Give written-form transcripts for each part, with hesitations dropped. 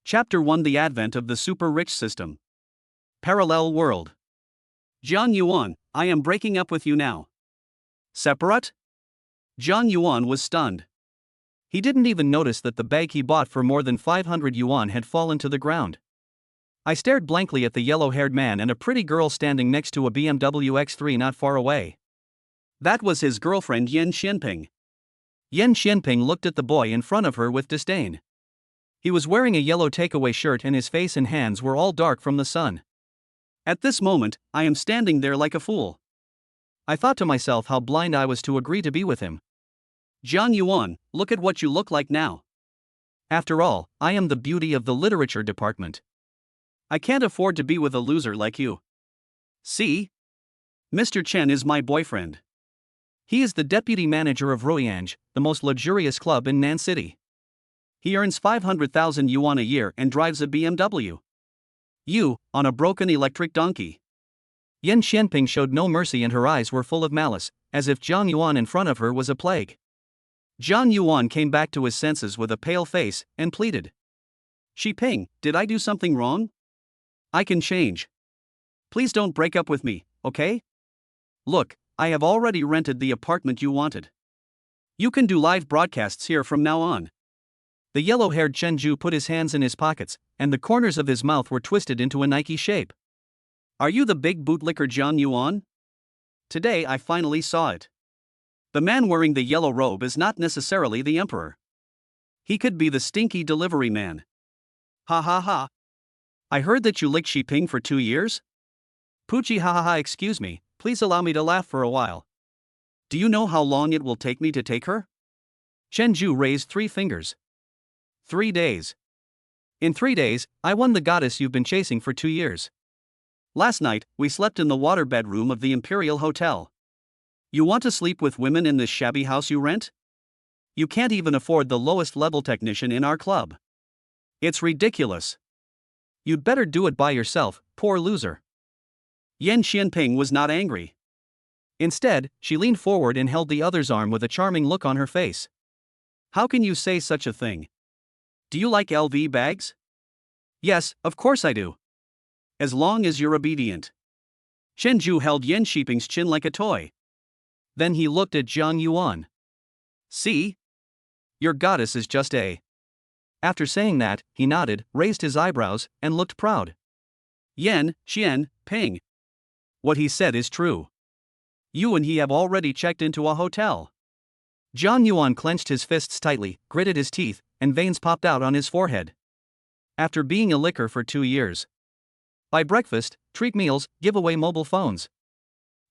Chapter 1: The Advent of the Super Rich System. Parallel World. John Yuan, I am breaking up with you now. Separate? John Yuan was stunned. He didn't even notice that the bag he bought for more than 500 yuan had fallen to the ground. I stared blankly at the yellow-haired man and a pretty girl standing next to a BMW X3 not far away. That was his girlfriend Yan Xianping. Yan Xianping looked at the boy in front of her with disdain. He was wearing a yellow takeaway shirt and his face and hands were all dark from the sun. At this moment, I am standing there like a fool. I thought to myself how blind I was to agree to be with him. John Yuan, look at what you look like now. After all, I am the beauty of the literature department. I can't afford to be with a loser like you. See? Mr. Chen is my boyfriend. He is the deputy manager of Ruiyang, the most luxurious club in Nan City. He earns 500,000 yuan a year and drives a BMW. You, on a broken electric donkey. Yan Xianping showed no mercy and her eyes were full of malice, as if John Yuan in front of her was a plague. John Yuan came back to his senses with a pale face and pleaded. Xiping, did I do something wrong? I can change. Please don't break up with me, okay? Look, I have already rented the apartment you wanted. You can do live broadcasts here from now on. The yellow-haired Chenju put his hands in his pockets, and the corners of his mouth were twisted into a Nike shape. Are you the big bootlicker John Yuan? Today I finally saw it. The man wearing the yellow robe is not necessarily the emperor. He could be the stinky delivery man. Ha ha ha. I heard that you licked Xiping for 2 years? Pucci ha ha ha, excuse me, please allow me to laugh for a while. Do you know how long it will take me to take her? Chenju raised 3 fingers. 3 days. In 3 days, I won the goddess you've been chasing for 2 years. Last night, we slept in the water bedroom of the Imperial Hotel. You want to sleep with women in this shabby house you rent? You can't even afford the lowest level technician in our club. It's ridiculous. You'd better do it by yourself, poor loser. Yan Xianping was not angry. Instead, she leaned forward and held the other's arm with a charming look on her face. How can you say such a thing? Do you like LV bags? Yes, of course I do. As long as you're obedient. Chenju held Yan Xiping's chin like a toy. Then he looked at Zhang Yuan. See? Your goddess is just a. After saying that, he nodded, raised his eyebrows, and looked proud. Yan Xianping. What he said is true. You and he have already checked into a hotel. Zhang Yuan clenched his fists tightly, gritted his teeth, and veins popped out on his forehead. After being a licker for 2 years. Buy breakfast, treat meals, give away mobile phones.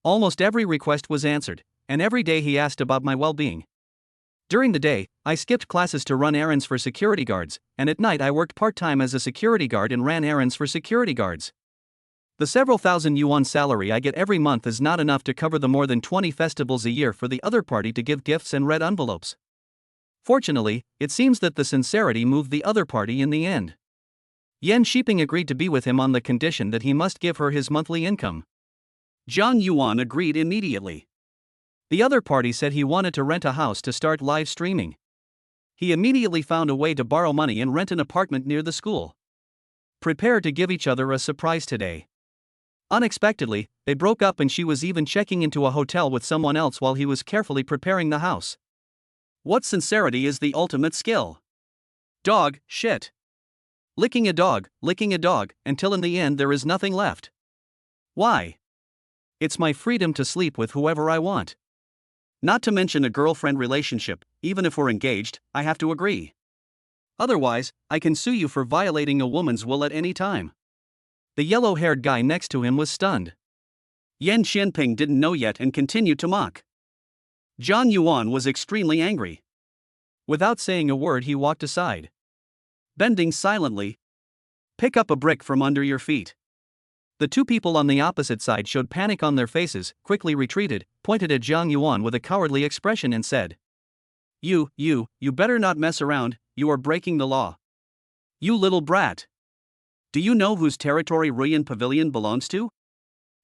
Almost every request was answered, and every day he asked about my well-being. During the day, I skipped classes to run errands for security guards, and at night I worked part-time as a security guard and ran errands for security guards. The several thousand yuan salary I get every month is not enough to cover the more than 20 festivals a year for the other party to give gifts and red envelopes. Fortunately, it seems that the sincerity moved the other party in the end. Yan Xiping agreed to be with him on the condition that he must give her his monthly income. John Yuan agreed immediately. The other party said he wanted to rent a house to start live streaming. He immediately found a way to borrow money and rent an apartment near the school. Prepare to give each other a surprise today. Unexpectedly, they broke up and she was even checking into a hotel with someone else while he was carefully preparing the house. What sincerity is the ultimate skill? Dog shit. Licking a dog, until in the end there is nothing left. Why? It's my freedom to sleep with whoever I want. Not to mention a girlfriend relationship, even if we're engaged, I have to agree. Otherwise, I can sue you for violating a woman's will at any time. The yellow-haired guy next to him was stunned. Yan Xianping didn't know yet and continued to mock. John Yuan was extremely angry. Without saying a word, he walked aside. Bending silently. Pick up a brick from under your feet. The 2 people on the opposite side showed panic on their faces, quickly retreated, pointed at Zhang Yuan with a cowardly expression and said, You better not mess around, you are breaking the law. You little brat. Do you know whose territory Ruyan Pavilion belongs to?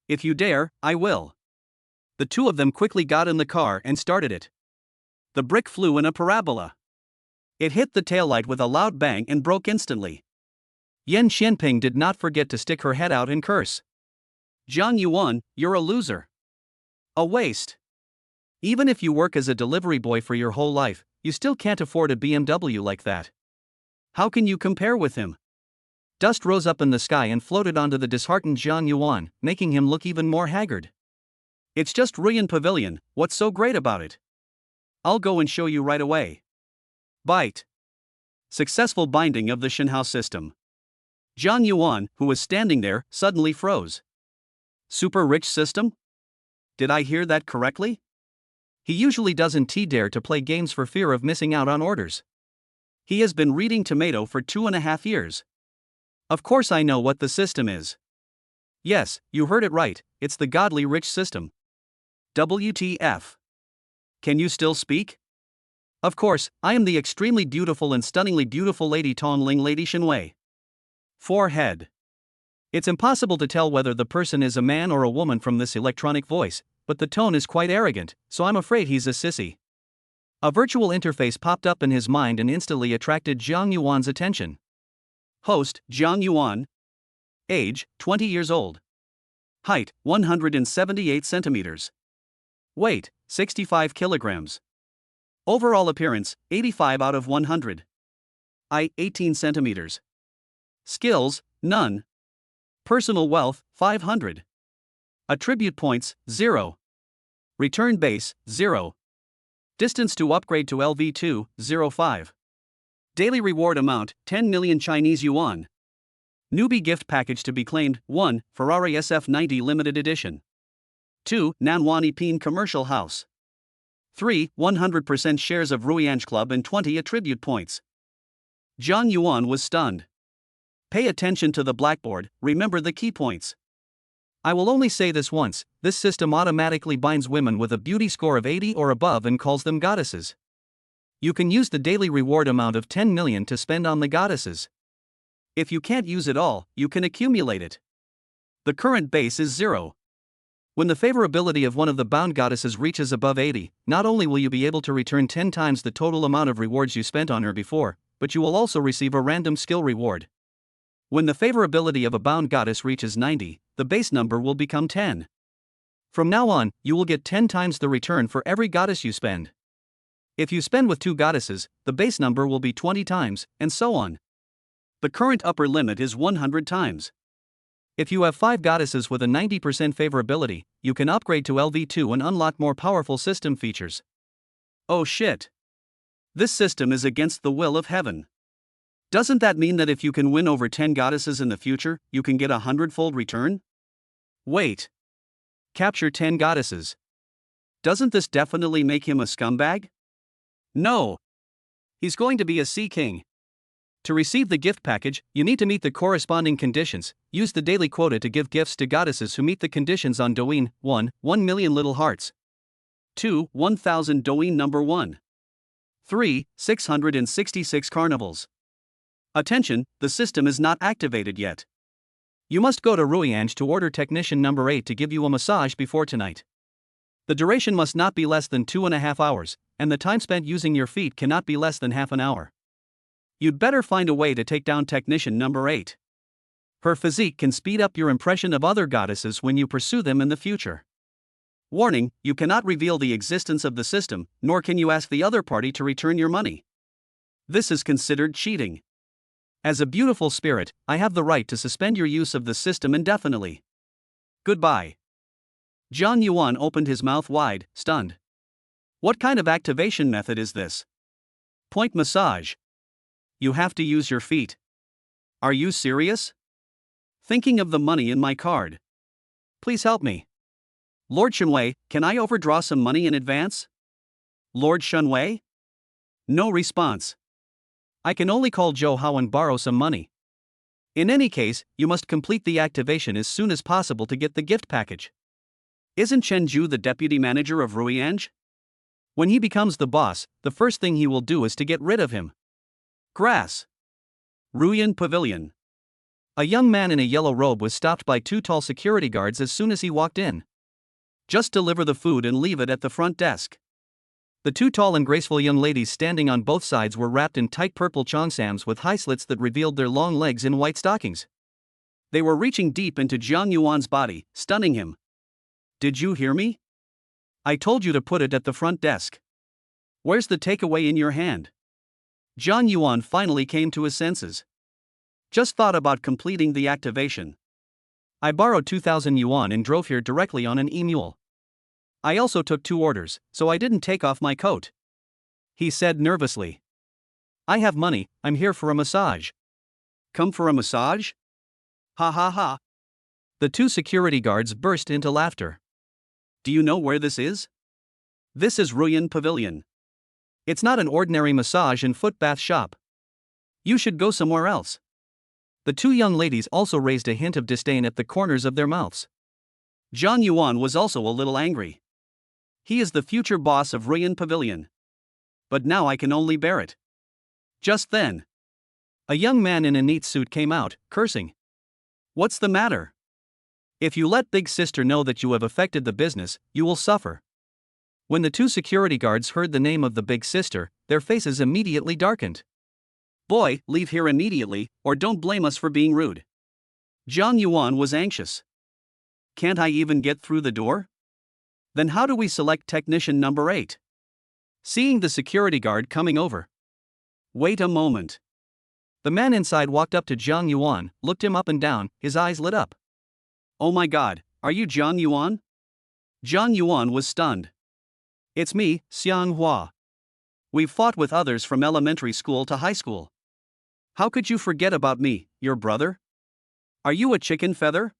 If you dare, I will. The 2 of them quickly got in the car and started it. The brick flew in a parabola. It hit the taillight with a loud bang and broke instantly. Yan Xianping did not forget to stick her head out and curse. Zhang Yuan, you're a loser. A waste. Even if you work as a delivery boy for your whole life, you still can't afford a BMW like that. How can you compare with him? Dust rose up in the sky and floated onto the disheartened Zhang Yuan, making him look even more haggard. It's just Ruyan Pavilion, what's so great about it? I'll go and show you right away. Bite. Successful binding of the Shenhao system. Zhang Yuan, who was standing there, suddenly froze. Super rich system? Did I hear that correctly? He usually doesn't dare to play games for fear of missing out on orders. He has been reading Tomato for 2.5 years. Of course I know what the system is. Yes, you heard it right, it's the godly rich system. WTF. Can you still speak? Of course, I am the extremely beautiful and stunningly beautiful Lady Tongling Lady Shenwei. Forehead. It's impossible to tell whether the person is a man or a woman from this electronic voice, but the tone is quite arrogant, so I'm afraid he's a sissy. A virtual interface popped up in his mind and instantly attracted Zhang Yuan's attention. Host, Zhang Yuan. Age, 20 years old. Height, 178 centimeters. Weight, 65 kilograms. Overall appearance, 85 out of 100. Height, 18 centimeters. Skills, none. Personal wealth, 500. Attribute points, 0. Return base, 0. Distance to upgrade to LV2, 05. Daily reward amount, 10 million Chinese yuan. Newbie gift package to be claimed, 1. Ferrari SF90 limited edition. 2. Nanwani Pin commercial house. 3. 100% shares of Ruyange Club and 20 attribute points. Zhang Yuan was stunned. Pay attention to the blackboard, remember the key points. I will only say this once, this system automatically binds women with a beauty score of 80 or above and calls them goddesses. You can use the daily reward amount of 10 million to spend on the goddesses. If you can't use it all, you can accumulate it. The current base is 0. When the favorability of one of the bound goddesses reaches above 80, not only will you be able to return 10 times the total amount of rewards you spent on her before, but you will also receive a random skill reward. When the favorability of a bound goddess reaches 90, the base number will become 10. From now on, you will get 10 times the return for every goddess you spend. If you spend with 2 goddesses, the base number will be 20 times, and so on. The current upper limit is 100 times. If you have 5 goddesses with a 90% favorability, you can upgrade to LV2 and unlock more powerful system features. Oh shit. This system is against the will of heaven. Doesn't that mean that if you can win over 10 goddesses in the future, you can get a 100-fold return? Wait. Capture 10 goddesses. Doesn't this definitely make him a scumbag? No. He's going to be a sea king. To receive the gift package, you need to meet the corresponding conditions. Use the daily quota to give gifts to goddesses who meet the conditions on Douyin. 1. 1 million little hearts. 2. 1000 Douyin number 1. 3. 666 carnivals. Attention, the system is not activated yet. You must go to Ruyange to order technician number 8 to give you a massage before tonight. The duration must not be less than 2.5 hours, and the time spent using your feet cannot be less than half an hour. You'd better find a way to take down technician number 8. Her physique can speed up your impression of other goddesses when you pursue them in the future. Warning, you cannot reveal the existence of the system, nor can you ask the other party to return your money. This is considered cheating. As a beautiful spirit, I have the right to suspend your use of the system indefinitely. Goodbye. Zhang Yuan opened his mouth wide, stunned. What kind of activation method is this? Point massage. You have to use your feet. Are you serious? Thinking of the money in my card. Please help me. Lord Shenwei, can I overdraw some money in advance? Lord Shenwei? No response. I can only call Zhou Hao and borrow some money. In any case, you must complete the activation as soon as possible to get the gift package. Isn't Chen Zhu the deputy manager of Ruyange? When he becomes the boss, the first thing he will do is to get rid of him. Grass. Ruyan Pavilion. A young man in a yellow robe was stopped by 2 tall security guards as soon as he walked in. Just deliver the food and leave it at the front desk. The two tall and graceful young ladies standing on both sides were wrapped in tight purple cheongsams with high slits that revealed their long legs in white stockings. They were reaching deep into Jiang Yuan's body, stunning him. "Did you hear me? I told you to put it at the front desk. Where's the takeaway in your hand?" Jiang Yuan finally came to his senses. "Just thought about completing the activation. I borrowed 2,000 yuan and drove here directly on an e-mule. I also took 2 orders, so I didn't take off my coat," he said nervously. "I have money, I'm here for a massage." "Come for a massage? Ha ha ha." The two security guards burst into laughter. "Do you know where this is? This is Ruyan Pavilion. It's not an ordinary massage and foot bath shop. You should go somewhere else." The two young ladies also raised a hint of disdain at the corners of their mouths. Jiang Yuan was also a little angry. He is the future boss of Ruyan Pavilion. But now I can only bear it. Just then, a young man in a neat suit came out, cursing. "What's the matter? If you let Big Sister know that you have affected the business, you will suffer." When the two security guards heard the name of the Big Sister, their faces immediately darkened. "Boy, leave here immediately, or don't blame us for being rude." Jiang Yuan was anxious. "Can't I even get through the door? Then how do we select technician number 8? Seeing the security guard coming over. "Wait a moment." The man inside walked up to Jiang Yuan, looked him up and down, his eyes lit up. "Oh my god, are you Jiang Yuan?" Jiang Yuan was stunned. "It's me, Xiang Hua. We've fought with others from elementary school to high school. How could you forget about me, your brother? Are you a chicken feather?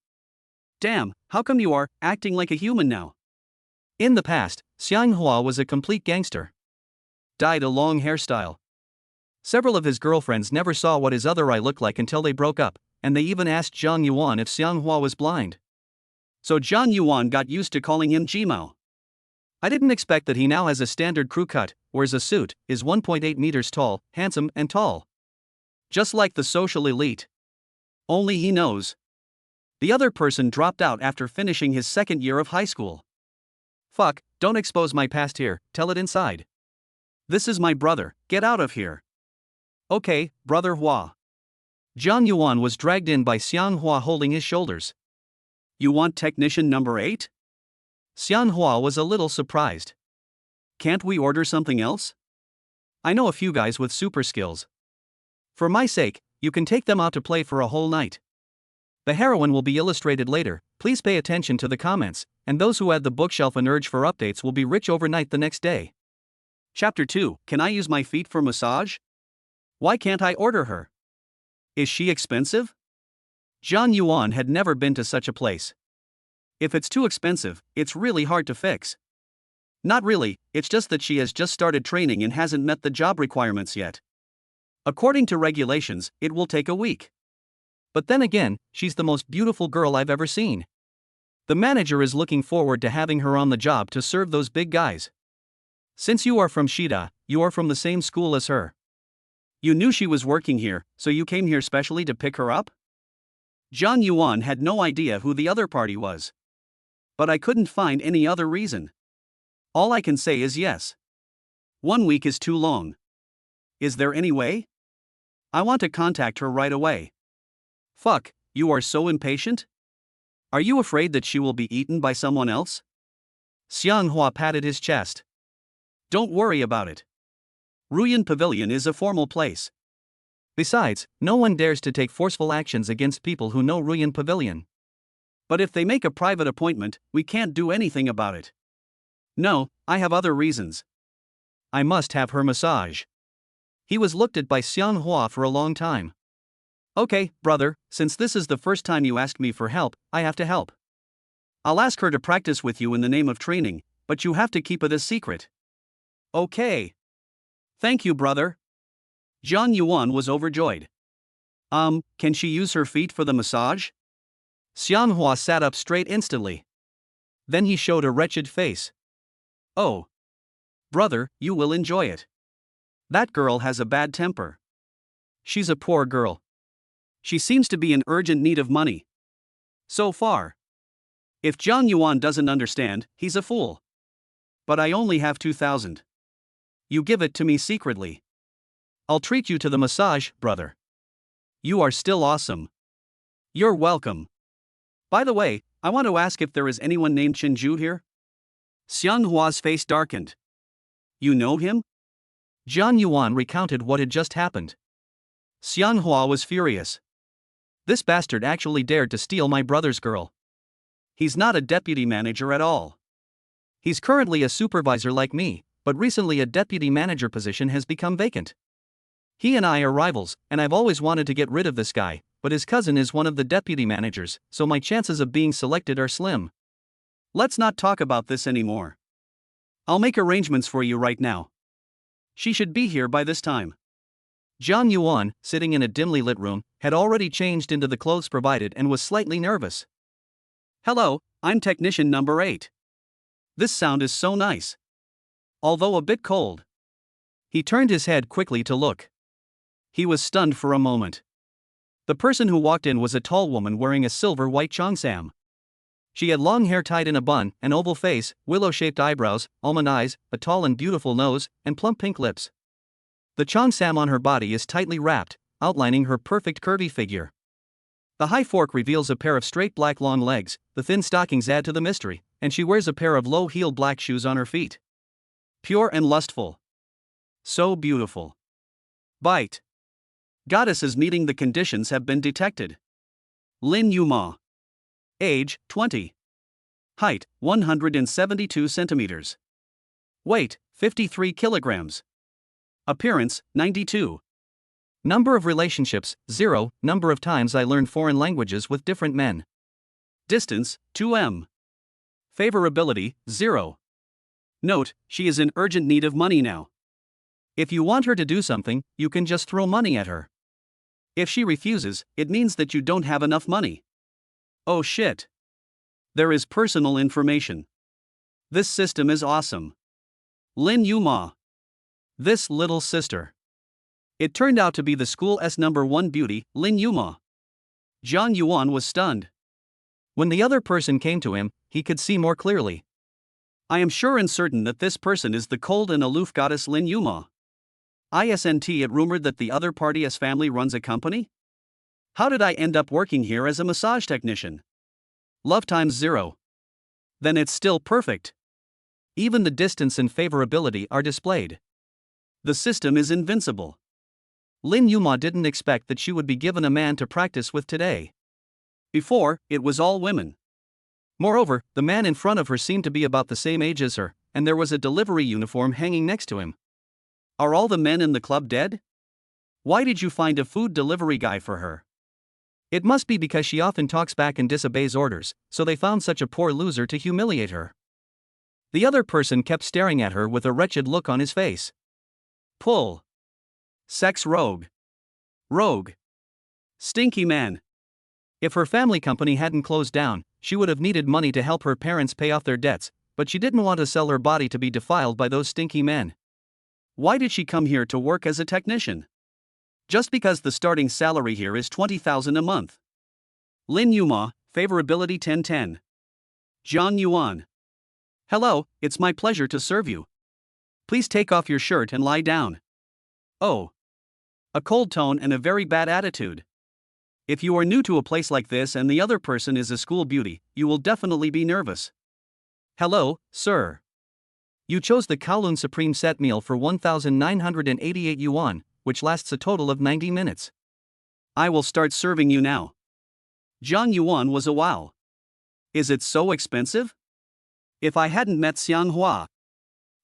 Damn, how come you are acting like a human now?" In the past, Xiang Hua was a complete gangster. Dyed a long hairstyle. Several of his girlfriends never saw what his other eye looked like until they broke up, and they even asked Jiang Yuan if Xiang Hua was blind. So Jiang Yuan got used to calling him Jimao. "I didn't expect that he now has a standard crew cut, wears a suit, is 1.8 meters tall, handsome and tall. Just like the social elite. Only he knows. The other person dropped out after finishing his second year of high school. Fuck, don't expose my past here, tell it inside. This is my brother, get out of here." "Okay, brother Hua." Jiang Yuan was dragged in by Xiang Hua holding his shoulders. "You want technician number 8? Xiang Hua was a little surprised. "Can't we order something else? I know a few guys with super skills. For my sake, you can take them out to play for a whole night. The heroine will be illustrated later, please pay attention to the comments, and those who add the bookshelf an urge for updates will be rich overnight the next day." Chapter 2, Can I use my feet for massage? Why can't I order her? Is she expensive? Jiang Yuan had never been to such a place. If it's too expensive, it's really hard to fix. Not really, it's just that she has just started training and hasn't met the job requirements yet. According to regulations, it will take a week. But then again, she's the most beautiful girl I've ever seen. The manager is looking forward to having her on the job to serve those big guys. Since you are from Shida, you are from the same school as her. You knew she was working here, so you came here specially to pick her up? Jiang Yuan had no idea who the other party was. But I couldn't find any other reason. All I can say is yes. 1 week is too long. Is there any way? I want to contact her right away. Fuck, you are so impatient? Are you afraid that she will be eaten by someone else? Xiang Hua patted his chest. Don't worry about it. Ruyan Pavilion is a formal place. Besides, no one dares to take forceful actions against people who know Ruyan Pavilion. But if they make a private appointment, we can't do anything about it. No, I have other reasons. I must have her massage. He was looked at by Xiang Hua for a long time. Okay, brother, since this is the first time you asked me for help, I have to help. I'll ask her to practice with you in the name of training, but you have to keep it a secret. Okay. Thank you, brother. Jiang Yuan was overjoyed. Can she use her feet for the massage? Xiang Hua sat up straight instantly. Then he showed a wretched face. Oh. Brother, you will enjoy it. That girl has a bad temper. She's a poor girl. She seems to be in urgent need of money. So far. If Jiang Yuan doesn't understand, he's a fool. But I only have 2,000. You give it to me secretly. I'll treat you to the massage, brother. You are still awesome. You're welcome. By the way, I want to ask if there is anyone named Chinju here? Xianghua's face darkened. You know him? Jiang Yuan recounted what had just happened. Xianghua was furious. This bastard actually dared to steal my brother's girl. He's not a deputy manager at all. He's currently a supervisor like me, but recently a deputy manager position has become vacant. He and I are rivals, and I've always wanted to get rid of this guy, but his cousin is one of the deputy managers, so my chances of being selected are slim. Let's not talk about this anymore. I'll make arrangements for you right now. She should be here by this time. Jiang Yuan, sitting in a dimly lit room, had already changed into the clothes provided and was slightly nervous. Hello, I'm technician number 8. This sound is so nice. Although a bit cold. He turned his head quickly to look. He was stunned for a moment. The person who walked in was a tall woman wearing a silver-white cheongsam. She had long hair tied in a bun, an oval face, willow-shaped eyebrows, almond eyes, a tall and beautiful nose, and plump pink lips. The cheongsam on her body is tightly wrapped, outlining her perfect curvy figure. The high fork reveals a pair of straight black long legs, the thin stockings add to the mystery, and she wears a pair of low-heeled black shoes on her feet. Pure and lustful. So beautiful. Bite. Goddesses meeting the conditions have been detected. Lin Yuma. Age, 20. Height, 172 centimeters. Weight, 53 kilograms. Appearance, 92. Number of relationships, 0. Number of times I learned foreign languages with different men. Distance, 2m. Favorability, 0. Note, she is in urgent need of money now. If you want her to do something, you can just throw money at her. If she refuses, it means that you don't have enough money. Oh shit. There is personal information. This system is awesome. Lin Yuma. This little sister. It turned out to be the school's number 1 beauty, Lin Yuma. Jiang Yuan was stunned. When the other person came to him, he could see more clearly. I am sure and certain that this person is the cold and aloof goddess Lin Yuma. Isn't it rumored that the other party's family runs a company? How did I end up working here as a massage technician? Love times 0. Then it's still perfect. Even the distance and favorability are displayed. The system is invincible. Lin Yuma didn't expect that she would be given a man to practice with today. Before, it was all women. Moreover, the man in front of her seemed to be about the same age as her, and there was a delivery uniform hanging next to him. Are all the men in the club dead? Why did you find a food delivery guy for her? It must be because she often talks back and disobeys orders, so they found such a poor loser to humiliate her. The other person kept staring at her with a wretched look on his face. Pull. Sex rogue. Rogue. Stinky man. If her family company hadn't closed down, she would have needed money to help her parents pay off their debts, but she didn't want to sell her body to be defiled by those stinky men. Why did she come here to work as a technician? Just because the starting salary here is 20,000 a month. Lin Yuma, favorability 10/10. Jiang Yuan. Hello, it's my pleasure to serve you. Please take off your shirt and lie down. Oh. A cold tone and a very bad attitude. If you are new to a place like this and the other person is a school beauty, you will definitely be nervous. Hello, sir. You chose the Kowloon Supreme set meal for 1,988 yuan, which lasts a total of 90 minutes. I will start serving you now. Jiang Yuan was a wow. Is it so expensive? If I hadn't met Xianghua.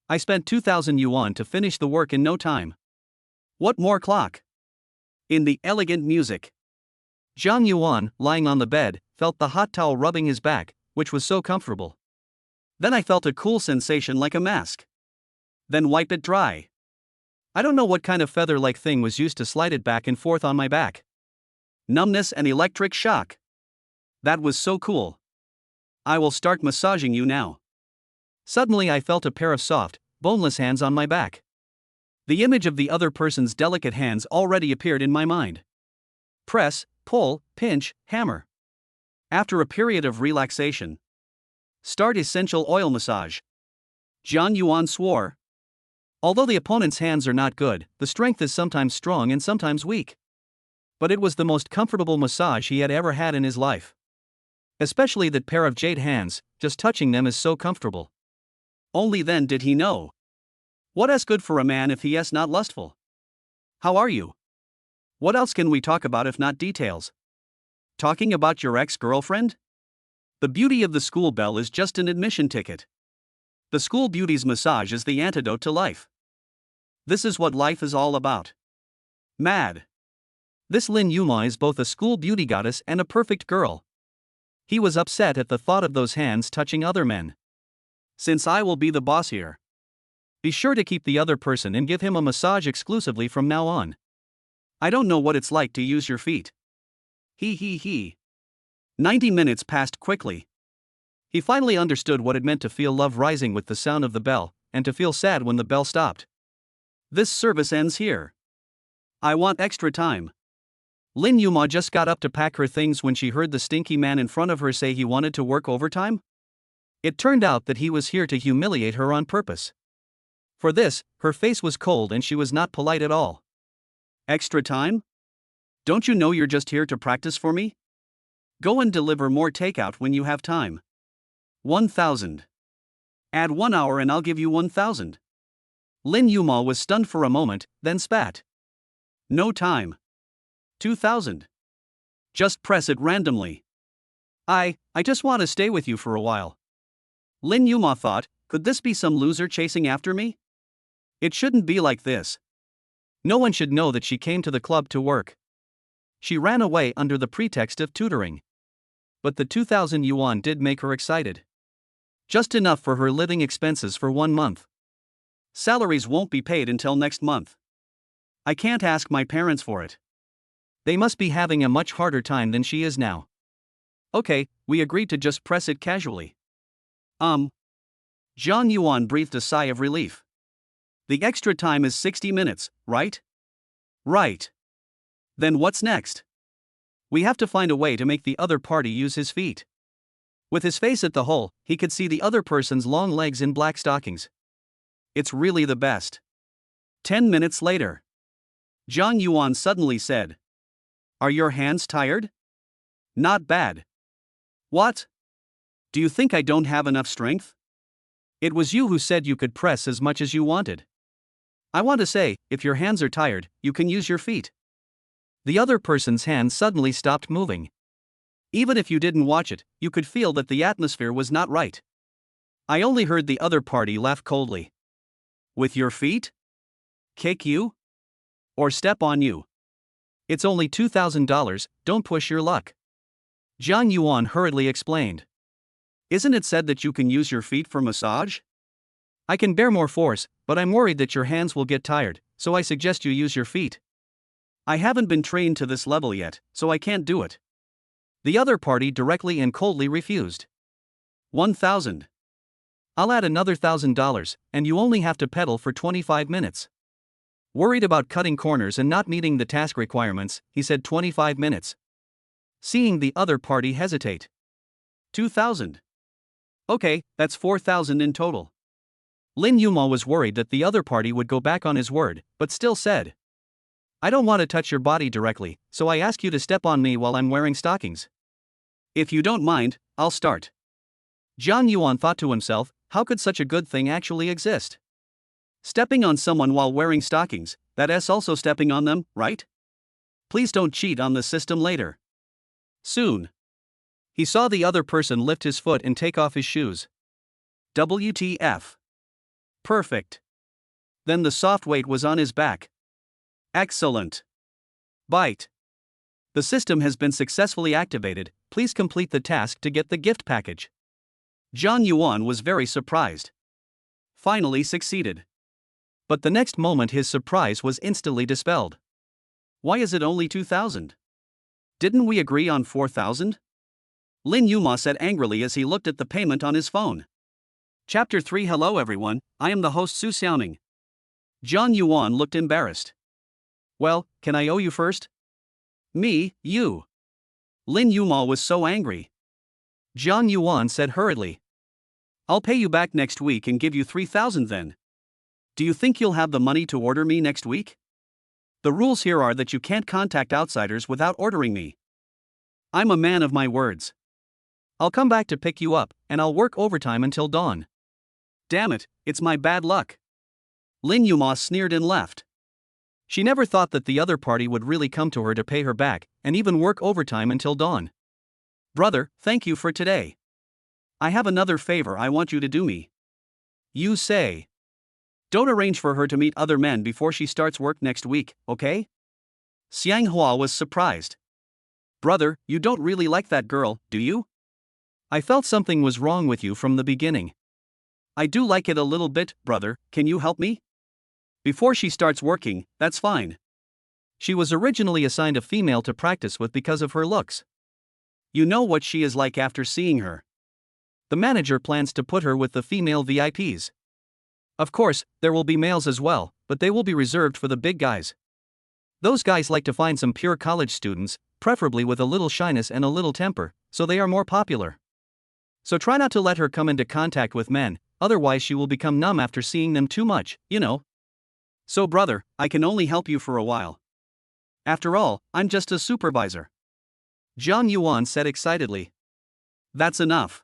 I spent 2,000 yuan to finish the work in no time. What more clock? In the elegant music. Jiang Yuan, lying on the bed, felt the hot towel rubbing his back, which was so comfortable. Then I felt a cool sensation like a mask. Then wipe it dry. I don't know what kind of feather-like thing was used to slide it back and forth on my back. Numbness and electric shock. That was so cool. I will start massaging you now. Suddenly I felt a pair of soft, boneless hands on my back. The image of the other person's delicate hands already appeared in my mind. Press, pull, pinch, hammer. After a period of relaxation. Start essential oil massage. Jiang Yuan swore. Although the opponent's hands are not good, the strength is sometimes strong and sometimes weak. But it was the most comfortable massage he had ever had in his life. Especially that pair of jade hands, just touching them is so comfortable. Only then did he know. What is good for a man if he is not lustful? How are you? What else can we talk about if not details? Talking about your ex-girlfriend? The beauty of the school bell is just an admission ticket. The school beauty's massage is the antidote to life. This is what life is all about. Mad. This Lin Yuma is both a school beauty goddess and a perfect girl. He was upset at the thought of those hands touching other men. Since I will be the boss here, be sure to keep the other person and give him a massage exclusively from now on. I don't know what it's like to use your feet. He. 90 minutes passed quickly. He finally understood what it meant to feel love rising with the sound of the bell, and to feel sad when the bell stopped. This service ends here. I want extra time. Lin Yuma just got up to pack her things when she heard the stinky man in front of her say he wanted to work overtime. It turned out that he was here to humiliate her on purpose. For this, her face was cold and she was not polite at all. Extra time? Don't you know you're just here to practice for me? Go and deliver more takeout when you have time. 1,000. Add 1 hour and I'll give you 1,000. Lin Yuma was stunned for a moment, then spat. No time. 2,000. Just press it randomly. I just want to stay with you for a while. Lin Yuma thought, could this be some loser chasing after me? It shouldn't be like this. No one should know that she came to the club to work. She ran away under the pretext of tutoring. But the 2,000 yuan did make her excited. Just enough for her living expenses for 1 month. Salaries won't be paid until next month. I can't ask my parents for it. They must be having a much harder time than she is now. Okay, we agreed to just press it casually. Zhang Yuan breathed a sigh of relief. The extra time is 60 minutes, right? Right. Then what's next? We have to find a way to make the other party use his feet. With his face at the hole, he could see the other person's long legs in black stockings. It's really the best. 10 minutes later. Zhang Yuan suddenly said. Are your hands tired? Not bad. What? Do you think I don't have enough strength? It was you who said you could press as much as you wanted. I want to say, if your hands are tired, you can use your feet. The other person's hands suddenly stopped moving. Even if you didn't watch it, you could feel that the atmosphere was not right. I only heard the other party laugh coldly. With your feet? Kick you? Or step on you? It's only $2,000, don't push your luck. Zhang Yuan hurriedly explained. Isn't it said that you can use your feet for massage? I can bear more force, but I'm worried that your hands will get tired, so I suggest you use your feet. I haven't been trained to this level yet, so I can't do it. The other party directly and coldly refused. 1,000. I'll add another $1,000, and you only have to pedal for 25 minutes. Worried about cutting corners and not meeting the task requirements, he said 25 minutes. Seeing the other party hesitate. 2,000. Okay, that's 4,000 in total. Lin Yuma was worried that the other party would go back on his word, but still said. I don't want to touch your body directly, so I ask you to step on me while I'm wearing stockings. If you don't mind, I'll start. Zhang Yuan thought to himself, how could such a good thing actually exist? Stepping on someone while wearing stockings, that is also stepping on them, right? Please don't cheat on the system later. Soon. He saw the other person lift his foot and take off his shoes. WTF. Perfect. Then the soft weight was on his back. Excellent. Bite. The system has been successfully activated, please complete the task to get the gift package. Zhang Yuan was very surprised. Finally succeeded. But the next moment his surprise was instantly dispelled. Why is it only 2,000? Didn't we agree on 4,000? Lin Yuma said angrily as he looked at the payment on his phone. Chapter 3. Hello everyone, I am the host Su Xiaoning. Zhang Yuan looked embarrassed. Well, can I owe you first? Me, you. Lin Yuma was so angry. Zhang Yuan said hurriedly. I'll pay you back next week and give you 3,000 then. Do you think you'll have the money to order me next week? The rules here are that you can't contact outsiders without ordering me. I'm a man of my words. I'll come back to pick you up, and I'll work overtime until dawn. Damn it, it's my bad luck. Lin Yuma sneered and left. She never thought that the other party would really come to her to pay her back, and even work overtime until dawn. Brother, thank you for today. I have another favor I want you to do me. You say. Don't arrange for her to meet other men before she starts work next week, okay? Xiang Hua was surprised. Brother, you don't really like that girl, do you? I felt something was wrong with you from the beginning. I do like it a little bit, brother, can you help me? Before she starts working, that's fine. She was originally assigned a female to practice with because of her looks. You know what she is like after seeing her. The manager plans to put her with the female VIPs. Of course, there will be males as well, but they will be reserved for the big guys. Those guys like to find some pure college students, preferably with a little shyness and a little temper, so they are more popular. So try not to let her come into contact with men, otherwise she will become numb after seeing them too much, you know. So brother, I can only help you for a while. After all, I'm just a supervisor. Zhang Yuan said excitedly. That's enough.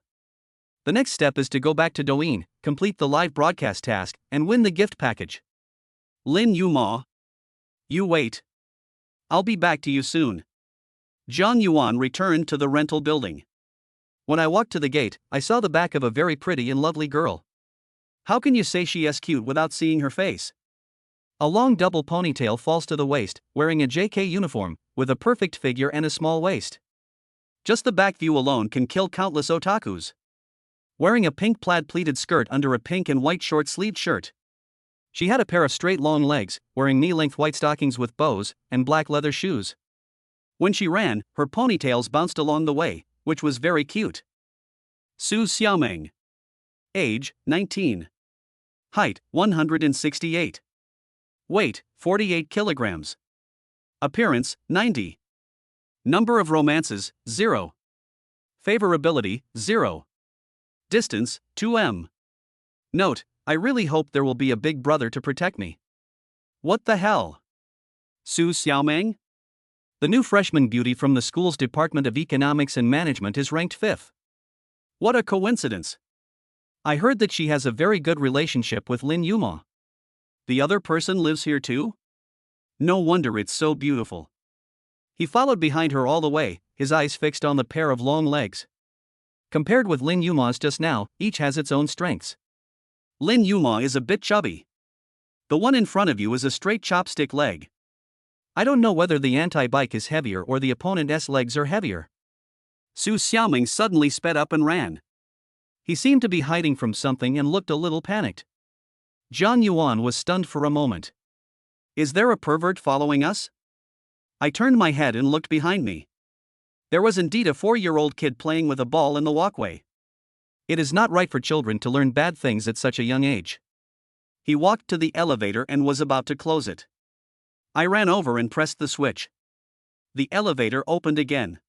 The next step is to go back to Douyin, complete the live broadcast task, and win the gift package. Lin Yuma. You wait. I'll be back to you soon. Zhang Yuan returned to the rental building. When I walked to the gate, I saw the back of a very pretty and lovely girl. How can you say she is cute without seeing her face? A long double ponytail falls to the waist, wearing a JK uniform, with a perfect figure and a small waist. Just the back view alone can kill countless otakus. Wearing a pink plaid pleated skirt under a pink and white short-sleeved shirt. She had a pair of straight long legs, wearing knee-length white stockings with bows, and black leather shoes. When she ran, her ponytails bounced along the way, which was very cute. Su Xiaoming. Age, 19. Height, 168. Weight, 48 kilograms. Appearance, 90. Number of romances, 0. Favorability, 0. Distance, 2m. Note, I really hope there will be a big brother to protect me. What the hell? Su Xiaoming? The new freshman beauty from the school's Department of Economics and Management is ranked 5th. What a coincidence. I heard that she has a very good relationship with Lin Yuma. The other person lives here too? No wonder it's so beautiful. He followed behind her all the way, his eyes fixed on the pair of long legs. Compared with Lin Yuma's just now, each has its own strengths. Lin Yuma is a bit chubby. The one in front of you is a straight chopstick leg. I don't know whether the anti-bike is heavier or the opponent's legs are heavier. Su Xiaoming suddenly sped up and ran. He seemed to be hiding from something and looked a little panicked. Zhang Yuan was stunned for a moment. Is there a pervert following us? I turned my head and looked behind me. There was indeed a 4-year-old kid playing with a ball in the walkway. It is not right for children to learn bad things at such a young age. He walked to the elevator and was about to close it. I ran over and pressed the switch. The elevator opened again.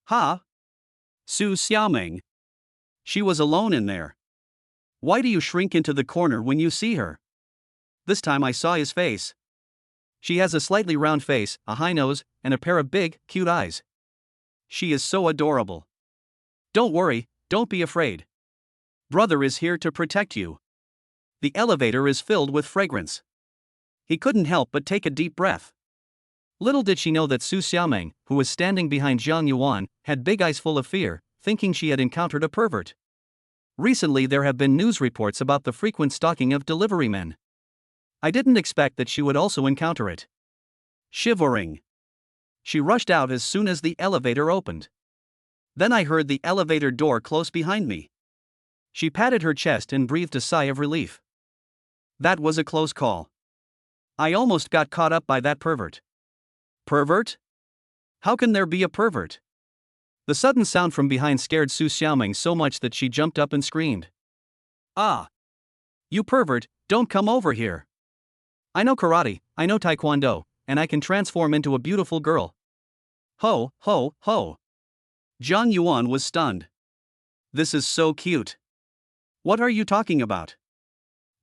Ha! Su Xiaoming. She was alone in there. Why do you shrink into the corner when you see her? This time I saw his face. She has a slightly round face, a high nose, and a pair of big, cute eyes. She is so adorable. Don't worry, don't be afraid. Brother is here to protect you. The elevator is filled with fragrance. He couldn't help but take a deep breath. Little did she know that Su Xiaoming, who was standing behind Zhang Yuan, had big eyes full of fear, thinking she had encountered a pervert. Recently there have been news reports about the frequent stalking of delivery men. I didn't expect that she would also encounter it. Shivering. She rushed out as soon as the elevator opened. Then I heard the elevator door close behind me. She patted her chest and breathed a sigh of relief. That was a close call. I almost got caught up by that pervert. Pervert? How can there be a pervert? The sudden sound from behind scared Su Xiaoming so much that she jumped up and screamed. Ah! You pervert, don't come over here. I know karate, I know taekwondo, and I can transform into a beautiful girl. Ho, ho, ho. Zhang Yuan was stunned. This is so cute. What are you talking about?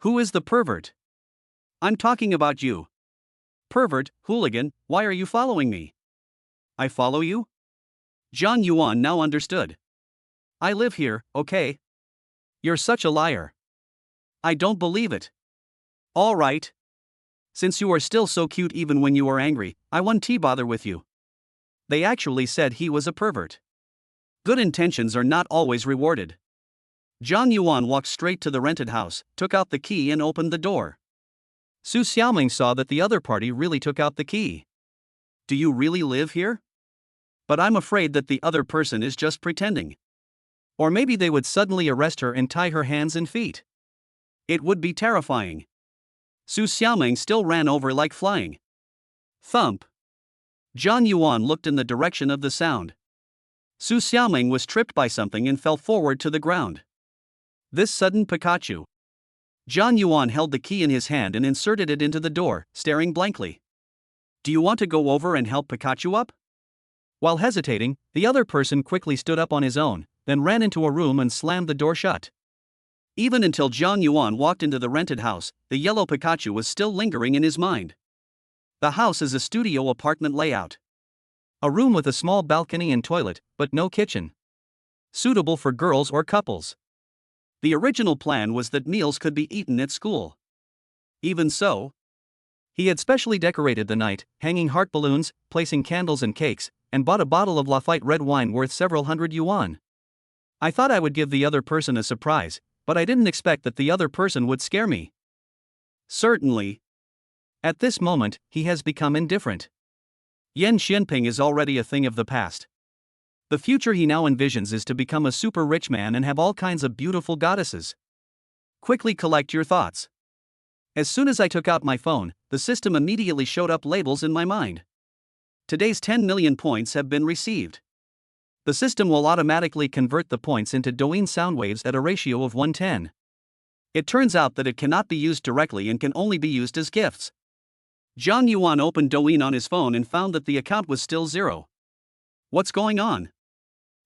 Who is the pervert? I'm talking about you. Pervert, hooligan, why are you following me? I follow you? John Yuan now understood. I live here, okay? You're such a liar. I don't believe it. All right. Since you are still so cute even when you are angry, I won't bother with you. They actually said he was a pervert. Good intentions are not always rewarded. John Yuan walked straight to the rented house, took out the key and opened the door. Su Xiaoming saw that the other party really took out the key. Do you really live here? But I'm afraid that the other person is just pretending. Or maybe they would suddenly arrest her and tie her hands and feet. It would be terrifying. Su Xiaoming still ran over like flying. Thump. John Yuan looked in the direction of the sound. Su Xiaoming was tripped by something and fell forward to the ground. This sudden Pikachu. John Yuan held the key in his hand and inserted it into the door, staring blankly. Do you want to go over and help Pikachu up? While hesitating, the other person quickly stood up on his own, then ran into a room and slammed the door shut. Even until John Yuan walked into the rented house, the yellow Pikachu was still lingering in his mind. The house is a studio apartment layout. A room with a small balcony and toilet, but no kitchen. Suitable for girls or couples. The original plan was that meals could be eaten at school. Even so, he had specially decorated the night, hanging heart balloons, placing candles and cakes, and bought a bottle of Lafite red wine worth several hundred yuan. I thought I would give the other person a surprise, but I didn't expect that the other person would scare me. Certainly. At this moment, he has become indifferent. Yan Xianping is already a thing of the past. The future he now envisions is to become a super rich man and have all kinds of beautiful goddesses. Quickly collect your thoughts. As soon as I took out my phone, the system immediately showed up labels in my mind. Today's 10 million points have been received. The system will automatically convert the points into Douyin sound waves at a ratio of 1:10. It turns out that it cannot be used directly and can only be used as gifts. John Yuan opened Douyin on his phone and found that the account was still 0. What's going on?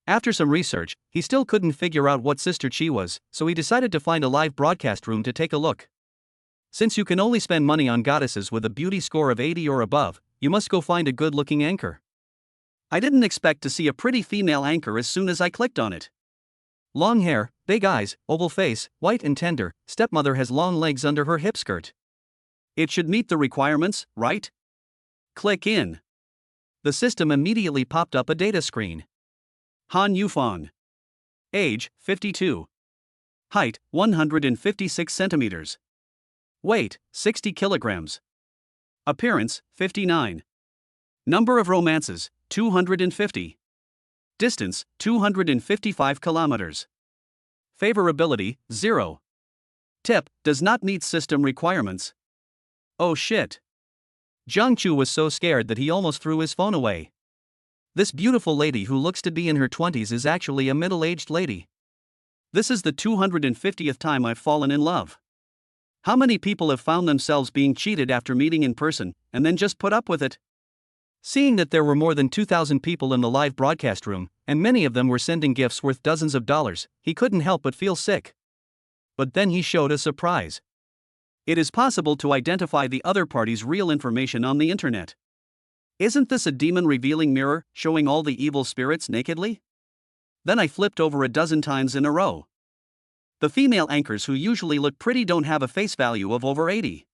After some research, he still couldn't figure out what Sister Chi was, so he decided to find a live broadcast room to take a look. Since you can only spend money on goddesses with a beauty score of 80 or above, you must go find a good-looking anchor. I didn't expect to see a pretty female anchor as soon as I clicked on it. Long hair, big eyes, oval face, white and tender, stepmother has long legs under her hip skirt. It should meet the requirements, right? Click in. The system immediately popped up a data screen. Han Yufan. Age, 52. Height, 156 centimeters. Weight, 60 kilograms. Appearance, 59. Number of romances, 250. Distance, 255 kilometers. Favorability, 0. Tip, does not meet system requirements. Oh shit. Zhang Chu was so scared that he almost threw his phone away. This beautiful lady who looks to be in her 20s is actually a middle-aged lady. This is the 250th time I've fallen in love. How many people have found themselves being cheated after meeting in person, and then just put up with it? Seeing that there were more than 2,000 people in the live broadcast room, and many of them were sending gifts worth dozens of dollars, he couldn't help but feel sick. But then he showed a surprise. It is possible to identify the other party's real information on the internet. Isn't this a demon-revealing mirror, showing all the evil spirits nakedly? Then I flipped over a dozen times in a row. The female anchors who usually look pretty don't have a face value of over 80.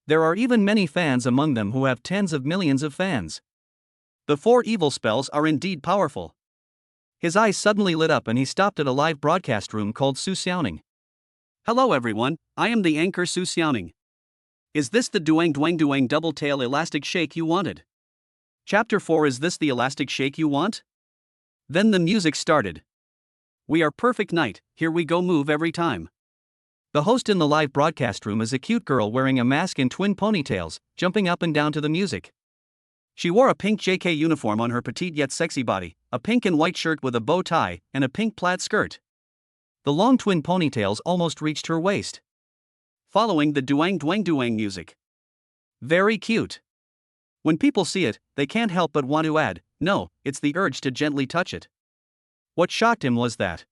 There are even many fans among them who have tens of millions of fans. The 4 evil spells are indeed powerful. His eyes suddenly lit up and he stopped at a live broadcast room called Su Xiaoning. Hello everyone, I am the anchor Su Xiaoning. Is this the Duang double tail elastic shake you wanted? Chapter 4. Is this the elastic shake you want? Then the music started. We are perfect night, here we go, move every time. The host in the live broadcast room is a cute girl wearing a mask and twin ponytails, jumping up and down to the music. She wore a pink JK uniform on her petite yet sexy body, a pink and white shirt with a bow tie, and a pink plaid skirt. The long twin ponytails almost reached her waist. Following the duang music. Very cute. When people see it, they can't help but want to add, no, it's the urge to gently touch it. What shocked him was that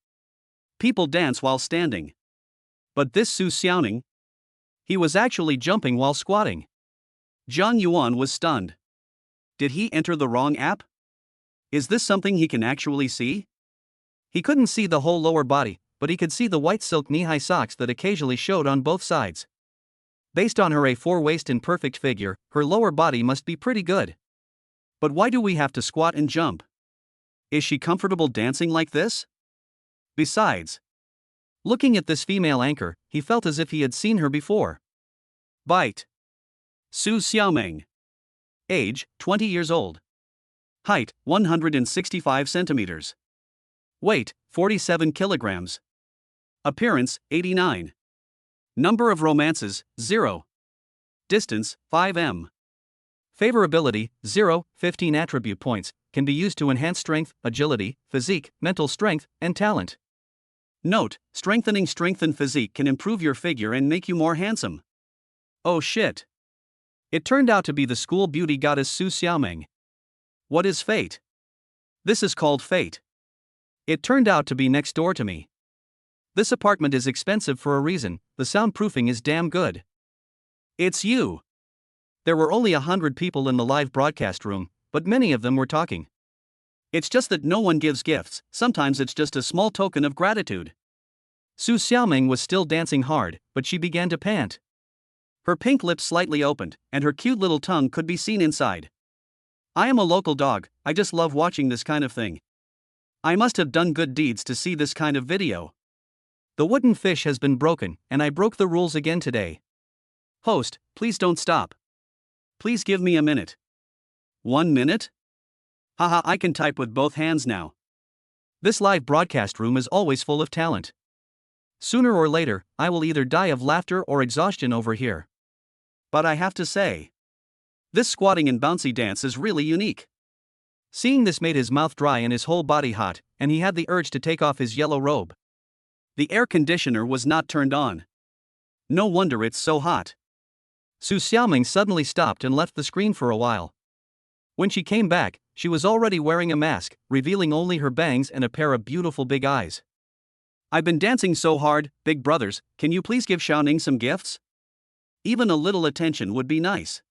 people dance while standing. But this Su Xiaoning? He was actually jumping while squatting. John Yuan was stunned. Did he enter the wrong app? Is this something he can actually see? He couldn't see the whole lower body, but he could see the white silk knee-high socks that occasionally showed on both sides. Based on her A4 waist and perfect figure, her lower body must be pretty good. But why do we have to squat and jump? Is she comfortable dancing like this? Besides, looking at this female anchor, he felt as if he had seen her before. Bite. Su Xiaoming. Age, 20 years old. Height, 165 centimeters. Weight, 47 kilograms. Appearance, 89. Number of romances, 0. Distance, 5 m. Favorability, 0, 15 attribute points, can be used to enhance strength, agility, physique, mental strength, and talent. Note, strengthening strength and physique can improve your figure and make you more handsome. Oh shit. It turned out to be the school beauty goddess Su Xiaoming. What is fate? This is called fate. It turned out to be next door to me. This apartment is expensive for a reason, the soundproofing is damn good. It's you. There were only 100 people in the live broadcast room, but many of them were talking. It's just that no one gives gifts, sometimes it's just a small token of gratitude. Su Xiaoming was still dancing hard, but she began to pant. Her pink lips slightly opened, and her cute little tongue could be seen inside. I am a local dog, I just love watching this kind of thing. I must have done good deeds to see this kind of video. The wooden fish has been broken, and I broke the rules again today. Host, please don't stop. Please give me a minute. 1 minute? Haha, I can type with both hands now. This live broadcast room is always full of talent. Sooner or later, I will either die of laughter or exhaustion over here. But I have to say, this squatting and bouncy dance is really unique. Seeing this made his mouth dry and his whole body hot, and he had the urge to take off his yellow robe. The air conditioner was not turned on. No wonder it's so hot. Su Xiaoming suddenly stopped and left the screen for a while. When she came back, she was already wearing a mask, revealing only her bangs and a pair of beautiful big eyes. I've been dancing so hard, big brothers, can you please give Xiaoning some gifts? Even a little attention would be nice.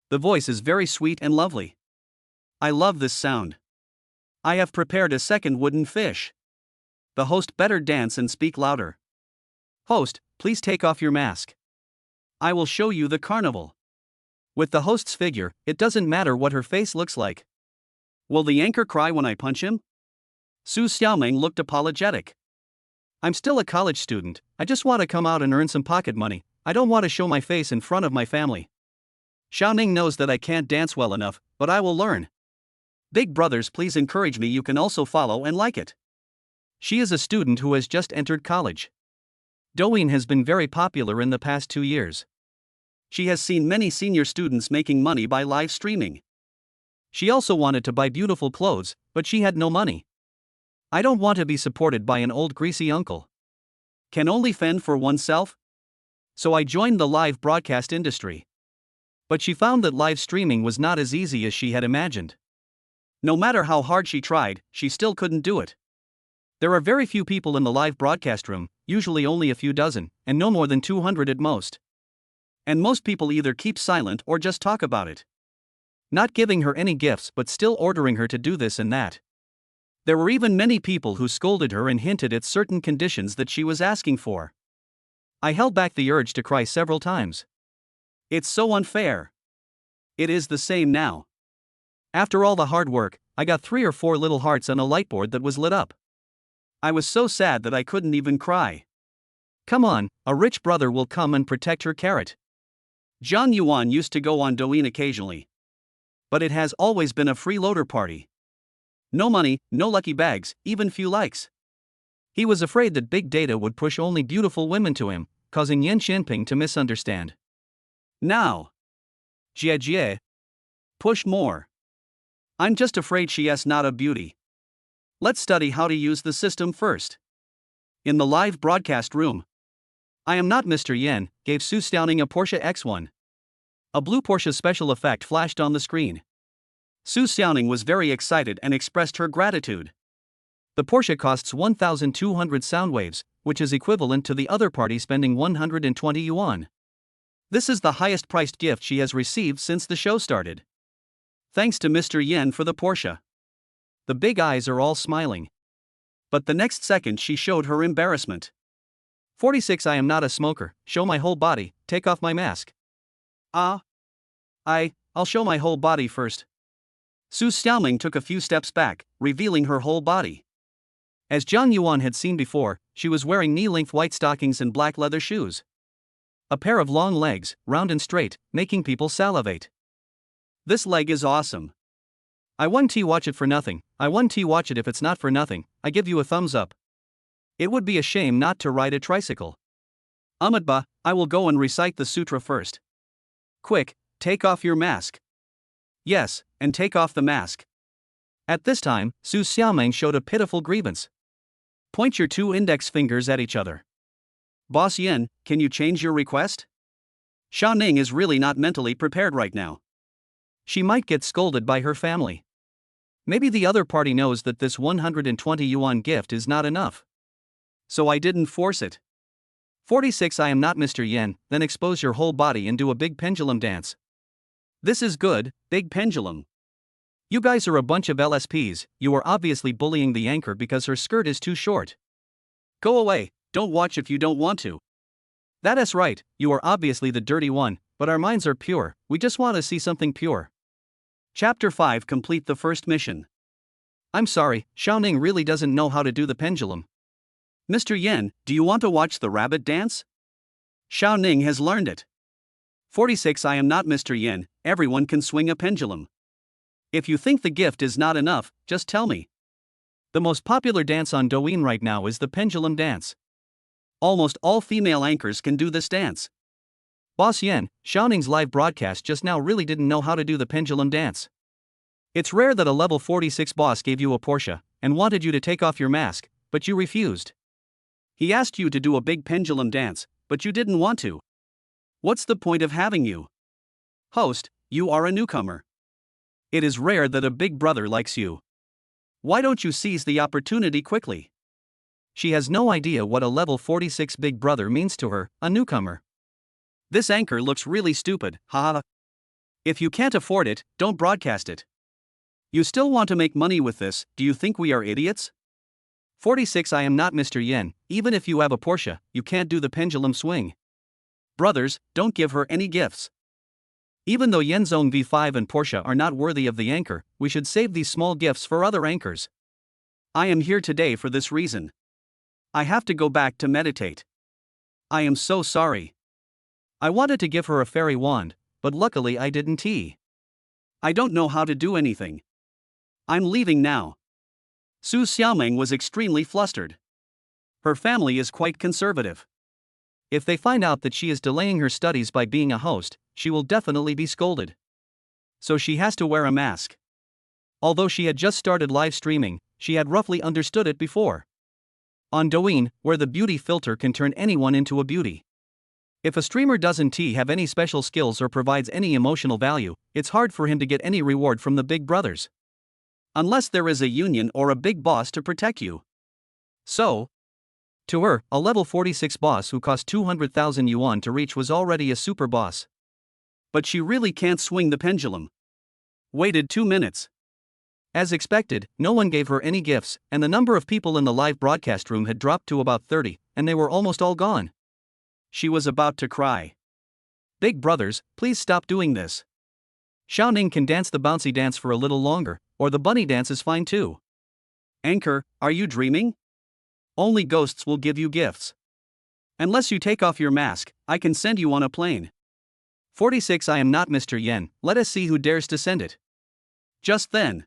The voice is very sweet and lovely. I love this sound. I have prepared a second wooden fish. The host better dance and speak louder. Host, please take off your mask. I will show you the carnival. With the host's figure, it doesn't matter what her face looks like. Will the anchor cry when I punch him? Su Xiaoming looked apologetic. I'm still a college student, I just want to come out and earn some pocket money, I don't want to show my face in front of my family. Xiaoning knows that I can't dance well enough, but I will learn. Big brothers, please encourage me. You can also follow and like it. She is a student who has just entered college. Douyin has been very popular in the past 2 years. She has seen many senior students making money by live streaming. She also wanted to buy beautiful clothes, but she had no money. I don't want to be supported by an old greasy uncle. Can only fend for oneself? So I joined the live broadcast industry. But she found that live streaming was not as easy as she had imagined. No matter how hard she tried, she still couldn't do it. There are very few people in the live broadcast room, usually only a few dozen, and no more than 200 at most. And most people either keep silent or just talk about it. Not giving her any gifts but still ordering her to do this and that. There were even many people who scolded her and hinted at certain conditions that she was asking for. I held back the urge to cry several times. It's so unfair. It is the same now. After all the hard work, I got 3 or 4 little hearts on a lightboard that was lit up. I was so sad that I couldn't even cry. Come on, a rich brother will come and protect her carrot. John Yuan used to go on Douyin occasionally. But it has always been a freeloader party. No money, no lucky bags, even few likes. He was afraid that big data would push only beautiful women to him, causing Yan Xinping to misunderstand. Now. Jie. Push more. I'm just afraid she is not a beauty. Let's study how to use the system first. In the live broadcast room. I am not Mr. Yen, gave Su Xiaoning a Porsche X1. A blue Porsche special effect flashed on the screen. Su Xiaoning was very excited and expressed her gratitude. The Porsche costs 1,200 sound waves, which is equivalent to the other party spending 120 yuan. This is the highest priced gift she has received since the show started. Thanks to Mr. Yen for the Porsche. The big eyes are all smiling. But the next second she showed her embarrassment. 46 I am not a smoker, show my whole body, take off my mask. I'll show my whole body first. Su Xiaoming took a few steps back, revealing her whole body. As Zhang Yuan had seen before, she was wearing knee-length white stockings and black leather shoes. A pair of long legs, round and straight, making people salivate. This leg is awesome. I wouldn't watch it for nothing, I wouldn't watch it if it's not for nothing, I give you a thumbs up. It would be a shame not to ride a tricycle. Ahmedba, I will go and recite the sutra first. Quick, take off your mask. Yes, and take off the mask. At this time, Su Xiaoming showed a pitiful grievance. Point your 2 index fingers at each other. Boss Yen, can you change your request? Xia Ning is really not mentally prepared right now. She might get scolded by her family. Maybe the other party knows that this 120 yuan gift is not enough. So I didn't force it. 46 I am not Mr. Yen, then expose your whole body and do a big pendulum dance. This is good, big pendulum. You guys are a bunch of LSPs, you are obviously bullying the anchor because her skirt is too short. Go away, don't watch if you don't want to. That is right, you are obviously the dirty one, but our minds are pure, we just want to see something pure. Chapter 5 Complete the first mission. I'm sorry, Xiaoning really doesn't know how to do the pendulum. Mr. Yen, do you want to watch the rabbit dance? Xiaoning has learned it. 46 I am not Mr. Yen, everyone can swing a pendulum. If you think the gift is not enough, just tell me. The most popular dance on Douyin right now is the pendulum dance. Almost all female anchors can do this dance. Boss Yen, Xiaoning's live broadcast just now really didn't know how to do the pendulum dance. It's rare that a level 46 boss gave you a Porsche and wanted you to take off your mask, but you refused. He asked you to do a big pendulum dance, but you didn't want to. What's the point of having you? Host, you are a newcomer. It is rare that a big brother likes you. Why don't you seize the opportunity quickly? She has no idea what a level 46 big brother means to her, a newcomer. This anchor looks really stupid, haha. If you can't afford it, don't broadcast it. You still want to make money with this, do you think we are idiots? 46 I am not Mr. Yen, even if you have a Porsche, you can't do the pendulum swing. Brothers, don't give her any gifts. Even though Yenzong V5 and Porsche are not worthy of the anchor, we should save these small gifts for other anchors. I am here today for this reason. I have to go back to meditate. I am so sorry. I wanted to give her a fairy wand, but luckily I didn't. I don't know how to do anything. I'm leaving now. Su Xiaoming was extremely flustered. Her family is quite conservative. If they find out that she is delaying her studies by being a host, she will definitely be scolded. So she has to wear a mask. Although she had just started live streaming, she had roughly understood it before. On Douyin, where the beauty filter can turn anyone into a beauty. If a streamer doesn't have any special skills or provides any emotional value, it's hard for him to get any reward from the big brothers. Unless there is a union or a big boss to protect you. So, to her, a level 46 boss who cost 200,000 yuan to reach was already a super boss. But she really can't swing the pendulum. Waited 2 minutes. As expected, no one gave her any gifts, and the number of people in the live broadcast room had dropped to about 30, and they were almost all gone. She was about to cry. Big brothers, please stop doing this. Xiaoning can dance the bouncy dance for a little longer, or the bunny dance is fine too. Anchor, are you dreaming? Only ghosts will give you gifts. Unless you take off your mask, I can send you on a plane. 46 I am not Mr. Yen, let us see who dares to send it. Just then.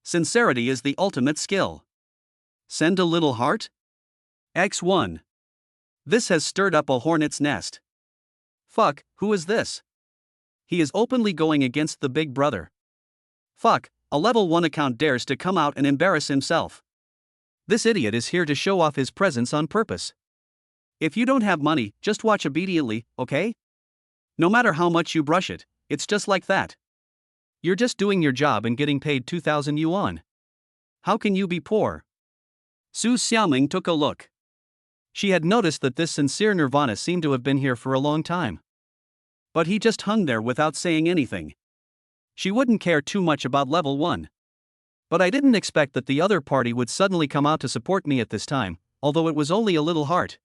Sincerity is the ultimate skill. Send a little heart? X1. This has stirred up a hornet's nest. Fuck, who is this? He is openly going against the big brother. Fuck, a level 1 account dares to come out and embarrass himself. This idiot is here to show off his presence on purpose. If you don't have money, just watch immediately, okay? No matter how much you brush it, it's just like that. You're just doing your job and getting paid 2,000 yuan. How can you be poor? Su Xiaoming took a look. She had noticed that this sincere nirvana seemed to have been here for a long time. But he just hung there without saying anything. She wouldn't care too much about level 1. But I didn't expect that the other party would suddenly come out to support me at this time, although it was only a little heart.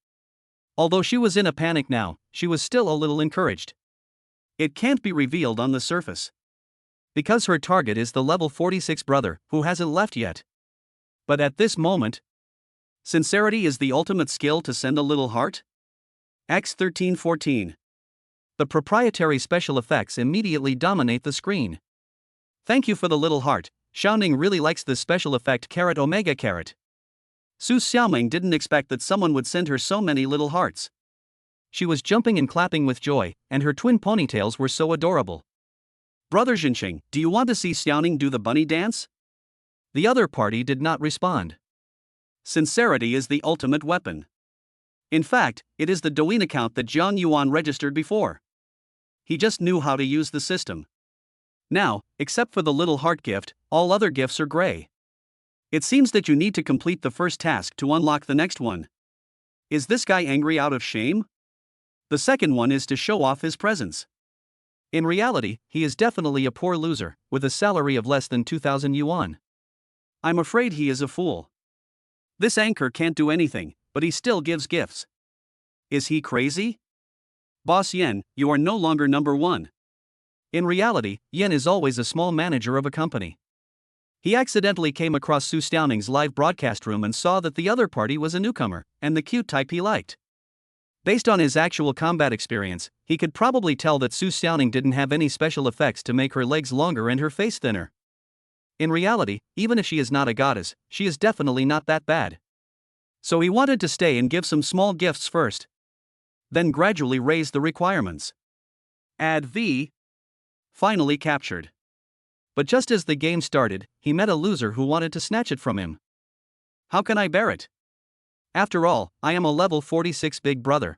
Although she was in a panic now, she was still a little encouraged. It can't be revealed on the surface. Because her target is the level 46 brother, who hasn't left yet. But at this moment, sincerity is the ultimate skill to send a little heart? X1314. The proprietary special effects immediately dominate the screen. Thank you for the little heart. Xiaoning really likes this special effect *Omega carat. Su Xiaoming didn't expect that someone would send her so many little hearts. She was jumping and clapping with joy, and her twin ponytails were so adorable. Brother Jinqing, do you want to see Xiaoning do the bunny dance? The other party did not respond. Sincerity is the ultimate weapon. In fact, it is the Douyin account that Jiang Yuan registered before. He just knew how to use the system. Now, except for the little heart gift, all other gifts are gray. It seems that you need to complete the first task to unlock the next one. Is this guy angry out of shame? The second one is to show off his presence. In reality, he is definitely a poor loser, with a salary of less than 2,000 yuan. I'm afraid he is a fool. This anchor can't do anything, but he still gives gifts. Is he crazy? Boss Yen, you are no longer number 1. In reality, Yen is always a small manager of a company. He accidentally came across Su Xiaoning's live broadcast room and saw that the other party was a newcomer, and the cute type he liked. Based on his actual combat experience, he could probably tell that Su Xiaoning didn't have any special effects to make her legs longer and her face thinner. In reality, even if she is not a goddess, she is definitely not that bad. So he wanted to stay and give some small gifts first. Then gradually raise the requirements. Add V. Finally captured. But just as the game started, he met a loser who wanted to snatch it from him. How can I bear it? After all, I am a level 46 big brother.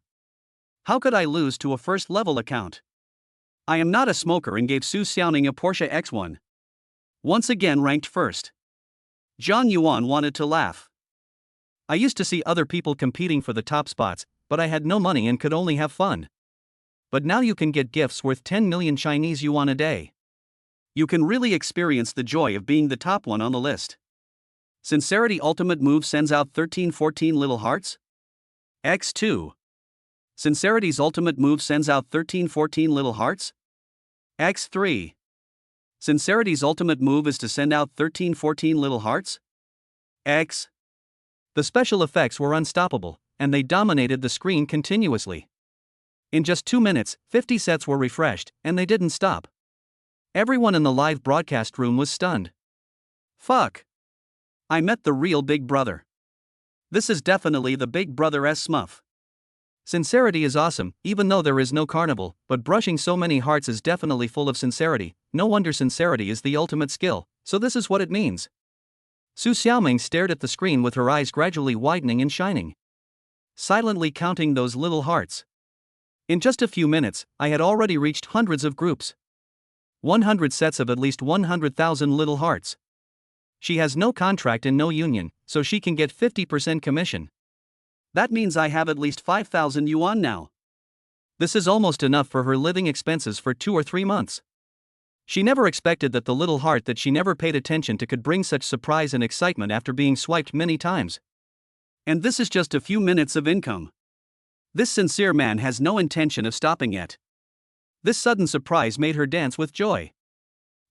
How could I lose to a first level account? I am not a smoker and gave Su Xiaoning a Porsche X1. Once again ranked first. Jiang Yuan wanted to laugh. I used to see other people competing for the top spots, but I had no money and could only have fun. But now you can get gifts worth 10 million Chinese yuan a day. You can really experience the joy of being the top one on the list. Sincerity ultimate move sends out 1314 little hearts? X2. Sincerity's ultimate move sends out 1314 little hearts? X3. Sincerity's ultimate move is to send out 1314 little hearts? X. The special effects were unstoppable, and they dominated the screen continuously. In just 2 minutes, 50 sets were refreshed, and they didn't stop. Everyone in the live broadcast room was stunned. Fuck. I met the real Big Brother. This is definitely the Big Brother-S Smuff. Sincerity is awesome, even though there is no carnival, but brushing so many hearts is definitely full of sincerity. No wonder sincerity is the ultimate skill, so this is what it means. Su Xiaoming stared at the screen with her eyes gradually widening and shining, silently counting those little hearts. In just a few minutes, I had already reached hundreds of groups. 100 sets of at least 100,000 little hearts. She has no contract and no union, so she can get 50% commission. That means I have at least 5,000 yuan now. This is almost enough for her living expenses for 2 or 3 months. She never expected that the little heart that she never paid attention to could bring such surprise and excitement after being swiped many times. And this is just a few minutes of income. This sincere man has no intention of stopping yet. This sudden surprise made her dance with joy.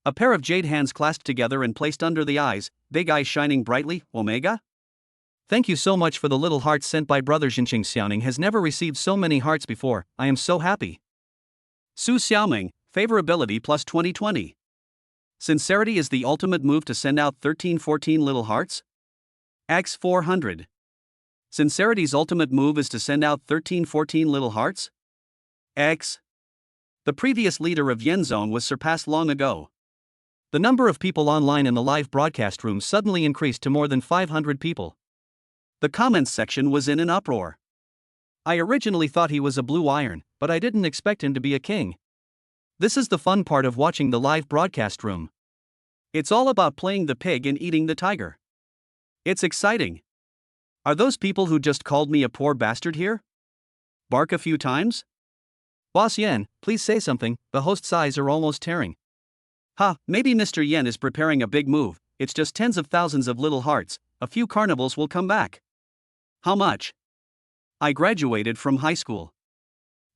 A pair of jade hands clasped together and placed under the eyes, big eyes shining brightly. Omega? Thank you so much for the little hearts sent by Brother Jinqing. Xiaoning has never received so many hearts before. I am so happy. Su Xiaoming, favorability plus 2020. Sincerity is the ultimate move to send out 1314 little hearts? X400. Sincerity's ultimate move is to send out 1314 little hearts? X. The previous leader of Yen Zone was surpassed long ago. The number of people online in the live broadcast room suddenly increased to more than 500 people. The comments section was in an uproar. I originally thought he was a blue iron, but I didn't expect him to be a king. This is the fun part of watching the live broadcast room. It's all about playing the pig and eating the tiger. It's exciting. Are those people who just called me a poor bastard here? Bark a few times? Boss Yen, please say something, the host's eyes are almost tearing. Maybe Mr. Yen is preparing a big move, it's just tens of thousands of little hearts, a few carnivals will come back. How much? I graduated from high school.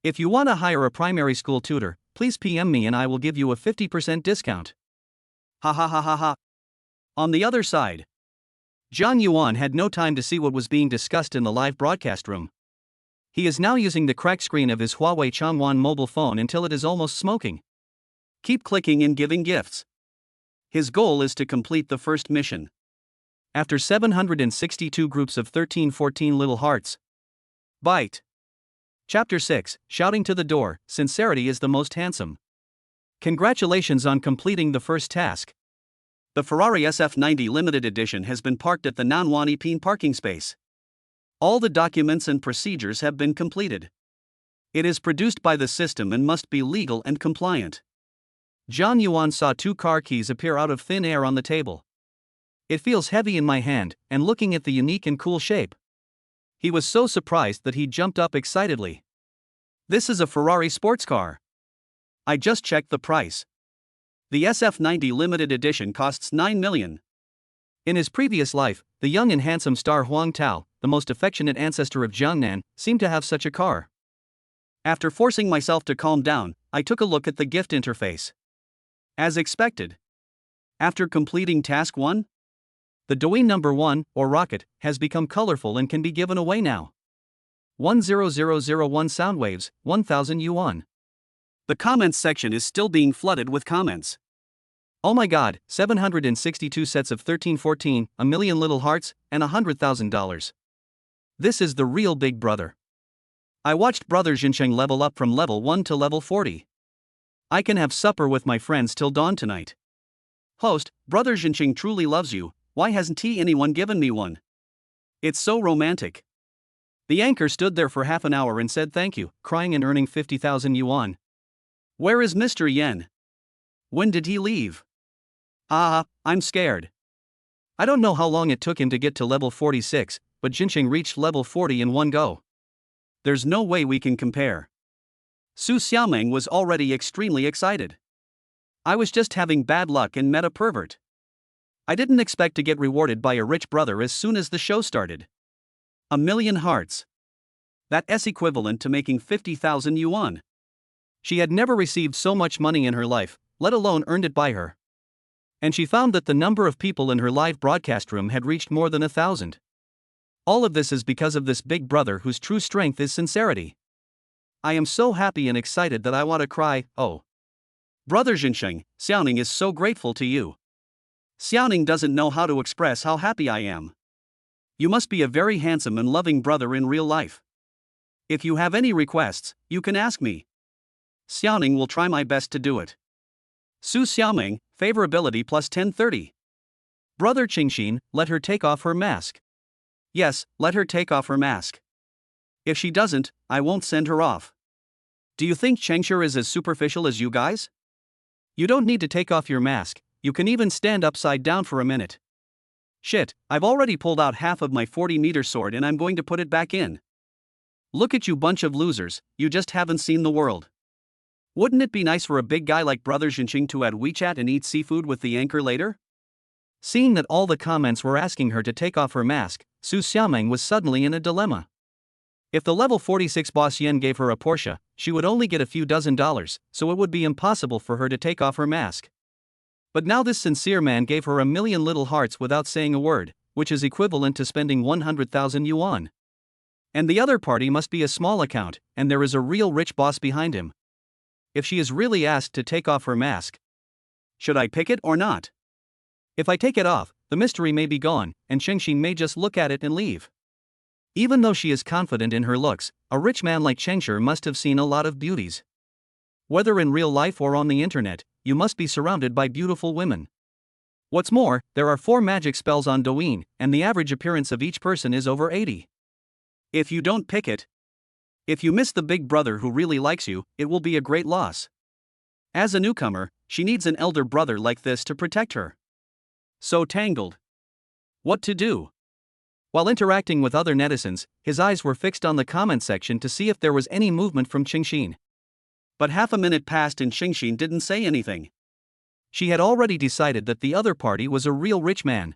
If you want to hire a primary school tutor, please PM me and I will give you a 50% discount. Ha ha ha ha ha. On the other side, Jiang Yuan had no time to see what was being discussed in the live broadcast room. He is now using the cracked screen of his Huawei Changwan mobile phone until it is almost smoking. Keep clicking and giving gifts. His goal is to complete the first mission. After 762 groups of 13-14 little hearts. Bite. Chapter 6, Shouting to the Door, Sincerity is the most handsome. Congratulations on completing the first task. The Ferrari SF90 limited edition has been parked at the Nanwan Ipin parking space. All the documents and procedures have been completed. It is produced by the system and must be legal and compliant. Jiang Yuan saw 2 car keys appear out of thin air on the table. It feels heavy in my hand, and looking at the unique and cool shape. He was so surprised that he jumped up excitedly. This is a Ferrari sports car. I just checked the price. The SF90 limited edition costs 9 million. In his previous life, the young and handsome star Huang Tao, the most affectionate ancestor of Jiangnan, seemed to have such a car. After forcing myself to calm down, I took a look at the gift interface. As expected. After completing task 1, the Douyin number 1, or rocket, has become colorful and can be given away now. 10001 sound waves, 1000 yuan. The comments section is still being flooded with comments. Oh my god, 762 sets of 13-14, a million little hearts, and $100,000. This is the real Big Brother. I watched Brother Jinsheng level up from level 1 to level 40. I can have supper with my friends till dawn tonight. Host, Brother Jinsheng truly loves you, why hasn't anyone given me one? It's so romantic. The anchor stood there for half an hour and said thank you, crying and earning 50,000 yuan. Where is Mr. Yen? When did he leave? I'm scared. I don't know how long it took him to get to level 46, but Jinsheng reached level 40 in one go. There's no way we can compare. Su Xiaoming was already extremely excited. I was just having bad luck and met a pervert. I didn't expect to get rewarded by a rich brother as soon as the show started. 1 million hearts. That's equivalent to making 50,000 yuan. She had never received so much money in her life, let alone earned it by her. And she found that the number of people in her live broadcast room had reached more than 1,000. All of this is because of this Big Brother whose true strength is sincerity. I am so happy and excited that I want to cry. Oh. Brother Jinsheng, Xiaoning is so grateful to you. Xiaoning doesn't know how to express how happy I am. You must be a very handsome and loving brother in real life. If you have any requests, you can ask me. Xiaoning will try my best to do it. Su Xiaoming, favorability plus 1030. Brother Qingxin, let her take off her mask. Yes, let her take off her mask. If she doesn't, I won't send her off. Do you think Chengshi is as superficial as you guys? You don't need to take off your mask, you can even stand upside down for a minute. Shit, I've already pulled out half of my 40-meter sword and I'm going to put it back in. Look at you bunch of losers, you just haven't seen the world. Wouldn't it be nice for a big guy like Brother Jinsheng to add WeChat and eat seafood with the anchor later? Seeing that all the comments were asking her to take off her mask, Su Xiaoming was suddenly in a dilemma. If the level 46 boss Yen gave her a Porsche, she would only get a few $dozen, so it would be impossible for her to take off her mask. But now this sincere man gave her 1 million little hearts without saying a word, which is equivalent to spending 100,000 yuan. And the other party must be a small account, and there is a real rich boss behind him. If she is really asked to take off her mask, should I pick it or not? If I take it off, the mystery may be gone, and Chengxin may just look at it and leave. Even though she is confident in her looks, a rich man like Chengshi must have seen a lot of beauties. Whether in real life or on the internet, you must be surrounded by beautiful women. What's more, there are 4 magic spells on Douyin, and the average appearance of each person is over 80. If you don't pick it, if you miss the Big Brother who really likes you, it will be a great loss. As a newcomer, she needs an elder brother like this to protect her. So tangled. What to do? While interacting with other netizens, his eyes were fixed on the comment section to see if there was any movement from Qingxin. But half a minute passed and Xingxin didn't say anything. She had already decided that the other party was a real rich man.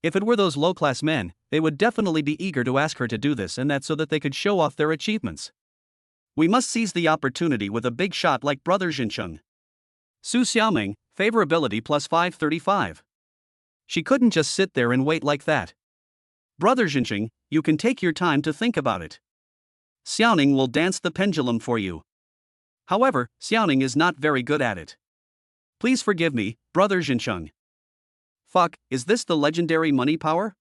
If it were those low-class men, they would definitely be eager to ask her to do this and that so that they could show off their achievements. We must seize the opportunity with a big shot like Brother Xincheng. Su Xiaoming, favorability plus 535. She couldn't just sit there and wait like that. Brother Xincheng, you can take your time to think about it. Xiaoning will dance the pendulum for you. However, Xiaoning is not very good at it. Please forgive me, Brother Xincheng. Fuck, is this the legendary money power?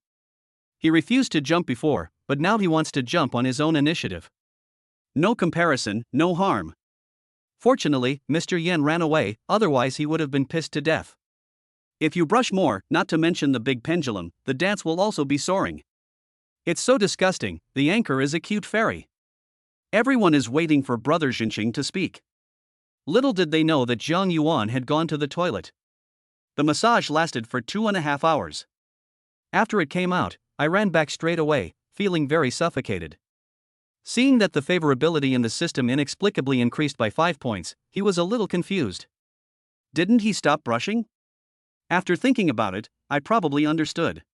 He refused to jump before, but now he wants to jump on his own initiative. No comparison, no harm. Fortunately, Mr. Yen ran away, otherwise he would have been pissed to death. If you brush more, not to mention the big pendulum, the dance will also be soaring. It's so disgusting, the anchor is a cute fairy. Everyone is waiting for Brother Xincheng to speak. Little did they know that Zhang Yuan had gone to the toilet. The massage lasted for 2.5 hours. After it came out, I ran back straight away, feeling very suffocated. Seeing that the favorability in the system inexplicably increased by 5 points, he was a little confused. Didn't he stop brushing? After thinking about it, I probably understood.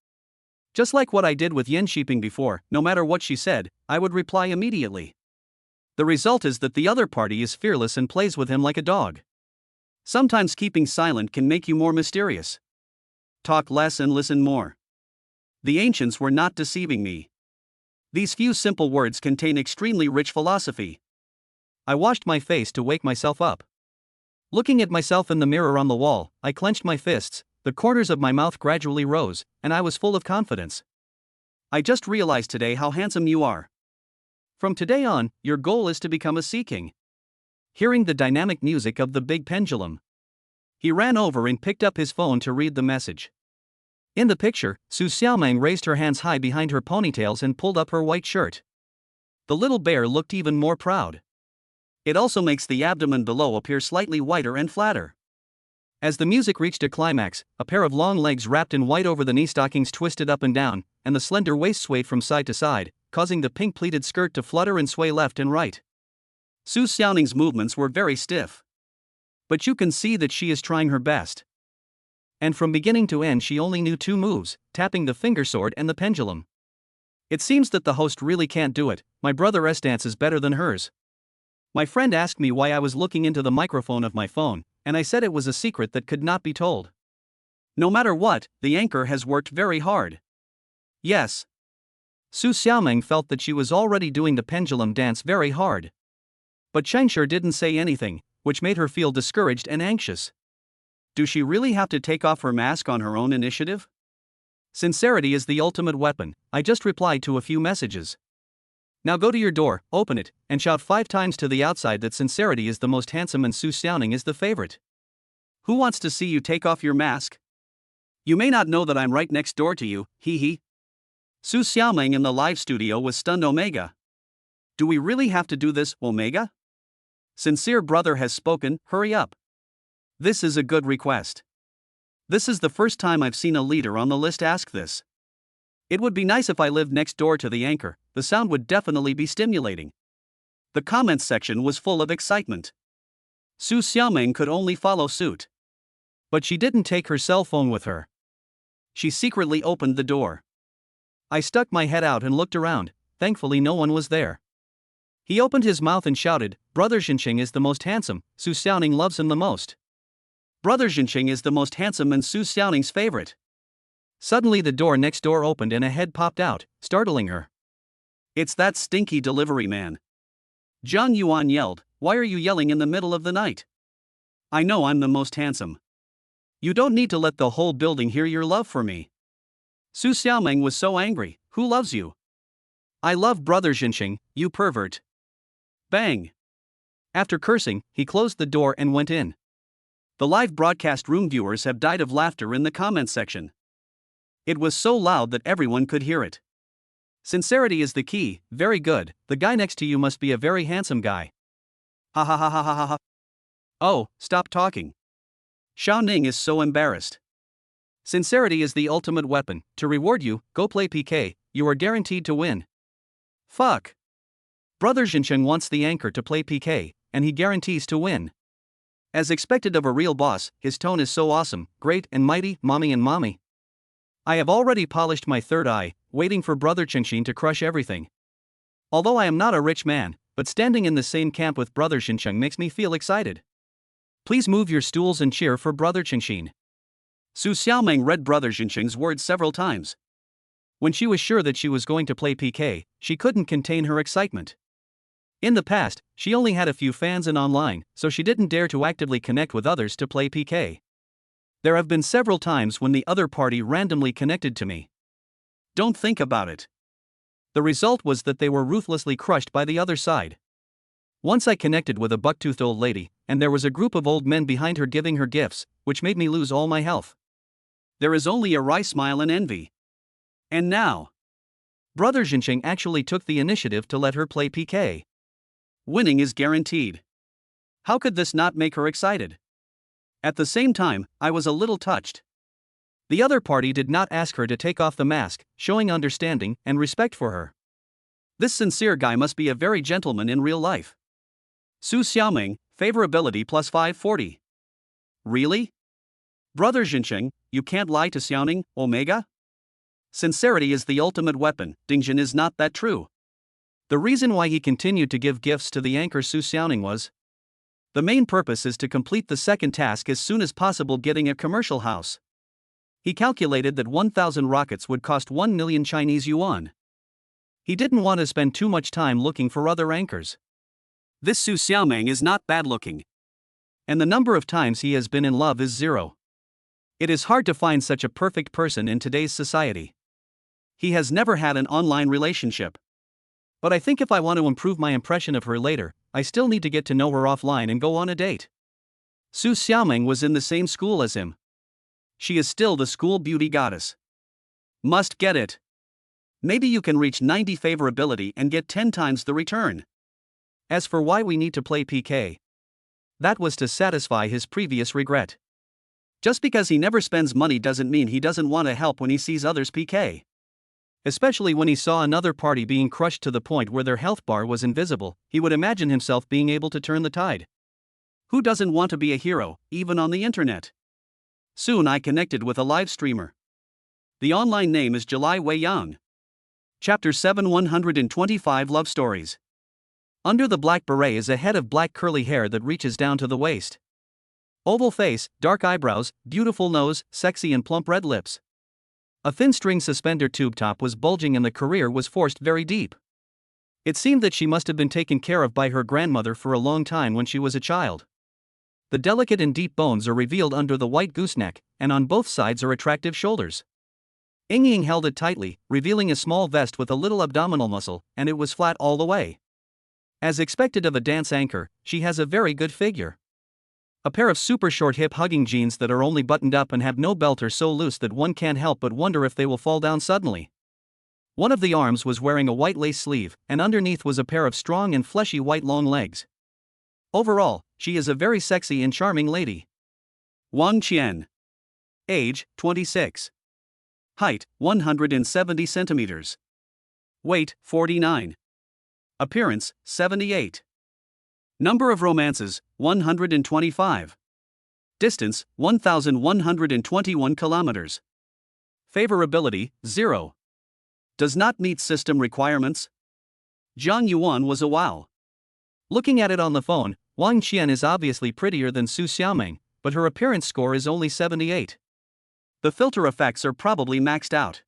Just like what I did with Yan Shiping before, no matter what she said, I would reply immediately. The result is that the other party is fearless and plays with him like a dog. Sometimes keeping silent can make you more mysterious. Talk less and listen more. The ancients were not deceiving me. These few simple words contain extremely rich philosophy. I washed my face to wake myself up. Looking at myself in the mirror on the wall, I clenched my fists, the corners of my mouth gradually rose, and I was full of confidence. I just realized today how handsome you are. From today on, your goal is to become a sea king. Hearing the dynamic music of the big pendulum, he ran over and picked up his phone to read the message. In the picture, Su Xiaoming raised her hands high behind her ponytails and pulled up her white shirt. The little bear looked even more proud. It also makes the abdomen below appear slightly whiter and flatter. As the music reached a climax, a pair of long legs wrapped in white over the knee stockings twisted up and down, and the slender waist swayed from side to side, causing the pink pleated skirt to flutter and sway left and right. Su Xiaoning's movements were very stiff. But you can see that she is trying her best. And from beginning to end she only knew 2 moves, tapping the finger sword and the pendulum. It seems that the host really can't do it. My brother's dance is better than hers. My friend asked me why I was looking into the microphone of my phone, and I said it was a secret that could not be told. No matter what, the anchor has worked very hard. Yes. Su Xiaoming felt that she was already doing the pendulum dance very hard. But Changshi didn't say anything, which made her feel discouraged and anxious. Do she really have to take off her mask on her own initiative? Sincerity is the ultimate weapon. I just replied to a few messages. Now go to your door, open it, and shout 5 times to the outside that Sincerity is the most handsome and Su Xiaoning is the favorite. Who wants to see you take off your mask? You may not know that I'm right next door to you, hee hee. Su Xiaoming in the live studio was stunned. Omega. Do we really have to do this, Omega? Sincere brother has spoken, hurry up. This is a good request. This is the first time I've seen a leader on the list ask this. It would be nice if I lived next door to the anchor, the sound would definitely be stimulating. The comments section was full of excitement. Su Xiaoming could only follow suit. But she didn't take her cell phone with her. She secretly opened the door. I stuck my head out and looked around, thankfully no one was there. He opened his mouth and shouted, Brother Xincheng is the most handsome, Su Xiaoning loves him the most. Brother Xincheng is the most handsome and Su Xiaoning's favorite. Suddenly the door next door opened and a head popped out, startling her. It's that stinky delivery man. Zhang Yuan yelled, why are you yelling in the middle of the night? I know I'm the most handsome. You don't need to let the whole building hear your love for me. Su Xiaoming was so angry, who loves you? I love Brother Xincheng, you pervert. Bang. After cursing, he closed the door and went in. The live broadcast room viewers have died of laughter in the comments section. It was so loud that everyone could hear it. Sincerity is the key, very good, the guy next to you must be a very handsome guy. Ha ha ha ha ha ha ha. Oh, stop talking. Xiao Ning is so embarrassed. Sincerity is the ultimate weapon, to reward you, go play PK, you are guaranteed to win. Fuck. Brother Xincheng wants the anchor to play PK, and he guarantees to win. As expected of a real boss, his tone is so awesome, great and mighty, mommy and mommy. I have already polished my third eye, waiting for Brother Shinshin to crush everything. Although I am not a rich man, but standing in the same camp with Brother Shinshin makes me feel excited. Please move your stools and cheer for Brother Shinshin. Su Xiaoming read Brother Shinshin's words several times. When she was sure that she was going to play PK, she couldn't contain her excitement. In the past, she only had a few fans and online, so she didn't dare to actively connect with others to play PK. There have been several times when the other party randomly connected to me. Don't think about it. The result was that they were ruthlessly crushed by the other side. Once I connected with a buck-toothed old lady, and there was a group of old men behind her giving her gifts, which made me lose all my health. There is only a wry smile and envy. And now, Brother Jinxing actually took the initiative to let her play PK. Winning is guaranteed. How could this not make her excited? At the same time, I was a little touched. The other party did not ask her to take off the mask, showing understanding and respect for her. This sincere guy must be a very gentleman in real life. Su Xiaoming, favorability plus 540. Really? Brother Jinxing, you can't lie to Xiaoming, Omega? Sincerity is the ultimate weapon, Dingjin is not that true. The reason why he continued to give gifts to the anchor Su Xiaoming was, the main purpose is to complete the second task as soon as possible, getting a commercial house. He calculated that 1,000 rockets would cost 1 million Chinese yuan. He didn't want to spend too much time looking for other anchors. This Su Xiaoming is not bad looking. And the number of times he has been in love is 0. It is hard to find such a perfect person in today's society. He has never had an online relationship. But I think if I want to improve my impression of her later, I still need to get to know her offline and go on a date. Su Xiaoming was in the same school as him. She is still the school beauty goddess. Must get it. Maybe you can reach 90 favorability and get 10 times the return. As for why we need to play PK, that was to satisfy his previous regret. Just because he never spends money doesn't mean he doesn't want to help when he sees others PK. Especially when he saw another party being crushed to the point where their health bar was invisible, he would imagine himself being able to turn the tide. Who doesn't want to be a hero, even on the internet? Soon I connected with a live streamer. The online name is July Wei Yang. Chapter 7 125 Love Stories. Under the black beret is a head of black curly hair that reaches down to the waist. Oval face, dark eyebrows, beautiful nose, sexy and plump red lips. A thin string suspender tube top was bulging and the career was forced very deep. It seemed that she must have been taken care of by her grandmother for a long time when she was a child. The delicate and deep bones are revealed under the white gooseneck, and on both sides are attractive shoulders. Ying held it tightly, revealing a small vest with a little abdominal muscle, and it was flat all the way. As expected of a dance anchor, she has a very good figure. A pair of super short hip hugging jeans that are only buttoned up and have no belt are so loose that one can't help but wonder if they will fall down suddenly. One of the arms was wearing a white lace sleeve, and underneath was a pair of strong and fleshy white long legs. Overall, she is a very sexy and charming lady. Wang Qian. Age, 26. Height, 170 centimeters. Weight, 49. Appearance, 78. Number of romances, 125. Distance, 1,121 kilometers. Favorability, 0. Does not meet system requirements. Zhang Yuan was a wow. Looking at it on the phone, Wang Qian is obviously prettier than Su Xiaoming, but her appearance score is only 78. The filter effects are probably maxed out.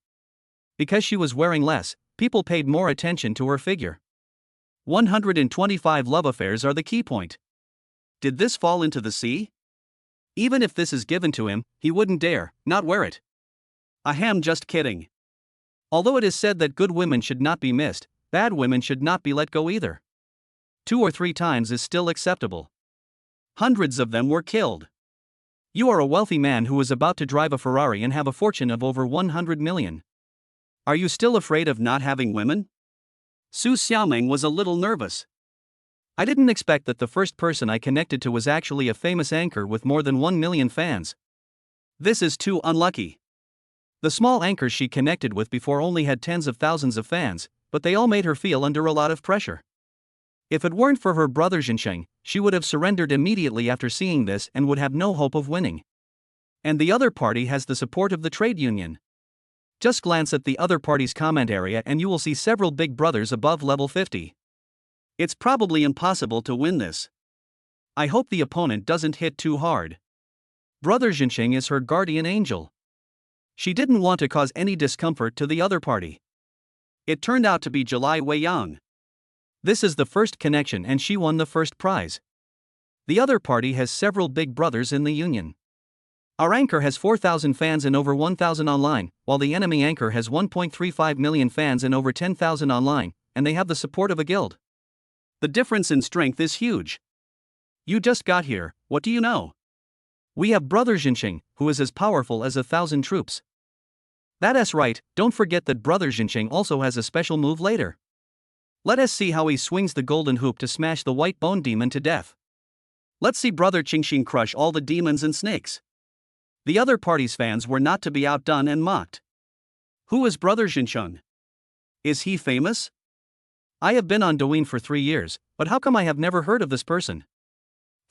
Because she was wearing less, people paid more attention to her figure. 125 love affairs are the key point. Did this fall into the sea? Even if this is given to him, he wouldn't dare not wear it. Ahem, just kidding. Although it is said that good women should not be missed, bad women should not be let go either. 2 or 3 times is still acceptable. Hundreds of them were killed. You are a wealthy man who is about to drive a Ferrari and have a fortune of over 100 million. Are you still afraid of not having women? Su Xiaoming was a little nervous. I didn't expect that the first person I connected to was actually a famous anchor with more than 1 million fans. This is too unlucky. The small anchors she connected with before only had tens of thousands of fans, but they all made her feel under a lot of pressure. If it weren't for her brother Jinsheng, she would have surrendered immediately after seeing this and would have no hope of winning. And the other party has the support of the trade union. Just glance at the other party's comment area and you will see several big brothers above level 50. It's probably impossible to win this. I hope the opponent doesn't hit too hard. Brother Jinxing is her guardian angel. She didn't want to cause any discomfort to the other party. It turned out to be July Weiyang. This is the first connection and she won the first prize. The other party has several big brothers in the union. Our anchor has 4,000 fans and over 1,000 online, while the enemy anchor has 1.35 million fans and over 10,000 online, and they have the support of a guild. The difference in strength is huge. You just got here, what do you know? We have Brother Jinxing, who is as powerful as 1,000 troops. That's right, don't forget that Brother Jinxing also has a special move later. Let us see how he swings the golden hoop to smash the white bone demon to death. Let's see Brother Jinxing crush all the demons and snakes. The other party's fans were not to be outdone and mocked. Who is Brother Jinxing? Is he famous? I have been on Douyin for 3 years, but how come I have never heard of this person?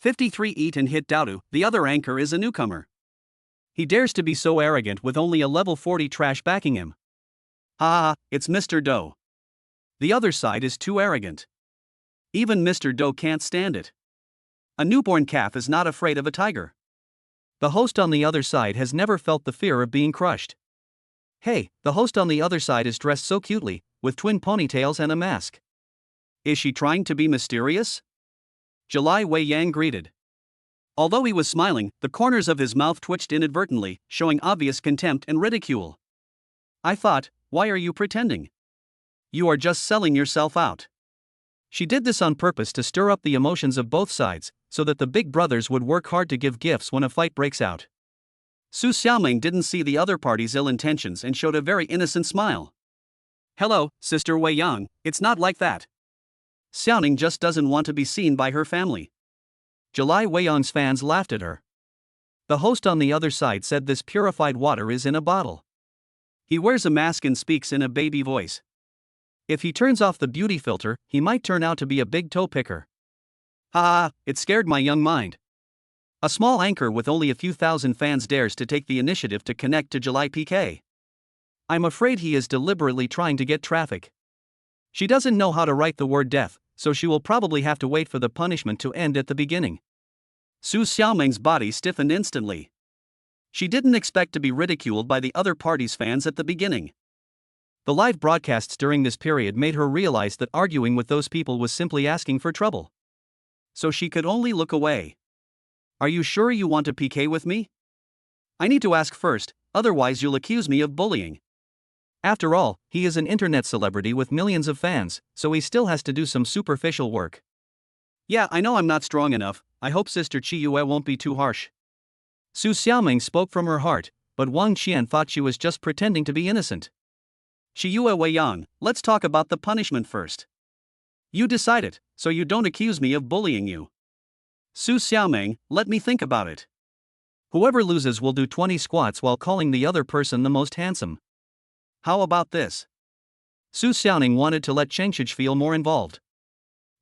53 Eat and Hit Daodu, the other anchor is a newcomer. He dares to be so arrogant with only a level 40 trash backing him. Ha, it's Mr. Do. The other side is too arrogant. Even Mr. Do can't stand it. A newborn calf is not afraid of a tiger. The host on the other side has never felt the fear of being crushed. Hey, the host on the other side is dressed so cutely, with twin ponytails and a mask. Is she trying to be mysterious? July Weiyang greeted. Although he was smiling, the corners of his mouth twitched inadvertently, showing obvious contempt and ridicule. I thought, why are you pretending? You are just selling yourself out. She did this on purpose to stir up the emotions of both sides, so that the big brothers would work hard to give gifts when a fight breaks out. Su Xiaoming didn't see the other party's ill intentions and showed a very innocent smile. Hello, Sister Weiyang, it's not like that. Xiaoning just doesn't want to be seen by her family. July Weiyang's fans laughed at her. The host on the other side said this purified water is in a bottle. He wears a mask and speaks in a baby voice. If he turns off the beauty filter, he might turn out to be a big toe picker. Ha, it scared my young mind. A small anchor with only a few thousand fans dares to take the initiative to connect to July PK. I'm afraid he is deliberately trying to get traffic. She doesn't know how to write the word death, so she will probably have to wait for the punishment to end at the beginning. Su Xiaoming's body stiffened instantly. She didn't expect to be ridiculed by the other party's fans at the beginning. The live broadcasts during this period made her realize that arguing with those people was simply asking for trouble. So she could only look away. Are you sure you want to PK with me? I need to ask first, otherwise you'll accuse me of bullying. After all, he is an internet celebrity with millions of fans, so he still has to do some superficial work. Yeah, I know I'm not strong enough, I hope Sister Qiyue won't be too harsh. Su Xiaoming spoke from her heart, but Wang Qian thought she was just pretending to be innocent. Qiyue Weiyang, let's talk about the punishment first. You decide it, so you don't accuse me of bullying you. Su Xiaoming, let me think about it. Whoever loses will do 20 squats while calling the other person the most handsome. How about this? Su Xiaoning wanted to let Chengshij feel more involved.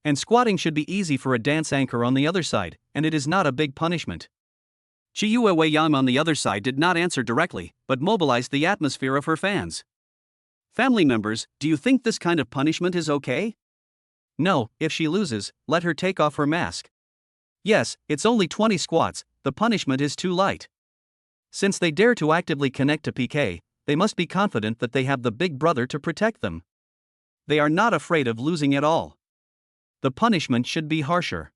And squatting should be easy for a dance anchor on the other side, and it is not a big punishment. Qiyue Weiyang on the other side did not answer directly, but mobilized the atmosphere of her fans. Family members, do you think this kind of punishment is okay? No, if she loses, let her take off her mask. Yes, it's only 20 squats, the punishment is too light. Since they dare to actively connect to PK, they must be confident that they have the big brother to protect them. They are not afraid of losing at all. The punishment should be harsher.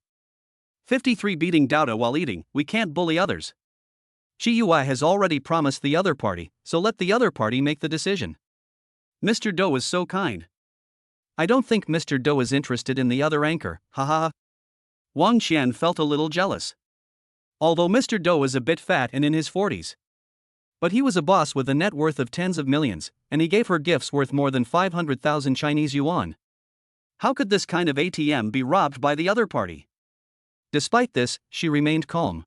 53 Beating Daoda while eating, we can't bully others. Qiyue has already promised the other party, so let the other party make the decision. Mr. Do is so kind. I don't think Mr. Do is interested in the other anchor, haha. Wang Qian felt a little jealous. Although Mr. Do is a bit fat and in his 40s. But he was a boss with a net worth of tens of millions, and he gave her gifts worth more than 500,000 Chinese yuan. How could this kind of ATM be robbed by the other party? Despite this, she remained calm.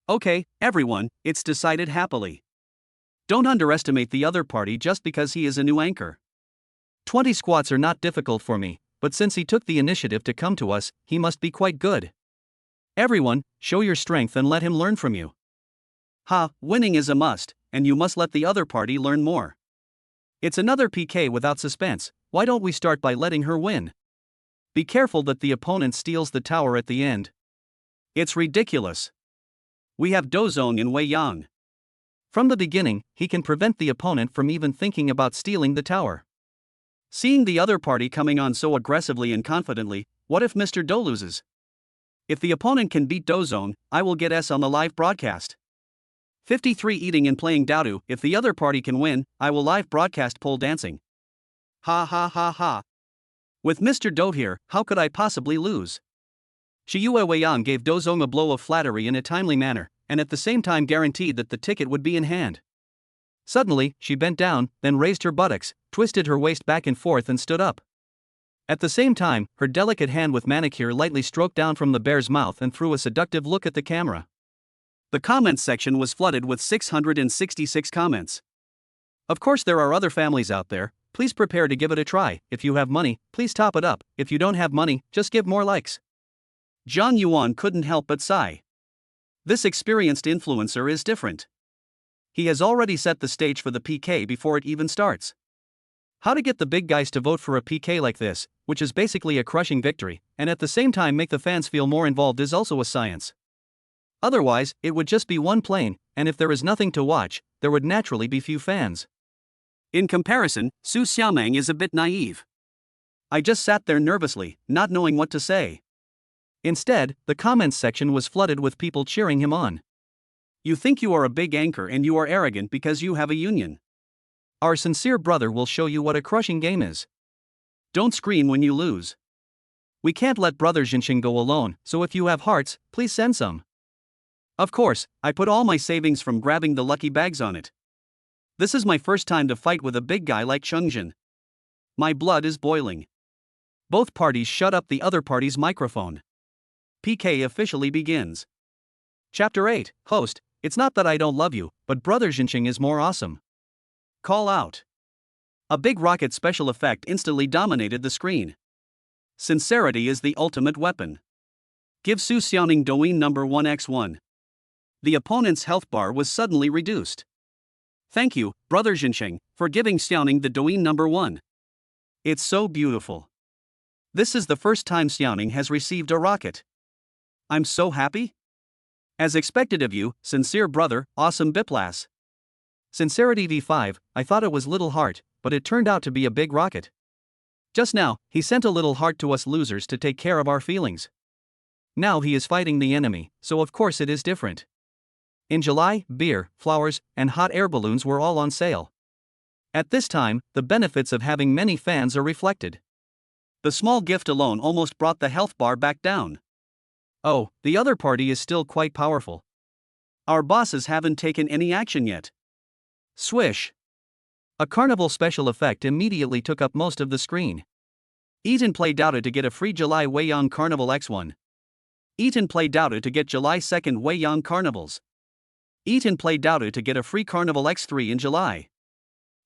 Okay, everyone, it's decided happily. Don't underestimate the other party just because he is a new anchor. 20 squats are not difficult for me, but since he took the initiative to come to us, he must be quite good. Everyone, show your strength and let him learn from you. Ha, winning is a must, and you must let the other party learn more. It's another PK without suspense. Why don't we start by letting her win? Be careful that the opponent steals the tower at the end. It's ridiculous. We have Dozong in Wei Yang. From the beginning, he can prevent the opponent from even thinking about stealing the tower. Seeing the other party coming on so aggressively and confidently, what if Mr. Do loses? If the opponent can beat Dozong, I will get S on the live broadcast. 53 eating and playing Dowdu. If the other party can win, I will live broadcast pole dancing. Ha ha ha ha. With Mr. Do here, how could I possibly lose? Shiyue Weiyang gave Dozong a blow of flattery in a timely manner, and at the same time guaranteed that the ticket would be in hand. Suddenly, she bent down, then raised her buttocks, twisted her waist back and forth and stood up. At the same time, her delicate hand with manicure lightly stroked down from the bear's mouth and threw a seductive look at the camera. The comments section was flooded with 666 comments. Of course there are other families out there, please prepare to give it a try. If you have money, please top it up. If you don't have money, just give more likes. Zhang Yuan couldn't help but sigh. This experienced influencer is different. He has already set the stage for the PK before it even starts. How to get the big guys to vote for a PK like this, which is basically a crushing victory, and at the same time make the fans feel more involved is also a science. Otherwise, it would just be one plane, and if there is nothing to watch, there would naturally be few fans. In comparison, Su Xiaoming is a bit naive. I just sat there nervously, not knowing what to say. Instead, the comments section was flooded with people cheering him on. You think you are a big anchor and you are arrogant because you have a union. Our sincere brother will show you what a crushing game is. Don't scream when you lose. We can't let brother Jinxing go alone, so if you have hearts, please send some. Of course, I put all my savings from grabbing the lucky bags on it. This is my first time to fight with a big guy like Chungjin. My blood is boiling. Both parties shut up the other party's microphone. PK officially begins. Chapter 8, Host, it's not that I don't love you, but brother Jinxing is more awesome. Call out. A big rocket special effect instantly dominated the screen. Sincerity is the ultimate weapon. Give Su Xiaoning Douyin number 1x1. The opponent's health bar was suddenly reduced. Thank you, brother Jinxing, for giving Xiaoning the Douyin number 1. It's so beautiful. This is the first time Xiaoning has received a rocket. I'm so happy. As expected of you, sincere brother, awesome Biplas. Sincerity V5, I thought it was little heart, but it turned out to be a big rocket. Just now, he sent a little heart to us losers to take care of our feelings. Now he is fighting the enemy, so of course it is different. In July, beer, flowers, and hot air balloons were all on sale. At this time, the benefits of having many fans are reflected. The small gift alone almost brought the health bar back down. Oh, the other party is still quite powerful. Our bosses haven't taken any action yet. Swish. A carnival special effect immediately took up most of the screen. Eat and play Dota to get a free July Weiyang Carnival X1. Eat and play Dota to get July 2nd Weiyang Carnivals. Eat and play Dota to get a free Carnival X3 in July.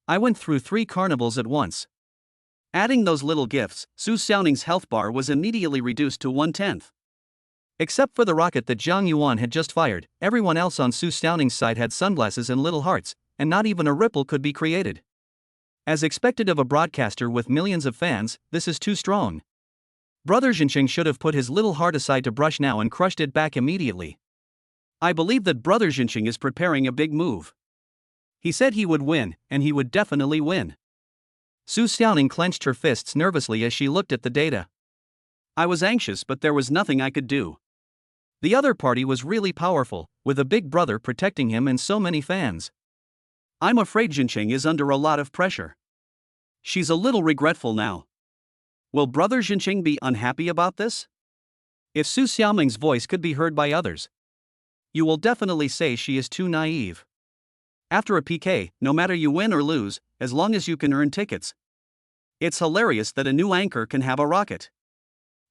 I went through 3 carnivals at once. Adding those little gifts, Su Xiaoning's health bar was immediately reduced to 1/10. Except for the rocket that Zhang Yuan had just fired, everyone else on Su Xiaoning's side had sunglasses and little hearts, and not even a ripple could be created. As expected of a broadcaster with millions of fans, this is too strong. Brother Jinxing should have put his little heart aside to brush now and crushed it back immediately. I believe that brother Jinxing is preparing a big move. He said he would win, and he would definitely win. Su Xiaoning clenched her fists nervously as she looked at the data. I was anxious, but there was nothing I could do. The other party was really powerful, with a big brother protecting him and so many fans. I'm afraid Jinxing is under a lot of pressure. She's a little regretful now. Will brother Jinxing be unhappy about this? If Su Xiaoming's voice could be heard by others, you will definitely say she is too naive. After a PK, no matter you win or lose, as long as you can earn tickets. It's hilarious that a new anchor can have a rocket.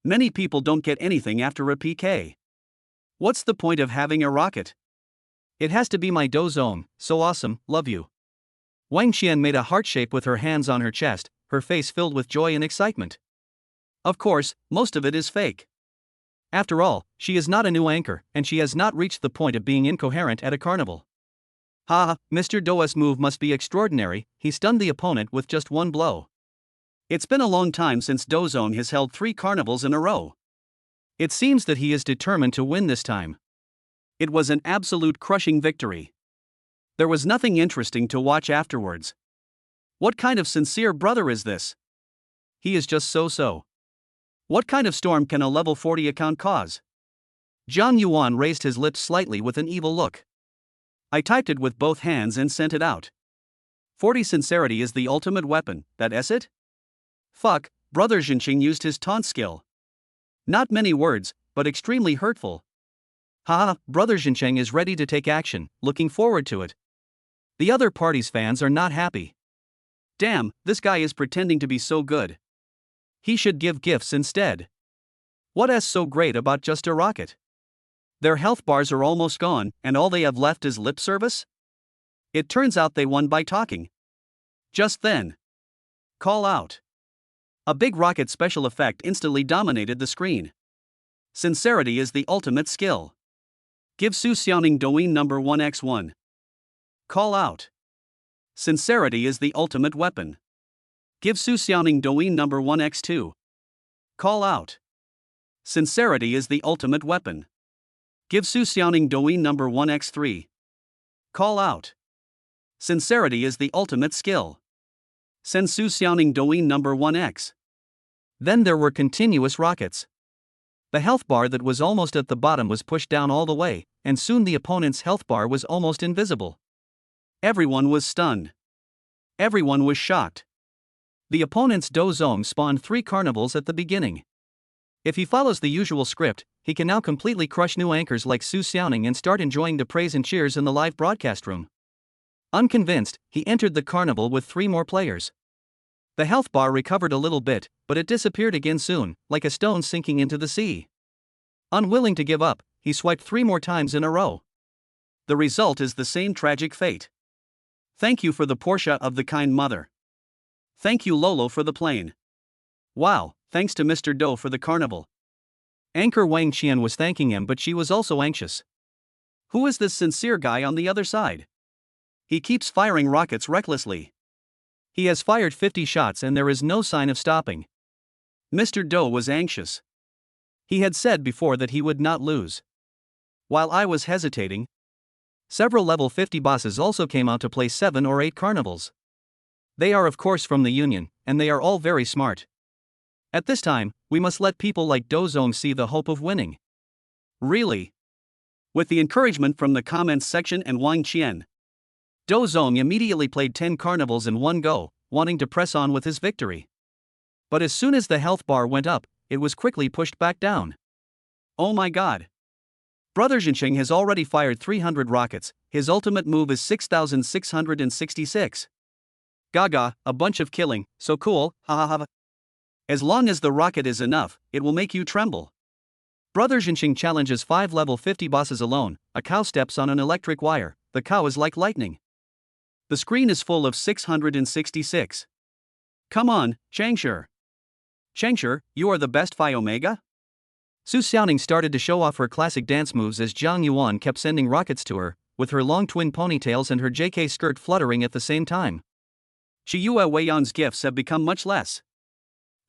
Many people don't get anything after a PK. What's the point of having a rocket? It has to be my Dozong, so awesome, love you. Wang Xian made a heart shape with her hands on her chest, her face filled with joy and excitement. Of course, most of it is fake. After all, she is not a new anchor, and she has not reached the point of being incoherent at a carnival. Ha, Mr. Do's move must be extraordinary, he stunned the opponent with just one blow. It's been a long time since Dozone has held 3 carnivals in a row. It seems that he is determined to win this time. It was an absolute crushing victory. There was nothing interesting to watch afterwards. What kind of sincere brother is this? He is just so-so. What kind of storm can a level 40 account cause? Zhang Yuan raised his lips slightly with an evil look. I typed it with both hands and sent it out. 40 sincerity is the ultimate weapon, that is it? Fuck, brother Zhenqing used his taunt skill. Not many words, but extremely hurtful. Haha, brother Zhenqing is ready to take action, looking forward to it. The other party's fans are not happy. Damn, this guy is pretending to be so good. He should give gifts instead. What's so great about just a rocket? Their health bars are almost gone, and all they have left is lip service? It turns out they won by talking. Just then. Call out. A big rocket special effect instantly dominated the screen. Sincerity is the ultimate skill. Give Su Xiaoning Douyin number 1x1. Call out. Sincerity is the ultimate weapon. Give Su Xiaoning Douyin number 1x2. Call out. Sincerity is the ultimate weapon. Give Su Xiaoning Douyin number 1x3. Call out. Sincerity is the ultimate skill. Send Su Xiaoning Douyin number 1x. Then there were continuous rockets. The health bar that was almost at the bottom was pushed down all the way, and soon the opponent's health bar was almost invisible. Everyone was stunned. Everyone was shocked. The opponent's Dozong spawned 3 carnivals at the beginning. If he follows the usual script, he can now completely crush new anchors like Su Xiaoning and start enjoying the praise and cheers in the live broadcast room. Unconvinced, he entered the carnival with 3 more players. The health bar recovered a little bit, but it disappeared again soon, like a stone sinking into the sea. Unwilling to give up, he swiped 3 more times in a row. The result is the same tragic fate. Thank you for the Porsche of the kind mother. Thank you Lolo for the plane. Wow, thanks to Mr. Do for the carnival. Anchor Wang Qian was thanking him, but she was also anxious. Who is this sincere guy on the other side? He keeps firing rockets recklessly. He has fired 50 shots and there is no sign of stopping. Mr. Do was anxious. He had said before that he would not lose. While I was hesitating, several level 50 bosses also came out to play 7 or 8 carnivals. They are of course from the Union, and they are all very smart. At this time, we must let people like Dozong see the hope of winning. Really? With the encouragement from the comments section and Wang Qian, Dozong immediately played 10 carnivals in one go, wanting to press on with his victory. But as soon as the health bar went up, it was quickly pushed back down. Oh my god. Brother Zhenqing has already fired 300 rockets, his ultimate move is 6,666. Gaga, a bunch of killing, so cool, hahaha. As long as the rocket is enough, it will make you tremble. Brother Zhenqing challenges 5 level 50 bosses alone, a cow steps on an electric wire, the cow is like lightning. The screen is full of 666. Come on, Changshi. Changshi, you are the best Phi Omega? Su Xiaoning started to show off her classic dance moves as Zhang Yuan kept sending rockets to her, with her long twin ponytails and her JK skirt fluttering at the same time. Shiyue Weiyang's gifts have become much less.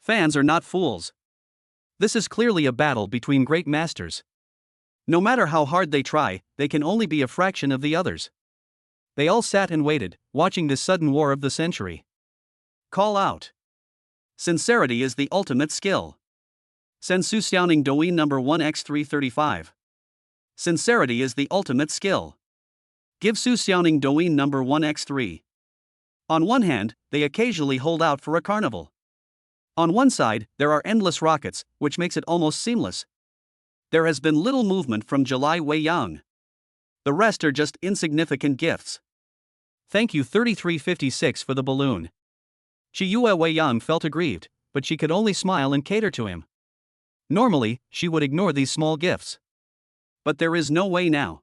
Fans are not fools. This is clearly a battle between great masters. No matter how hard they try, they can only be a fraction of the others. They all sat and waited, watching this sudden war of the century. Call out. Sincerity is the ultimate skill. Send Su Xiaoning Douyin number 1x335. Sincerity is the ultimate skill. Give Su Xiaoning Douyin number 1x3. On one hand, they occasionally hold out for a carnival. On one side, there are endless rockets, which makes it almost seamless. There has been little movement from July Weiyang. The rest are just insignificant gifts. Thank you 3356 for the balloon. Shiyue Weiyang felt aggrieved, but she could only smile and cater to him. Normally, she would ignore these small gifts. But there is no way now.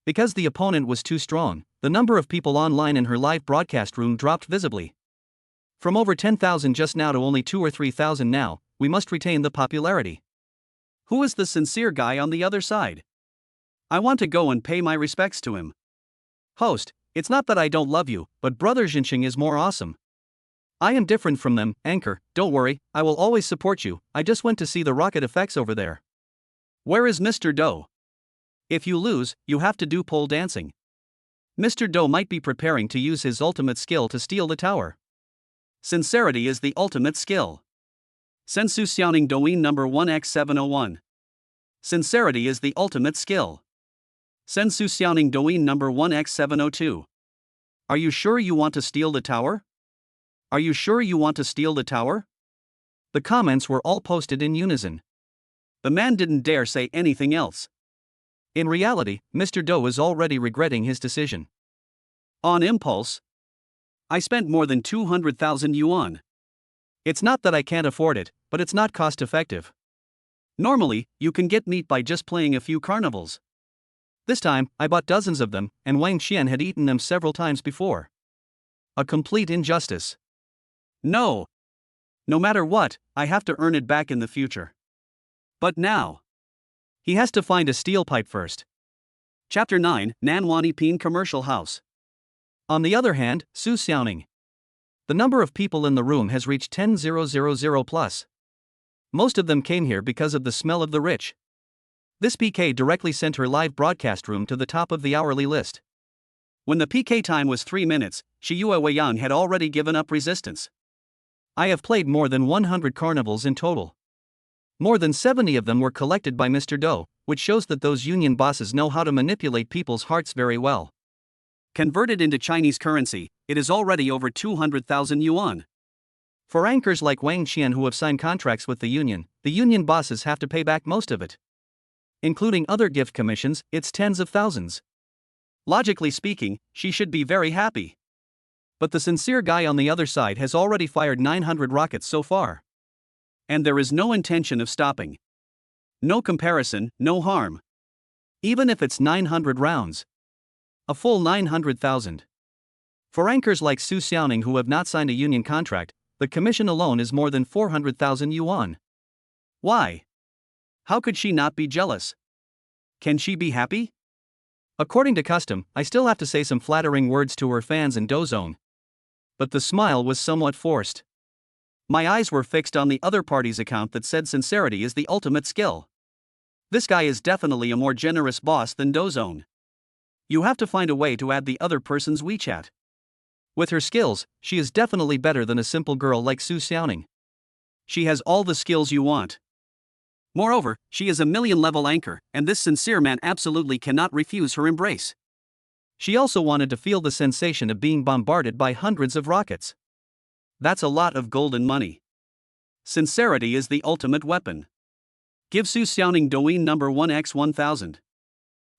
Because the opponent was too strong, the number of people online in her live broadcast room dropped visibly. From over 10,000 just now to only 2,000 or 3,000 now, we must retain the popularity. Who is the sincere guy on the other side? I want to go and pay my respects to him. Host, it's not that I don't love you, but Brother Jinxing is more awesome. I am different from them. Anchor, don't worry, I will always support you. I just went to see the rocket effects over there. Where is Mr. Doe? If you lose, you have to do pole dancing. Mr. Doe might be preparing to use his ultimate skill to steal the tower. Sincerity is the ultimate skill. Sensu Xiaoning Douyin number 1x701. Sincerity is the ultimate skill. Sensu Xiaoning Douyin number 1x702. Are you sure you want to steal the tower? Are you sure you want to steal the tower? The comments were all posted in unison. The man didn't dare say anything else. In reality, Mr. Doe is already regretting his decision. On impulse, I spent more than 200,000 yuan. It's not that I can't afford it, but it's not cost effective. Normally, you can get meat by just playing a few carnivals. This time, I bought dozens of them, and Wang Qian had eaten them several times before. A complete injustice. No. No matter what, I have to earn it back in the future. But now, he has to find a steel pipe first. Chapter 9, Nanwani Pin Commercial House. On the other hand, Su Xiaoning. The number of people in the room has reached 10,000 plus. Most of them came here because of the smell of the rich. This PK directly sent her live broadcast room to the top of the hourly list. When the PK time was 3 minutes, Shiyue Weiyang had already given up resistance. I have played more than 100 carnivals in total. More than 70 of them were collected by Mr. Doe, which shows that those union bosses know how to manipulate people's hearts very well. Converted into Chinese currency, it is already over 200,000 yuan. For anchors like Wang Qian who have signed contracts with the union bosses have to pay back most of it. Including other gift commissions, it's tens of thousands. Logically speaking, she should be very happy. But the sincere guy on the other side has already fired 900 rockets so far. And there is no intention of stopping. No comparison, no harm. Even if it's 900 rounds. A full 900,000. For anchors like Su Xiaoning who have not signed a union contract, the commission alone is more than 400,000 yuan. Why? How could she not be jealous? Can she be happy? According to custom, I still have to say some flattering words to her fans in Dozone. But the smile was somewhat forced. My eyes were fixed on the other party's account that said sincerity is the ultimate skill. This guy is definitely a more generous boss than Dozone. You have to find a way to add the other person's WeChat. With her skills, she is definitely better than a simple girl like Su Xiaoning. She has all the skills you want. Moreover, she is a million-level anchor, and this sincere man absolutely cannot refuse her embrace. She also wanted to feel the sensation of being bombarded by hundreds of rockets. That's a lot of golden money. Sincerity is the ultimate weapon. Give Su Xiaoning Douyin number 1x1000.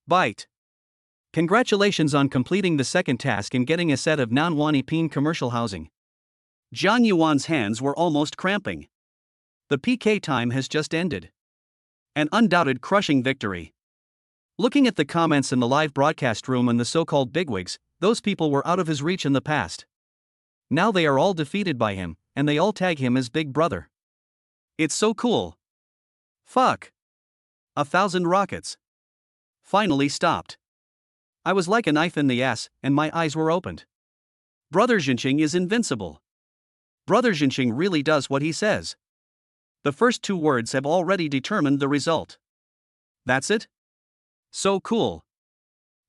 Bite. Congratulations on completing the second task and getting a set of Nanwani Pin commercial housing. Zhang Yuan's hands were almost cramping. The PK time has just ended. An undoubted crushing victory. Looking at the comments in the live broadcast room and the so-called bigwigs, those people were out of his reach in the past. Now they are all defeated by him, and they all tag him as Big Brother. It's so cool. Fuck. 1,000 rockets. Finally stopped. I was like a knife in the ass, and my eyes were opened. Brother Jinxing is invincible. Brother Jinxing really does what he says. The first 2 words have already determined the result. That's it? So cool.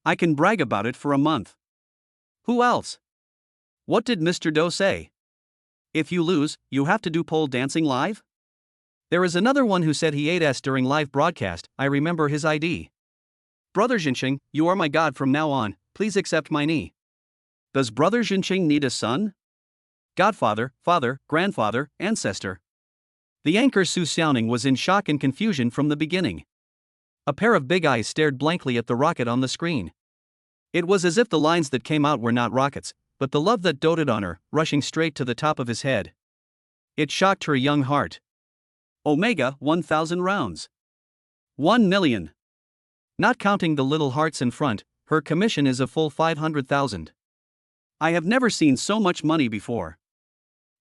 I can brag about it for a month. Who else? What did Mr. Doe say? If you lose, you have to do pole dancing live? There is another one who said he ate S during live broadcast. I remember his ID. Brother Jinxing, you are my god from now on, please accept my knee. Does Brother Jinxing need a son? Godfather, father, grandfather, ancestor. The anchor Su Xiaoning was in shock and confusion from the beginning. A pair of big eyes stared blankly at the rocket on the screen. It was as if the lines that came out were not rockets, but the love that doted on her, rushing straight to the top of his head. It shocked her young heart. Omega 1,000 rounds. 1 million. Not counting the little hearts in front, her commission is a full 500,000. I have never seen so much money before.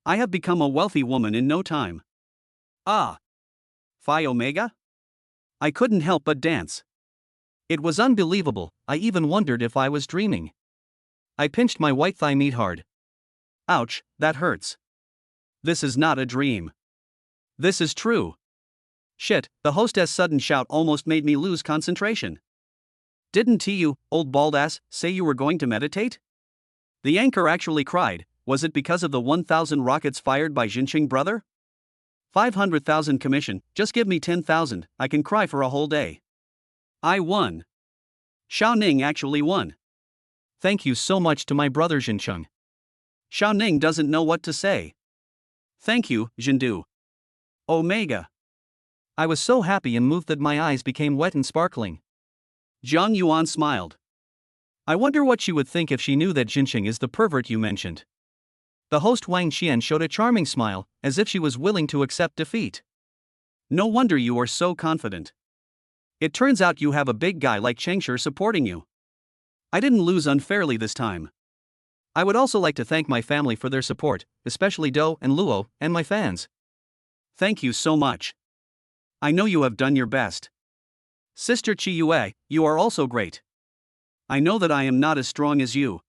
I have become a wealthy woman in no time. Ah. Phi Omega? I couldn't help but dance. It was unbelievable, I even wondered if I was dreaming. I pinched my white thigh meat hard. Ouch, that hurts. This is not a dream. This is true. Shit, the hostess' sudden shout almost made me lose concentration. Didn't you, old bald ass, say you were going to meditate? The anchor actually cried. Was it because of the 1,000 rockets fired by Jinqing brother? 500,000 commission, just give me 10,000, I can cry for a whole day. I won. Xiao Ning actually won. Thank you so much to my brother Jincheng. Xiao Ning doesn't know what to say. Thank you, Jindu. Omega. I was so happy and moved that my eyes became wet and sparkling. Zhang Yuan smiled. I wonder what she would think if she knew that Jincheng is the pervert you mentioned. The host Wang Qian showed a charming smile, as if she was willing to accept defeat. No wonder you are so confident. It turns out you have a big guy like Chengshi supporting you. I didn't lose unfairly this time. I would also like to thank my family for their support, especially Do and Luo, and my fans. Thank you so much. I know you have done your best. Sister Qi Yue, you are also great. I know that I am not as strong as you.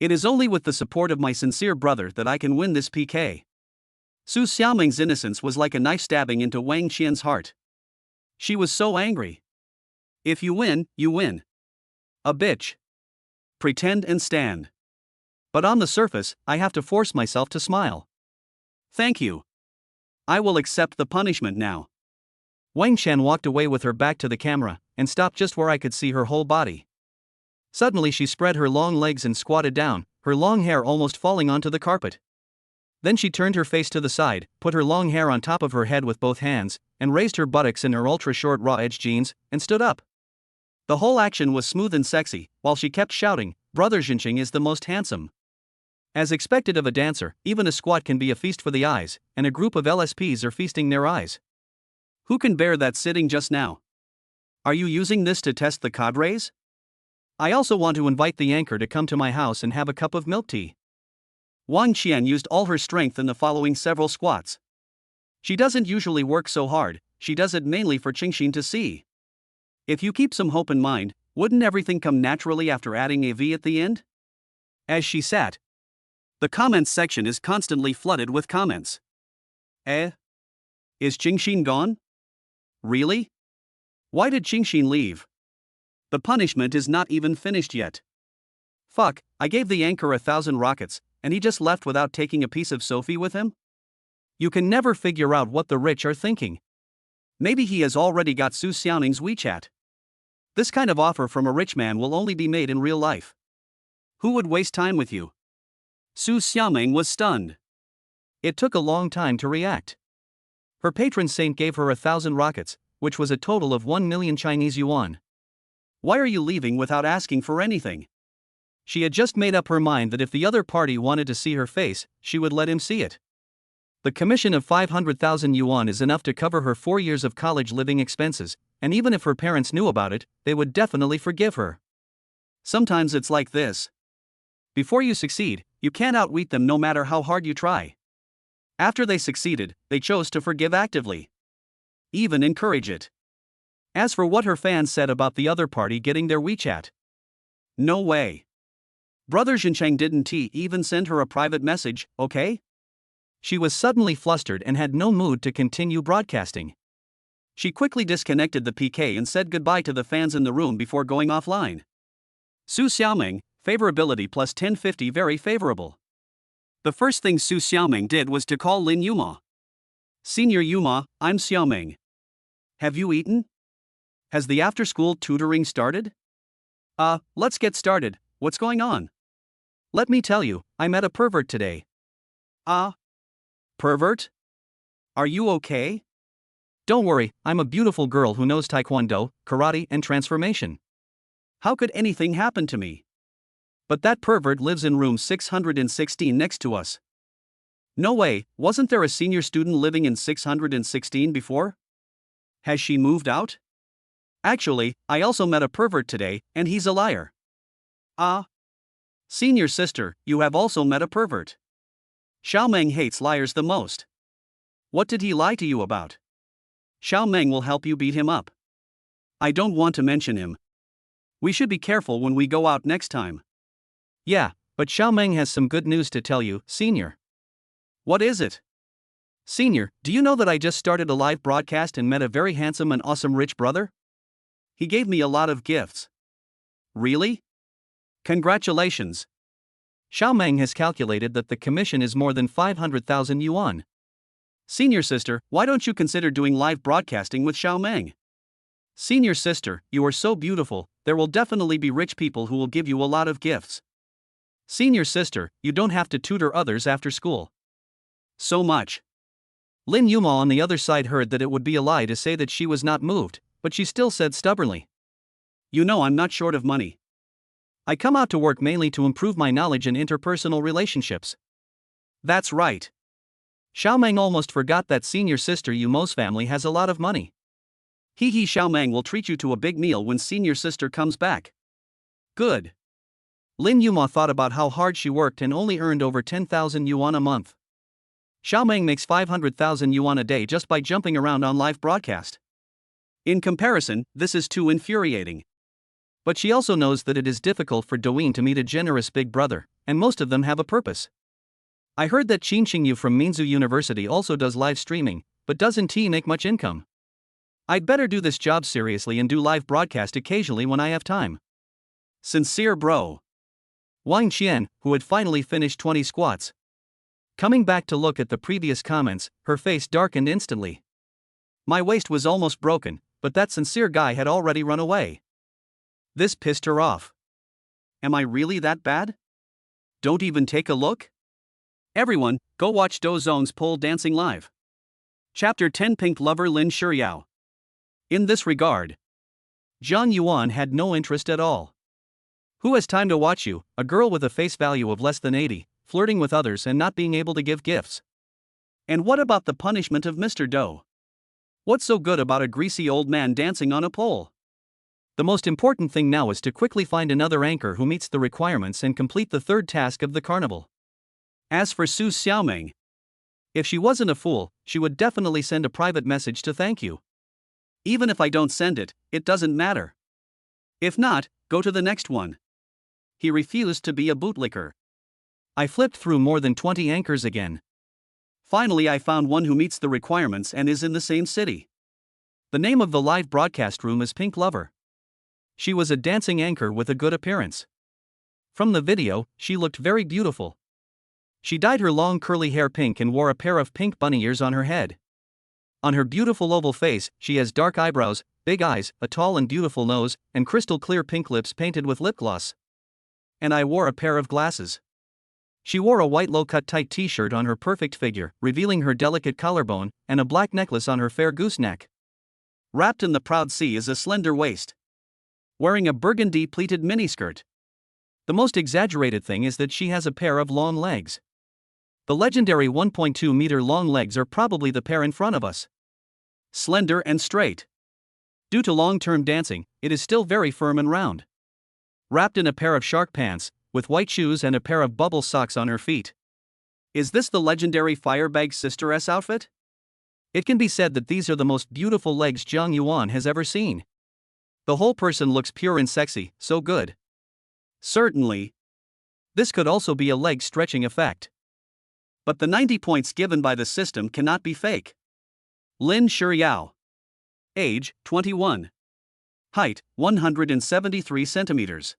It is only with the support of my sincere brother that I can win this PK. Su Xiaoming's innocence was like a knife stabbing into Wang Qian's heart. She was so angry. If you win, you win. A bitch. Pretend and stand. But on the surface, I have to force myself to smile. Thank you. I will accept the punishment now. Wang Qian walked away with her back to the camera, and stopped just where I could see her whole body. Suddenly she spread her long legs and squatted down, her long hair almost falling onto the carpet. Then she turned her face to the side, put her long hair on top of her head with both hands, and raised her buttocks in her ultra-short raw-edge jeans, and stood up. The whole action was smooth and sexy, while she kept shouting, "Brother Jinqing is the most handsome." As expected of a dancer, even a squat can be a feast for the eyes, and a group of LSPs are feasting their eyes. Who can bear that sitting just now? Are you using this to test the cadres? I also want to invite the anchor to come to my house and have a cup of milk tea. Wang Qian used all her strength in the following several squats. She doesn't usually work so hard, she does it mainly for Qingxin to see. If you keep some hope in mind, wouldn't everything come naturally after adding a V at the end? As she sat, the comments section is constantly flooded with comments. Is Qingxin gone? Really? Why did Qingxin leave? The punishment is not even finished yet. Fuck, I gave the anchor 1,000 rockets, and he just left without taking a piece of Sophie with him? You can never figure out what the rich are thinking. Maybe he has already got Su Xiaoning's WeChat. This kind of offer from a rich man will only be made in real life. Who would waste time with you? Su Xiaoming was stunned. It took a long time to react. Her patron saint gave her 1,000 rockets, which was a total of 1 million Chinese yuan. Why are you leaving without asking for anything? She had just made up her mind that if the other party wanted to see her face, she would let him see it. The commission of 500,000 yuan is enough to cover her 4 years of college living expenses, and even if her parents knew about it, they would definitely forgive her. Sometimes it's like this. Before you succeed, you can't outwit them no matter how hard you try. After they succeeded, they chose to forgive actively. Even encourage it. As for what her fans said about the other party getting their WeChat. No way. Brother Jincheng didn't even send her a private message, okay? She was suddenly flustered and had no mood to continue broadcasting. She quickly disconnected the PK and said goodbye to the fans in the room before going offline. Su Xiaoming, favorability plus 1050 very favorable. The first thing Su Xiaoming did was to call Lin Yuma. Senior Yuma, I'm Xiaoming. Have you eaten? Has the after-school tutoring started? Let's get started, what's going on? Let me tell you, I met a pervert today. Pervert? Are you okay? Don't worry, I'm a beautiful girl who knows taekwondo, karate, and transformation. How could anything happen to me? But that pervert lives in room 616 next to us. No way, wasn't there a senior student living in 616 before? Has she moved out? Actually, I also met a pervert today, and he's a liar. Senior sister, you have also met a pervert. Xiaomeng hates liars the most. What did he lie to you about? Xiaomeng will help you beat him up. I don't want to mention him. We should be careful when we go out next time. Yeah, but Xiaomeng has some good news to tell you, Senior. What is it? Senior, do you know that I just started a live broadcast and met a very handsome and awesome rich brother? He gave me a lot of gifts. Really? Congratulations. Xiaomeng has calculated that the commission is more than 500,000 yuan. Senior sister, why don't you consider doing live broadcasting with Xiaomeng? Senior sister, you are so beautiful, there will definitely be rich people who will give you a lot of gifts. Senior sister, you don't have to tutor others after school. So much. Lin Yuma on the other side heard that it would be a lie to say that she was not moved, but she still said stubbornly. You know I'm not short of money. I come out to work mainly to improve my knowledge in interpersonal relationships. That's right. Xiaomeng almost forgot that senior sister Yumo's family has a lot of money. Xiaomeng will treat you to a big meal when senior sister comes back. Good. Lin Yuma thought about how hard she worked and only earned over 10,000 yuan a month. Xiaomeng makes 500,000 yuan a day just by jumping around on live broadcast. In comparison, this is too infuriating. But she also knows that it is difficult for Douyin to meet a generous big brother, and most of them have a purpose. I heard that Qin Xingyu from Minzu University also does live streaming, but doesn't he make much income? I'd better do this job seriously and do live broadcast occasionally when I have time. Sincere bro. Wang Qian, who had finally finished 20 squats. Coming back to look at the previous comments, her face darkened instantly. My waist was almost broken, but that sincere guy had already run away. This pissed her off. Am I really that bad? Don't even take a look? Everyone, go watch Do Zone's pole dancing live. Chapter 10 Pink Lover Lin Shuyao. In this regard, Zhang Yuan had no interest at all. Who has time to watch you, a girl with a face value of less than 80, flirting with others and not being able to give gifts? And what about the punishment of Mr. Do? What's so good about a greasy old man dancing on a pole? The most important thing now is to quickly find another anchor who meets the requirements and complete the third task of the carnival. As for Su Xiaomeng, if she wasn't a fool, she would definitely send a private message to thank you. Even if I don't send it, it doesn't matter. If not, go to the next one. He refused to be a bootlicker. I flipped through more than 20 anchors again. Finally, I found one who meets the requirements and is in the same city. The name of the live broadcast room is Pink Lover. She was a dancing anchor with a good appearance. From the video, she looked very beautiful. She dyed her long curly hair pink and wore a pair of pink bunny ears on her head. On her beautiful oval face, she has dark eyebrows, big eyes, a tall and beautiful nose, and crystal clear pink lips painted with lip gloss. And I wore a pair of glasses. She wore a white low-cut tight t-shirt on her perfect figure, revealing her delicate collarbone, and a black necklace on her fair gooseneck. Wrapped in the proud sea is a slender waist. Wearing a burgundy pleated miniskirt. The most exaggerated thing is that she has a pair of long legs. The legendary 1.2 meter long legs are probably the pair in front of us. Slender and straight. Due to long-term dancing, it is still very firm and round. Wrapped in a pair of shark pants, with white shoes and a pair of bubble socks on her feet. Is this the legendary Firebag Sister S outfit? It can be said that these are the most beautiful legs Zhang Yuan has ever seen. The whole person looks pure and sexy, so good. Certainly. This could also be a leg stretching effect. But the 90 points given by the system cannot be fake. Lin Shuyao. Age, 21. Height, 173 centimeters.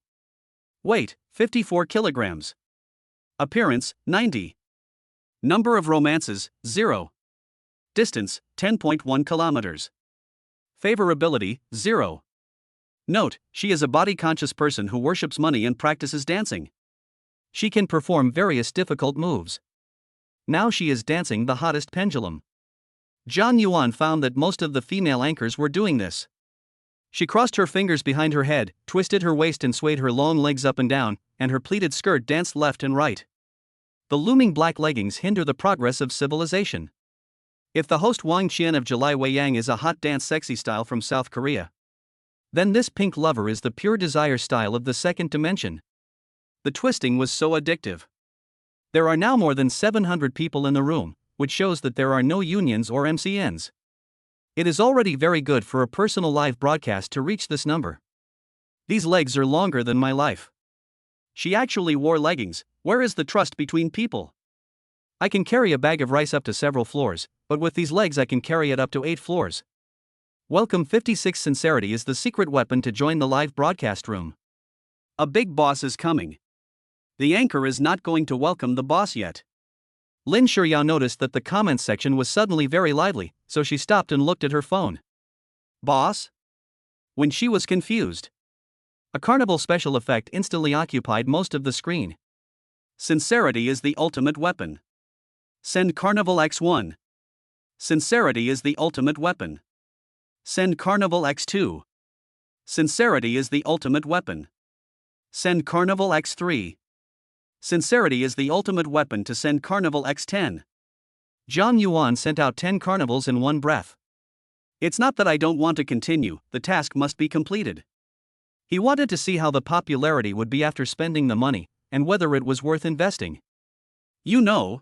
Weight, 54 kilograms. Appearance, 90. Number of romances, 0. Distance, 10.1 kilometers. Favorability, 0. Note, she is a body-conscious person who worships money and practices dancing. She can perform various difficult moves. Now she is dancing the hottest pendulum. Zhang Yuan found that most of the female anchors were doing this. She crossed her fingers behind her head, twisted her waist and swayed her long legs up and down, and her pleated skirt danced left and right. The looming black leggings hinder the progress of civilization. If the host Wang Qian of July Weiyang is a hot dance sexy style from South Korea, then this Pink Lover is the pure desire style of the second dimension. The twisting was so addictive. There are now more than 700 people in the room, which shows that there are no unions or MCNs. It is already very good for a personal live broadcast to reach this number. These legs are longer than my life. She actually wore leggings. Where is the trust between people? I can carry a bag of rice up to several floors, but with these legs I can carry it up to 8 floors. Welcome 56. Sincerity is the secret weapon to join the live broadcast room. A big boss is coming. The anchor is not going to welcome the boss yet. Lin Shuryao noticed that the comments section was suddenly very lively, so she stopped and looked at her phone. Boss? When she was confused, a carnival special effect instantly occupied most of the screen. Sincerity is the ultimate weapon. Send Carnival X1. Sincerity is the ultimate weapon. Send Carnival X2. Sincerity is the ultimate weapon. Send Carnival X3. Sincerity is the ultimate weapon to send Carnival X10. Zhang Yuan sent out 10 carnivals in one breath. It's not that I don't want to continue, the task must be completed. He wanted to see how the popularity would be after spending the money, and whether it was worth investing. You know,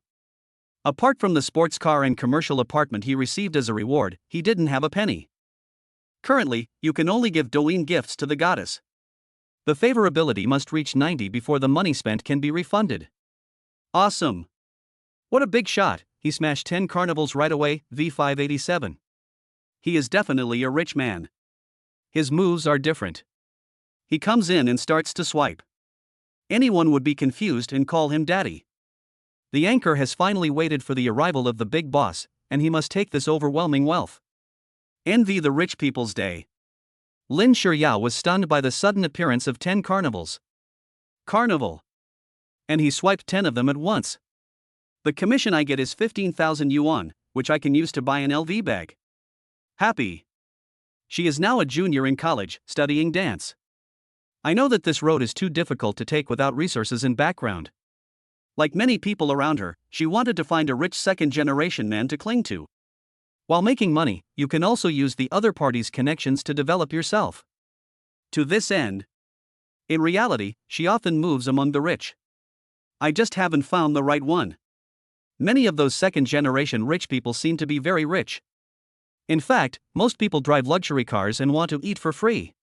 apart from the sports car and commercial apartment he received as a reward, he didn't have a penny. Currently, you can only give Douyin gifts to the goddess. The favorability must reach 90 before the money spent can be refunded. Awesome. What a big shot, he smashed 10 carnivals right away, V587. He is definitely a rich man. His moves are different. He comes in and starts to swipe. Anyone would be confused and call him daddy. The anchor has finally waited for the arrival of the big boss, and he must take this overwhelming wealth. Envy the rich people's day. Lin Shuryao was stunned by the sudden appearance of 10 carnivals. Carnival. And he swiped 10 of them at once. The commission I get is 15,000 yuan, which I can use to buy an LV bag. Happy. She is now a junior in college, studying dance. I know that this road is too difficult to take without resources and background. Like many people around her, she wanted to find a rich second-generation man to cling to. While making money, you can also use the other party's connections to develop yourself. To this end, in reality, she often moves among the rich. I just haven't found the right one. Many of those second-generation rich people seem to be very rich. In fact, most people drive luxury cars and want to eat for free.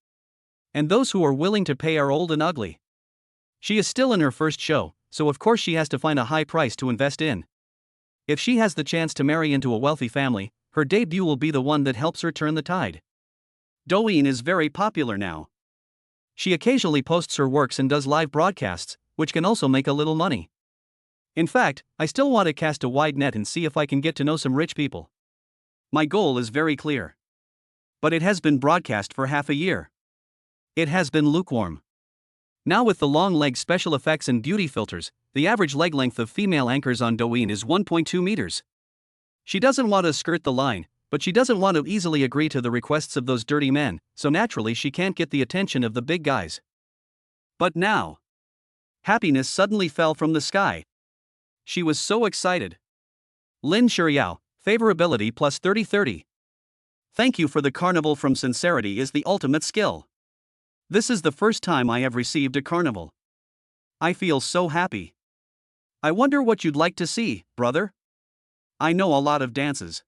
And those who are willing to pay are old and ugly. She is still in her first show, so of course she has to find a high price to invest in. If she has the chance to marry into a wealthy family, her debut will be the one that helps her turn the tide. Douyin is very popular now. She occasionally posts her works and does live broadcasts, which can also make a little money. In fact, I still want to cast a wide net and see if I can get to know some rich people. My goal is very clear. But it has been broadcast for half a year. It has been lukewarm. Now with the long leg special effects and beauty filters, the average leg length of female anchors on Douyin is 1.2 meters. She doesn't want to skirt the line, but she doesn't want to easily agree to the requests of those dirty men, so naturally she can't get the attention of the big guys. But now, happiness suddenly fell from the sky. She was so excited. Lin Shuryao, favorability plus 30-30. Thank you for the carnival from Sincerity is the ultimate skill. This is the first time I have received a carnival. I feel so happy. I wonder what you'd like to see, brother? I know a lot of dances.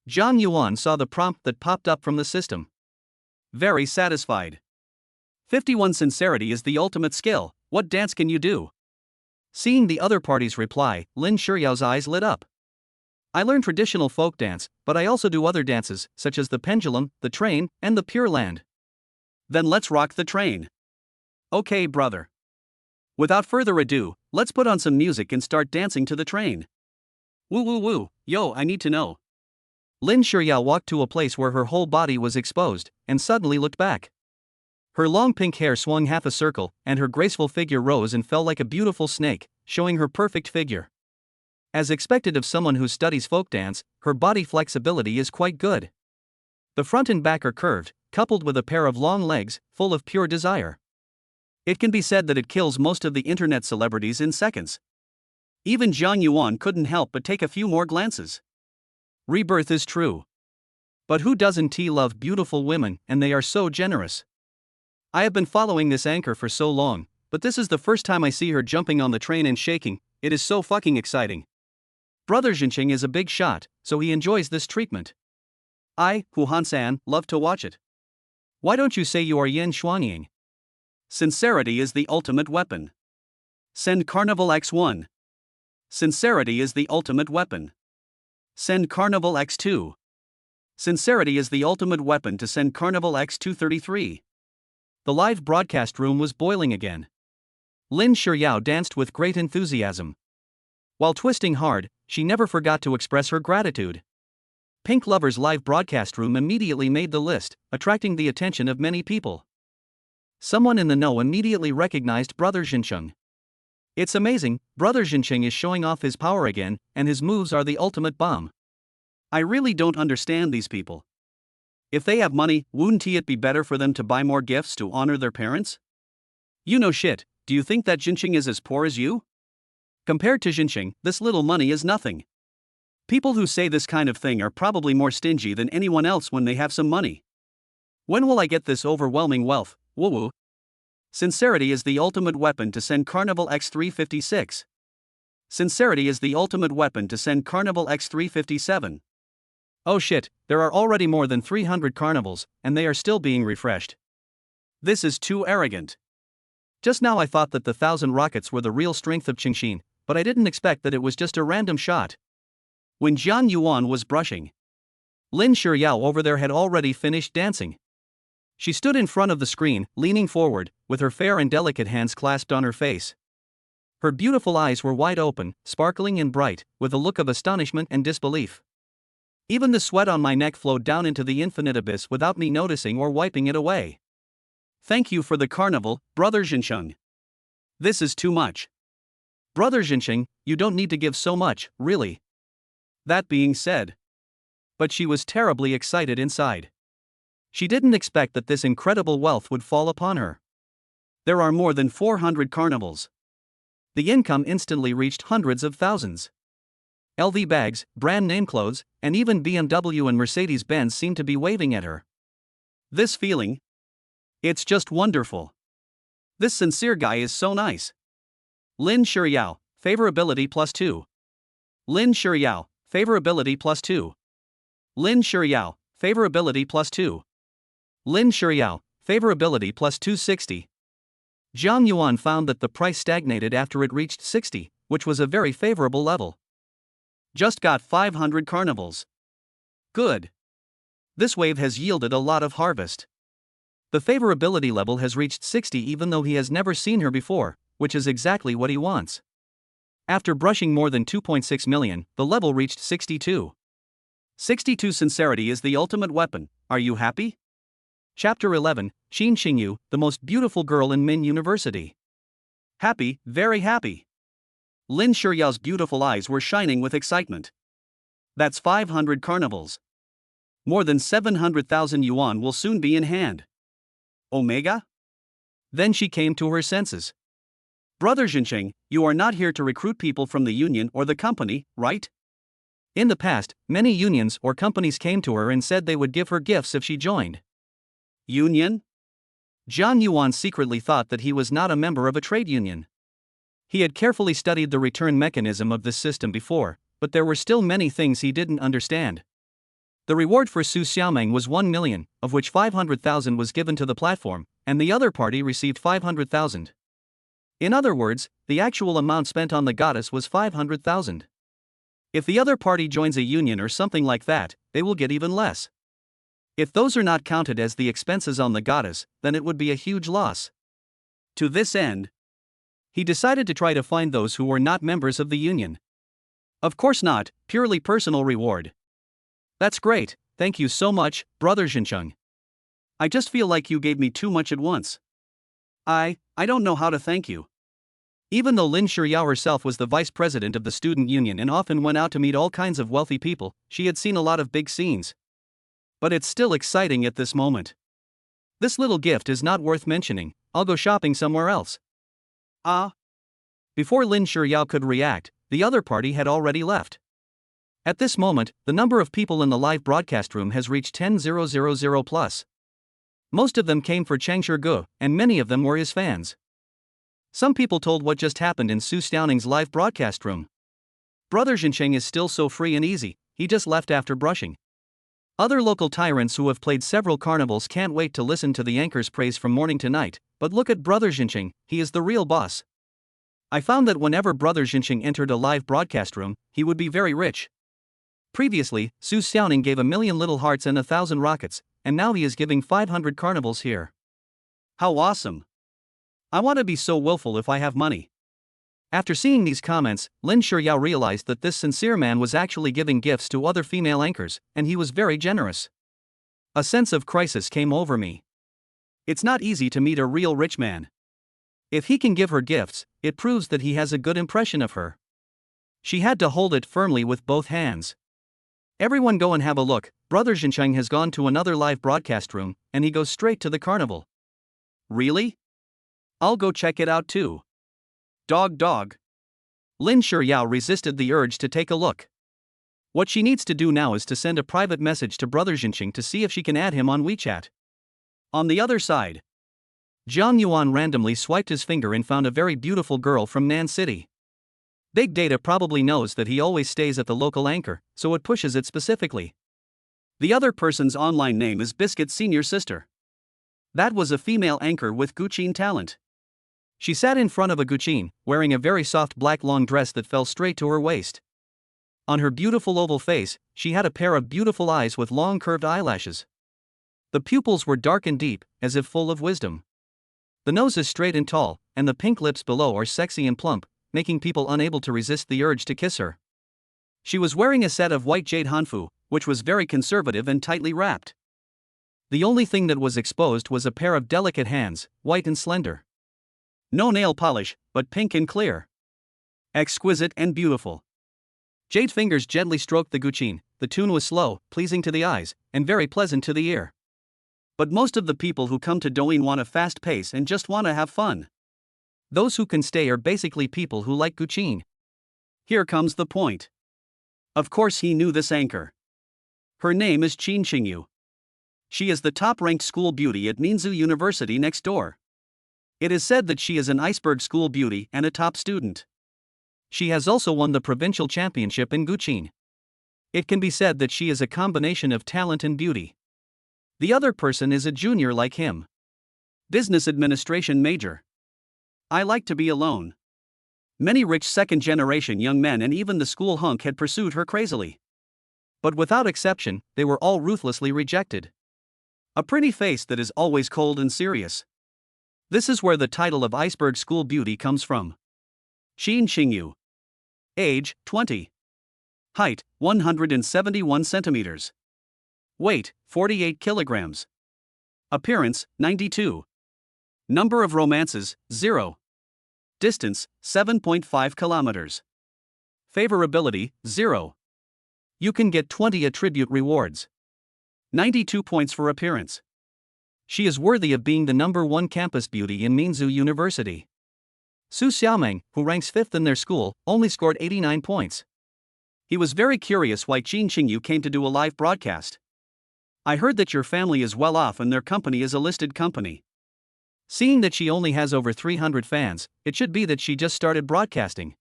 Zhang Yuan saw the prompt that popped up from the system. Very satisfied. 51 Sincerity is the ultimate skill, what dance can you do? Seeing the other party's reply, Lin Shuryao's eyes lit up. I learn traditional folk dance, but I also do other dances, such as the pendulum, the train, and the Pure Land. Then let's rock the train. Okay, brother. Without further ado, let's put on some music and start dancing to the train. Woo woo woo, yo, I need to know. Lin Shuryao walked to a place where her whole body was exposed, and suddenly looked back. Her long pink hair swung half a circle, and her graceful figure rose and fell like a beautiful snake, showing her perfect figure. As expected of someone who studies folk dance, her body flexibility is quite good. The front and back are curved, coupled with a pair of long legs, full of pure desire. It can be said that it kills most of the internet celebrities in seconds. Even Zhang Yuan couldn't help but take a few more glances. Rebirth is true. But who doesn't love beautiful women, and they are so generous. I have been following this anchor for so long, but this is the first time I see her jumping on the train and shaking. It is so fucking exciting. Brother Zhenqing is a big shot, so he enjoys this treatment. I, Hu-Han-san, love to watch it. Why don't you say you are Yin Xuanying? Sincerity is the ultimate weapon. Send Carnival X1. Sincerity is the ultimate weapon. Send Carnival X2. Sincerity is the ultimate weapon to send Carnival X233. The live broadcast room was boiling again. Lin Shiryao danced with great enthusiasm. While twisting hard, she never forgot to express her gratitude. Pink Lover's live broadcast room immediately made the list, attracting the attention of many people. Someone in the know immediately recognized Brother Jincheng. It's amazing, Brother Jincheng is showing off his power again, and his moves are the ultimate bomb. I really don't understand these people. If they have money, wouldn't it be better for them to buy more gifts to honor their parents? You know shit, do you think that Jincheng is as poor as you? Compared to Jincheng, this little money is nothing. People who say this kind of thing are probably more stingy than anyone else when they have some money. When will I get this overwhelming wealth? Woo-woo. Sincerity is the ultimate weapon to send Carnival X356. Sincerity is the ultimate weapon to send Carnival X357. Oh shit, there are already more than 300 carnivals, and they are still being refreshed. This is too arrogant. Just now I thought that the 1,000 rockets were the real strength of Qingxin, but I didn't expect that it was just a random shot. When Jian Yuan was brushing, Lin Shiryao over there had already finished dancing. She stood in front of the screen, leaning forward, with her fair and delicate hands clasped on her face. Her beautiful eyes were wide open, sparkling and bright, with a look of astonishment and disbelief. Even the sweat on my neck flowed down into the infinite abyss without me noticing or wiping it away. Thank you for the carnival, Brother Jincheng. This is too much. Brother Jincheng, you don't need to give so much, really. That being said. But she was terribly excited inside. She didn't expect that this incredible wealth would fall upon her. There are more than 400 carnivals. The income instantly reached hundreds of thousands. LV bags, brand name clothes, and even BMW and Mercedes-Benz seemed to be waving at her. This feeling? It's just wonderful. This sincere guy is so nice. Lin Shiryao, favorability +2. Lin Shiryao, favorability +2. Lin Shiryao, favorability +2. Lin Shiryao, favorability +260. Jiang Yuan found that the price stagnated after it reached 60, which was a very favorable level. Just got 500 carnivals. Good. This wave has yielded a lot of harvest. The favorability level has reached 60 even though he has never seen her before, which is exactly what he wants. After brushing more than 2.6 million, the level reached 62. 62 Sincerity is the ultimate weapon, are you happy? Chapter 11, Xin Xingyu, the most beautiful girl in Min University. Happy, very happy. Lin Shiryao's beautiful eyes were shining with excitement. That's 500 carnivals. More than 700,000 yuan will soon be in hand. Omega? Then she came to her senses. Brother Jincheng, you are not here to recruit people from the union or the company, right? In the past, many unions or companies came to her and said they would give her gifts if she joined. Union? Jiang Yuan secretly thought that he was not a member of a trade union. He had carefully studied the return mechanism of this system before, but there were still many things he didn't understand. The reward for Su Xiaomeng was 1 million, of which 500,000 was given to the platform, and the other party received 500,000. In other words, the actual amount spent on the goddess was 500,000. If the other party joins a union or something like that, they will get even less. If those are not counted as the expenses on the goddess, then it would be a huge loss. To this end, he decided to try to find those who were not members of the union. Of course not, purely personal reward. That's great, thank you so much, Brother Jincheng. I just feel like you gave me too much at once. I don't know how to thank you. Even though Lin Shiryao herself was the vice president of the student union and often went out to meet all kinds of wealthy people, she had seen a lot of big scenes. But it's still exciting at this moment. This little gift is not worth mentioning, I'll go shopping somewhere else. Before Lin Shiryao could react, the other party had already left. At this moment, the number of people in the live broadcast room has reached 10,000 plus. Most of them came for Cheng Shige, and many of them were his fans. Some people told what just happened in Su Xiaoning's live broadcast room. Brother Jincheng is still so free and easy, he just left after brushing. Other local tyrants who have played several carnivals can't wait to listen to the anchor's praise from morning to night, but look at Brother Jinqing, he is the real boss. I found that whenever Brother Jinqing entered a live broadcast room, he would be very rich. Previously, Su Xiaoning gave 1,000,000 little hearts and 1,000 rockets, and now he is giving 500 carnivals here. How awesome! I want to be so willful if I have money. After seeing these comments, Lin Shiyao realized that this sincere man was actually giving gifts to other female anchors, and he was very generous. A sense of crisis came over me. It's not easy to meet a real rich man. If he can give her gifts, it proves that he has a good impression of her. She had to hold it firmly with both hands. Everyone go and have a look, Brother Jinqing has gone to another live broadcast room, and he goes straight to the carnival. Really? I'll go check it out too. Dog. Lin Shiyao resisted the urge to take a look. What she needs to do now is to send a private message to Brother Jinqing to see if she can add him on WeChat. On the other side, Jiang Yuan randomly swiped his finger and found a very beautiful girl from Nan City. Big Data probably knows that he always stays at the local anchor, so it pushes it specifically. The other person's online name is Biscuit's senior sister. That was a female anchor with Guqin talent. She sat in front of a Guqin, wearing a very soft black long dress that fell straight to her waist. On her beautiful oval face, she had a pair of beautiful eyes with long curved eyelashes. The pupils were dark and deep, as if full of wisdom. The nose is straight and tall, and the pink lips below are sexy and plump, making people unable to resist the urge to kiss her. She was wearing a set of white jade hanfu, which was very conservative and tightly wrapped. The only thing that was exposed was a pair of delicate hands, white and slender. No nail polish, but pink and clear. Exquisite and beautiful. Jade fingers gently stroked the Guqin. The tune was slow, pleasing to the eyes, and very pleasant to the ear. But most of the people who come to Douyin want a fast pace and just want to have fun. Those who can stay are basically people who like Guqin. Here comes the point. Of course he knew this anchor. Her name is Qin Qingyu. She is the top-ranked school beauty at Minzu University next door. It is said that she is an iceberg school beauty and a top student. She has also won the provincial championship in Guqin. It can be said that she is a combination of talent and beauty. The other person is a junior like him. Business administration major. I like to be alone. Many rich second-generation young men and even the school hunk had pursued her crazily. But without exception, they were all ruthlessly rejected. A pretty face that is always cold and serious. This is where the title of iceberg school beauty comes from. Qin Qingyu. Age, 20. Height, 171 centimeters. Weight, 48 kilograms. Appearance, 92. Number of romances, 0. Distance, 7.5 kilometers. Favorability, 0. You can get 20 attribute rewards. 92 points for appearance. She is worthy of being the #1 campus beauty in Minzu University. Su Xiaomeng, who ranks 5th in their school, only scored 89 points. He was very curious why Qin Qingyu came to do a live broadcast. I heard that your family is well off and their company is a listed company. Seeing that she only has over 300 fans, it should be that she just started broadcasting.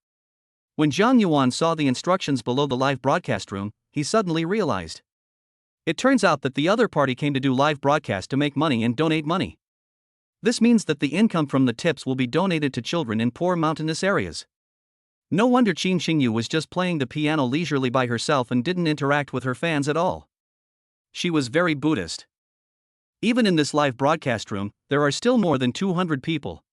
When Jiang Yuan saw the instructions below the live broadcast room, he suddenly realized. It turns out that the other party came to do live broadcast to make money and donate money. This means that the income from the tips will be donated to children in poor mountainous areas. No wonder Qin Qingyu was just playing the piano leisurely by herself and didn't interact with her fans at all. She was very Buddhist. Even in this live broadcast room, there are still more than 200 people.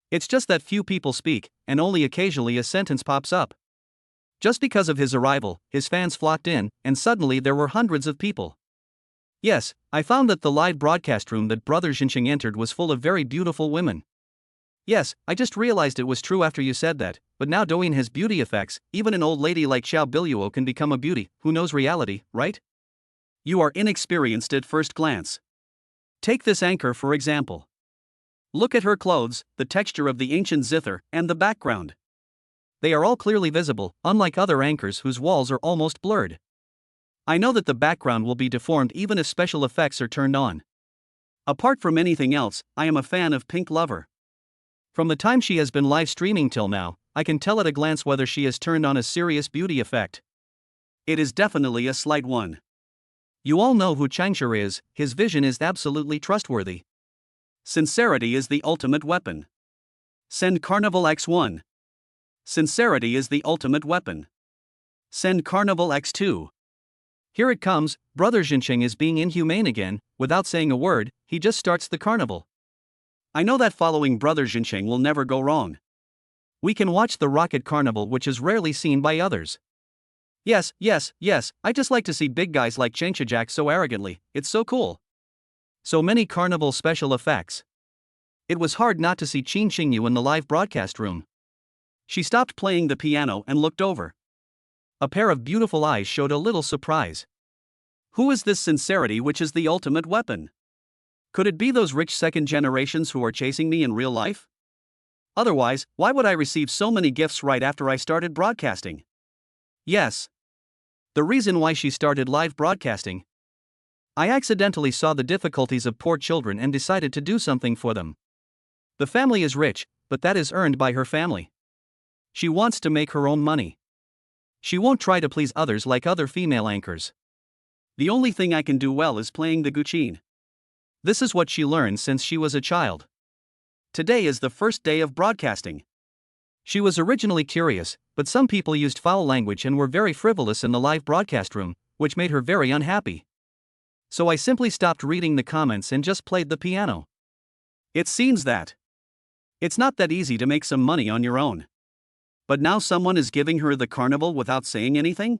It's just that few people speak, and only occasionally a sentence pops up. Just because of his arrival, his fans flocked in, and suddenly there were hundreds of people. Yes, I found that the live broadcast room that Brother Jinqing entered was full of very beautiful women. Yes, I just realized it was true after you said that, but now Douyin has beauty effects, even an old lady like Xiao Biluo can become a beauty, who knows reality, right? You are inexperienced at first glance. Take this anchor for example. Look at her clothes, the texture of the ancient zither, and the background. They are all clearly visible, unlike other anchors whose walls are almost blurred. I know that the background will be deformed even if special effects are turned on. Apart from anything else, I am a fan of Pink Lover. From the time she has been live streaming till now, I can tell at a glance whether she has turned on a serious beauty effect. It is definitely a slight one. You all know who Changsha is, his vision is absolutely trustworthy. Sincerity is the ultimate weapon. Send Carnival X1. Sincerity is the ultimate weapon. Send Carnival X2. Here it comes, Brother Jincheng is being inhumane again. Without saying a word, he just starts the carnival. I know that following Brother Jincheng will never go wrong. We can watch the rocket carnival, which is rarely seen by others. Yes, I just like to see big guys like Changsha Jack so arrogantly, it's so cool. So many carnival special effects. It was hard not to see Qin Xingyu in the live broadcast room. She stopped playing the piano and looked over. A pair of beautiful eyes showed a little surprise. Who is this sincerity which is the ultimate weapon? Could it be those rich second generations who are chasing me in real life? Otherwise, why would I receive so many gifts right after I started broadcasting? Yes. The reason why she started live broadcasting. I accidentally saw the difficulties of poor children and decided to do something for them. The family is rich, but that is earned by her family. She wants to make her own money. She won't try to please others like other female anchors. The only thing I can do well is playing the guqin. This is what she learned since she was a child. Today is the first day of broadcasting. She was originally curious, but some people used foul language and were very frivolous in the live broadcast room, which made her very unhappy. So I simply stopped reading the comments and just played the piano. It seems that it's not that easy to make some money on your own. But now someone is giving her the carnival without saying anything?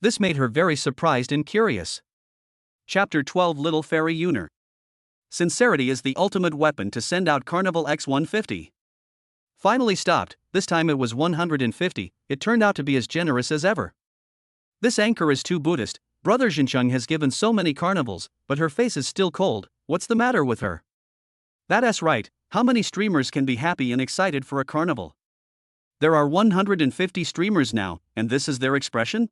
This made her very surprised and curious. Chapter 12 Little Fairy Yuner. Sincerity is the ultimate weapon to send out Carnival X150. Finally stopped, this time it was 150, it turned out to be as generous as ever. This anchor is too Buddhist, Brother Jincheng has given so many carnivals, but her face is still cold, what's the matter with her? That's right, how many streamers can be happy and excited for a carnival? There are 150 streamers now, and this is their expression?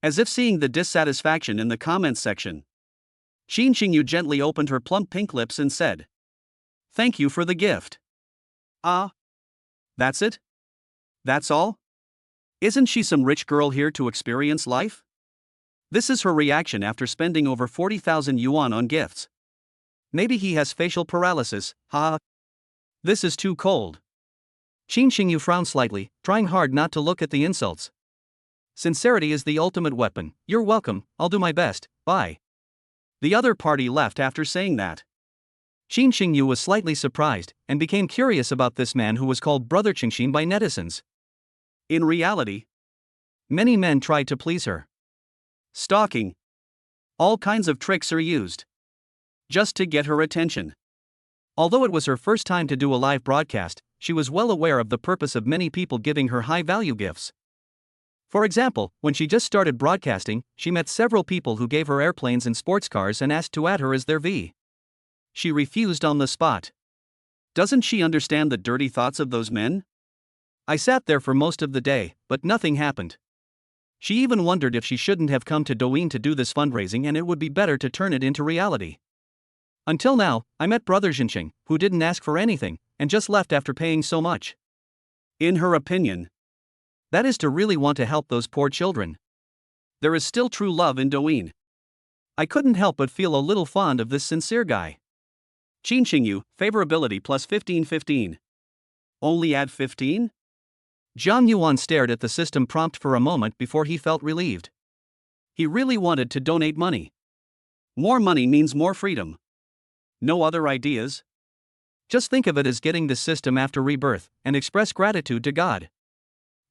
As if seeing the dissatisfaction in the comments section. Qin Xingyu gently opened her plump pink lips and said, "Thank you for the gift." Ah. That's it? That's all? Isn't she some rich girl here to experience life? This is her reaction after spending over 40,000 yuan on gifts. Maybe he has facial paralysis, ha. This is too cold. Qin Xingyu frowned slightly, trying hard not to look at the insults. Sincerity is the ultimate weapon, you're welcome, I'll do my best, bye. The other party left after saying that. Qin Xingyu was slightly surprised, and became curious about this man who was called Brother Qingxin by netizens. In reality, many men tried to please her. Stalking. All kinds of tricks are used. Just to get her attention. Although it was her first time to do a live broadcast, she was well aware of the purpose of many people giving her high-value gifts. For example, when she just started broadcasting, she met several people who gave her airplanes and sports cars and asked to add her as their V. She refused on the spot. Doesn't she understand the dirty thoughts of those men? I sat there for most of the day, but nothing happened. She even wondered if she shouldn't have come to Douyin to do this fundraising and it would be better to turn it into reality. Until now, I met Brother Jincheng, who didn't ask for anything, and just left after paying so much. In her opinion, that is to really want to help those poor children. There is still true love in Douyin. I couldn't help but feel a little fond of this sincere guy. Qin Xingyu, favorability plus 15. Only add 15? Zhang Yuan stared at the system prompt for a moment before he felt relieved. He really wanted to donate money. More money means more freedom. No other ideas? Just think of it as getting this system after rebirth, and express gratitude to God.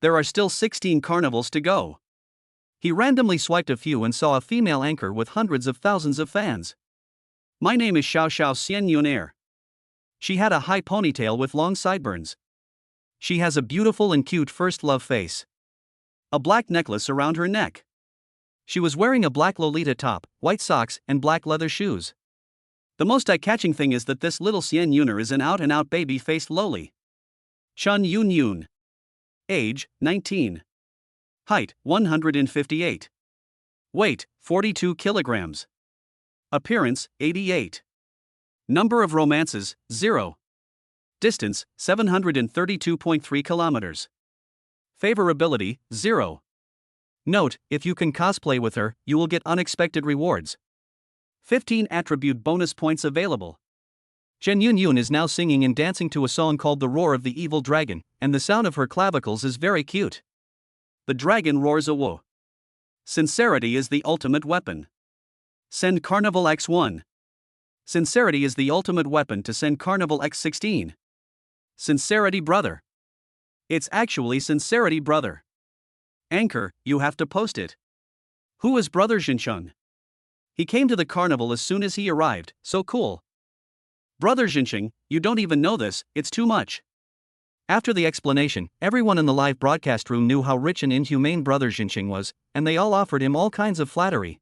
There are still 16 carnivals to go. He randomly swiped a few and saw a female anchor with hundreds of thousands of fans. My name is Xiao Xian Yunair. She had a high ponytail with long sideburns. She has a beautiful and cute first love face. A black necklace around her neck. She was wearing a black Lolita top, white socks, and black leather shoes. The most eye-catching thing is that this little Xian Yuner is an out-and-out baby-faced loli. Chun Yun Yun. Age, 19. Height, 158. Weight, 42 kilograms. Appearance, 88. Number of romances, 0. Distance, 732.3 kilometers. Favorability, 0. Note, if you can cosplay with her, you will get unexpected rewards. 15 attribute bonus points available. Chen Yun is now singing and dancing to a song called The Roar of the Evil Dragon, and the sound of her clavicles is very cute. The dragon roars a woe. Sincerity is the ultimate weapon. Send Carnival X1. Sincerity is the ultimate weapon to send Carnival X16. Sincerity brother. It's actually Sincerity brother. Anchor, you have to post it. Who is Brother Jincheng? He came to the carnival as soon as he arrived, so cool. Brother Jincheng, you don't even know this, it's too much. After the explanation, everyone in the live broadcast room knew how rich and inhumane Brother Jincheng was, and they all offered him all kinds of flattery.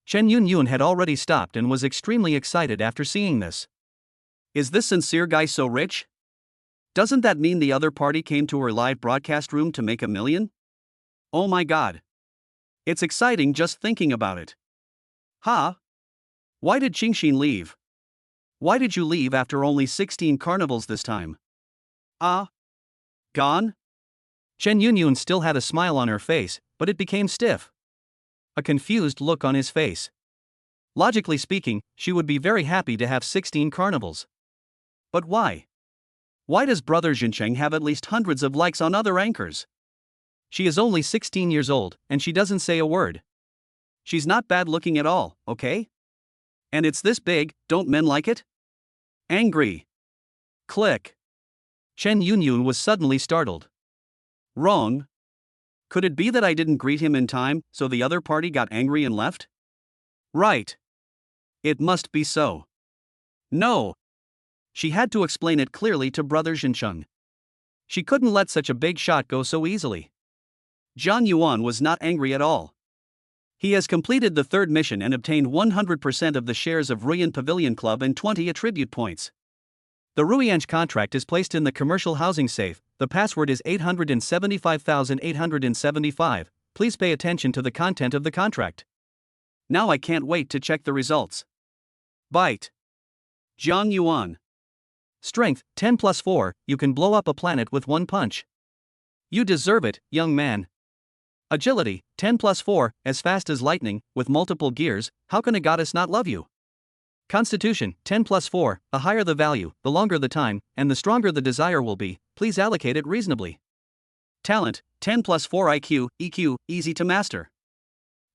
Chen Yun had already stopped and was extremely excited after seeing this. Is this sincere guy so rich? Doesn't that mean the other party came to her live broadcast room to make $1 million? Oh my god. It's exciting just thinking about it. Huh? Why did Qingxin leave? Why did you leave after only 16 carnivals this time? Gone? Chen Yun still had a smile on her face, but it became stiff. A confused look on his face. Logically speaking, she would be very happy to have 16 carnivals. But why? Why does Brother Jincheng have at least hundreds of likes on other anchors? She is only 16 years old, and she doesn't say a word. She's not bad looking at all, okay? And it's this big, don't men like it? Angry. Click. Chen Yun was suddenly startled. Wrong. Could it be that I didn't greet him in time, so the other party got angry and left? Right. It must be so. No. She had to explain it clearly to Brother Jincheng. She couldn't let such a big shot go so easily. Zhang Yuan was not angry at all. He has completed the third mission and obtained 100% of the shares of Ruyan Pavilion Club and 20 attribute points. The Ruyange contract is placed in the commercial housing safe. The password is 875,875. Please pay attention to the content of the contract. Now I can't wait to check the results. Bite. Zhang Yuan. Strength, 10 plus 4, you can blow up a planet with one punch. You deserve it, young man. Agility, 10 plus 4, as fast as lightning, with multiple gears, how can a goddess not love you? Constitution, 10 plus 4, the higher the value, the longer the time, and the stronger the desire will be, please allocate it reasonably. Talent, 10 plus 4 IQ, EQ, easy to master.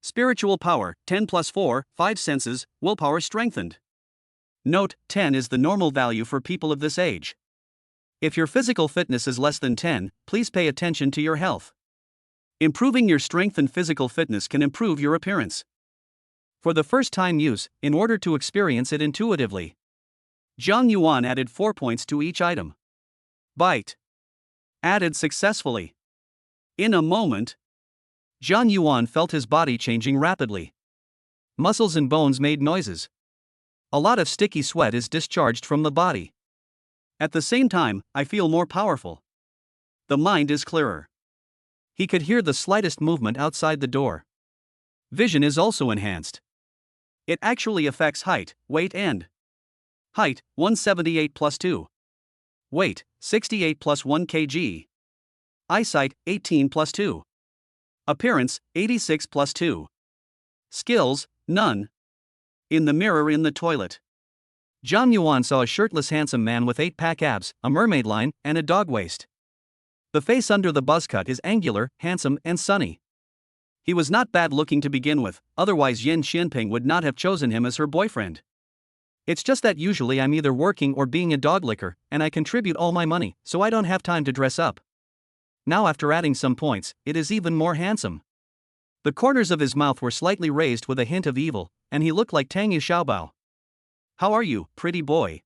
Spiritual power, 10 plus 4, 5 senses, willpower strengthened. Note, 10 is the normal value for people of this age. If your physical fitness is less than 10, please pay attention to your health. Improving your strength and physical fitness can improve your appearance. For the first time use, in order to experience it intuitively. Zhang Yuan added 4 points to each item. Bite. Added successfully. In a moment, Zhang Yuan felt his body changing rapidly. Muscles and bones made noises. A lot of sticky sweat is discharged from the body. At the same time, I feel more powerful. The mind is clearer. He could hear the slightest movement outside the door. Vision is also enhanced. It actually affects height, weight and height, 178 plus 2. Weight, 68 plus 1 kg. Eyesight, 18 plus 2. Appearance, 86 plus 2. Skills, none. In the mirror in the toilet. Zhang Yuan saw a shirtless handsome man with 8-pack abs, a mermaid line, and a dog waist. The face under the buzz cut is angular, handsome, and sunny. He was not bad looking to begin with, otherwise Yen Xianping would not have chosen him as her boyfriend. It's just that usually I'm either working or being a dog licker, and I contribute all my money, so I don't have time to dress up. Now after adding some points, it is even more handsome. The corners of his mouth were slightly raised with a hint of evil, and he looked like Tang Yu Xiaobao. How are you, pretty boy?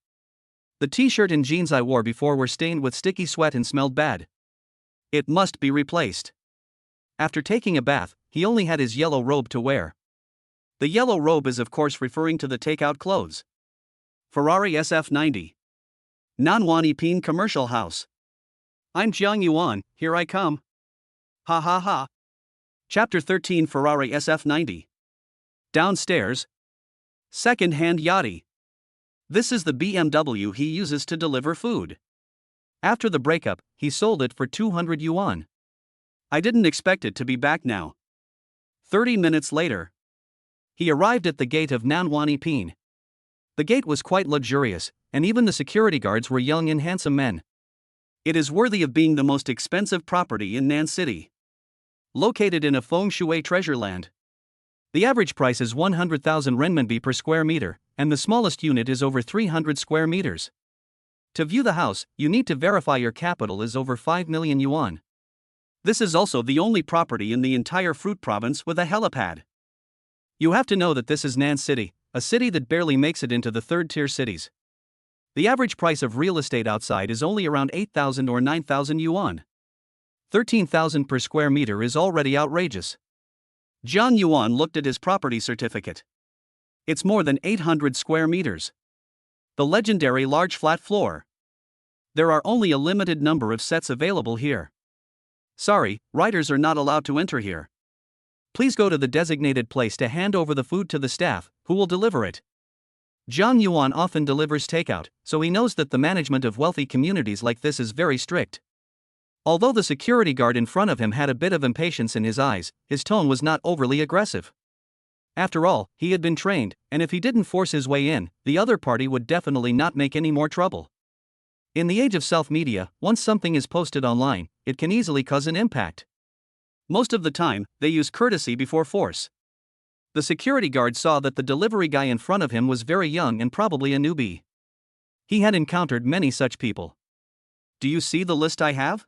The t-shirt and jeans I wore before were stained with sticky sweat and smelled bad. It must be replaced. After taking a bath, he only had his yellow robe to wear. The yellow robe is of course referring to the takeout clothes. Ferrari SF90. Nanwan Ipin Commercial House. I'm Zhang Yuan, here I come. Ha ha ha. Chapter 13 Ferrari SF90. Downstairs. Second-hand yachty. This is the BMW he uses to deliver food. After the breakup, he sold it for 200 yuan. I didn't expect it to be back now. 30 minutes later, he arrived at the gate of Nanwani Peen. The gate was quite luxurious, and even the security guards were young and handsome men. It is worthy of being the most expensive property in Nan City. Located in a feng shui treasure land. The average price is 100,000 renminbi per square meter, and the smallest unit is over 300 square meters. To view the house, you need to verify your capital is over 5 million yuan. This is also the only property in the entire fruit province with a helipad. You have to know that this is Nan City, a city that barely makes it into the third-tier cities. The average price of real estate outside is only around 8,000 or 9,000 yuan. 13,000 per square meter is already outrageous. Jiang Yuan looked at his property certificate. It's more than 800 square meters. The legendary large flat floor. There are only a limited number of sets available here. Sorry, riders are not allowed to enter here. Please go to the designated place to hand over the food to the staff, who will deliver it. Jiang Yuan often delivers takeout, so he knows that the management of wealthy communities like this is very strict. Although the security guard in front of him had a bit of impatience in his eyes, his tone was not overly aggressive. After all, he had been trained, and if he didn't force his way in, the other party would definitely not make any more trouble. In the age of self-media, once something is posted online, it can easily cause an impact. Most of the time, they use courtesy before force. The security guard saw that the delivery guy in front of him was very young and probably a newbie. He had encountered many such people. Do you see the list I have?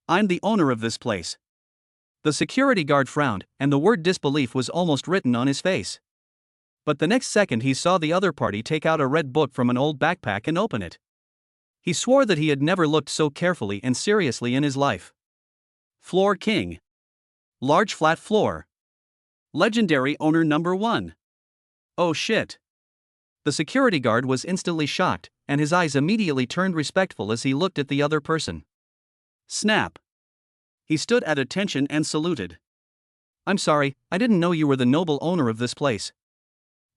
I'm the owner of this place. The security guard frowned, and the word disbelief was almost written on his face. But the next second he saw the other party take out a red book from an old backpack and open it. He swore that he had never looked so carefully and seriously in his life. Floor King. Large flat floor. Legendary owner number 1. Oh shit. The security guard was instantly shocked, and his eyes immediately turned respectful as he looked at the other person. Snap. He stood at attention and saluted. I'm sorry, I didn't know you were the noble owner of this place.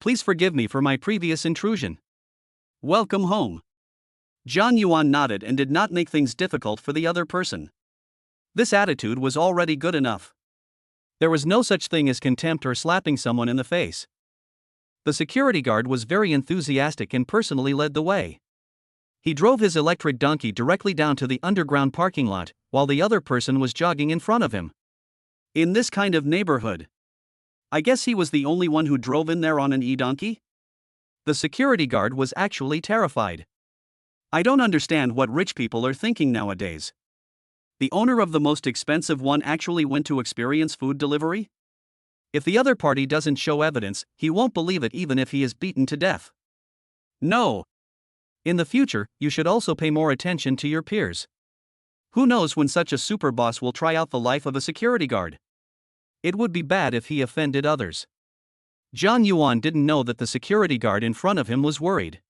Please forgive me for my previous intrusion. Welcome home. Jiang Yuan nodded and did not make things difficult for the other person. This attitude was already good enough. There was no such thing as contempt or slapping someone in the face. The security guard was very enthusiastic and personally led the way. He drove his electric donkey directly down to the underground parking lot, while the other person was jogging in front of him. In this kind of neighborhood, I guess he was the only one who drove in there on an e-donkey? The security guard was actually terrified. I don't understand what rich people are thinking nowadays. The owner of the most expensive one actually went to experience food delivery? If the other party doesn't show evidence, he won't believe it even if he is beaten to death. No. In the future, you should also pay more attention to your peers. Who knows when such a super boss will try out the life of a security guard? It would be bad if he offended others. Jiang Yuan didn't know that the security guard in front of him was worried.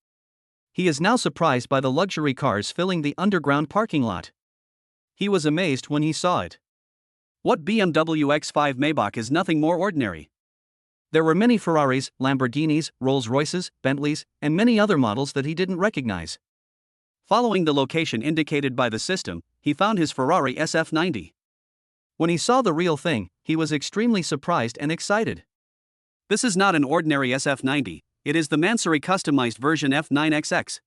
He is now surprised by the luxury cars filling the underground parking lot. He was amazed when he saw it. What BMW X5 Maybach is nothing more ordinary. There were many Ferraris, Lamborghinis, Rolls-Royces, Bentleys, and many other models that he didn't recognize. Following the location indicated by the system, he found his Ferrari SF90. When he saw the real thing, he was extremely surprised and excited. This is not an ordinary SF90, it is the Mansory customized version F9XX.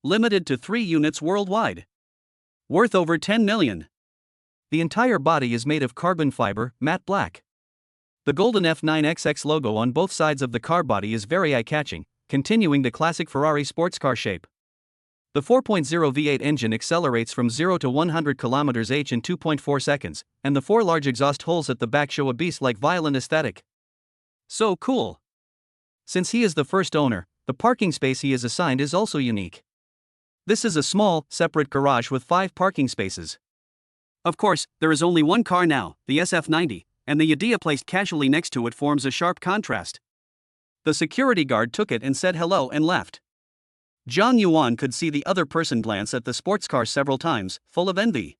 Limited to 3 units worldwide. Worth over 10 million. The entire body is made of carbon fiber, matte black. The golden F9XX logo on both sides of the car body is very eye-catching, continuing the classic Ferrari sports car shape. The 4.0 V8 engine accelerates from 0 to 100 km/h in 2.4 seconds, and the 4 large exhaust holes at the back show a beast-like violent aesthetic. So cool. Since he is the first owner, the parking space he is assigned is also unique. This is a small, separate garage with 5 parking spaces. Of course, there is only one car now, the SF90, and the Yadia placed casually next to it forms a sharp contrast. The security guard took it and said hello and left. Jiang Yuan could see the other person glance at the sports car several times, full of envy.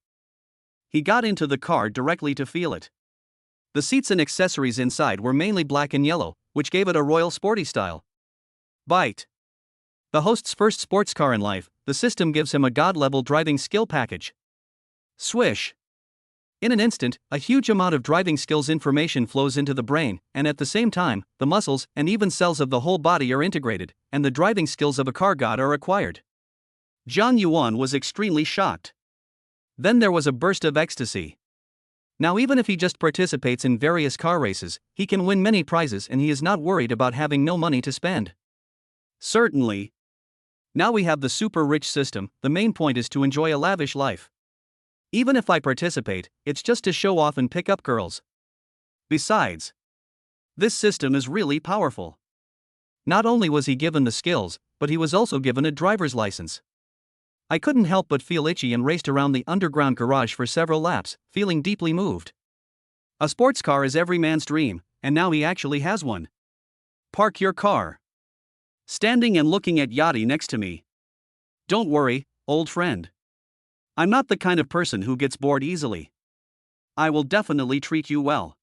He got into the car directly to feel it. The seats and accessories inside were mainly black and yellow, which gave it a royal sporty style. Bite. The host's first sports car in life, the system gives him a god-level driving skill package. Swish. In an instant, a huge amount of driving skills information flows into the brain, and at the same time, the muscles and even cells of the whole body are integrated, and the driving skills of a car god are acquired. Zhang Yuan was extremely shocked. Then there was a burst of ecstasy. Now even if he just participates in various car races, he can win many prizes and he is not worried about having no money to spend. Certainly. Now we have the super rich system, the main point is to enjoy a lavish life. Even if I participate, it's just to show off and pick up girls. Besides, this system is really powerful. Not only was he given the skills, but he was also given a driver's license. I couldn't help but feel itchy and raced around the underground garage for several laps, feeling deeply moved. A sports car is every man's dream, and now he actually has one. Park your car. Standing and looking at Yachty next to me. Don't worry, old friend. I'm not the kind of person who gets bored easily. I will definitely treat you well.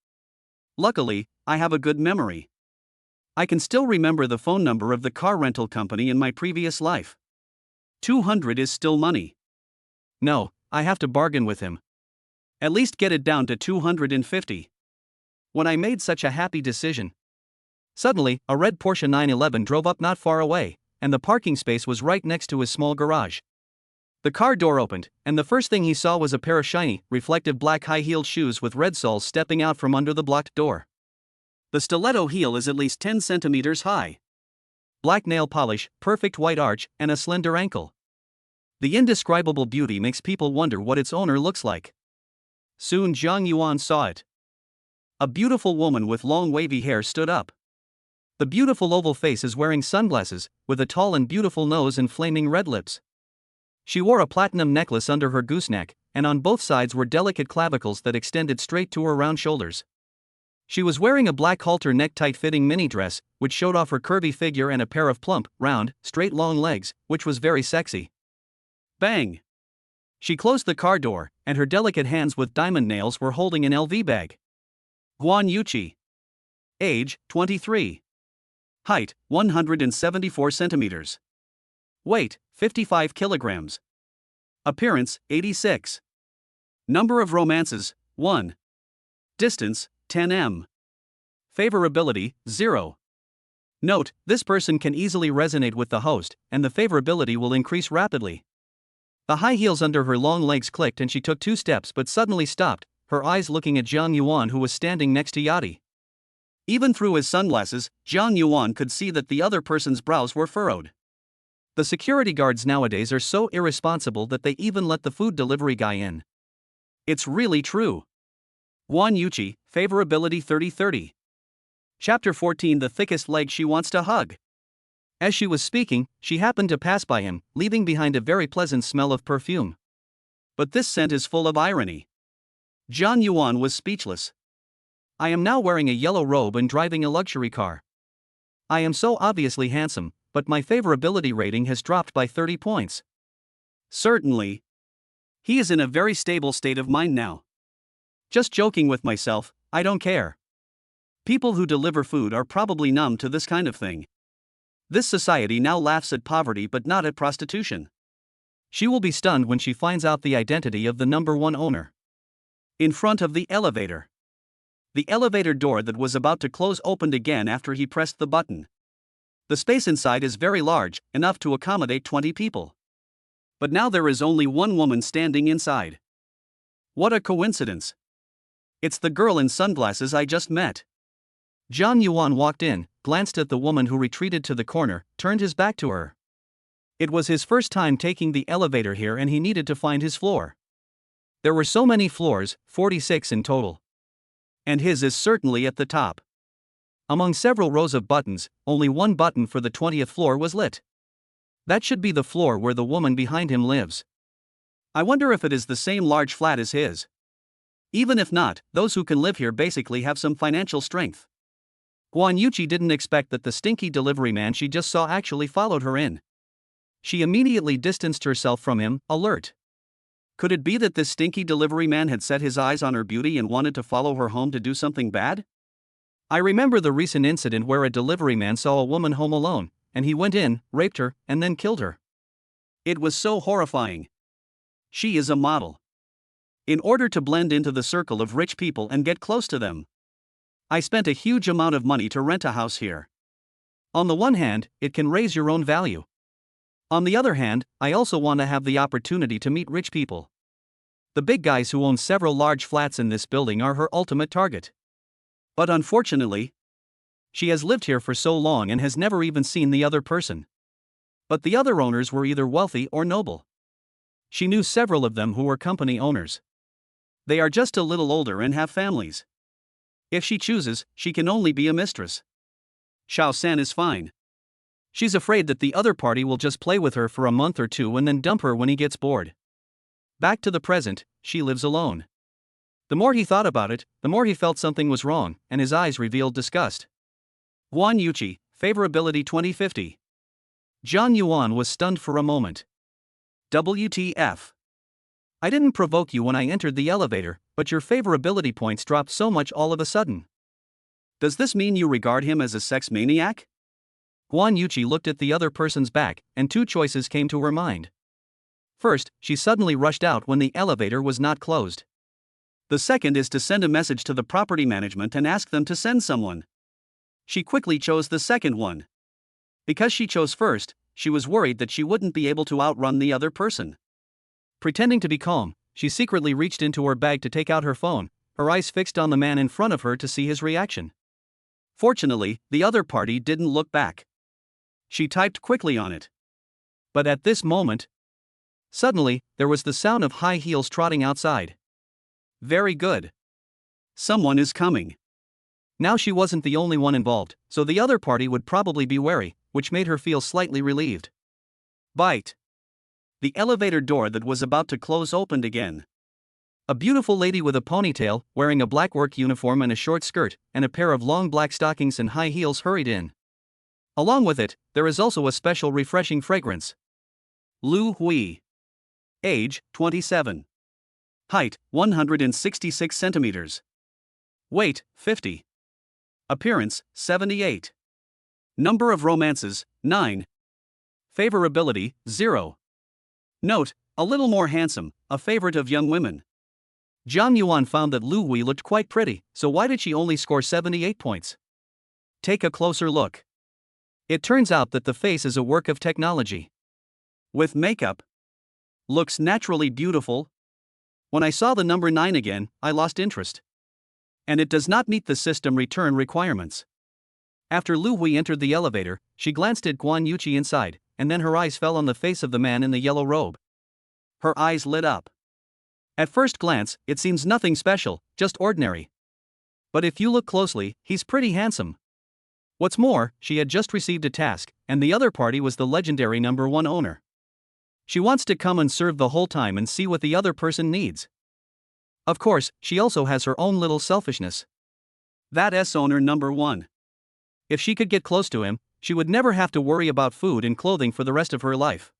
Luckily, I have a good memory. I can still remember the phone number of the car rental company in my previous life. 200 is still money. No, I have to bargain with him. At least get it down to 250. When I made such a happy decision. Suddenly, a red Porsche 911 drove up not far away, and the parking space was right next to his small garage. The car door opened, and the first thing he saw was a pair of shiny, reflective black high-heeled shoes with red soles stepping out from under the blocked door. The stiletto heel is at least 10 centimeters high. Black nail polish, perfect white arch, and a slender ankle. The indescribable beauty makes people wonder what its owner looks like. Soon Zhang Yuan saw it. A beautiful woman with long wavy hair stood up. The beautiful oval face is wearing sunglasses, with a tall and beautiful nose and flaming red lips. She wore a platinum necklace under her gooseneck, and on both sides were delicate clavicles that extended straight to her round shoulders. She was wearing a black halter neck tight-fitting mini dress, which showed off her curvy figure and a pair of plump, round, straight long legs, which was very sexy. Bang! She closed the car door, and her delicate hands with diamond nails were holding an LV bag. Guan Yuqi. Age, 23. Height, 174 centimeters. Weight, 55 kilograms. Appearance, 86. Number of romances, 1. Distance, 10 m. Favorability, 0. Note, this person can easily resonate with the host, and the favorability will increase rapidly. The high heels under her long legs clicked and she took 2 steps but suddenly stopped, her eyes looking at Zhang Yuan who was standing next to Yachty. Even through his sunglasses, Zhang Yuan could see that the other person's brows were furrowed. The security guards nowadays are so irresponsible that they even let the food delivery guy in. It's really true. Guan Yuqi, favorability 30-30. Chapter 14. The thickest leg she wants to hug. As she was speaking, she happened to pass by him, leaving behind a very pleasant smell of perfume. But this scent is full of irony. Zhang Yuan was speechless. I am now wearing a yellow robe and driving a luxury car. I am so obviously handsome, but my favorability rating has dropped by 30 points. Certainly. He is in a very stable state of mind now. Just joking with myself, I don't care. People who deliver food are probably numb to this kind of thing. This society now laughs at poverty but not at prostitution. She will be stunned when she finds out the identity of the number 1 owner. In front of the elevator. The elevator door that was about to close opened again after he pressed the button. The space inside is very large, enough to accommodate 20 people. But now there is only one woman standing inside. What a coincidence. It's the girl in sunglasses I just met. Zhang Yuan walked in, glanced at the woman who retreated to the corner, turned his back to her. It was his first time taking the elevator here and he needed to find his floor. There were so many floors, 46 in total. And his is certainly at the top. Among several rows of buttons, only one button for the 20th floor was lit. That should be the floor where the woman behind him lives. I wonder if it is the same large flat as his. Even if not, those who can live here basically have some financial strength. Guan Yuqi didn't expect that the stinky delivery man she just saw actually followed her in. She immediately distanced herself from him, alert. Could it be that this stinky delivery man had set his eyes on her beauty and wanted to follow her home to do something bad? I remember the recent incident where a delivery man saw a woman home alone, and he went in, raped her, and then killed her. It was so horrifying. She is a model. in order to blend into the circle of rich people and get close to them. I spent a huge amount of money to rent a house here. On the one hand, it can raise your own value. On the other hand, I also want to have the opportunity to meet rich people. The big guys who own several large flats in this building are her ultimate target. But unfortunately, she has lived here for so long and has never even seen the other person. But the other owners were either wealthy or noble. She knew several of them who were company owners. They are just a little older and have families. If she chooses, she can only be a mistress. Xiao San is fine. She's afraid that the other party will just play with her for a month or two and then dump her when he gets bored. Back to the present, she lives alone. The more he thought about it, the more he felt something was wrong, and his eyes revealed disgust. Guan Yuqi, favorability 2050. Zhang Yuan was stunned for a moment. WTF? I didn't provoke you when I entered the elevator, but your favorability points dropped so much all of a sudden. Does this mean you regard him as a sex maniac? Guan Yuqi looked at the other person's back, and two choices came to her mind. First, she suddenly rushed out when the elevator was not closed. The second is to send a message to the property management and ask them to send someone. She quickly chose the second one. Because she chose first, she was worried that she wouldn't be able to outrun the other person. Pretending to be calm, she secretly reached into her bag to take out her phone, her eyes fixed on the man in front of her to see his reaction. Fortunately, the other party didn't look back. She typed quickly on it. But at this moment, suddenly, there was the sound of high heels trotting outside. Very good. Someone is coming. Now she wasn't the only one involved, so the other party would probably be wary, which made her feel slightly relieved. Bite. The elevator door that was about to close opened again. A beautiful lady with a ponytail, wearing a black work uniform and a short skirt, and a pair of long black stockings and high heels hurried in. Along with it, there is also a special refreshing fragrance. Lu Hui. Age, 27. Height, 166 centimeters. Weight, 50. Appearance, 78. Number of romances, 9. Favorability, 0. Note, a little more handsome, a favorite of young women. Zhang Yuan found that Lu Hui looked quite pretty, so why did she only score 78 points? Take a closer look. It turns out that the face is a work of technology. With makeup. Looks naturally beautiful. When I saw the number 9 again, I lost interest. And it does not meet the system return requirements. After Lu Hui entered the elevator, she glanced at Guan Yuqi inside, and then her eyes fell on the face of the man in the yellow robe. Her eyes lit up. At first glance, it seems nothing special, just ordinary. But if you look closely, he's pretty handsome. What's more, she had just received a task, and the other party was the legendary number 1 owner. She wants to come and serve the whole time and see what the other person needs. Of course, she also has her own little selfishness. That owner number 1. If she could get close to him, she would never have to worry about food and clothing for the rest of her life.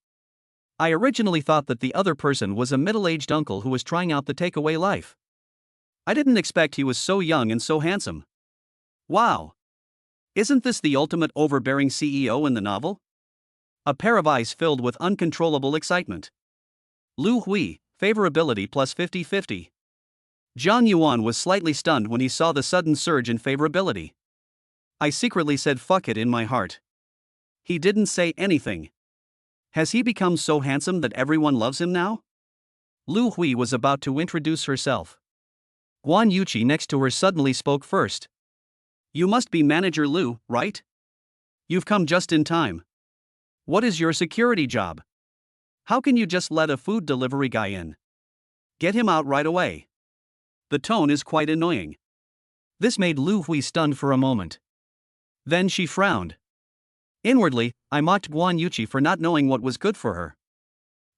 I originally thought that the other person was a middle-aged uncle who was trying out the takeaway life. I didn't expect he was so young and so handsome. Wow! Isn't this the ultimate overbearing CEO in the novel? A pair of eyes filled with uncontrollable excitement. Lu Hui, favorability plus 50-50. Zhang Yuan was slightly stunned when he saw the sudden surge in favorability. I secretly said fuck it in my heart. He didn't say anything. Has he become so handsome that everyone loves him now? Lu Hui was about to introduce herself. Guan Yuqi next to her suddenly spoke first. You must be Manager Lu, right? You've come just in time. What is your security job? How can you just let a food delivery guy in? Get him out right away. The tone is quite annoying. This made Lu Hui stunned for a moment. Then she frowned. Inwardly, I mocked Guan Yuqi for not knowing what was good for her.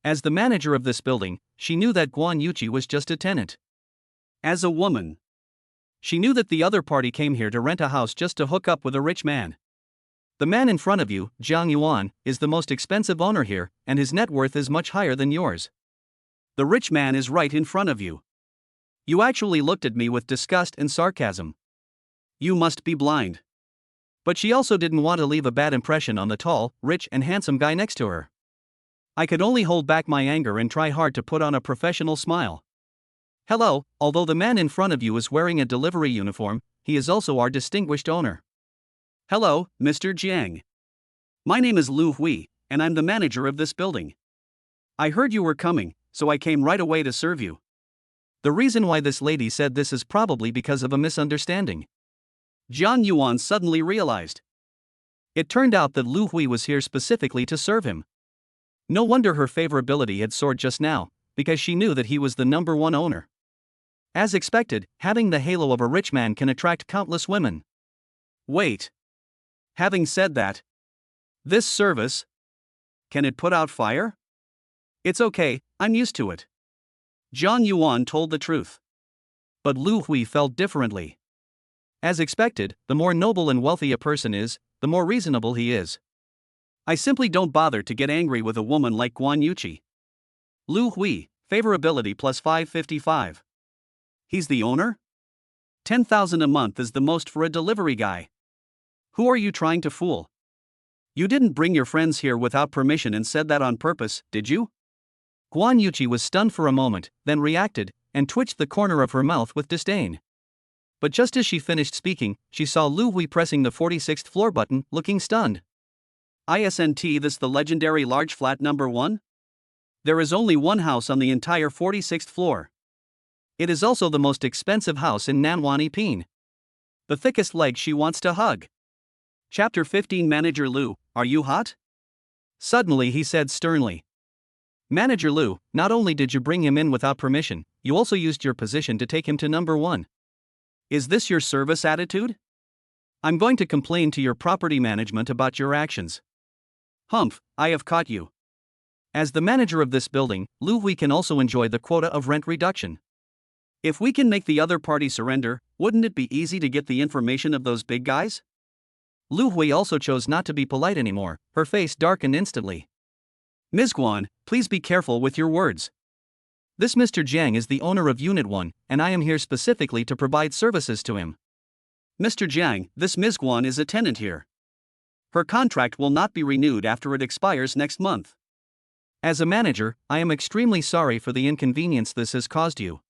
As the manager of this building, she knew that Guan Yuqi was just a tenant. As a woman, she knew that the other party came here to rent a house just to hook up with a rich man. The man in front of you, Zhang Yuan, is the most expensive owner here, and his net worth is much higher than yours. The rich man is right in front of you. You actually looked at me with disgust and sarcasm. You must be blind. But she also didn't want to leave a bad impression on the tall, rich and handsome guy next to her. I could only hold back my anger and try hard to put on a professional smile. Hello, although the man in front of you is wearing a delivery uniform, he is also our distinguished owner. Hello, Mr. Jiang. My name is Lu Hui, and I'm the manager of this building. I heard you were coming, so I came right away to serve you. The reason why this lady said this is probably because of a misunderstanding. Jiang Yuan suddenly realized. It turned out that Lu Hui was here specifically to serve him. No wonder her favorability had soared just now, because she knew that he was the number one owner. As expected, having the halo of a rich man can attract countless women. Wait. Having said that, this service, can it put out fire? It's okay, I'm used to it. Jiang Yuan told the truth. But Lu Hui felt differently. As expected, the more noble and wealthy a person is, the more reasonable he is. I simply don't bother to get angry with a woman like Guan Yuqi. Lu Hui, favorability plus 555. He's the owner? 10,000 a month is the most for a delivery guy. Who are you trying to fool? You didn't bring your friends here without permission and said that on purpose, did you? Guan Yuqi was stunned for a moment, then reacted, and twitched the corner of her mouth with disdain. But just as she finished speaking, she saw Lu Hui pressing the 46th floor button, looking stunned. Isn't this the legendary large flat number 1? There is only one house on the entire 46th floor. It is also the most expensive house in Nanwan Peen. The thickest leg she wants to hug. Chapter 15. Manager Lu, are you hot? Suddenly he said sternly. Manager Lu, not only did you bring him in without permission, you also used your position to take him to number 1. Is this your service attitude? I'm going to complain to your property management about your actions. Humph, I have caught you. As the manager of this building, Lu Hui can also enjoy the quota of rent reduction. If we can make the other party surrender, wouldn't it be easy to get the information of those big guys? Lu Hui also chose not to be polite anymore, her face darkened instantly. Ms. Guan, please be careful with your words. This Mr. Jiang is the owner of Unit 1, and I am here specifically to provide services to him. Mr. Jiang, this Ms. Guan is a tenant here. Her contract will not be renewed after it expires next month. As a manager, I am extremely sorry for the inconvenience this has caused you.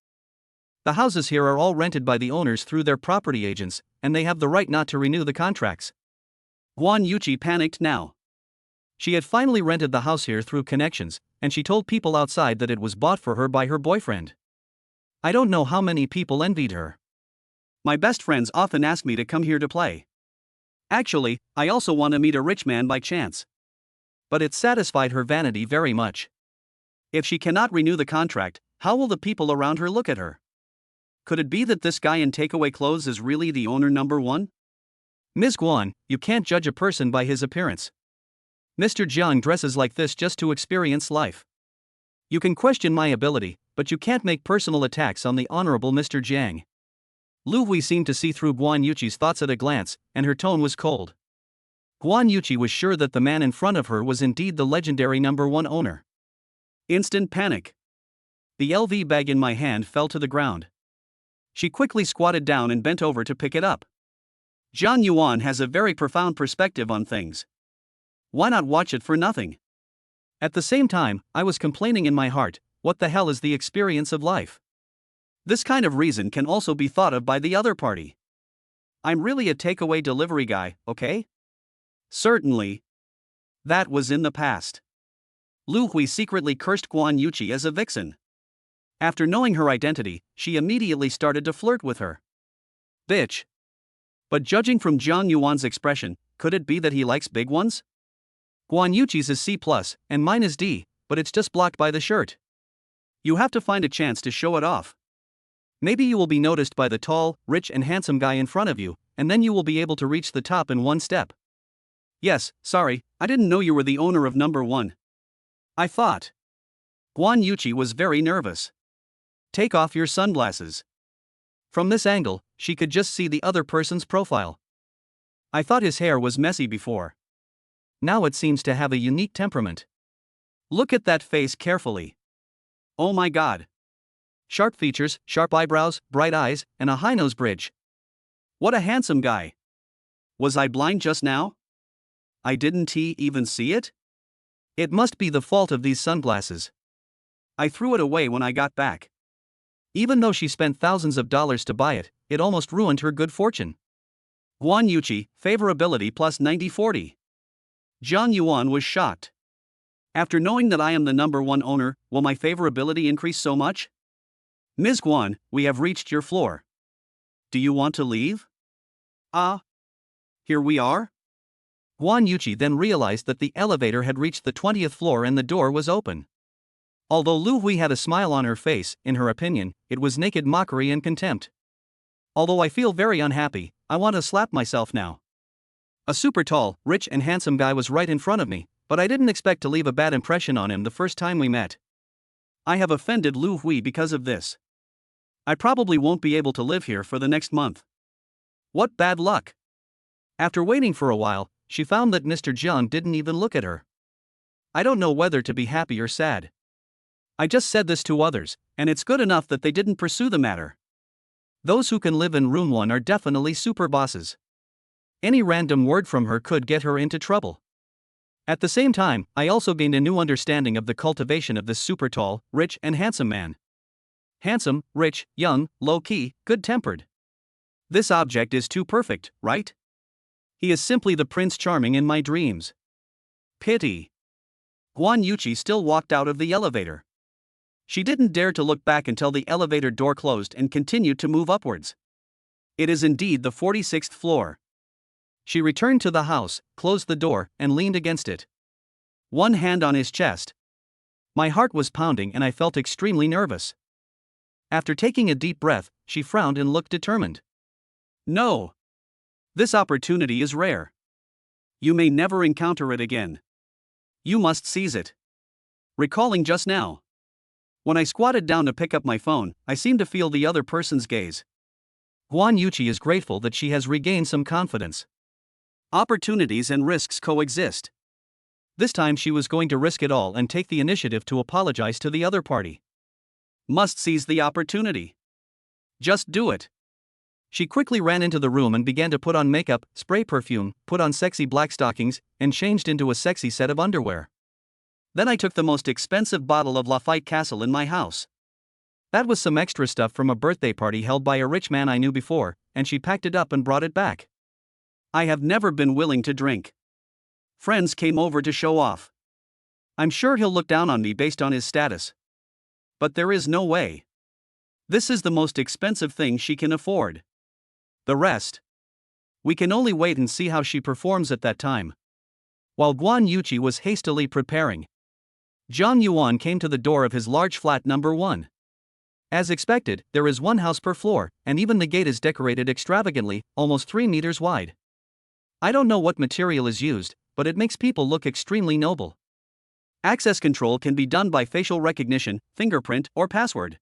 The houses here are all rented by the owners through their property agents, and they have the right not to renew the contracts. Guan Yuqi panicked now. She had finally rented the house here through connections, and she told people outside that it was bought for her by her boyfriend. I don't know how many people envied her. My best friends often ask me to come here to play. Actually, I also want to meet a rich man by chance. But it satisfied her vanity very much. If she cannot renew the contract, how will the people around her look at her? Could it be that this guy in takeaway clothes is really the owner number 1? Ms. Guan, you can't judge a person by his appearance. Mr. Jiang dresses like this just to experience life. You can question my ability, but you can't make personal attacks on the honorable Mr. Jiang. Lu Hui seemed to see through Guan Yuqi's thoughts at a glance, and her tone was cold. Guan Yuqi was sure that the man in front of her was indeed the legendary number 1 owner. Instant panic. The LV bag in my hand fell to the ground. She quickly squatted down and bent over to pick it up. Jiang Yuan has a very profound perspective on things. Why not watch it for nothing? At the same time, I was complaining in my heart, what the hell is the experience of life? This kind of reason can also be thought of by the other party. I'm really a takeaway delivery guy, okay? Certainly. That was in the past. Lu Hui secretly cursed Guan Yuqi as a vixen. After knowing her identity, she immediately started to flirt with her. Bitch. But judging from Jiang Yuan's expression, could it be that he likes big ones? Guan Yuqi's is C+, and mine is D, but it's just blocked by the shirt. You have to find a chance to show it off. Maybe you will be noticed by the tall, rich and handsome guy in front of you, and then you will be able to reach the top in one step. Yes, sorry, I didn't know you were the owner of number 1. I thought. Guan Yuqi was very nervous. Take off your sunglasses. From this angle, she could just see the other person's profile. I thought his hair was messy before. Now it seems to have a unique temperament. Look at that face carefully. Oh my god. Sharp features, sharp eyebrows, bright eyes, and a high nose bridge. What a handsome guy. Was I blind just now? I didn't even see it? It must be the fault of these sunglasses. I threw it away when I got back. Even though she spent thousands of dollars to buy it, it almost ruined her good fortune. Guan Yuqi, favorability plus 90-40. Zhang Yuan was shocked. After knowing that I am the number one owner, will my favorability increase so much? Ms. Guan, we have reached your floor. Do you want to leave? Here we are? Guan Yuqi then realized that the elevator had reached the 20th floor and the door was open. Although Lu Hui had a smile on her face, in her opinion, it was naked mockery and contempt. Although I feel very unhappy, I want to slap myself now. A super tall, rich and handsome guy was right in front of me, but I didn't expect to leave a bad impression on him the first time we met. I have offended Lu Hui because of this. I probably won't be able to live here for the next month. What bad luck! After waiting for a while, she found that Mr. Jiang didn't even look at her. I don't know whether to be happy or sad. I just said this to others, and it's good enough that they didn't pursue the matter. Those who can live in room 1 are definitely super bosses. Any random word from her could get her into trouble. At the same time, I also gained a new understanding of the cultivation of this super tall, rich and handsome man. Handsome, rich, young, low-key, good-tempered. This object is too perfect, right? He is simply the Prince Charming in my dreams. Pity. Guan Yuqi still walked out of the elevator. She didn't dare to look back until the elevator door closed and continued to move upwards. It is indeed the 46th floor. She returned to the house, closed the door, and leaned against it. One hand on his chest. My heart was pounding and I felt extremely nervous. After taking a deep breath, she frowned and looked determined. No. This opportunity is rare. You may never encounter it again. You must seize it. Recalling just now. When I squatted down to pick up my phone, I seemed to feel the other person's gaze. Guan Yuqi is grateful that she has regained some confidence. Opportunities and risks coexist. This time she was going to risk it all and take the initiative to apologize to the other party. Must seize the opportunity. Just do it. She quickly ran into the room and began to put on makeup, spray perfume, put on sexy black stockings, and changed into a sexy set of underwear. Then I took the most expensive bottle of Lafite Castle in my house. That was some extra stuff from a birthday party held by a rich man I knew before, and she packed it up and brought it back. I have never been willing to drink. Friends came over to show off. I'm sure he'll look down on me based on his status. But there is no way. This is the most expensive thing she can afford. The rest. We can only wait and see how she performs at that time. While Guan Yuqi was hastily preparing, Zhang Yuan came to the door of his large flat number 1. As expected, there is one house per floor, and even the gate is decorated extravagantly, almost 3 meters wide. I don't know what material is used, but it makes people look extremely noble. Access control can be done by facial recognition, fingerprint, or password.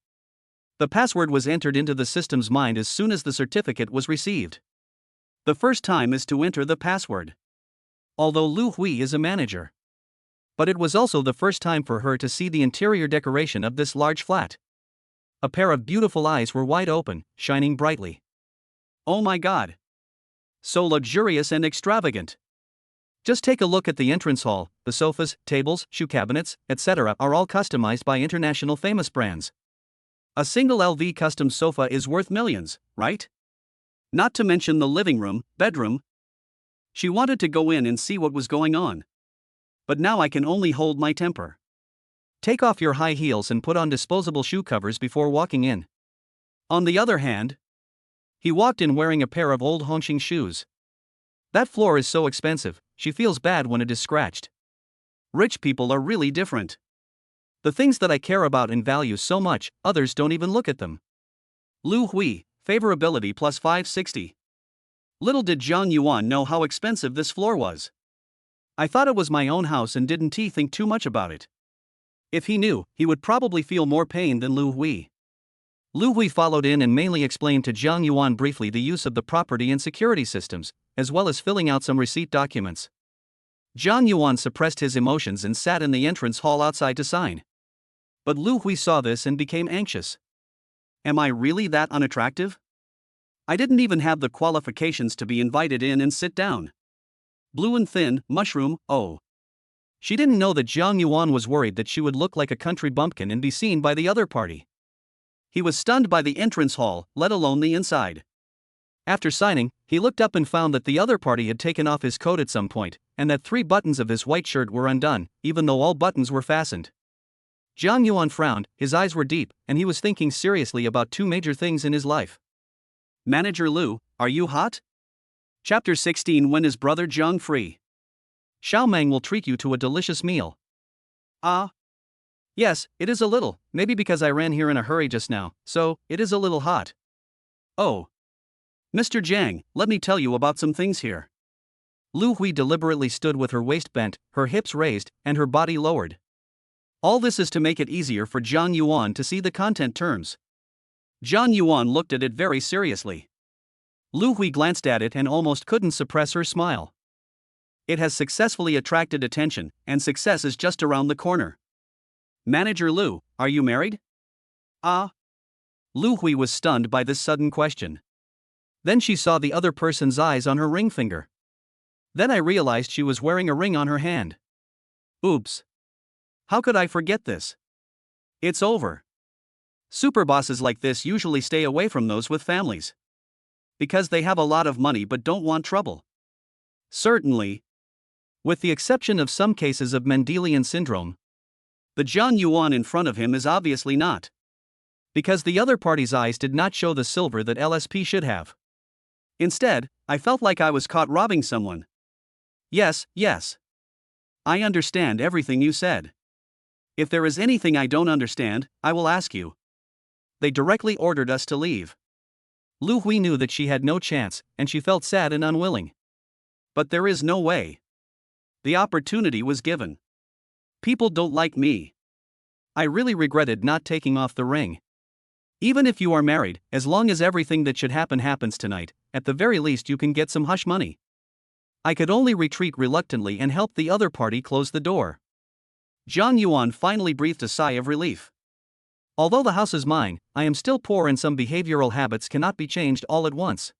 The password was entered into the system's mind as soon as the certificate was received. The first time is to enter the password. Although Lu Hui is a manager. But it was also the first time for her to see the interior decoration of this large flat. A pair of beautiful eyes were wide open, shining brightly. Oh my God! So luxurious and extravagant. Just take a look at the entrance hall. The sofas, tables, shoe cabinets, etc. are all customized by international famous brands. A single LV custom sofa is worth millions, right? Not to mention the living room, bedroom. She wanted to go in and see what was going on. But now I can only hold my temper. Take off your high heels and put on disposable shoe covers before walking in. On the other hand, he walked in wearing a pair of old Hongqing shoes. That floor is so expensive, she feels bad when it is scratched. Rich people are really different. The things that I care about and value so much, others don't even look at them. Lu Hui, favorability plus 560. Little did Zhang Yuan know how expensive this floor was. I thought it was my own house and didn't think too much about it. If he knew, he would probably feel more pain than Lu Hui. Lu Hui followed in and mainly explained to Zhang Yuan briefly the use of the property and security systems, as well as filling out some receipt documents. Zhang Yuan suppressed his emotions and sat in the entrance hall outside to sign. But Lu Hui saw this and became anxious. Am I really that unattractive? I didn't even have the qualifications to be invited in and sit down. Blue and thin, mushroom, oh. She didn't know that Zhang Yuan was worried that she would look like a country bumpkin and be seen by the other party. He was stunned by the entrance hall, let alone the inside. After signing, he looked up and found that the other party had taken off his coat at some point, and that 3 buttons of his white shirt were undone, even though all buttons were fastened. Jiang Yuan frowned, his eyes were deep, and he was thinking seriously about 2 major things in his life. Manager Lu, are you hot? Chapter 16. When is brother Jiang free? Xiao Meng will treat you to a delicious meal. Ah. Yes, it is a little, maybe because I ran here in a hurry just now, so it is a little hot. Oh. Mr. Jiang, let me tell you about some things here. Lu Hui deliberately stood with her waist bent, her hips raised, and her body lowered. All this is to make it easier for Jiang Yuan to see the content terms. Jiang Yuan looked at it very seriously. Lu Hui glanced at it and almost couldn't suppress her smile. It has successfully attracted attention, and success is just around the corner. Manager Lu, are you married? Ah. Lu Hui was stunned by this sudden question. Then she saw the other person's eyes on her ring finger. Then I realized she was wearing a ring on her hand. Oops. How could I forget this? It's over. Superbosses like this usually stay away from those with families. Because they have a lot of money but don't want trouble. Certainly. With the exception of some cases of Mendelian syndrome. The Jiang Yuan in front of him is obviously not. Because the other party's eyes did not show the silver that LSP should have. Instead, I felt like I was caught robbing someone. Yes. I understand everything you said. If there is anything I don't understand, I will ask you. They directly ordered us to leave. Lu Hui knew that she had no chance, and she felt sad and unwilling. But there is no way. The opportunity was given. People don't like me. I really regretted not taking off the ring. Even if you are married, as long as everything that should happen happens tonight, at the very least you can get some hush money. I could only retreat reluctantly and help the other party close the door. Jiang Yuan finally breathed a sigh of relief. Although the house is mine, I am still poor and some behavioral habits cannot be changed all at once.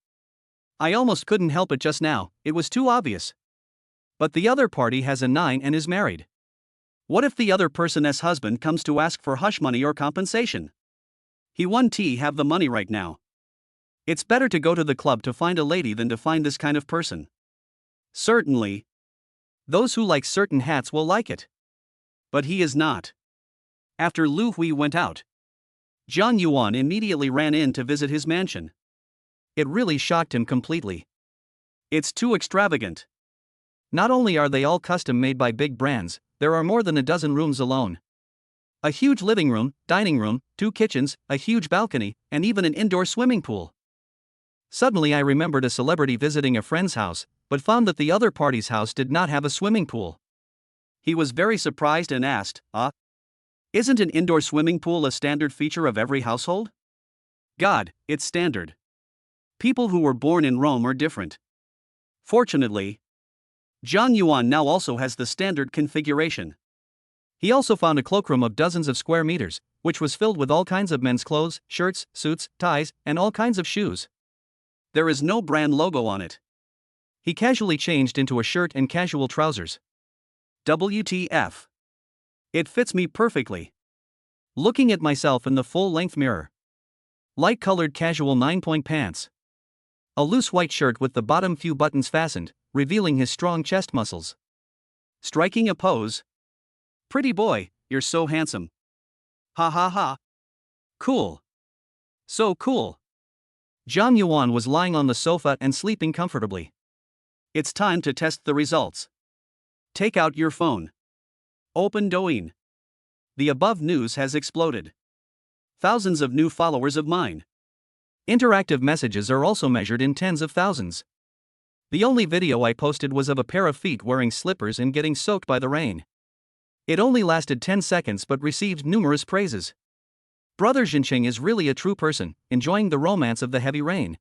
I almost couldn't help it just now, it was too obvious. But the other party has a 9 and is married. What if the other person's husband comes to ask for hush money or compensation? He won't have the money right now. It's better to go to the club to find a lady than to find this kind of person. Certainly. Those who like certain hats will like it. But he is not. After Lu Hui went out, Jiang Yuan immediately ran in to visit his mansion. It really shocked him completely. It's too extravagant. Not only are they all custom made by big brands, there are more than a dozen rooms alone. A huge living room, dining room, 2 kitchens, a huge balcony, and even an indoor swimming pool. Suddenly I remembered a celebrity visiting a friend's house, but found that the other party's house did not have a swimming pool. He was very surprised and asked, Isn't an indoor swimming pool a standard feature of every household? God, it's standard. People who were born in Rome are different. Fortunately, Jiang Yuan now also has the standard configuration. He also found a cloakroom of dozens of square meters, which was filled with all kinds of men's clothes, shirts, suits, ties, and all kinds of shoes. There is no brand logo on it. He casually changed into a shirt and casual trousers. WTF. It fits me perfectly. Looking at myself in the full-length mirror. Light-colored casual 9-point pants. A loose white shirt with the bottom few buttons fastened, revealing his strong chest muscles. Striking a pose. Pretty boy, you're so handsome. Ha ha ha. Cool. So cool. Jiang Yuan was lying on the sofa and sleeping comfortably. It's time to test the results. Take out your phone. Open Douyin. The above news has exploded. Thousands of new followers of mine. Interactive messages are also measured in tens of thousands. The only video I posted was of a pair of feet wearing slippers and getting soaked by the rain. It only lasted 10 seconds but received numerous praises. Brother Jincheng is really a true person, enjoying the romance of the heavy rain.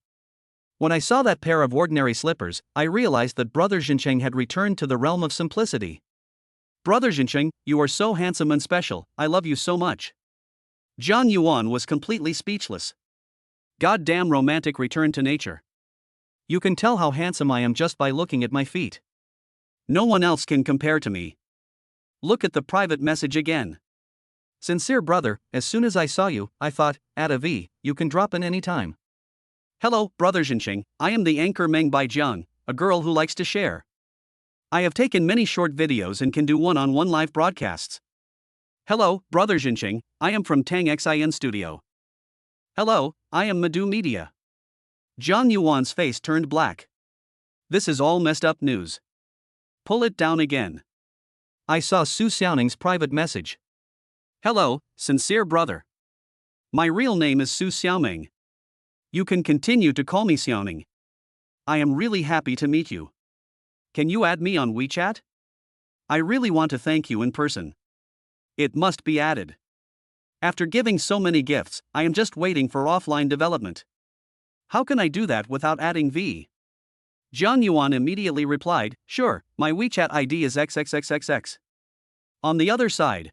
When I saw that pair of ordinary slippers, I realized that Brother Jincheng had returned to the realm of simplicity. Brother Jincheng, you are so handsome and special, I love you so much. Jiang Yuan was completely speechless. Goddamn romantic return to nature. You can tell how handsome I am just by looking at my feet. No one else can compare to me. Look at the private message again. Sincere brother, as soon as I saw you, I thought, add a V, you can drop in any time. Hello, brother Jinxing, I am the anchor Meng Bai Jiang, a girl who likes to share. I have taken many short videos and can do one-on-one live broadcasts. Hello, brother Jinxing, I am from Tang Xin Studio. Hello, I am Madu Media. Zhang Yuan's face turned black. This is all messed up news. Pull it down again. I saw Su Xiaoning's private message. Hello, sincere brother. My real name is Su Xiaoming. You can continue to call me Xiaoning. I am really happy to meet you. Can you add me on WeChat? I really want to thank you in person. It must be added. After giving so many gifts, I am just waiting for offline development. How can I do that without adding V? Zhang Yuan immediately replied, sure, my WeChat ID is XXXXX. On the other side,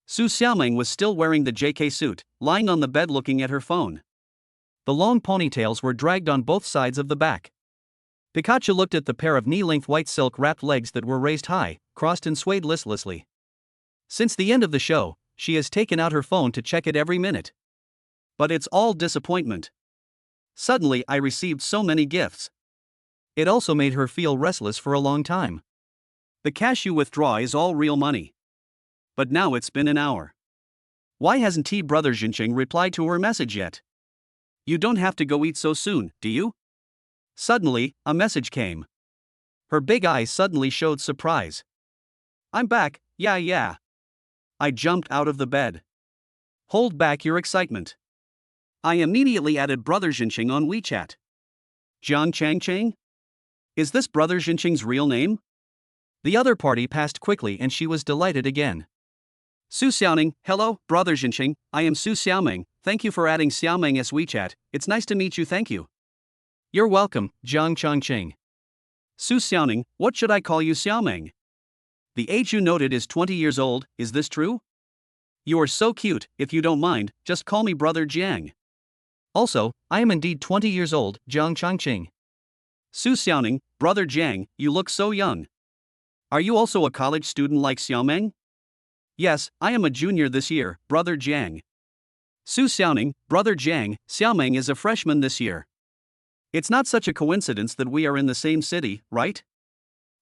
Su Xiaoming was still wearing the JK suit, lying on the bed looking at her phone. The long ponytails were dragged on both sides of the back. Pikachu looked at the pair of knee-length white silk-wrapped legs that were raised high, crossed and swayed listlessly. Since the end of the show, she has taken out her phone to check it every minute. But it's all disappointment. Suddenly I received so many gifts. It also made her feel restless for a long time. The cash you withdraw is all real money. But now it's been an hour. Why hasn't brother Jinxing replied to her message yet? You don't have to go eat so soon, do you? Suddenly, a message came. Her big eyes suddenly showed surprise. I'm back, yeah. I jumped out of the bed. Hold back your excitement. I immediately added brother Jinxing on WeChat. Jiang Changcheng? Is this brother Jinxing's real name? The other party passed quickly and she was delighted again. Su Xiaoning, hello, brother Jinxing, I am Su Xiaoming, thank you for adding Xiaoming as WeChat, it's nice to meet you, thank you. You're welcome, Jiang Changcheng. Su Xiaoning, what should I call you Xiaoming? The age you noted is 20 years old, is this true? You are so cute, if you don't mind, just call me brother Jiang. Also, I am indeed 20 years old, Jiang Changcheng. Su Xiaoning, brother Jiang, you look so young. Are you also a college student like Xiaoming? Yes, I am a junior this year, brother Jiang. Su Xiaoning, brother Jiang, Xiaoming is a freshman this year. It's not such a coincidence that we are in the same city, right?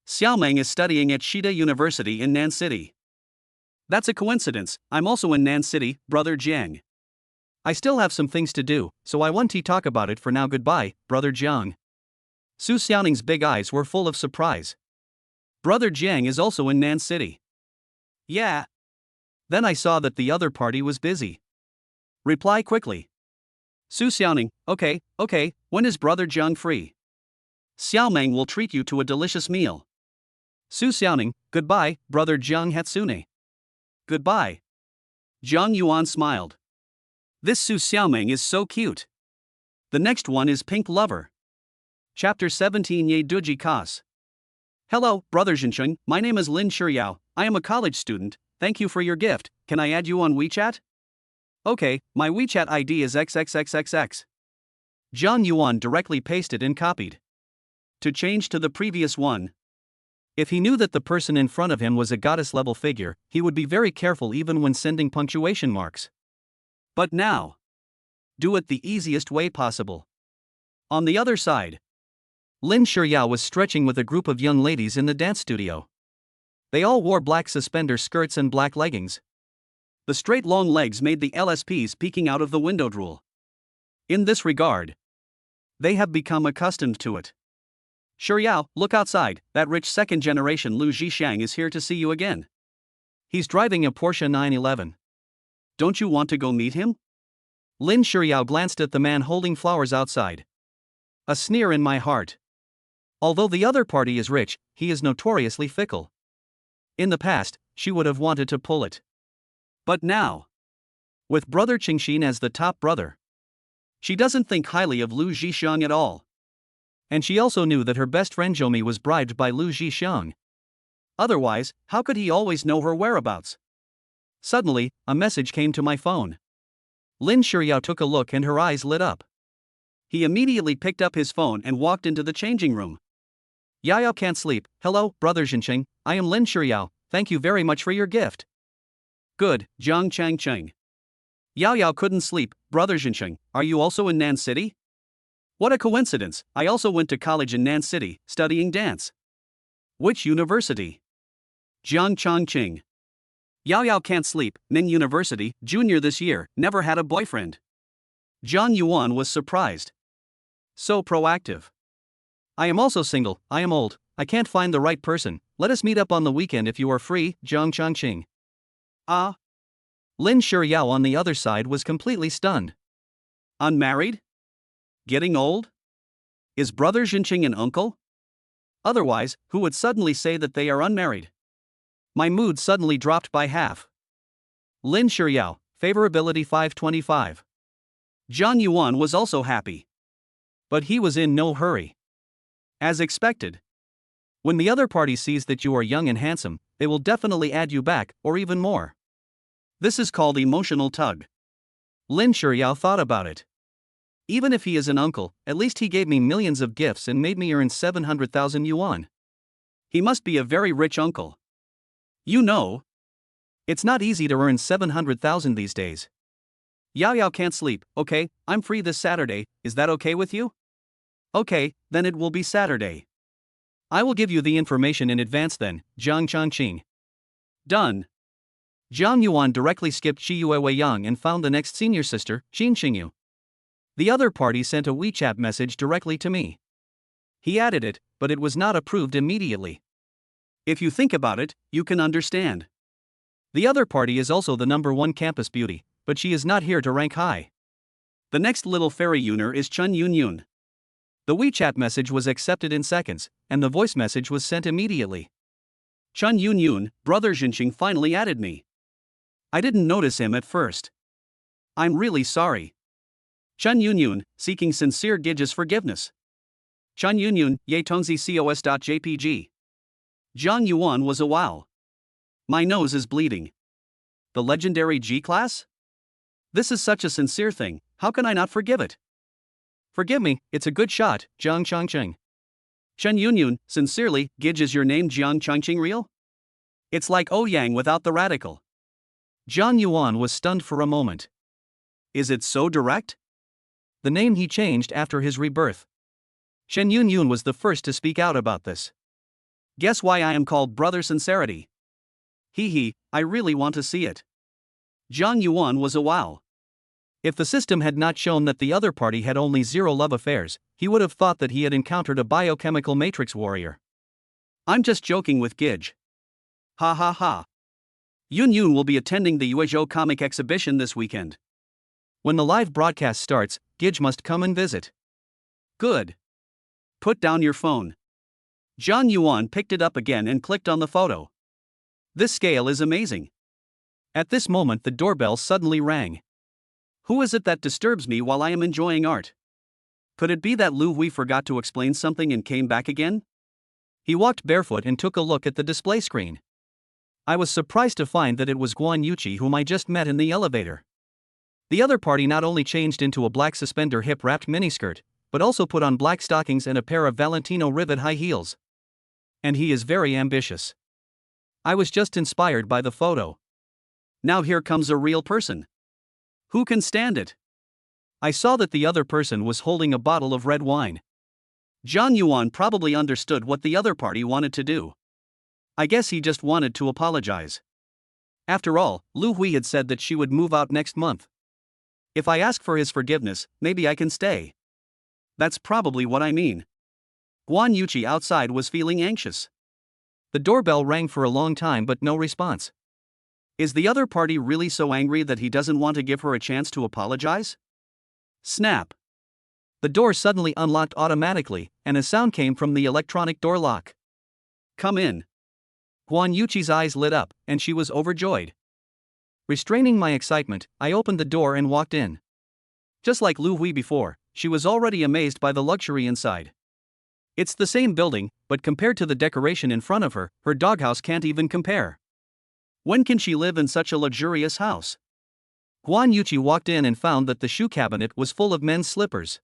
Xiaoming is studying at Shida University in Nan City. That's a coincidence, I'm also in Nan City, brother Jiang. I still have some things to do, so I want to talk about it for now. Goodbye, brother Jiang. Su Xiaoning's big eyes were full of surprise. Brother Jiang is also in Nan City. Yeah. Then I saw that the other party was busy. Reply quickly. Su Xiaoning, okay, when is brother Jiang free? Xiaoming will treat you to a delicious meal. Su Xiaoning, goodbye, brother Jiang Hatsune. Goodbye. Zhang Yuan smiled. This Su Xiaoming is so cute. The next one is Pink Lover. Chapter 17 Ye Duji Kas. Hello, brother Jinxing, my name is Lin Shiyao, I am a college student, thank you for your gift, can I add you on WeChat? Okay, my WeChat ID is XXXXX. Zhang Yuan directly pasted and copied. To change to the previous one. If he knew that the person in front of him was a goddess-level figure, he would be very careful even when sending punctuation marks. But now, do it the easiest way possible. On the other side, Lin Shiyao was stretching with a group of young ladies in the dance studio. They all wore black suspender skirts and black leggings. The straight long legs made the LSPs peeking out of the window drool. In this regard, they have become accustomed to it. Shiyao, look outside, that rich second-generation Lu Zhishang is here to see you again. He's driving a Porsche 911. Don't you want to go meet him? Lin Shiyao glanced at the man holding flowers outside. A sneer in my heart. Although the other party is rich, he is notoriously fickle. In the past, she would have wanted to pull it. But now, with brother Qingxin as the top brother, she doesn't think highly of Lu Zhishang at all. And she also knew that her best friend Zhoumi was bribed by Lu Zhishang. Otherwise, how could he always know her whereabouts? Suddenly, a message came to my phone. Lin Shiyao took a look and her eyes lit up. He immediately picked up his phone and walked into the changing room. Yao can't sleep. Hello, brother Jinxing, I am Lin Shiyao, thank you very much for your gift. Good, Jiang Chang Cheng. Yao Yao couldn't sleep. Brother Zhencheng, are you also in Nan City? What a coincidence, I also went to college in Nan City, studying dance. Which university? Jiang Chongqing. Yao Yao can't sleep, Ning University, junior this year, never had a boyfriend. Zhang Yuan was surprised. So proactive. I am also single, I am old, I can't find the right person, let us meet up on the weekend if you are free, Jiang Chongqing. Ah. Lin Shiyao on the other side was completely stunned. Unmarried? Getting old? Is brother Zhencheng an uncle? Otherwise, who would suddenly say that they are unmarried? My mood suddenly dropped by half. Lin Shiyao, favorability 525. Zhang Yuan was also happy. But he was in no hurry. As expected. When the other party sees that you are young and handsome, they will definitely add you back, or even more. This is called emotional tug. Lin Shiyao thought about it. Even if he is an uncle, at least he gave me millions of gifts and made me earn 700,000 yuan. He must be a very rich uncle. You know, it's not easy to earn 700,000 these days. Yao Yao can't sleep, okay, I'm free this Saturday, is that okay with you? Okay, then it will be Saturday. I will give you the information in advance then, Jiang Chongqing. Done. Zhang Yuan directly skipped Shiyue Weiyang and found the next senior sister, Qin Xingyu. The other party sent a WeChat message directly to me. He added it, but it was not approved immediately. If you think about it, you can understand. The other party is also the #1 campus beauty, but she is not here to rank high. The next little fairy Yuner is Chun Yun Yun. The WeChat message was accepted in seconds, and the voice message was sent immediately. Chun Yun Yun, brother Zhencheng finally added me. I didn't notice him at first. I'm really sorry. Chun Yun Yun, seeking sincere Gige's forgiveness. Chun Yun Yun, Ye Tongzi COS.jpg. Zhang Yuan was a wow. My nose is bleeding. The legendary G-class? This is such a sincere thing, how can I not forgive it? Forgive me, it's a good shot, Jiang Chongqing. Chun Yun Yun, sincerely, Gige is your name Jiang Chongqing real? It's like Ouyang without the radical. Zhang Yuan was stunned for a moment. Is it so direct? The name he changed after his rebirth. Chen Yun Yun was the first to speak out about this. Guess why I am called Brother Sincerity? Hee, I really want to see it. Zhang Yuan was a wow. If the system had not shown that the other party had only 0 love affairs, he would have thought that he had encountered a biochemical matrix warrior. I'm just joking with Gige. Ha ha ha. Yun Yun will be attending the Yuezhou comic exhibition this weekend. When the live broadcast starts, Gige must come and visit. Good. Put down your phone. Zhang Yuan picked it up again and clicked on the photo. This scale is amazing. At this moment the doorbell suddenly rang. Who is it that disturbs me while I am enjoying art? Could it be that Lu Hui forgot to explain something and came back again? He walked barefoot and took a look at the display screen. I was surprised to find that it was Guan Yuqi whom I just met in the elevator. The other party not only changed into a black suspender hip-wrapped miniskirt, but also put on black stockings and a pair of Valentino rivet high heels. And he is very ambitious. I was just inspired by the photo. Now here comes a real person. Who can stand it? I saw that the other person was holding a bottle of red wine. Zhang Yuan probably understood what the other party wanted to do. I guess he just wanted to apologize. After all, Lu Hui had said that she would move out next month. If I ask for his forgiveness, maybe I can stay. That's probably what I mean. Guan Yuqi outside was feeling anxious. The doorbell rang for a long time but no response. Is the other party really so angry that he doesn't want to give her a chance to apologize? Snap. The door suddenly unlocked automatically, and a sound came from the electronic door lock. Come in. Guan Yuqi's eyes lit up, and she was overjoyed. Restraining my excitement, I opened the door and walked in. Just like Lu Hui before, she was already amazed by the luxury inside. It's the same building, but compared to the decoration in front of her, her doghouse can't even compare. When can she live in such a luxurious house? Guan Yuqi walked in and found that the shoe cabinet was full of men's slippers.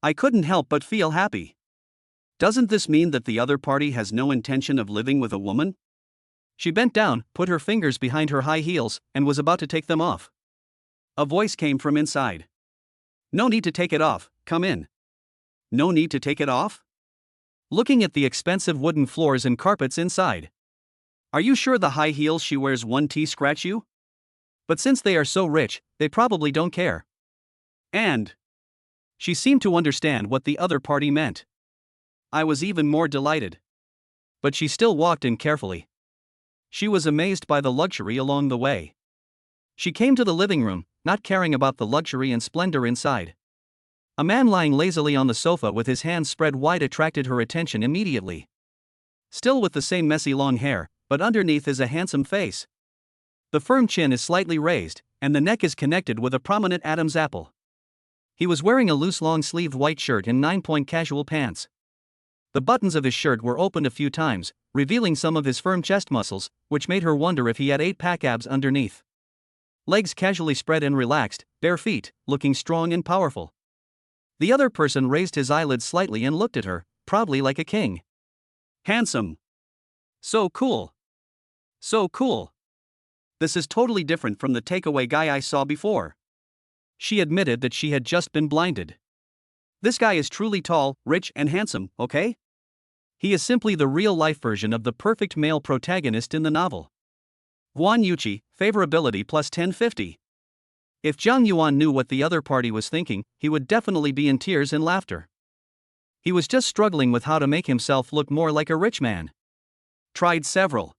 I couldn't help but feel happy. Doesn't this mean that the other party has no intention of living with a woman? She bent down, put her fingers behind her high heels, and was about to take them off. A voice came from inside. No need to take it off, come in. No need to take it off? Looking at the expensive wooden floors and carpets inside. Are you sure the high heels she wears won't scratch you? But since they are so rich, they probably don't care. And she seemed to understand what the other party meant. I was even more delighted. But she still walked in carefully. She was amazed by the luxury along the way. She came to the living room, not caring about the luxury and splendor inside. A man lying lazily on the sofa with his hands spread wide attracted her attention immediately. Still with the same messy long hair, but underneath is a handsome face. The firm chin is slightly raised, and the neck is connected with a prominent Adam's apple. He was wearing a loose long-sleeved white shirt and 9-point casual pants. The buttons of his shirt were opened a few times, revealing some of his firm chest muscles, which made her wonder if he had 8-pack abs underneath. Legs casually spread and relaxed, bare feet, looking strong and powerful. The other person raised his eyelids slightly and looked at her, proudly like a king. Handsome. So cool. So cool. This is totally different from the takeaway guy I saw before. She admitted that she had just been blinded. This guy is truly tall, rich, and handsome, okay? He is simply the real-life version of the perfect male protagonist in the novel. Guan Yuqi, favorability plus 1050. If Zhang Yuan knew what the other party was thinking, he would definitely be in tears and laughter. He was just struggling with how to make himself look more like a rich man. Tried several.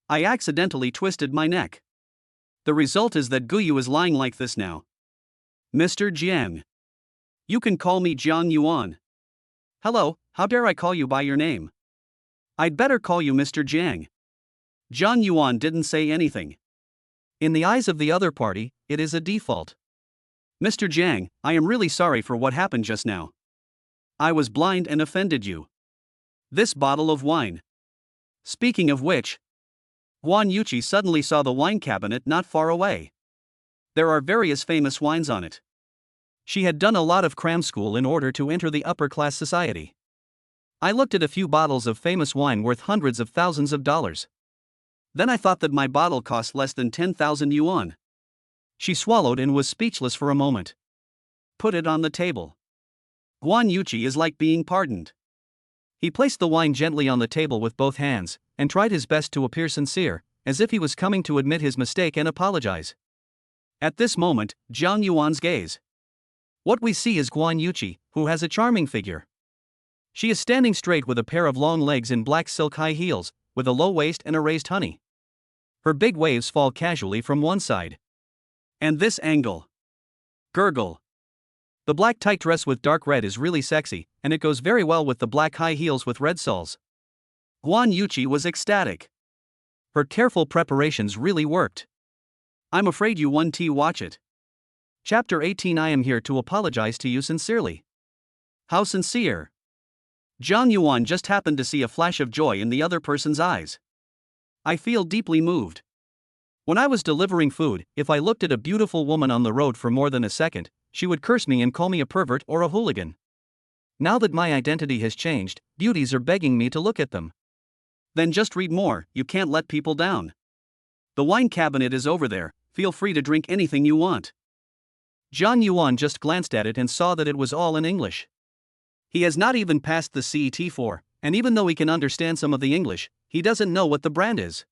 I accidentally twisted my neck. The result is that Guyu is lying like this now. Mr. Jiang. You can call me Zhang Yuan. Hello, how dare I call you by your name? I'd better call you Mr. Jiang. Zhang Yuan didn't say anything. In the eyes of the other party, it is a default. Mr. Jiang, I am really sorry for what happened just now. I was blind and offended you. This bottle of wine. Speaking of which, Guan Yuqi suddenly saw the wine cabinet not far away. There are various famous wines on it. She had done a lot of cram school in order to enter the upper-class society. I looked at a few bottles of famous wine worth hundreds of thousands of dollars. Then I thought that my bottle cost less than 10,000 yuan. She swallowed and was speechless for a moment. Put it on the table. Guan Yuqi is like being pardoned. He placed the wine gently on the table with both hands, and tried his best to appear sincere, as if he was coming to admit his mistake and apologize. At this moment, Zhang Yuan's gaze. What we see is Guan Yuqi, who has a charming figure. She is standing straight with a pair of long legs in black silk high heels, with a low waist and a raised honey. Her big waves fall casually from one side. And this angle. Gurgle. The black tight dress with dark red is really sexy, and it goes very well with the black high heels with red soles. Guan Yuqi was ecstatic. Her careful preparations really worked. I'm afraid you won't watch it. Chapter 18. I am here to apologize to you sincerely. How sincere? Zhang Yuan just happened to see a flash of joy in the other person's eyes. I feel deeply moved. When I was delivering food, if I looked at a beautiful woman on the road for more than a second, she would curse me and call me a pervert or a hooligan. Now that my identity has changed, beauties are begging me to look at them. Then just read more, you can't let people down. The wine cabinet is over there, feel free to drink anything you want. Zhang Yuan just glanced at it and saw that it was all in English. He has not even passed the CET4, and even though he can understand some of the English, he doesn't know what the brand is.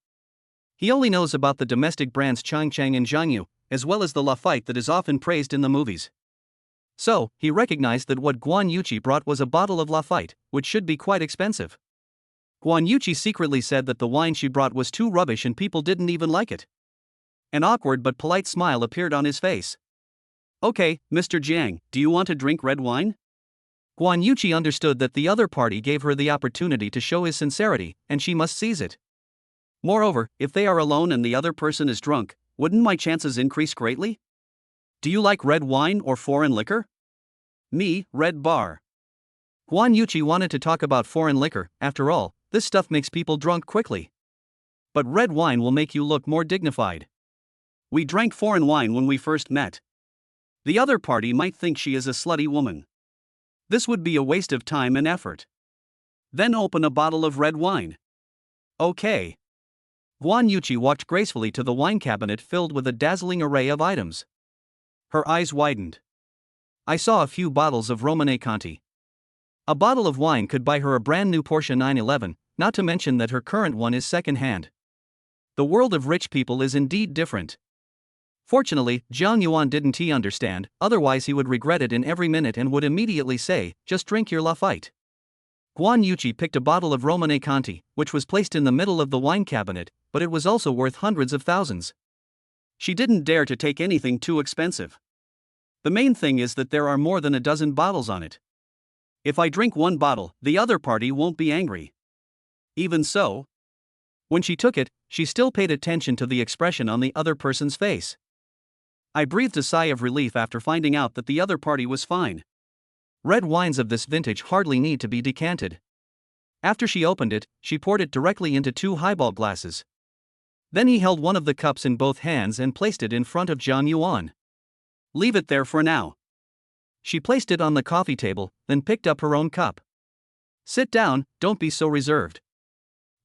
He only knows about the domestic brands Changcheng and Zhangyu, as well as the Lafite that is often praised in the movies. So, he recognized that what Guan Yuqi brought was a bottle of Lafite, which should be quite expensive. Guan Yuqi secretly said that the wine she brought was too rubbish and people didn't even like it. An awkward but polite smile appeared on his face. Okay, Mr. Jiang, do you want to drink red wine? Guan Yuqi understood that the other party gave her the opportunity to show his sincerity, and she must seize it. Moreover, if they are alone and the other person is drunk, wouldn't my chances increase greatly? Do you like red wine or foreign liquor? Me, red bar. Guan Yuqi wanted to talk about foreign liquor. After all, this stuff makes people drunk quickly. But red wine will make you look more dignified. We drank foreign wine when we first met. The other party might think she is a slutty woman. This would be a waste of time and effort. Then open a bottle of red wine. Okay. Guan Yuqi walked gracefully to the wine cabinet filled with a dazzling array of items. Her eyes widened. I saw a few bottles of Romane Conti. A bottle of wine could buy her a brand new Porsche 911, not to mention that her current one is second-hand. The world of rich people is indeed different. Fortunately, Jiang Yuan didn't understand, otherwise he would regret it in every minute and would immediately say, "Just drink your Lafite." Guan Yuqi picked a bottle of Romane Conti, which was placed in the middle of the wine cabinet, but it was also worth hundreds of thousands. She didn't dare to take anything too expensive. The main thing is that there are more than a dozen bottles on it. If I drink one bottle, the other party won't be angry. Even so, when she took it, she still paid attention to the expression on the other person's face. I breathed a sigh of relief after finding out that the other party was fine. Red wines of this vintage hardly need to be decanted. After she opened it, she poured it directly into 2 highball glasses. Then he held one of the cups in both hands and placed it in front of Jiang Yuan. "Leave it there for now." She placed it on the coffee table, then picked up her own cup. "Sit down, don't be so reserved."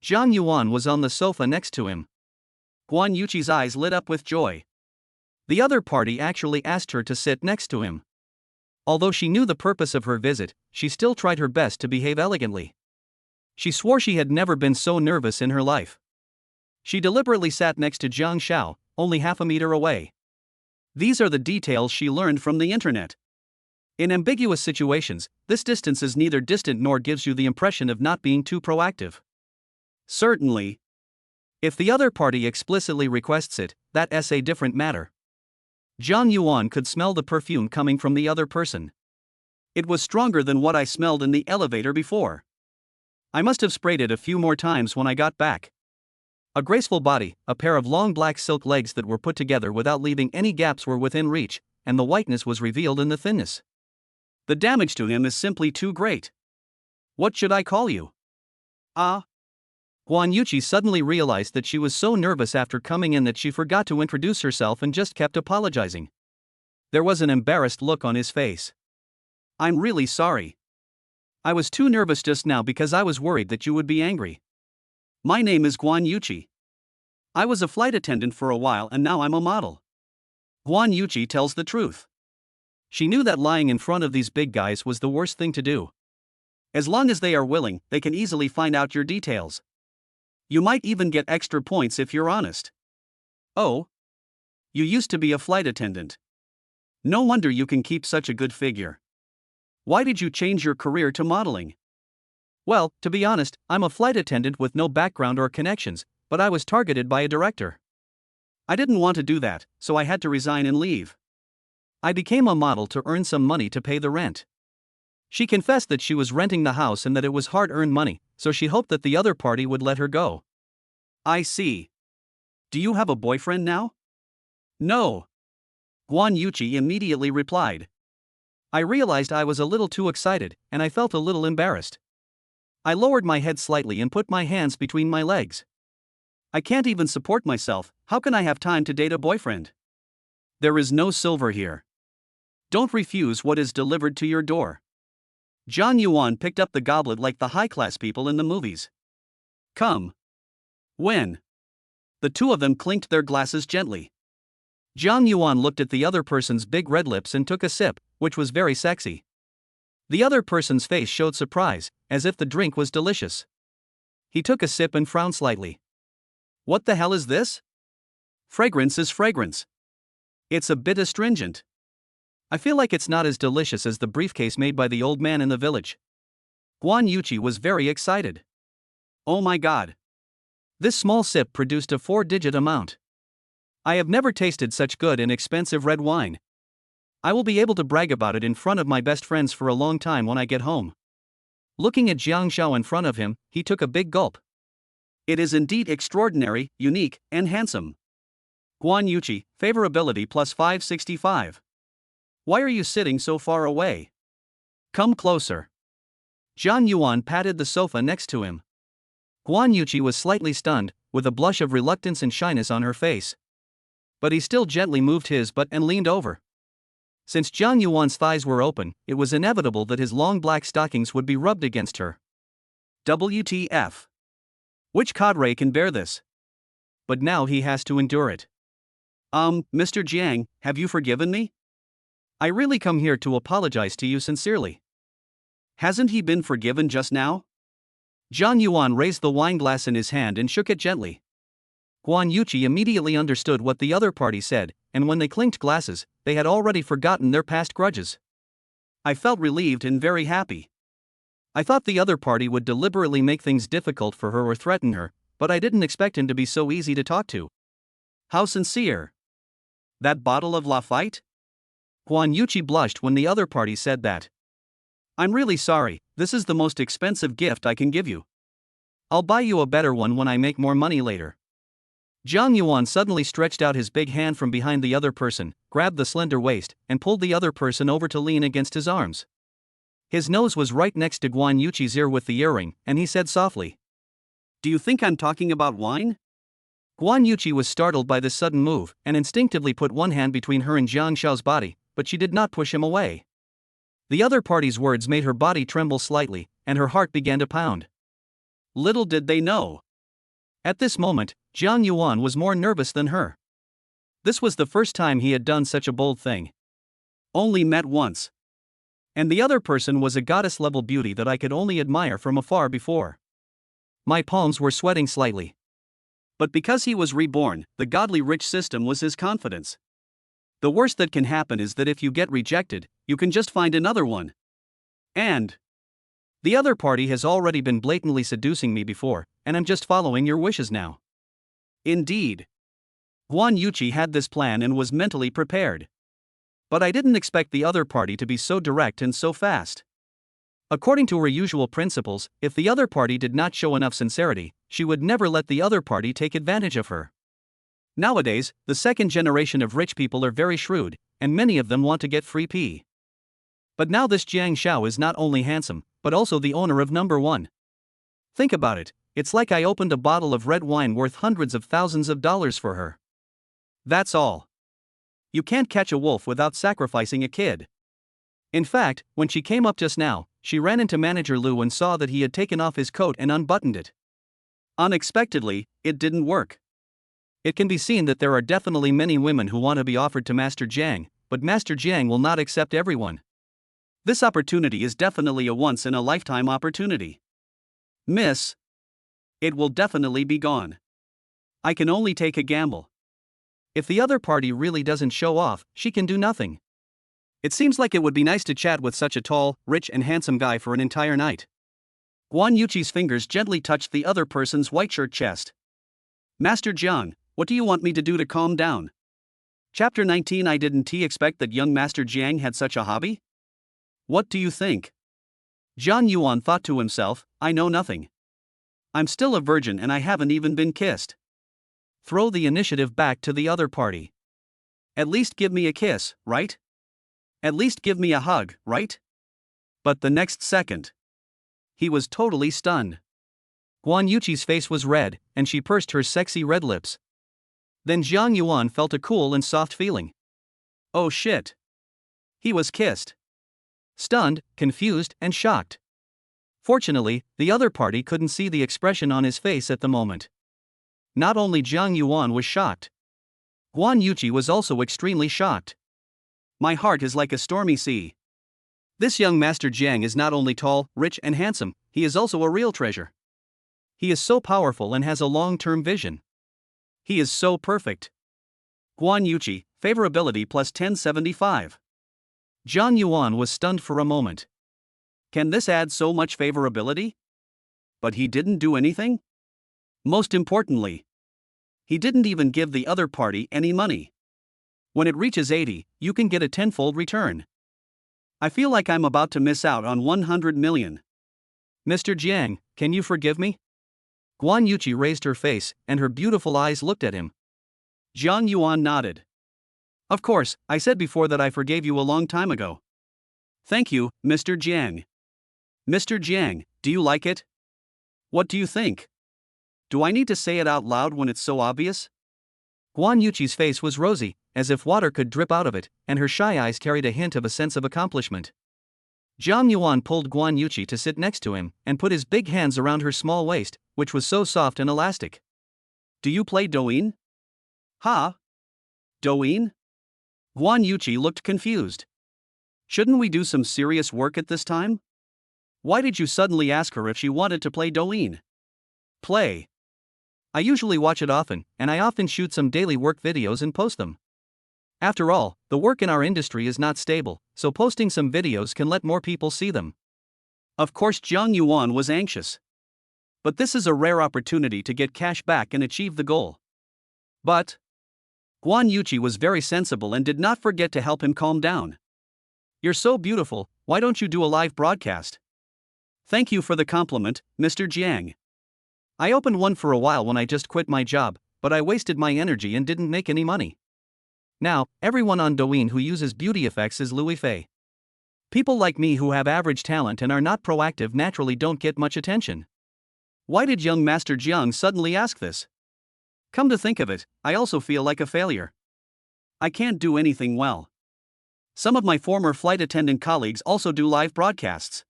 Jiang Yuan was on the sofa next to him. Guan Yuqi's eyes lit up with joy. The other party actually asked her to sit next to him. Although she knew the purpose of her visit, she still tried her best to behave elegantly. She swore she had never been so nervous in her life. She deliberately sat next to Jiang Xiao, only half a meter away. These are the details she learned from the internet. In ambiguous situations, this distance is neither distant nor gives you the impression of not being too proactive. Certainly. If the other party explicitly requests it, that's a different matter. Jiang Yuan could smell the perfume coming from the other person. It was stronger than what I smelled in the elevator before. I must have sprayed it a few more times when I got back. A graceful body, a pair of long black silk legs that were put together without leaving any gaps were within reach, and the whiteness was revealed in the thinness. The damage to him is simply too great. What should I call you? Ah. Guan Yuqi suddenly realized that she was so nervous after coming in that she forgot to introduce herself and just kept apologizing. There was an embarrassed look on his face. "I'm really sorry. I was too nervous just now because I was worried that you would be angry. My name is Guan Yuqi. I was a flight attendant for a while and now I'm a model." Guan Yuqi tells the truth. She knew that lying in front of these big guys was the worst thing to do. As long as they are willing, they can easily find out your details. You might even get extra points if you're honest. Oh? You used to be a flight attendant. No wonder you can keep such a good figure. Why did you change your career to modeling? Well, to be honest, I'm a flight attendant with no background or connections, but I was targeted by a director. I didn't want to do that, so I had to resign and leave. I became a model to earn some money to pay the rent. She confessed that she was renting the house and that it was hard-earned money, so she hoped that the other party would let her go. I see. Do you have a boyfriend now? No. Guan Yuqi immediately replied. I realized I was a little too excited, and I felt a little embarrassed. I lowered my head slightly and put my hands between my legs. I can't even support myself, how can I have time to date a boyfriend? There is no silver here. Don't refuse what is delivered to your door. Jiang Yuan picked up the goblet like the high-class people in the movies. Come. When? The two of them clinked their glasses gently. Jiang Yuan looked at the other person's big red lips and took a sip, which was very sexy. The other person's face showed surprise, as if the drink was delicious. He took a sip and frowned slightly. What the hell is this? Fragrance is fragrance. It's a bit astringent. I feel like it's not as delicious as the briefcase made by the old man in the village. Guan Yuqi was very excited. Oh my god. This small sip produced a 4-digit amount. I have never tasted such good and expensive red wine. I will be able to brag about it in front of my best friends for a long time when I get home. Looking at Jiang Xiao in front of him, he took a big gulp. It is indeed extraordinary, unique, and handsome. Guan Yuqi, favorability plus 565. Why are you sitting so far away? Come closer. Jiang Yuan patted the sofa next to him. Guan Yuqi was slightly stunned, with a blush of reluctance and shyness on her face. But he still gently moved his butt and leaned over. Since Jiang Yuan's thighs were open, it was inevitable that his long black stockings would be rubbed against her. WTF. Which cadre can bear this? but now he has to endure it. Mr. Jiang, have you forgiven me? I really come here to apologize to you sincerely. Hasn't he been forgiven just now? Zhang Yuan raised the wine glass in his hand and shook it gently. Guan Yuqi immediately understood what the other party said, and when they clinked glasses, they had already forgotten their past grudges. I felt relieved and very happy. I thought the other party would deliberately make things difficult for her or threaten her, but I didn't expect him to be so easy to talk to. How sincere. That bottle of Lafite? Guan Yuqi blushed when the other party said that. I'm really sorry, this is the most expensive gift I can give you. I'll buy you a better one when I make more money later. Zhang Yuan suddenly stretched out his big hand from behind the other person, grabbed the slender waist, and pulled the other person over to lean against his arms. His nose was right next to Guan Yuqi's ear with the earring, and he said softly, "Do you think I'm talking about wine?" Guan Yuqi was startled by this sudden move, and instinctively put one hand between her and Jiang Shao's body, but she did not push him away. The other party's words made her body tremble slightly, and her heart began to pound. Little did they know. At this moment, Zhang Yuan was more nervous than her. This was the first time he had done such a bold thing. Only met once. And the other person was a goddess-level beauty that I could only admire from afar before. My palms were sweating slightly. But because he was reborn, the godly rich system was his confidence. The worst that can happen is that if you get rejected, you can just find another one. And the other party has already been blatantly seducing me before, and I'm just following your wishes now. Indeed. Guan Yuqi had this plan and was mentally prepared. But I didn't expect the other party to be so direct and so fast. According to her usual principles, if the other party did not show enough sincerity, she would never let the other party take advantage of her. Nowadays, the second generation of rich people are very shrewd, and many of them want to get free pee. But now this Jiang Shao is not only handsome, but also the owner of number one. Think about it, it's like I opened a bottle of red wine worth hundreds of thousands of dollars for her. That's all. You can't catch a wolf without sacrificing a kid. In fact, when she came up just now, she ran into Manager Liu and saw that he had taken off his coat and unbuttoned it. Unexpectedly, it didn't work. It can be seen that there are definitely many women who want to be offered to Master Jiang, but Master Jiang will not accept everyone. This opportunity is definitely a once-in-a-lifetime opportunity. Miss, it will definitely be gone. I can only take a gamble. If the other party really doesn't show off, she can do nothing. It seems like it would be nice to chat with such a tall, rich and handsome guy for an entire night. Guan Yuqi's fingers gently touched the other person's white shirt chest. Master Jiang, what do you want me to do to calm down? Chapter 19. I didn't expect that young Master Jiang had such a hobby? What do you think? Zhang Yuan thought to himself, I know nothing. I'm still a virgin and I haven't even been kissed. Throw the initiative back to the other party. At least give me a kiss, right? At least give me a hug, right? But the next second, he was totally stunned. Guan Yuqi's face was red, and she pursed her sexy red lips. Then Zhang Yuan felt a cool and soft feeling. Oh shit. He was kissed. Stunned, confused, and shocked. Fortunately, the other party couldn't see the expression on his face at the moment. Not only Zhang Yuan was shocked. Guan Yuqi was also extremely shocked. My heart is like a stormy sea. This young Master Jiang is not only tall, rich and handsome, he is also a real treasure. He is so powerful and has a long-term vision. He is so perfect. Guan Yuqi, favorability plus 1075. Zhang Yuan was stunned for a moment. Can this add so much favorability? But he didn't do anything? Most importantly, he didn't even give the other party any money. When it reaches 80, you can get a tenfold return. I feel like I'm about to miss out on 100 million. Mr. Jiang, can you forgive me? Guan Yuqi raised her face, and her beautiful eyes looked at him. Zhang Yuan nodded. Of course, I said before that I forgave you a long time ago. Thank you, Mr. Jiang. Mr. Jiang, do you like it? What do you think? Do I need to say it out loud when it's so obvious? Guan Yuqi's face was rosy, as if water could drip out of it, and her shy eyes carried a hint of a sense of accomplishment. Zhang Yuan pulled Guan Yuqi to sit next to him, and put his big hands around her small waist, which was so soft and elastic. Do you play Douyin? Ha? Douyin? Guan Yuqi looked confused. Shouldn't we do some serious work at this time? Why did you suddenly ask her if she wanted to play Douyin? Play. I usually watch it often, and I often shoot some daily work videos and post them. After all, the work in our industry is not stable, so posting some videos can let more people see them. Of course, Jiang Yuan was anxious. But this is a rare opportunity to get cash back and achieve the goal. But Guan Yuqi was very sensible and did not forget to help him calm down. You're so beautiful, why don't you do a live broadcast? Thank you for the compliment, Mr. Jiang. I opened one for a while when I just quit my job, but I wasted my energy and didn't make any money. Now, everyone on Douyin who uses beauty effects is Louis Fei. People like me who have average talent and are not proactive naturally don't get much attention. Why did young Master Jiang suddenly ask this? Come to think of it, I also feel like a failure. I can't do anything well. Some of my former flight attendant colleagues also do live broadcasts.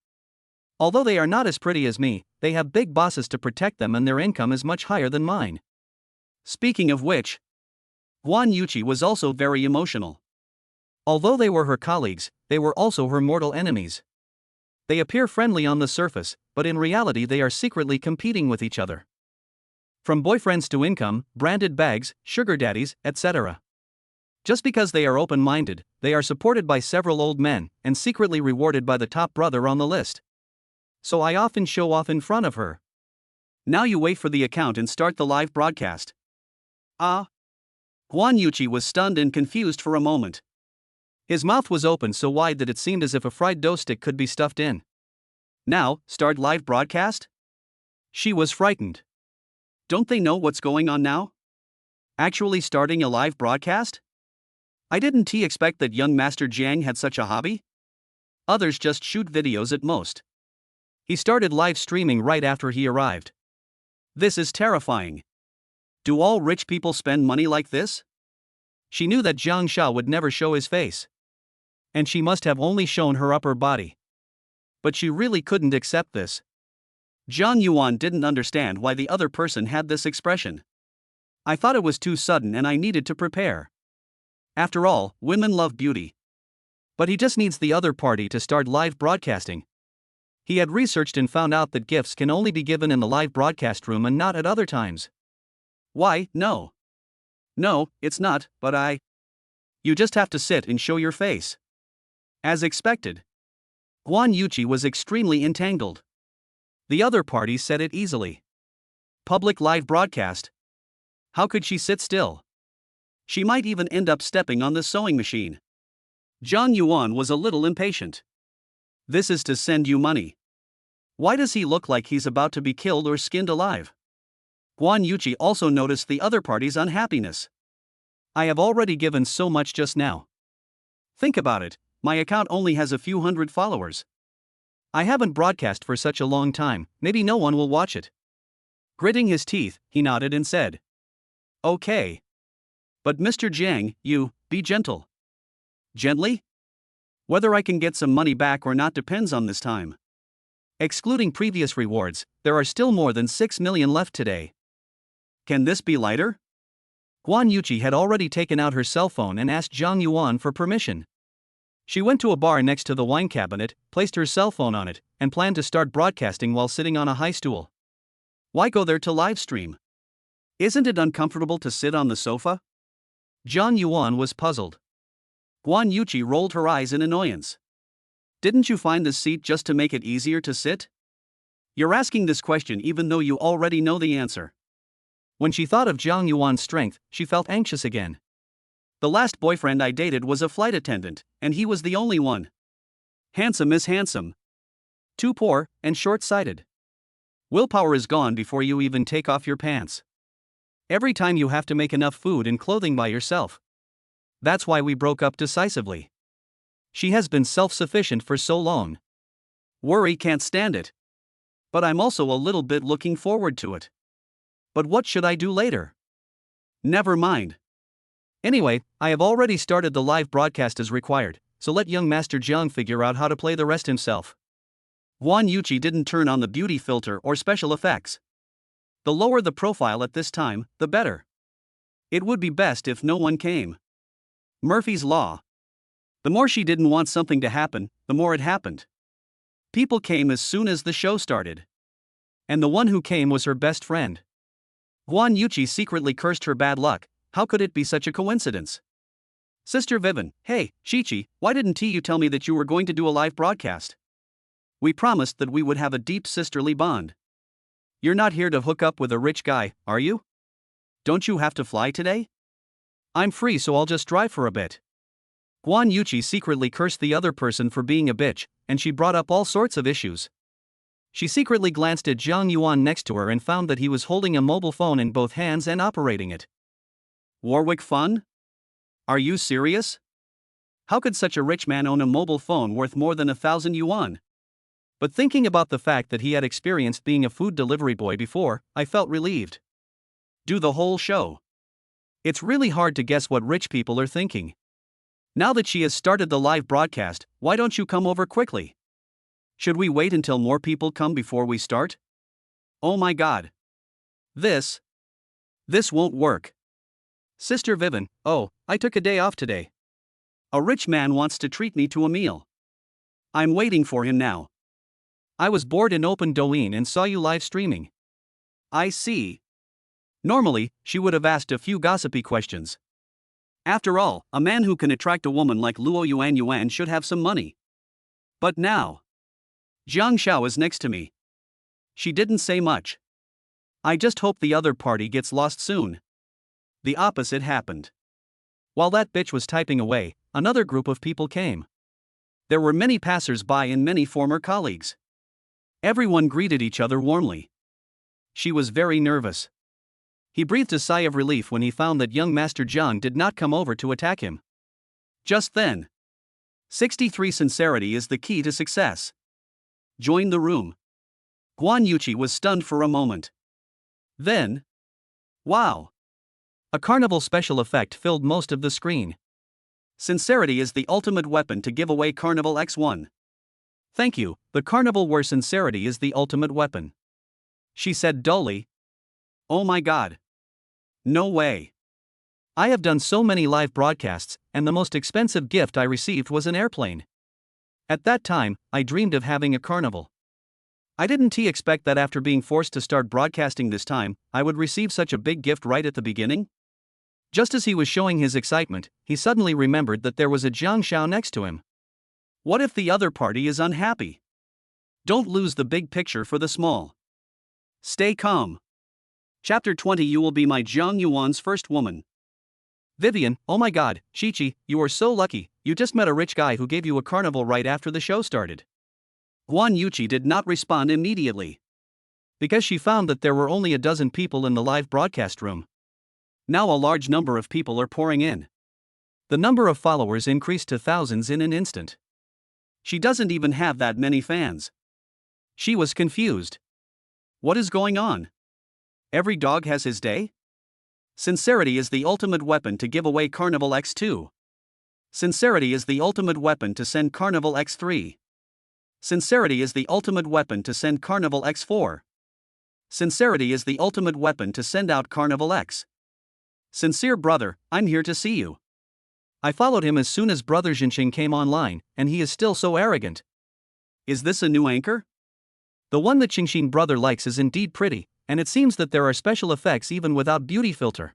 Although they are not as pretty as me, they have big bosses to protect them and their income is much higher than mine. Speaking of which, Guan Yuqi was also very emotional. Although they were her colleagues, they were also her mortal enemies. They appear friendly on the surface, but in reality they are secretly competing with each other. From boyfriends to income, branded bags, sugar daddies, etc. Just because they are open-minded, they are supported by several old men, and secretly rewarded by the top brother on the list. So I often show off in front of her. Now you wait for the account and start the live broadcast. Ah. Guan Yuqi was stunned and confused for a moment. His mouth was open so wide that it seemed as if a fried dough stick could be stuffed in. Now, start live broadcast? She was frightened. Don't they know what's going on now? Actually starting a live broadcast? I didn't expect that young Master Jiang had such a hobby. Others just shoot videos at most. He started live streaming right after he arrived. This is terrifying. Do all rich people spend money like this? She knew that Jiang Shao would never show his face. And she must have only shown her upper body. But she really couldn't accept this. Jiang Yuan didn't understand why the other person had this expression. I thought it was too sudden and I needed to prepare. After all, women love beauty. But he just needs the other party to start live broadcasting. He had researched and found out that gifts can only be given in the live broadcast room and not at other times. Why, no. No, it's not, but You just have to sit and show your face. As expected. Guan Yuqi was extremely entangled. The other parties said it easily. Public live broadcast. How could she sit still? She might even end up stepping on the sewing machine. Jiang Yuan was a little impatient. This is to send you money. Why does he look like he's about to be killed or skinned alive? Guan Yuqi also noticed the other party's unhappiness. I have already given so much just now. Think about it, my account only has a few hundred followers. I haven't broadcast for such a long time, maybe no one will watch it. Gritting his teeth, he nodded and said. Okay. But Mr. Jiang, be gentle. Gently? Whether I can get some money back or not depends on this time. Excluding previous rewards, there are still more than 6 million left today. Can this be lighter? Guan Yuqi had already taken out her cell phone and asked Jiang Yuan for permission. She went to a bar next to the wine cabinet, placed her cell phone on it, and planned to start broadcasting while sitting on a high stool. Why go there to live stream? Isn't it uncomfortable to sit on the sofa? Jiang Yuan was puzzled. Guan Yuqi rolled her eyes in annoyance. Didn't you find this seat just to make it easier to sit? You're asking this question even though you already know the answer. When she thought of Jiang Yuan's strength, she felt anxious again. The last boyfriend I dated was a flight attendant, and he was the only one. Handsome is handsome. Too poor, and short-sighted. Willpower is gone before you even take off your pants. Every time you have to make enough food and clothing by yourself. That's why we broke up decisively. She has been self-sufficient for so long. Worry can't stand it. But I'm also a little bit looking forward to it. But what should I do later? Never mind. Anyway, I have already started the live broadcast as required, so let young Master Jiang figure out how to play the rest himself. Guan Yuqi didn't turn on the beauty filter or special effects. the lower the profile at this time, the better. It would be best if no one came. Murphy's Law. The more she didn't want something to happen, the more it happened. People came as soon as the show started. And the one who came was her best friend. Guan Yuqi secretly cursed her bad luck. How could it be such a coincidence? Sister Vivian, hey, Chi-Chi, why didn't you tell me that you were going to do a live broadcast? We promised that we would have a deep sisterly bond. You're not here to hook up with a rich guy, are you? Don't you have to fly today? I'm free, so I'll just drive for a bit. Guan Yuqi secretly cursed the other person for being a bitch, and she brought up all sorts of issues. She secretly glanced at Jiang Yuan next to her and found that he was holding a mobile phone in both hands and operating it. Warwick Fun? Are you serious? How could such a rich man own a mobile phone worth more than 1,000 yuan? But thinking about the fact that he had experienced being a food delivery boy before, I felt relieved. Do the whole show. It's really hard to guess what rich people are thinking. Now that she has started the live broadcast, why don't you come over quickly? Should we wait until more people come before we start? Oh my god. This won't work. Sister Vivian, oh, I took a day off today. A rich man wants to treat me to a meal. I'm waiting for him now. I was bored and opened Douyin and saw you live streaming. I see. Normally, she would have asked a few gossipy questions. After all, a man who can attract a woman like Luo Yuan should have some money. But now, Jiang Xiao is next to me. She didn't say much. I just hope the other party gets lost soon. The opposite happened. While that bitch was typing away, another group of people came. There were many passers-by and many former colleagues. Everyone greeted each other warmly. She was very nervous. He breathed a sigh of relief when he found that young Master Jiang did not come over to attack him. Just then. 63 Sincerity is the key to success. Join the room. Guan Yuqi was stunned for a moment. Then. Wow. A carnival special effect filled most of the screen. Sincerity is the ultimate weapon to give away Carnival X1. Thank you, the carnival where sincerity is the ultimate weapon. She said dully. Oh my god. No way. I have done so many live broadcasts, and the most expensive gift I received was an airplane. At that time, I dreamed of having a carnival. I didn't expect that after being forced to start broadcasting this time, I would receive such a big gift right at the beginning. Just as he was showing his excitement, he suddenly remembered that there was a Jiang Xiao next to him. What if the other party is unhappy? Don't lose the big picture for the small. Stay calm. Chapter 20. You will be my Jiang Yuan's first woman. Vivian, oh my god, Chi-Chi, you are so lucky, you just met a rich guy who gave you a carnival right after the show started. Guan Yuqi did not respond immediately. Because she found that there were only a dozen people in the live broadcast room. Now a large number of people are pouring in. The number of followers increased to thousands in an instant. She doesn't even have that many fans. She was confused. What is going on? Every dog has his day? Sincerity is the ultimate weapon to give away Carnival X2. Sincerity is the ultimate weapon to send Carnival X3. Sincerity is the ultimate weapon to send Carnival X4. Sincerity is the ultimate weapon to send out Carnival X. Sincere brother, I'm here to see you. I followed him as soon as Brother Jinqing came online, and he is still so arrogant. Is this a new anchor? The one that Qingxin brother likes is indeed pretty, and it seems that there are special effects even without beauty filter.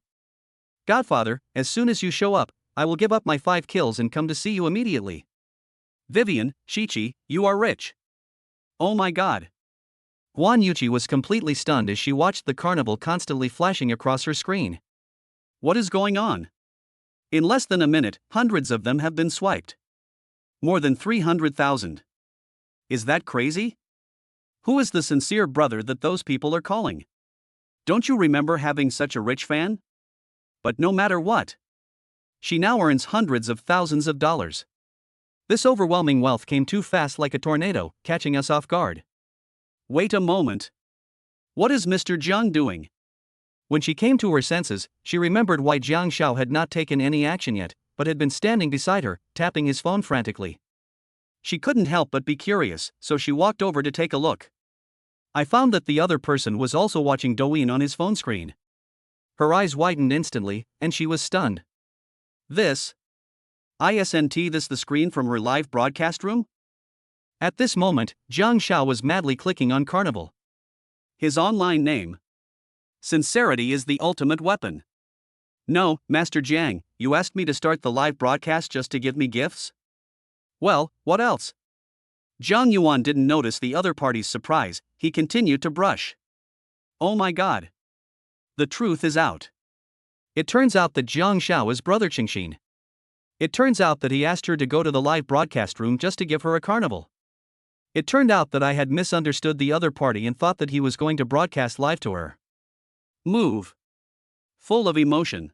Godfather, as soon as you show up, I will give up my 5 kills and come to see you immediately. Vivian, Chi-Chi, you are rich. Oh my god. Guan Yuqi was completely stunned as she watched the carnival constantly flashing across her screen. What is going on? In less than a minute, hundreds of them have been swiped. More than 300,000. Is that crazy? Who is the sincere brother that those people are calling? Don't you remember having such a rich fan? But no matter what, she now earns hundreds of thousands of dollars. This overwhelming wealth came too fast like a tornado, catching us off guard. Wait a moment. What is Mr. Jiang doing? When she came to her senses, she remembered why Jiang Xiao had not taken any action yet, but had been standing beside her, tapping his phone frantically. She couldn't help but be curious, so she walked over to take a look. I found that the other person was also watching Douyin on his phone screen. Her eyes widened instantly, and she was stunned. This the screen from her live broadcast room? At this moment, Jiang Xiao was madly clicking on Carnival. His online name. Sincerity is the ultimate weapon. No, Master Jiang, you asked me to start the live broadcast just to give me gifts? Well, what else? Zhang Yuan didn't notice the other party's surprise, he continued to brush. Oh my god. The truth is out. It turns out that Jiang Xiao is brother Qingxin. It turns out that he asked her to go to the live broadcast room just to give her a carnival. It turned out that I had misunderstood the other party and thought that he was going to broadcast live to her. Move. Full of emotion.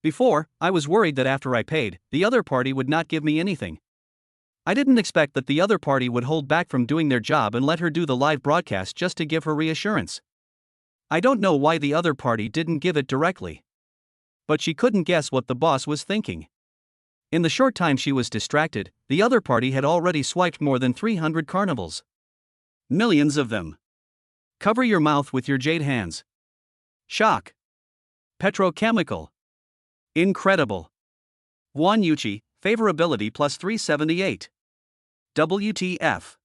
Before, I was worried that after I paid, the other party would not give me anything. I didn't expect that the other party would hold back from doing their job and let her do the live broadcast just to give her reassurance. I don't know why the other party didn't give it directly. But she couldn't guess what the boss was thinking. In the short time she was distracted, the other party had already swiped more than 300 carnivals. Millions of them. Cover your mouth with your jade hands. Shock. Petrochemical. Incredible. Guan Yuqi, favorability plus 378. WTF.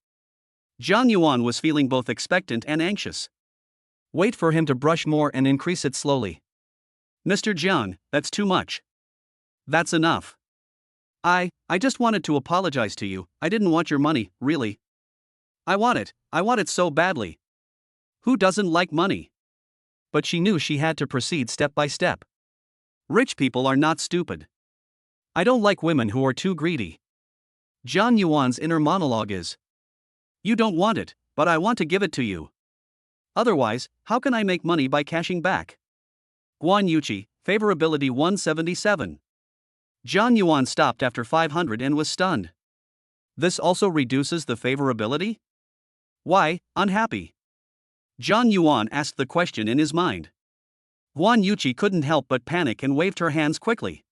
Zhang Yuan was feeling both expectant and anxious. Wait for him to brush more and increase it slowly. Mr. Jiang, that's too much. That's enough. I just wanted to apologize to you, I didn't want your money, really. I want it so badly. Who doesn't like money? But she knew she had to proceed step by step. Rich people are not stupid. I don't like women who are too greedy. Zhang Yuan's inner monologue is. You don't want it, but I want to give it to you. Otherwise, how can I make money by cashing back? Guan Yuqi, favorability 177. Zhang Yuan stopped after 500 and was stunned. This also reduces the favorability? Why, unhappy? Zhang Yuan asked the question in his mind. Guan Yuqi couldn't help but panic and waved her hands quickly.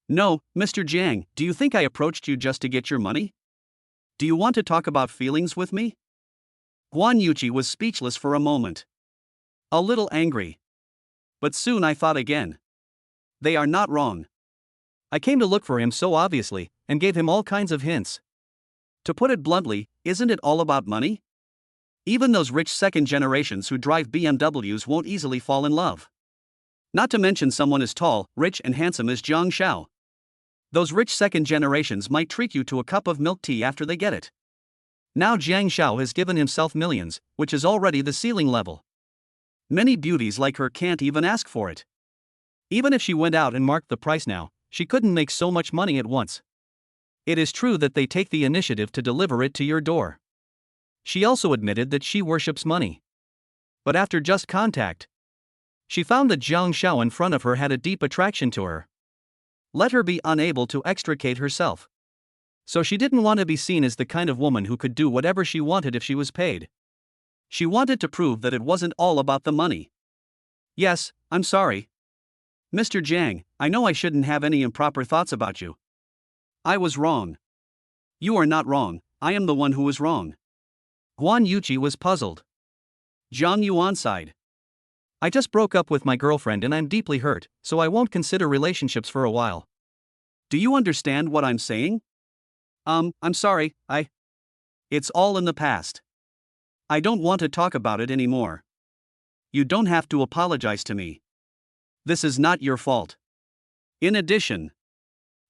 No, Mr. Jiang, do you think I approached you just to get your money? Do you want to talk about feelings with me? Guan Yuqi was speechless for a moment. A little angry. But soon I thought again. They are not wrong. I came to look for him so obviously, and gave him all kinds of hints. To put it bluntly, isn't it all about money? Even those rich second generations who drive BMWs won't easily fall in love. Not to mention someone as tall, rich and handsome as Jiang Xiao. Those rich second generations might treat you to a cup of milk tea after they get it. Now Jiang Xiao has given himself millions, which is already the ceiling level. Many beauties like her can't even ask for it. Even if she went out and marked the price now, she couldn't make so much money at once. It is true that they take the initiative to deliver it to your door. She also admitted that she worships money. But after just contact, she found that Jiang Xiao in front of her had a deep attraction to her. Let her be unable to extricate herself. So she didn't want to be seen as the kind of woman who could do whatever she wanted if she was paid. She wanted to prove that it wasn't all about the money. Yes, I'm sorry. Mr. Jiang, I know I shouldn't have any improper thoughts about you. I was wrong. You are not wrong, I am the one who was wrong. Guan Yuqi was puzzled. Zhang Yuan sighed. I just broke up with my girlfriend and I'm deeply hurt, so I won't consider relationships for a while. Do you understand what I'm saying? I'm sorry, It's all in the past. I don't want to talk about it anymore. You don't have to apologize to me. This is not your fault. In addition,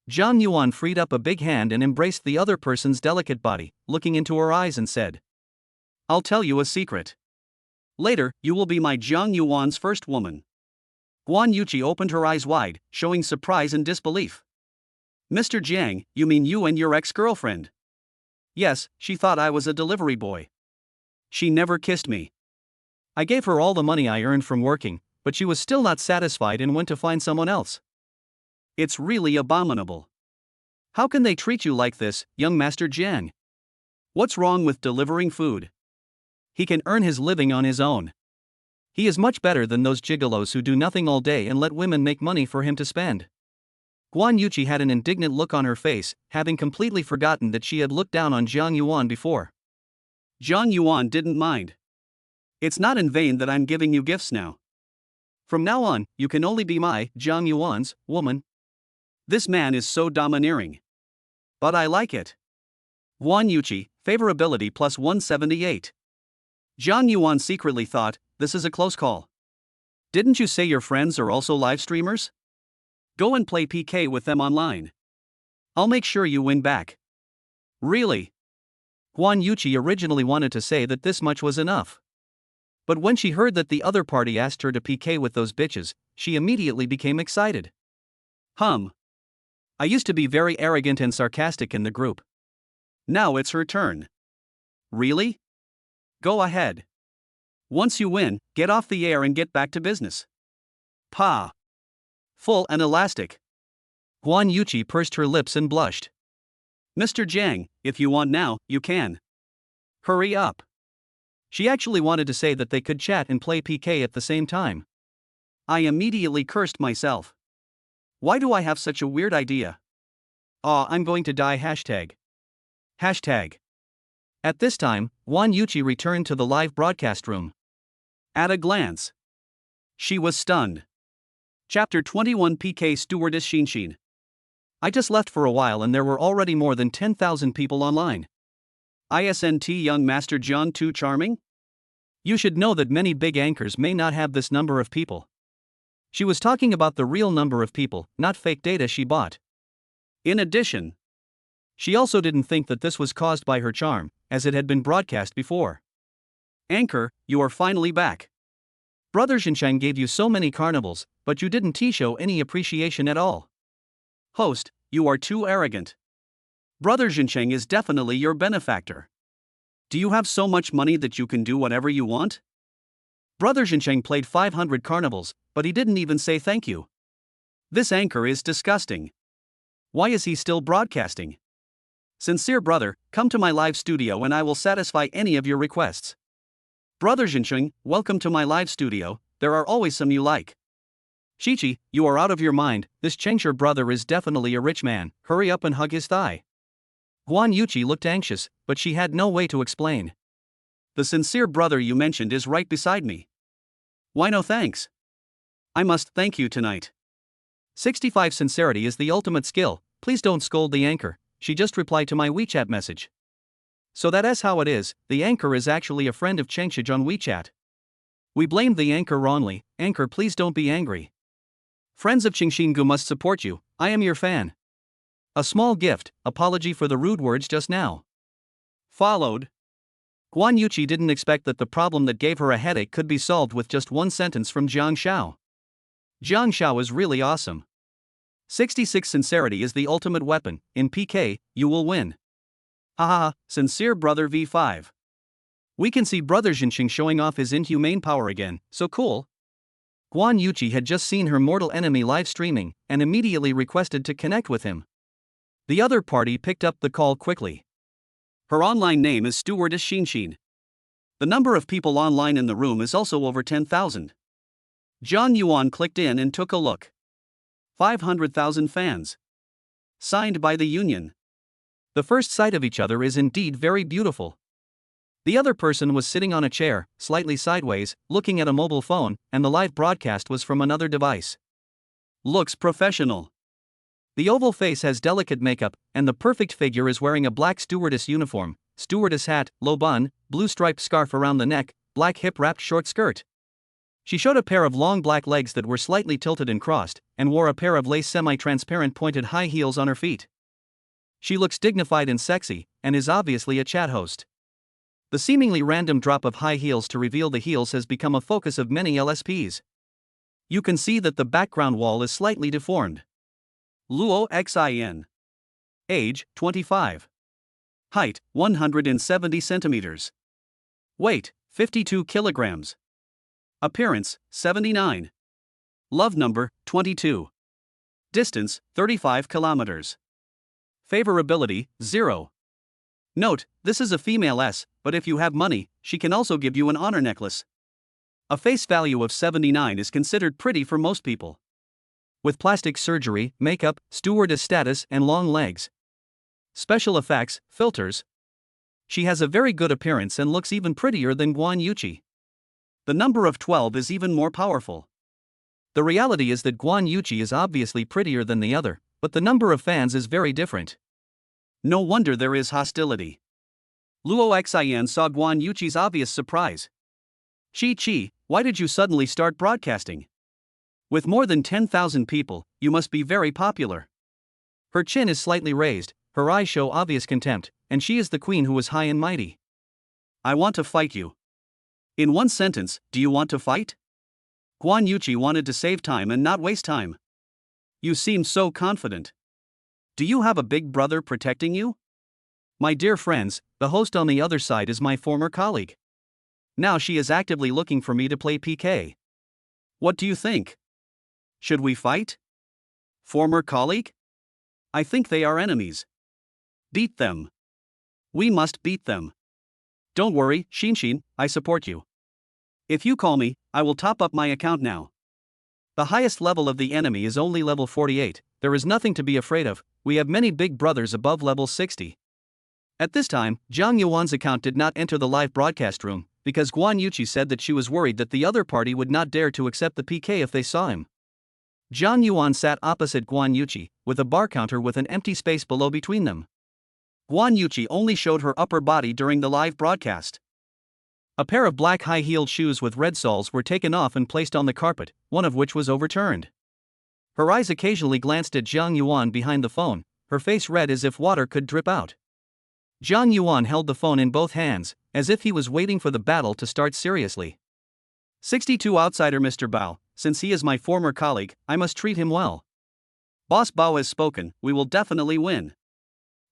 Zhang Yuan freed up a big hand and embraced the other person's delicate body, looking into her eyes and said, I'll tell you a secret. Later, you will be my Zhang Yuan's first woman. Guan Yuqi opened her eyes wide, showing surprise and disbelief. Mr. Jiang, you mean you and your ex-girlfriend? Yes, she thought I was a delivery boy. She never kissed me. I gave her all the money I earned from working, but she was still not satisfied and went to find someone else. It's really abominable. How can they treat you like this, young Master Jiang? What's wrong with delivering food? He can earn his living on his own. He is much better than those gigolos who do nothing all day and let women make money for him to spend. Guan Yuqi had an indignant look on her face, having completely forgotten that she had looked down on Zhang Yuan before. Zhang Yuan didn't mind. It's not in vain that I'm giving you gifts now. From now on, you can only be my Jiang Yuan's woman. This man is so domineering. But I like it. Guan Yuqi, favorability plus 178. Jiang Yuan secretly thought, this is a close call. Didn't you say your friends are also live streamers? Go and play PK with them online. I'll make sure you win back. Really? Guan Yuqi originally wanted to say that this much was enough. But when she heard that the other party asked her to PK with those bitches, she immediately became excited. I used to be very arrogant and sarcastic in the group. Now it's her turn. Really? Go ahead. Once you win, get off the air and get back to business. Pa. Full and elastic. Guan Yuqi pursed her lips and blushed. Mr. Jiang, if you want now, you can. Hurry up. She actually wanted to say that they could chat and play PK at the same time. I immediately cursed myself. Why do I have such a weird idea? I'm going to die. Hashtag. At this time, Guan Yuqi returned to the live broadcast room. At a glance, she was stunned. Chapter 21 PK Stewardess Xinshin. I just left for a while and there were already more than 10,000 people online. ISNT Young Master John too charming? You should know that many big anchors may not have this number of people. She was talking about the real number of people, not fake data she bought. In addition, she also didn't think that this was caused by her charm, as it had been broadcast before. Anchor, you are finally back. Brother Xinshin gave you so many carnivals, but you didn't show any appreciation at all. Host, you are too arrogant. Brother Xinshin is definitely your benefactor. Do you have so much money that you can do whatever you want? Brother Xinshin played 500 carnivals, but he didn't even say thank you. This anchor is disgusting. Why is he still broadcasting? Sincere brother, come to my live studio and I will satisfy any of your requests. Brother Xinshin, welcome to my live studio, there are always some you like. Shichi, you are out of your mind, this Chengsher brother is definitely a rich man, hurry up and hug his thigh. Guan Yuqi looked anxious, but she had no way to explain. The sincere brother you mentioned is right beside me. Why no thanks? I must thank you tonight. 65 Sincerity is the ultimate skill, please don't scold the anchor, she just replied to my WeChat message. So that is how it is, the anchor is actually a friend of Chengshij on WeChat. We blamed the anchor wrongly, anchor please don't be angry. Friends of Qingxingu must support you, I am your fan. A small gift, apology for the rude words just now. Followed. Guan Yuqi didn't expect that the problem that gave her a headache could be solved with just one sentence from Jiang Shao. Jiang Shao is really awesome. 66 Sincerity is the ultimate weapon, in PK, you will win. Haha, sincere brother V5. We can see brother Xinshin showing off his inhumane power again, so cool. Guan Yuqi had just seen her mortal enemy live streaming, and immediately requested to connect with him. The other party picked up the call quickly. Her online name is Stewardess Xinshin. The number of people online in the room is also over 10,000. Jiang Yuan clicked in and took a look. 500,000 fans. Signed by the Union. The first sight of each other is indeed very beautiful. The other person was sitting on a chair, slightly sideways, looking at a mobile phone, and the live broadcast was from another device. Looks professional. The oval face has delicate makeup, and the perfect figure is wearing a black stewardess uniform, stewardess hat, low bun, blue striped scarf around the neck, black hip-wrapped short skirt. She showed a pair of long black legs that were slightly tilted and crossed, and wore a pair of lace semi-transparent pointed high heels on her feet. She looks dignified and sexy, and is obviously a chat host. The seemingly random drop of high heels to reveal the heels has become a focus of many LSPs. You can see that the background wall is slightly deformed. Luo Xin. Age, 25. Height, 170 centimeters. Weight, 52 kilograms. Appearance, 79. Love number, 22. Distance, 35 kilometers. Favorability, 0. Note, this is a female S, but if you have money, she can also give you an honor necklace. A face value of 79 is considered pretty for most people. With plastic surgery, makeup, stewardess status, and long legs. Special effects, filters. She has a very good appearance and looks even prettier than Guan Yuqi. The number of 12 is even more powerful. The reality is that Guan Yuqi is obviously prettier than the other, but the number of fans is very different. No wonder there is hostility. Luo Xian saw Guan Yuqi's obvious surprise. Chi, why did you suddenly start broadcasting? With more than 10,000 people, you must be very popular. Her chin is slightly raised, her eyes show obvious contempt, and she is the queen who is high and mighty. I want to fight you. In one sentence, do you want to fight? Guan Yuqi wanted to save time and not waste time. You seem so confident. Do you have a big brother protecting you? My dear friends, the host on the other side is my former colleague. Now she is actively looking for me to play PK. What do you think? Should we fight? Former colleague? I think they are enemies. Beat them. We must beat them. Don't worry, Shinshin, I support you. If you call me, I will top up my account now. The highest level of the enemy is only level 48, there is nothing to be afraid of, we have many big brothers above level 60. At this time, Zhang Yuan's account did not enter the live broadcast room, because Guan Yuqi said that she was worried that the other party would not dare to accept the PK if they saw him. Zhang Yuan sat opposite Guan Yuqi, with a bar counter with an empty space below between them. Guan Yuqi only showed her upper body during the live broadcast. A pair of black high-heeled shoes with red soles were taken off and placed on the carpet, one of which was overturned. Her eyes occasionally glanced at Zhang Yuan behind the phone, her face red as if water could drip out. Zhang Yuan held the phone in both hands, as if he was waiting for the battle to start seriously. 62 outsider Mr. Bao, since he is my former colleague, I must treat him well. Boss Bao has spoken, we will definitely win.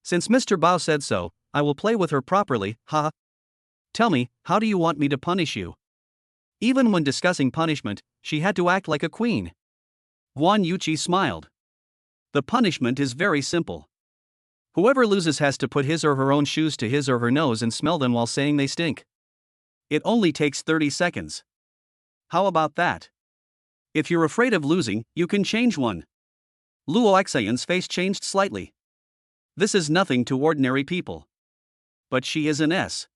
Since Mr. Bao said so, I will play with her properly, ha. Tell me, how do you want me to punish you? Even when discussing punishment, she had to act like a queen. Guan Yuqi smiled. The punishment is very simple. Whoever loses has to put his or her own shoes to his or her nose and smell them while saying they stink. It only takes 30 seconds. How about that? If you're afraid of losing, you can change one. Luo Xian's face changed slightly. This is nothing to ordinary people. But she is an S.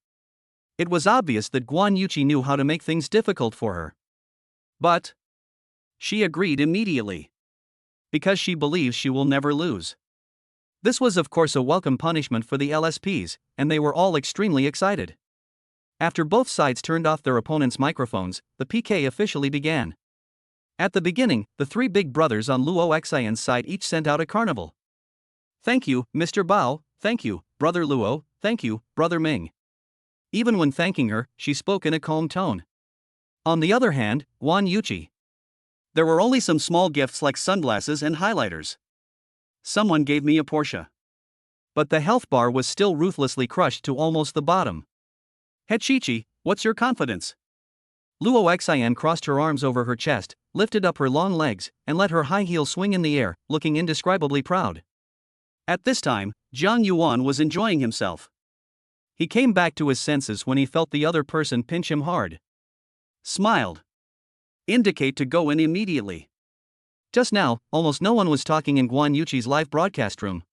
It was obvious that Guan Yuqi knew how to make things difficult for her. But she agreed immediately. Because she believes she will never lose. This was of course a welcome punishment for the LSPs, and they were all extremely excited. After both sides turned off their opponents' microphones, the PK officially began. At the beginning, the three big brothers on Luo Xian's side each sent out a carnival. Thank you, Mr. Bao, thank you, Brother Luo, thank you, Brother Ming. Even when thanking her, she spoke in a calm tone. On the other hand, Guan Yuqi. There were only some small gifts like sunglasses and highlighters. Someone gave me a Porsche. But the health bar was still ruthlessly crushed to almost the bottom. Hechichi, what's your confidence? Luo Xian crossed her arms over her chest, lifted up her long legs, and let her high heels swing in the air, looking indescribably proud. At this time, Zhang Yuan was enjoying himself. He came back to his senses when he felt the other person pinch him hard. Smiled. Indicate to go in immediately. Just now, almost no one was talking in Guan Yuqi's live broadcast room.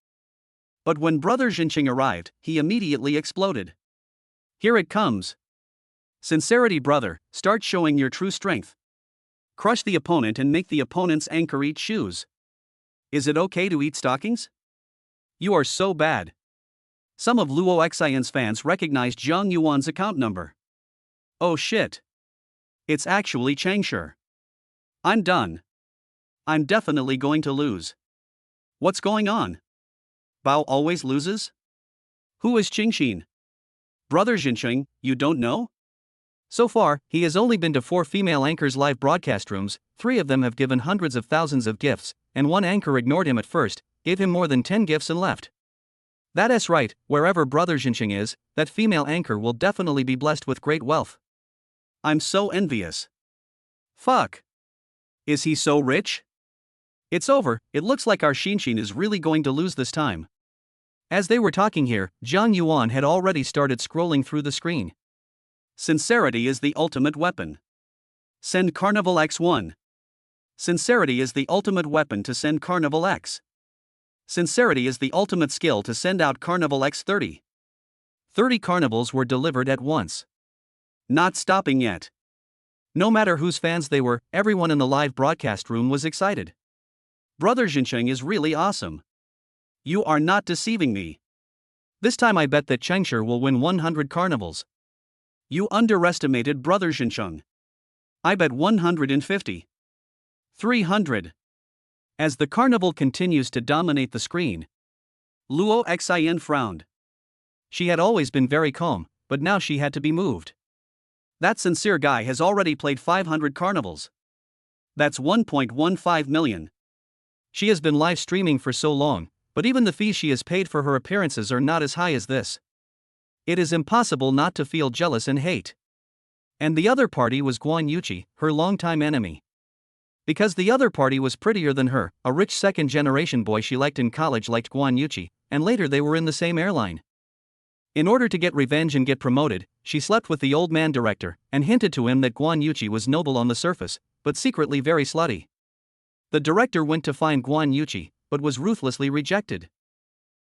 But when Brother Jinqing arrived, he immediately exploded. Here it comes. Sincerity, brother, start showing your true strength. Crush the opponent and make the opponent's anchor eat shoes. Is it okay to eat stockings? You are so bad. Some of Luo Xian's fans recognized Zhang Yuan's account number. Oh shit. It's actually Changshi. I'm done. I'm definitely going to lose. What's going on? Bao always loses? Who is Qingxin? Brother Jinqing, you don't know? So far, he has only been to 4 female anchors' live broadcast rooms, 3 of them have given hundreds of thousands of gifts, and 1 anchor ignored him at first, gave him more than 10 gifts and left. That's right, wherever Brother Jinqing is, that female anchor will definitely be blessed with great wealth. I'm so envious. Fuck. Is he so rich? It's over, it looks like our Shinshin is really going to lose this time. As they were talking here, Zhang Yuan had already started scrolling through the screen. Sincerity is the ultimate weapon. Send Carnival X1. Sincerity is the ultimate weapon to send Carnival X. Sincerity is the ultimate skill to send out Carnival X30. 30 carnivals were delivered at once. Not stopping yet. No matter whose fans they were, everyone in the live broadcast room was excited. Brother Zhencheng is really awesome. You are not deceiving me. This time I bet that Chengshi will win 100 carnivals. You underestimated Brother Zhencheng. I bet 150. 300. As the carnival continues to dominate the screen, Luo Xin frowned. She had always been very calm, but now she had to be moved. That sincere guy has already played 500 carnivals. That's 1.15 million. She has been live streaming for so long, but even the fees she has paid for her appearances are not as high as this. It is impossible not to feel jealous and hate. And the other party was Guan Yuqi, her longtime enemy. Because the other party was prettier than her, a rich second-generation boy she liked in college liked Guan Yuqi, and later they were in the same airline. In order to get revenge and get promoted, she slept with the old man director, and hinted to him that Guan Yuqi was noble on the surface, but secretly very slutty. The director went to find Guan Yuqi, but was ruthlessly rejected.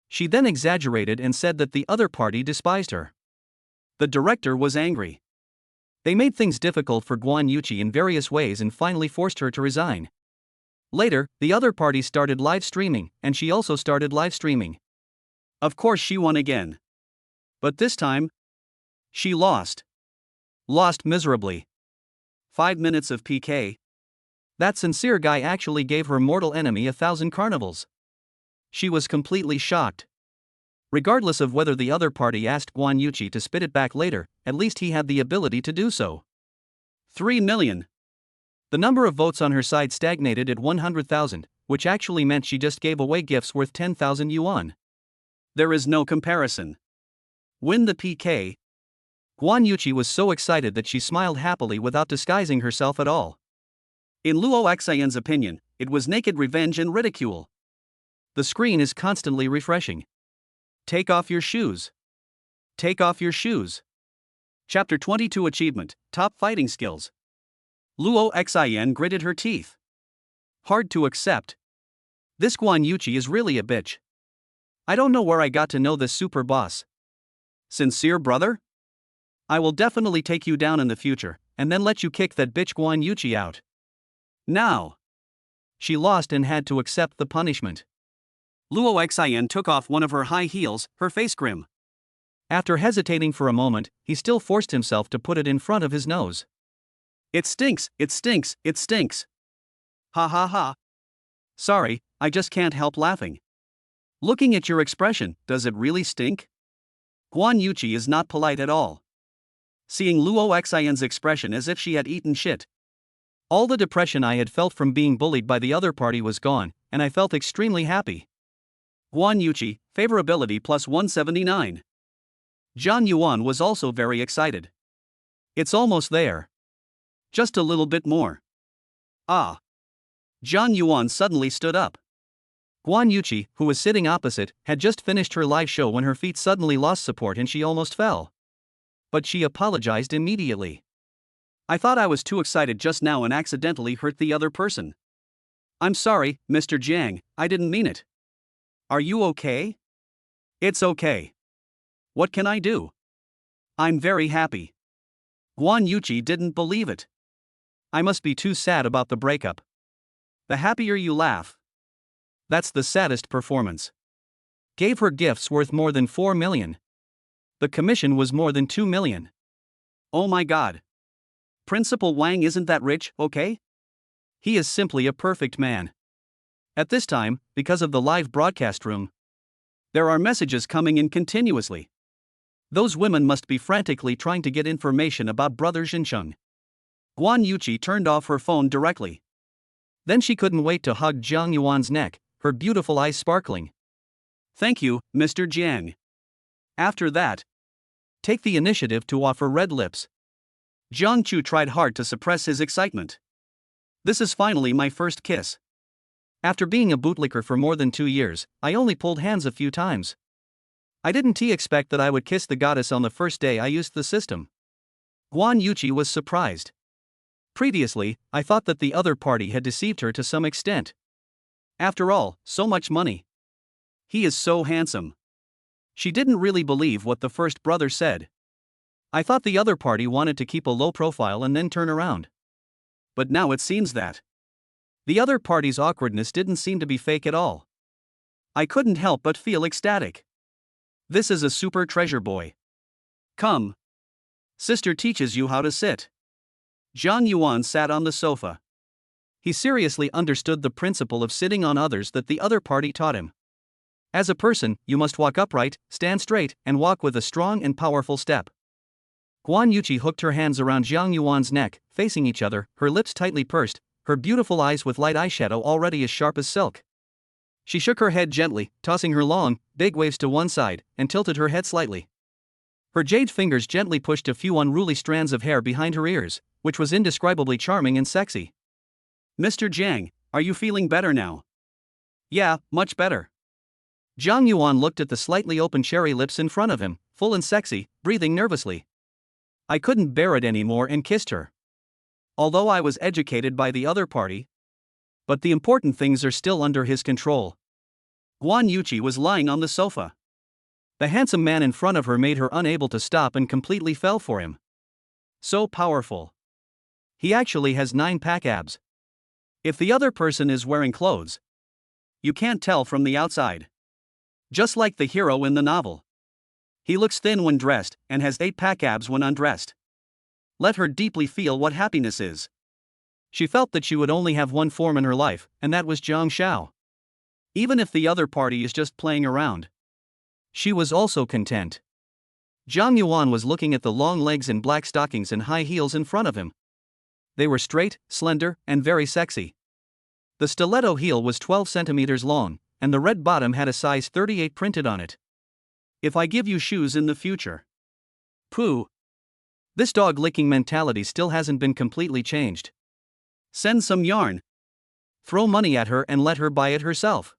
She then exaggerated and said that the other party despised her. The director was angry. They made things difficult for Guan Yuqi in various ways and finally forced her to resign. Later, the other party started live streaming, and she also started live streaming. Of course she won again. But this time, she lost. Lost miserably. 5 minutes of PK. That sincere guy actually gave her mortal enemy 1,000 carnivals. She was completely shocked. Regardless of whether the other party asked Guan Yuqi to spit it back later, at least he had the ability to do so. 3 million. The number of votes on her side stagnated at 100,000, which actually meant she just gave away gifts worth 10,000 yuan. There is no comparison. Win the PK. Guan Yuqi was so excited that she smiled happily without disguising herself at all. In Luo Xian's opinion, it was naked revenge and ridicule. The screen is constantly refreshing. Take off your shoes. Take off your shoes. Chapter 22 Achievement, Top Fighting Skills. Luo Xian gritted her teeth. Hard to accept. This Guan Yuqi is really a bitch. I don't know where I got to know this super boss. Sincere brother? I will definitely take you down in the future, and then let you kick that bitch Guan Yuqi out. Now. She lost and had to accept the punishment. Luo Xian took off one of her high heels, her face grim. After hesitating for a moment, he still forced himself to put it in front of his nose. It stinks, it stinks, it stinks. Ha ha ha. Sorry, I just can't help laughing. Looking at your expression, does it really stink? Guan Yuqi is not polite at all. Seeing Luo Xian's expression as if she had eaten shit. All the depression I had felt from being bullied by the other party was gone, and I felt extremely happy. Guan Yuqi, favorability plus 179. Zhang Yuan was also very excited. It's almost there. Just a little bit more. Ah. Zhang Yuan suddenly stood up. Guan Yuqi, who was sitting opposite, had just finished her live show when her feet suddenly lost support and she almost fell. But she apologized immediately. I thought I was too excited just now and accidentally hurt the other person. I'm sorry, Mr. Jiang, I didn't mean it. Are you okay? It's okay. What can I do? I'm very happy. Guan Yuqi didn't believe it. I must be too sad about the breakup. The happier you laugh. That's the saddest performance. Gave her gifts worth more than 4 million. The commission was more than 2 million. Oh my god. Principal Wang isn't that rich, okay? He is simply a perfect man. At this time, because of the live broadcast room, there are messages coming in continuously. Those women must be frantically trying to get information about Brother Zhencheng. Guan Yuqi turned off her phone directly. Then she couldn't wait to hug Zhang Yuan's neck, her beautiful eyes sparkling. Thank you, Mr. Jiang. After that, take the initiative to offer red lips. Zhang Chu tried hard to suppress his excitement. This is finally my first kiss. After being a bootlicker for more than 2 years, I only pulled hands a few times. I didn't expect that I would kiss the goddess on the first day I used the system. Guan Yuqi was surprised. Previously, I thought that the other party had deceived her to some extent. After all, so much money. He is so handsome. She didn't really believe what the first brother said. I thought the other party wanted to keep a low profile and then turn around. but now it seems that the other party's awkwardness didn't seem to be fake at all. I couldn't help but feel ecstatic. This is a super treasure boy. Come. Sister teaches you how to sit. Zhang Yuan sat on the sofa. He seriously understood the principle of sitting on others that the other party taught him. As a person, you must walk upright, stand straight, and walk with a strong and powerful step. Guan Yuqi hooked her hands around Zhang Yuan's neck, facing each other, her lips tightly pursed, her beautiful eyes with light eyeshadow already as sharp as silk. She shook her head gently, tossing her long, big waves to one side, and tilted her head slightly. Her jade fingers gently pushed a few unruly strands of hair behind her ears, which was indescribably charming and sexy. Mr. Jiang, are you feeling better now? Yeah, much better. Zhang Yuan looked at the slightly open cherry lips in front of him, full and sexy, breathing nervously. I couldn't bear it anymore and kissed her. Although I was educated by the other party, but the important things are still under his control. Guan Yuqi was lying on the sofa. The handsome man in front of her made her unable to stop and completely fell for him. So powerful. He actually has 9-pack abs. If the other person is wearing clothes, you can't tell from the outside. Just like the hero in the novel. He looks thin when dressed and has 8-pack abs when undressed. Let her deeply feel what happiness is. She felt that she would only have one form in her life, and that was Zhang Xiao. Even if the other party is just playing around, she was also content. Zhang Yuan was looking at the long legs in black stockings and high heels in front of him. They were straight, slender, and very sexy. The stiletto heel was 12 centimeters long, and the red bottom had a size 38 printed on it. If I give you shoes in the future. Pooh. This dog-licking mentality still hasn't been completely changed. Send some yarn. Throw money at her and let her buy it herself.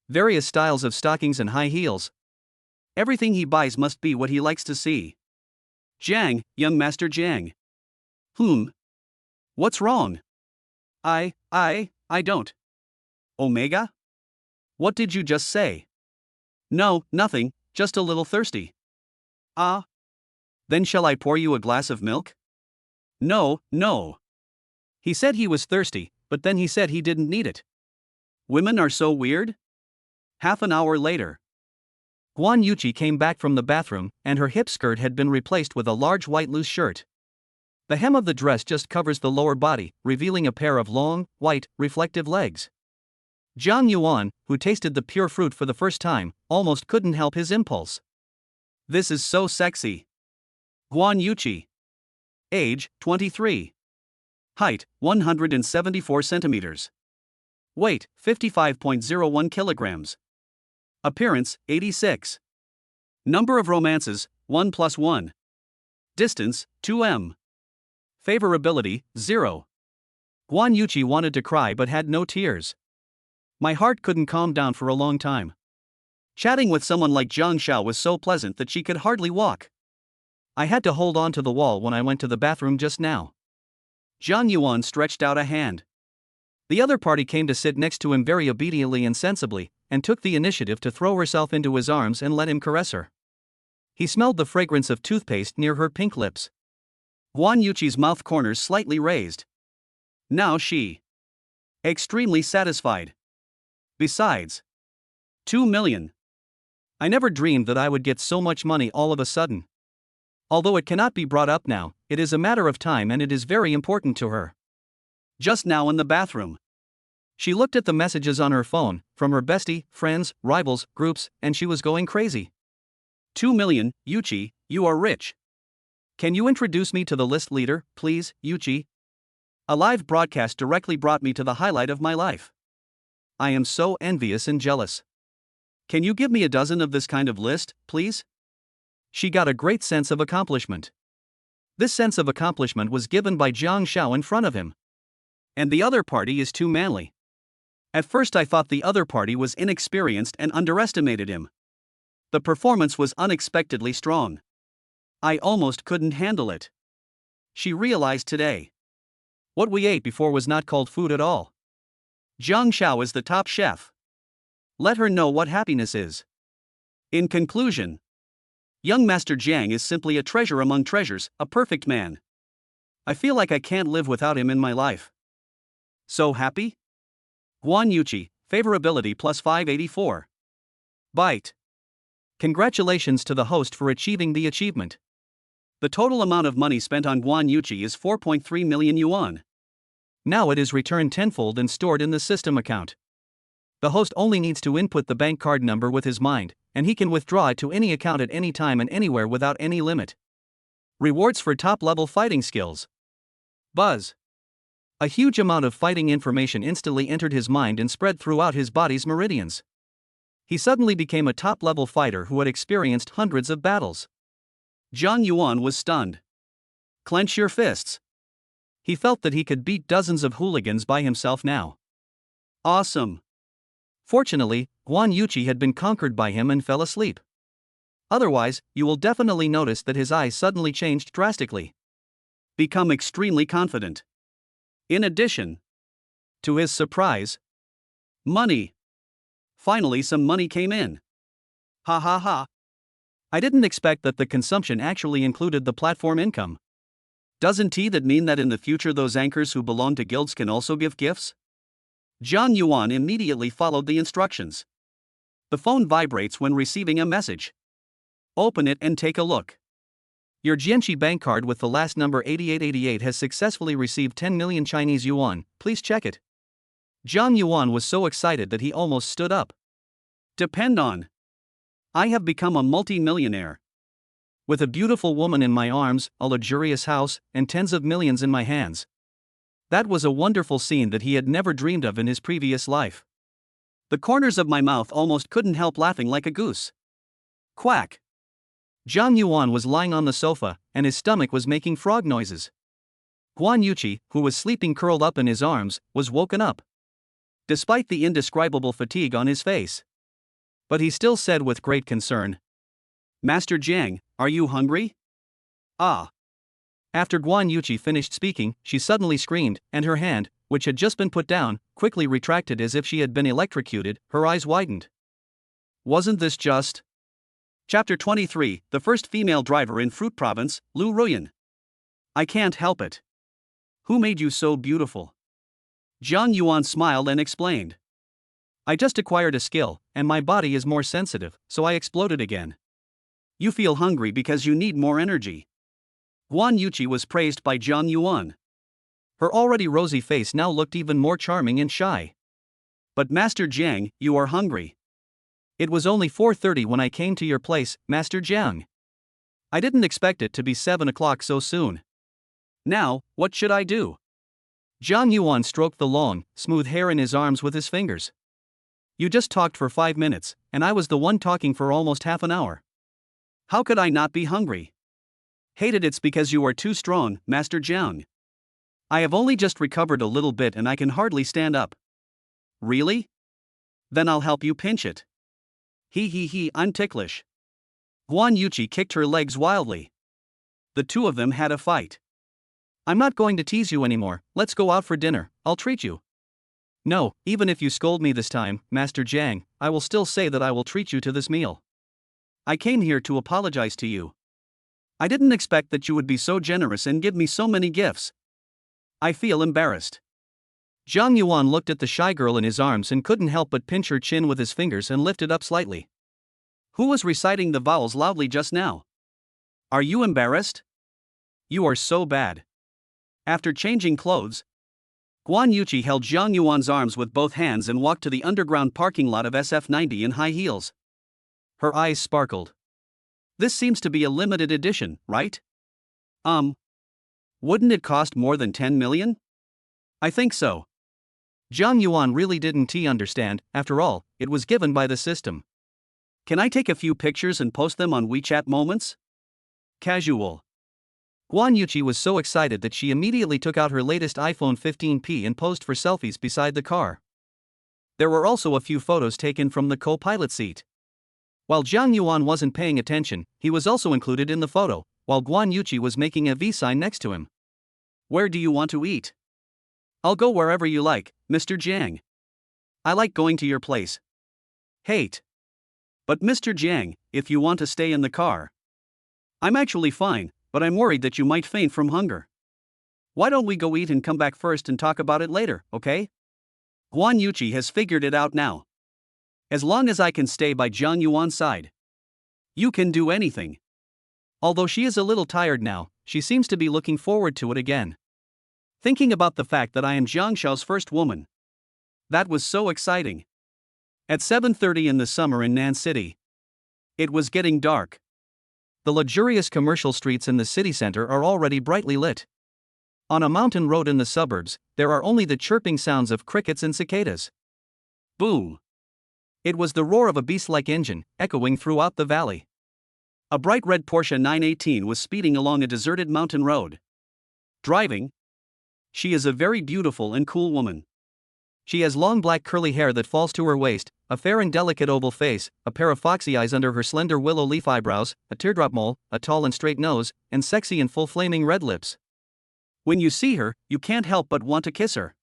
Various styles of stockings and high heels. Everything he buys must be what he likes to see. Jiang, young Master Jiang. What's wrong? I don't. Omega? What did you just say? No, nothing, just a little thirsty. Ah. Then shall I pour you a glass of milk? No. He said he was thirsty, but then he said he didn't need it. Women are so weird? Half an hour later. Guan Yuqi came back from the bathroom, and her hip skirt had been replaced with a large white loose shirt. The hem of the dress just covers the lower body, revealing a pair of long, white, reflective legs. Zhang Yuan, who tasted the pure fruit for the first time, almost couldn't help his impulse. This is so sexy. Guan Yuqi. Age, 23. Height, 174 centimeters. Weight, 55.01 kilograms. Appearance, 86. Number of romances, 1+1. Distance, 2m. Favorability, 0. Guan Yuqi wanted to cry but had no tears. My heart couldn't calm down for a long time. Chatting with someone like Zhang Xiao was so pleasant that she could hardly walk. I had to hold on to the wall when I went to the bathroom just now. Zhang Yuan stretched out a hand. The other party came to sit next to him very obediently and sensibly, and took the initiative to throw herself into his arms and let him caress her. He smelled the fragrance of toothpaste near her pink lips. Guan Yuqi's mouth corners slightly raised. Now she. Extremely satisfied. Besides. 2 million. I never dreamed that I would get so much money all of a sudden. Although it cannot be brought up now, it is a matter of time and it is very important to her. Just now in the bathroom. She looked at the messages on her phone, from her bestie, friends, rivals, groups, and she was going crazy. 2 million, Yuqi, you are rich. Can you introduce me to the list leader, please, Yuqi? A live broadcast directly brought me to the highlight of my life. I am so envious and jealous. Can you give me a dozen of this kind of list, please? She got a great sense of accomplishment. This sense of accomplishment was given by Zhang Xiao in front of him. And the other party is too manly. At first I thought the other party was inexperienced and underestimated him. The performance was unexpectedly strong. I almost couldn't handle it. She realized today. What we ate before was not called food at all. Zhang Xiao is the top chef. Let her know what happiness is. In conclusion, young Master Jiang is simply a treasure among treasures, a perfect man. I feel like I can't live without him in my life. So happy? Guan Yuqi, favorability plus 584. Bite. Congratulations to the host for achieving the achievement. The total amount of money spent on Guan Yuqi is 4.3 million yuan. Now it is returned tenfold and stored in the system account. The host only needs to input the bank card number with his mind, and he can withdraw it to any account at any time and anywhere without any limit. Rewards for top-level fighting skills. Buzz. A huge amount of fighting information instantly entered his mind and spread throughout his body's meridians. He suddenly became a top-level fighter who had experienced hundreds of battles. Zhang Yuan was stunned. Clench your fists. He felt that he could beat dozens of hooligans by himself now. Awesome. Fortunately, Guan Yuqi had been conquered by him and fell asleep. Otherwise, you will definitely notice that his eyes suddenly changed drastically. Become extremely confident. In addition, to his surprise, money. Finally, some money came in. Ha ha ha. I didn't expect that the consumption actually included the platform income. Doesn't that mean that in the future those anchors who belong to guilds can also give gifts? Zhang Yuan immediately followed the instructions. The phone vibrates when receiving a message. Open it and take a look. Your Jianqi bank card with the last number 8888 has successfully received 10 million Chinese yuan, please check it. Zhang Yuan was so excited that he almost stood up. Depend on. I have become a multi-millionaire. With a beautiful woman in my arms, a luxurious house, and tens of millions in my hands. That was a wonderful scene that he had never dreamed of in his previous life. The corners of my mouth almost couldn't help laughing like a goose. Quack. Zhang Yuan was lying on the sofa, and his stomach was making frog noises. Guan Yuqi, who was sleeping curled up in his arms, was woken up. Despite the indescribable fatigue on his face. But he still said with great concern, Master Jiang, are you hungry? Ah. After Guan Yuqi finished speaking, she suddenly screamed, and her hand, which had just been put down, quickly retracted as if she had been electrocuted. Her eyes widened. Wasn't this just? Chapter 23, the first female driver in Fruit Province, Lu Ruyan. I can't help it. Who made you so beautiful? Zhang Yuan smiled and explained. I just acquired a skill, and my body is more sensitive, so I exploded again. You feel hungry because you need more energy. Guan Yuqi was praised by Zhang Yuan. Her already rosy face now looked even more charming and shy. But Master Jiang, you are hungry. It was only 4:30 when I came to your place, Master Jiang. I didn't expect it to be 7 o'clock so soon. Now, what should I do? Zhang Yuan stroked the long, smooth hair in his arms with his fingers. You just talked for 5 minutes, and I was the one talking for almost half an hour. How could I not be hungry? Hated it's because you are too strong, Master Jiang. I have only just recovered a little bit and I can hardly stand up. Really? Then I'll help you pinch it. He, I'm ticklish. Guan Yuqi kicked her legs wildly. The two of them had a fight. I'm not going to tease you anymore, let's go out for dinner, I'll treat you. No, even if you scold me this time, Master Jiang, I will still say that I will treat you to this meal. I came here to apologize to you. I didn't expect that you would be so generous and give me so many gifts. I feel embarrassed. Zhang Yuan looked at the shy girl in his arms and couldn't help but pinch her chin with his fingers and lift it up slightly. Who was reciting the vowels loudly just now? Are you embarrassed? You are so bad. After changing clothes, Guan Yuqi held Zhang Yuan's arms with both hands and walked to the underground parking lot of SF90 in high heels. Her eyes sparkled. This seems to be a limited edition, right? Wouldn't it cost more than 10 million? I think so. Zhang Yuan really didn't understand, after all, it was given by the system. Can I take a few pictures and post them on WeChat Moments? Casual. Guan Yuqi was so excited that she immediately took out her latest iPhone 15P and posed for selfies beside the car. There were also a few photos taken from the co-pilot seat. While Zhang Yuan wasn't paying attention, he was also included in the photo, while Guan Yuqi was making a V sign next to him. Where do you want to eat? I'll go wherever you like, Mr. Jiang. I like going to your place. Hate. But Mr. Jiang, if you want to stay in the car. I'm actually fine, but I'm worried that you might faint from hunger. Why don't we go eat and come back first and talk about it later, okay? Guan Yuqi has figured it out now. As long as I can stay by Jiang Yuan's side, you can do anything. Although she is a little tired now, she seems to be looking forward to it again. Thinking about the fact that I am Jiang Shao's first woman. That was so exciting. At 7:30 in the summer in Nan City. It was getting dark. The luxurious commercial streets in the city center are already brightly lit. On a mountain road in the suburbs, there are only the chirping sounds of crickets and cicadas. Boom! It was the roar of a beast-like engine, echoing throughout the valley. A bright red Porsche 918 was speeding along a deserted mountain road. Driving. She is a very beautiful and cool woman. She has long black curly hair that falls to her waist, a fair and delicate oval face, a pair of foxy eyes under her slender willow leaf eyebrows, a teardrop mole, a tall and straight nose, and sexy and full flaming red lips. When you see her, you can't help but want to kiss her.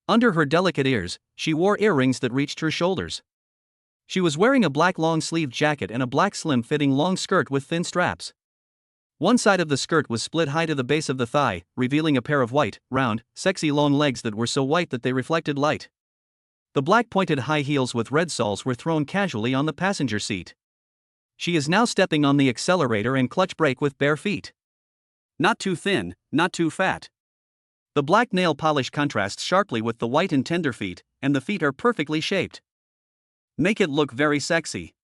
Under her delicate ears, she wore earrings that reached her shoulders. She was wearing a black long-sleeved jacket and a black slim-fitting long skirt with thin straps. One side of the skirt was split high to the base of the thigh, revealing a pair of white, round, sexy long legs that were so white that they reflected light. The black pointed high heels with red soles were thrown casually on the passenger seat. She is now stepping on the accelerator and clutch brake with bare feet. Not too thin, not too fat. The black nail polish contrasts sharply with the white and tender feet, and the feet are perfectly shaped. Make it look very sexy.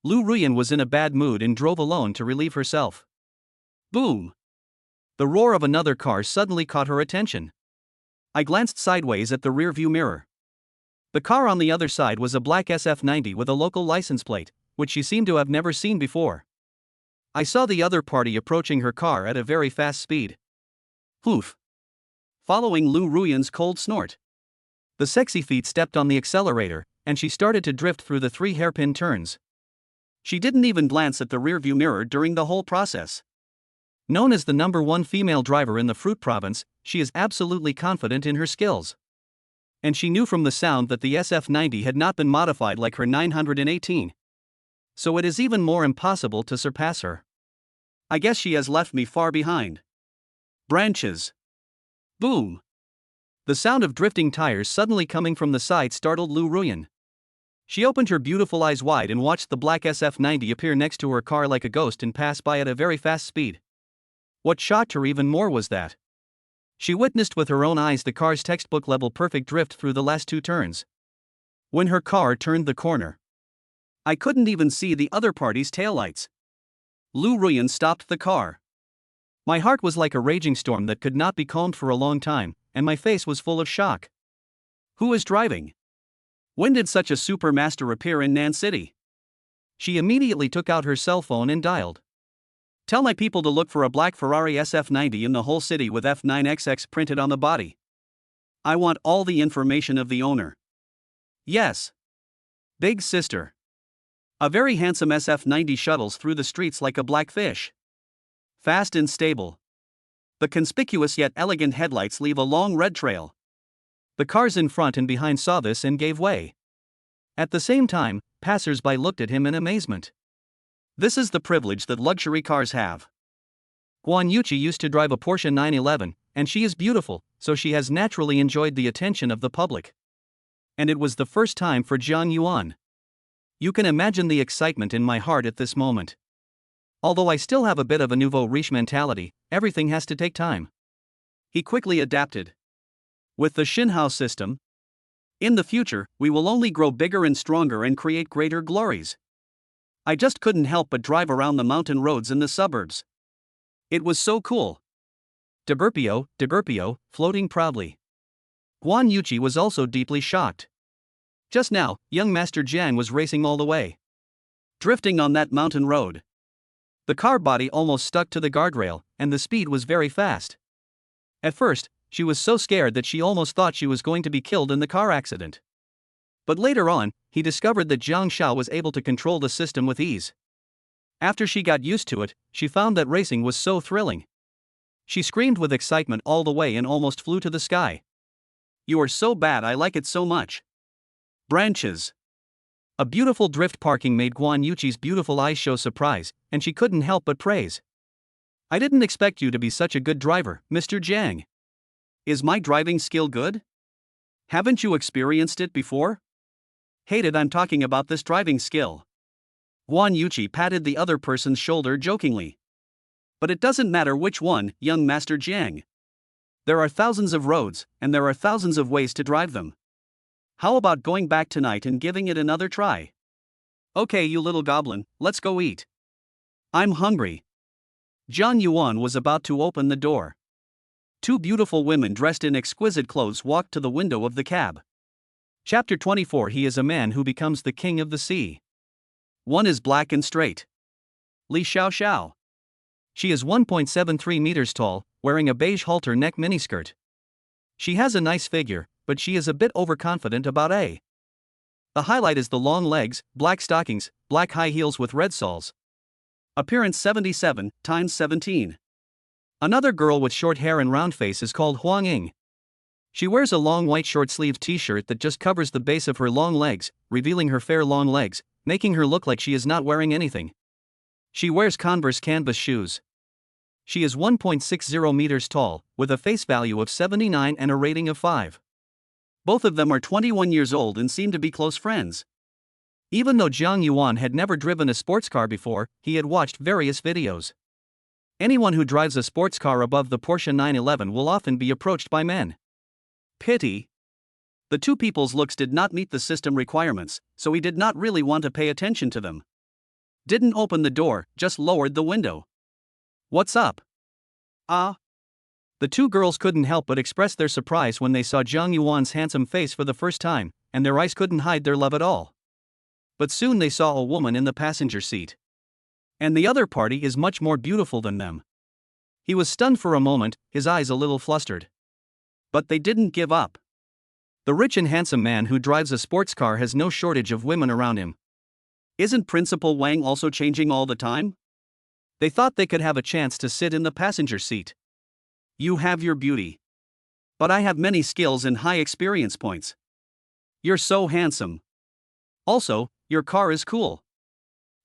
Lu Ruyan was in a bad mood and drove alone to relieve herself. Boom! The roar of another car suddenly caught her attention. I glanced sideways at the rearview mirror. The car on the other side was a black SF90 with a local license plate, which she seemed to have never seen before. I saw the other party approaching her car at a very fast speed. Poof! Following Lu Ruyan's cold snort. The sexy feet stepped on the accelerator, and she started to drift through the 3 hairpin turns. She didn't even glance at the rearview mirror during the whole process. Known as the #1 female driver in the Fruit Province, she is absolutely confident in her skills. And she knew from the sound that the SF90 had not been modified like her 918. So it is even more impossible to surpass her. I guess she has left me far behind. Branches. Boom! The sound of drifting tires suddenly coming from the side startled Lu Ruyan. She opened her beautiful eyes wide and watched the black SF90 appear next to her car like a ghost and pass by at a very fast speed. What shocked her even more was that she witnessed with her own eyes the car's textbook-level perfect drift through the last 2 turns. When her car turned the corner, I couldn't even see the other party's taillights. Lu Ruyan stopped the car. My heart was like a raging storm that could not be calmed for a long time, and my face was full of shock. Who is driving? When did such a supermaster appear in Nan City? She immediately took out her cell phone and dialed. Tell my people to look for a black Ferrari SF90 in the whole city with F9XX printed on the body. I want all the information of the owner. Yes. Big sister. A very handsome SF90 shuttles through the streets like a black fish. Fast and stable. The conspicuous yet elegant headlights leave a long red trail. The cars in front and behind saw this and gave way. At the same time, passers-by looked at him in amazement. This is the privilege that luxury cars have. Guan Yuqi used to drive a Porsche 911, and she is beautiful, so she has naturally enjoyed the attention of the public. And it was the first time for Jiang Yuan. You can imagine the excitement in my heart at this moment. Although I still have a bit of a nouveau riche mentality, everything has to take time. He quickly adapted. With the Xinhao system, in the future, we will only grow bigger and stronger and create greater glories. I just couldn't help but drive around the mountain roads in the suburbs. It was so cool. Deburpio, floating proudly. Guan Yuqi was also deeply shocked. Just now, young Master Jiang was racing all the way. Drifting on that mountain road. The car body almost stuck to the guardrail, and the speed was very fast. At first, she was so scared that she almost thought she was going to be killed in the car accident. But later on, he discovered that Jiang Shao was able to control the system with ease. After she got used to it, she found that racing was so thrilling. She screamed with excitement all the way and almost flew to the sky. You are so bad, I like it so much. Branches. A beautiful drift parking made Guan Yuqi's beautiful eyes show surprise, and she couldn't help but praise. I didn't expect you to be such a good driver, Mr. Jiang. Is my driving skill good? Haven't you experienced it before? Hate it, I'm talking about this driving skill. Guan Yuqi patted the other person's shoulder jokingly. But it doesn't matter which one, young Master Jiang. There are thousands of roads, and there are thousands of ways to drive them. How about going back tonight and giving it another try? Okay, you little goblin, let's go eat. I'm hungry. Zhang Yuan was about to open the door. Two beautiful women dressed in exquisite clothes walked to the window of the cab. Chapter 24. He is a man who becomes the king of the sea. One is black and straight. Li Xiao. She is 1.73 meters tall, wearing a beige halter neck miniskirt. She has a nice figure, but she is a bit overconfident about a. The highlight is the long legs, black stockings, black high heels with red soles. Appearance 77 times 17. Another girl with short hair and round face is called Huang Ying. She wears a long white short-sleeved t-shirt that just covers the base of her long legs, revealing her fair long legs, making her look like she is not wearing anything. She wears Converse canvas shoes. She is 1.60 meters tall, with a face value of 79 and a rating of 5. Both of them are 21 years old and seem to be close friends. Even though Zhang Yuan had never driven a sports car before, he had watched various videos. Anyone who drives a sports car above the Porsche 911 will often be approached by men. Pity. The two people's looks did not meet the system requirements, so he did not really want to pay attention to them. Didn't open the door, just lowered the window. What's up? The two girls couldn't help but express their surprise when they saw Zhang Yuan's handsome face for the first time, and their eyes couldn't hide their love at all. But soon they saw a woman in the passenger seat. And the other party is much more beautiful than them. He was stunned for a moment, his eyes a little flustered. But they didn't give up. The rich and handsome man who drives a sports car has no shortage of women around him. Isn't Principal Wang also changing all the time? They thought they could have a chance to sit in the passenger seat. You have your beauty. But I have many skills and high experience points. You're so handsome. Also, your car is cool.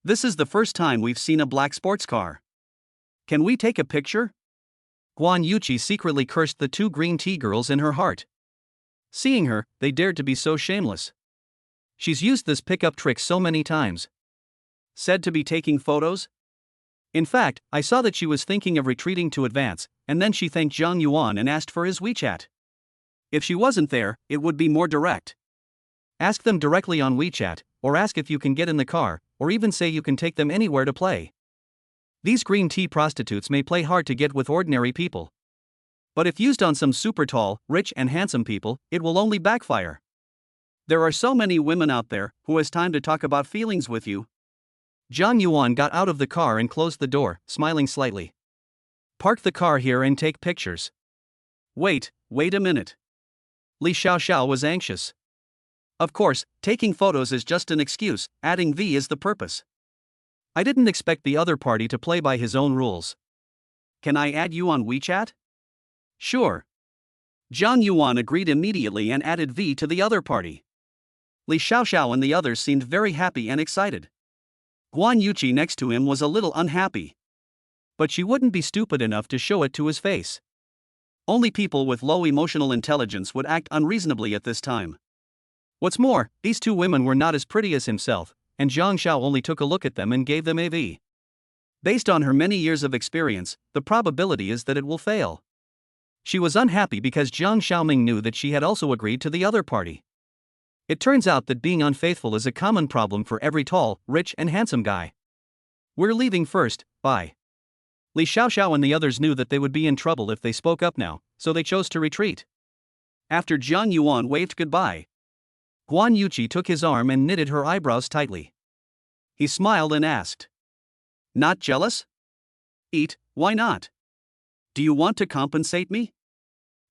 This is the first time we've seen a black sports car. Can we take a picture? Guan Yuqi secretly cursed the two green tea girls in her heart. Seeing her, they dared to be so shameless. She's used this pickup trick so many times. Said to be taking photos? In fact, I saw that she was thinking of retreating to advance, and then she thanked Zhang Yuan and asked for his WeChat. If she wasn't there, it would be more direct. Ask them directly on WeChat, or ask if you can get in the car, or even say you can take them anywhere to play. These green tea prostitutes may play hard to get with ordinary people. But if used on some super tall, rich and handsome people, it will only backfire. There are so many women out there who has time to talk about feelings with you. Zhang Yuan got out of the car and closed the door, smiling slightly. Park the car here and take pictures. Wait a minute. Li Xiao was anxious. Of course, taking photos is just an excuse, adding V is the purpose. I didn't expect the other party to play by his own rules. Can I add you on WeChat? Sure. Zhang Yuan agreed immediately and added V to the other party. Li Xiao and the others seemed very happy and excited. Guan Yuqi next to him was a little unhappy. But she wouldn't be stupid enough to show it to his face. Only people with low emotional intelligence would act unreasonably at this time. What's more, these two women were not as pretty as himself, and Zhang Xiao only took a look at them and gave them a V. Based on her many years of experience, the probability is that it will fail. She was unhappy because Zhang Xiaoming knew that she had also agreed to the other party. It turns out that being unfaithful is a common problem for every tall, rich and handsome guy. We're leaving first, bye. Li Xiao and the others knew that they would be in trouble if they spoke up now, so they chose to retreat. After Zhang Yuan waved goodbye, Guan Yuqi took his arm and knitted her eyebrows tightly. He smiled and asked, "Not jealous? Eat, why not? Do you want to compensate me?"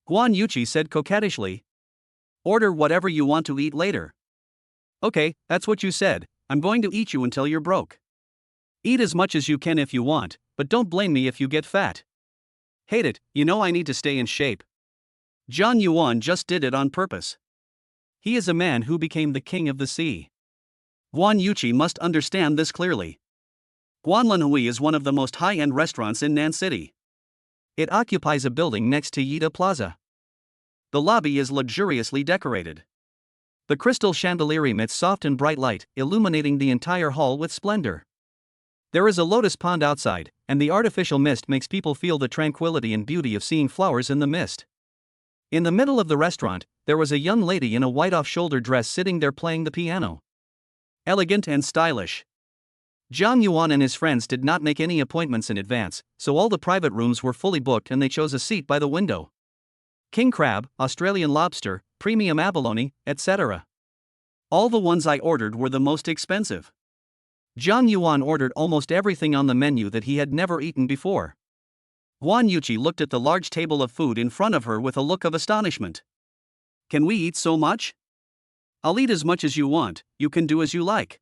Guan Yuqi said coquettishly, "Order whatever you want to eat later." "Okay, that's what you said, I'm going to eat you until you're broke. Eat as much as you can if you want, but don't blame me if you get fat." "Hate it, you know I need to stay in shape." Zhang Yuan just did it on purpose. He is a man who became the king of the sea. Guan Yuqi must understand this clearly. Guanlanhui is one of the most high-end restaurants in Nan City. It occupies a building next to Yida Plaza. The lobby is luxuriously decorated. The crystal chandelier emits soft and bright light, illuminating the entire hall with splendor. There is a lotus pond outside, and the artificial mist makes people feel the tranquility and beauty of seeing flowers in the mist. In the middle of the restaurant, there was a young lady in a white off-shoulder dress sitting there playing the piano. Elegant and stylish. Zhang Yuan and his friends did not make any appointments in advance, so all the private rooms were fully booked and they chose a seat by the window. King crab, Australian lobster, premium abalone, etc. All the ones I ordered were the most expensive. Zhang Yuan ordered almost everything on the menu that he had never eaten before. Guan Yuqi looked at the large table of food in front of her with a look of astonishment. Can we eat so much? I'll eat as much as you want, you can do as you like.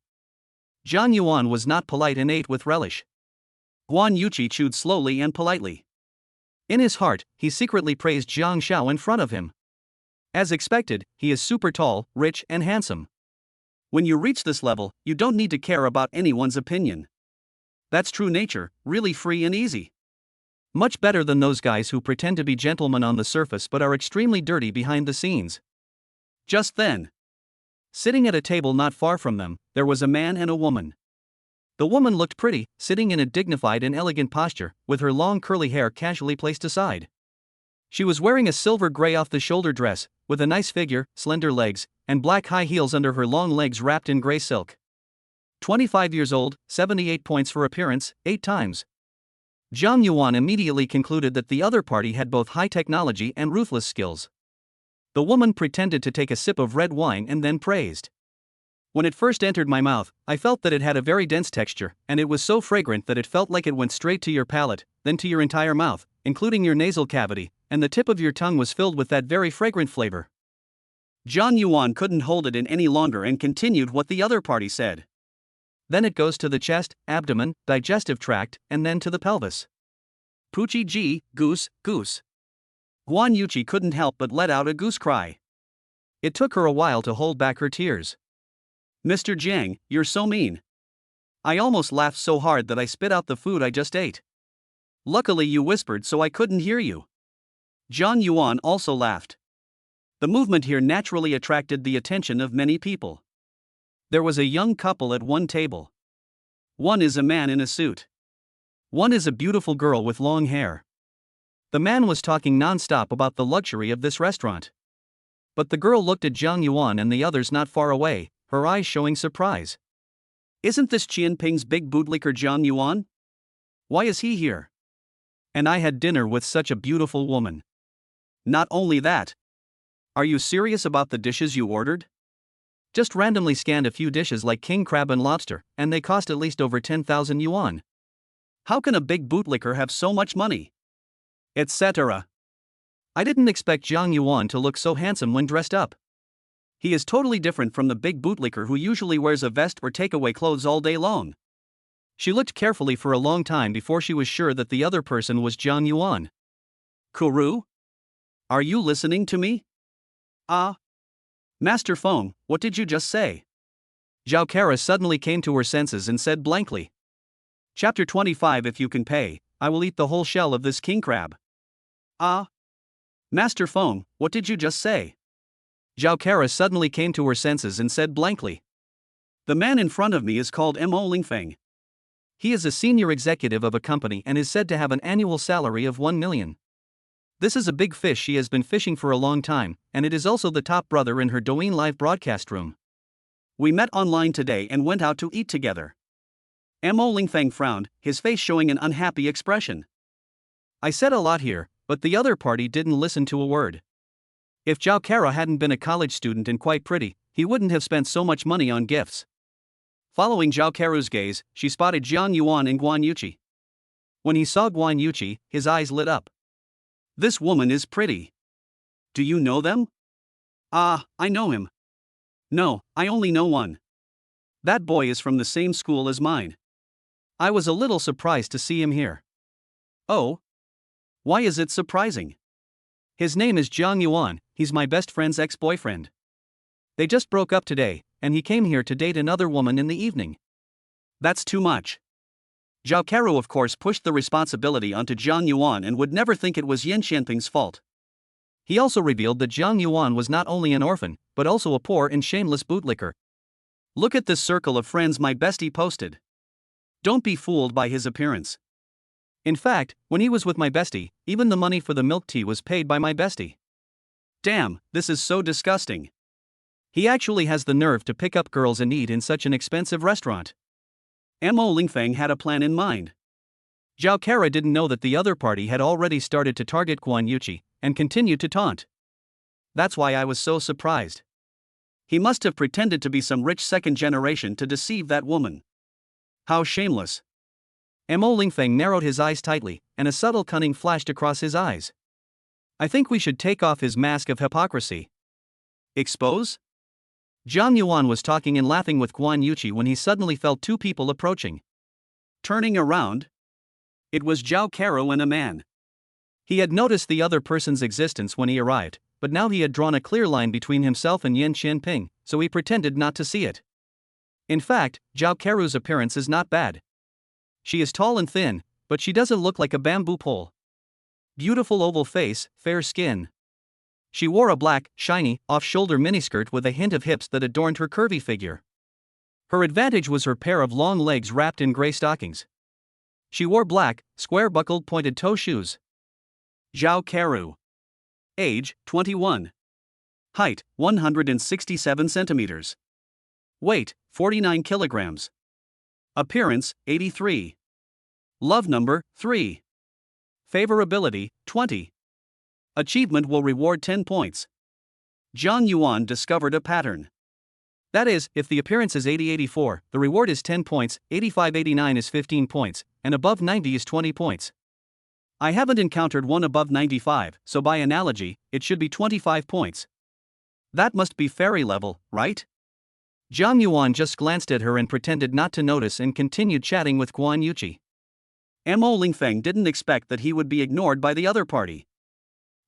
Zhang Yuan was not polite and ate with relish. Guan Yuqi chewed slowly and politely. In his heart, he secretly praised Zhang Xiao in front of him. As expected, he is super tall, rich, and handsome. When you reach this level, you don't need to care about anyone's opinion. That's true nature, really free and easy. Much better than those guys who pretend to be gentlemen on the surface but are extremely dirty behind the scenes. Just then, sitting at a table not far from them, there was a man and a woman. The woman looked pretty, sitting in a dignified and elegant posture, with her long curly hair casually placed aside. She was wearing a silver gray off-the-shoulder dress, with a nice figure, slender legs, and black high heels under her long legs wrapped in gray silk. 25 years old, 78 points for appearance, 8 times. Zhang Yuan immediately concluded that the other party had both high technology and ruthless skills. The woman pretended to take a sip of red wine and then praised. When it first entered my mouth, I felt that it had a very dense texture, and it was so fragrant that it felt like it went straight to your palate, then to your entire mouth, including your nasal cavity, and the tip of your tongue was filled with that very fragrant flavor. Zhang Yuan couldn't hold it in any longer and continued what the other party said. Then it goes to the chest, abdomen, digestive tract, and then to the pelvis. Poochie gee, goose, goose. Guan Yuqi couldn't help but let out a goose cry. It took her a while to hold back her tears. Mr. Jiang, you're so mean. I almost laughed so hard that I spit out the food I just ate. Luckily you whispered so I couldn't hear you. Zhang Yuan also laughed. The movement here naturally attracted the attention of many people. There was a young couple at one table. One is a man in a suit. One is a beautiful girl with long hair. The man was talking non-stop about the luxury of this restaurant. But the girl looked at Zhang Yuan and the others not far away, her eyes showing surprise. Isn't this Qianping's big bootlicker Zhang Yuan? Why is he here? And I had dinner with such a beautiful woman. Not only that. Are you serious about the dishes you ordered? Just randomly scanned a few dishes like king crab and lobster, and they cost at least over 10,000 yuan. How can a big bootlicker have so much money? Etc. I didn't expect Zhang Yuan to look so handsome when dressed up. He is totally different from the big bootlicker who usually wears a vest or takeaway clothes all day long. She looked carefully for a long time before she was sure that the other person was Zhang Yuan. Kuru? Are you listening to me? Master Feng, what did you just say? Zhao Kara suddenly came to her senses and said blankly. Chapter 25. If you can pay, I will eat the whole shell of this king crab. Master Feng, what did you just say? Zhao Kara suddenly came to her senses and said blankly. The man in front of me is called Mo Lingfeng. He is a senior executive of a company and is said to have an annual salary of 1 million. This is a big fish she has been fishing for a long time, and it is also the top brother in her Douyin live broadcast room. We met online today and went out to eat together. Mo Lingfeng frowned, his face showing an unhappy expression. I said a lot here, but the other party didn't listen to a word. If Zhao Kara hadn't been a college student and quite pretty, he wouldn't have spent so much money on gifts. Following Zhao Kara's gaze, she spotted Zhang Yuan and Guan Yuqi. When he saw Guan Yuqi, his eyes lit up. This woman is pretty. Do you know them? I know him. No, I only know one. That boy is from the same school as mine. I was a little surprised to see him here. Oh? Why is it surprising? His name is Zhang Yuan, he's my best friend's ex-boyfriend. They just broke up today, and he came here to date another woman in the evening. That's too much. Zhao Karo of course pushed the responsibility onto Jiang Yuan and would never think it was Yin Xianping's fault. He also revealed that Jiang Yuan was not only an orphan, but also a poor and shameless bootlicker. Look at this circle of friends my bestie posted. Don't be fooled by his appearance. In fact, when he was with my bestie, even the money for the milk tea was paid by my bestie. Damn, this is so disgusting. He actually has the nerve to pick up girls and eat in such an expensive restaurant. Mo Lingfeng had a plan in mind. Zhao Kara didn't know that the other party had already started to target Guan Yuqi, and continued to taunt. That's why I was so surprised. He must have pretended to be some rich second generation to deceive that woman. How shameless. Mo Lingfeng narrowed his eyes tightly, and a subtle cunning flashed across his eyes. I think we should take off his mask of hypocrisy. Expose? Jiang Yuan was talking and laughing with Guan Yuqi when he suddenly felt two people approaching. Turning around, it was Zhao Karo and a man. He had noticed the other person's existence when he arrived, but now he had drawn a clear line between himself and Yin Xianping, so he pretended not to see it. In fact, Zhao Karo's appearance is not bad. She is tall and thin, but she doesn't look like a bamboo pole. Beautiful oval face, fair skin. She wore a black, shiny, off-shoulder miniskirt with a hint of hips that adorned her curvy figure. Her advantage was her pair of long legs wrapped in gray stockings. She wore black, square-buckled pointed-toe shoes. Zhao Karo. Age, 21. Height, 167 centimeters. Weight, 49 kilograms. Appearance, 83. Love number, 3. Favorability, 20. Achievement will reward 10 points. Jiang Yuan discovered a pattern. That is, if the appearance is 80-84, the reward is 10 points, 85-89 is 15 points, and above 90 is 20 points. I haven't encountered one above 95, so by analogy, it should be 25 points. That must be fairy level, right? Jiang Yuan just glanced at her and pretended not to notice and continued chatting with Guan Yuqi. Mo Lingfeng didn't expect that he would be ignored by the other party.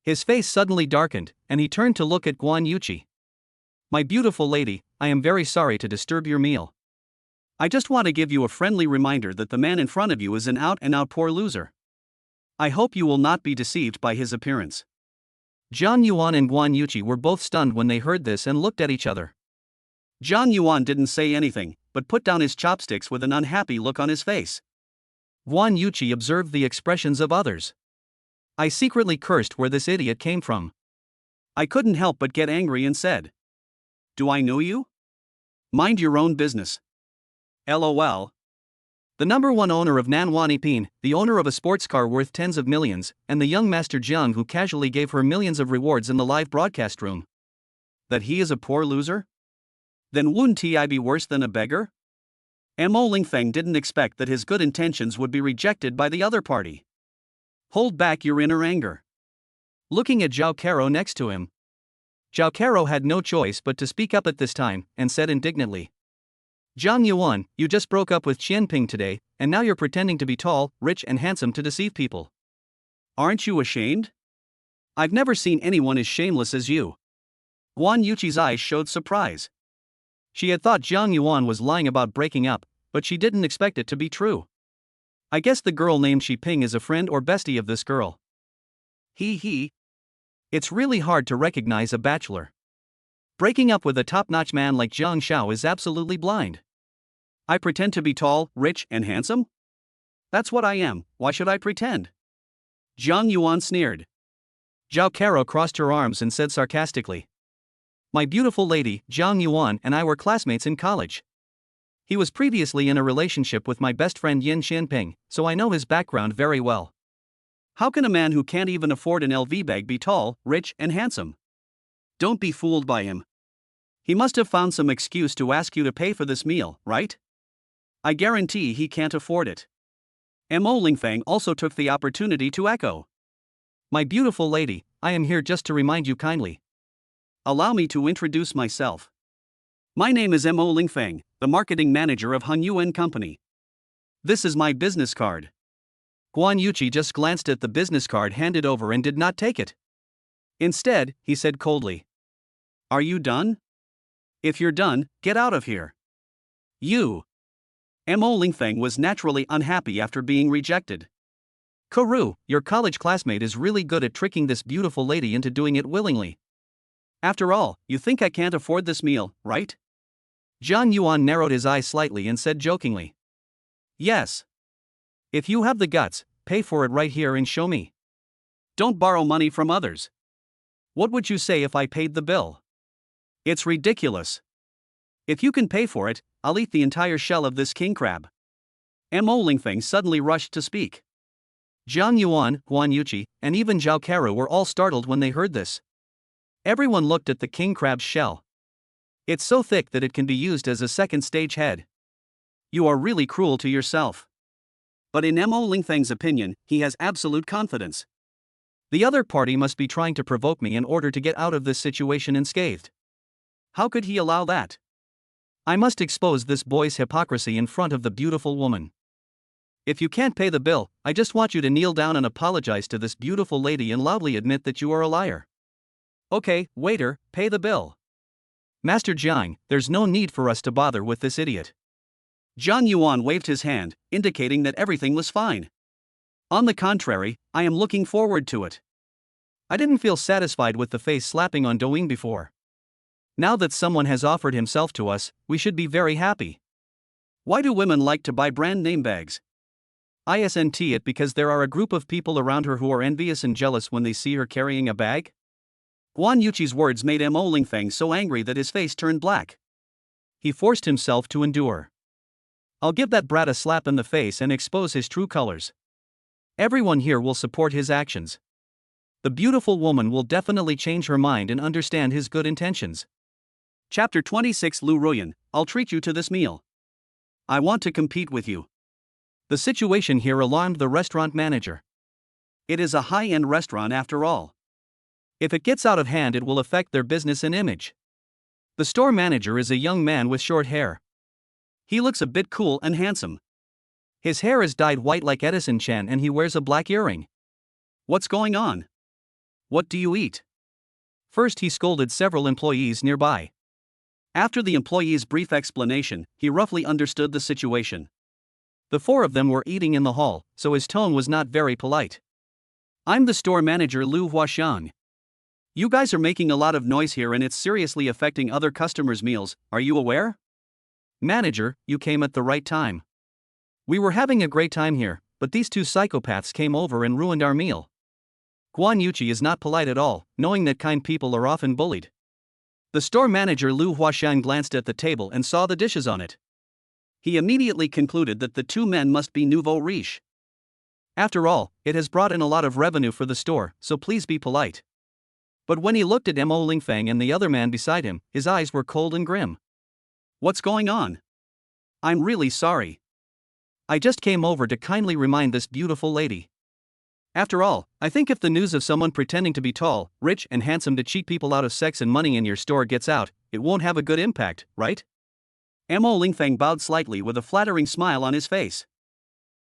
His face suddenly darkened, and he turned to look at Guan Yuqi. My beautiful lady, I am very sorry to disturb your meal. I just want to give you a friendly reminder that the man in front of you is an out-and-out poor loser. I hope you will not be deceived by his appearance. Jiang Yuan and Guan Yuqi were both stunned when they heard this and looked at each other. Jiang Yuan didn't say anything, but put down his chopsticks with an unhappy look on his face. Guan Yuqi observed the expressions of others. I secretly cursed where this idiot came from. I couldn't help but get angry and said, "Do I know you? Mind your own business." LOL. The number one owner of Nanwan Ipin, the owner of a sports car worth tens of millions, and the young master Jiang who casually gave her millions of rewards in the live broadcast room. That he is a poor loser? Then wouldn't he be worse than a beggar? Mo Lingfeng didn't expect that his good intentions would be rejected by the other party. Hold back your inner anger. Looking at Zhao Karo next to him. Zhao Karo had no choice but to speak up at this time, and said indignantly. Jiang Yuan, you just broke up with Qianping today, and now you're pretending to be tall, rich and handsome to deceive people. Aren't you ashamed? I've never seen anyone as shameless as you. Guan Yuqi's eyes showed surprise. She had thought Jiang Yuan was lying about breaking up, but she didn't expect it to be true. I guess the girl named Xiping is a friend or bestie of this girl. He. It's really hard to recognize a bachelor. Breaking up with a top-notch man like Jiang Xiao is absolutely blind. I pretend to be tall, rich, and handsome? That's what I am, why should I pretend? Jiang Yuan sneered. Zhao Karo crossed her arms and said sarcastically. My beautiful lady, Jiang Yuan and I were classmates in college. He was previously in a relationship with my best friend Yin Xianping, so I know his background very well. How can a man who can't even afford an LV bag be tall, rich, and handsome? Don't be fooled by him. He must have found some excuse to ask you to pay for this meal, right? I guarantee he can't afford it. Mo Lingfeng also took the opportunity to echo. My beautiful lady, I am here just to remind you kindly. Allow me to introduce myself. My name is Mo Lingfeng, the marketing manager of Hunyuan Company. This is my business card. Guan Yuqi just glanced at the business card handed over and did not take it. Instead, he said coldly. Are you done? If you're done, get out of here. You. Mo Lingfeng was naturally unhappy after being rejected. Kuru, your college classmate is really good at tricking this beautiful lady into doing it willingly. After all, you think I can't afford this meal, right? Zhang Yuan narrowed his eyes slightly and said jokingly. Yes. If you have the guts, pay for it right here and show me. Don't borrow money from others. What would you say if I paid the bill? It's ridiculous. If you can pay for it, I'll eat the entire shell of this king crab. Mo Lingfeng suddenly rushed to speak. Zhang Yuan, Guan Yuqi, and even Zhao Karu were all startled when they heard this. Everyone looked at the king crab's shell. It's so thick that it can be used as a second stage head. You are really cruel to yourself. But in Mo Lingfeng's opinion, he has absolute confidence. The other party must be trying to provoke me in order to get out of this situation unscathed. How could he allow that? I must expose this boy's hypocrisy in front of the beautiful woman. If you can't pay the bill, I just want you to kneel down and apologize to this beautiful lady and loudly admit that you are a liar. Okay, waiter, pay the bill. Master Jiang, there's no need for us to bother with this idiot. Zhang Yuan waved his hand, indicating that everything was fine. On the contrary, I am looking forward to it. I didn't feel satisfied with the face slapping on Douyin before. Now that someone has offered himself to us, we should be very happy. Why do women like to buy brand name bags? Isn't it because there are a group of people around her who are envious and jealous when they see her carrying a bag? Guan Yuqi's words made Mo Lingfeng so angry that his face turned black. He forced himself to endure. I'll give that brat a slap in the face and expose his true colors. Everyone here will support his actions. The beautiful woman will definitely change her mind and understand his good intentions. Chapter 26 Lu Ruyan, I'll treat you to this meal. I want to compete with you. The situation here alarmed the restaurant manager. It is a high-end restaurant after all. If it gets out of hand, it will affect their business and image. The store manager is a young man with short hair. He looks a bit cool and handsome. His hair is dyed white like Edison Chan and he wears a black earring. What's going on? What do you eat? First, he scolded several employees nearby. After the employee's brief explanation, he roughly understood the situation. The four of them were eating in the hall, so his tone was not very polite. I'm the store manager Lu Huaxiang. You guys are making a lot of noise here and it's seriously affecting other customers' meals, are you aware? Manager, you came at the right time. We were having a great time here, but these two psychopaths came over and ruined our meal. Guan Yuqi is not polite at all, knowing that kind people are often bullied. The store manager Lu Huaxiang glanced at the table and saw the dishes on it. He immediately concluded that the two men must be nouveau riche. After all, it has brought in a lot of revenue for the store, so please be polite. But when he looked at Mo Lingfeng and the other man beside him, his eyes were cold and grim. What's going on? I'm really sorry. I just came over to kindly remind this beautiful lady. After all, I think if the news of someone pretending to be tall, rich, and handsome to cheat people out of sex and money in your store gets out, it won't have a good impact, right? Mo Lingfeng bowed slightly with a flattering smile on his face.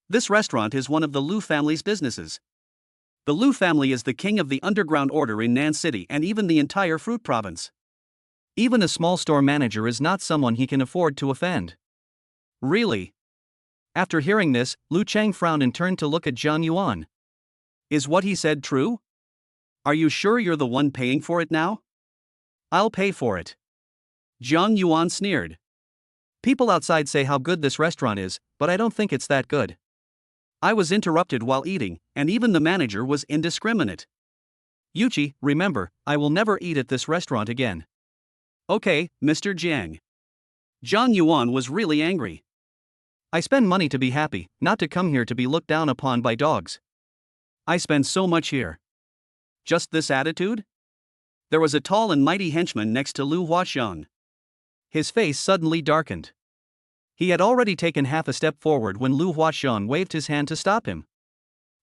This restaurant is one of the Lu family's businesses. The Lu family is the king of the underground order in Nan City and even the entire fruit province. Even a small store manager is not someone he can afford to offend. Really? After hearing this, Lu Chang frowned and turned to look at Zhang Yuan. Is what he said true? Are you sure you're the one paying for it now? I'll pay for it. Zhang Yuan sneered. People outside say how good this restaurant is, but I don't think it's that good. I was interrupted while eating, and even the manager was indiscriminate. Yuqi, remember, I will never eat at this restaurant again. Okay, Mr. Jiang. Zhang Yuan was really angry. I spend money to be happy, not to come here to be looked down upon by dogs. I spend so much here. Just this attitude? There was a tall and mighty henchman next to Lu Huaxiang. His face suddenly darkened. He had already taken half a step forward when Lu Huaxiang waved his hand to stop him.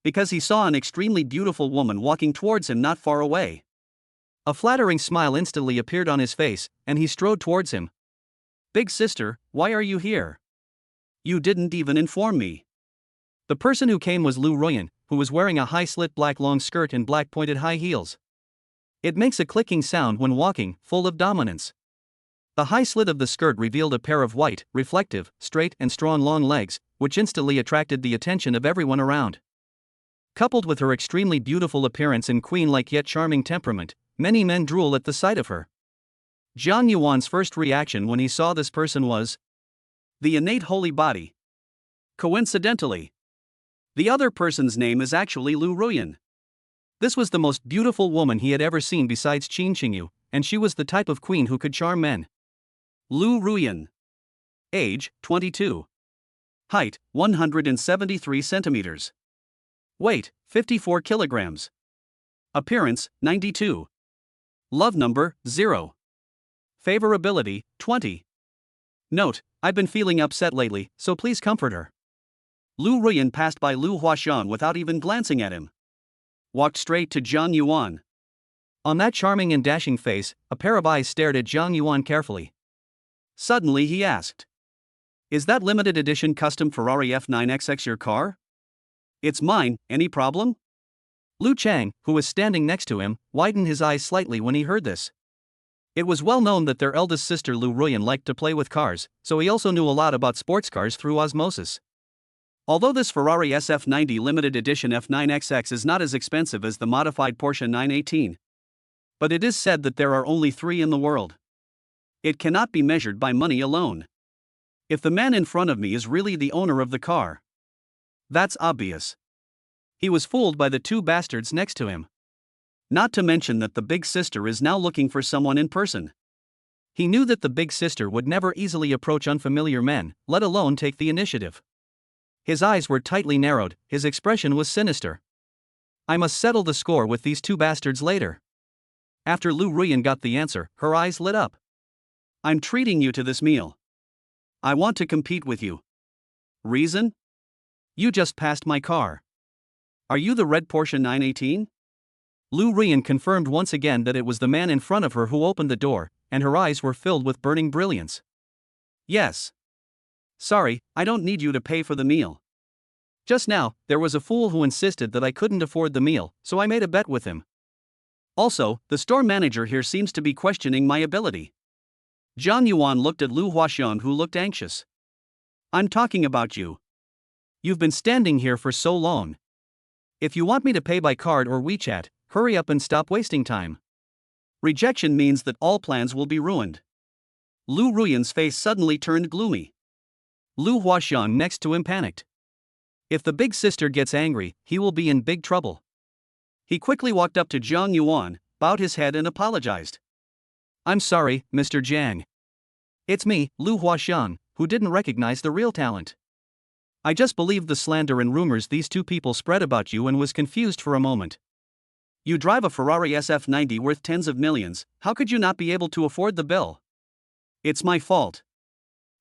Because he saw an extremely beautiful woman walking towards him not far away. A flattering smile instantly appeared on his face, and he strode towards him. Big sister, why are you here? You didn't even inform me. The person who came was Lu Ruyan, who was wearing a high-slit black long skirt and black pointed high heels. It makes a clicking sound when walking, full of dominance. The high slit of the skirt revealed a pair of white, reflective, straight and strong long legs, which instantly attracted the attention of everyone around. Coupled with her extremely beautiful appearance and queen-like yet charming temperament, many men drool at the sight of her. Jiang Yuan's first reaction when he saw this person was the innate holy body. Coincidentally, the other person's name is actually Lu Ruyan. This was the most beautiful woman he had ever seen besides Qin Qingyu, and she was the type of queen who could charm men. Lu Ruyan. Age, 22. Height, 173 centimeters. Weight, 54 kilograms. Appearance, 92. Love number, 0. Favorability, 20. Note, I've been feeling upset lately, so please comfort her. Lu Ruyan passed by Lu Huaxiang without even glancing at him. Walked straight to Jiang Yuan. On that charming and dashing face, a pair of eyes stared at Jiang Yuan carefully. Suddenly he asked, "Is that limited edition custom Ferrari F9XX your car?" "It's mine, any problem?" Lu Chang, who was standing next to him, widened his eyes slightly when he heard this. It was well known that their eldest sister Lu Ruyan liked to play with cars, so he also knew a lot about sports cars through osmosis. Although this Ferrari SF90 limited edition F9XX is not as expensive as the modified Porsche 918, but it is said that there are only 3 in the world. It cannot be measured by money alone. If the man in front of me is really the owner of the car, that's obvious. He was fooled by the 2 bastards next to him. Not to mention that the big sister is now looking for someone in person. He knew that the big sister would never easily approach unfamiliar men, let alone take the initiative. His eyes were tightly narrowed, his expression was sinister. I must settle the score with these 2 bastards later. After Lu Ruyan got the answer, her eyes lit up. "I'm treating you to this meal. I want to compete with you." "Reason?" "You just passed my car." "Are you the red Porsche 918? Lu Ruyan confirmed once again that it was the man in front of her who opened the door, and her eyes were filled with burning brilliance. "Yes." "Sorry, I don't need you to pay for the meal. Just now, there was a fool who insisted that I couldn't afford the meal, so I made a bet with him. Also, the store manager here seems to be questioning my ability." Jiang Yuan looked at Lu Huaxiang, who looked anxious. "I'm talking about you. You've been standing here for so long. If you want me to pay by card or WeChat, hurry up and stop wasting time. Rejection means that all plans will be ruined." Lu Ruyan's face suddenly turned gloomy. Lu Huaxiang next to him panicked. If the big sister gets angry, he will be in big trouble. He quickly walked up to Jiang Yuan, bowed his head and apologized. "I'm sorry, Mr. Jiang. It's me, Lu Huaxiang, who didn't recognize the real talent. I just believed the slander and rumors these 2 people spread about you and was confused for a moment. You drive a Ferrari SF90 worth tens of millions, how could you not be able to afford the bill? It's my fault.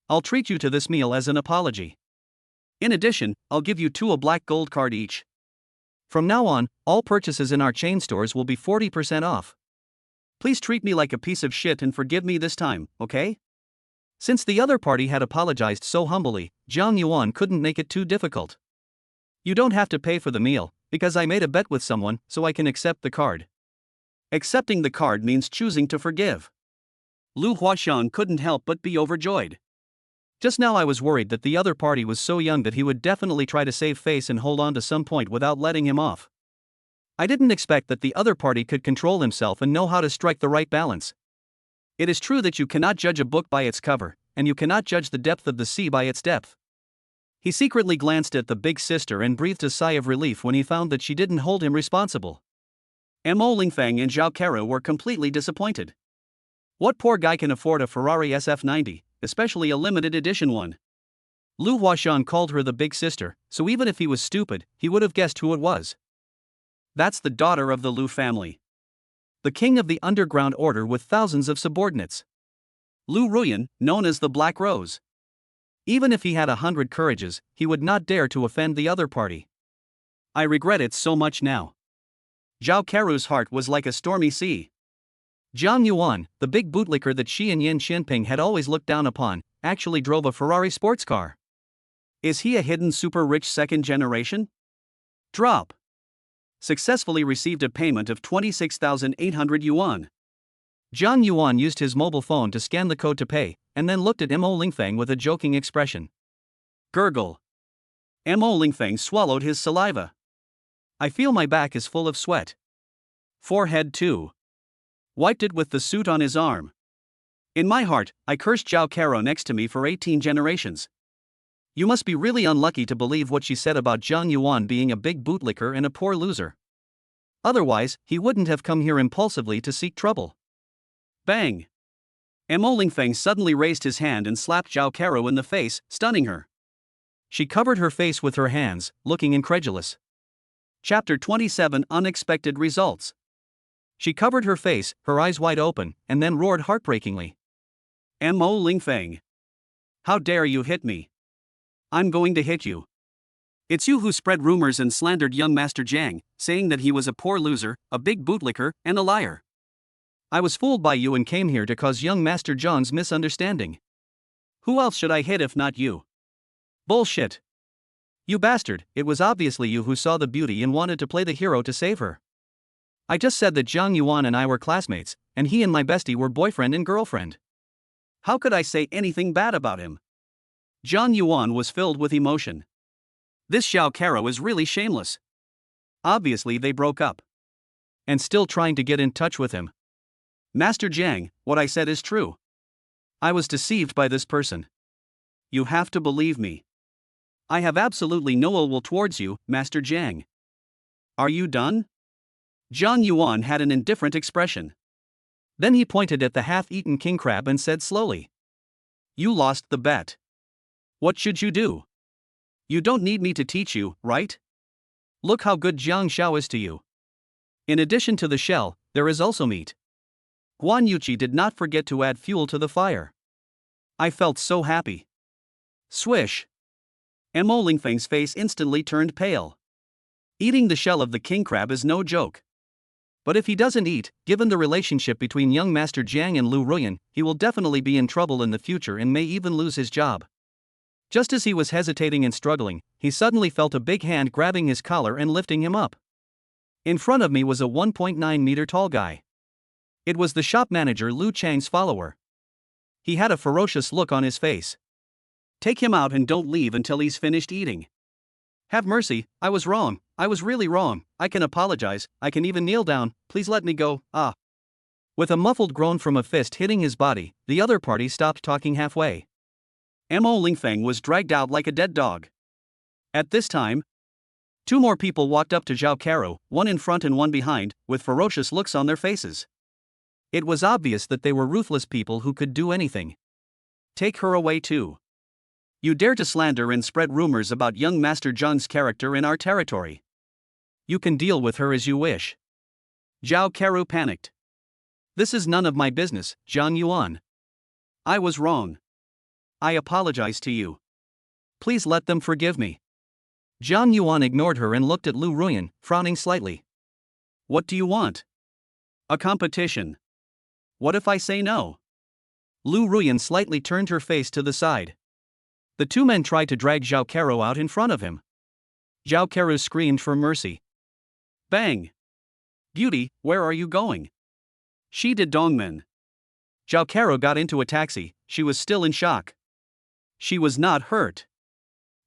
I'll treat you to this meal as an apology. In addition, I'll give you 2 a black gold card each. From now on, all purchases in our chain stores will be 40% off. Please treat me like a piece of shit and forgive me this time, okay?" Since the other party had apologized so humbly, Jiang Yuan couldn't make it too difficult. "You don't have to pay for the meal, because I made a bet with someone, so I can accept the card." Accepting the card means choosing to forgive. Lu Huaxiang couldn't help but be overjoyed. Just now I was worried that the other party was so young that he would definitely try to save face and hold on to some point without letting him off. I didn't expect that the other party could control himself and know how to strike the right balance. It is true that you cannot judge a book by its cover, and you cannot judge the depth of the sea by its depth. He secretly glanced at the big sister and breathed a sigh of relief when he found that she didn't hold him responsible. Mo Lingfang and Zhao Kara were completely disappointed. What poor guy can afford a Ferrari SF90, especially a limited edition one? Lu Huaxiang called her the big sister, so even if he was stupid, he would have guessed who it was. That's the daughter of the Lu family. The king of the underground order with thousands of subordinates. Lu Ruyan, known as the Black Rose. Even if he had 100 courages, he would not dare to offend the other party. I regret it so much now. Zhao Karu's heart was like a stormy sea. Jiang Yuan, the big bootlicker that she and Yin Xinping had always looked down upon, actually drove a Ferrari sports car. Is he a hidden super rich second generation? Drop. Successfully received a payment of 26,800 yuan. Zhang Yuan used his mobile phone to scan the code to pay, and then looked at Mo Lingfeng with a joking expression. Gurgle. Mo Lingfeng swallowed his saliva. I feel my back is full of sweat. Forehead too. Wiped it with the suit on his arm. In my heart, I cursed Zhao Caro next to me for 18 generations. You must be really unlucky to believe what she said about Zhang Yuan being a big bootlicker and a poor loser. Otherwise, he wouldn't have come here impulsively to seek trouble. Bang! Mo Lingfeng suddenly raised his hand and slapped Zhao Caro in the face, stunning her. She covered her face with her hands, looking incredulous. Chapter 27 Unexpected Results. She covered her face, her eyes wide open, and then roared heartbreakingly. Mo Lingfeng. How dare you hit me? I'm going to hit you. It's you who spread rumors and slandered young Master Jiang, saying that he was a poor loser, a big bootlicker, and a liar. I was fooled by you and came here to cause young Master Zhang's misunderstanding. Who else should I hit if not you? Bullshit. You bastard, it was obviously you who saw the beauty and wanted to play the hero to save her. I just said that Zhang Yuan and I were classmates, and he and my bestie were boyfriend and girlfriend. How could I say anything bad about him? Zhang Yuan was filled with emotion. This Zhao Caro is really shameless. Obviously they broke up. And still trying to get in touch with him. Master Jiang, what I said is true. I was deceived by this person. You have to believe me. I have absolutely no ill will towards you, Master Jiang. Are you done? Zhang Yuan had an indifferent expression. Then he pointed at the half-eaten king crab and said slowly. You lost the bet. What should you do? You don't need me to teach you, right? Look how good Jiang Xiao is to you. In addition to the shell, there is also meat. Guan Yuqi did not forget to add fuel to the fire. I felt so happy. Swish. Mo Lingfeng's face instantly turned pale. Eating the shell of the king crab is no joke. But if he doesn't eat, given the relationship between young Master Jiang and Lu Ruyan, he will definitely be in trouble in the future and may even lose his job. Just as he was hesitating and struggling, he suddenly felt a big hand grabbing his collar and lifting him up. In front of me was a 1.9-meter tall guy. It was the shop manager Lu Chang's follower. He had a ferocious look on his face. Take him out and don't leave until he's finished eating. Have mercy, I was wrong, I was really wrong, I can apologize, I can even kneel down, please let me go, ah. With a muffled groan from a fist hitting his body, the other party stopped talking halfway. Mo Lingfeng was dragged out like a dead dog. At this time, two more people walked up to Zhao Caro, one in front and one behind, with ferocious looks on their faces. It was obvious that they were ruthless people who could do anything. Take her away too. You dare to slander and spread rumors about young Master Zhang's character in our territory. You can deal with her as you wish. Zhao Caro panicked. This is none of my business, Zhang Yuan. I was wrong. I apologize to you. Please let them forgive me. Zhang Yuan ignored her and looked at Lu Ruyan, frowning slightly. What do you want? A competition. What if I say no? Lu Ruyan slightly turned her face to the side. The two men tried to drag Zhao Caro out in front of him. Zhao Caro screamed for mercy. Bang! Beauty, where are you going? She did Dongmen. Zhao Caro got into a taxi, she was still in shock. She was not hurt.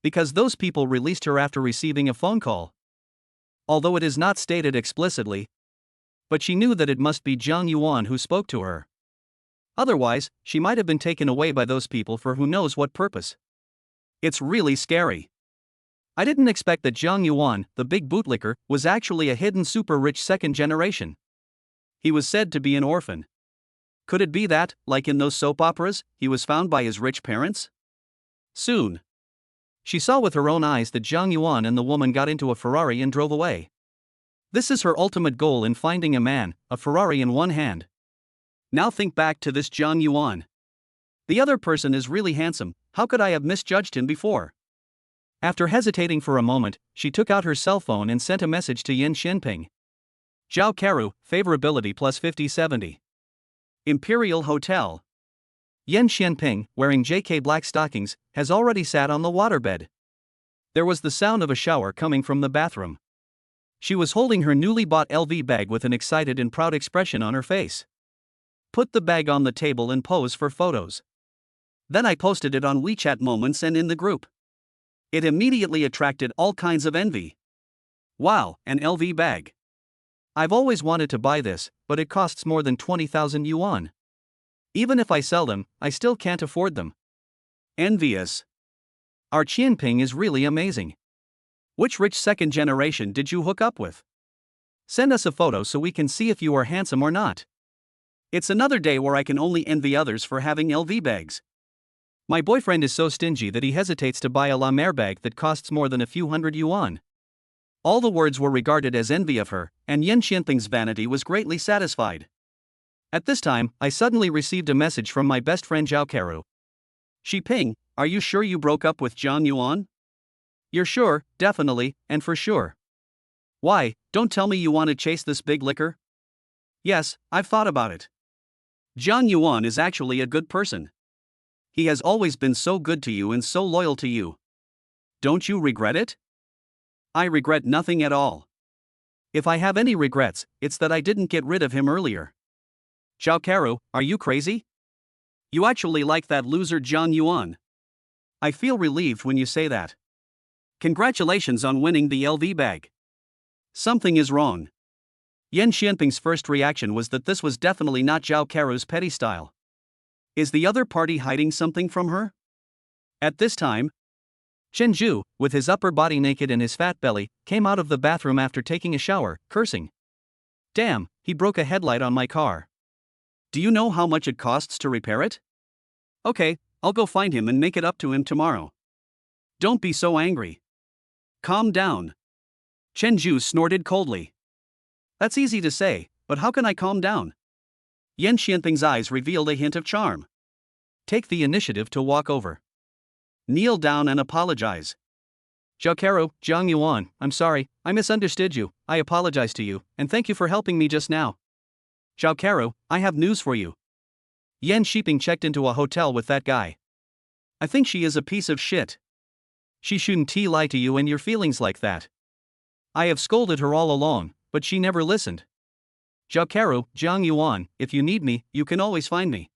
Because those people released her after receiving a phone call. Although it is not stated explicitly. But she knew that it must be Zhang Yuan who spoke to her. Otherwise, she might have been taken away by those people for who knows what purpose. It's really scary. I didn't expect that Zhang Yuan, the big bootlicker, was actually a hidden super-rich second generation. He was said to be an orphan. Could it be that, like in those soap operas, he was found by his rich parents? Soon. She saw with her own eyes that Zhang Yuan and the woman got into a Ferrari and drove away. This is her ultimate goal in finding a man, a Ferrari in one hand. Now think back to this Zhang Yuan. The other person is really handsome, how could I have misjudged him before? After hesitating for a moment, she took out her cell phone and sent a message to Yan Xianping. Zhao Caro, favorability plus 50-70. Imperial Hotel. Yan Xianping, wearing JK black stockings, has already sat on the waterbed. There was the sound of a shower coming from the bathroom. She was holding her newly bought LV bag with an excited and proud expression on her face. put the bag on the table and pose for photos. Then I posted it on WeChat Moments and in the group. It immediately attracted all kinds of envy. Wow, an LV bag. I've always wanted to buy this, but it costs more than 20,000 yuan. Even if I sell them, I still can't afford them. Envious. Our Qianping is really amazing. Which rich second generation did you hook up with? Send us a photo so we can see if you are handsome or not. It's another day where I can only envy others for having LV bags. My boyfriend is so stingy that he hesitates to buy a La Mer bag that costs more than a few hundred yuan. All the words were regarded as envy of her, and Yan Qianping's vanity was greatly satisfied. At this time, I suddenly received a message from my best friend Zhao Karu. Ping, are you sure you broke up with Zhang Yuan? You're sure, definitely, and for sure. Why, don't tell me you want to chase this big liquor? Yes, I've thought about it. Zhang Yuan is actually a good person. He has always been so good to you and so loyal to you. Don't you regret it? I regret nothing at all. If I have any regrets, it's that I didn't get rid of him earlier. Zhao Karu, are you crazy? You actually like that loser Zhang Yuan. I feel relieved when you say that. Congratulations on winning the LV bag. Something is wrong. Yan Qianping's first reaction was that this was definitely not Zhao Karu's petty style. Is the other party hiding something from her? At this time, Chen Zhu, with his upper body naked and his fat belly, came out of the bathroom after taking a shower, cursing. Damn, he broke a headlight on my car. Do you know how much it costs to repair it? Okay, I'll go find him and make it up to him tomorrow. Don't be so angry. Calm down. Chen Zhu snorted coldly. That's easy to say, but how can I calm down? Yan Qianping's eyes revealed a hint of charm. Take the initiative to walk over. Kneel down and apologize. Zhao Karu, Zhang Yuan, I'm sorry, I misunderstood you, I apologize to you, and thank you for helping me just now. Zhao Karu, I have news for you. Yan Qianping checked into a hotel with that guy. I think she is a piece of shit. She shouldn't lie to you and your feelings like that. I have scolded her all along, but she never listened. Zhao Karu, Zhang Yuan, if you need me, you can always find me.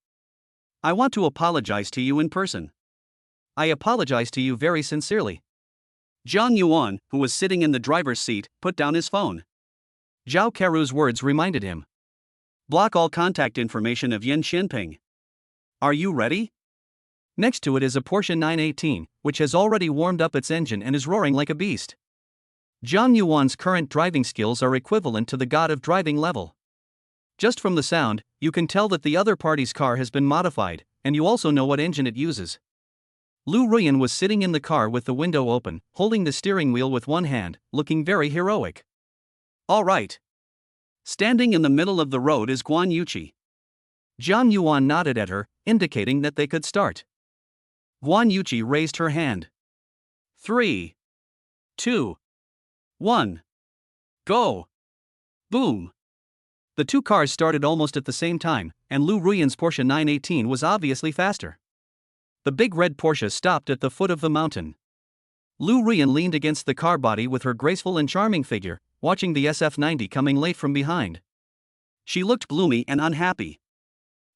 I want to apologize to you in person. I apologize to you very sincerely. Zhang Yuan, who was sitting in the driver's seat, put down his phone. Zhao Karu's words reminded him. Block all contact information of Yan Qianping. Are you ready? Next to it is a Porsche 918, which has already warmed up its engine and is roaring like a beast. Zhang Yuan's current driving skills are equivalent to the god of driving level. Just from the sound, you can tell that the other party's car has been modified, and you also know what engine it uses. Lu Ruyan was sitting in the car with the window open, holding the steering wheel with one hand, looking very heroic. All right. Standing in the middle of the road is Guan Yuqi. Zhang Yuan nodded at her, indicating that they could start. Guan Yuqi raised her hand. 3, 2, 1. Go. Boom. The two cars started almost at the same time, and Lu Ruyan's Porsche 918 was obviously faster. The big red Porsche stopped at the foot of the mountain. Lu Ruyan leaned against the car body with her graceful and charming figure, watching the SF90 coming late from behind. She looked gloomy and unhappy.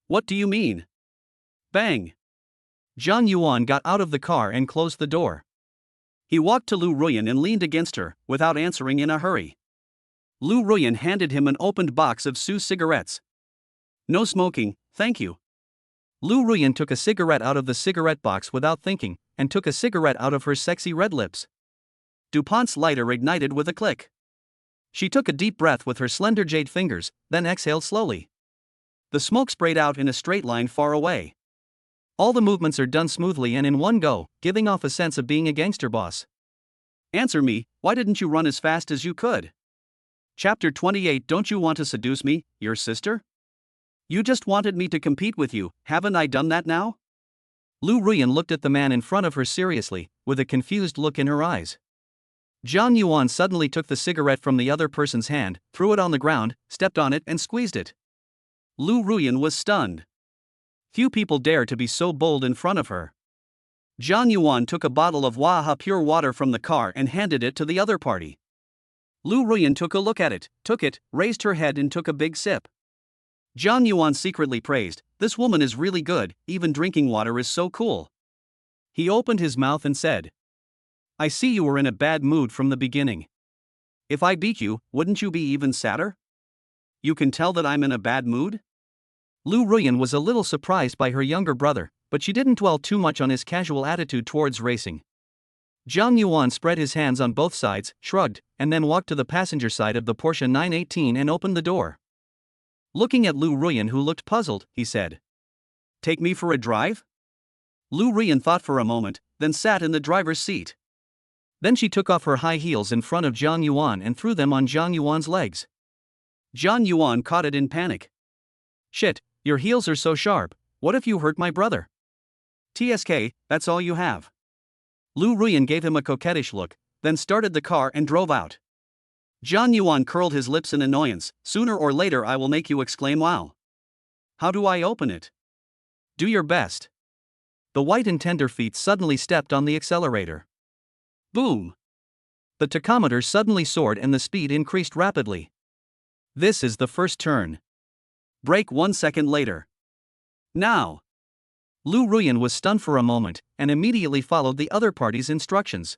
What do you mean? Bang. Zhang Yuan got out of the car and closed the door. He walked to Lu Ruyan and leaned against her, without answering in a hurry. Lu Ruyan handed him an opened box of Su cigarettes. No smoking, thank you. Lu Ruyan took a cigarette out of the cigarette box without thinking, and took a cigarette out of her sexy red lips. DuPont's lighter ignited with a click. She took a deep breath with her slender jade fingers, then exhaled slowly. The smoke sprayed out in a straight line far away. All the movements are done smoothly and in one go, giving off a sense of being a gangster boss. Answer me, why didn't you run as fast as you could? Chapter 28. Don't you want to seduce me, your sister? You just wanted me to compete with you, haven't I done that now? Lu Ruyan looked at the man in front of her seriously, with a confused look in her eyes. Zhang Yuan suddenly took the cigarette from the other person's hand, threw it on the ground, stepped on it and squeezed it. Lu Ruyan was stunned. Few people dare to be so bold in front of her. Zhang Yuan took a bottle of Waha pure water from the car and handed it to the other party. Lu Ruyan took a look at it, took it, raised her head and took a big sip. Zhang Yuan secretly praised, "This woman is really good, even drinking water is so cool." He opened his mouth and said, "I see you were in a bad mood from the beginning. If I beat you, wouldn't you be even sadder? You can tell that I'm in a bad mood?" Lu Ruyan was a little surprised by her younger brother, but she didn't dwell too much on his casual attitude towards racing. Zhang Yuan spread his hands on both sides, shrugged, and then walked to the passenger side of the Porsche 918 and opened the door. Looking at Lu Ruyan, who looked puzzled, he said, "Take me for a drive?" Lu Ruyan thought for a moment, then sat in the driver's seat. Then she took off her high heels in front of Zhang Yuan and threw them on Zhang Yuan's legs. Zhang Yuan caught it in panic. "Shit, your heels are so sharp, what if you hurt my brother?" "TSK, that's all you have." Lu Ruyan gave him a coquettish look, then started the car and drove out. Zhang Yuan curled his lips in annoyance. "Sooner or later I will make you exclaim wow. How do I open it?" "Do your best." The white and tender feet suddenly stepped on the accelerator. Boom! The tachometer suddenly soared and the speed increased rapidly. "This is the first turn. Brake 1 second later. Now!" Lu Ruyan was stunned for a moment, and immediately followed the other party's instructions.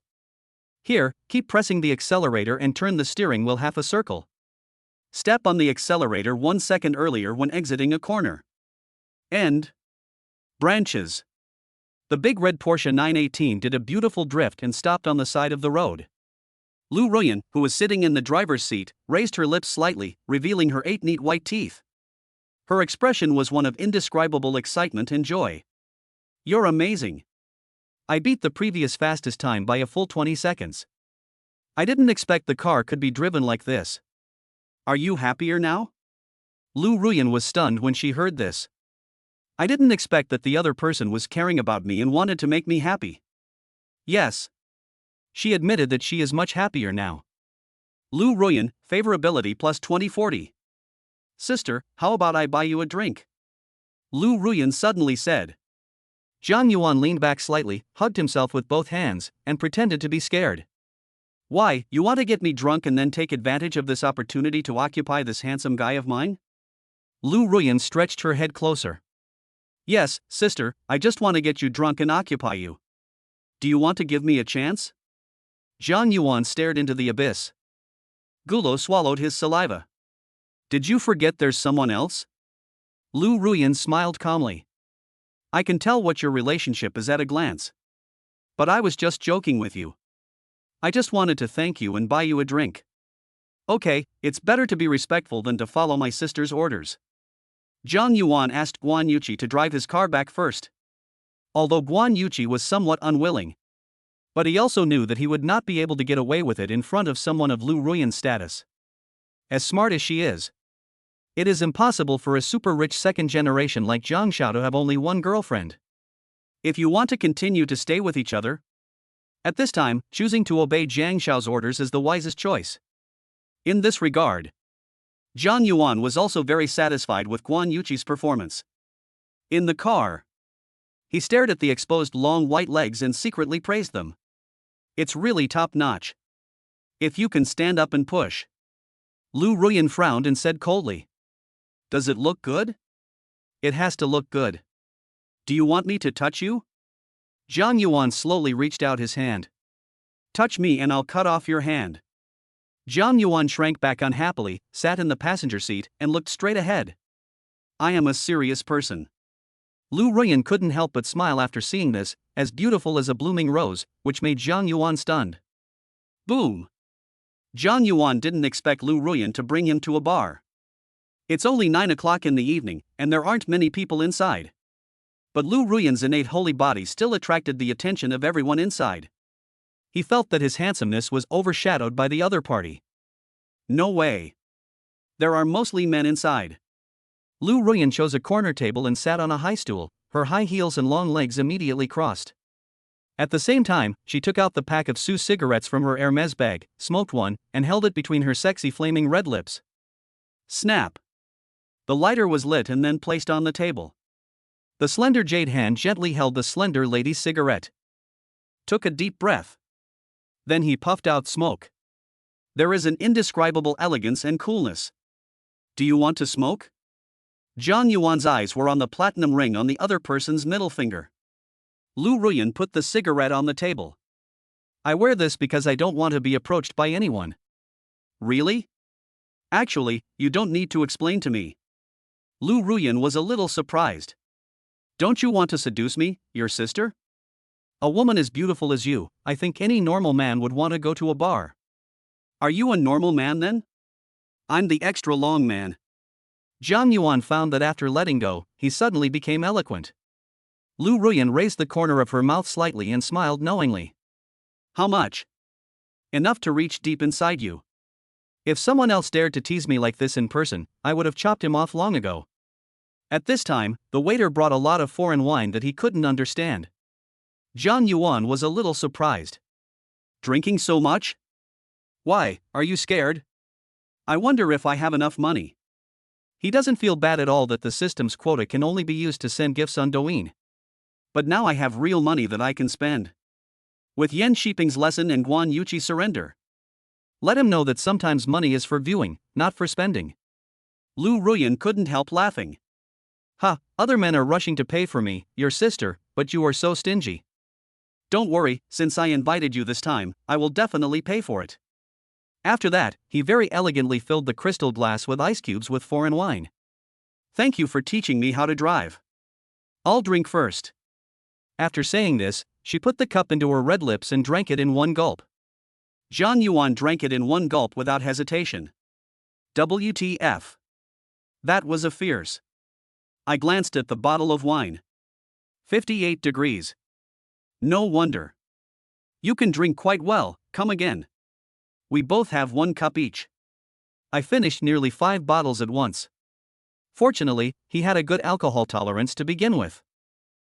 "Here, keep pressing the accelerator and turn the steering wheel half a circle. Step on the accelerator 1 second earlier when exiting a corner. End. Branches. The big red Porsche 918 did a beautiful drift and stopped on the side of the road. Lu Ruyan, who was sitting in the driver's seat, raised her lips slightly, revealing her 8 neat white teeth. Her expression was one of indescribable excitement and joy. "You're amazing. I beat the previous fastest time by a full 20 seconds. I didn't expect the car could be driven like this." "Are you happier now?" Lu Ruyan was stunned when she heard this. "I didn't expect that the other person was caring about me and wanted to make me happy." "Yes." She admitted that she is much happier now. Lu Ruyan, favorability plus 2040. "Sister, how about I buy you a drink?" Lu Ruyan suddenly said. Zhang Yuan leaned back slightly, hugged himself with both hands, and pretended to be scared. "Why, you want to get me drunk and then take advantage of this opportunity to occupy this handsome guy of mine?" Lu Ruyan stretched her head closer. "Yes, sister, I just want to get you drunk and occupy you. Do you want to give me a chance?" Zhang Yuan stared into the abyss. Gulo swallowed his saliva. "Did you forget there's someone else?" Lu Ruyan smiled calmly. "I can tell what your relationship is at a glance. But I was just joking with you. I just wanted to thank you and buy you a drink. Okay, it's better to be respectful than to follow my sister's orders." Zhang Yuan asked Guan Yuqi to drive his car back first. Although Guan Yuqi was somewhat unwilling, but he also knew that he would not be able to get away with it in front of someone of Lu Ruyan's status. As smart as she is, it is impossible for a super-rich second generation like Zhang Xiao to have only one girlfriend. If you want to continue to stay with each other, at this time, choosing to obey Zhang Xiao's orders is the wisest choice. In this regard, Zhang Yuan was also very satisfied with Guan Yuqi's performance. In the car, he stared at the exposed long white legs and secretly praised them. "It's really top-notch. If you can stand up and push." Lu Ruyan frowned and said coldly, "Does it look good?" "It has to look good." "Do you want me to touch you?" Zhang Yuan slowly reached out his hand. "Touch me and I'll cut off your hand." Zhang Yuan shrank back unhappily, sat in the passenger seat, and looked straight ahead. "I am a serious person." Lu Ruyan couldn't help but smile after seeing this, as beautiful as a blooming rose, which made Zhang Yuan stunned. Boom! Zhang Yuan didn't expect Lu Ruyan to bring him to a bar. It's only 9 o'clock in the evening, and there aren't many people inside. But Lu Ruyan's innate holy body still attracted the attention of everyone inside. He felt that his handsomeness was overshadowed by the other party. No way. There are mostly men inside. Lu Ruyan chose a corner table and sat on a high stool, her high heels and long legs immediately crossed. At the same time, she took out the pack of Sue cigarettes from her Hermes bag, smoked one, and held it between her sexy flaming red lips. Snap! The lighter was lit and then placed on the table. The slender jade hand gently held the slender lady's cigarette. Took a deep breath. Then he puffed out smoke. There is an indescribable elegance and coolness. "Do you want to smoke?" Jiang Yuan's eyes were on the platinum ring on the other person's middle finger. Lu Ruyan put the cigarette on the table. I wear this because I don't want to be approached by anyone. Really? Actually, you don't need to explain to me. Lu Ruyan was a little surprised. Don't you want to seduce me, your sister? A woman as beautiful as you, I think any normal man would want to go to a bar. Are you a normal man then? I'm the extra long man. Jiang Yuan found that after letting go, he suddenly became eloquent. Lu Ruyan raised the corner of her mouth slightly and smiled knowingly. How much? Enough to reach deep inside you. If someone else dared to tease me like this in person, I would have chopped him off long ago. At this time, the waiter brought a lot of foreign wine that he couldn't understand. Jiang Yuan was a little surprised. Drinking so much? Why, are you scared? I wonder if I have enough money. He doesn't feel bad at all that the system's quota can only be used to send gifts on Douyin. But now I have real money that I can spend. With Yan Shiping's lesson and Guan Yuqi's surrender. Let him know that sometimes money is for viewing, not for spending. Lu Ruyan couldn't help laughing. Ha, other men are rushing to pay for me, your sister, but you are so stingy. Don't worry, since I invited you this time, I will definitely pay for it. After that, he very elegantly filled the crystal glass with ice cubes with foreign wine. Thank you for teaching me how to drive. I'll drink first. After saying this, she put the cup into her red lips and drank it in one gulp. Jiang Yuan drank it in one gulp without hesitation. WTF. That was a fierce. I glanced at the bottle of wine. 58 degrees. No wonder. You can drink quite well, come again. We both have 1 cup each. I finished nearly 5 bottles at once. Fortunately, he had a good alcohol tolerance to begin with.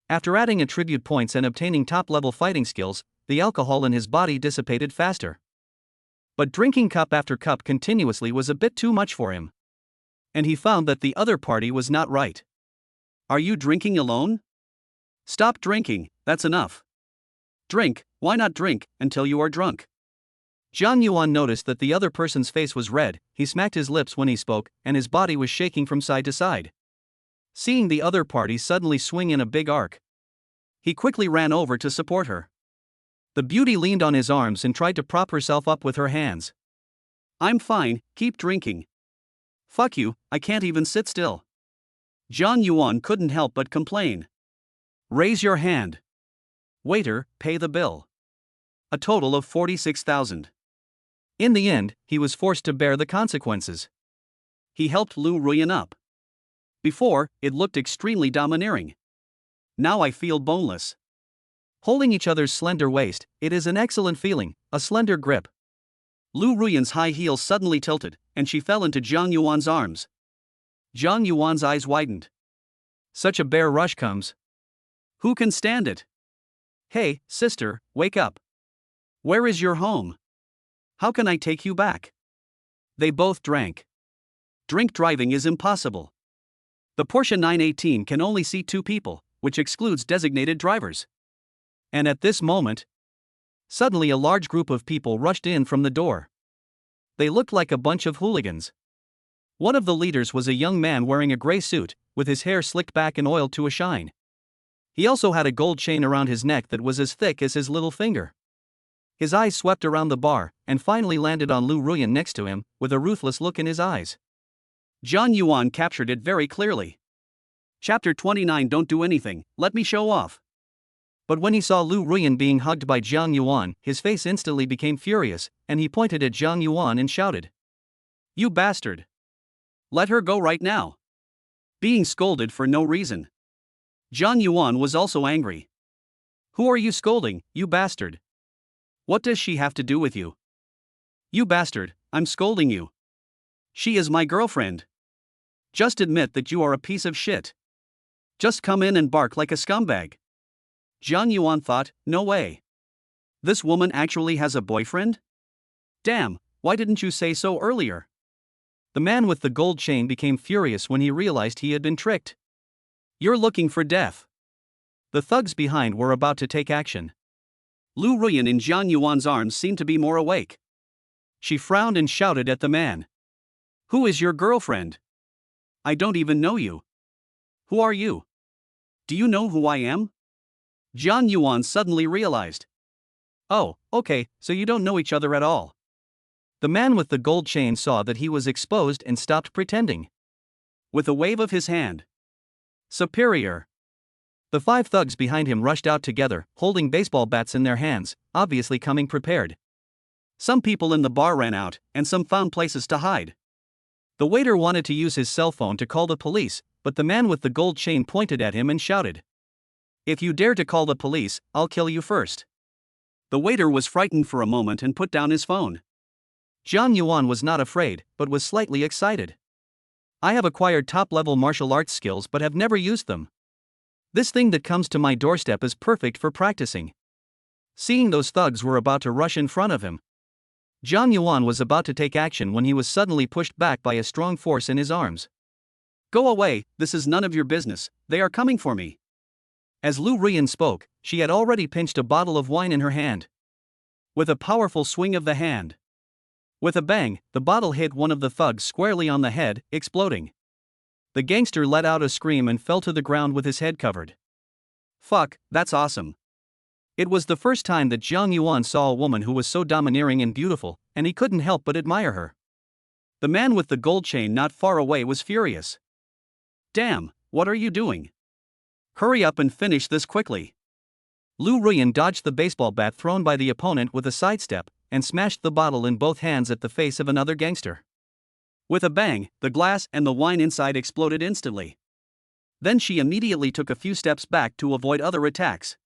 After adding attribute points and obtaining top-level fighting skills, the alcohol in his body dissipated faster. But drinking cup after cup continuously was a bit too much for him. And he found that the other party was not right. Are you drinking alone? Stop drinking, that's enough. Drink, why not drink, until you are drunk? Jiang Yuan noticed that the other person's face was red, he smacked his lips when he spoke, and his body was shaking from side to side. Seeing the other party suddenly swing in a big arc, he quickly ran over to support her. The beauty leaned on his arms and tried to prop herself up with her hands. I'm fine, keep drinking. Fuck you, I can't even sit still. Jiang Yuan couldn't help but complain. Raise your hand. Waiter, pay the bill. A total of 46,000. In the end, he was forced to bear the consequences. He helped Lu Ruyan up. Before, it looked extremely domineering. Now I feel boneless. Holding each other's slender waist, it is an excellent feeling, a slender grip. Lu Ruyan's high heels suddenly tilted, and she fell into Jiang Yuan's arms. Jiang Yuan's eyes widened. Such a bear rush comes. Who can stand it? Hey, sister, wake up. Where is your home? How can I take you back? They both drank. Drink driving is impossible. The Porsche 918 can only seat 2 people, which excludes designated drivers. And at this moment, suddenly a large group of people rushed in from the door. They looked like a bunch of hooligans. One of the leaders was a young man wearing a gray suit, with his hair slicked back and oiled to a shine. He also had a gold chain around his neck that was as thick as his little finger. His eyes swept around the bar, and finally landed on Lu Ruyan next to him, with a ruthless look in his eyes. Jiang Yuan captured it very clearly. Chapter 29. Don't do anything, let me show off. But when he saw Lu Ruyan being hugged by Jiang Yuan, his face instantly became furious, and he pointed at Jiang Yuan and shouted, You bastard! Let her go right now. Being scolded for no reason. Jiang Yuan was also angry. Who are you scolding, you bastard? What does she have to do with you? You bastard, I'm scolding you. She is my girlfriend. Just admit that you are a piece of shit. Just come in and bark like a scumbag. Jiang Yuan thought, no way. This woman actually has a boyfriend? Damn, why didn't you say so earlier? The man with the gold chain became furious when he realized he had been tricked. You're looking for death. The thugs behind were about to take action. Lu Ruyan in Jiang Yuan's arms seemed to be more awake. She frowned and shouted at the man. Who is your girlfriend? I don't even know you. Who are you? Do you know who I am? Jiang Yuan suddenly realized. Oh, okay, so you don't know each other at all. The man with the gold chain saw that he was exposed and stopped pretending. With a wave of his hand. Superior. The 5 thugs behind him rushed out together, holding baseball bats in their hands, obviously coming prepared. Some people in the bar ran out, and some found places to hide. The waiter wanted to use his cell phone to call the police, but the man with the gold chain pointed at him and shouted, "If you dare to call the police, I'll kill you first." The waiter was frightened for a moment and put down his phone. Jiang Yuan was not afraid, but was slightly excited. I have acquired top-level martial arts skills but have never used them. This thing that comes to my doorstep is perfect for practicing. Seeing those thugs were about to rush in front of him, Jiang Yuan was about to take action when he was suddenly pushed back by a strong force in his arms. Go away, this is none of your business, they are coming for me. As Lu Ruyan spoke, she had already pinched a bottle of wine in her hand. With a powerful swing of the hand. With a bang, the bottle hit one of the thugs squarely on the head, exploding. The gangster let out a scream and fell to the ground with his head covered. Fuck, that's awesome. It was the first time that Jiang Yuan saw a woman who was so domineering and beautiful, and he couldn't help but admire her. The man with the gold chain not far away was furious. Damn, what are you doing? Hurry up and finish this quickly. Lu Ruyan dodged the baseball bat thrown by the opponent with a sidestep, and smashed the bottle in both hands at the face of another gangster. With a bang, the glass and the wine inside exploded instantly. Then she immediately took a few steps back to avoid other attacks.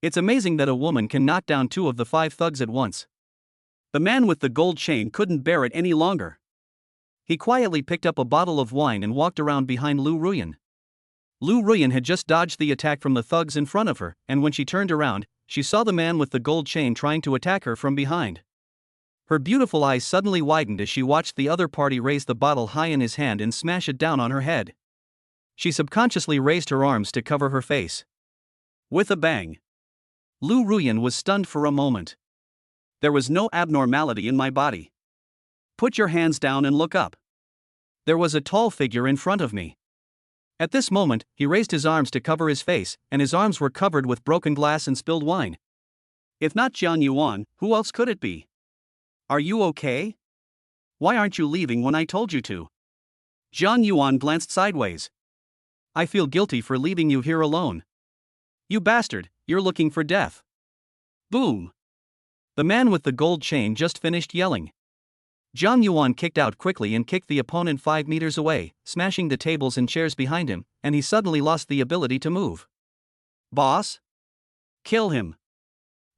It's amazing that a woman can knock down 2 of the 5 thugs at once. The man with the gold chain couldn't bear it any longer. He quietly picked up a bottle of wine and walked around behind Lu Ruyan. Lu Ruyan had just dodged the attack from the thugs in front of her, and when she turned around, she saw the man with the gold chain trying to attack her from behind. Her beautiful eyes suddenly widened as she watched the other party raise the bottle high in his hand and smash it down on her head. She subconsciously raised her arms to cover her face. With a bang. Lu Ruyan was stunned for a moment. There was no abnormality in my body. Put your hands down and look up. There was a tall figure in front of me. At this moment, he raised his arms to cover his face, and his arms were covered with broken glass and spilled wine. If not Jiang Yuan, who else could it be? Are you okay? Why aren't you leaving when I told you to? Jiang Yuan glanced sideways. I feel guilty for leaving you here alone. You bastard, you're looking for death. Boom. The man with the gold chain just finished yelling. Jiang Yuan kicked out quickly and kicked the opponent 5 meters away, smashing the tables and chairs behind him, and he suddenly lost the ability to move. Boss? Kill him.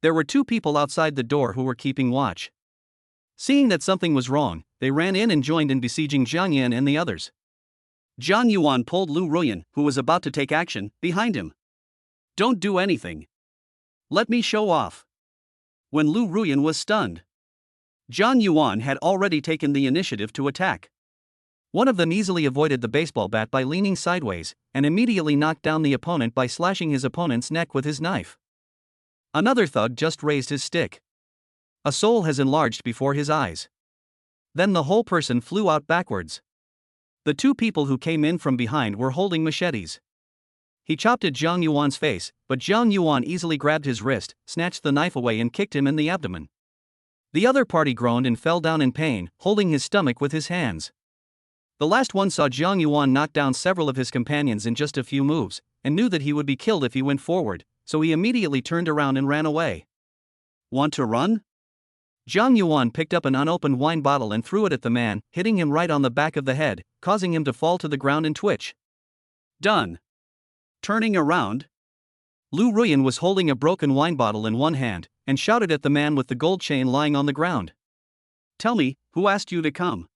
There were 2 people outside the door who were keeping watch. Seeing that something was wrong, they ran in and joined in besieging Jiang Yan and the others. Jiang Yuan pulled Lu Ruyan, who was about to take action, behind him. Don't do anything. Let me show off. When Lu Ruyan was stunned, Jiang Yuan had already taken the initiative to attack. One of them easily avoided the baseball bat by leaning sideways, and immediately knocked down the opponent by slashing his opponent's neck with his knife. Another thug just raised his stick. A soul has enlarged before his eyes. Then the whole person flew out backwards. The 2 people who came in from behind were holding machetes. He chopped at Jiang Yuan's face, but Jiang Yuan easily grabbed his wrist, snatched the knife away and kicked him in the abdomen. The other party groaned and fell down in pain, holding his stomach with his hands. The last one saw Jiang Yuan knock down several of his companions in just a few moves, and knew that he would be killed if he went forward, so he immediately turned around and ran away. Want to run? Jiang Yuan picked up an unopened wine bottle and threw it at the man, hitting him right on the back of the head, causing him to fall to the ground and twitch. Done. Turning around, Lu Ruyan was holding a broken wine bottle in one hand, and shouted at the man with the gold chain lying on the ground. Tell me, who asked you to come?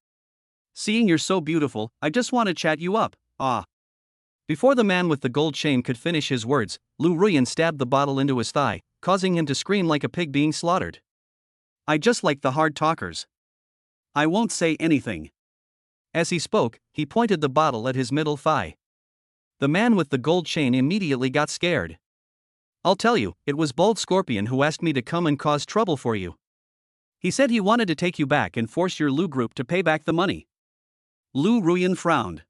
Seeing you're so beautiful, I just want to chat you up, ah. Before the man with the gold chain could finish his words, Lu Ruyan stabbed the bottle into his thigh, causing him to scream like a pig being slaughtered. I just like the hard talkers. I won't say anything. As he spoke, he pointed the bottle at his middle thigh. The man with the gold chain immediately got scared. I'll tell you, it was Bold Scorpion who asked me to come and cause trouble for you. He said he wanted to take you back and force your Lu group to pay back the money. Lu Ruyan frowned.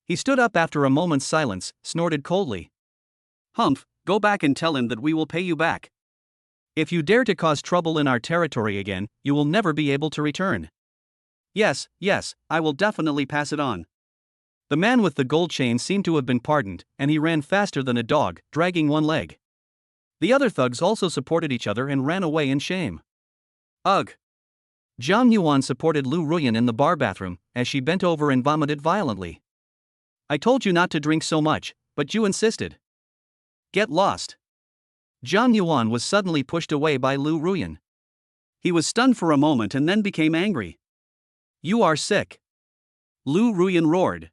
He stood up after a moment's silence, snorted coldly. Humph, go back and tell him that we will pay you back. If you dare to cause trouble in our territory again, you will never be able to return. Yes, I will definitely pass it on. The man with the gold chain seemed to have been pardoned, and he ran faster than a dog, dragging one leg. The other thugs also supported each other and ran away in shame. Ugh. Jiang Yuan supported Lu Ruyan in the bar bathroom, as she bent over and vomited violently. I told you not to drink so much, but you insisted. Get lost. Jiang Yuan was suddenly pushed away by Lu Ruyan. He was stunned for a moment and then became angry. You are sick. Lu Ruyan roared.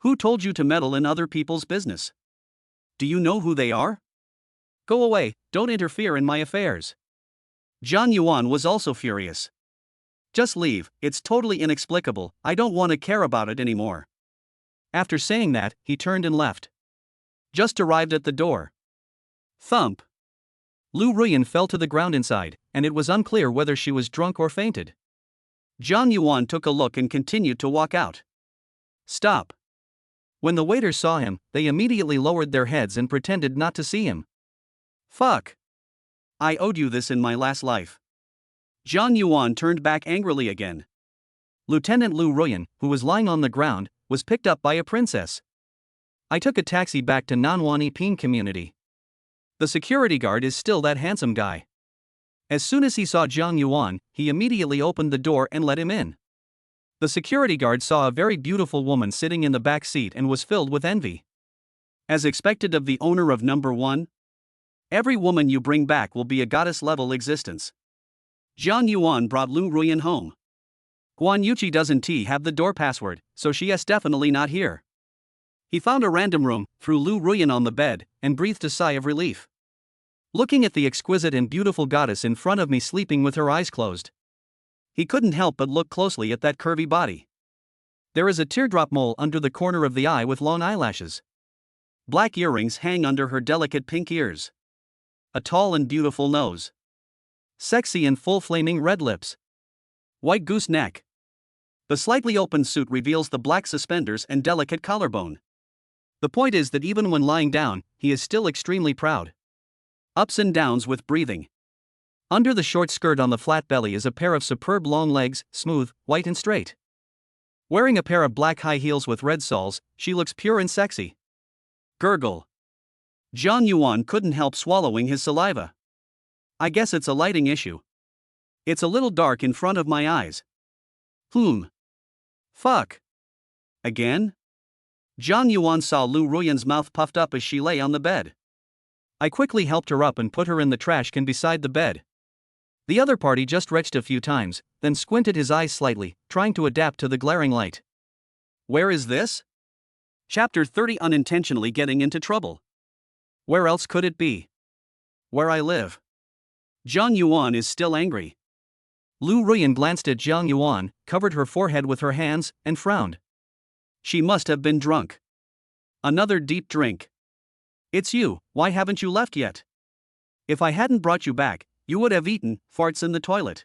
Who told you to meddle in other people's business? Do you know who they are? Go away, don't interfere in my affairs. Jiang Yuan was also furious. Just leave, it's totally inexplicable, I don't want to care about it anymore. After saying that, he turned and left. Just arrived at the door. Thump. Lu Ruyan fell to the ground inside, and it was unclear whether she was drunk or fainted. Jiang Yuan took a look and continued to walk out. Stop. When the waiters saw him, they immediately lowered their heads and pretended not to see him. Fuck. I owed you this in my last life. Jiang Yuan turned back angrily again. Lieutenant Lu Ruyan, who was lying on the ground, was picked up by a princess. I took a taxi back to Nanwan Iping community. The security guard is still that handsome guy. As soon as he saw Jiang Yuan, he immediately opened the door and let him in. The security guard saw a very beautiful woman sitting in the back seat and was filled with envy. As expected of the owner of number 1, every woman you bring back will be a goddess-level existence. Jiang Yuan brought Lu Ruyan home. Guan Yuqi doesn't have the door password, so she is definitely not here. He found a random room, threw Lu Ruyan on the bed, and breathed a sigh of relief. Looking at the exquisite and beautiful goddess in front of me sleeping with her eyes closed, he couldn't help but look closely at that curvy body. There is a teardrop mole under the corner of the eye with long eyelashes. Black earrings hang under her delicate pink ears. A tall and beautiful nose. Sexy and full flaming red lips. White goose neck. The slightly open suit reveals the black suspenders and delicate collarbone. The point is that even when lying down, he is still extremely proud. Ups and downs with breathing. Under the short skirt on the flat belly is a pair of superb long legs, smooth, white and straight. Wearing a pair of black high heels with red soles, she looks pure and sexy. Gurgle. Jiang Yuan couldn't help swallowing his saliva. I guess it's a lighting issue. It's a little dark in front of my eyes. Fuck. Again? Jiang Yuan saw Lu Ruyan's mouth puffed up as she lay on the bed. I quickly helped her up and put her in the trash can beside the bed. The other party just retched a few times, then squinted his eyes slightly, trying to adapt to the glaring light. Where is this? Chapter 30 Unintentionally Getting into Trouble. Where else could it be? Where I live. Jiang Yuan is still angry. Lu Ruyan glanced at Jiang Yuan, covered her forehead with her hands, and frowned. She must have been drunk. Another deep drink. It's you, why haven't you left yet? If I hadn't brought you back, you would have eaten farts in the toilet.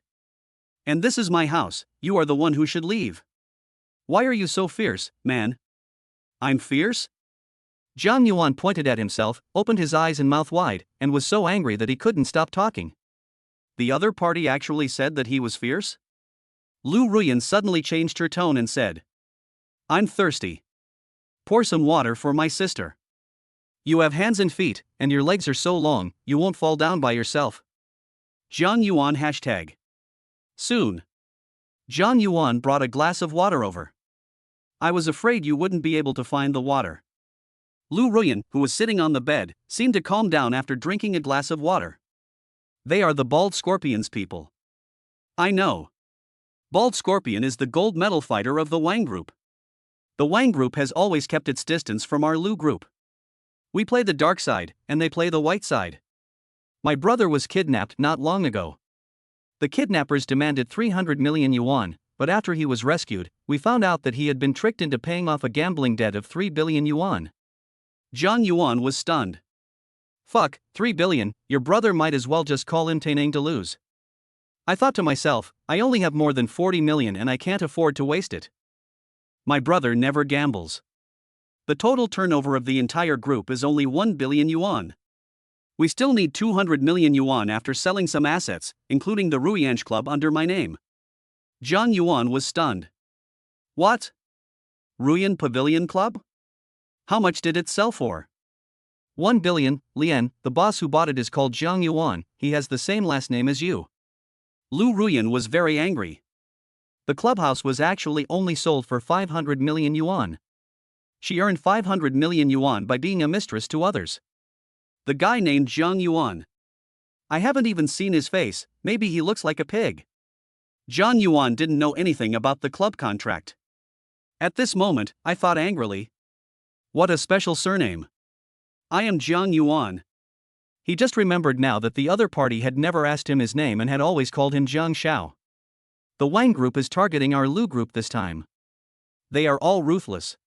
And this is my house, you are the one who should leave. Why are you so fierce, man? I'm fierce? Jiang Yuan pointed at himself, opened his eyes and mouth wide, and was so angry that he couldn't stop talking. The other party actually said that he was fierce? Lu Ruyan suddenly changed her tone and said, I'm thirsty. Pour some water for my sister. You have hands and feet, and your legs are so long, you won't fall down by yourself. Jiang Yuan #. Soon. Jiang Yuan brought a glass of water over. I was afraid you wouldn't be able to find the water. Lu Ruyan, who was sitting on the bed, seemed to calm down after drinking a glass of water. They are the Bald Scorpions people. I know. Bald Scorpion is the gold medal fighter of the Wang Group. The Wang Group has always kept its distance from our Lu Group. We play the dark side, and they play the white side. My brother was kidnapped not long ago. The kidnappers demanded 300 million yuan, but after he was rescued, we found out that he had been tricked into paying off a gambling debt of 3 billion yuan. Jiang Yuan was stunned. Fuck, 3 billion, your brother might as well just call him Tenang to lose. I thought to myself, I only have more than 40 million and I can't afford to waste it. My brother never gambles. The total turnover of the entire group is only 1 billion yuan. We still need 200 million yuan after selling some assets, including the Ruyange Club under my name. Zhang Yuan was stunned. What? Ruyan Pavilion Club? How much did it sell for? 1 billion, Lian, the boss who bought it is called Zhang Yuan, he has the same last name as you. Lu Ruyan was very angry. The clubhouse was actually only sold for 500 million yuan. She earned 500 million yuan by being a mistress to others. The guy named Zhang Yuan. I haven't even seen his face, maybe he looks like a pig. Zhang Yuan didn't know anything about the club contract. At this moment, I thought angrily. What a special surname. I am Zhang Yuan. He just remembered now that the other party had never asked him his name and had always called him Zhang Xiao. The Wang group is targeting our Lu group this time. They are all ruthless.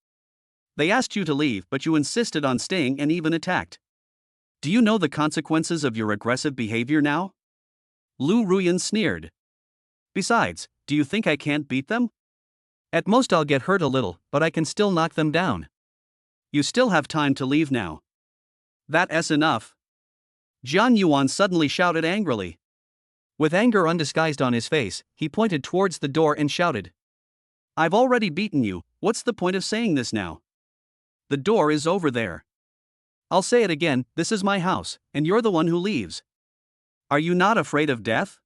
They asked you to leave, but you insisted on staying and even attacked. Do you know the consequences of your aggressive behavior now? Lu Ruyan sneered. Besides, do you think I can't beat them? At most I'll get hurt a little, but I can still knock them down. You still have time to leave now. That's enough. Zhang Yuan suddenly shouted angrily. With anger undisguised on his face, he pointed towards the door and shouted. I've already beaten you, what's the point of saying this now? The door is over there. I'll say it again, this is my house, and you're the one who leaves. Are you not afraid of death?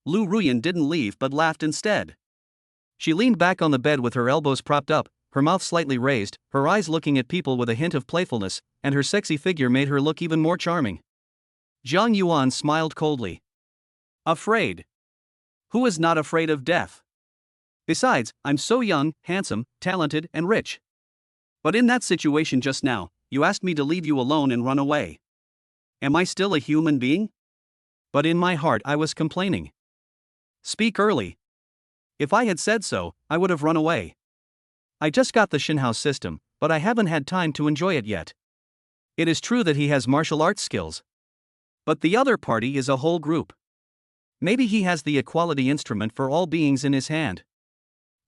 Lu Ruyan didn't leave but laughed instead. She leaned back on the bed with her elbows propped up, her mouth slightly raised, her eyes looking at people with a hint of playfulness, and her sexy figure made her look even more charming. Zhang Yuan smiled coldly. Afraid? Who is not afraid of death? Besides, I'm so young, handsome, talented, and rich. But in that situation just now, you asked me to leave you alone and run away. Am I still a human being? But in my heart I was complaining. Speak early. If I had said so, I would have run away. I just got the Shinhouse system, but I haven't had time to enjoy it yet. It is true that he has martial arts skills. But the other party is a whole group. Maybe he has the equality instrument for all beings in his hand.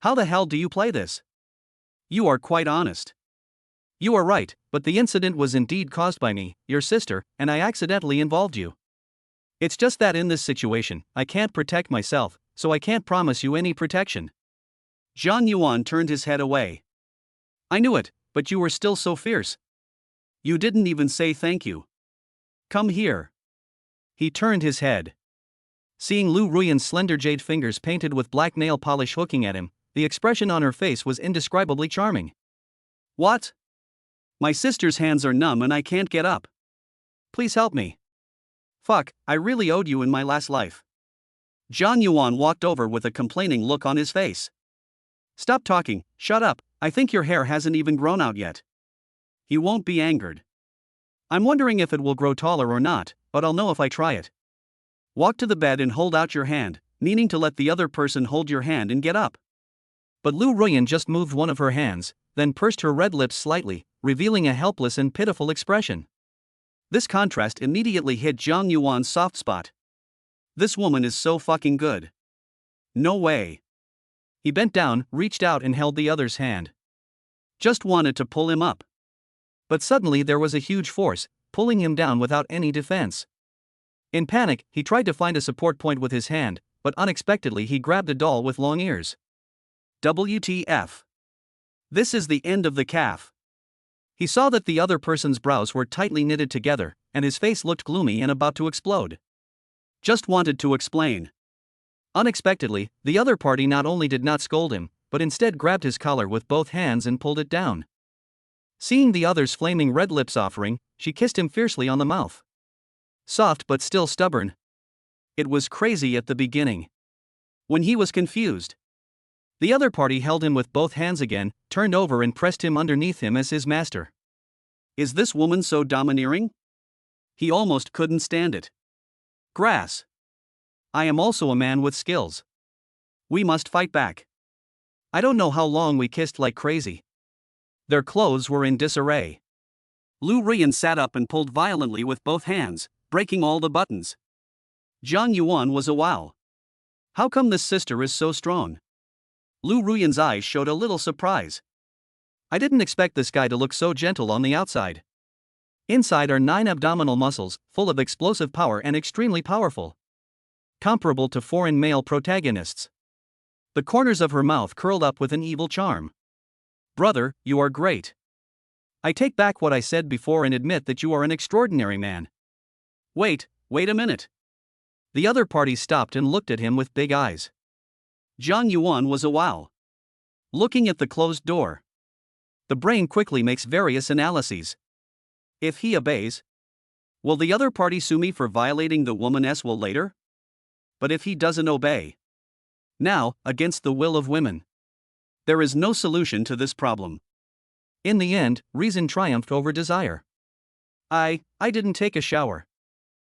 How the hell do you play this? You are quite honest. You are right, but the incident was indeed caused by me, your sister, and I accidentally involved you. It's just that in this situation, I can't protect myself, so I can't promise you any protection. Zhang Yuan turned his head away. I knew it, but you were still so fierce. You didn't even say thank you. Come here. He turned his head. Seeing Lu Ruyan's slender jade fingers painted with black nail polish hooking at him, the expression on her face was indescribably charming. What? My sister's hands are numb and I can't get up. Please help me. Fuck, I really owed you in my last life. Zhang Yuan walked over with a complaining look on his face. Stop talking, shut up, I think your hair hasn't even grown out yet. He won't be angered. I'm wondering if it will grow taller or not, but I'll know if I try it. Walk to the bed and hold out your hand, meaning to let the other person hold your hand and get up. But Lu Ruyan just moved one of her hands, then pursed her red lips slightly, revealing a helpless and pitiful expression. This contrast immediately hit Zhang Yuan's soft spot. This woman is so fucking good. No way. He bent down, reached out and held the other's hand. Just wanted to pull him up. But suddenly there was a huge force, pulling him down without any defense. In panic, he tried to find a support point with his hand, but unexpectedly he grabbed a doll with long ears. WTF. This is the end of the calf. He saw that the other person's brows were tightly knitted together, and his face looked gloomy and about to explode. Just wanted to explain. Unexpectedly, the other party not only did not scold him, but instead grabbed his collar with both hands and pulled it down. Seeing the other's flaming red lips offering, she kissed him fiercely on the mouth. Soft but still stubborn. It was crazy at the beginning. When he was confused. The other party held him with both hands again, turned over and pressed him underneath him as his master. Is this woman so domineering? He almost couldn't stand it. Grass. I am also a man with skills. We must fight back. I don't know how long we kissed like crazy. Their clothes were in disarray. Lu Ruyan sat up and pulled violently with both hands, breaking all the buttons. Zhang Yuan was a wow. How come this sister is so strong? Lu Ruyan's eyes showed a little surprise. I didn't expect this guy to look so gentle on the outside. Inside are 9 abdominal muscles, full of explosive power and extremely powerful. Comparable to foreign male protagonists. The corners of her mouth curled up with an evil charm. Brother, you are great. I take back what I said before and admit that you are an extraordinary man. Wait a minute. The other party stopped and looked at him with big eyes. Zhang Yuan was a wow. Looking at the closed door. The brain quickly makes various analyses. If he obeys, will the other party sue me for violating the woman's will later? But if he doesn't obey, now, against the will of women, there is no solution to this problem. In the end, reason triumphed over desire. I didn't take a shower.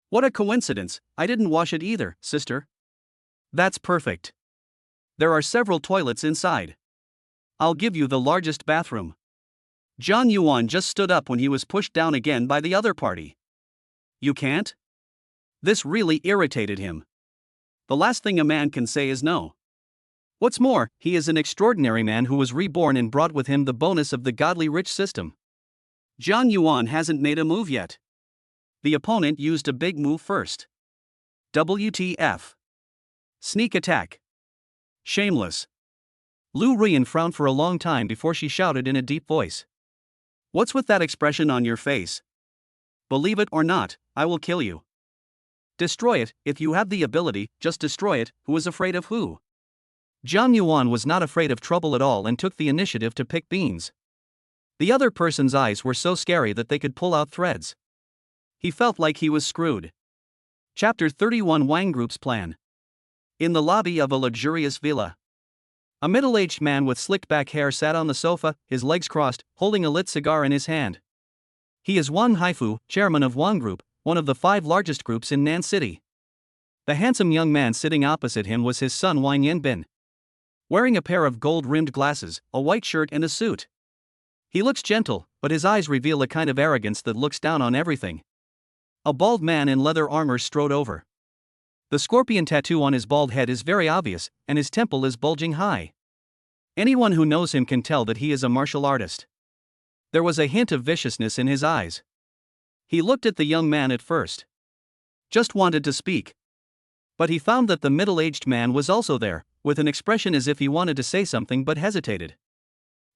What a coincidence, I didn't wash it either, sister. That's perfect. There are several toilets inside. I'll give you the largest bathroom. Zhang Yuan just stood up when he was pushed down again by the other party. You can't? This really irritated him. The last thing a man can say is no. What's more, he is an extraordinary man who was reborn and brought with him the bonus of the godly rich system. Zhang Yuan hasn't made a move yet. The opponent used a big move first. WTF. Sneak attack. Shameless. Lu Ruyan frowned for a long time before she shouted in a deep voice. What's with that expression on your face? Believe it or not, I will kill you. Destroy it, if you have the ability, just destroy it, who is afraid of who? Zhang Yuan was not afraid of trouble at all and took the initiative to pick beans. The other person's eyes were so scary that they could pull out threads. He felt like he was screwed. Chapter 31 Wang Group's Plan. In the lobby of a luxurious villa. A middle-aged man with slicked back hair sat on the sofa, his legs crossed, holding a lit cigar in his hand. He is Wang Haifu, chairman of Wang Group, one of the 5 largest groups in Nan City. The handsome young man sitting opposite him was his son Wang Yanbin. Wearing a pair of gold-rimmed glasses, a white shirt and a suit. He looks gentle, but his eyes reveal a kind of arrogance that looks down on everything. A bald man in leather armor strode over. The scorpion tattoo on his bald head is very obvious, and his temple is bulging high. Anyone who knows him can tell that he is a martial artist. There was a hint of viciousness in his eyes. He looked at the young man at first. Just wanted to speak. But he found that the middle-aged man was also there, with an expression as if he wanted to say something but hesitated.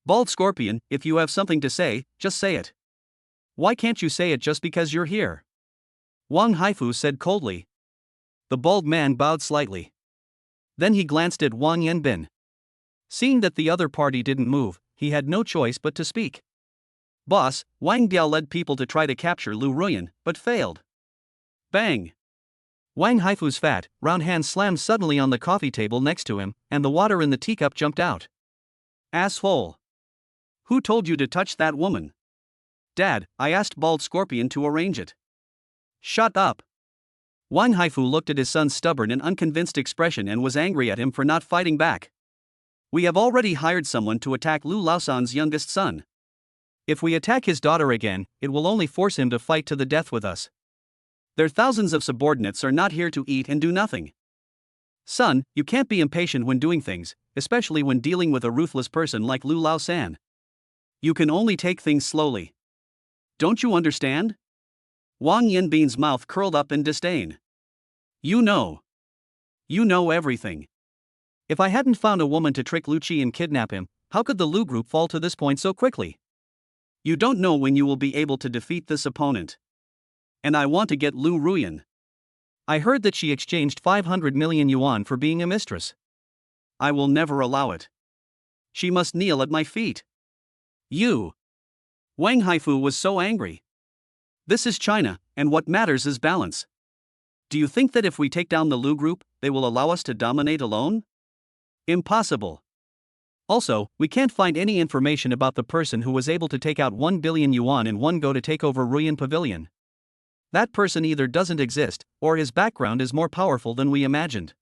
Bald Scorpion, if you have something to say, just say it. Why can't you say it just because you're here? Wang Haifu said coldly. The bald man bowed slightly. Then he glanced at Wang Yanbin. Seeing that the other party didn't move, he had no choice but to speak. Boss, Wang Biao led people to try to capture Lu Ruyan, but failed. Bang! Wang Haifu's fat, round hand slammed suddenly on the coffee table next to him, and the water in the teacup jumped out. Asshole! Who told you to touch that woman? Dad, I asked Bald Scorpion to arrange it. Shut up! Wang Haifu looked at his son's stubborn and unconvinced expression and was angry at him for not fighting back. We have already hired someone to attack Lu Laosan's youngest son. If we attack his daughter again, it will only force him to fight to the death with us. Their thousands of subordinates are not here to eat and do nothing. Son, you can't be impatient when doing things, especially when dealing with a ruthless person like Lu Laosan. You can only take things slowly. Don't you understand? Wang Yanbin's mouth curled up in disdain. You know everything. If I hadn't found a woman to trick Lu Qi and kidnap him, how could the Lu Group fall to this point so quickly? You don't know when you will be able to defeat this opponent. And I want to get Lu Ruyan. I heard that she exchanged 500 million yuan for being a mistress. I will never allow it. She must kneel at my feet. You! Wang Haifu was so angry. This is China, and what matters is balance. Do you think that if we take down the Lu Group, they will allow us to dominate alone? Impossible. Also, we can't find any information about the person who was able to take out 1 billion yuan in one go to take over Ruyan Pavilion. That person either doesn't exist, or his background is more powerful than we imagined.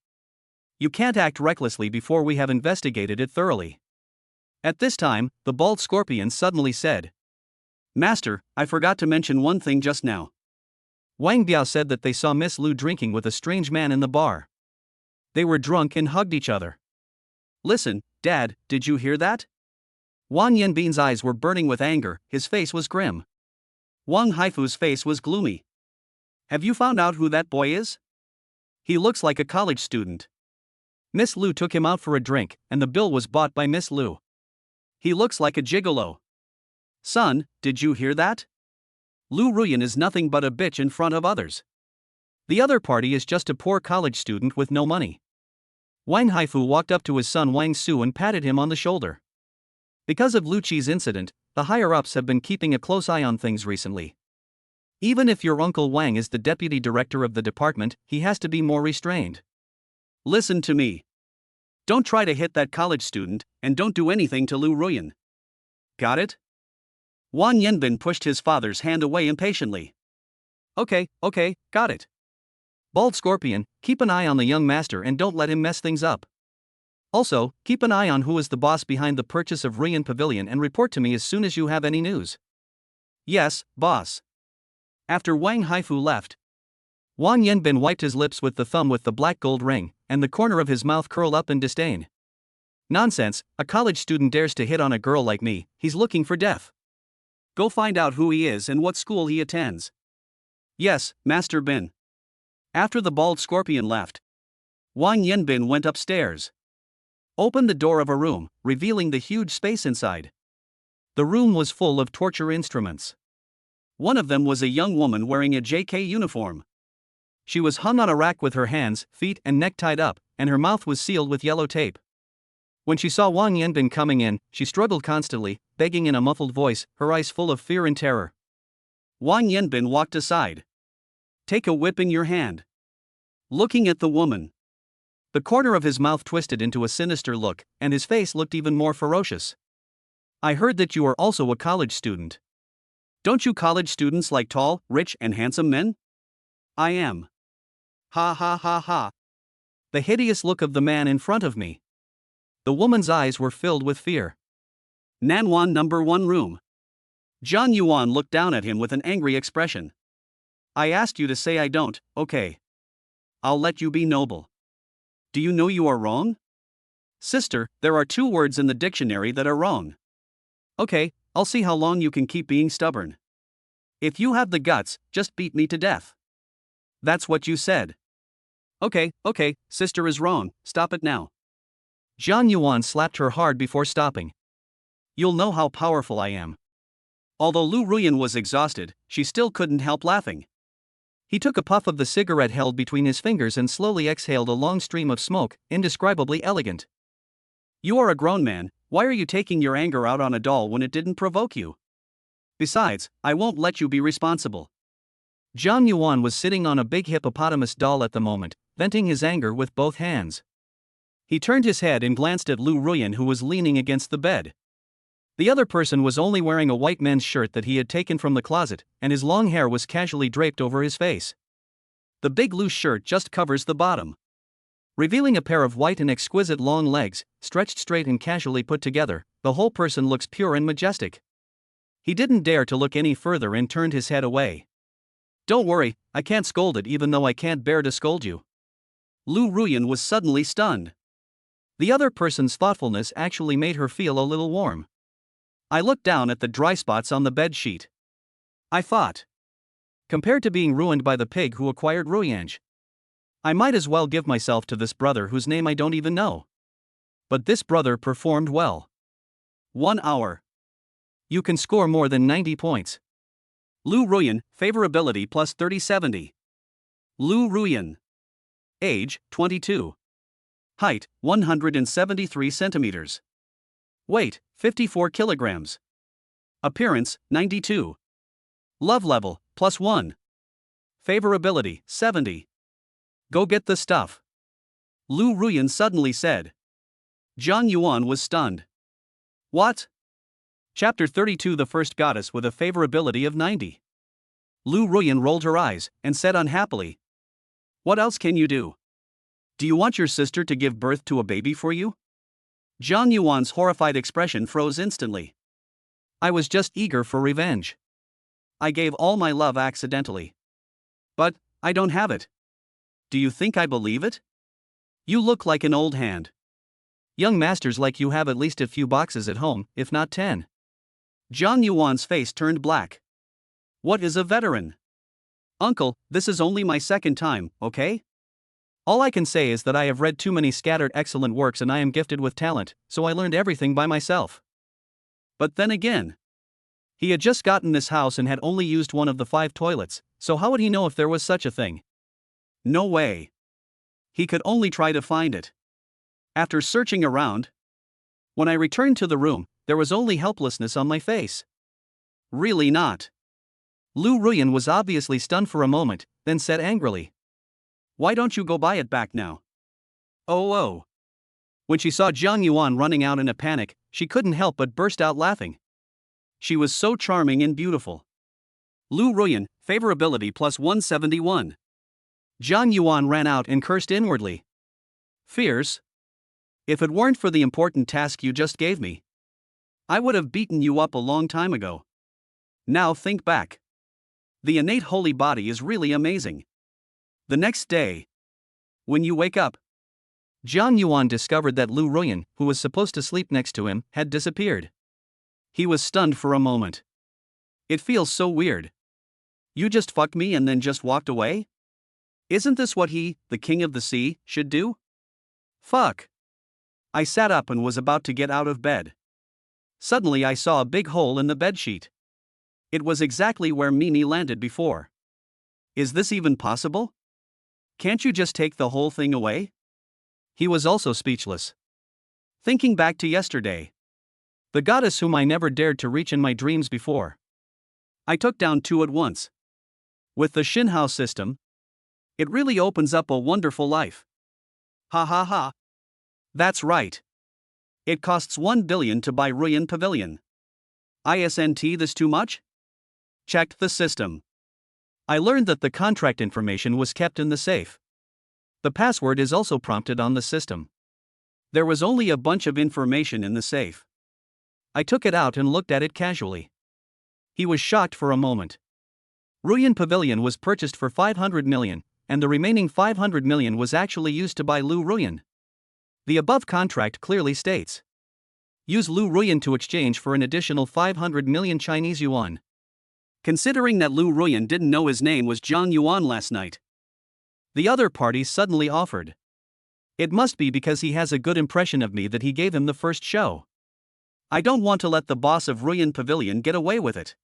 You can't act recklessly before we have investigated it thoroughly. At this time, the bald scorpion suddenly said, Master, I forgot to mention one thing just now. Wang Biao said that they saw Miss Lu drinking with a strange man in the bar. They were drunk and hugged each other. Listen, Dad, did you hear that? Wang Yanbin's eyes were burning with anger, his face was grim. Wang Haifu's face was gloomy. Have you found out who that boy is? He looks like a college student. Miss Liu took him out for a drink, and the bill was bought by Miss Liu. He looks like a gigolo. Son, did you hear that? Lu Ruyan is nothing but a bitch in front of others. The other party is just a poor college student with no money. Wang Haifu walked up to his son Wang Su and patted him on the shoulder. Because of Lu Qi's incident, the higher-ups have been keeping a close eye on things recently. Even if your uncle Wang is the deputy director of the department, he has to be more restrained. Listen to me. Don't try to hit that college student, and don't do anything to Lu Ruyan. Got it? Wang Yanbin pushed his father's hand away impatiently. Okay, got it. Bald Scorpion, keep an eye on the young master and don't let him mess things up. Also, keep an eye on who is the boss behind the purchase of Rian Pavilion and report to me as soon as you have any news. Yes, boss. After Wang Haifu left, Wang Yanbin wiped his lips with the thumb with the black gold ring, and the corner of his mouth curled up in disdain. Nonsense, a college student dares to hit on a girl like me, he's looking for death. Go find out who he is and what school he attends. Yes, Master Bin. After the bald scorpion left, Wang Yanbin went upstairs. Opened the door of a room, revealing the huge space inside. The room was full of torture instruments. One of them was a young woman wearing a JK uniform. She was hung on a rack with her hands, feet, and neck tied up, and her mouth was sealed with yellow tape. When she saw Wang Yanbin coming in, she struggled constantly, begging in a muffled voice, her eyes full of fear and terror. Wang Yanbin walked aside. Take a whip in your hand. Looking at the woman. The corner of his mouth twisted into a sinister look, and his face looked even more ferocious. I heard that you are also a college student. Don't you college students like tall, rich, and handsome men? I am. Ha ha ha ha. The hideous look of the man in front of me. The woman's eyes were filled with fear. Nanwan number 1 room. Zhang Yuan looked down at him with an angry expression. I asked you to say I don't, okay. I'll let you be noble. Do you know you are wrong? Sister, there are 2 words in the dictionary that are wrong. Okay, I'll see how long you can keep being stubborn. If you have the guts, just beat me to death. That's what you said. Okay, sister is wrong, stop it now. Zhang Yuan slapped her hard before stopping. You'll know how powerful I am. Although Lu Ruyan was exhausted, she still couldn't help laughing. He took a puff of the cigarette held between his fingers and slowly exhaled a long stream of smoke, indescribably elegant. You are a grown man, why are you taking your anger out on a doll when it didn't provoke you? Besides, I won't let you be responsible. Zhang Yuan was sitting on a big hippopotamus doll at the moment, venting his anger with both hands. He turned his head and glanced at Lu Ruyan, who was leaning against the bed. The other person was only wearing a white men's shirt that he had taken from the closet, and his long hair was casually draped over his face. The big loose shirt just covers the bottom, revealing a pair of white and exquisite long legs, stretched straight and casually put together. The whole person looks pure and majestic. He didn't dare to look any further and turned his head away. Don't worry, I can't scold it even though I can't bear to scold you. Lu Ruyan was suddenly stunned. The other person's thoughtfulness actually made her feel a little warm. I looked down at the dry spots on the bed sheet. I thought, compared to being ruined by the pig who acquired Ruyange, I might as well give myself to this brother whose name I don't even know. But this brother performed well. 1 hour. You can score more than 90 points. Lu Ruyan, favorability plus 30/70. Lu Ruyan. Age, 22. Height, 173 centimeters. Weight, 54 kilograms. Appearance, 92. Love level, +1. Favorability, 70. Go get the stuff. Lu Ruyan suddenly said. Zhang Yuan was stunned. What? Chapter 32. The first goddess with a favorability of 90. Lu Ruyan rolled her eyes and said unhappily. What else can you do? Do you want your sister to give birth to a baby for you? Zhang Yuan's horrified expression froze instantly. I was just eager for revenge. I gave all my love accidentally. But, I don't have it. Do you think I believe it? You look like an old hand. Young masters like you have at least a few boxes at home, if not 10. John Yuan's face turned black. What is a veteran? Uncle, this is only my second time, okay? All I can say is that I have read too many scattered excellent works and I am gifted with talent, so I learned everything by myself. But then again, he had just gotten this house and had only used one of the 5 toilets, so how would he know if there was such a thing? No way. He could only try to find it. After searching around, when I returned to the room, there was only helplessness on my face. Really not. Lu Ruyan was obviously stunned for a moment, then said angrily, "Why don't you go buy it back now?" Oh. When she saw Zhang Yuan running out in a panic, she couldn't help but burst out laughing. She was so charming and beautiful. Lu Ruyan, favorability plus 171. Zhang Yuan ran out and cursed inwardly. Fierce. If it weren't for the important task you just gave me, I would have beaten you up a long time ago. Now think back. The innate holy body is really amazing. The next day, when you wake up, Zhang Yuan discovered that Lu Ruyan, who was supposed to sleep next to him, had disappeared. He was stunned for a moment. It feels so weird. You just fucked me and then just walked away? Isn't this what he, the king of the sea, should do? Fuck. I sat up and was about to get out of bed. Suddenly I saw a big hole in the bedsheet. It was exactly where Mimi landed before. Is this even possible? Can't you just take the whole thing away? He was also speechless. Thinking back to yesterday, the goddess whom I never dared to reach in my dreams before, I took down 2 at once. With the Shinhao system, it really opens up a wonderful life. Ha ha ha. That's right. It costs 1 billion to buy Ruyan Pavilion. Isn't this too much? Checked the system. I learned that the contract information was kept in the safe. The password is also prompted on the system. There was only a bunch of information in the safe. I took it out and looked at it casually. He was shocked for a moment. Ruyan Pavilion was purchased for 500 million, and the remaining 500 million was actually used to buy Lu Ruyan. The above contract clearly states, use Lu Ruyan to exchange for an additional 500 million Chinese yuan. Considering that Lu Ruyan didn't know his name was Zhang Yuan last night, the other party suddenly offered. It must be because he has a good impression of me that he gave him the first show. I don't want to let the boss of Ruyan Pavilion get away with it.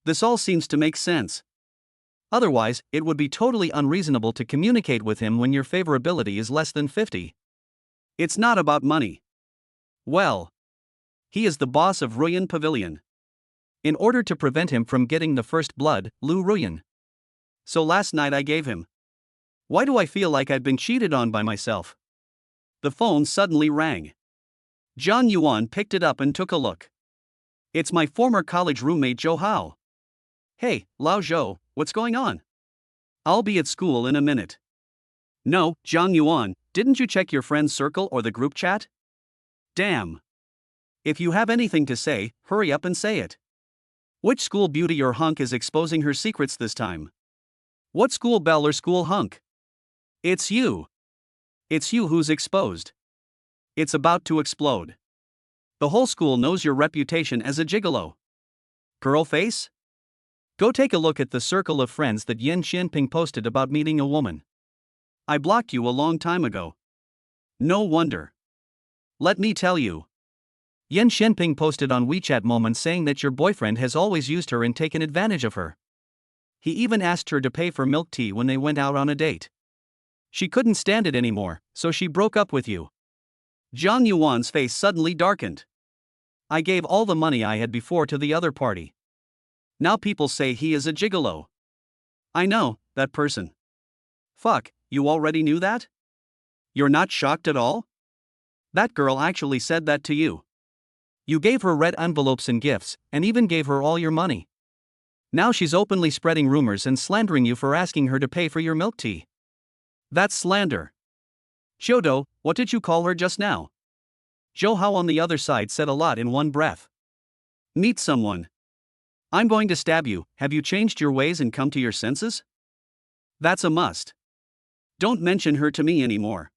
This all seems to make sense. Otherwise, it would be totally unreasonable to communicate with him when your favorability is less than 50. It's not about money. Well, he is the boss of Ruyan Pavilion. In order to prevent him from getting the first blood, Lu Ruyan. So last night I gave him. Why do I feel like I've been cheated on by myself? The phone suddenly rang. Zhang Yuan picked it up and took a look. It's my former college roommate Zhou Hao. Hey, Lao Zhou, what's going on? I'll be at school in a minute. No, Zhang Yuan, didn't you check your friend's circle or the group chat? Damn. If you have anything to say, hurry up and say it. Which school beauty or hunk is exposing her secrets this time? What school belle or school hunk? It's you. It's you who's exposed. It's about to explode. The whole school knows your reputation as a gigolo. Girl face? Go take a look at the circle of friends that Yan Xianping posted about meeting a woman. I blocked you a long time ago. No wonder. Let me tell you. Yan Xianping posted on WeChat moments saying that your boyfriend has always used her and taken advantage of her. He even asked her to pay for milk tea when they went out on a date. She couldn't stand it anymore, so she broke up with you. Zhang Yuan's face suddenly darkened. I gave all the money I had before to the other party. Now people say he is a gigolo. I know, that person. Fuck, you already knew that? You're not shocked at all? That girl actually said that to you. You gave her red envelopes and gifts, and even gave her all your money. Now she's openly spreading rumors and slandering you for asking her to pay for your milk tea. That's slander. Xiaodo, what did you call her just now? Zhou Hao on the other side said a lot in one breath. Meet someone. I'm going to stab you. Have you changed your ways and come to your senses? That's a must. Don't mention her to me anymore.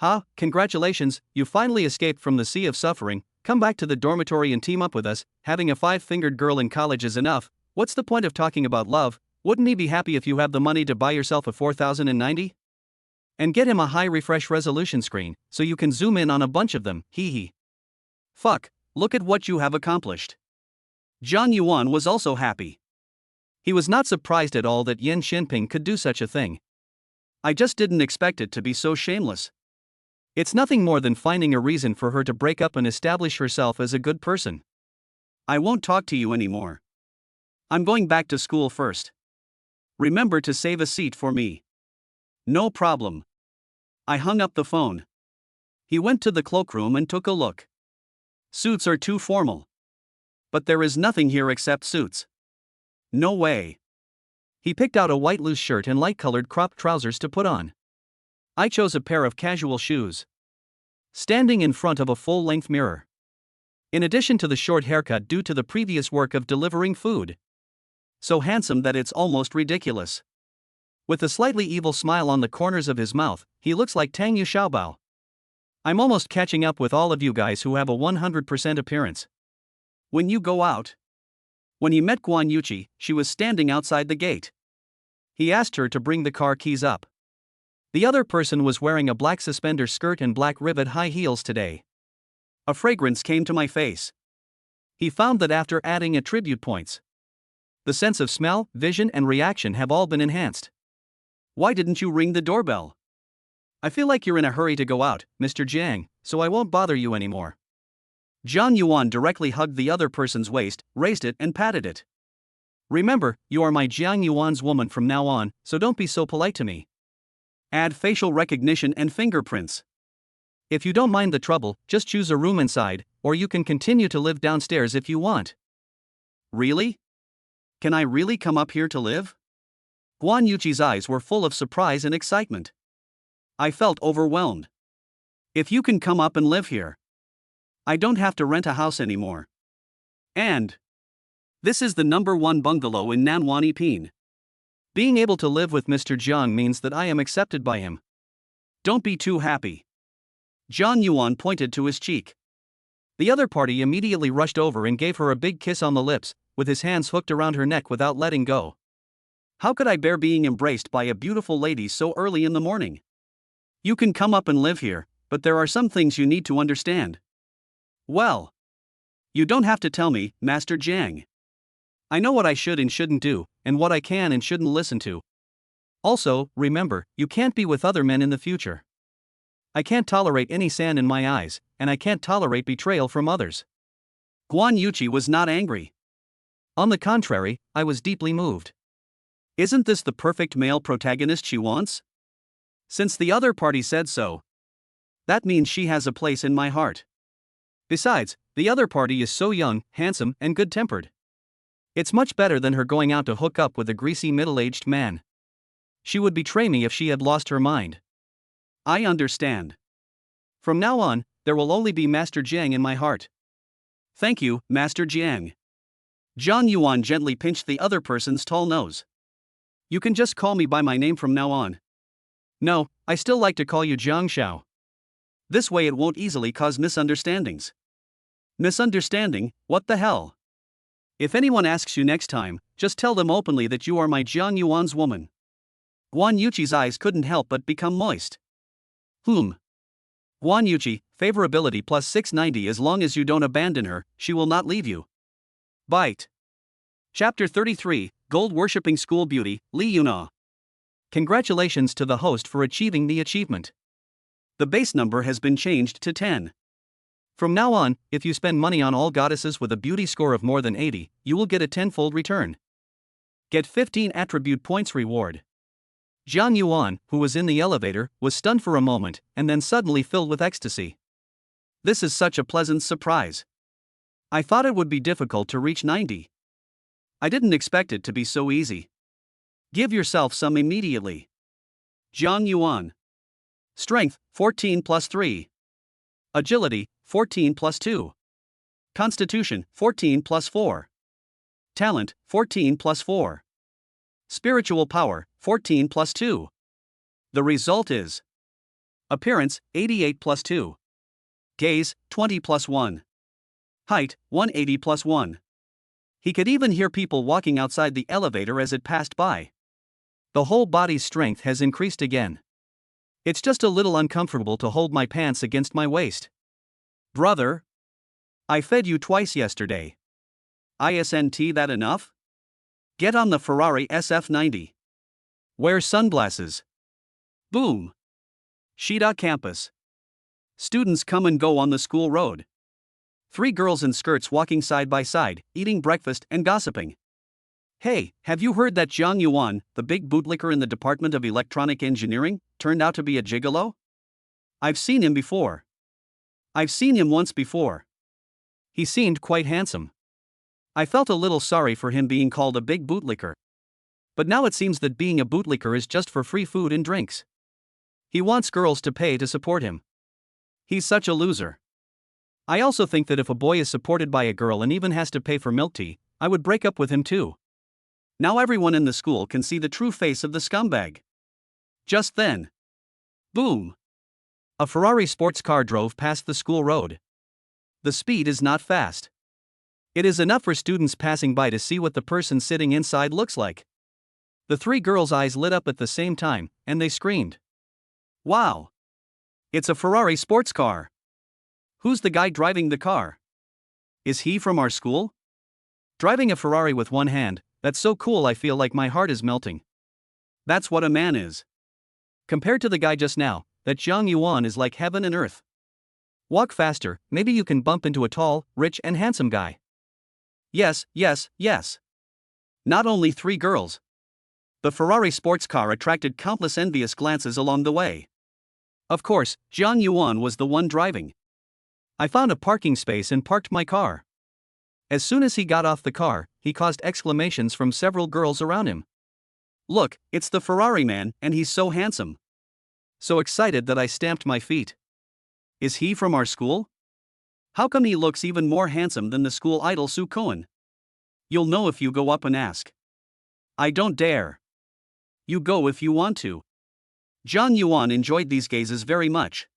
Ha, congratulations, you finally escaped from the sea of suffering. Come back to the dormitory and team up with us. Having a five-fingered girl in college is enough. What's the point of talking about love? Wouldn't he be happy if you have the money to buy yourself a 4090? And get him a high refresh resolution screen, so you can zoom in on a bunch of them, hee hee. Fuck, look at what you have accomplished. Zhang Yuan was also happy. He was not surprised at all that Yan Xinping could do such a thing. I just didn't expect it to be so shameless. It's nothing more than finding a reason for her to break up and establish herself as a good person. I won't talk to you anymore. I'm going back to school first. Remember to save a seat for me. No problem. I hung up the phone. He went to the cloakroom and took a look. Suits are too formal. But there is nothing here except suits. No way. He picked out a white loose shirt and light-colored cropped trousers to put on. I chose a pair of casual shoes. Standing in front of a full-length mirror. In addition to the short haircut due to the previous work of delivering food. So handsome that it's almost ridiculous. With a slightly evil smile on the corners of his mouth, he looks like Tang Yu Xiaobao. I'm almost catching up with all of you guys who have a 100% appearance. When you go out. When he met Guan Yuqi, she was standing outside the gate. He asked her to bring the car keys up. The other person was wearing a black suspender skirt and black rivet high heels today. A fragrance came to my face. He found that after adding attribute points, the sense of smell, vision, and reaction have all been enhanced. Why didn't you ring the doorbell? I feel like you're in a hurry to go out, Mr. Jiang, so I won't bother you anymore. Zhang Yuan directly hugged the other person's waist, raised it, and patted it. Remember, you are my Zhang Yuan's woman from now on, so don't be so polite to me. Add facial recognition and fingerprints. If you don't mind the trouble, just choose a room inside, or you can continue to live downstairs if you want. Really? Can I really come up here to live? Guan Yuqi's eyes were full of surprise and excitement. I felt overwhelmed. If you can come up and live here, I don't have to rent a house anymore. And this is the #1 bungalow in Nanwan Ipin. Being able to live with Mr. Jiang means that I am accepted by him. Don't be too happy. Zhang Yuan pointed to his cheek. The other party immediately rushed over and gave her a big kiss on the lips, with his hands hooked around her neck without letting go. How could I bear being embraced by a beautiful lady so early in the morning? You can come up and live here, but there are some things you need to understand. Well, you don't have to tell me, Master Jiang. I know what I should and shouldn't do, and what I can and shouldn't listen to. Also, remember, you can't be with other men in the future. I can't tolerate any sand in my eyes, and I can't tolerate betrayal from others. Guan Yuqi was not angry. On the contrary, I was deeply moved. Isn't this the perfect male protagonist she wants? Since the other party said so, that means she has a place in my heart. Besides, the other party is so young, handsome, and good-tempered. It's much better than her going out to hook up with a greasy middle-aged man. She would betray me if she had lost her mind. I understand. From now on, there will only be Master Jiang in my heart. Thank you, Master Jiang. Zhang Yuan gently pinched the other person's tall nose. You can just call me by my name from now on. No, I still like to call you Jiang Xiao. This way it won't easily cause misunderstandings. Misunderstanding, what the hell? If anyone asks you next time, just tell them openly that you are my Zhang Yuan's woman. Guan Yuqi's eyes couldn't help but become moist. Guan Yuqi, favorability plus 690. As long as you don't abandon her, she will not leave you. Bite. Chapter 33, Gold Worshipping School Beauty, Li Yuna. Congratulations to the host for achieving the achievement. The base number has been changed to 10. From now on, if you spend money on all goddesses with a beauty score of more than 80, you will get a tenfold return. Get 15 attribute points reward. Zhang Yuan, who was in the elevator, was stunned for a moment, and then suddenly filled with ecstasy. This is such a pleasant surprise. I thought it would be difficult to reach 90. I didn't expect it to be so easy. Give yourself some immediately. Zhang Yuan. Strength, 14 plus 3. Agility, 14 plus 2. Constitution, 14 plus 4. Talent, 14 plus 4. Spiritual power, 14 plus 2. The result is Appearance, 88 plus 2. Gaze, 20 plus 1. Height, 180 plus 1. He could even hear people walking outside the elevator as it passed by. The whole body's strength has increased again. It's just a little uncomfortable to hold my pants against my waist. Brother, I fed you twice yesterday. Isn't that enough? Get on the Ferrari SF90. Wear sunglasses. Boom. Shida campus. Students come and go on the school road. 3 girls in skirts walking side by side, eating breakfast and gossiping. Hey, have you heard that Jiang Yuan, the big bootlicker in the Department of Electronic Engineering, turned out to be a gigolo? I've seen him before. I've seen him once before. He seemed quite handsome. I felt a little sorry for him being called a big bootlicker. But now it seems that being a bootlicker is just for free food and drinks. He wants girls to pay to support him. He's such a loser. I also think that if a boy is supported by a girl and even has to pay for milk tea, I would break up with him too. Now everyone in the school can see the true face of the scumbag. Just then. Boom. A Ferrari sports car drove past the school road. The speed is not fast. It is enough for students passing by to see what the person sitting inside looks like. The 3 girls' eyes lit up at the same time, and they screamed. Wow! It's a Ferrari sports car. Who's the guy driving the car? Is he from our school? Driving a Ferrari with one hand, that's so cool I feel like my heart is melting. That's what a man is. Compared to the guy just now, that Jiang Yuan is like heaven and earth. Walk faster, maybe you can bump into a tall, rich and handsome guy. Yes, yes, yes. Not only 3 girls. The Ferrari sports car attracted countless envious glances along the way. Of course, Jiang Yuan was the one driving. I found a parking space and parked my car. As soon as he got off the car, he caused exclamations from several girls around him. Look, it's the Ferrari man, and he's so handsome. So excited that I stamped my feet. Is he from our school? How come he looks even more handsome than the school idol Su Cohen? You'll know if you go up and ask. I don't dare. You go if you want to. Jiang Yuan enjoyed these gazes very much.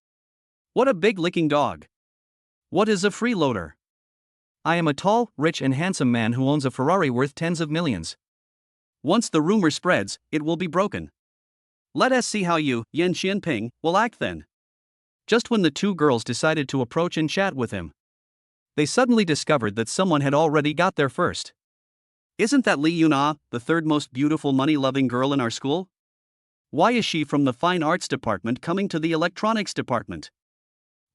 What a big licking dog. What is a freeloader? I am a tall, rich and handsome man who owns a Ferrari worth tens of millions. Once the rumor spreads, it will be broken. Let us see how you, Yan Xianping, will act then. Just when the 2 girls decided to approach and chat with him, they suddenly discovered that someone had already got there first. Isn't that Li Yuna, the 3rd most beautiful money-loving girl in our school? Why is she from the fine arts department coming to the electronics department?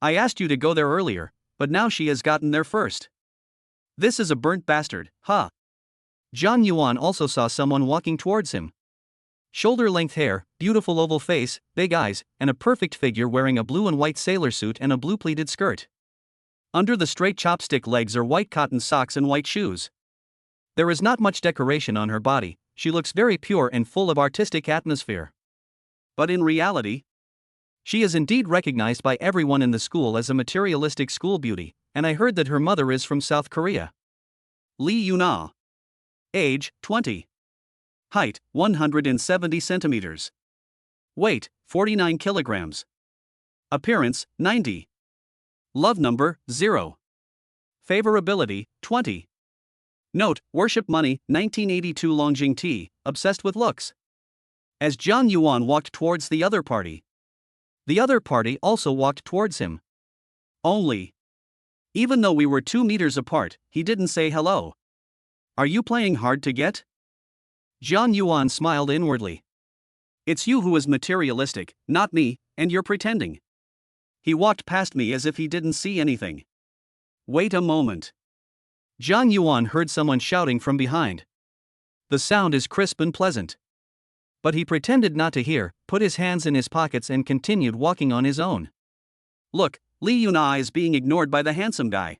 I asked you to go there earlier, but now she has gotten there first. This is a burnt bastard, huh? Jiang Yuan also saw someone walking towards him. Shoulder-length hair, beautiful oval face, big eyes, and a perfect figure wearing a blue and white sailor suit and a blue pleated skirt. Under the straight chopstick legs are white cotton socks and white shoes. There is not much decoration on her body, she looks very pure and full of artistic atmosphere. But in reality, she is indeed recognized by everyone in the school as a materialistic school beauty, and I heard that her mother is from South Korea. Li Yuna. Age, 20. Height, 170 centimeters. Weight, 49 kilograms. Appearance, 90. Love number, 0. Favorability, 20. Note, worship money, 1982 Longjing T, obsessed with looks. As Jiang Yuan walked towards the other party also walked towards him. Only. Even though we were 2 meters apart, he didn't say hello. Are you playing hard to get? Jiang Yuan smiled inwardly. It's you who is materialistic, not me, and you're pretending. He walked past me as if he didn't see anything. Wait a moment. Jiang Yuan heard someone shouting from behind. The sound is crisp and pleasant. But he pretended not to hear, put his hands in his pockets and continued walking on his own. Look, Li Yuna is being ignored by the handsome guy.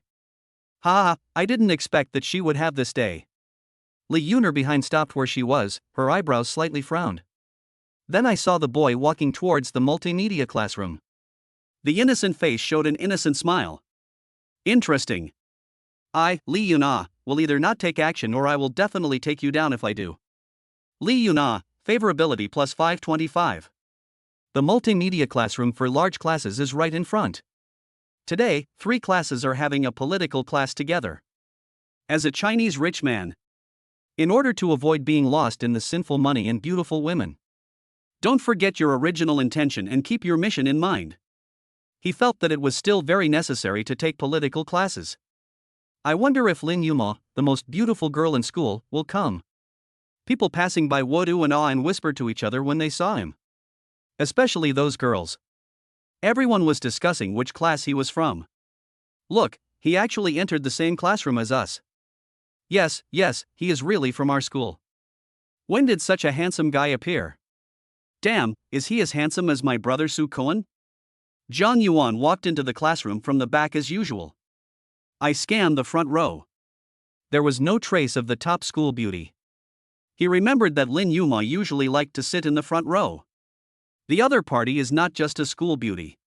Ha, I didn't expect that she would have this day. Li Yuna behind stopped where she was, her eyebrows slightly frowned. Then I saw the boy walking towards the multimedia classroom. The innocent face showed an innocent smile. Interesting. Li Yuna, will either not take action or I will definitely take you down if I do. Li Yuna, favorability plus 525. The multimedia classroom for large classes is right in front. Today, 3 classes are having a political class together. As a Chinese rich man, In order to avoid being lost in the sinful money and beautiful women. don't forget your original intention and keep your mission in mind. He felt that it was still very necessary to take political classes. I wonder if Lin Yuma, the most beautiful girl in school, will come. People passing by would ooh and ah and whisper to each other when they saw him. Especially those girls. Everyone was discussing which class he was from. Look, he actually entered the same classroom as us. Yes, he is really from our school. When did such a handsome guy appear? Damn, is he as handsome as my brother Su Koen? John Yuan walked into the classroom from the back as usual. I scanned the front row. There was no trace of the top school beauty. He remembered that Lin Yuma usually liked to sit in the front row. The other party is not just a school beauty.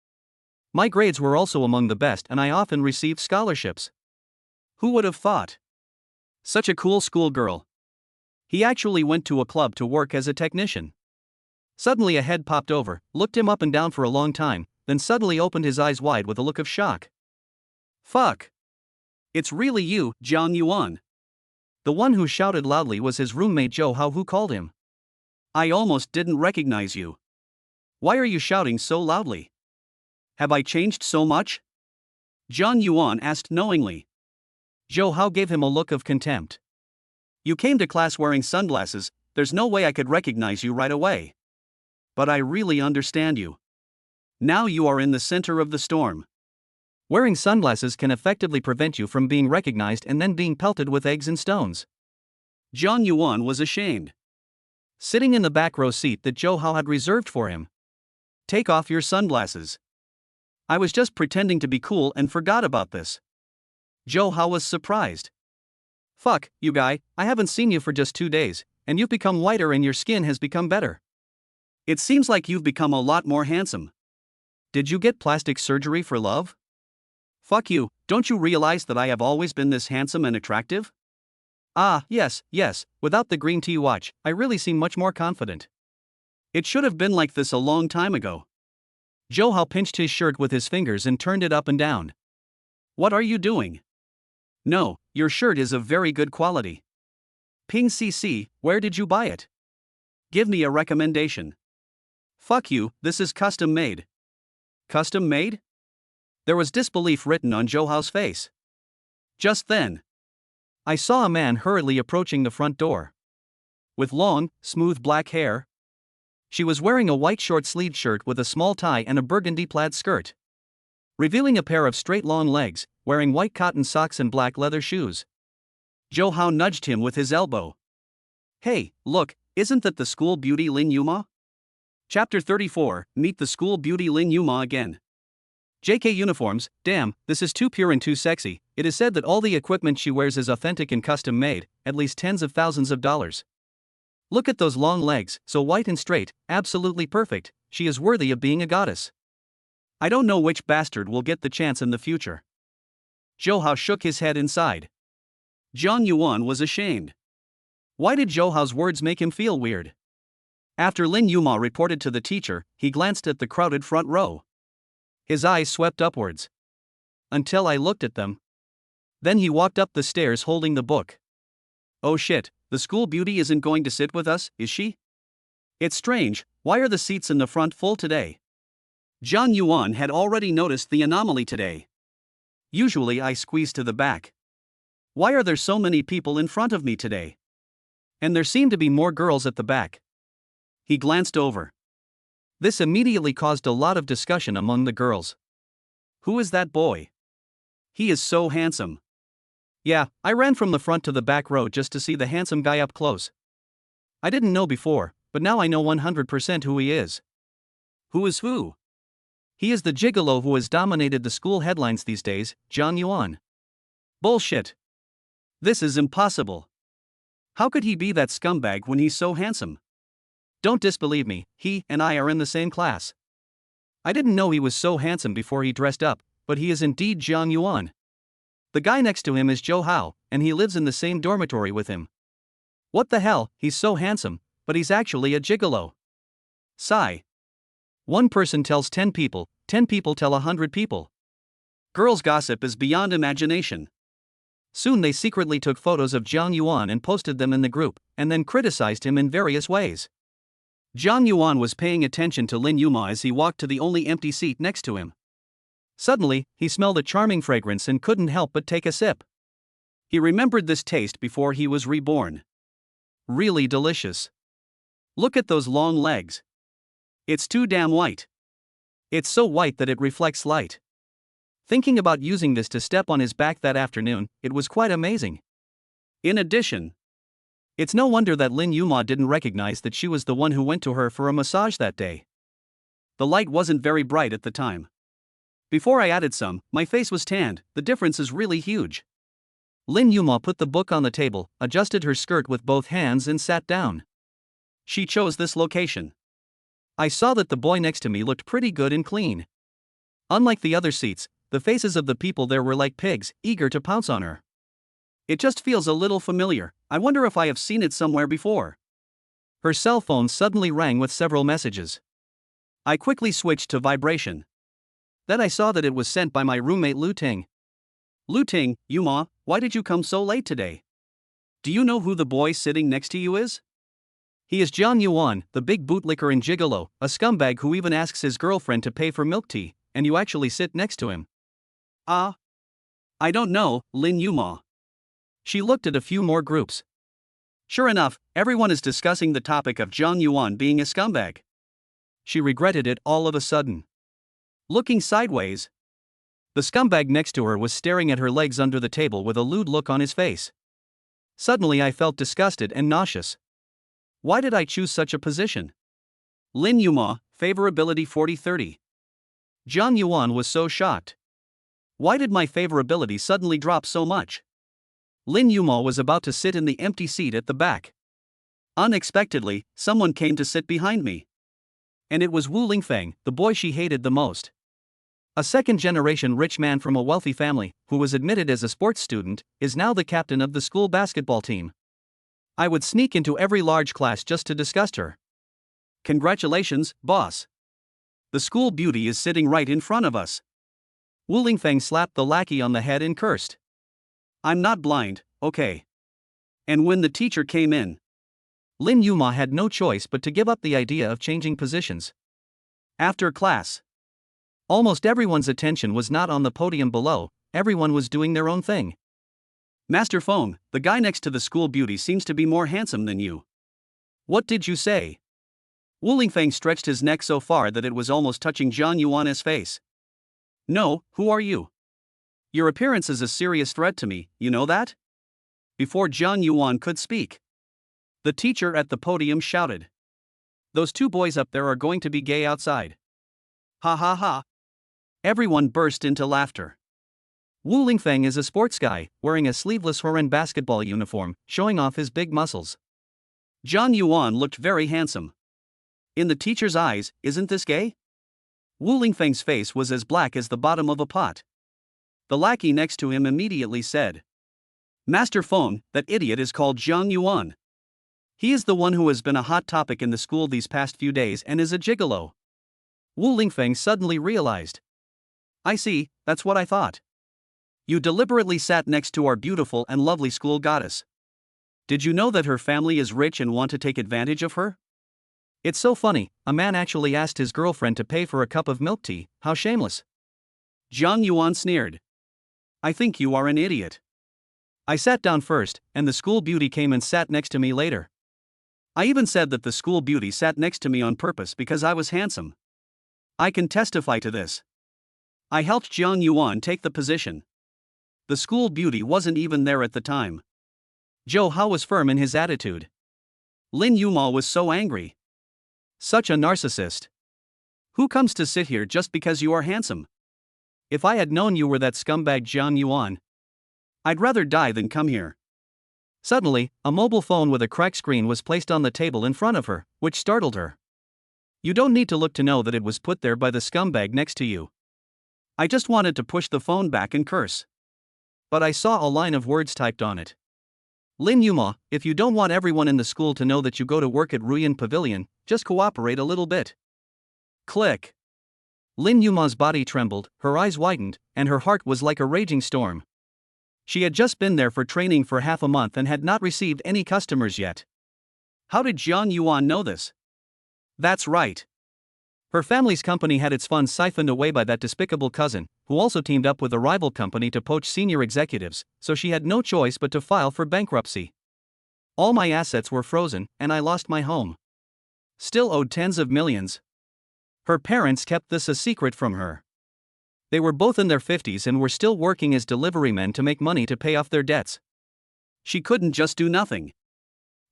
My grades were also among the best and I often received scholarships. Who would have thought? Such a cool schoolgirl. He actually went to a club to work as a technician. Suddenly a head popped over, looked him up and down for a long time, then suddenly opened his eyes wide with a look of shock. Fuck. It's really you, John Yuan. The one who shouted loudly was his roommate Joe Hao, who called him. I almost didn't recognize you. Why are you shouting so loudly? Have I changed so much? John Yuan asked knowingly. Joe Hao gave him a look of contempt. You came to class wearing sunglasses, there's no way I could recognize you right away. But I really understand you. Now you are in the center of the storm. Wearing sunglasses can effectively prevent you from being recognized and then being pelted with eggs and stones. John Yuan was ashamed. Sitting in the back row seat that Joe Hao had reserved for him. Take off your sunglasses. I was just pretending to be cool and forgot about this. Joe Hao was surprised. Fuck, you guy, I haven't seen you for just 2 days, and you've become whiter and your skin has become better. It seems like you've become a lot more handsome. Did you get plastic surgery for love? Fuck you, don't you realize that I have always been this handsome and attractive? Ah, yes, without the green tea watch, I really seem much more confident. It should have been like this a long time ago. Joe Hao pinched his shirt with his fingers and turned it up and down. What are you doing? No, your shirt is of very good quality. Ping CC, where did you buy it? Give me a recommendation. Fuck you, this is custom made. Custom made? There was disbelief written on Joe Hao's face. Just then, I saw a man hurriedly approaching the front door. With long, smooth black hair. She was wearing a white short-sleeved shirt with a small tie and a burgundy plaid skirt, revealing a pair of straight long legs, wearing white cotton socks and black leather shoes. Joe Hao nudged him with his elbow. Hey, look, isn't that the school beauty Lin Yuma? Chapter 34, Meet the school beauty Lin Yuma again. JK uniforms, damn, this is too pure and too sexy. It is said that all the equipment she wears is authentic and custom made, at least tens of thousands of dollars. Look at those long legs, so white and straight, absolutely perfect. She is worthy of being a goddess. I don't know which bastard will get the chance in the future. Joe Hao shook his head inside. John Yuan was ashamed. Why did Joe Hao's words make him feel weird? After Lin Yuma reported to the teacher, he glanced at the crowded front row. His eyes swept upwards. Until I looked at them. Then he walked up the stairs holding the book. Oh shit, the school beauty isn't going to sit with us, is she? It's strange, why are the seats in the front full today? John Yuan had already noticed the anomaly today. Usually I squeeze to the back. Why are there so many people in front of me today? And there seemed to be more girls at the back. He glanced over. This immediately caused a lot of discussion among the girls. Who is that boy? He is so handsome. Yeah, I ran from the front to the back row just to see the handsome guy up close. I didn't know before, but now I know 100% who he is. Who is who? He is the gigolo who has dominated the school headlines these days, John Yuan. Bullshit. This is impossible. How could he be that scumbag when he's so handsome? Don't disbelieve me, he and I are in the same class. I didn't know he was so handsome before he dressed up, but he is indeed John Yuan. The guy next to him is Joe Hao, and he lives in the same dormitory with him. What the hell, he's so handsome, but he's actually a gigolo. Sigh. One person tells 10 people, 10 people tell 100 people. Girls' gossip is beyond imagination. Soon they secretly took photos of Jiang Yuan and posted them in the group, and then criticized him in various ways. Jiang Yuan was paying attention to Lin Yuma as he walked to the only empty seat next to him. Suddenly, he smelled a charming fragrance and couldn't help but take a sip. He remembered this taste before he was reborn. Really delicious. Look at those long legs. It's too damn white. It's so white that it reflects light. Thinking about using this to step on his back that afternoon, it was quite amazing. In addition, it's no wonder that Lin Yuma didn't recognize that she was the one who went to her for a massage that day. The light wasn't very bright at the time. Before I added some, my face was tanned. The difference is really huge. Lin Yuma put the book on the table, adjusted her skirt with both hands and sat down. She chose this location. I saw that the boy next to me looked pretty good and clean. Unlike the other seats, the faces of the people there were like pigs, eager to pounce on her. It just feels a little familiar. I wonder if I have seen it somewhere before. Her cell phone suddenly rang with several messages. I quickly switched to vibration. Then I saw that it was sent by my roommate Lu Ting. Lu Ting, Yuma, why did you come so late today? Do you know who the boy sitting next to you is? He is Jiang Yuan, the big bootlicker and gigolo, a scumbag who even asks his girlfriend to pay for milk tea, and you actually sit next to him. I don't know, Lin Yuma. She looked at a few more groups. Sure enough, everyone is discussing the topic of Jiang Yuan being a scumbag. She regretted it all of a sudden. Looking sideways, the scumbag next to her was staring at her legs under the table with a lewd look on his face. Suddenly I felt disgusted and nauseous. Why did I choose such a position? Lin Yuma, favorability 40-30. Jiang Yuan was so shocked. Why did my favorability suddenly drop so much? Lin Yuma was about to sit in the empty seat at the back. Unexpectedly, someone came to sit behind me. And it was Wu Lingfeng, the boy she hated the most. A second-generation rich man from a wealthy family, who was admitted as a sports student, is now the captain of the school basketball team. I would sneak into every large class just to disgust her. Congratulations, boss. The school beauty is sitting right in front of us. Wu Lingfeng slapped the lackey on the head and cursed. I'm not blind, okay. And when the teacher came in, Lin Yuma had no choice but to give up the idea of changing positions. After class, almost everyone's attention was not on the podium below, everyone was doing their own thing. Master Feng, the guy next to the school beauty seems to be more handsome than you. What did you say? Wu Lingfeng stretched his neck so far that it was almost touching Jiang Yuan's face. No, who are you? Your appearance is a serious threat to me, you know that? Before Jiang Yuan could speak, the teacher at the podium shouted. Those two boys up there are going to be gay outside. Ha ha ha. Everyone burst into laughter. Wu Lingfeng is a sports guy, wearing a sleeveless Horan basketball uniform, showing off his big muscles. Jiang Yuan looked very handsome. In the teacher's eyes, isn't this gay? Wu Lingfeng's face was as black as the bottom of a pot. The lackey next to him immediately said, Master Feng, that idiot is called Jiang Yuan. He is the one who has been a hot topic in the school these past few days and is a gigolo. Wu Lingfeng suddenly realized. I see, that's what I thought. You deliberately sat next to our beautiful and lovely school goddess. Did you know that her family is rich and want to take advantage of her? It's so funny, a man actually asked his girlfriend to pay for a cup of milk tea, how shameless. Jiang Yuan sneered. I think you are an idiot. I sat down first, and the school beauty came and sat next to me later. I even said that the school beauty sat next to me on purpose because I was handsome. I can testify to this. I helped Jiang Yuan take the position. The school beauty wasn't even there at the time. Zhou Hao was firm in his attitude. Lin Yuma was so angry. Such a narcissist. Who comes to sit here just because you are handsome? If I had known you were that scumbag Jiang Yuan, I'd rather die than come here. Suddenly, a mobile phone with a cracked screen was placed on the table in front of her, which startled her. You don't need to look to know that it was put there by the scumbag next to you. I just wanted to push the phone back and curse. But I saw a line of words typed on it. Lin Yuma, if you don't want everyone in the school to know that you go to work at Ruyan Pavilion, just cooperate a little bit. Click. Lin Yuma's body trembled, her eyes widened, and her heart was like a raging storm. She had just been there for training for half a month and had not received any customers yet. How did Jiang Yuan know this? That's right. Her family's company had its funds siphoned away by that despicable cousin, who also teamed up with a rival company to poach senior executives, so she had no choice but to file for bankruptcy. All my assets were frozen, and I lost my home. Still owed tens of millions. Her parents kept this a secret from her. They were both in their 50s and were still working as delivery men to make money to pay off their debts. She couldn't just do nothing.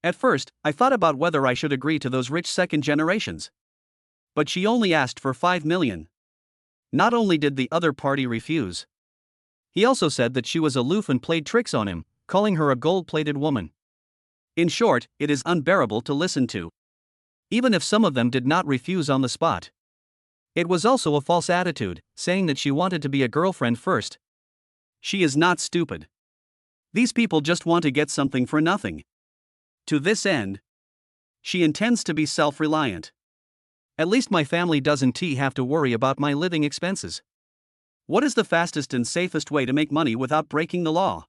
At first, I thought about whether I should agree to those rich second generations. But she only asked for 5 million. Not only did the other party refuse, he also said that she was aloof and played tricks on him, calling her a gold-plated woman. In short, it is unbearable to listen to. Even if some of them did not refuse on the spot. It was also a false attitude, saying that she wanted to be a girlfriend first. She is not stupid. These people just want to get something for nothing. To this end, she intends to be self-reliant. At least my family doesn't have to worry about my living expenses. What is the fastest and safest way to make money without breaking the law?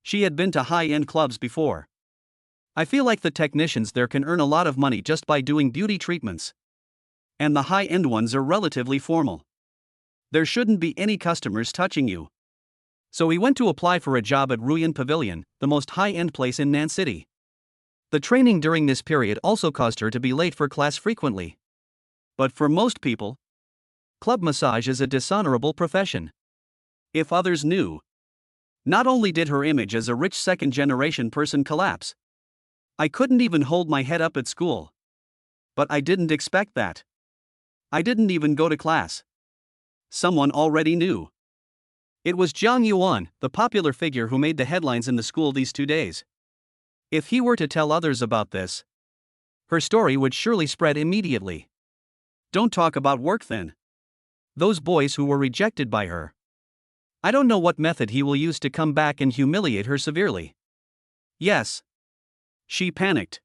She had been to high-end clubs before. I feel like the technicians there can earn a lot of money just by doing beauty treatments. And the high-end ones are relatively formal. There shouldn't be any customers touching you. So he went to apply for a job at Ruyan Pavilion, the most high-end place in Nan City. The training during this period also caused her to be late for class frequently. But for most people, club massage is a dishonorable profession. If others knew. Not only did her image as a rich second-generation person collapse, I couldn't even hold my head up at school. But I didn't expect that. I didn't even go to class. Someone already knew. It was Jiang Yuan, the popular figure who made the headlines in the school these 2 days. If he were to tell others about this, her story would surely spread immediately. Don't talk about work then. Those boys who were rejected by her. I don't know what method he will use to come back and humiliate her severely. Yes. She panicked.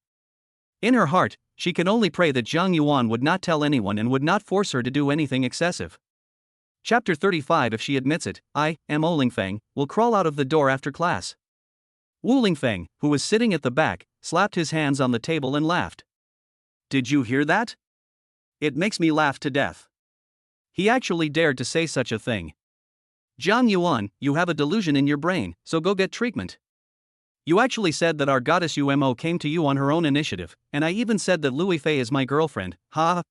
In her heart, she could only pray that Jiang Yuan would not tell anyone and would not force her to do anything excessive. Chapter 35. If she admits it, I, M. Lingfeng, will crawl out of the door after class. Wu Lingfeng, who was sitting at the back, slapped his hands on the table and laughed. Did you hear that? It makes me laugh to death. He actually dared to say such a thing. Jiang Yuan, you have a delusion in your brain, so go get treatment. You actually said that our goddess Umo came to you on her own initiative, and I even said that Louis Fei is my girlfriend. Ha ha.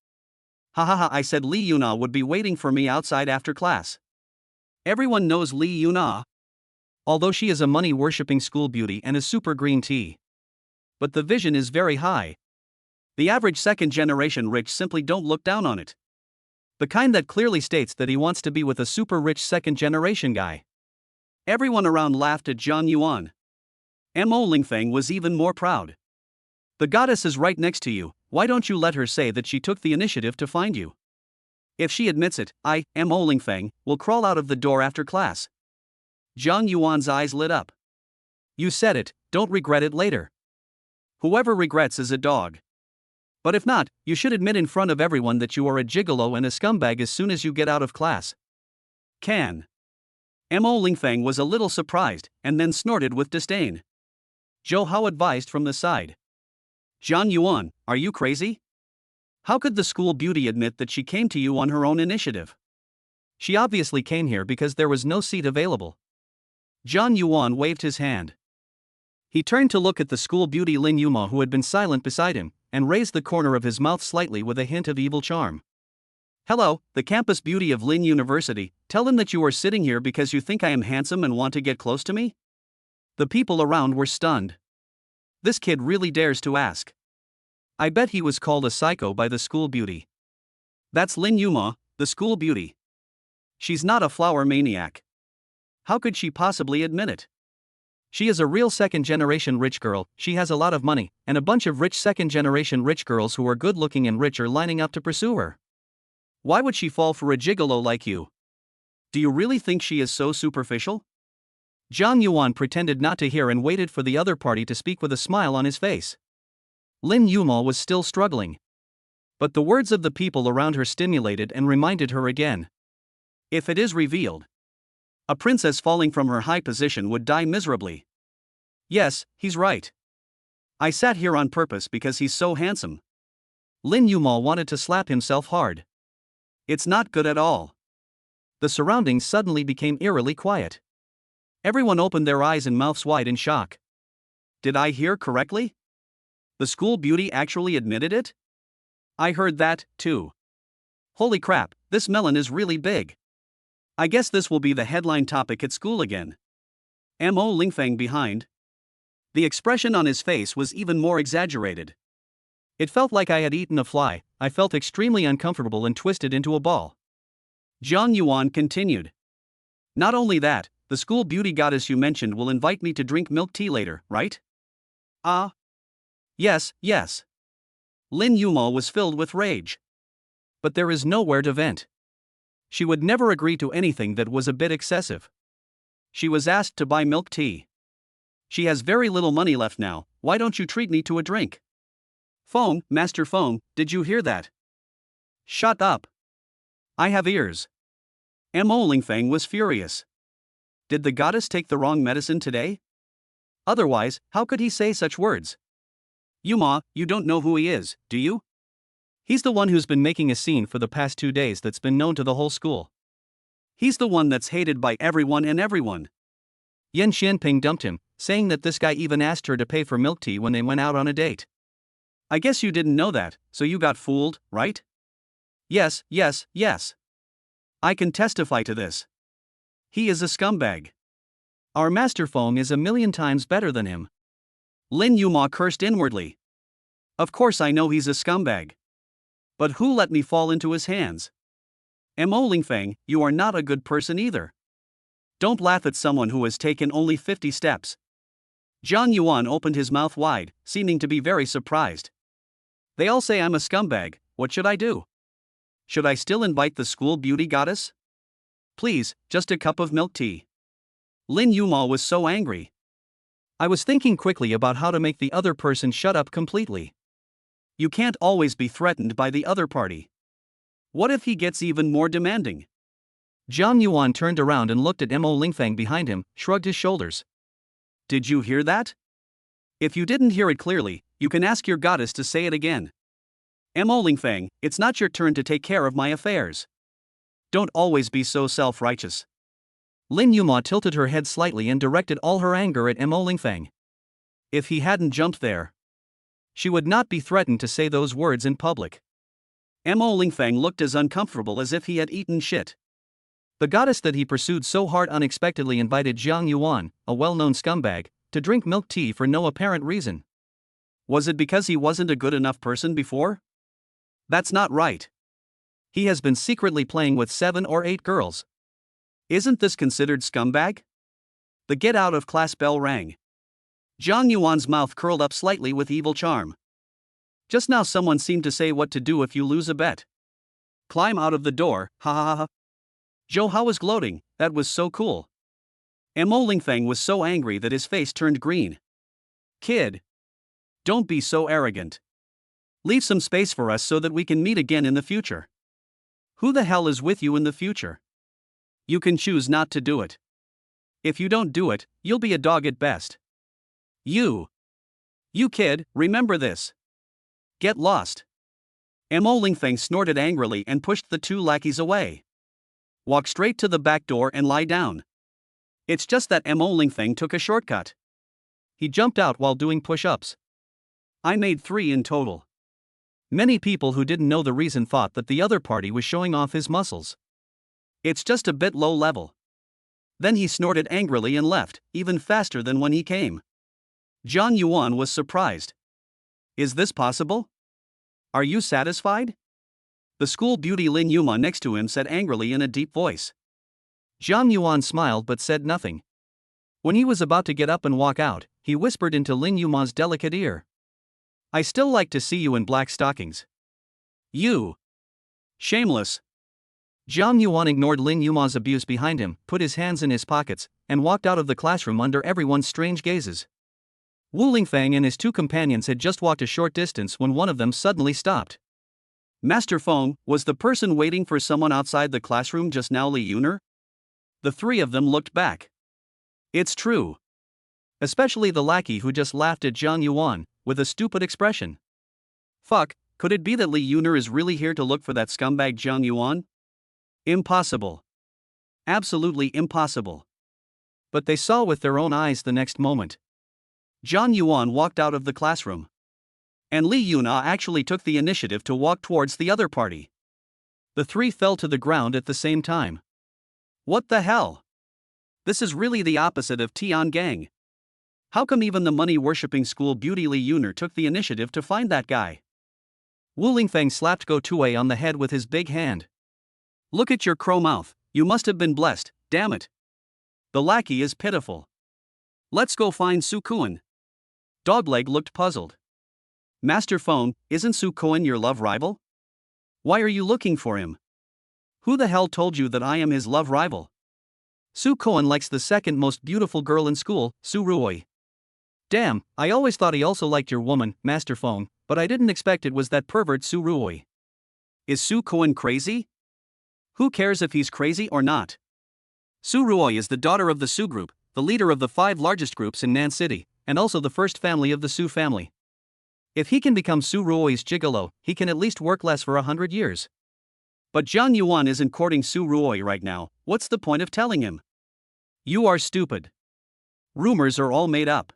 Ha ha ha, I said Li Yuna would be waiting for me outside after class. Everyone knows Li Yuna. Although she is a money-worshipping school beauty and a super green tea. But the vision is very high. The average second-generation rich simply don't look down on it. The kind that clearly states that he wants to be with a super rich second-generation guy. Everyone around laughed at Jiang Yuan. Mo Lingfeng was even more proud. The goddess is right next to you, why don't you let her say that she took the initiative to find you? If she admits it, I, Mo Lingfeng, will crawl out of the door after class. Jiang Yuan's eyes lit up. You said it, don't regret it later. Whoever regrets is a dog. But if not, you should admit in front of everyone that you are a gigolo and a scumbag as soon as you get out of class. Can. Mo Lingfeng was a little surprised, and then snorted with disdain. Zhou Hao advised from the side. Jiang Yuan, are you crazy? How could the school beauty admit that she came to you on her own initiative? She obviously came here because there was no seat available. Jiang Yuan waved his hand. He turned to look at the school beauty Lin Yuma, who had been silent beside him, and raised the corner of his mouth slightly with a hint of evil charm. Hello, the campus beauty of Lin University, tell him that you are sitting here because you think I am handsome and want to get close to me? The people around were stunned. This kid really dares to ask. I bet he was called a psycho by the school beauty. That's Lin Yuma, the school beauty. She's not a flower maniac. How could she possibly admit it? She is a real second-generation rich girl, she has a lot of money, and a bunch of rich second-generation rich girls who are good-looking and rich are lining up to pursue her. Why would she fall for a gigolo like you? Do you really think she is so superficial? Jiang Yuan pretended not to hear and waited for the other party to speak with a smile on his face. Lin Yuma was still struggling. But the words of the people around her stimulated and reminded her again. If it is revealed, a princess falling from her high position would die miserably. Yes, he's right. I sat here on purpose because he's so handsome. Lin Yuma wanted to slap himself hard. It's not good at all. The surroundings suddenly became eerily quiet. Everyone opened their eyes and mouths wide in shock. Did I hear correctly? The school beauty actually admitted it? I heard that, too. Holy crap, this melon is really big. I guess this will be the headline topic at school again. Mo Lingfeng behind. The expression on his face was even more exaggerated. It felt like I had eaten a fly. I felt extremely uncomfortable and twisted into a ball. Jiang Yuan continued. Not only that, the school beauty goddess you mentioned will invite me to drink milk tea later, right? Ah. Yes, yes. Lin Yuma was filled with rage. But there is nowhere to vent. She would never agree to anything that was a bit excessive. She was asked to buy milk tea. She has very little money left now. Why don't you treat me to a drink? Phone, Master Phone, did you hear that? Shut up. I have ears. Mo Lingfeng was furious. Did the goddess take the wrong medicine today? Otherwise, how could he say such words? Yuma, you don't know who he is, do you? He's the one who's been making a scene for the past 2 days that's been known to the whole school. He's the one that's hated by everyone and everyone. Yan Xianping dumped him, saying that this guy even asked her to pay for milk tea when they went out on a date. I guess you didn't know that, so you got fooled, right? Yes, yes, yes. I can testify to this. He is a scumbag. Our Master Feng is a million times better than him. Lin Yuma cursed inwardly. Of course I know he's a scumbag. But who let me fall into his hands? Mo Lingfeng, you are not a good person either. Don't laugh at someone who has taken only 50 steps. Jiang Yuan opened his mouth wide, seeming to be very surprised. They all say I'm a scumbag, what should I do? Should I still invite the school beauty goddess? Please, just a cup of milk tea. Lin Yuma was so angry. I was thinking quickly about how to make the other person shut up completely. You can't always be threatened by the other party. What if he gets even more demanding? Jiang Yuan turned around and looked at Mo Lingfeng behind him, shrugged his shoulders. Did you hear that? If you didn't hear it clearly, you can ask your goddess to say it again. Mo Lingfeng, it's not your turn to take care of my affairs. Don't always be so self-righteous. Lin Yuma tilted her head slightly and directed all her anger at Mo Lingfeng. If he hadn't jumped there, she would not be threatened to say those words in public. Mo Lingfeng looked as uncomfortable as if he had eaten shit. The goddess that he pursued so hard unexpectedly invited Jiang Yuan, a well-known scumbag, to drink milk tea for no apparent reason. Was it because he wasn't a good enough person before? That's not right. He has been secretly playing with 7 or 8 girls. Isn't this considered scumbag? The get out of class bell rang. Jiang Yuan's mouth curled up slightly with evil charm. Just now someone seemed to say what to do if you lose a bet. Climb out of the door, ha ha ha. Zhou Hao was gloating, that was so cool. Mo Lingfeng was so angry that his face turned green. Kid. Don't be so arrogant. Leave some space for us so that we can meet again in the future. Who the hell is with you in the future? You can choose not to do it. If you don't do it, you'll be a dog at best. You kid, remember this. Get lost. Mo Lingfeng snorted angrily and pushed the 2 lackeys away. Walk straight to the back door and lie down. It's just that Mo Lingfeng took a shortcut. He jumped out while doing push-ups. I made 3 in total. Many people who didn't know the reason thought that the other party was showing off his muscles. It's just a bit low level. Then he snorted angrily and left, even faster than when he came. Jiang Yuan was surprised. Is this possible? Are you satisfied? The school beauty Lin Yuma next to him said angrily in a deep voice. Jiang Yuan smiled but said nothing. When he was about to get up and walk out, he whispered into Lin Yuma's delicate ear. I still like to see you in black stockings. You. Shameless. Jiang Yuan ignored Lin Yuma's abuse behind him, put his hands in his pockets, and walked out of the classroom under everyone's strange gazes. Wu Lingfeng and his 2 companions had just walked a short distance when one of them suddenly stopped. Master Phone, was the person waiting for someone outside the classroom just now Li Yuner? The three of them looked back. It's true. Especially the lackey who just laughed at Jiang Yuan, with a stupid expression. Fuck, could it be that Li Yuner is really here to look for that scumbag Jiang Yuan? Impossible. Absolutely impossible. But they saw with their own eyes the next moment. Jiang Yuan walked out of the classroom. And Li Yuna actually took the initiative to walk towards the other party. The three fell to the ground at the same time. What the hell? This is really the opposite of Tian Gang. How come even the money-worshipping school beauty Li Yuner took the initiative to find that guy? Wu Lingfeng slapped Go Tue on the head with his big hand. Look at your crow mouth, you must have been blessed, damn it. The lackey is pitiful. Let's go find Su Kuan. Dogleg looked puzzled. Master Phone, isn't Su Kuan your love rival? Why are you looking for him? Who the hell told you that I am his love rival? Su Kuan likes the second most beautiful girl in school, Su Ruoi. Damn, I always thought he also liked your woman, Master Phone, but I didn't expect it was that pervert Su Ruoi. Is Su Kuan crazy? Who cares if he's crazy or not? Su Ruoi is the daughter of the Su group, the leader of the 5 largest groups in Nan City, and also the first family of the Su family. If he can become Su Ruoi's gigolo, he can at least work less for 100 years. But Jiang Yuan isn't courting Su Ruoi right now, what's the point of telling him? You are stupid. Rumors are all made up.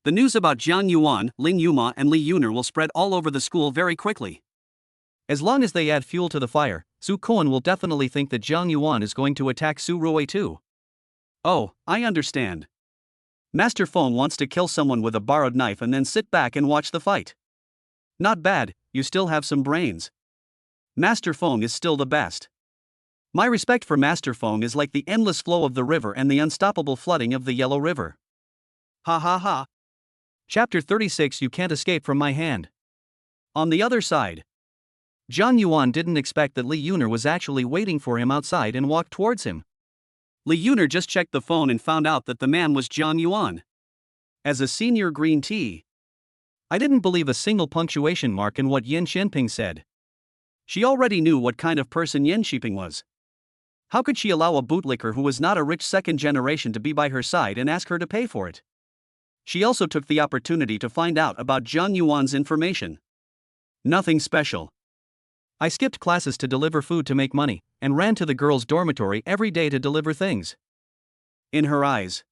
The news about Jiang Yuan, Ling Yuma and Li Yuner will spread all over the school very quickly. As long as they add fuel to the fire, Su Kuan will definitely think that Jiang Yuan is going to attack Su Ruoi too. Oh, I understand. Master Phone wants to kill someone with a borrowed knife and then sit back and watch the fight. Not bad, you still have some brains. Master Phone is still the best. My respect for Master Phone is like the endless flow of the river and the unstoppable flooding of the Yellow River. Ha ha ha. Chapter 36 You Can't Escape From My Hand. On the other side. Jiang Yuan didn't expect that Li Yuner was actually waiting for him outside and walked towards him. Li Yuner just checked the phone and found out that the man was Jiang Yuan. As a senior green tea. I didn't believe a single punctuation mark in what Yin Xianping said. She already knew what kind of person Yin Xianping was. How could she allow a bootlicker who was not a rich second generation to be by her side and ask her to pay for it? She also took the opportunity to find out about Jiang Yuan's information. Nothing special. I skipped classes to deliver food to make money, and ran to the girls' dormitory every day to deliver things. In her eyes,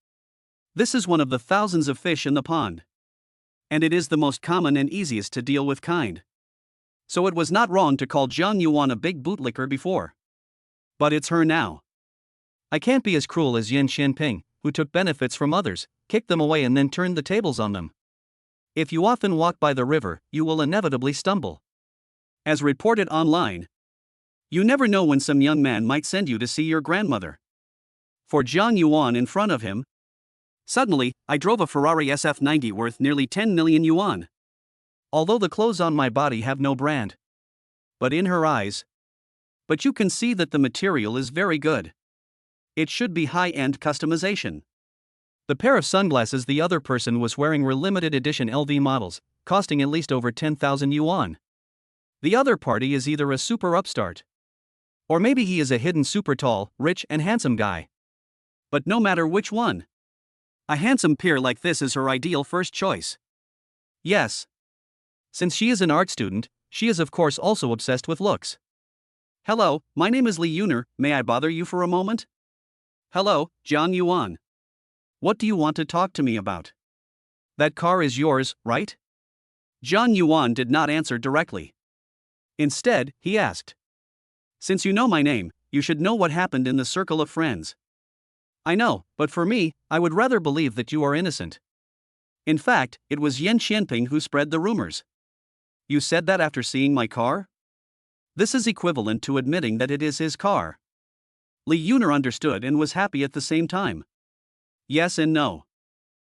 this is one of the thousands of fish in the pond. And it is the most common and easiest to deal with kind. So it was not wrong to call Jiang Yuan a big bootlicker before. But it's her now. I can't be as cruel as Yin Xianping, who took benefits from others, kicked them away and then turned the tables on them. If you often walk by the river, you will inevitably stumble. As reported online, you never know when some young man might send you to see your grandmother. For Jiang Yuan in front of him. Suddenly, I drove a Ferrari SF90 worth nearly 10 million yuan. Although the clothes on my body have no brand. But in her eyes. But you can see that the material is very good. It should be high-end customization. The pair of sunglasses the other person was wearing were limited edition LV models, costing at least over 10,000 yuan. The other party is either a super upstart. Or maybe he is a hidden super tall, rich and handsome guy. But no matter which one, a handsome peer like this is her ideal first choice. Yes. Since she is an art student, she is of course also obsessed with looks. Hello, my name is Li Yuner, may I bother you for a moment? Hello, Jiang Yuan. What do you want to talk to me about? That car is yours, right? Jiang Yuan did not answer directly. Instead, he asked. Since you know my name, you should know what happened in the circle of friends. I know, but for me, I would rather believe that you are innocent. In fact, it was Yin Xianping who spread the rumors. You said that after seeing my car? This is equivalent to admitting that it is his car. Li Yuner understood and was happy at the same time. Yes and no.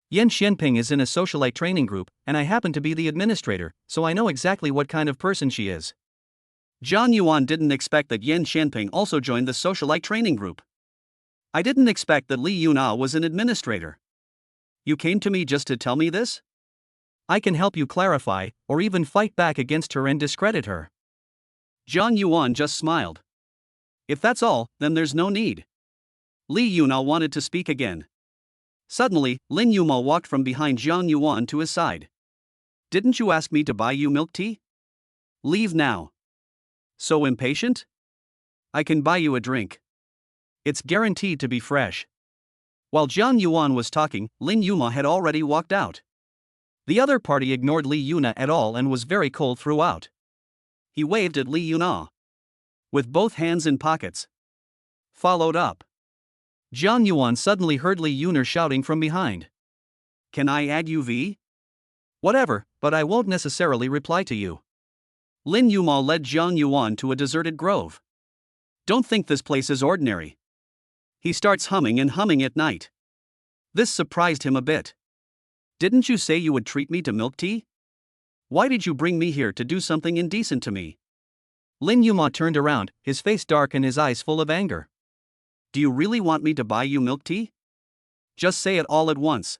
Yin Xianping is in a socialite training group, and I happen to be the administrator, so I know exactly what kind of person she is. Jiang Yuan didn't expect that Yin Xianping also joined the socialite training group. I didn't expect that Li Yuna was an administrator. You came to me just to tell me this? I can help you clarify, or even fight back against her and discredit her. Zhang Yuan just smiled. If that's all, then there's no need. Li Yuna wanted to speak again. Suddenly, Lin Yuma walked from behind Zhang Yuan to his side. Didn't you ask me to buy you milk tea? Leave now. So impatient? I can buy you a drink. It's guaranteed to be fresh. While Zhang Yuan was talking, Lin Yuma had already walked out. The other party ignored Li Yuna at all and was very cold throughout. He waved at Li Yuna with both hands in pockets. Followed up. Zhang Yuan suddenly heard Li Yuna shouting from behind. Can I add you V? Whatever, but I won't necessarily reply to you. Lin Yuma led Zhang Yuan to a deserted grove. Don't think this place is ordinary. He starts humming and humming at night. This surprised him a bit. Didn't you say you would treat me to milk tea? Why did you bring me here to do something indecent to me? Lin Yuma turned around, his face dark and his eyes full of anger. Do you really want me to buy you milk tea? Just say it all at once.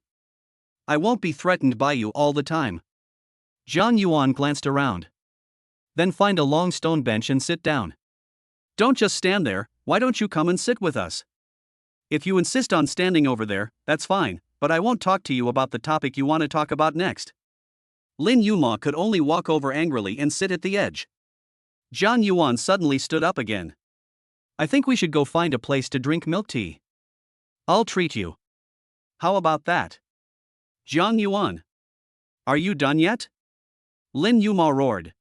I won't be threatened by you all the time. Zhang Yuan glanced around. Then find a long stone bench and sit down. Don't just stand there, why don't you come and sit with us? If you insist on standing over there, that's fine, but I won't talk to you about the topic you want to talk about next. Lin Yuma could only walk over angrily and sit at the edge. Zhang Yuan suddenly stood up again. I think we should go find a place to drink milk tea. I'll treat you. How about that? Zhang Yuan. Are you done yet? Lin Yuma roared.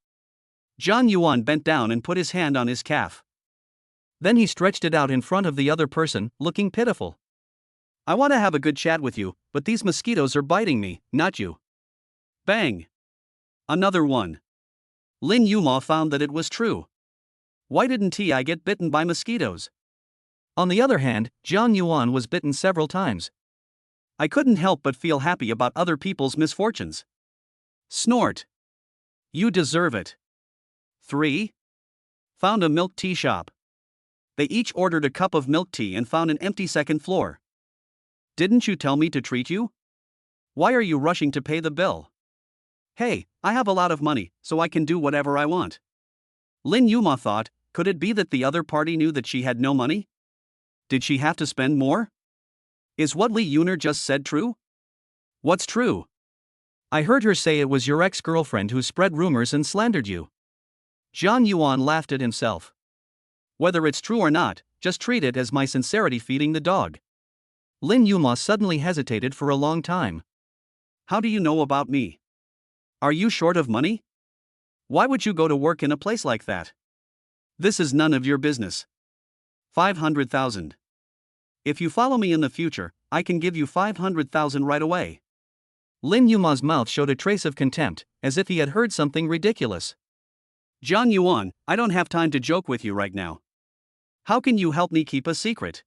Zhang Yuan bent down and put his hand on his calf. Then he stretched it out in front of the other person, looking pitiful. I want to have a good chat with you, but these mosquitoes are biting me, not you. Bang! Another one. Lin Yuma found that it was true. Why didn't I get bitten by mosquitoes? On the other hand, Zhang Yuan was bitten several times. I couldn't help but feel happy about other people's misfortunes. Snort. You deserve it. 3. Found a milk tea shop. They each ordered a cup of milk tea and found an empty second floor. Didn't you tell me to treat you? Why are you rushing to pay the bill? Hey, I have a lot of money, so I can do whatever I want. Lin Yuma thought, could it be that the other party knew that she had no money? Did she have to spend more? Is what Li Yuna just said true? What's true? I heard her say it was your ex-girlfriend who spread rumors and slandered you. Zhang Yuan laughed at himself. Whether it's true or not, just treat it as my sincerity feeding the dog. Lin Yuma suddenly hesitated for a long time. How do you know about me? Are you short of money? Why would you go to work in a place like that? This is none of your business. 500,000. If you follow me in the future, I can give you 500,000 right away. Lin Yuma's mouth showed a trace of contempt, as if he had heard something ridiculous. Zhang Yuan, I don't have time to joke with you right now. How can you help me keep a secret?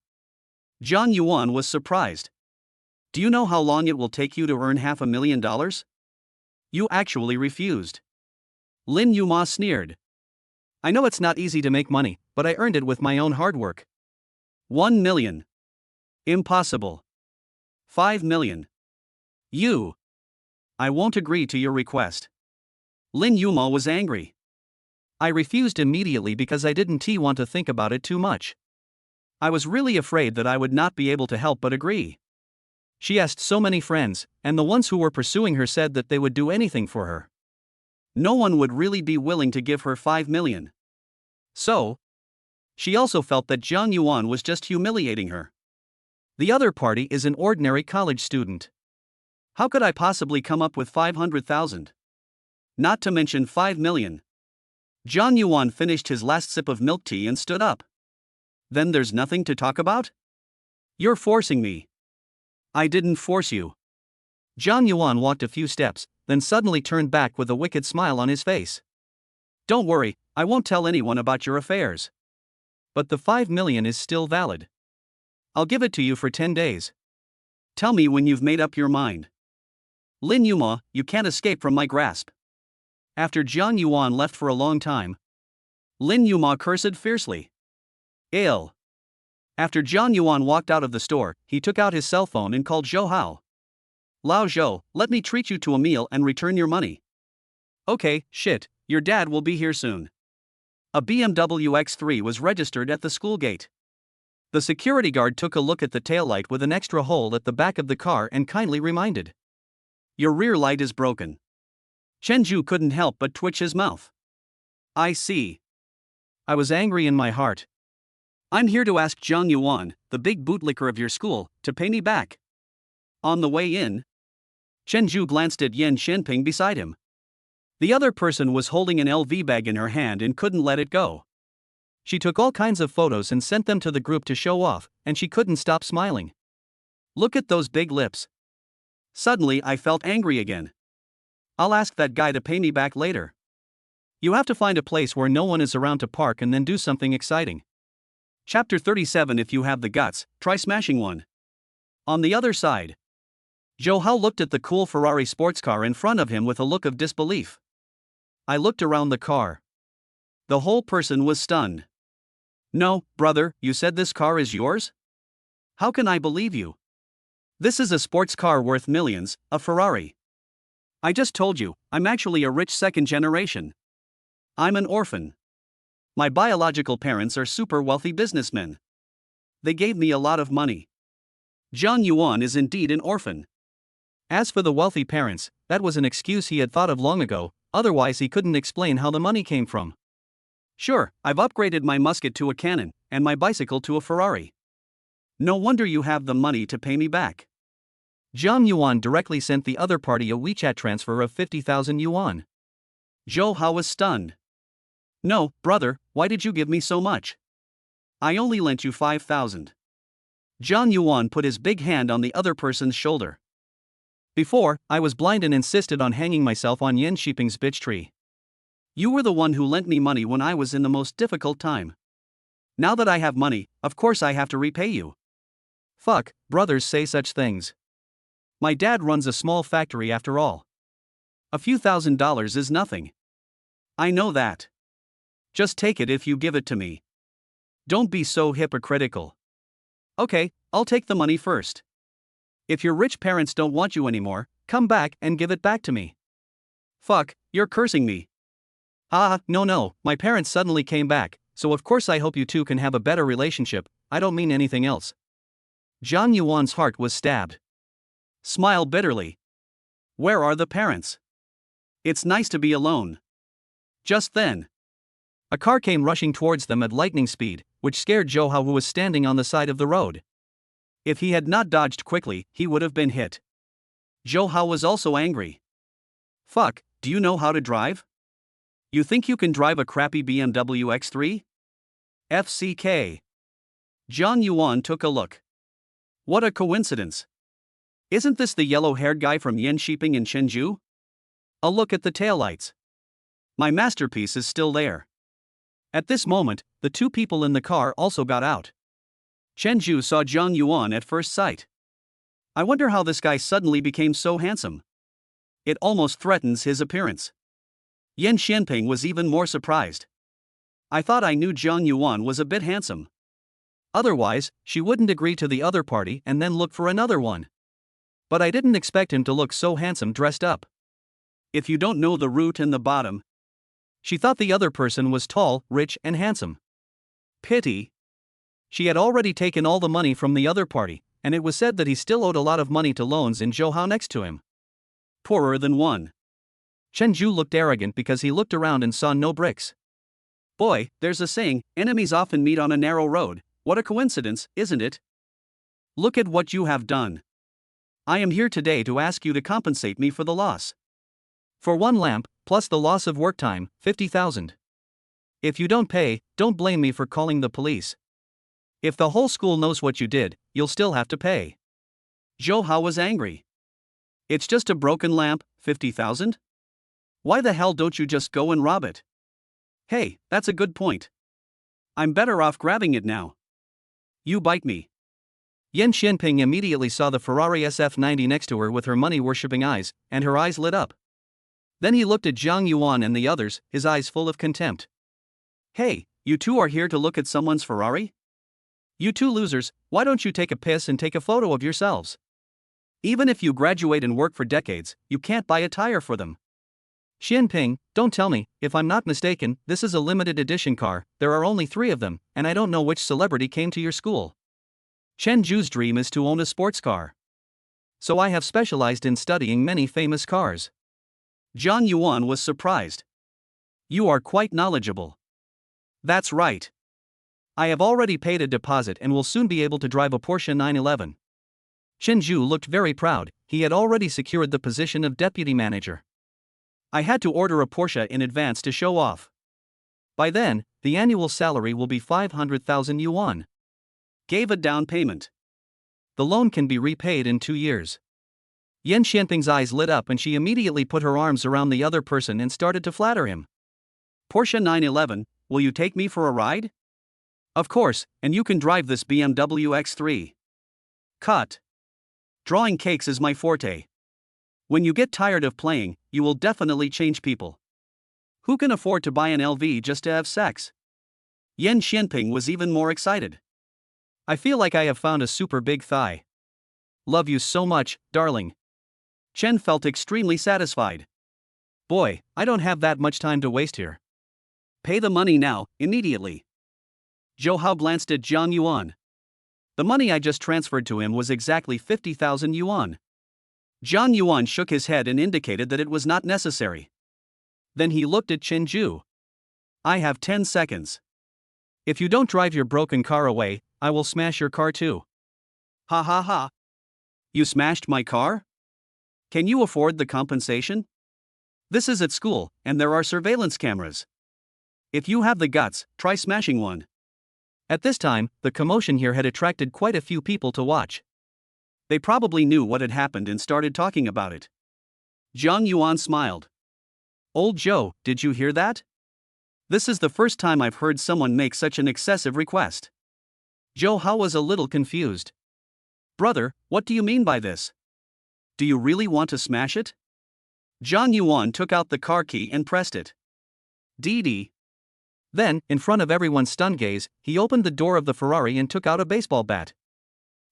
Zhang Yuan was surprised. Do you know how long it will take you to earn $500,000? You actually refused. Lin Yuma sneered. I know it's not easy to make money, but I earned it with my own hard work. 1 million. Impossible. 5 million. You. I won't agree to your request. Lin Yuma was angry. I refused immediately because I didn't want to think about it too much. I was really afraid that I would not be able to help but agree. She asked so many friends, and the ones who were pursuing her said that they would do anything for her. No one would really be willing to give her 5 million. So, she also felt that Zhang Yuan was just humiliating her. The other party is an ordinary college student. How could I possibly come up with 500,000? Not to mention 5 million. Zhang Yuan finished his last sip of milk tea and stood up. Then there's nothing to talk about? You're forcing me. I didn't force you. Zhang Yuan walked a few steps, then suddenly turned back with a wicked smile on his face. Don't worry, I won't tell anyone about your affairs. But the 5 million is still valid. I'll give it to you for 10 days. Tell me when you've made up your mind. Lin Yuma, you can't escape from my grasp. After Zhang Yuan left for a long time, Lin Yuma cursed fiercely. Ale. After Zhang Yuan walked out of the store, he took out his cell phone and called Zhou Hao. Lao Zhou, let me treat you to a meal and return your money. Okay, shit, your dad will be here soon. A BMW X3 was registered at the school gate. The security guard took a look at the taillight with an extra hole at the back of the car and kindly reminded. Your rear light is broken. Chenju couldn't help but twitch his mouth. I see. I was angry in my heart. I'm here to ask Zhang Yuan, the big bootlicker of your school, to pay me back. On the way in, Chenju glanced at Yan Shenping beside him. The other person was holding an LV bag in her hand and couldn't let it go. She took all kinds of photos and sent them to the group to show off, and she couldn't stop smiling. Look at those big lips. Suddenly I felt angry again. I'll ask that guy to pay me back later. You have to find a place where no one is around to park and then do something exciting. Chapter 37. If you have the guts, try smashing one. On the other side, Zhou Hao looked at the cool Ferrari sports car in front of him with a look of disbelief. I looked around the car. The whole person was stunned. No, brother, you said this car is yours? How can I believe you? This is a sports car worth millions, a Ferrari. I just told you, I'm actually a rich second generation. I'm an orphan. My biological parents are super wealthy businessmen. They gave me a lot of money. Zhang Yuan is indeed an orphan. As for the wealthy parents, that was an excuse he had thought of long ago, otherwise he couldn't explain how the money came from. Sure, I've upgraded my musket to a cannon, and my bicycle to a Ferrari. No wonder you have the money to pay me back. Zhang Yuan directly sent the other party a WeChat transfer of 50,000 yuan. Zhou Hao was stunned. No, brother, why did you give me so much? I only lent you 5,000. Zhang Yuan put his big hand on the other person's shoulder. Before, I was blind and insisted on hanging myself on Yan Shiping's bitch tree. You were the one who lent me money when I was in the most difficult time. Now that I have money, of course I have to repay you. Fuck, brothers say such things. My dad runs a small factory after all. A few $1,000s is nothing. I know that. Just take it if you give it to me. Don't be so hypocritical. Okay, I'll take the money first. If your rich parents don't want you anymore, come back and give it back to me. Fuck, you're cursing me. No, my parents suddenly came back, so of course I hope you two can have a better relationship, I don't mean anything else. Zhang Yuan's heart was stabbed. Smile bitterly. Where are the parents? It's nice to be alone. Just then, a car came rushing towards them at lightning speed, which scared Zhou Hao, who was standing on the side of the road. If he had not dodged quickly, he would have been hit. Zhou Hao was also angry. Fuck, do you know how to drive? You think you can drive a crappy BMW X3? FCK. Zhang Yuan took a look. What a coincidence. Isn't this the yellow-haired guy from Yan Shiping in Chenju? A look at the taillights. My masterpiece is still there. At this moment, the two people in the car also got out. Chenju saw Zhang Yuan at first sight. I wonder how this guy suddenly became so handsome. It almost threatens his appearance. Yan Shenping was even more surprised. I thought I knew Zhang Yuan was a bit handsome. Otherwise, she wouldn't agree to the other party and then look for another one. But I didn't expect him to look so handsome dressed up. If you don't know the root and the bottom. She thought the other person was tall, rich, and handsome. Pity. She had already taken all the money from the other party, and it was said that he still owed a lot of money to loans in Zhou Hao next to him. Poorer than one. Chenju looked arrogant because he looked around and saw no bricks. Boy, there's a saying, enemies often meet on a narrow road. What a coincidence, isn't it? Look at what you have done. I am here today to ask you to compensate me for the loss. For one lamp, plus the loss of work time, 50,000. If you don't pay, don't blame me for calling the police. If the whole school knows what you did, you'll still have to pay. Zhou Hao was angry. It's just a broken lamp, 50,000? Why the hell don't you just go and rob it? Hey, that's a good point. I'm better off grabbing it now. You bite me. Yan Shenping immediately saw the Ferrari SF90 next to her with her money-worshipping eyes, and her eyes lit up. Then he looked at Zhang Yuan and the others, his eyes full of contempt. Hey, you two are here to look at someone's Ferrari? You two losers, why don't you take a piss and take a photo of yourselves? Even if you graduate and work for decades, you can't buy a tire for them. Xianping, don't tell me, if I'm not mistaken, this is a limited edition car, there are only 3 of them, and I don't know which celebrity came to your school. Chen Zhu's dream is to own a sports car. So I have specialized in studying many famous cars. Zhang Yuan was surprised. You are quite knowledgeable. That's right. I have already paid a deposit and will soon be able to drive a Porsche 911. Chen Zhu looked very proud, he had already secured the position of deputy manager. I had to order a Porsche in advance to show off. By then, the annual salary will be 500,000 yuan. Gave a down payment. The loan can be repaid in 2 years. Yan Xianping's eyes lit up and she immediately put her arms around the other person and started to flatter him. Porsche 911, will you take me for a ride? Of course, and you can drive this BMW X3. Cut. Drawing cakes is my forte. When you get tired of playing, you will definitely change people. Who can afford to buy an LV just to have sex? Yan Xianping was even more excited. I feel like I have found a super big thigh. Love you so much, darling. Chen felt extremely satisfied. Boy, I don't have that much time to waste here. Pay the money now, immediately. Zhou Hao glanced at Zhang Yuan. The money I just transferred to him was exactly 50,000 yuan. Zhang Yuan shook his head and indicated that it was not necessary. Then he looked at Chen Zhu. I have 10 seconds. If you don't drive your broken car away, I will smash your car too. Ha ha ha. You smashed my car? Can you afford the compensation? This is at school, and there are surveillance cameras. If you have the guts, try smashing one. At this time, the commotion here had attracted quite a few people to watch. They probably knew what had happened and started talking about it. Zhang Yuan smiled. Old Zhou, did you hear that? This is the first time I've heard someone make such an excessive request. Zhou Hao was a little confused. Brother, what do you mean by this? Do you really want to smash it? Zhang Yuan took out the car key and pressed it. Dee. Then, in front of everyone's stunned gaze, he opened the door of the Ferrari and took out a baseball bat.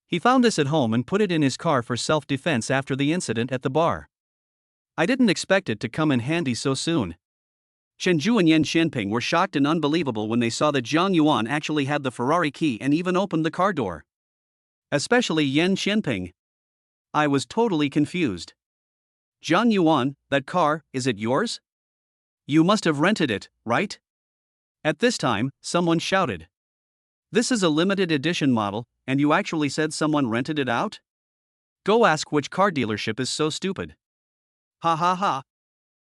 He found this at home and put it in his car for self-defense after the incident at the bar. I didn't expect it to come in handy so soon. Chen Zhu and Yan Xianping were shocked and unbelievable when they saw that Zhang Yuan actually had the Ferrari key and even opened the car door. Especially Yan Xianping. I was totally confused. Zhang Yuan, that car, is it yours? You must have rented it, right? At this time, someone shouted. This is a limited edition model, and you actually said someone rented it out? Go ask which car dealership is so stupid. Ha ha ha.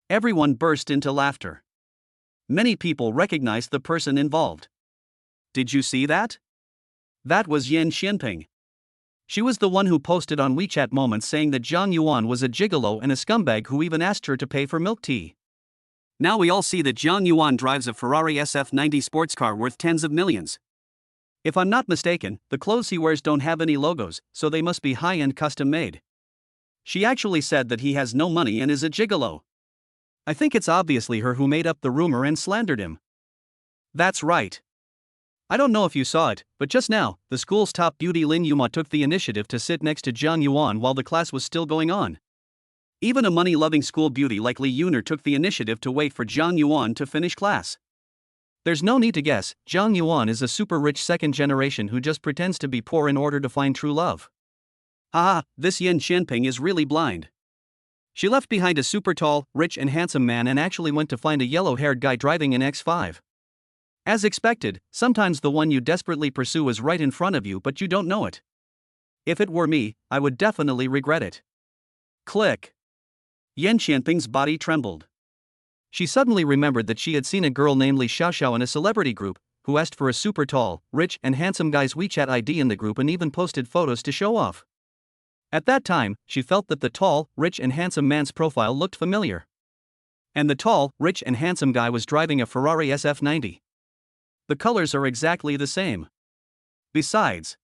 Everyone burst into laughter. Many people recognized the person involved. Did you see that? That was Yan Xianping. She was the one who posted on WeChat Moments saying that Zhang Yuan was a gigolo and a scumbag who even asked her to pay for milk tea. Now we all see that Zhang Yuan drives a Ferrari SF90 sports car worth tens of millions. If I'm not mistaken, the clothes he wears don't have any logos, so they must be high-end custom-made. She actually said that he has no money and is a gigolo. I think it's obviously her who made up the rumor and slandered him. That's right. I don't know if you saw it, but just now, the school's top beauty Lin Yuma took the initiative to sit next to Zhang Yuan while the class was still going on. Even a money-loving school beauty like Li Yuner took the initiative to wait for Zhang Yuan to finish class. There's no need to guess, Zhang Yuan is a super rich second generation who just pretends to be poor in order to find true love. Haha, this Yan Xianping is really blind. She left behind a super tall, rich and handsome man and actually went to find a yellow-haired guy driving an X5. As expected, sometimes the one you desperately pursue is right in front of you but you don't know it. If it were me, I would definitely regret it. Click. Yan Xianping's body trembled. She suddenly remembered that she had seen a girl named Li Xiaoxiao in a celebrity group, who asked for a super tall, rich and handsome guy's WeChat ID in the group and even posted photos to show off. At that time, she felt that the tall, rich and handsome man's profile looked familiar. And the tall, rich and handsome guy was driving a Ferrari SF90. The colors are exactly the same. Besides,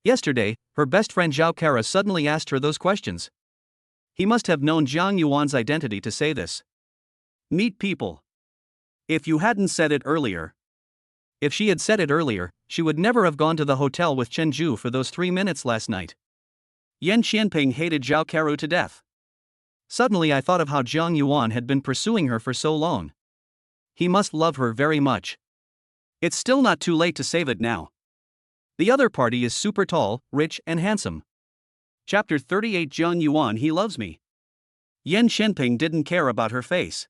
yesterday, her best friend Zhao Kara suddenly asked her those questions. He must have known Zhang Yuan's identity to say this. Meet people. If you hadn't said it earlier. If she had said it earlier, she would never have gone to the hotel with Chen Zhu for those 3 minutes last night. Yan Xianping hated Zhao Kara to death. Suddenly I thought of how Jiang Yuan had been pursuing her for so long. He must love her very much. It's still not too late to save it now. The other party is super tall, rich, and handsome. Chapter 38 Jiang Yuan, he loves me. Yan Shenping didn't care about her face.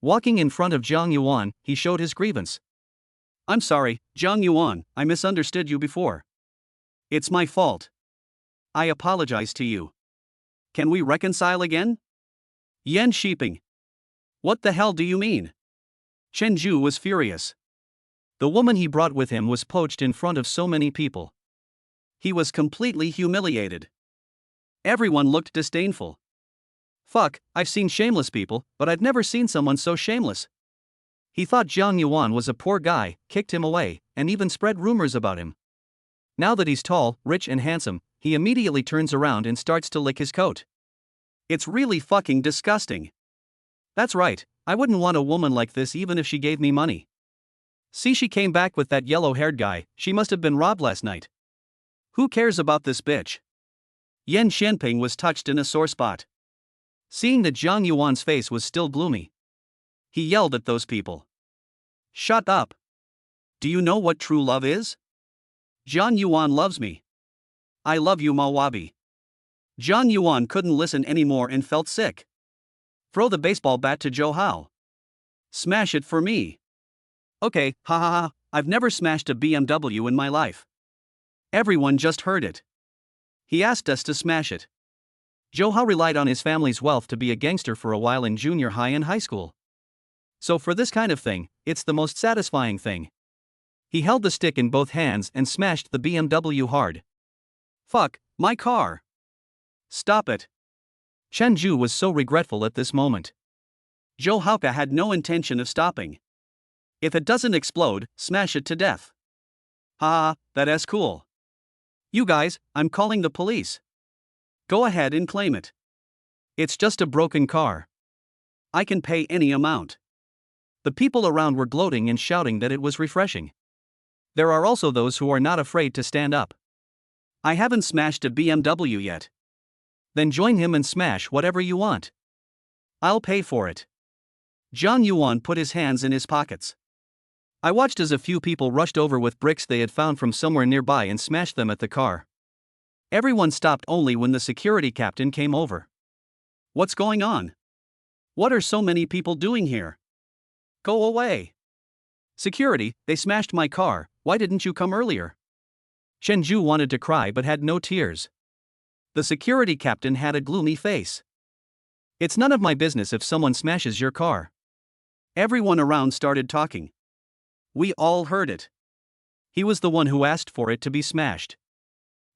Walking in front of Jiang Yuan, he showed his grievance. I'm sorry, Jiang Yuan, I misunderstood you before. It's my fault. I apologize to you. Can we reconcile again? Yan Shiping. What the hell do you mean? Chen Zhu was furious. The woman he brought with him was poached in front of so many people. He was completely humiliated. Everyone looked disdainful. Fuck, I've seen shameless people, but I've never seen someone so shameless. He thought Jiang Yuan was a poor guy, kicked him away, and even spread rumors about him. Now that he's tall, rich, and handsome, he immediately turns around and starts to lick his coat. It's really fucking disgusting. That's right, I wouldn't want a woman like this even if she gave me money. See, she came back with that yellow-haired guy, she must have been robbed last night. Who cares about this bitch? Yan Shenping was touched in a sore spot. Seeing that Jiang Yuan's face was still gloomy, he yelled at those people. Shut up. Do you know what true love is? Jiang Yuan loves me. I love you, Mawabi. Jiang Yuan couldn't listen anymore and felt sick. Throw the baseball bat to Zhou Hao. Smash it for me. Okay, ha ha ha, I've never smashed a BMW in my life. Everyone just heard it. He asked us to smash it. Zhou Hao relied on his family's wealth to be a gangster for a while in junior high and high school. So for this kind of thing, it's the most satisfying thing. He held the stick in both hands and smashed the BMW hard. Fuck, my car. Stop it. Chen Zhu was so regretful at this moment. Zhou Hao had no intention of stopping. If it doesn't explode, smash it to death. Ha, that's cool. You guys, I'm calling the police. Go ahead and claim it. It's just a broken car. I can pay any amount. The people around were gloating and shouting that it was refreshing. There are also those who are not afraid to stand up. I haven't smashed a BMW yet. Then join him and smash whatever you want. I'll pay for it. Jiang Yuan put his hands in his pockets. I watched as a few people rushed over with bricks they had found from somewhere nearby and smashed them at the car. Everyone stopped only when the security captain came over. What's going on? What are so many people doing here? Go away. Security, they smashed my car, why didn't you come earlier? Chen Zhu wanted to cry but had no tears. The security captain had a gloomy face. It's none of my business if someone smashes your car. Everyone around started talking. We all heard it. He was the one who asked for it to be smashed.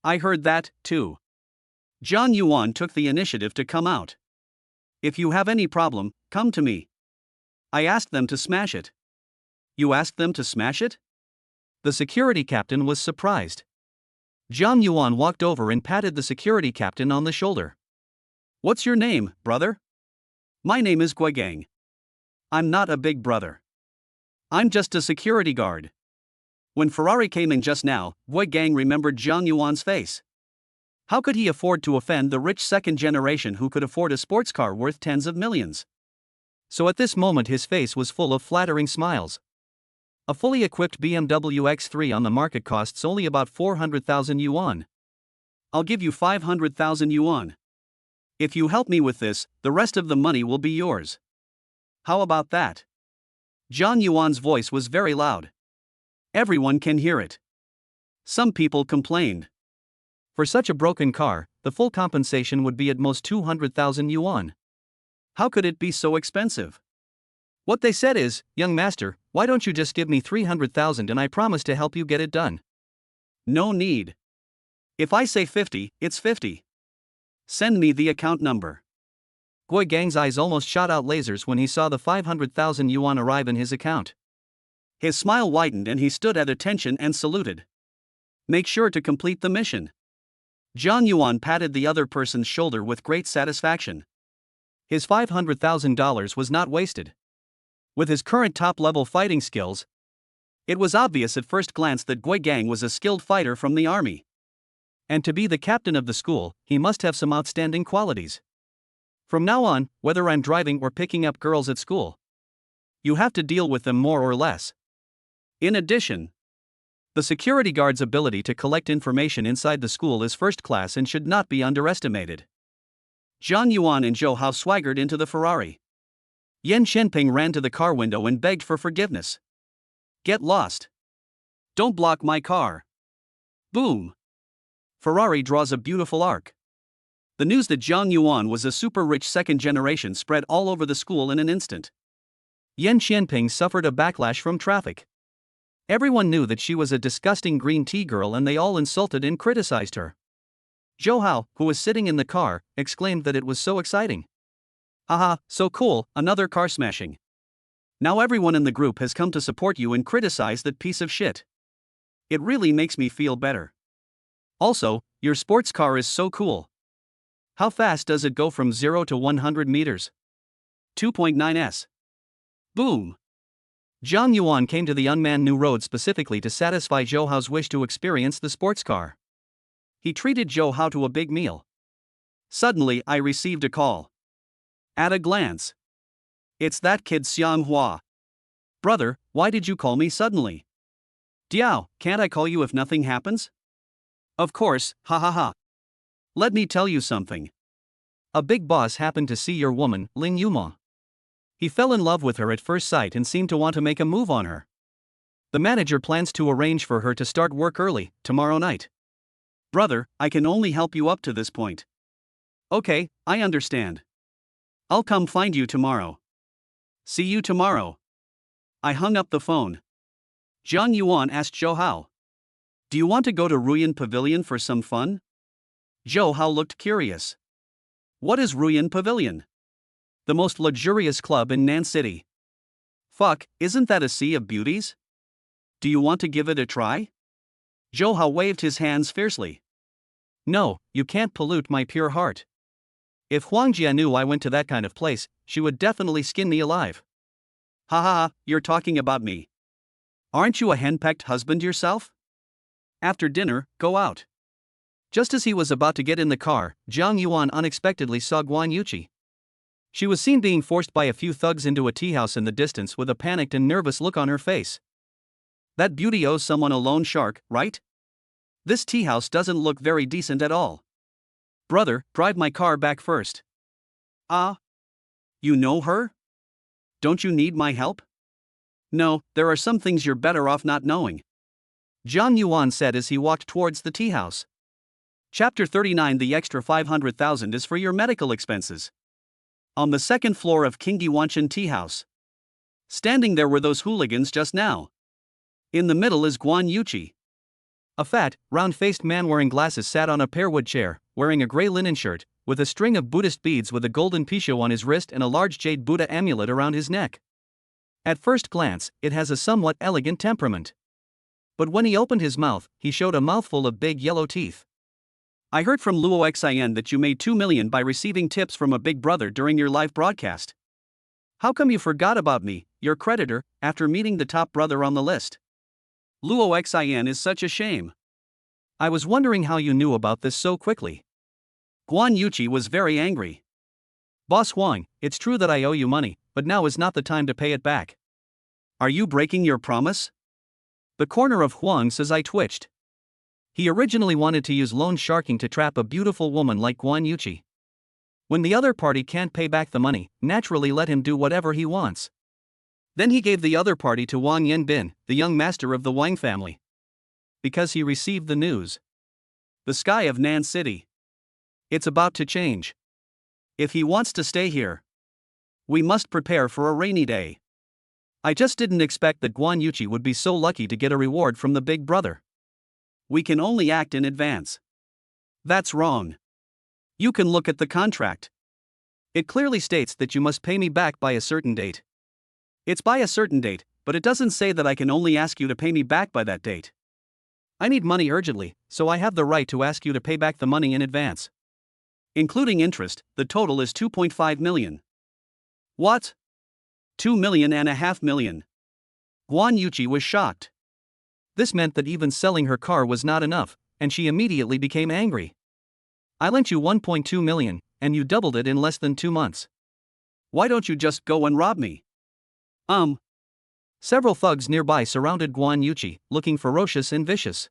I heard that, too. Jiang Yuan took the initiative to come out. If you have any problem, come to me. I asked them to smash it. You asked them to smash it? The security captain was surprised. Jiang Yuan walked over and patted the security captain on the shoulder. What's your name, brother? My name is Guigang. I'm not a big brother. I'm just a security guard. When Ferrari came in just now, Guigang remembered Jiang Yuan's face. How could he afford to offend the rich second generation who could afford a sports car worth tens of millions? So at this moment his face was full of flattering smiles. A fully equipped BMW X3 on the market costs only about 400,000 yuan. I'll give you 500,000 yuan. If you help me with this, the rest of the money will be yours. How about that? Jiang Yuan's voice was very loud. Everyone can hear it. Some people complained. For such a broken car, the full compensation would be at most 200,000 yuan. How could it be so expensive? What they said is, young master, why don't you just give me 300,000 and I promise to help you get it done? No need. If I say 50, it's 50. Send me the account number. Guigang's eyes almost shot out lasers when he saw the 500,000 yuan arrive in his account. His smile widened and he stood at attention and saluted. Make sure to complete the mission. Jiang Yuan patted the other person's shoulder with great satisfaction. His $500,000 was not wasted. With his current top-level fighting skills, it was obvious at first glance that Guigang was a skilled fighter from the army. And to be the captain of the school, he must have some outstanding qualities. From now on, whether I'm driving or picking up girls at school, you have to deal with them more or less. In addition, The security guard's ability to collect information inside the school is first class and should not be underestimated. Zhang Yuan and Zhou Hao swaggered into the Ferrari. Yan Shenping ran to the car window and begged for forgiveness. Get lost. Don't block my car. Boom. Ferrari draws a beautiful arc. The news that Zhang Yuan was a super rich second generation spread all over the school in an instant. Yan Shenping suffered a backlash from traffic. Everyone knew that she was a disgusting green tea girl and they all insulted and criticized her. Zhou Hao, who was sitting in the car, exclaimed that it was so exciting. Haha, so cool, another car smashing. Now everyone in the group has come to support you and criticize that piece of shit. It really makes me feel better. Also, your sports car is so cool. How fast does it go from 0 to 100 meters? 2.9s. Boom. Zhang Yuan came to the unmanned new road specifically to satisfy Zhou Hao's wish to experience the sports car. He treated Zhou Hao to a big meal. Suddenly, I received a call. At a glance, it's that kid Xiang Hua. Brother, why did you call me suddenly? Diao, can't I call you if nothing happens? Of course, ha ha ha. Let me tell you something. A big boss happened to see your woman, Ling Yuma. He fell in love with her at first sight and seemed to want to make a move on her. The manager plans to arrange for her to start work early, tomorrow night. Brother, I can only help you up to this point. Okay, I understand. I'll come find you tomorrow. See you tomorrow. I hung up the phone. Zhang Yuan asked Zhou Hao. Do you want to go to Ruyan Pavilion for some fun? Zhou Hao looked curious. What is Ruyan Pavilion? The most luxurious club in Nan City. Fuck, isn't that a sea of beauties? Do you want to give it a try? Zhou Hao waved his hands fiercely. No, you can't pollute my pure heart. If Huang Jia knew I went to that kind of place, she would definitely skin me alive. Ha ha ha, you're talking about me. Aren't you a henpecked husband yourself? After dinner, go out. Just as he was about to get in the car, Zhang Yuan unexpectedly saw Guan Yuqi. She was seen being forced by a few thugs into a tea house in the distance with a panicked and nervous look on her face. That beauty owes someone a loan shark, right? This tea house doesn't look very decent at all. Brother, drive my car back first. Ah? You know her? Don't you need my help? No, there are some things you're better off not knowing. Zhang Yuan said as he walked towards the tea house. Chapter 39. The extra 500,000 is for your medical expenses. On the second floor of King Yiwanshan Tea House. Standing there were those hooligans just now. In the middle is Guan Yuqi. A fat, round-faced man wearing glasses sat on a pearwood chair, wearing a gray linen shirt, with a string of Buddhist beads with a golden pisho on his wrist and a large jade Buddha amulet around his neck. At first glance, it has a somewhat elegant temperament. But when he opened his mouth, he showed a mouthful of big yellow teeth. I heard from Luo Xin that you made 2 million by receiving tips from a big brother during your live broadcast. How come you forgot about me, your creditor, after meeting the top brother on the list? Luo Xin is such a shame. I was wondering how you knew about this so quickly. Guan Yuqi was very angry. Boss Huang, it's true that I owe you money, but now is not the time to pay it back. Are you breaking your promise? The corner of Huang's eye twitched. He originally wanted to use loan sharking to trap a beautiful woman like Guan Yuqi. When the other party can't pay back the money, naturally let him do whatever he wants. Then he gave the other party to Wang Yanbin, the young master of the Wang family. Because he received the news. The sky of Nan City. It's about to change. If he wants to stay here, we must prepare for a rainy day. I just didn't expect that Guan Yuqi would be so lucky to get a reward from the big brother. We can only act in advance. That's wrong. You can look at the contract. It clearly states that you must pay me back by a certain date. It's by a certain date, but it doesn't say that I can only ask you to pay me back by that date. I need money urgently, so I have the right to ask you to pay back the money in advance. Including interest, the total is 2.5 million. What? 2.5 million. Guan Yuqi was shocked. This meant that even selling her car was not enough, and she immediately became angry. I lent you 1.2 million, and you doubled it in less than 2 months. Why don't you just go and rob me? Several thugs nearby surrounded Guan Yuqi, looking ferocious and vicious.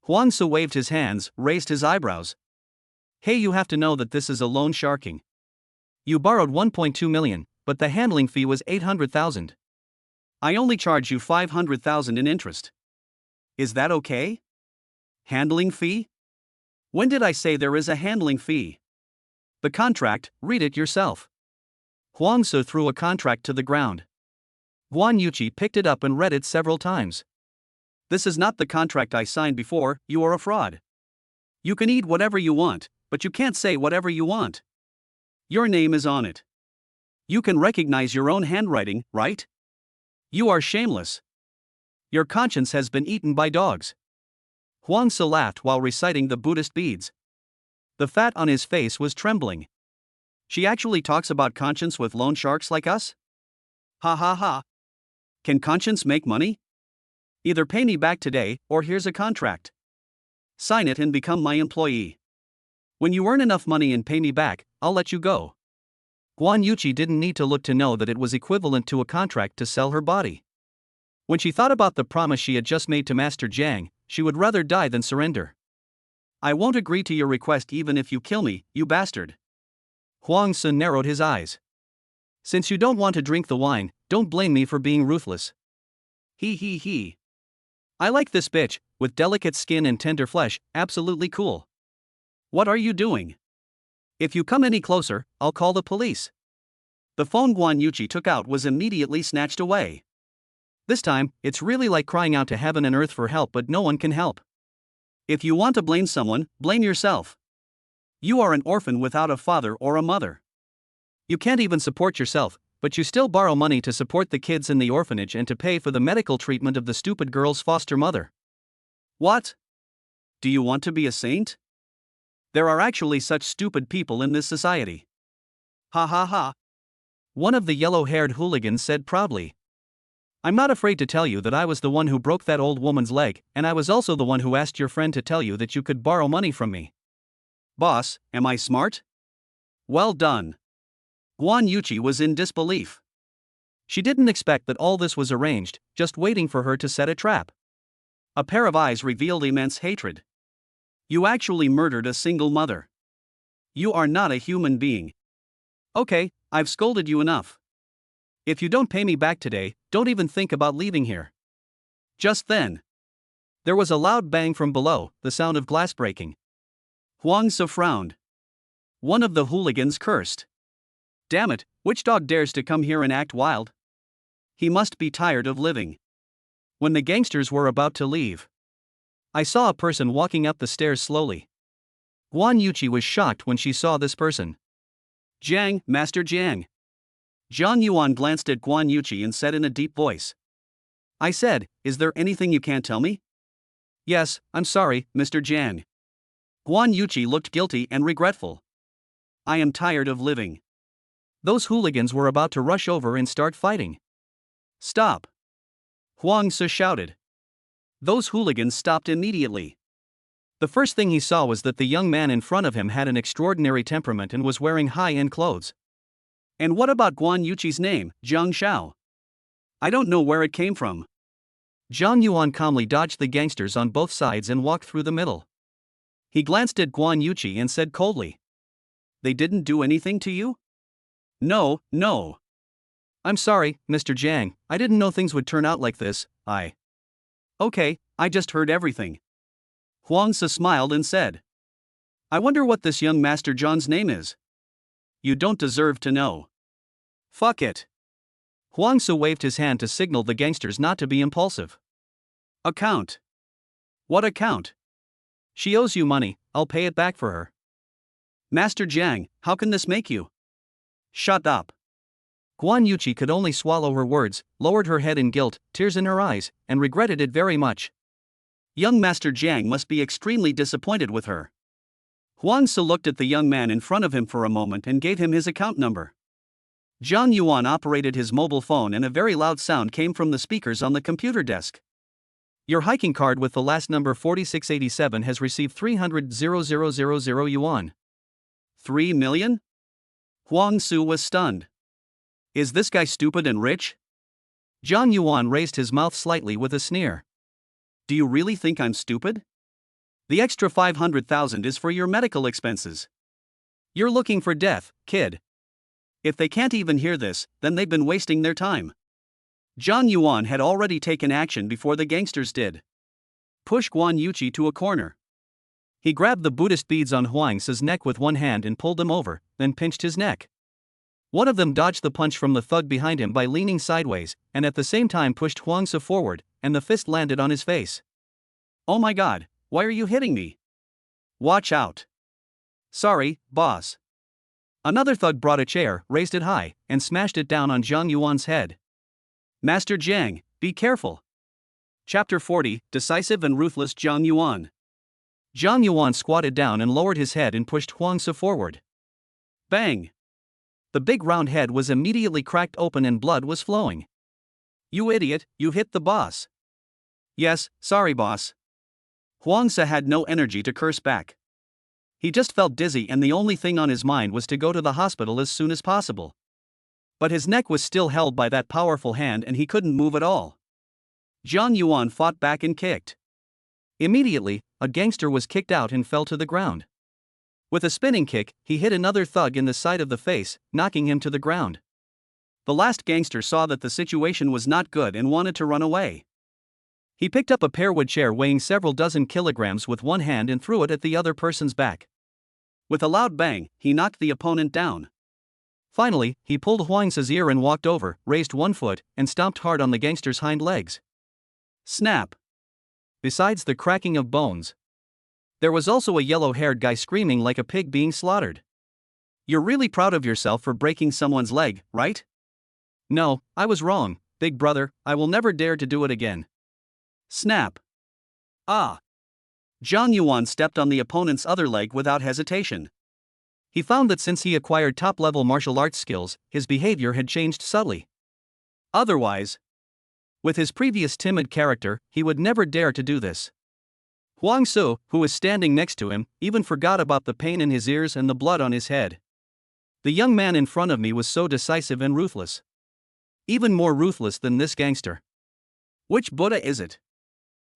Huang Su waved his hands, raised his eyebrows. Hey, you have to know that this is a loan sharking. You borrowed 1.2 million, but the handling fee was 800,000. I only charge you 500,000 in interest. Is that okay? Handling fee? When did I say there is a handling fee? The contract, read it yourself. Huang Su threw a contract to the ground. Guan Yuqi picked it up and read it several times. This is not the contract I signed before, you are a fraud. You can eat whatever you want, but you can't say whatever you want. Your name is on it. You can recognize your own handwriting, right? You are shameless. Your conscience has been eaten by dogs. Huang Su laughed while reciting the Buddhist beads. The fat on his face was trembling. She actually talks about conscience with loan sharks like us? Ha ha ha. Can conscience make money? Either pay me back today, or here's a contract. Sign it and become my employee. When you earn enough money and pay me back, I'll let you go. Guan Yuqi didn't need to look to know that it was equivalent to a contract to sell her body. When she thought about the promise she had just made to Master Jiang, she would rather die than surrender. I won't agree to your request even if you kill me, you bastard. Huang Su narrowed his eyes. Since you don't want to drink the wine, don't blame me for being ruthless. He. I like this bitch, with delicate skin and tender flesh, absolutely cool. What are you doing? If you come any closer, I'll call the police. The phone Guan Yuqi took out was immediately snatched away. This time, it's really like crying out to heaven and earth for help, but no one can help. If you want to blame someone, blame yourself. You are an orphan without a father or a mother. You can't even support yourself, but you still borrow money to support the kids in the orphanage and to pay for the medical treatment of the stupid girl's foster mother. What? Do you want to be a saint? There are actually such stupid people in this society. Ha ha ha. One of the yellow-haired hooligans said proudly. I'm not afraid to tell you that I was the one who broke that old woman's leg, and I was also the one who asked your friend to tell you that you could borrow money from me. Boss, am I smart? Well done. Guan Yuqi was in disbelief. She didn't expect that all this was arranged, just waiting for her to set a trap. A pair of eyes revealed immense hatred. You actually murdered a single mother. You are not a human being. Okay, I've scolded you enough. If you don't pay me back today, don't even think about leaving here. Just then, there was a loud bang from below, the sound of glass breaking. Huang Su frowned. One of the hooligans cursed. Damn it, which dog dares to come here and act wild? He must be tired of living. When the gangsters were about to leave, I saw a person walking up the stairs slowly. Guan Yuqi was shocked when she saw this person. Jiang, Master Jiang. Zhang Yuan glanced at Guan Yuqi and said in a deep voice. I said, is there anything you can't tell me? Yes, I'm sorry, Mr. Jiang. Guan Yuqi looked guilty and regretful. I am tired of living. Those hooligans were about to rush over and start fighting. Stop! Huang Su shouted. Those hooligans stopped immediately. The first thing he saw was that the young man in front of him had an extraordinary temperament and was wearing high-end clothes. And what about Guan Yuqi's name, Zhang Xiao? I don't know where it came from. Zhang Yuan calmly dodged the gangsters on both sides and walked through the middle. He glanced at Guan Yuqi and said coldly. They didn't do anything to you? No. I'm sorry, Mr. Jiang, I didn't know things would turn out like this. Okay, I just heard everything. Huang Su smiled and said. I wonder what this young Master John's name is. You don't deserve to know. Fuck it. Huang Su waved his hand to signal the gangsters not to be impulsive. Account. What account? She owes you money, I'll pay it back for her. Master Jiang, how can this make you? Shut up. Guan Yuqi could only swallow her words, lowered her head in guilt, tears in her eyes, and regretted it very much. Young Master Jiang must be extremely disappointed with her. Huang Su looked at the young man in front of him for a moment and gave him his account number. Zhang Yuan operated his mobile phone and a very loud sound came from the speakers on the computer desk. Your hiking card with the last number 4687 has received 300,000 yuan. 3 million? Huang Su was stunned. Is this guy stupid and rich? Zhang Yuan raised his mouth slightly with a sneer. Do you really think I'm stupid? The extra 500,000 is for your medical expenses. You're looking for death, kid. If they can't even hear this, then they've been wasting their time. Zhang Yuan had already taken action before the gangsters did. Push Guan Yuqi to a corner. He grabbed the Buddhist beads on Huang Su's neck with one hand and pulled them over, then pinched his neck. One of them dodged the punch from the thug behind him by leaning sideways, and at the same time pushed Huang Su forward, and the fist landed on his face. Oh my god, why are you hitting me? Watch out. Sorry, boss. Another thug brought a chair, raised it high, and smashed it down on Zhang Yuan's head. Master Jiang, be careful. Chapter 40, Decisive and Ruthless Zhang Yuan. Zhang Yuan squatted down and lowered his head and pushed Huang Su forward. Bang! The big round head was immediately cracked open and blood was flowing. You idiot, you hit the boss. Yes, sorry boss. Huang Su had no energy to curse back. He just felt dizzy and the only thing on his mind was to go to the hospital as soon as possible. But his neck was still held by that powerful hand and he couldn't move at all. Zhang Yuan fought back and kicked. Immediately, a gangster was kicked out and fell to the ground. With a spinning kick, he hit another thug in the side of the face, knocking him to the ground. The last gangster saw that the situation was not good and wanted to run away. He picked up a pearwood chair weighing several dozen kilograms with one hand and threw it at the other person's back. With a loud bang, he knocked the opponent down. Finally, he pulled Huang Su's ear and walked over, raised one foot, and stomped hard on the gangster's hind legs. Snap! Besides the cracking of bones, there was also a yellow-haired guy screaming like a pig being slaughtered. You're really proud of yourself for breaking someone's leg, right? No, I was wrong, big brother, I will never dare to do it again. Snap! Ah! Zhang Yuan stepped on the opponent's other leg without hesitation. He found that since he acquired top-level martial arts skills, his behavior had changed subtly. Otherwise, with his previous timid character, he would never dare to do this. Huang Su, who was standing next to him, even forgot about the pain in his ears and the blood on his head. The young man in front of me was so decisive and ruthless. Even more ruthless than this gangster. Which Buddha is it?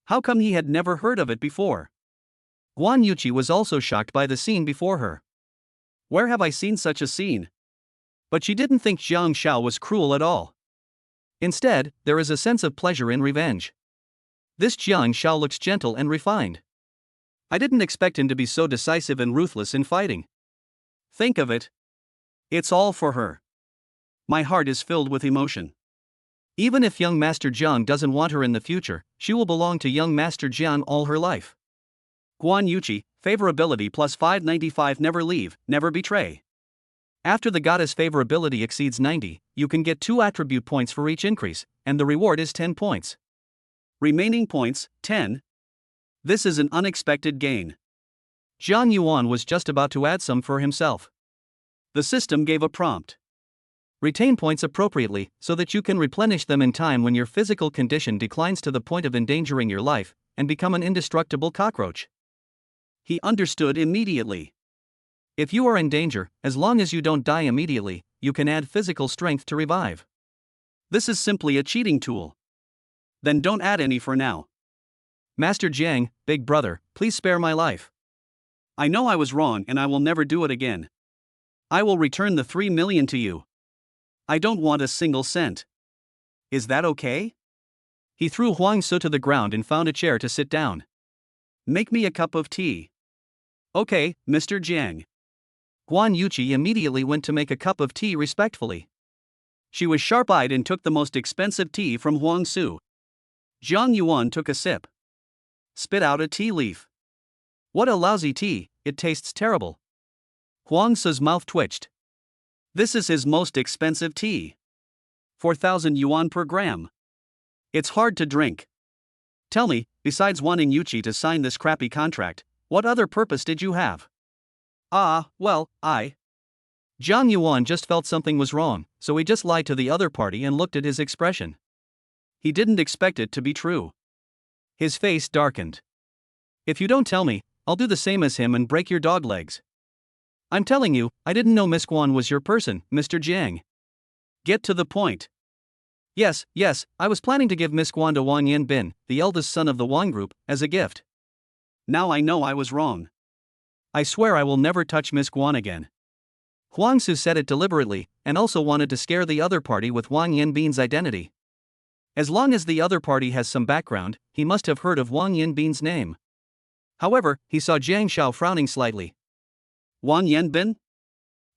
How come he had never heard of it before? Guan Yuqi was also shocked by the scene before her. Where have I seen such a scene? But she didn't think Jiang Shao was cruel at all. Instead, there is a sense of pleasure in revenge. This Jiang Shao looks gentle and refined. I didn't expect him to be so decisive and ruthless in fighting. Think of it. It's all for her. My heart is filled with emotion. Even if young Master Jiang doesn't want her in the future, she will belong to young Master Jiang all her life. Guan Yuqi, favorability plus 595. Never leave, never betray. After the goddess favorability exceeds 90, you can get 2 attribute points for each increase, and the reward is 10 points. Remaining points, 10. This is an unexpected gain. Zhang Yuan was just about to add some for himself. The system gave a prompt. Retain points appropriately, so that you can replenish them in time when your physical condition declines to the point of endangering your life, and become an indestructible cockroach. He understood immediately. If you are in danger, as long as you don't die immediately, you can add physical strength to revive. This is simply a cheating tool. Then don't add any for now. Master Jiang, big brother, please spare my life. I know I was wrong and I will never do it again. I will return the 3 million to you. I don't want a single cent. Is that okay? He threw Huang Su to the ground and found a chair to sit down. Make me a cup of tea. Okay, Mr. Jiang. Guan Yuqi immediately went to make a cup of tea respectfully. She was sharp-eyed and took the most expensive tea from Huang Su. Zhang Yuan took a sip. Spit out a tea leaf. What a lousy tea, it tastes terrible. Huang Su's mouth twitched. This is his most expensive tea. 4,000 yuan per gram. It's hard to drink. Tell me, besides wanting Yuqi to sign this crappy contract, what other purpose did you have? Well, Zhang Yuan just felt something was wrong, so he just lied to the other party and looked at his expression. He didn't expect it to be true. His face darkened. If you don't tell me, I'll do the same as him and break your dog legs. I'm telling you, I didn't know Miss Guan was your person, Mr. Jiang. Get to the point. Yes, I was planning to give Miss Guan to Wang Yanbin, the eldest son of the Wang Group, as a gift. Now I know I was wrong. I swear I will never touch Miss Guan again. Huang Su said it deliberately, and also wanted to scare the other party with Wang Yanbin's identity. As long as the other party has some background, he must have heard of Wang Yanbin's name. However, he saw Jiang Shao frowning slightly. Wang Yanbin?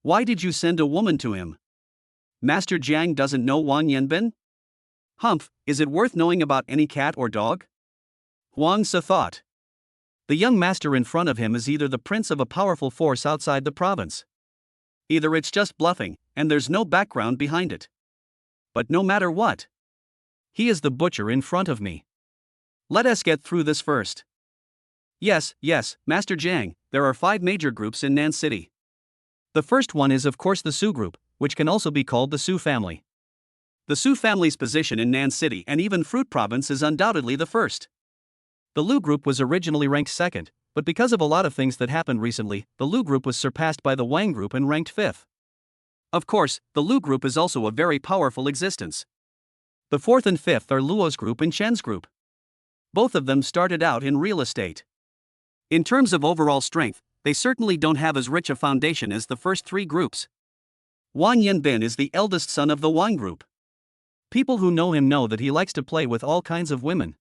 Why did you send a woman to him? Master Jiang doesn't know Wang Yanbin? Humph, is it worth knowing about any cat or dog? Huang Su thought. The young master in front of him is either the prince of a powerful force outside the province. Either it's just bluffing, and there's no background behind it. But no matter what, he is the butcher in front of me. Let us get through this first. Yes, Master Jiang, there are 5 major groups in Nan City. The first one is of course the Su group, which can also be called the Su family. The Su family's position in Nan City and even Fruit Province is undoubtedly the first. The Lu group was originally ranked second, but because of a lot of things that happened recently, the Lu group was surpassed by the Wang group and ranked 5th. Of course, the Lu group is also a very powerful existence. The 4th and 5th are Luo's group and Chen's group. Both of them started out in real estate. In terms of overall strength, they certainly don't have as rich a foundation as the first 3 groups. Wang Yanbin is the eldest son of the Wang group. People who know him know that he likes to play with all kinds of women.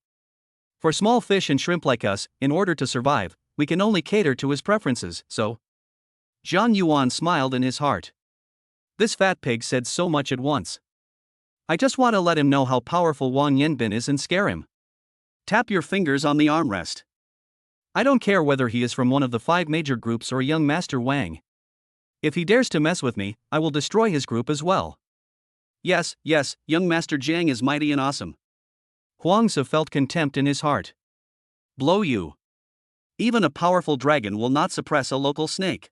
For small fish and shrimp like us, in order to survive, we can only cater to his preferences, so. Zhang Yuan smiled in his heart. This fat pig said so much at once. I just want to let him know how powerful Wang Yanbin is and scare him. Tap your fingers on the armrest. I don't care whether he is from one of the 5 major groups or young Master Wang. If he dares to mess with me, I will destroy his group as well. Yes, young Master Jiang is mighty and awesome. Huang Su felt contempt in his heart. Blow you. Even a powerful dragon will not suppress a local snake.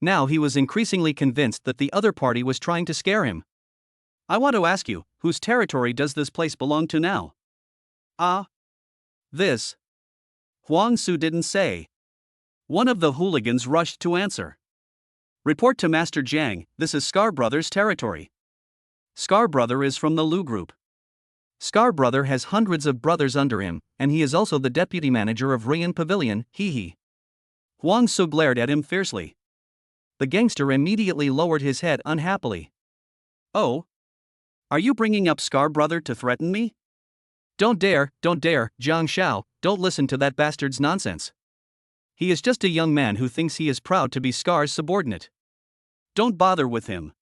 Now he was increasingly convinced that the other party was trying to scare him. I want to ask you, whose territory does this place belong to now? This. Huang Su didn't say. One of the hooligans rushed to answer. Report to Master Jiang, this is Scar Brothers' territory. Scar Brother is from the Lu group. Scar Brother has hundreds of brothers under him, and he is also the deputy manager of Ruyan Pavilion, hee. Huang Su glared at him fiercely. The gangster immediately lowered his head unhappily. Oh? Are you bringing up Scar Brother to threaten me? Don't dare, Jiang Shao, don't listen to that bastard's nonsense. He is just a young man who thinks he is proud to be Scar's subordinate. Don't bother with him.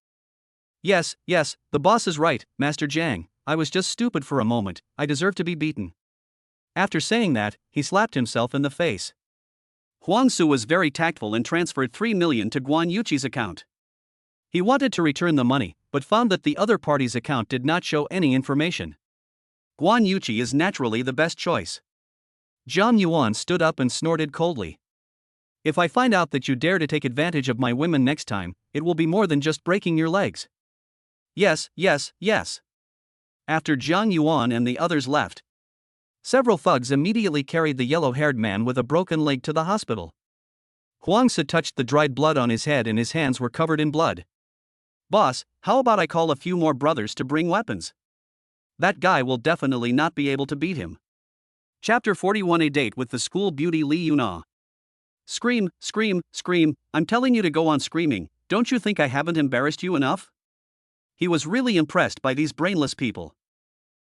Yes, the boss is right, Master Jiang, I was just stupid for a moment, I deserve to be beaten. After saying that, he slapped himself in the face. Huang Su was very tactful and transferred 3 million to Guan Yuqi's account. He wanted to return the money, but found that the other party's account did not show any information. Guan Yuqi is naturally the best choice. Zhang Yuan stood up and snorted coldly. If I find out that you dare to take advantage of my women next time, it will be more than just breaking your legs. Yes. After Zhang Yuan and the others left, several thugs immediately carried the yellow-haired man with a broken leg to the hospital. Huang Su touched the dried blood on his head and his hands were covered in blood. Boss, how about I call a few more brothers to bring weapons? That guy will definitely not be able to beat him. Chapter 41. A date with the school beauty Li Yuna. Scream, I'm telling you to go on screaming, don't you think I haven't embarrassed you enough? He was really impressed by these brainless people.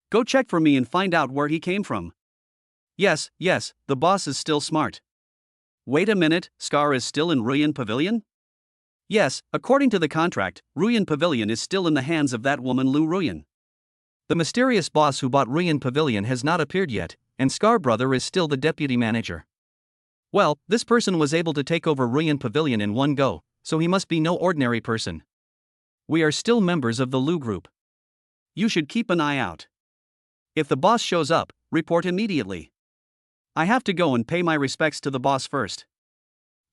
Go check for me and find out where he came from. Yes, the boss is still smart. Wait a minute, Scar is still in Ruyan Pavilion? Yes, according to the contract, Ruyan Pavilion is still in the hands of that woman Lu Ruyan. The mysterious boss who bought Ruyan Pavilion has not appeared yet, and Scar Brother is still the deputy manager. Well, this person was able to take over Ruyan Pavilion in one go, so he must be no ordinary person. We are still members of the Lu group. You should keep an eye out. If the boss shows up, report immediately. I have to go and pay my respects to the boss first.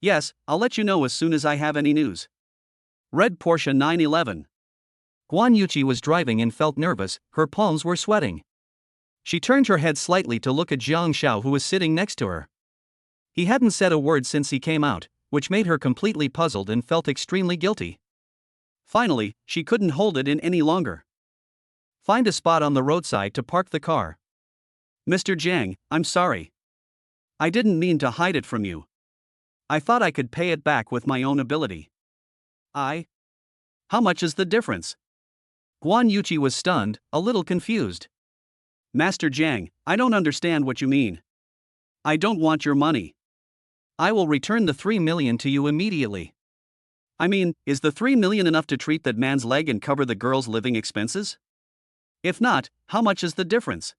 Yes, I'll let you know as soon as I have any news. Red Porsche 911. Guan Yuqi was driving and felt nervous, her palms were sweating. She turned her head slightly to look at Jiang Shao who was sitting next to her. He hadn't said a word since he came out, which made her completely puzzled and felt extremely guilty. Finally, she couldn't hold it in any longer. Find a spot on the roadside to park the car. Mr. Jiang, I'm sorry. I didn't mean to hide it from you. I thought I could pay it back with my own ability. How much is the difference? Guan Yuqi was stunned, a little confused. Master Jiang, I don't understand what you mean. I don't want your money. I will return the 3 million to you immediately. I mean, is the 3 million enough to treat that man's leg and cover the girl's living expenses? If not, how much is the difference?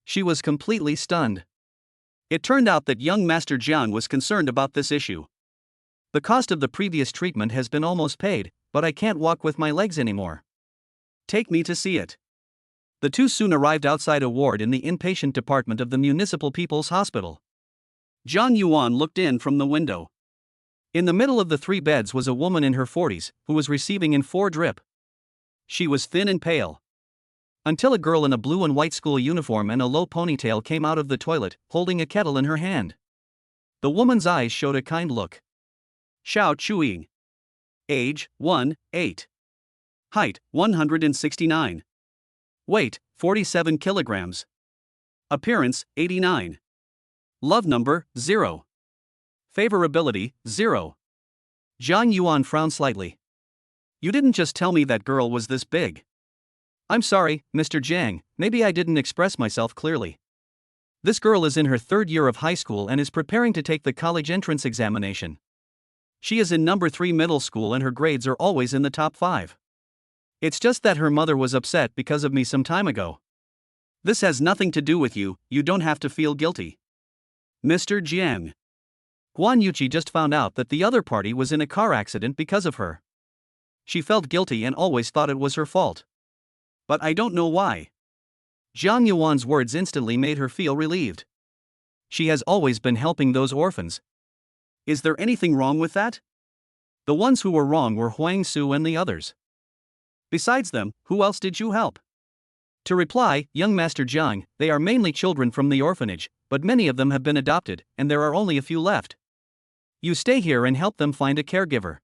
She was completely stunned. It turned out that young Master Jiang was concerned about this issue. The cost of the previous treatment has been almost paid, but I can't walk with my legs anymore. Take me to see it. The two soon arrived outside a ward in the inpatient department of the Municipal People's Hospital. Zhang Yuan looked in from the window. In the middle of the 3 beds was a woman in her 40s, who was receiving in 4 drip. She was thin and pale. Until a girl in a blue and white school uniform and a low ponytail came out of the toilet, holding a kettle in her hand. The woman's eyes showed a kind look. Xiao Chuiying. Age, 8. Height, 169. Weight, 47 kilograms. Appearance, 89. Love number, 0. Favorability, 0. Zhang Yuan frowned slightly. You didn't just tell me that girl was this big. I'm sorry, Mr. Jiang, maybe I didn't express myself clearly. This girl is in her 3rd year of high school and is preparing to take the college entrance examination. She is in number 3 middle school and her grades are always in the top 5. It's just that her mother was upset because of me some time ago. This has nothing to do with you, you don't have to feel guilty. Mr. Jiang. Guan Yuqi just found out that the other party was in a car accident because of her. She felt guilty and always thought it was her fault. But I don't know why. Zhang Yuan's words instantly made her feel relieved. She has always been helping those orphans. Is there anything wrong with that? The ones who were wrong were Huang Su and the others. Besides them, who else did you help? To reply, young Master Jiang, they are mainly children from the orphanage, but many of them have been adopted, and there are only a few left. You stay here and help them find a caregiver.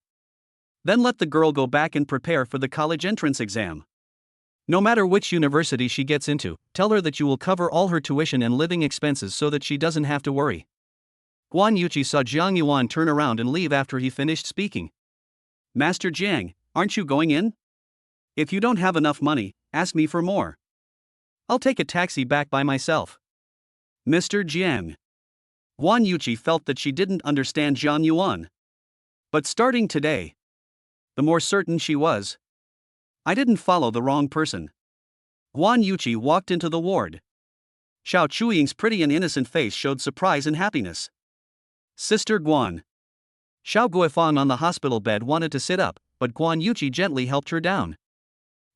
Then let the girl go back and prepare for the college entrance exam. No matter which university she gets into, tell her that you will cover all her tuition and living expenses so that she doesn't have to worry. Guan Yuqi saw Zhang Yuan turn around and leave after he finished speaking. Master Jiang, aren't you going in? If you don't have enough money, ask me for more. I'll take a taxi back by myself. Mr. Jiang. Guan Yuqi felt that she didn't understand Zhang Yuan. But starting today, the more certain she was. I didn't follow the wrong person. Guan Yuqi walked into the ward. Xiao Chuiying's pretty and innocent face showed surprise and happiness. Sister Guan. Xiao Guifang on the hospital bed wanted to sit up, but Guan Yuqi gently helped her down.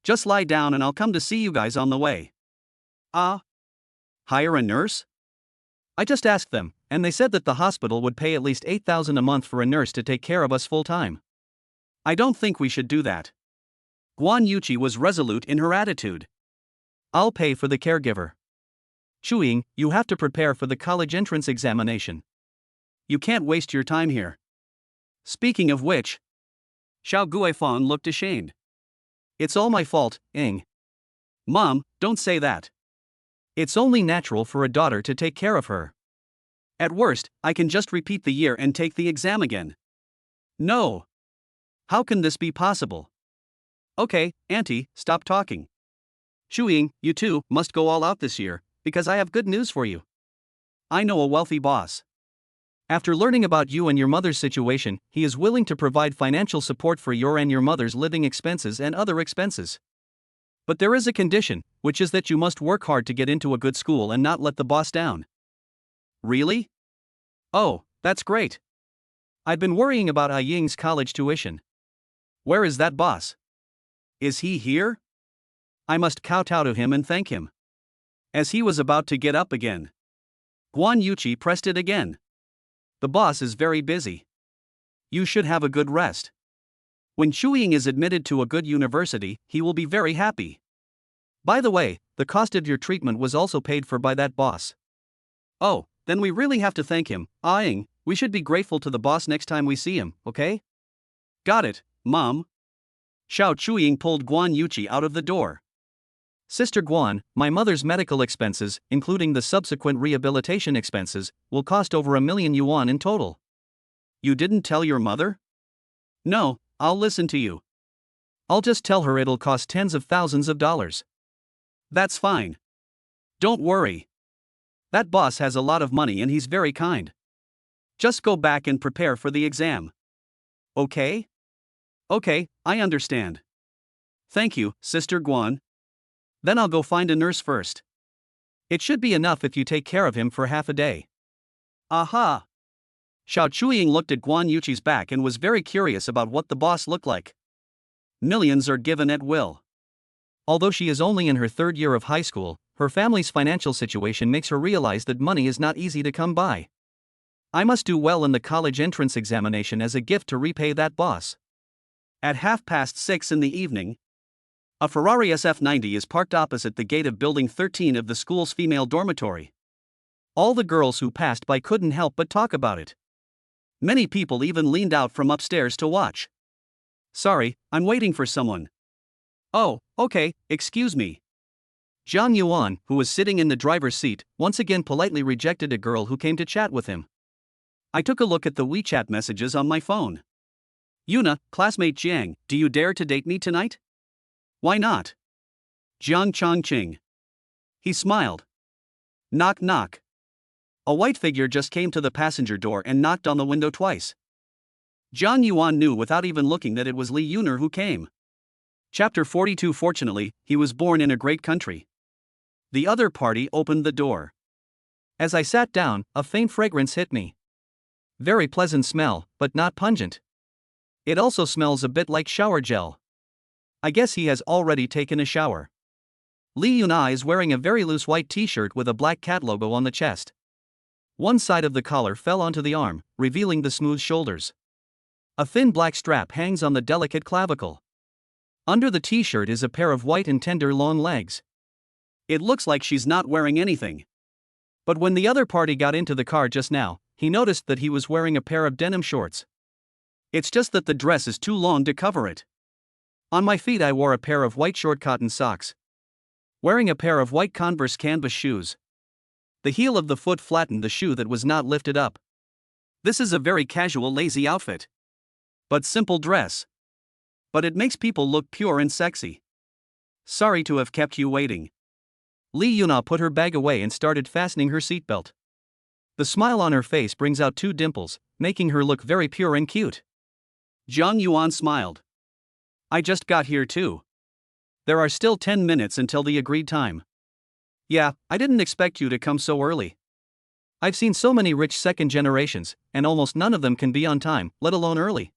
Just lie down and I'll come to see you guys on the way. Hire a nurse? I just asked them, and they said that the hospital would pay at least 8,000 a month for a nurse to take care of us full time. I don't think we should do that. Guan Yuqi was resolute in her attitude. I'll pay for the caregiver. Chuiying, you have to prepare for the college entrance examination. You can't waste your time here. Speaking of which, Xiao Guifang looked ashamed. It's all my fault, Ing. Mom, don't say that. It's only natural for a daughter to take care of her. At worst, I can just repeat the year and take the exam again. No. How can this be possible? Okay, Auntie, stop talking. Chuiying, you two must go all out this year, because I have good news for you. I know a wealthy boss. After learning about you and your mother's situation, he is willing to provide financial support for your and your mother's living expenses and other expenses. But there is a condition, which is that you must work hard to get into a good school and not let the boss down. Really? Oh, that's great. I've been worrying about Ah Ying's college tuition. Where is that boss? Is he here? I must kowtow to him and thank him. As he was about to get up again, Guan Yuqi pressed it again. The boss is very busy. You should have a good rest. When Chuiying is admitted to a good university, he will be very happy. By the way, the cost of your treatment was also paid for by that boss. Oh, then we really have to thank him, Ah Ying, We should be grateful to the boss next time we see him, okay? Got it, Mom. Xiao Chuying pulled Guan Yuqi out of the door. Sister Guan, my mother's medical expenses, including the subsequent rehabilitation expenses, will cost over 1 million yuan in total. You didn't tell your mother? No, I'll listen to you. I'll just tell her it'll cost tens of thousands of dollars. That's fine. Don't worry. That boss has a lot of money and he's very kind. Just go back and prepare for the exam. Okay? Okay, I understand. Thank you, Sister Guan. Then I'll go find a nurse first. It should be enough if you take care of him for half a day. Aha! Xiao Chuying looked at Guan Yuqi's back and was very curious about what the boss looked like. Millions are given at will. Although she is only in her 3rd year of high school, her family's financial situation makes her realize that money is not easy to come by. I must do well in the college entrance examination as a gift to repay that boss. At 6:30 in the evening, a Ferrari SF90 is parked opposite the gate of Building 13 of the school's female dormitory. All the girls who passed by couldn't help but talk about it. Many people even leaned out from upstairs to watch. Sorry, I'm waiting for someone. Oh, okay, excuse me. Zhang Yuan, who was sitting in the driver's seat, once again politely rejected a girl who came to chat with him. I took a look at the WeChat messages on my phone. Yuna, classmate Jiang, do you dare to date me tonight? Why not? Jiang Chongqing. He smiled. Knock knock. A white figure just came to the passenger door and knocked on the window twice. Zhang Yuan knew without even looking that it was Li Yuner who came. Chapter 42. Fortunately, he was born in a great country. The other party opened the door. As I sat down, a faint fragrance hit me. Very pleasant smell, but not pungent. It also smells a bit like shower gel. I guess he has already taken a shower. Li Yuna is wearing a very loose white t-shirt with a black cat logo on the chest. One side of the collar fell onto the arm, revealing the smooth shoulders. A thin black strap hangs on the delicate clavicle. Under the t-shirt is a pair of white and tender long legs. It looks like she's not wearing anything. But when the other party got into the car just now, he noticed that he was wearing a pair of denim shorts. It's just that the dress is too long to cover it. On my feet I wore a pair of white short cotton socks. Wearing a pair of white Converse canvas shoes. The heel of the foot flattened the shoe that was not lifted up. This is a very casual, lazy outfit. But simple dress. But it makes people look pure and sexy. Sorry to have kept you waiting. Li Yuna put her bag away and started fastening her seatbelt. The smile on her face brings out 2 dimples, making her look very pure and cute. Zhang Yuan smiled. I just got here too. There are still 10 minutes until the agreed time. Yeah, I didn't expect you to come so early. I've seen so many rich second generations, and almost none of them can be on time, let alone early.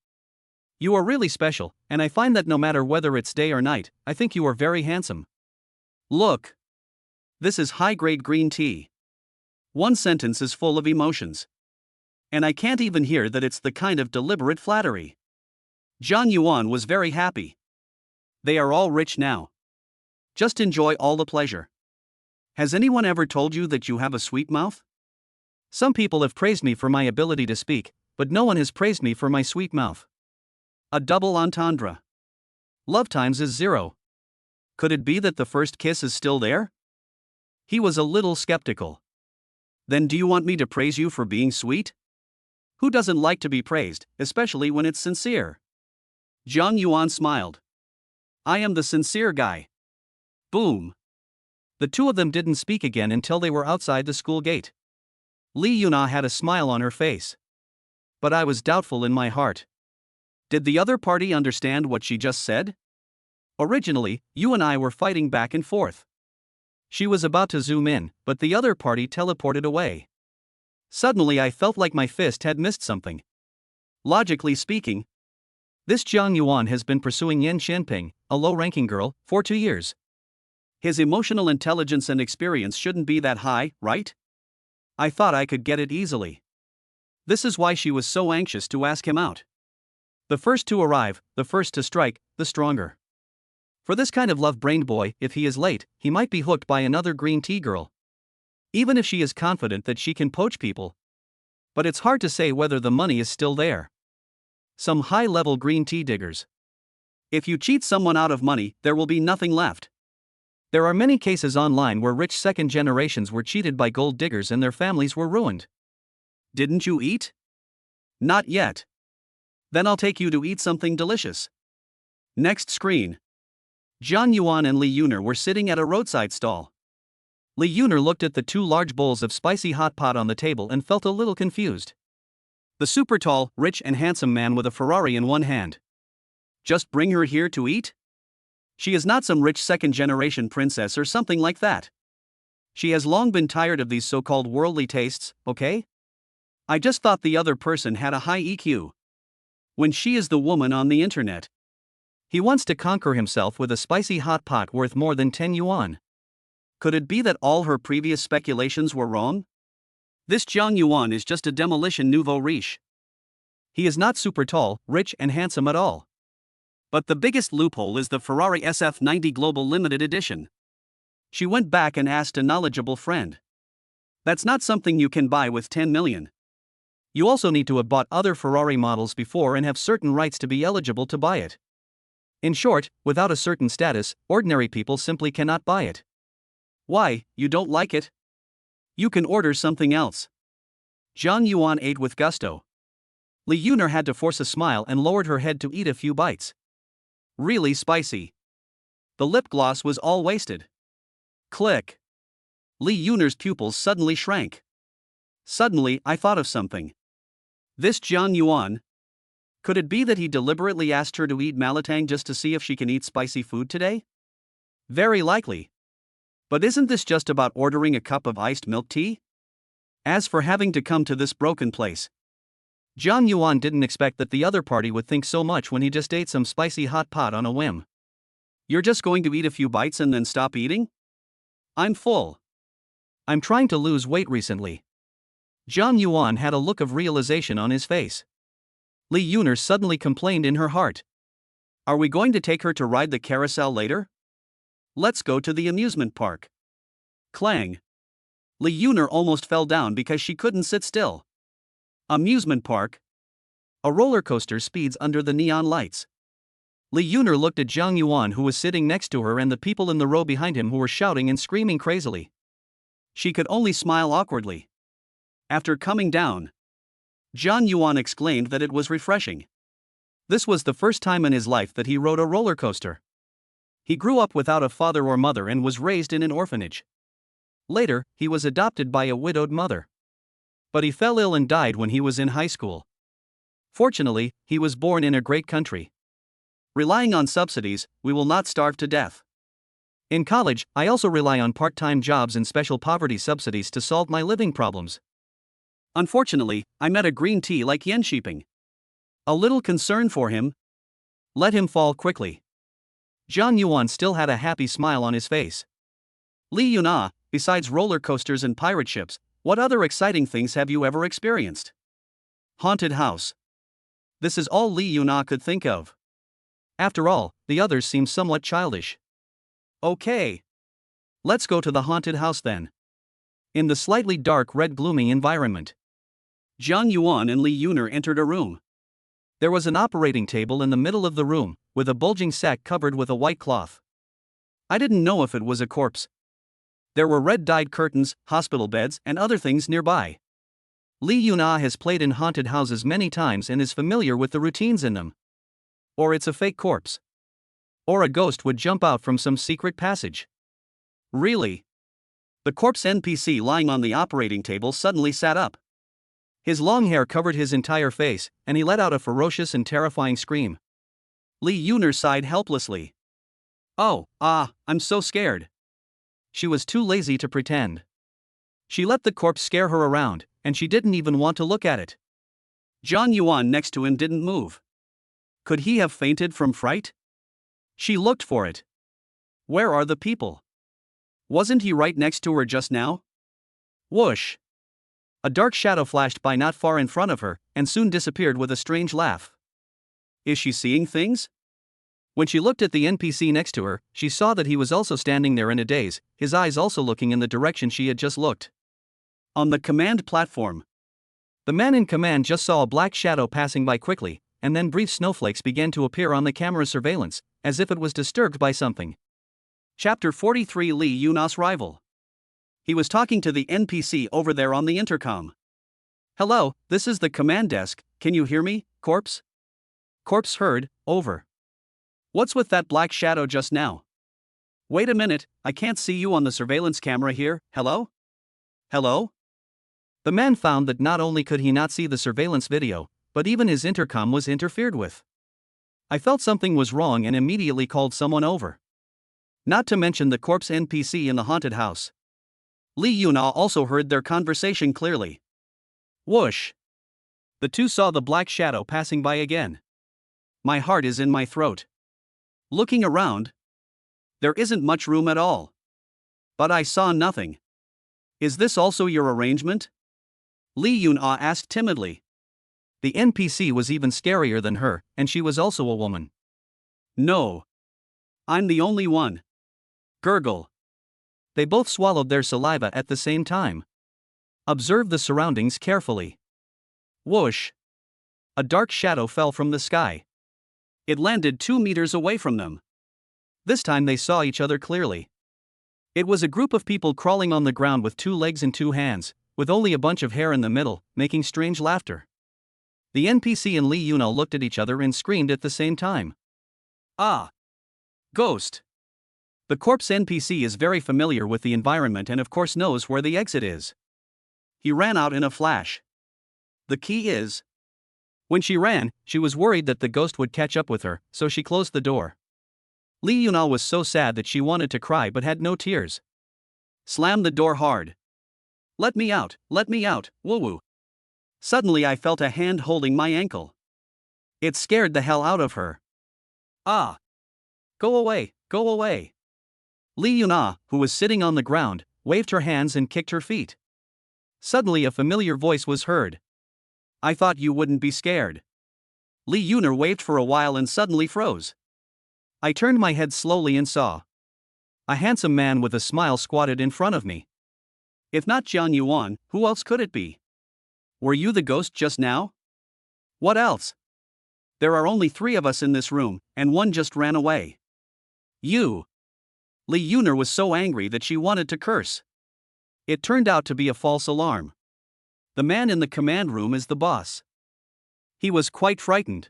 You are really special, and I find that no matter whether it's day or night, I think you are very handsome. Look. This is high-grade green tea. One sentence is full of emotions. And I can't even hear that it's the kind of deliberate flattery. Zhang Yuan was very happy. They are all rich now. Just enjoy all the pleasure. Has anyone ever told you that you have a sweet mouth? Some people have praised me for my ability to speak, but no one has praised me for my sweet mouth. A double entendre. Love times is 0. Could it be that the first kiss is still there? He was a little skeptical. Then do you want me to praise you for being sweet? Who doesn't like to be praised, especially when it's sincere? Zhang Yuan smiled. I am the sincere guy. Boom. The 2 of them didn't speak again until they were outside the school gate. Li Yuna had a smile on her face. But I was doubtful in my heart. Did the other party understand what she just said? Originally, you and I were fighting back and forth. She was about to zoom in, but the other party teleported away. Suddenly I felt like my fist had missed something. Logically speaking, this Zhang Yuan has been pursuing Yan Xianping, a low-ranking girl, for 2 years. His emotional intelligence and experience shouldn't be that high, right? I thought I could get it easily. This is why she was so anxious to ask him out. The first to arrive, the first to strike, the stronger. For this kind of love-brained boy, if he is late, he might be hooked by another green tea girl. Even if she is confident that she can poach people. But it's hard to say whether the money is still there. Some high-level green tea diggers. If you cheat someone out of money, there will be nothing left. There are many cases online where rich second generations were cheated by gold diggers and their families were ruined. Didn't you eat? Not yet. Then I'll take you to eat something delicious. Next screen. John Yuan and Li Yuner were sitting at a roadside stall. Li Yuner looked at the two large bowls of spicy hot pot on the table and felt a little confused. The super tall, rich and handsome man with a Ferrari in one hand. Just bring her here to eat? She is not some rich second-generation princess or something like that. She has long been tired of these so-called worldly tastes, okay? I just thought the other person had a high EQ. When she is the woman on the internet. He wants to conquer himself with a spicy hot pot worth more than 10 yuan. Could it be that all her previous speculations were wrong? This Jiang Yuan is just a demolition nouveau riche. He is not super tall, rich and handsome at all. But the biggest loophole is the Ferrari SF90 Global Limited Edition. She went back and asked a knowledgeable friend. That's not something you can buy with 10 million. You also need to have bought other Ferrari models before and have certain rights to be eligible to buy it. In short, without a certain status, ordinary people simply cannot buy it. Why, you don't like it? You can order something else. Jiang Yuan ate with gusto. Li Yuner had to force a smile and lowered her head to eat a few bites. Really spicy. The lip gloss was all wasted. Click. Li Yuner's pupils suddenly shrank. Suddenly, I thought of something. This Jiang Yuan. Could it be that he deliberately asked her to eat malatang just to see if she can eat spicy food today? Very likely. But isn't this just about ordering a cup of iced milk tea? As for having to come to this broken place, Jiang Yuan didn't expect that the other party would think so much when he just ate some spicy hot pot on a whim. You're just going to eat a few bites and then stop eating? I'm full. I'm trying to lose weight recently. Jiang Yuan had a look of realization on his face. Li Yuner suddenly complained in her heart. Are we going to take her to ride the carousel later? Let's go to the amusement park. Clang. Li Yuner almost fell down because she couldn't sit still. Amusement park. A roller coaster speeds under the neon lights. Li Yuner looked at Jiang Yuan, who was sitting next to her, and the people in the row behind him who were shouting and screaming crazily. She could only smile awkwardly. After coming down, Jiang Yuan exclaimed that it was refreshing. This was the first time in his life that he rode a roller coaster. He grew up without a father or mother and was raised in an orphanage. Later, he was adopted by a widowed mother. But he fell ill and died when he was in high school. Fortunately, he was born in a great country. Relying on subsidies, we will not starve to death. In college, I also rely on part-time jobs and special poverty subsidies to solve my living problems. Unfortunately, I met a green tea like Yen Shiping. A little concern for him. Let him fall quickly. Jiang Yuan still had a happy smile on his face. Li Yuna, besides roller coasters and pirate ships, what other exciting things have you ever experienced? Haunted house. This is all Li Yuna could think of. After all, the others seem somewhat childish. Okay. Let's go to the haunted house then. In the slightly dark red gloomy environment, Jiang Yuan and Li Yuner entered a room. There was an operating table in the middle of the room, with a bulging sack covered with a white cloth. I didn't know if it was a corpse. There were red-dyed curtains, hospital beds, and other things nearby. Li Yuna has played in haunted houses many times and is familiar with the routines in them. Or it's a fake corpse. Or a ghost would jump out from some secret passage. Really? The corpse NPC lying on the operating table suddenly sat up. His long hair covered his entire face, and he let out a ferocious and terrifying scream. Li Yuner sighed helplessly. Oh, I'm so scared. She was too lazy to pretend. She let the corpse scare her around, and she didn't even want to look at it. Jiang Yuan next to him didn't move. Could he have fainted from fright? She looked for it. Where are the people? Wasn't he right next to her just now? Whoosh! A dark shadow flashed by not far in front of her, and soon disappeared with a strange laugh. Is she seeing things? When she looked at the NPC next to her, she saw that he was also standing there in a daze, his eyes also looking in the direction she had just looked. On the command platform. The man in command just saw a black shadow passing by quickly, and then brief snowflakes began to appear on the camera surveillance, as if it was disturbed by something. Chapter 43 Lee Yuna's rival. He was talking to the NPC over there on the intercom. "Hello, this is the command desk, can you hear me, Corpse?" Corpse heard, "Over." "What's with that black shadow just now?" "Wait a minute, I can't see you on the surveillance camera here, hello? Hello?" The man found that not only could he not see the surveillance video, but even his intercom was interfered with. I felt something was wrong and immediately called someone over. Not to mention the Corpse NPC in the haunted house. Lee Yuna also heard their conversation clearly. Whoosh! The two saw the black shadow passing by again. My heart is in my throat. Looking around, there isn't much room at all. But I saw nothing. "Is this also your arrangement?" Lee Yuna asked timidly. The NPC was even scarier than her, and she was also a woman. "No. I'm the only one." Gurgle. They both swallowed their saliva at the same time. Observe the surroundings carefully. Whoosh! A dark shadow fell from the sky. It landed 2 meters away from them. This time they saw each other clearly. It was a group of people crawling on the ground with 2 legs and 2 hands, with only a bunch of hair in the middle, making strange laughter. The NPC and Lee Yuna looked at each other and screamed at the same time. Ah! Ghost! The Corpse NPC is very familiar with the environment and of course knows where the exit is. He ran out in a flash. The key is... When she ran, she was worried that the ghost would catch up with her, so she closed the door. Lee Yuna was so sad that she wanted to cry but had no tears. Slam the door hard. Let me out, woo-woo. Suddenly I felt a hand holding my ankle. It scared the hell out of her. Ah! Go away, go away. Lee Yuna, who was sitting on the ground, waved her hands and kicked her feet. Suddenly a familiar voice was heard. I thought you wouldn't be scared. Lee Yuna waved for a while and suddenly froze. I turned my head slowly and saw a handsome man with a smile squatted in front of me. If not Jiang Yuan, who else could it be? Were you the ghost just now? What else? There are only 3 of us in this room, and one just ran away. You! Lee Yuna was so angry that she wanted to curse. It turned out to be a false alarm. The man in the command room is the boss. He was quite frightened.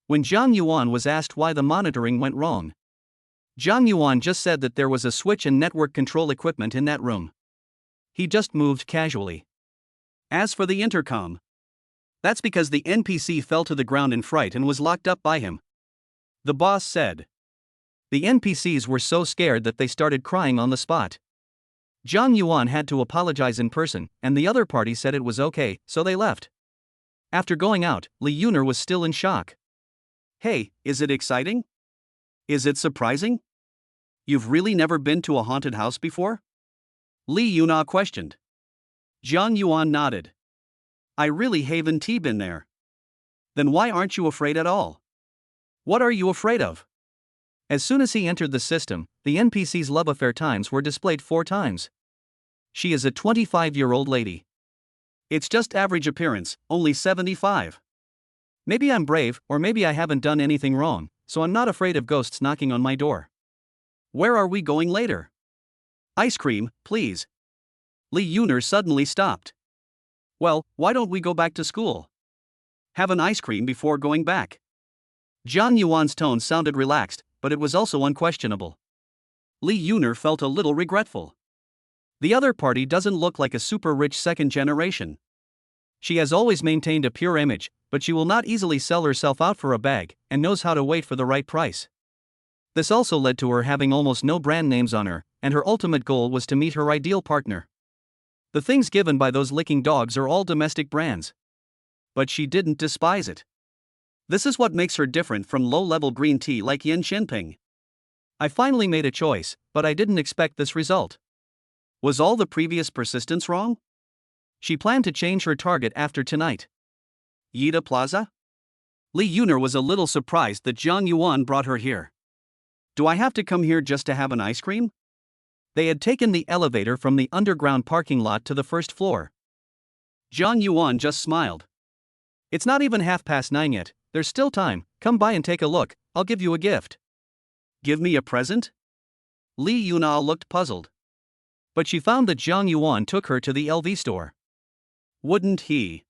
When Jiang Yuan was asked why the monitoring went wrong, Jiang Yuan just said that there was a switch and network control equipment in that room. He just moved casually. As for the intercom, that's because the NPC fell to the ground in fright and was locked up by him. The boss said. The NPCs were so scared that they started crying on the spot. Jiang Yuan had to apologize in person, and the other party said it was okay, so they left. After going out, Lee Yuna was still in shock. Hey, is it exciting? Is it surprising? You've really never been to a haunted house before? Lee Yuna questioned. Jiang Yuan nodded. I really haven't been there. Then why aren't you afraid at all? What are you afraid of? As soon as he entered the system, the NPC's love affair times were displayed 4 times. She is a 25-year-old lady. It's just average appearance, only 75. Maybe I'm brave, or maybe I haven't done anything wrong, so I'm not afraid of ghosts knocking on my door. Where are we going later? Ice cream, please. Lee Yuna suddenly stopped. Well, why don't we go back to school? Have an ice cream before going back. Jiang Yuan's tone sounded relaxed, but it was also unquestionable. Lee Yuna felt a little regretful. The other party doesn't look like a super rich second generation. She has always maintained a pure image, but she will not easily sell herself out for a bag, and knows how to wait for the right price. This also led to her having almost no brand names on her, and her ultimate goal was to meet her ideal partner. The things given by those licking dogs are all domestic brands. But she didn't despise it. This is what makes her different from low-level green tea like Yin Xinping. I finally made a choice, but I didn't expect this result. Was all the previous persistence wrong? She planned to change her target after tonight. Yida Plaza? Lee Yuna was a little surprised that Jiang Yuan brought her here. Do I have to come here just to have an ice cream? They had taken the elevator from the underground parking lot to the first floor. Zhang Yuan just smiled. It's not even 9:30 yet, there's still time, come by and take a look, I'll give you a gift. Give me a present? Li Yuna looked puzzled. But she found that Zhang Yuan took her to the LV store. Wouldn't he?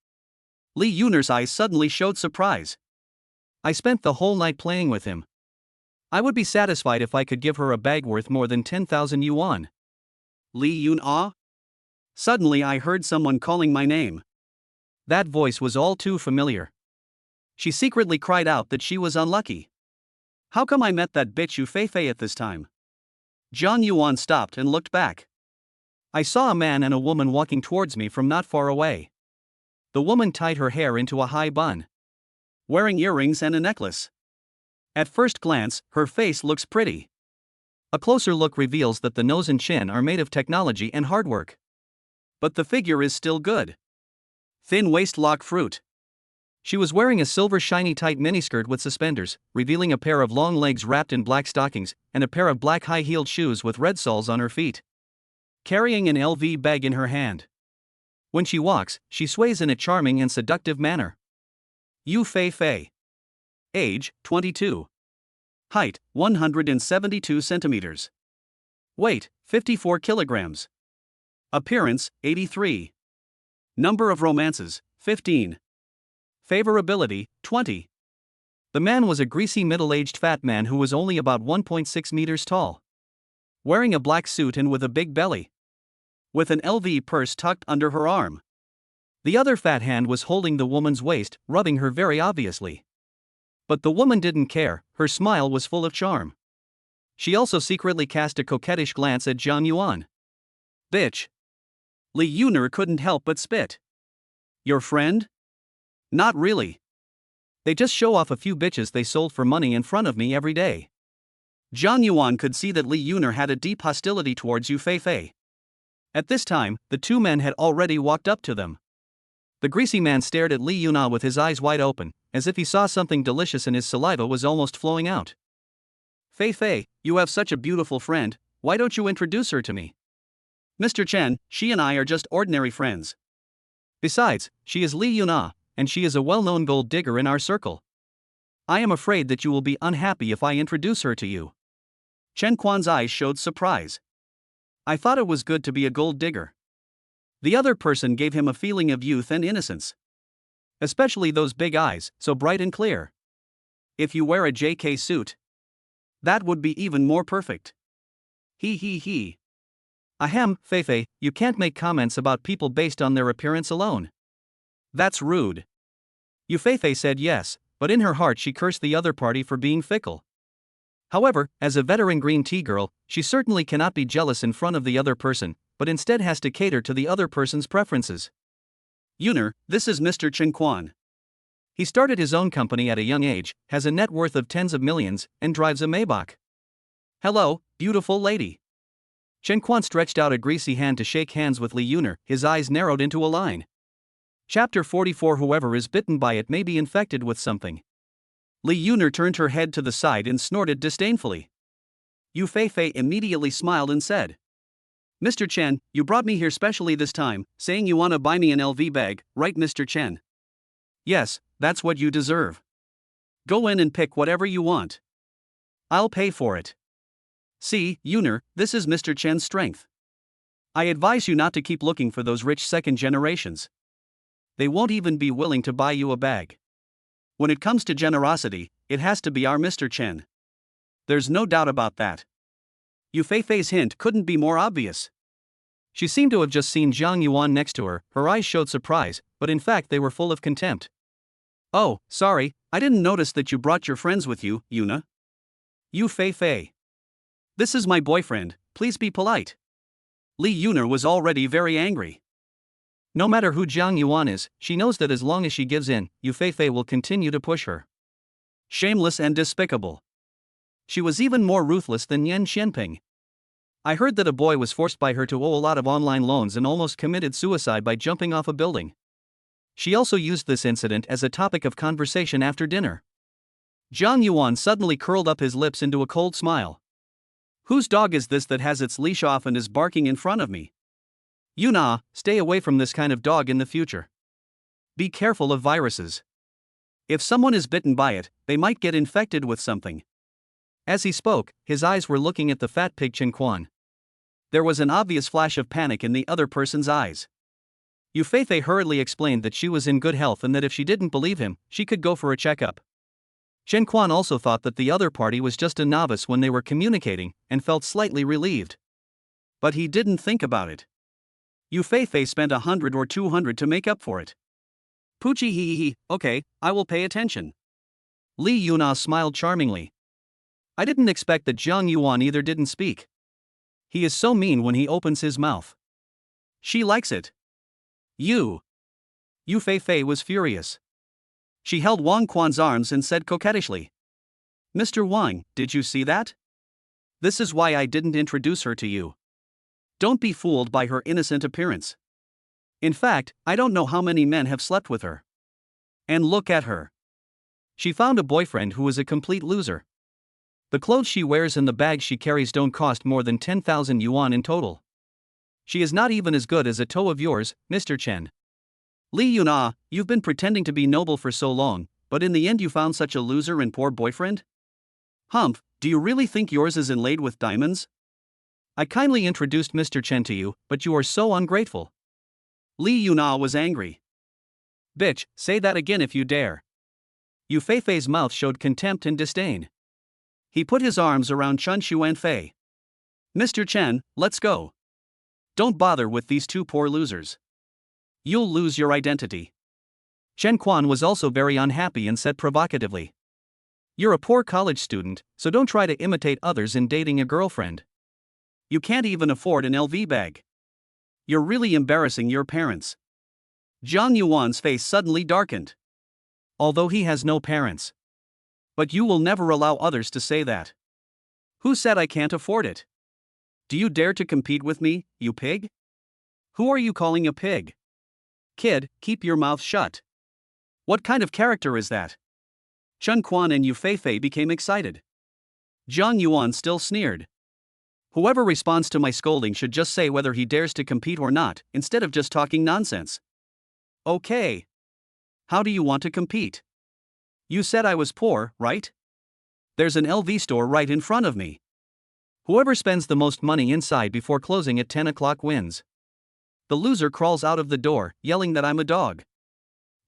Li Yunar's eyes suddenly showed surprise. I spent the whole night playing with him. I would be satisfied if I could give her a bag worth more than 10,000 yuan. Li Yun? Suddenly I heard someone calling my name. That voice was all too familiar. She secretly cried out that she was unlucky. How come I met that bitch Yu Feifei at this time? Zhang Yuan stopped and looked back. I saw a man and a woman walking towards me from not far away. The woman tied her hair into a high bun, wearing earrings and a necklace. At first glance, her face looks pretty. A closer look reveals that the nose and chin are made of technology and hard work. But the figure is still good. Thin waist lock fruit. She was wearing a silver shiny tight miniskirt with suspenders, revealing a pair of long legs wrapped in black stockings, and a pair of black high-heeled shoes with red soles on her feet. Carrying an LV bag in her hand. When she walks, she sways in a charming and seductive manner. Yu Feifei. Age, 22. Height, 172 centimeters. Weight, 54 kilograms. Appearance, 83. Number of romances, 15. Favorability, 20. The man was a greasy middle-aged fat man who was only about 1.6 meters tall. Wearing a black suit and with a big belly. With an LV purse tucked under her arm. The other fat hand was holding the woman's waist, rubbing her very obviously. But the woman didn't care, her smile was full of charm. She also secretly cast a coquettish glance at Zhang Yuan. Bitch. Li Yunar couldn't help but spit. Your friend? Not really. They just show off a few bitches they sold for money in front of me every day. Zhang Yuan could see that Li Yunar had a deep hostility towards Yu Feifei. At this time, the two men had already walked up to them. The greasy man stared at Li Yuna with his eyes wide open, as if he saw something delicious and his saliva was almost flowing out. Feifei, you have such a beautiful friend, why don't you introduce her to me? Mr. Chen, she and I are just ordinary friends. Besides, she is Li Yuna, and she is a well-known gold digger in our circle. I am afraid that you will be unhappy if I introduce her to you. Chen Quan's eyes showed surprise. I thought it was good to be a gold digger. The other person gave him a feeling of youth and innocence. Especially those big eyes, so bright and clear. If you wear a JK suit, that would be even more perfect. He. Ahem, Feifei, you can't make comments about people based on their appearance alone. That's rude. Yu Feifei said yes, but in her heart she cursed the other party for being fickle. However, as a veteran green tea girl, she certainly cannot be jealous in front of the other person, but instead has to cater to the other person's preferences. Yunar, this is Mr. Chen Quan. He started his own company at a young age, has a net worth of tens of millions, and drives a Maybach. Hello, beautiful lady. Chen Quan stretched out a greasy hand to shake hands with Li Yunar, his eyes narrowed into a line. Chapter 44. Whoever is bitten by it may be infected with something. Li Yunar turned her head to the side and snorted disdainfully. Yu Feifei immediately smiled and said, Mr. Chen, you brought me here specially this time, saying you wanna buy me an LV bag, right Mr. Chen? Yes, that's what you deserve. Go in and pick whatever you want. I'll pay for it. See, Yunar, this is Mr. Chen's strength. I advise you not to keep looking for those rich second generations. They won't even be willing to buy you a bag. When it comes to generosity, it has to be our Mr. Chen. There's no doubt about that. Yu Feifei's hint couldn't be more obvious. She seemed to have just seen Zhang Yuan next to her, her eyes showed surprise, but in fact they were full of contempt. Oh, sorry, I didn't notice that you brought your friends with you, Yuna. Yu Feifei. This is my boyfriend, please be polite. Li Yunar was already very angry. No matter who Zhang Yuan is, she knows that as long as she gives in, Yu Feifei will continue to push her. Shameless and despicable. She was even more ruthless than Yan Xianping. I heard that a boy was forced by her to owe a lot of online loans and almost committed suicide by jumping off a building. She also used this incident as a topic of conversation after dinner. Zhang Yuan suddenly curled up his lips into a cold smile. Whose dog is this that has its leash off and is barking in front of me? Yuna, stay away from this kind of dog in the future. Be careful of viruses. If someone is bitten by it, they might get infected with something. As he spoke, his eyes were looking at the fat pig Chen Quan. There was an obvious flash of panic in the other person's eyes. Yu Feifei hurriedly explained that she was in good health and that if she didn't believe him, she could go for a checkup. Chen Quan also thought that the other party was just a novice when they were communicating, and felt slightly relieved. But he didn't think about it. Yu Feifei spent 100 or 200 to make up for it. Poochie hee hee, okay, I will pay attention. Li Yuna smiled charmingly. I didn't expect that Zhang Yuan either didn't speak. He is so mean when he opens his mouth. She likes it. Yu Feifei was furious. She held Wang Quan's arms and said coquettishly, Mr. Wang, did you see that? This is why I didn't introduce her to you. Don't be fooled by her innocent appearance. In fact, I don't know how many men have slept with her. And look at her. She found a boyfriend who is a complete loser. The clothes she wears and the bags she carries don't cost more than 10,000 yuan in total. She is not even as good as a toe of yours, Mr. Chen. Li Yuna, you've been pretending to be noble for so long, but in the end you found such a loser and poor boyfriend? Humph, do you really think yours is inlaid with diamonds? I kindly introduced Mr. Chen to you, but you are so ungrateful. Li Yuna was angry. Bitch, say that again if you dare. Yu Feifei's mouth showed contempt and disdain. He put his arms around Chen Xuanfei. Mr. Chen, let's go. Don't bother with these two poor losers. You'll lose your identity. Chen Quan was also very unhappy and said provocatively. You're a poor college student, so don't try to imitate others in dating a girlfriend. You can't even afford an LV bag. You're really embarrassing your parents. Zhang Yuan's face suddenly darkened. Although he has no parents. But you will never allow others to say that. Who said I can't afford it? Do you dare to compete with me, you pig? Who are you calling a pig? Kid, keep your mouth shut. What kind of character is that? Chen Quan and Yu Feifei became excited. Zhang Yuan still sneered. Whoever responds to my scolding should just say whether he dares to compete or not, instead of just talking nonsense. Okay. How do you want to compete? You said I was poor, right? There's an LV store right in front of me. Whoever spends the most money inside before closing at 10 o'clock wins. The loser crawls out of the door, yelling that I'm a dog.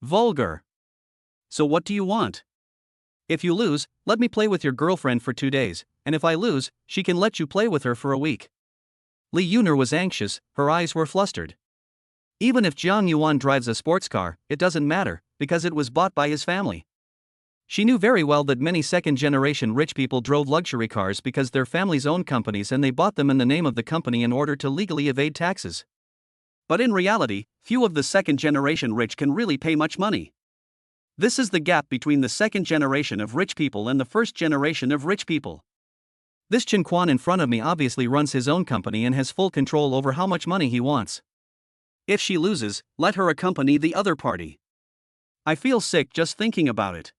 Vulgar. So what do you want? If you lose, let me play with your girlfriend for 2 days, and if I lose, she can let you play with her for a week. Li Yuner was anxious, her eyes were flustered. Even if Zhang Yuan drives a sports car, it doesn't matter, because it was bought by his family. She knew very well that many second-generation rich people drove luxury cars because their families owned companies and they bought them in the name of the company in order to legally evade taxes. But in reality, few of the second-generation rich can really pay much money. This is the gap between the second generation of rich people and the first generation of rich people. This Chen Quan in front of me obviously runs his own company and has full control over how much money he wants. If she loses, let her accompany the other party. I feel sick just thinking about it.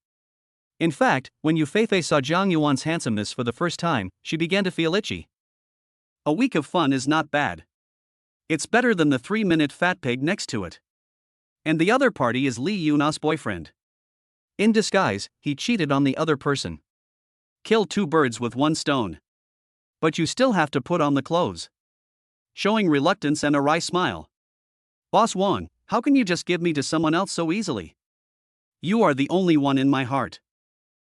In fact, when Yu Feifei saw Zhang Yuan's handsomeness for the first time, she began to feel itchy. A week of fun is not bad. It's better than the 3-minute fat pig next to it. And the other party is Li Yuna's boyfriend. In disguise, he cheated on the other person. Kill 2 birds with 1 stone. But you still have to put on the clothes. Showing reluctance and a wry smile. Boss Wang, how can you just give me to someone else so easily? You are the only one in my heart.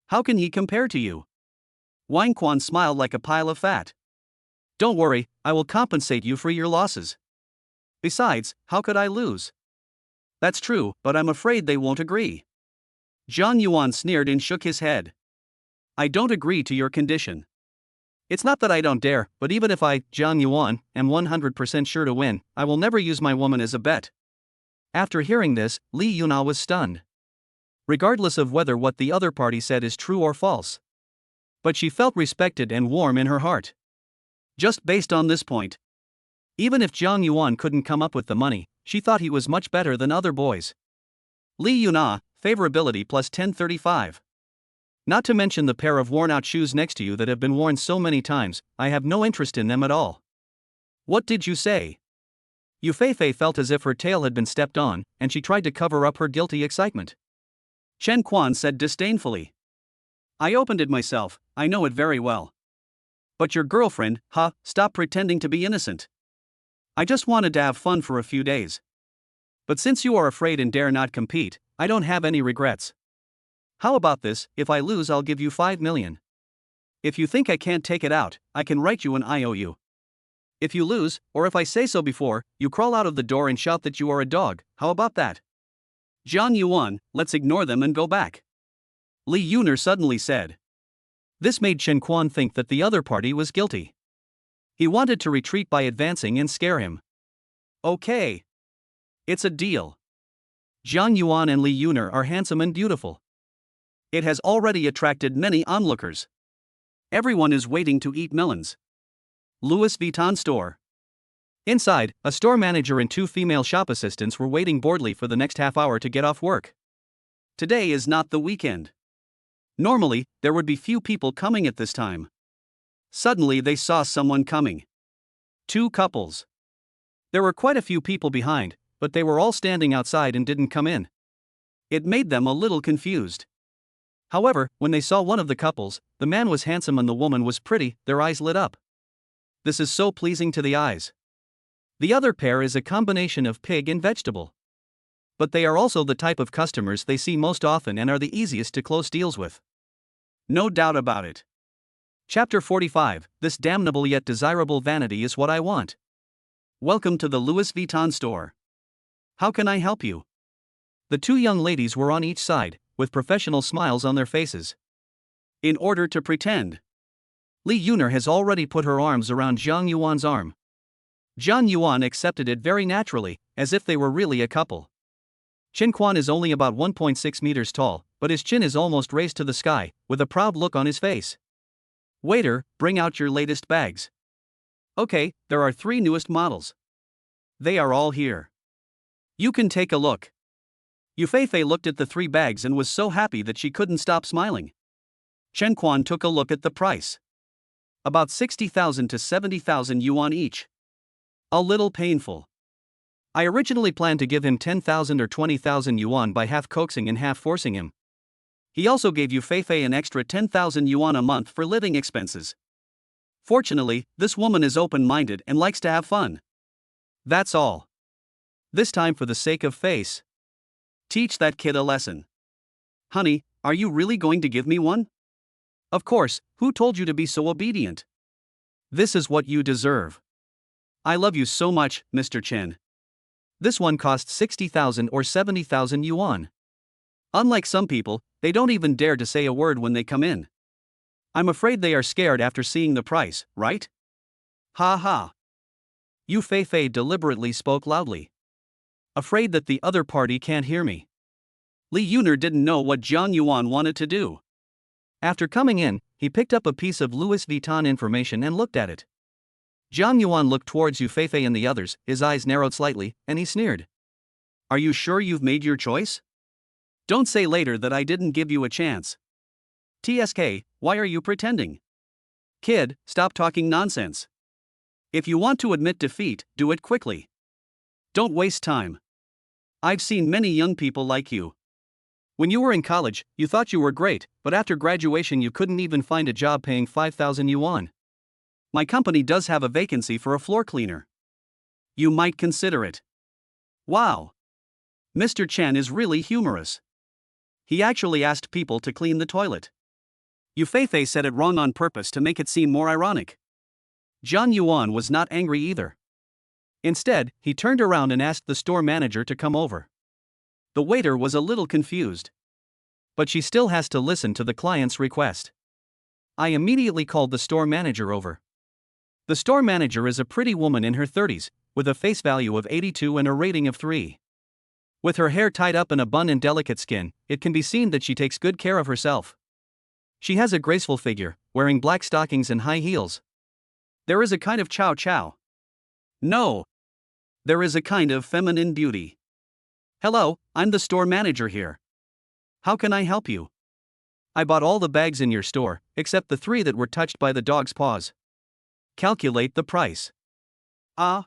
How can he compare to you? Wang Quan smiled like a pile of fat. Don't worry, I will compensate you for your losses. Besides, how could I lose? That's true, but I'm afraid they won't agree. Zhang Yuan sneered and shook his head. I don't agree to your condition. It's not that I don't dare, but even if I, Zhang Yuan, am 100% sure to win, I will never use my woman as a bet. After hearing this, Li Yuna was stunned. Regardless of whether what the other party said is true or false. But she felt respected and warm in her heart. Just based on this point. Even if Zhang Yuan couldn't come up with the money, she thought he was much better than other boys. Li Yuna, favorability plus 1035. Not to mention the pair of worn-out shoes next to you that have been worn so many times, I have no interest in them at all. What did you say? Yufei felt as if her tail had been stepped on, and she tried to cover up her guilty excitement. Chen Quan said disdainfully. I opened it myself, I know it very well. But your girlfriend, stop pretending to be innocent. I just wanted to have fun for a few days. But since you are afraid and dare not compete, I don't have any regrets. How about this, if I lose I'll give you 5 million. If you think I can't take it out, I can write you an IOU. If you lose, or if I say so before, you crawl out of the door and shout that you are a dog, how about that? Zhang Yuan, let's ignore them and go back. Li Yuner suddenly said. This made Chen Quan think that the other party was guilty. He wanted to retreat by advancing and scare him. Okay. It's a deal. Zhang Yuan and Li Yuner are handsome and beautiful. It has already attracted many onlookers. Everyone is waiting to eat melons. Louis Vuitton store. Inside, a store manager and 2 female shop assistants were waiting boredly for the next half hour to get off work. Today is not the weekend. Normally, there would be few people coming at this time. Suddenly they saw someone coming. 2 couples. There were quite a few people behind, but they were all standing outside and didn't come in. It made them a little confused. However, when they saw one of the couples, the man was handsome and the woman was pretty, their eyes lit up. This is so pleasing to the eyes. The other pair is a combination of pig and vegetable. But they are also the type of customers they see most often and are the easiest to close deals with. No doubt about it. Chapter 45, This damnable yet desirable vanity is what I want. Welcome to the Louis Vuitton store. How can I help you? The 2 young ladies were on each side, with professional smiles on their faces. In order to pretend. Li Yuner has already put her arms around Zhang Yuan's arm. Zhang Yuan accepted it very naturally, as if they were really a couple. Chen Quan is only about 1.6 meters tall, but his chin is almost raised to the sky, with a proud look on his face. Waiter, bring out your latest bags. Okay, there are 3 newest models. They are all here. You can take a look. Yufei looked at the 3 bags and was so happy that she couldn't stop smiling. Chen Quan took a look at the price. About 60,000 to 70,000 yuan each. A little painful. I originally planned to give him 10,000 or 20,000 yuan by half coaxing and half forcing him. He also gave Yufei an extra 10,000 yuan a month for living expenses. Fortunately, this woman is open-minded and likes to have fun. That's all. This time for the sake of face. Teach that kid a lesson. Honey, are you really going to give me one? Of course, who told you to be so obedient? This is what you deserve. I love you so much, Mr. Chen. This one costs 60,000 or 70,000 yuan. Unlike some people, they don't even dare to say a word when they come in. I'm afraid they are scared after seeing the price, right? Ha ha. Yufei deliberately spoke loudly. Afraid that the other party can't hear me. Li Yuner didn't know what Zhang Yuan wanted to do. After coming in, he picked up a piece of Louis Vuitton information and looked at it. Zhang Yuan looked towards Yufei and the others, his eyes narrowed slightly, and he sneered. Are you sure you've made your choice? Don't say later that I didn't give you a chance. TSK, why are you pretending? Kid, stop talking nonsense. If you want to admit defeat, do it quickly. Don't waste time. I've seen many young people like you. When you were in college, you thought you were great, but after graduation you couldn't even find a job paying 5,000 yuan. My company does have a vacancy for a floor cleaner. You might consider it. Wow. Mr. Chen is really humorous. He actually asked people to clean the toilet. Yufei said it wrong on purpose to make it seem more ironic. Zhang Yuan was not angry either. Instead, he turned around and asked the store manager to come over. The waiter was a little confused. But she still has to listen to the client's request. I immediately called the store manager over. The store manager is a pretty woman in her 30s, with a face value of 82 and a rating of 3. With her hair tied up in a bun and delicate skin, it can be seen that she takes good care of herself. She has a graceful figure, wearing black stockings and high heels. There is a kind of chow chow. No. There is a kind of feminine beauty. Hello, I'm the store manager here. How can I help you? I bought all the bags in your store, except the 3 that were touched by the dog's paws. Calculate the price. Ah.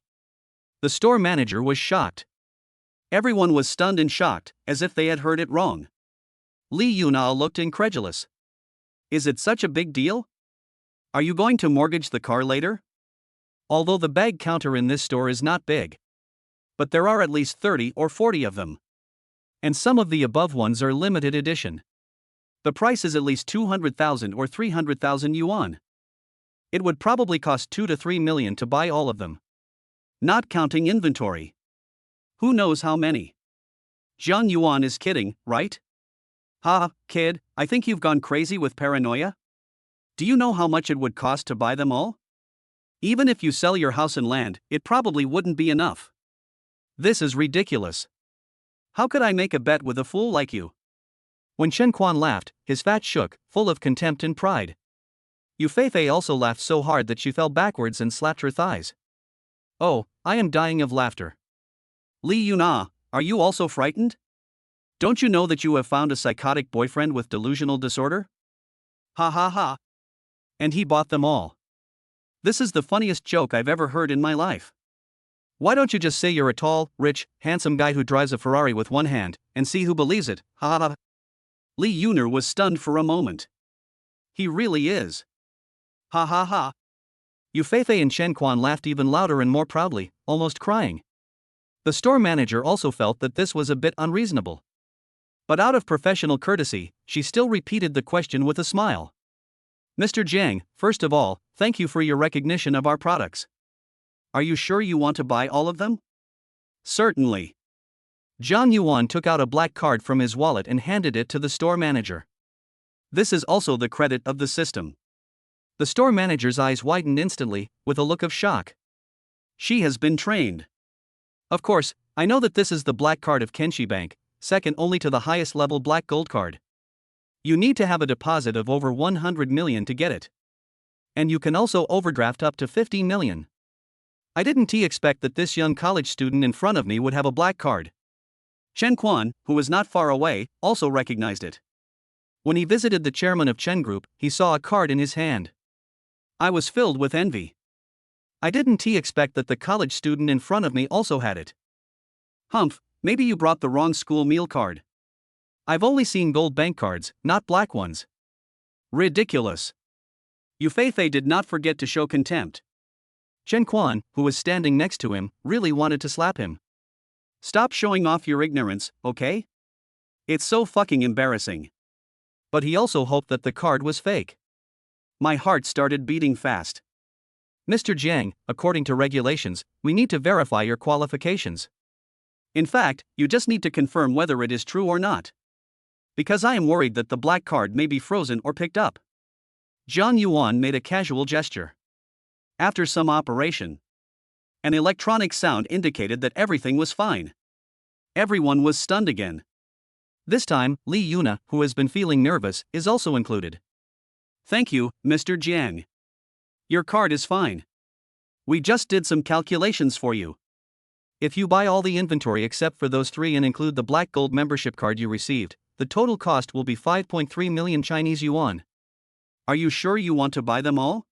The store manager was shocked. Everyone was stunned and shocked, as if they had heard it wrong. Li Yunao looked incredulous. Is it such a big deal? Are you going to mortgage the car later? Although the bag counter in this store is not big, but there are at least 30 or 40 of them. And some of the above ones are limited edition. The price is at least 200,000 or 300,000 yuan. It would probably cost 2 to 3 million to buy all of them. Not counting inventory. Who knows how many? Zhang Yuan is kidding, right? Ha, kid, I think you've gone crazy with paranoia. Do you know how much it would cost to buy them all? Even if you sell your house and land, it probably wouldn't be enough. This is ridiculous. How could I make a bet with a fool like you? When Chen Quan laughed, his fat shook, full of contempt and pride. Yu Feifei also laughed so hard that she fell backwards and slapped her thighs. Oh, I am dying of laughter. Li Yuna, are you also frightened? Don't you know that you have found a psychotic boyfriend with delusional disorder? Ha ha ha. And he bought them all. This is the funniest joke I've ever heard in my life. Why don't you just say you're a tall, rich, handsome guy who drives a Ferrari with one hand, and see who believes it, ha ha ha. Li Yuner was stunned for a moment. He really is. Ha ha ha. Yu Feifei and Chen Quan laughed even louder and more proudly, almost crying. The store manager also felt that this was a bit unreasonable. But out of professional courtesy, she still repeated the question with a smile. Mr. Jiang, first of all, thank you for your recognition of our products. Are you sure you want to buy all of them? Certainly. Zhang Yuan took out a black card from his wallet and handed it to the store manager. This is also the credit of the system. The store manager's eyes widened instantly, with a look of shock. She has been trained. Of course, I know that this is the black card of Kenshi Bank, second only to the highest level black gold card. You need to have a deposit of over 100 million to get it. And you can also overdraft up to 50 million. I didn't expect that this young college student in front of me would have a black card. Chen Quan, who was not far away, also recognized it. When he visited the chairman of Chen Group, he saw a card in his hand. I was filled with envy. I didn't expect that the college student in front of me also had it. Humph, maybe you brought the wrong school meal card. I've only seen gold bank cards, not black ones. Ridiculous. Yu Feifei did not forget to show contempt. Chen Quan, who was standing next to him, really wanted to slap him. Stop showing off your ignorance, okay? It's so fucking embarrassing. But he also hoped that the card was fake. My heart started beating fast. Mr. Jiang, according to regulations, we need to verify your qualifications. In fact, you just need to confirm whether it is true or not. Because I am worried that the black card may be frozen or picked up. Zhang Yuan made a casual gesture. After some operation, an electronic sound indicated that everything was fine. Everyone was stunned again. This time, Li Yuna, who has been feeling nervous, is also included. Thank you, Mr. Jiang. Your card is fine. We just did some calculations for you. If you buy all the inventory except for those 3 and include the black gold membership card you received, the total cost will be 5.3 million Chinese yuan. Are you sure you want to buy them all?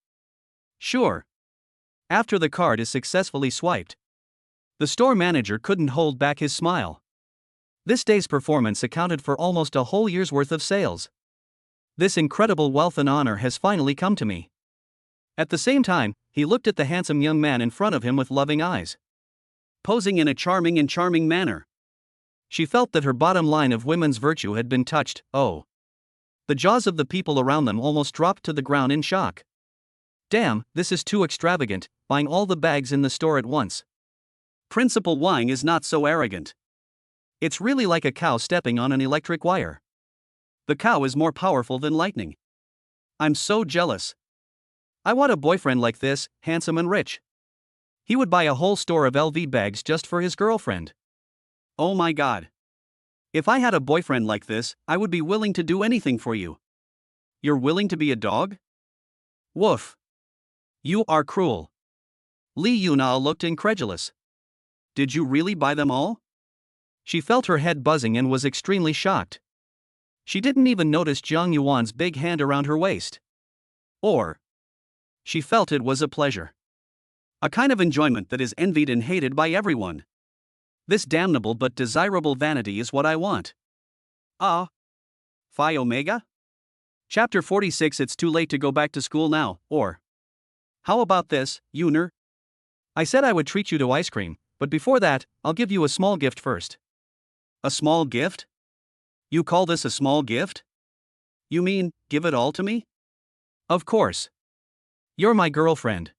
Sure. After the card is successfully swiped, the store manager couldn't hold back his smile. This day's performance accounted for almost a whole year's worth of sales. This incredible wealth and honor has finally come to me. At the same time, he looked at the handsome young man in front of him with loving eyes, posing in a charming manner. She felt that her bottom line of women's virtue had been touched. Oh. The jaws of the people around them almost dropped to the ground in shock. Damn, this is too extravagant, buying all the bags in the store at once. Principal Wang is not so arrogant. It's really like a cow stepping on an electric wire. The cow is more powerful than lightning. I'm so jealous. I want a boyfriend like this, handsome and rich. He would buy a whole store of LV bags just for his girlfriend. Oh my god. If I had a boyfriend like this, I would be willing to do anything for you. You're willing to be a dog? Woof. You are cruel. Li Yunao looked incredulous. Did you really buy them all? She felt her head buzzing and was extremely shocked. She didn't even notice Zhang Yuan's big hand around her waist. Or she felt it was a pleasure. A kind of enjoyment that is envied and hated by everyone. This damnable but desirable vanity is what I want. Ah. Phi Omega? Chapter 46. It's too late to go back to school now, or. How about this, Uner? I said I would treat you to ice cream, but before that, I'll give you a small gift first. A small gift? You call this a small gift? You mean, give it all to me? Of course. You're my girlfriend.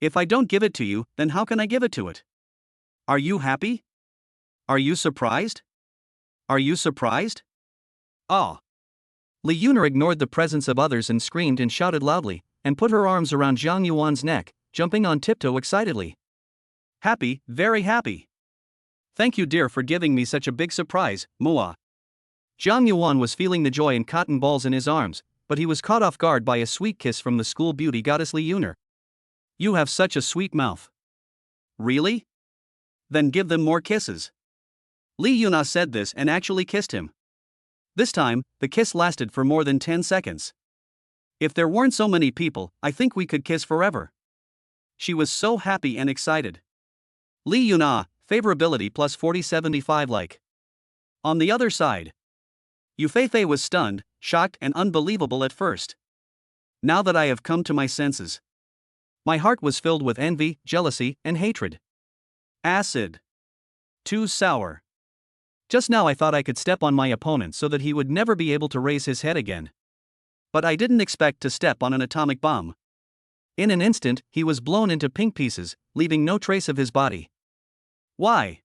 If I don't give it to you, then how can I give it to it? Are you happy? Are you surprised? Are you surprised? Ah. Li Yuner ignored the presence of others and screamed and shouted loudly, and put her arms around Jiang Yuan's neck, jumping on tiptoe excitedly. Happy, very happy. Thank you, dear, for giving me such a big surprise, Mua. Jiang Yuan was feeling the joy and cotton balls in his arms, but he was caught off guard by a sweet kiss from the school beauty goddess Li Yuner. You have such a sweet mouth. Really? Then give them more kisses. Li Yuna said this and actually kissed him. This time, the kiss lasted for more than 10 seconds. If there weren't so many people, I think we could kiss forever. She was so happy and excited. Li Yuna, favorability plus 40-75 like. On the other side, Yufei was stunned, shocked and unbelievable at first. Now that I have come to my senses. My heart was filled with envy, jealousy, and hatred. Acid. Too sour. Just now I thought I could step on my opponent so that he would never be able to raise his head again. But I didn't expect to step on an atomic bomb. In an instant, he was blown into pink pieces, leaving no trace of his body. Why?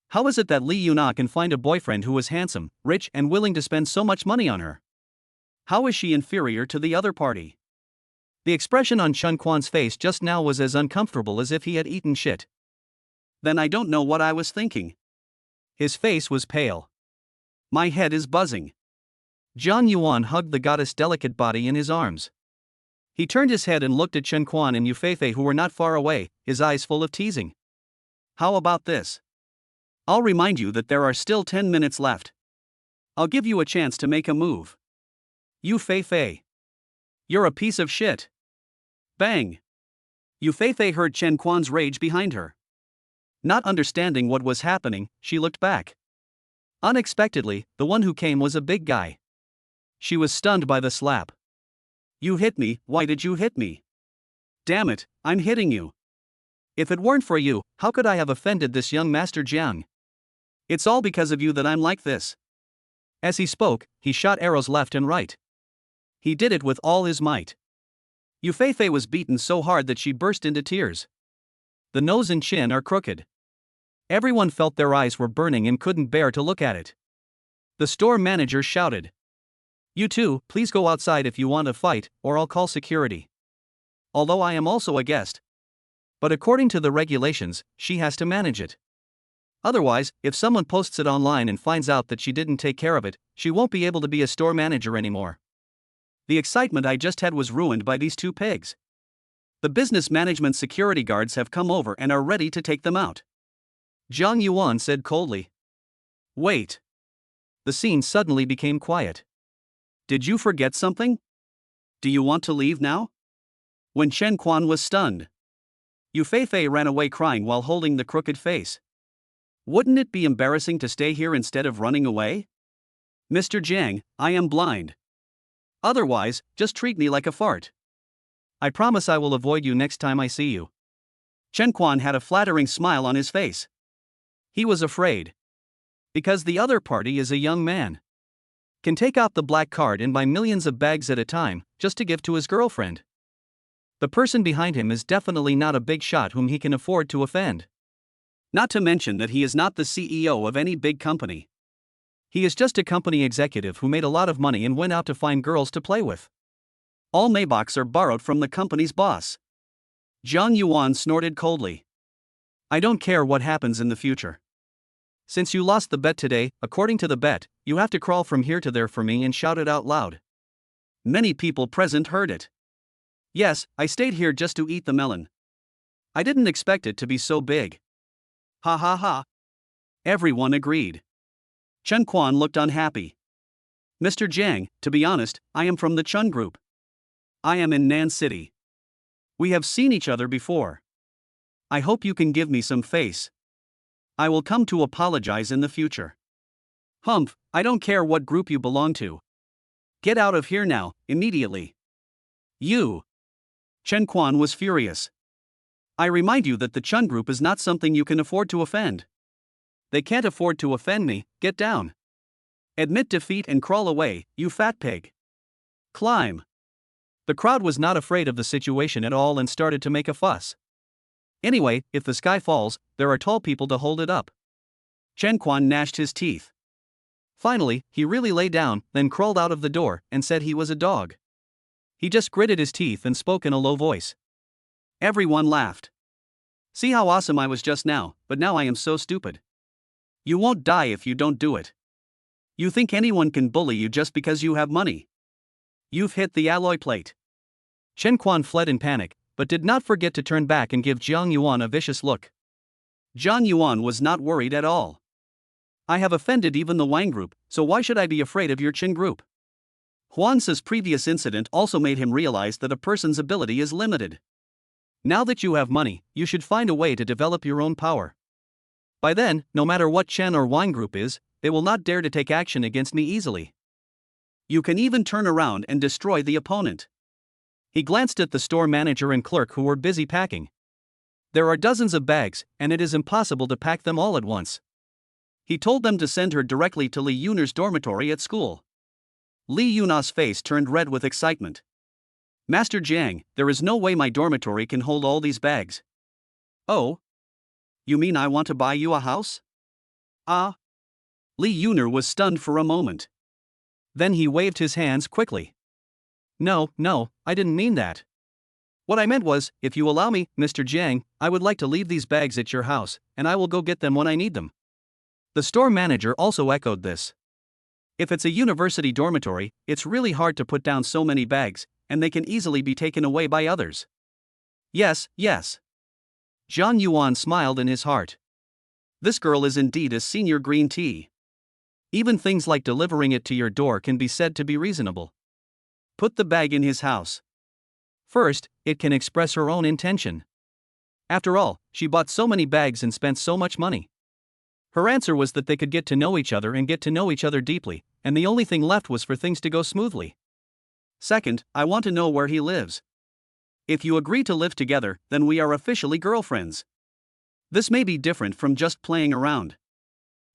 How is it that Li Yuna can find a boyfriend who is handsome, rich, and willing to spend so much money on her? How is she inferior to the other party? The expression on Chun Quan's face just now was as uncomfortable as if he had eaten shit. Then I don't know what I was thinking. His face was pale. My head is buzzing. Jiang Yuan hugged the goddess' delicate body in his arms. He turned his head and looked at Chen Quan and Yufei who were not far away, his eyes full of teasing. How about this? I'll remind you that there are still 10 minutes left. I'll give you a chance to make a move. Yufei. You're a piece of shit. Bang. Yufei heard Chen Quan's rage behind her. Not understanding what was happening, she looked back. Unexpectedly, the one who came was a big guy. She was stunned by the slap. You hit me, why did you hit me? Damn it, I'm hitting you. If it weren't for you, how could I have offended this young Master Jiang? It's all because of you that I'm like this. As he spoke, he shot arrows left and right. He did it with all his might. Yufei was beaten so hard that she burst into tears. The nose and chin are crooked. Everyone felt their eyes were burning and couldn't bear to look at it. The store manager shouted. You two, please go outside if you want to fight, or I'll call security. Although I am also a guest. But according to the regulations, she has to manage it. Otherwise, if someone posts it online and finds out that she didn't take care of it, she won't be able to be a store manager anymore. The excitement I just had was ruined by these two pigs. The business management security guards have come over and are ready to take them out. Jiang Yuan said coldly. Wait. The scene suddenly became quiet. Did you forget something? Do you want to leave now? When Chen Quan was stunned. Yufei ran away crying while holding the crooked face. Wouldn't it be embarrassing to stay here instead of running away? Mr. Jiang, I am blind. Otherwise, just treat me like a fart. I promise I will avoid you next time I see you. Chen Quan had a flattering smile on his face. He was afraid. Because the other party is a young man. Can take out the black card and buy millions of bags at a time, just to give to his girlfriend. The person behind him is definitely not a big shot whom he can afford to offend. Not to mention that he is not the CEO of any big company. He is just a company executive who made a lot of money and went out to find girls to play with. All Maybachs are borrowed from the company's boss. Jiang Yuan snorted coldly. I don't care what happens in the future. Since you lost the bet today, according to the bet, you have to crawl from here to there for me and shout it out loud. Many people present heard it. Yes, I stayed here just to eat the melon. I didn't expect it to be so big. Ha ha ha. Everyone agreed. Chen Quan looked unhappy. Mr. Jiang, to be honest, I am from the Chun Group. I am in Nan City. We have seen each other before. I hope you can give me some face. I will come to apologize in the future. Humph, I don't care what group you belong to. Get out of here now, immediately. You. Chen Quan was furious. I remind you that the Chun group is not something you can afford to offend. They can't afford to offend me, get down. Admit defeat and crawl away, you fat pig. Climb. The crowd was not afraid of the situation at all and started to make a fuss. Anyway, if the sky falls, there are tall people to hold it up. Chen Quan gnashed his teeth. Finally, he really lay down, then crawled out of the door and said he was a dog. He just gritted his teeth and spoke in a low voice. Everyone laughed. See how awesome I was just now, but now I am so stupid. You won't die if you don't do it. You think anyone can bully you just because you have money? You've hit the alloy plate. Chen Quan fled in panic, but did not forget to turn back and give Jiang Yuan a vicious look. Jiang Yuan was not worried at all. I have offended even the Wang group, so why should I be afraid of your Qin group? Huan's previous incident also made him realize that a person's ability is limited. Now that you have money, you should find a way to develop your own power. By then, no matter what Chen or Wang group is, they will not dare to take action against me easily. You can even turn around and destroy the opponent. He glanced at the store manager and clerk who were busy packing. There are dozens of bags, and it is impossible to pack them all at once. He told them to send her directly to Li Yuner's dormitory at school. Li Yuna's face turned red with excitement. Master Jiang, there is no way my dormitory can hold all these bags. Oh? You mean I want to buy you a house? Ah? Li Yuner was stunned for a moment. Then he waved his hands quickly. No, I didn't mean that. What I meant was, if you allow me, Mr. Jiang, I would like to leave these bags at your house, and I will go get them when I need them. The store manager also echoed this. If it's a university dormitory, it's really hard to put down so many bags, and they can easily be taken away by others. Yes. Jiang Yuan smiled in his heart. This girl is indeed a senior green tea. Even things like delivering it to your door can be said to be reasonable. Put the bag in his house. First, it can express her own intention. After all, she bought so many bags and spent so much money. Her answer was that they could get to know each other and get to know each other deeply, and the only thing left was for things to go smoothly. Second, I want to know where he lives. If you agree to live together, then we are officially girlfriends. This may be different from just playing around.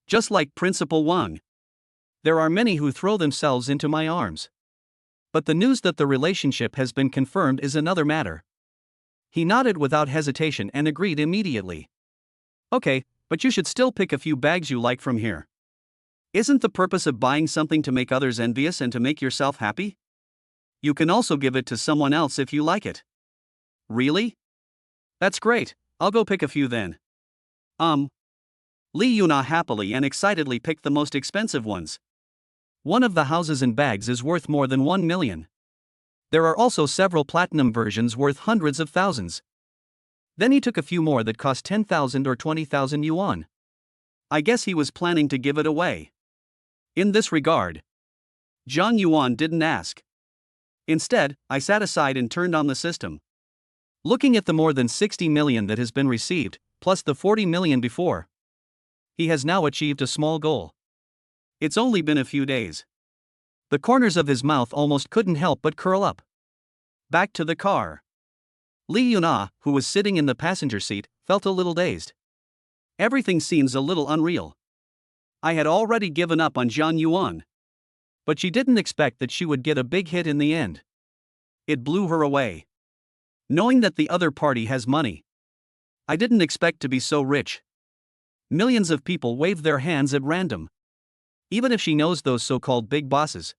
Just like Principal Wang. There are many who throw themselves into my arms. But the news that the relationship has been confirmed is another matter. He nodded without hesitation and agreed immediately. Okay, but you should still pick a few bags you like from here. Isn't the purpose of buying something to make others envious and to make yourself happy? You can also give it to someone else if you like it. Really? That's great, I'll go pick a few then. Li Yuna happily and excitedly picked the most expensive ones. One of the houses and bags is worth more than 1 million. There are also several platinum versions worth hundreds of thousands. Then he took a few more that cost 10,000 or 20,000 yuan. I guess he was planning to give it away. In this regard, Jiang Yuan didn't ask. Instead, I sat aside and turned on the system. Looking at the more than 60 million that has been received, plus the 40 million before, he has now achieved a small goal. It's only been a few days. The corners of his mouth almost couldn't help but curl up. Back to the car. Li Yuna, who was sitting in the passenger seat, felt a little dazed. Everything seems a little unreal. I had already given up on Jiang Yuan. But she didn't expect that she would get a big hit in the end. It blew her away. Knowing that the other party has money. I didn't expect to be so rich. Millions of people wave their hands at random. Even if she knows those so-called big bosses.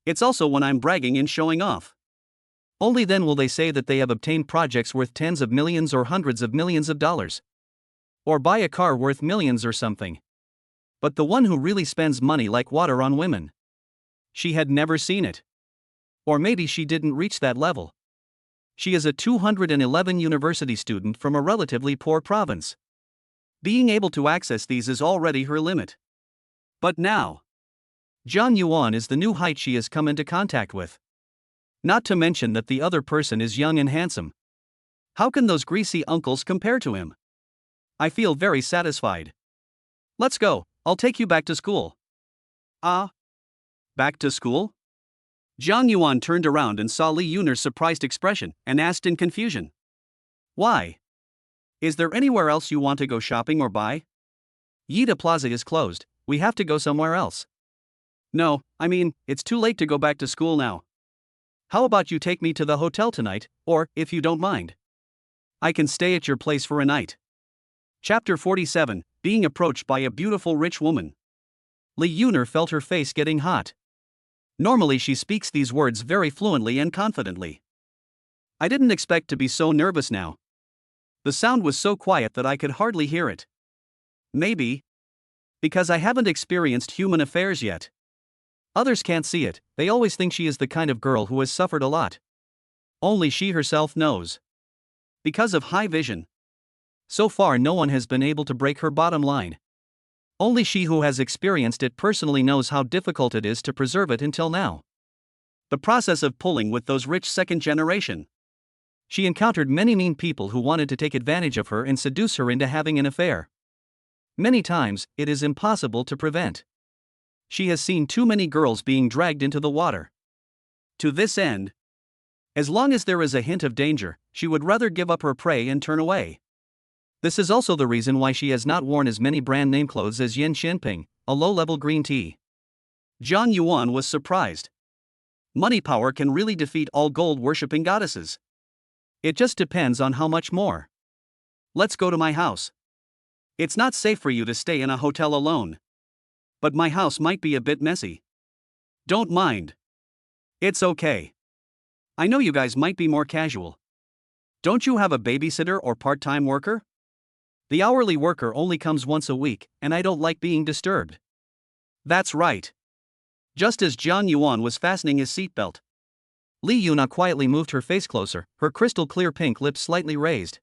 It's also when I'm bragging and showing off. Only then will they say that they have obtained projects worth tens of millions or hundreds of millions of dollars. Or buy a car worth millions or something. But the one who really spends money like water on women. She had never seen it. Or maybe she didn't reach that level. She is a 211 university student from a relatively poor province. Being able to access these is already her limit. But now, Jiang Yuan is the new height she has come into contact with. Not to mention that the other person is young and handsome. How can those greasy uncles compare to him? I feel very satisfied. Let's go, I'll take you back to school. Ah? Back to school? Jiang Yuan turned around and saw Li Yun'er's surprised expression and asked in confusion. Why? Is there anywhere else you want to go shopping or buy? Yida Plaza is closed, we have to go somewhere else. No, I mean, it's too late to go back to school now. How about you take me to the hotel tonight, or, if you don't mind, I can stay at your place for a night. Chapter 47, Being Approached by a Beautiful Rich Woman. Li Yun'er felt her face getting hot. Normally she speaks these words very fluently and confidently. I didn't expect to be so nervous now. The sound was so quiet that I could hardly hear it. Maybe because I haven't experienced human affairs yet. Others can't see it, they always think she is the kind of girl who has suffered a lot. Only she herself knows. Because of high vision. So far no one has been able to break her bottom line. Only she who has experienced it personally knows how difficult it is to preserve it until now. The process of pulling with those rich second generation. She encountered many mean people who wanted to take advantage of her and seduce her into having an affair. Many times, it is impossible to prevent. She has seen too many girls being dragged into the water. To this end, as long as there is a hint of danger, she would rather give up her prey and turn away. This is also the reason why she has not worn as many brand name clothes as Yen Xianping, a low-level green tea. Jiang Yuan was surprised. Money power can really defeat all gold-worshipping goddesses. It just depends on how much more. Let's go to my house. It's not safe for you to stay in a hotel alone. But my house might be a bit messy. Don't mind. It's okay. I know you guys might be more casual. Don't you have a babysitter or part-time worker? The hourly worker only comes once a week, and I don't like being disturbed. That's right. Just as Jiang Yuan was fastening his seatbelt, Li Yun'er quietly moved her face closer, her crystal-clear pink lips slightly raised.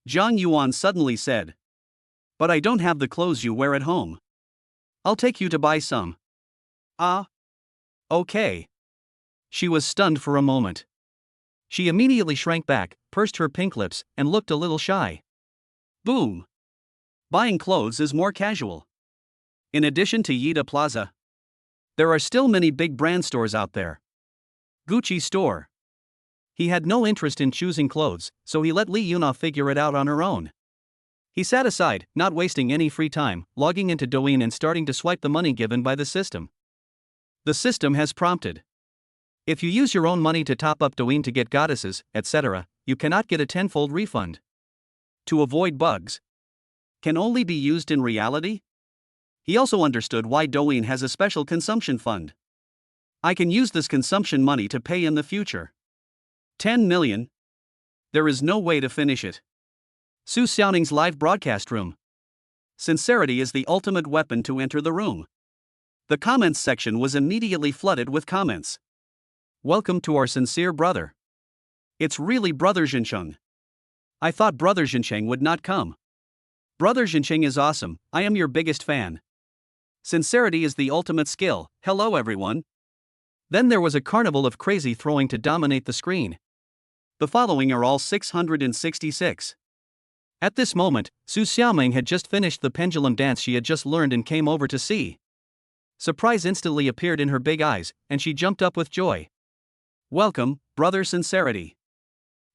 Jiang Yuan suddenly said, "But I don't have the clothes you wear at home. I'll take you to buy some." Ah? Okay. She was stunned for a moment. She immediately shrank back, pursed her pink lips, and looked a little shy. Boom! Buying clothes is more casual. In addition to Yida Plaza, there are still many big brand stores out there. Gucci store. He had no interest in choosing clothes, so he let Li Yun'er figure it out on her own. He sat aside, not wasting any free time, logging into Douyin and starting to swipe the money given by the system. The system has prompted. If you use your own money to top up Douyin to get goddesses, etc., you cannot get a tenfold refund. To avoid bugs. Can only be used in reality? He also understood why Douyin has a special consumption fund. I can use this consumption money to pay in the future. 10 million? There is no way to finish it. Su Xiaoning's live broadcast room. Sincerity is the ultimate weapon to enter the room. The comments section was immediately flooded with comments. Welcome to our sincere brother. It's really Brother Jincheng. I thought Brother Jincheng would not come. Brother Jincheng is awesome, I am your biggest fan. Sincerity is the ultimate skill, hello everyone. Then there was a carnival of crazy throwing to dominate the screen. The following are all 666. At this moment, Su Xiaoming had just finished the pendulum dance she had just learned and came over to see. Surprise instantly appeared in her big eyes, and she jumped up with joy. Welcome, Brother Sincerity.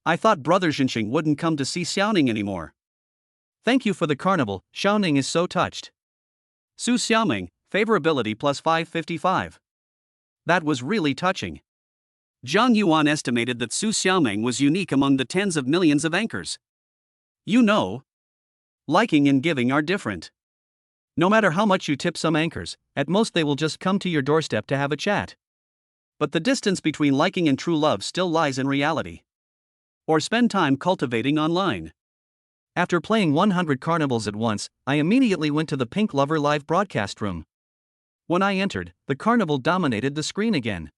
I thought Brother Jincheng wouldn't come to see Xiaoning anymore. Thank you for the carnival, Xiaoning is so touched. Su Xiaoming, favorability plus 555. That was really touching. Jiang Yuan estimated that Su Xiaoming was unique among the tens of millions of anchors. You know, liking and giving are different. No matter how much you tip some anchors, at most they will just come to your doorstep to have a chat. But the distance between liking and true love still lies in reality. Or spend time cultivating online. After playing 100 carnivals at once, I immediately went to the Pink Lover live broadcast room. When I entered, the carnival dominated the screen again.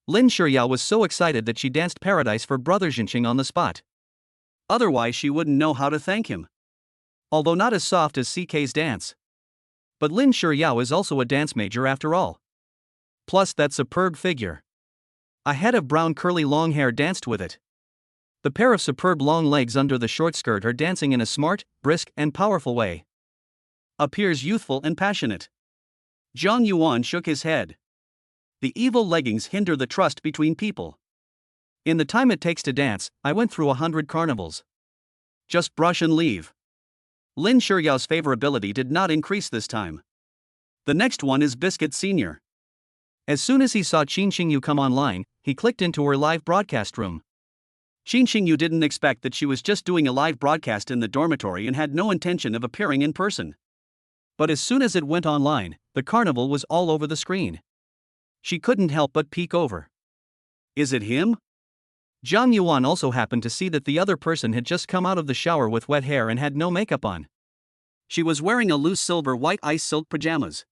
Lin Shiyao was so excited that she danced Paradise for Brother Jincheng on the spot. Otherwise she wouldn't know how to thank him. Although not as soft as CK's dance. But Lin Shiyao is also a dance major after all. Plus that superb figure. A head of brown curly long hair danced with it. The pair of superb long legs under the short skirt are dancing in a smart, brisk, and powerful way. Appears youthful and passionate. Zhang Yuan shook his head. The evil leggings hinder the trust between people. In the time it takes to dance, I went through 100 carnivals. Just brush and leave. Lin Shiyao's favorability did not increase this time. The next one is Biscuit Sr. As soon as he saw Qin Xingyu come online, he clicked into her live broadcast room. Qin Xingyu didn't expect that she was just doing a live broadcast in the dormitory and had no intention of appearing in person. But as soon as it went online, the carnival was all over the screen. She couldn't help but peek over. Is it him? Zhang Yuan also happened to see that the other person had just come out of the shower with wet hair and had no makeup on. She was wearing a loose silver white ice silk pajamas.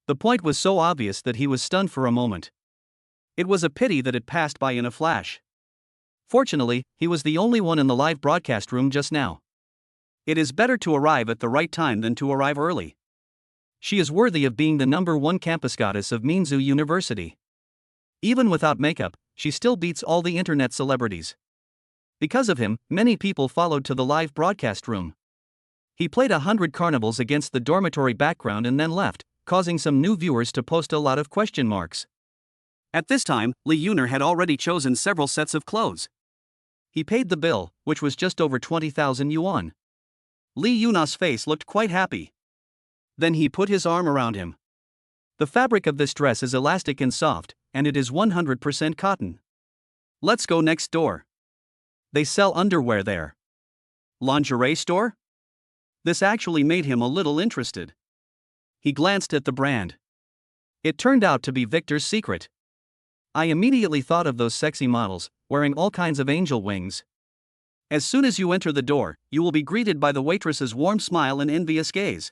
The point was so obvious that he was stunned for a moment. It was a pity that it passed by in a flash. Fortunately, he was the only one in the live broadcast room just now. It is better to arrive at the right time than to arrive early. She is worthy of being the #1 campus goddess of Minzu University. Even without makeup, she still beats all the internet celebrities. Because of him, many people followed to the live broadcast room. He played 100 carnivals against the dormitory background and then left, causing some new viewers to post a lot of question marks. At this time, Li Yuner had already chosen several sets of clothes. He paid the bill, which was just over 20,000 yuan. Li Yunar's face looked quite happy. Then he put his arm around him. The fabric of this dress is elastic and soft, and it is 100% cotton. Let's go next door. They sell underwear there. Lingerie store? This actually made him a little interested. He glanced at the brand. It turned out to be Victor's Secret. I immediately thought of those sexy models, wearing all kinds of angel wings. As soon as you enter the door, you will be greeted by the waitress's warm smile and envious gaze.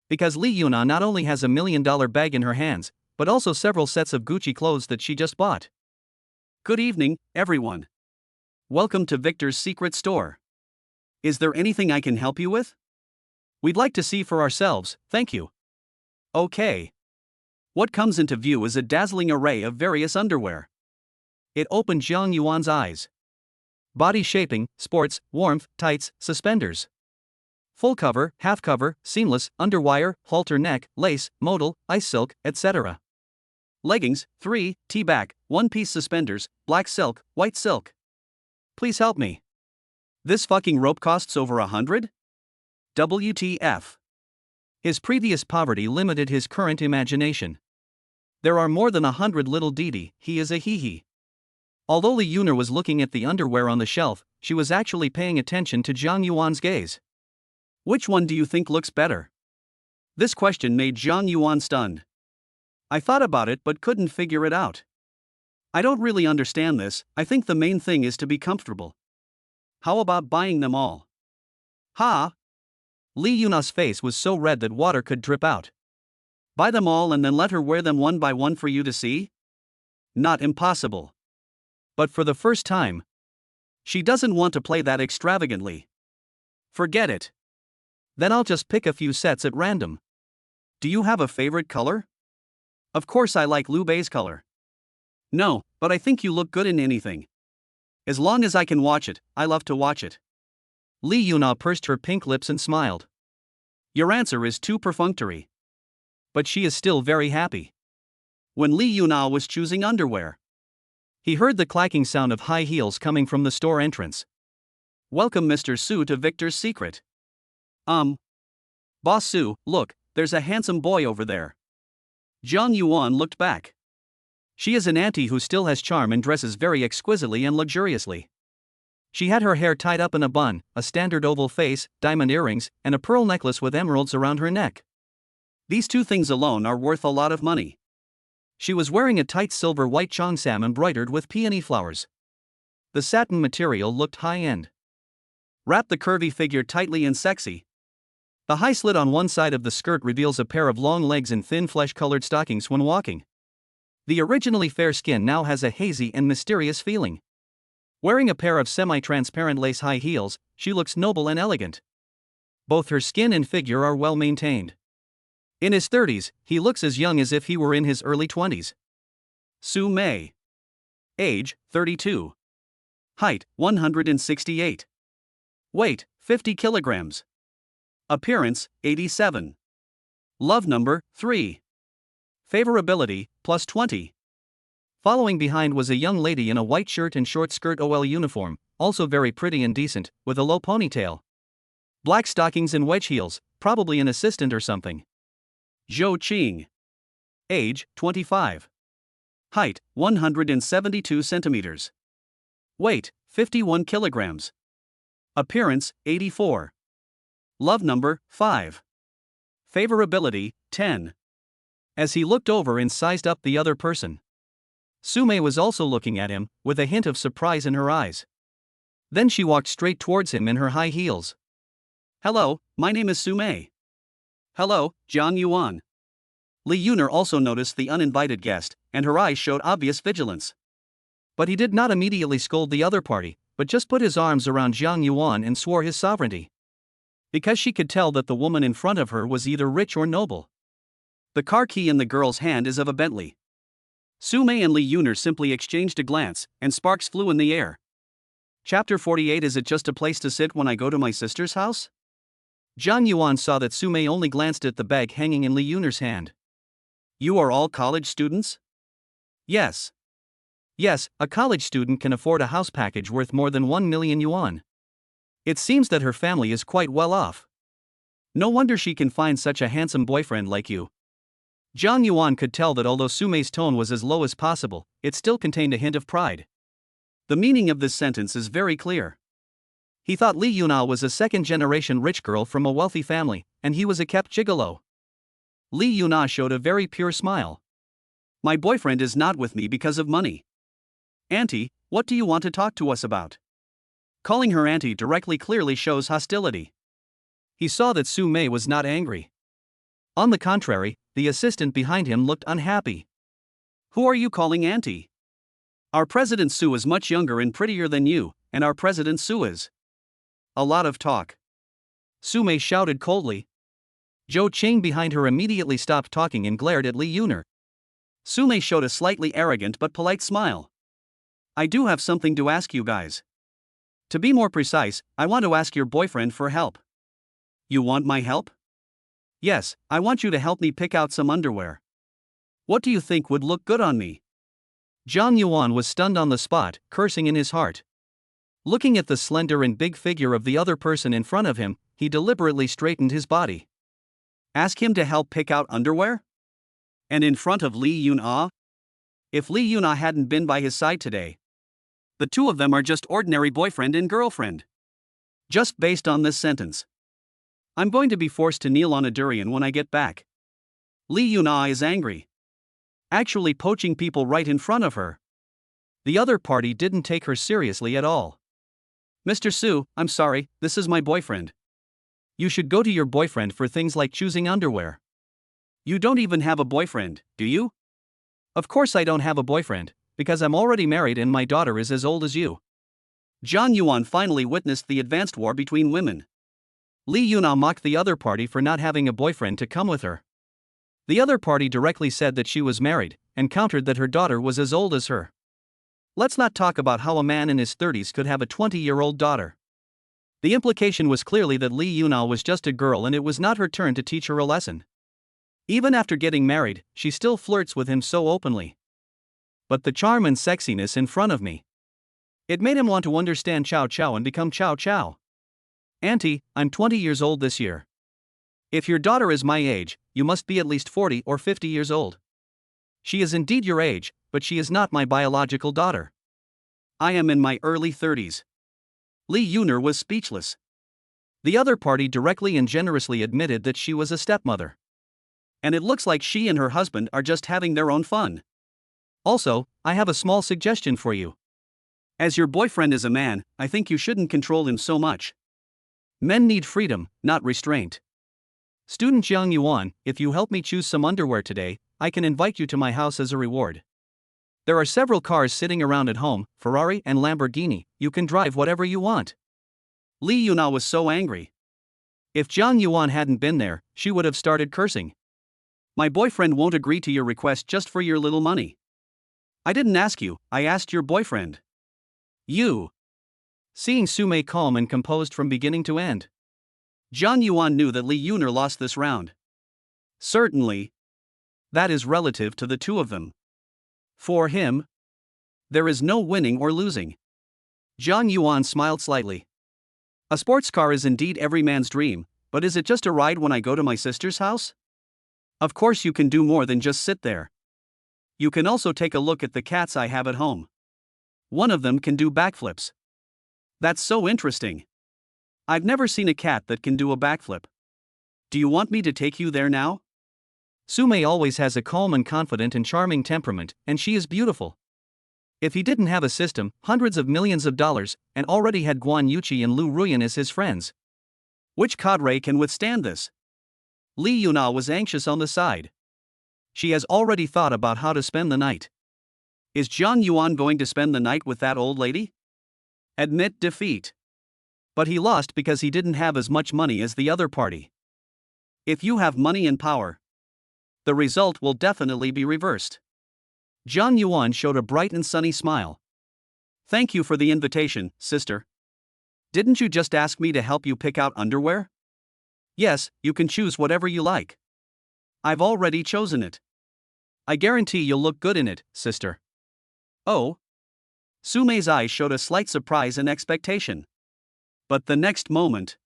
Because Li Yuna not only has $1 million bag in her hands, but also several sets of Gucci clothes that she just bought. Good evening, everyone. Welcome to Victor's Secret store. Is there anything I can help you with? We'd like to see for ourselves, thank you. Okay. What comes into view is a dazzling array of various underwear. It opened Zhang Yuan's eyes. Body shaping, sports, warmth, tights, suspenders. Full cover, half cover, seamless, underwire, halter neck, lace, modal, ice silk, etc. Leggings, 3, T-back, one-piece suspenders, black silk, white silk. Please help me. This fucking rope costs over 100? WTF. His previous poverty limited his current imagination. There are more than 100 little Didi, he is a hee-hee. Although Li Yuner was looking at the underwear on the shelf, she was actually paying attention to Zhang Yuan's gaze. Which one do you think looks better? This question made Zhang Yuan stunned. I thought about it but couldn't figure it out. I don't really understand this, I think the main thing is to be comfortable. How about buying them all? Ha! Li Yuna's face was so red that water could drip out. Buy them all and then let her wear them one by one for you to see? Not impossible. But for the first time, she doesn't want to play that extravagantly. Forget it. Then I'll just pick a few sets at random. Do you have a favorite color? Of course I like Liu Bei's color. No, but I think you look good in anything. As long as I can watch it, I love to watch it. Li Yuna pursed her pink lips and smiled. Your answer is too perfunctory. But she is still very happy. When Li Yuna was choosing underwear, he heard the clacking sound of high heels coming from the store entrance. Welcome Mr. Su to Victor's Secret. Boss Su, look, there's a handsome boy over there. Zhang Yuan looked back. She is an auntie who still has charm and dresses very exquisitely and luxuriously. She had her hair tied up in a bun, a standard oval face, diamond earrings, and a pearl necklace with emeralds around her neck. These two things alone are worth a lot of money. She was wearing a tight silver white cheongsam embroidered with peony flowers. The satin material looked high-end. Wrap the curvy figure tightly and sexy. The high slit on one side of the skirt reveals a pair of long legs in thin flesh-colored stockings when walking. The originally fair skin now has a hazy and mysterious feeling. Wearing a pair of semi-transparent lace high heels, she looks noble and elegant. Both her skin and figure are well maintained. In his 30s, he looks as young as if he were in his early 20s. Su Mei. Age, 32. Height 168. Weight 50 kilograms. Appearance 87. Love number 3. Favorability plus 20. Following behind was a young lady in a white shirt and short skirt OL uniform, also very pretty and decent, with a low ponytail. Black stockings and wedge heels, probably an assistant or something. Zhou Qing. Age 25. Height 172 centimeters. Weight 51 kilograms. Appearance 84. Love number 5. Favorability 10. As he looked over and sized up the other person, Sume was also looking at him, with a hint of surprise in her eyes. Then she walked straight towards him in her high heels. Hello, my name is Sume. Hello, Jiang Yuan. Li Yuner also noticed the uninvited guest, and her eyes showed obvious vigilance. But he did not immediately scold the other party, but just put his arms around Jiang Yuan and swore his sovereignty. Because she could tell that the woman in front of her was either rich or noble. The car key in the girl's hand is of a Bentley. Sume and Li Yuner simply exchanged a glance, and sparks flew in the air. Chapter 48. Is it just a place to sit when I go to my sister's house? Jiang Yuan saw that Sume only glanced at the bag hanging in Li Yuner's hand. You are all college students? Yes. Yes, a college student can afford a house package worth more than 1 million yuan. It seems that her family is quite well off. No wonder she can find such a handsome boyfriend like you. Jiang Yuan could tell that although Sume's tone was as low as possible, it still contained a hint of pride. The meaning of this sentence is very clear. He thought Li Yuna was a second-generation rich girl from a wealthy family, and he was a kept gigolo. Li Yuna showed a very pure smile. My boyfriend is not with me because of money. Auntie, what do you want to talk to us about? Calling her auntie directly clearly shows hostility. He saw that Sume was not angry. On the contrary, the assistant behind him looked unhappy. Who are you calling auntie? Our President Su is much younger and prettier than you, and our President Su is. A lot of talk. Sume shouted coldly. Zhou Qing behind her immediately stopped talking and glared at Li Yuner. Sume showed a slightly arrogant but polite smile. I do have something to ask you guys. To be more precise, I want to ask your boyfriend for help. You want my help? Yes, I want you to help me pick out some underwear. What do you think would look good on me? Jiang Yuan was stunned on the spot, cursing in his heart. Looking at the slender and big figure of the other person in front of him, he deliberately straightened his body. Ask him to help pick out underwear? And in front of Li Yuna? If Li Yuna hadn't been by his side today, the two of them are just ordinary boyfriend and girlfriend. Just based on this sentence, I'm going to be forced to kneel on a durian when I get back. Li Yuna is angry. Actually poaching people right in front of her. The other party didn't take her seriously at all. Mr. Su, I'm sorry, this is my boyfriend. You should go to your boyfriend for things like choosing underwear. You don't even have a boyfriend, do you? Of course I don't have a boyfriend, because I'm already married and my daughter is as old as you. Jiang Yuan finally witnessed the advanced war between women. Li Yuna mocked the other party for not having a boyfriend to come with her. The other party directly said that she was married, and countered that her daughter was as old as her. Let's not talk about how a man in his 30s could have a 20-year-old daughter. The implication was clearly that Li Yuna was just a girl and it was not her turn to teach her a lesson. Even after getting married, she still flirts with him so openly. But the charm and sexiness in front of me. It made him want to understand Chow Chow and become Chow Chow. Auntie, I'm 20 years old this year. If your daughter is my age, you must be at least 40 or 50 years old. She is indeed your age, but she is not my biological daughter. I am in my early 30s. Li Yuner was speechless. The other party directly and generously admitted that she was a stepmother. And it looks like she and her husband are just having their own fun. Also, I have a small suggestion for you. As your boyfriend is a man, I think you shouldn't control him so much. Men need freedom, not restraint. Student Jiang Yuan, if you help me choose some underwear today, I can invite you to my house as a reward. There are several cars sitting around at home, Ferrari and Lamborghini, you can drive whatever you want. Li Yuna was so angry. If Jiang Yuan hadn't been there, she would have started cursing. My boyfriend won't agree to your request just for your little money. I didn't ask you, I asked your boyfriend. You. seeing Sumei calm and composed from beginning to end. Jiang Yuan knew that Li Yuner lost this round. Certainly. That is relative to the two of them. For him, there is no winning or losing. Jiang Yuan smiled slightly. A sports car is indeed every man's dream, but is it just a ride when I go to my sister's house? Of course you can do more than just sit there. You can also take a look at the cats I have at home. One of them can do backflips. That's so interesting. I've never seen a cat that can do a backflip. Do you want me to take you there now? Sumei always has a calm and confident and charming temperament, and she is beautiful. If he didn't have a system, hundreds of millions of dollars, and already had Guan Yuqi and Lu Ruyan as his friends. Which cadre can withstand this? Li Yuna was anxious on the side. She has already thought about how to spend the night. Is Jiang Yuan going to spend the night with that old lady? Admit defeat. But he lost because he didn't have as much money as the other party. If you have money and power, the result will definitely be reversed. Jiang Yuan showed a bright and sunny smile. Thank you for the invitation, sister. Didn't you just ask me to help you pick out underwear? Yes, you can choose whatever you like. I've already chosen it. I guarantee you'll look good in it, sister. Oh? Sumei's eyes showed a slight surprise and expectation. But the next moment,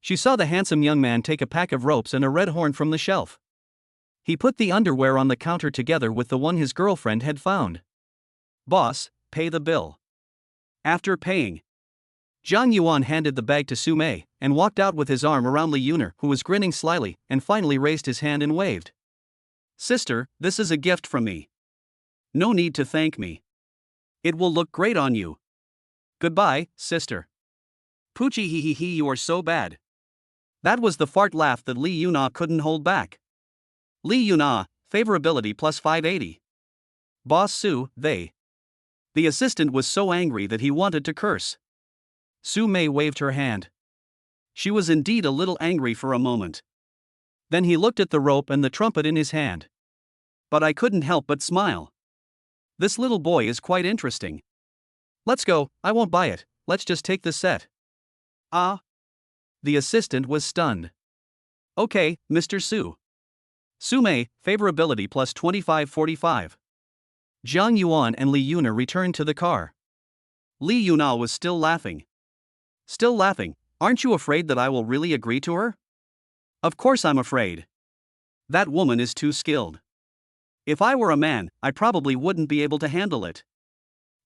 she saw the handsome young man take a pack of ropes and a red horn from the shelf. He put the underwear on the counter together with the one his girlfriend had found. Boss, pay the bill. After paying, Jiang Yuan handed the bag to Sumei, and walked out with his arm around Li Yuner, who was grinning slyly, and finally raised his hand and waved. Sister, this is a gift from me. No need to thank me. It will look great on you. Goodbye, sister. Poochie hee hee hee, you are so bad. That was the fart laugh that Li Yuna couldn't hold back. Li Yuna, favorability plus 580. Boss Su, they. The assistant was so angry that he wanted to curse. Sumei waved her hand. She was indeed a little angry for a moment. Then he looked at the rope and the trumpet in his hand. But I couldn't help but smile. This little boy is quite interesting. Let's go, I won't buy it, let's just take the set. Ah? The assistant was stunned. Okay, Mr. Su. Sumei, favorability plus 2545. Jiang Yuan and Li Yuner returned to the car. Li Yuna was still laughing. Still laughing, aren't you afraid that I will really agree to her? Of course I'm afraid. That woman is too skilled. If I were a man, I probably wouldn't be able to handle it.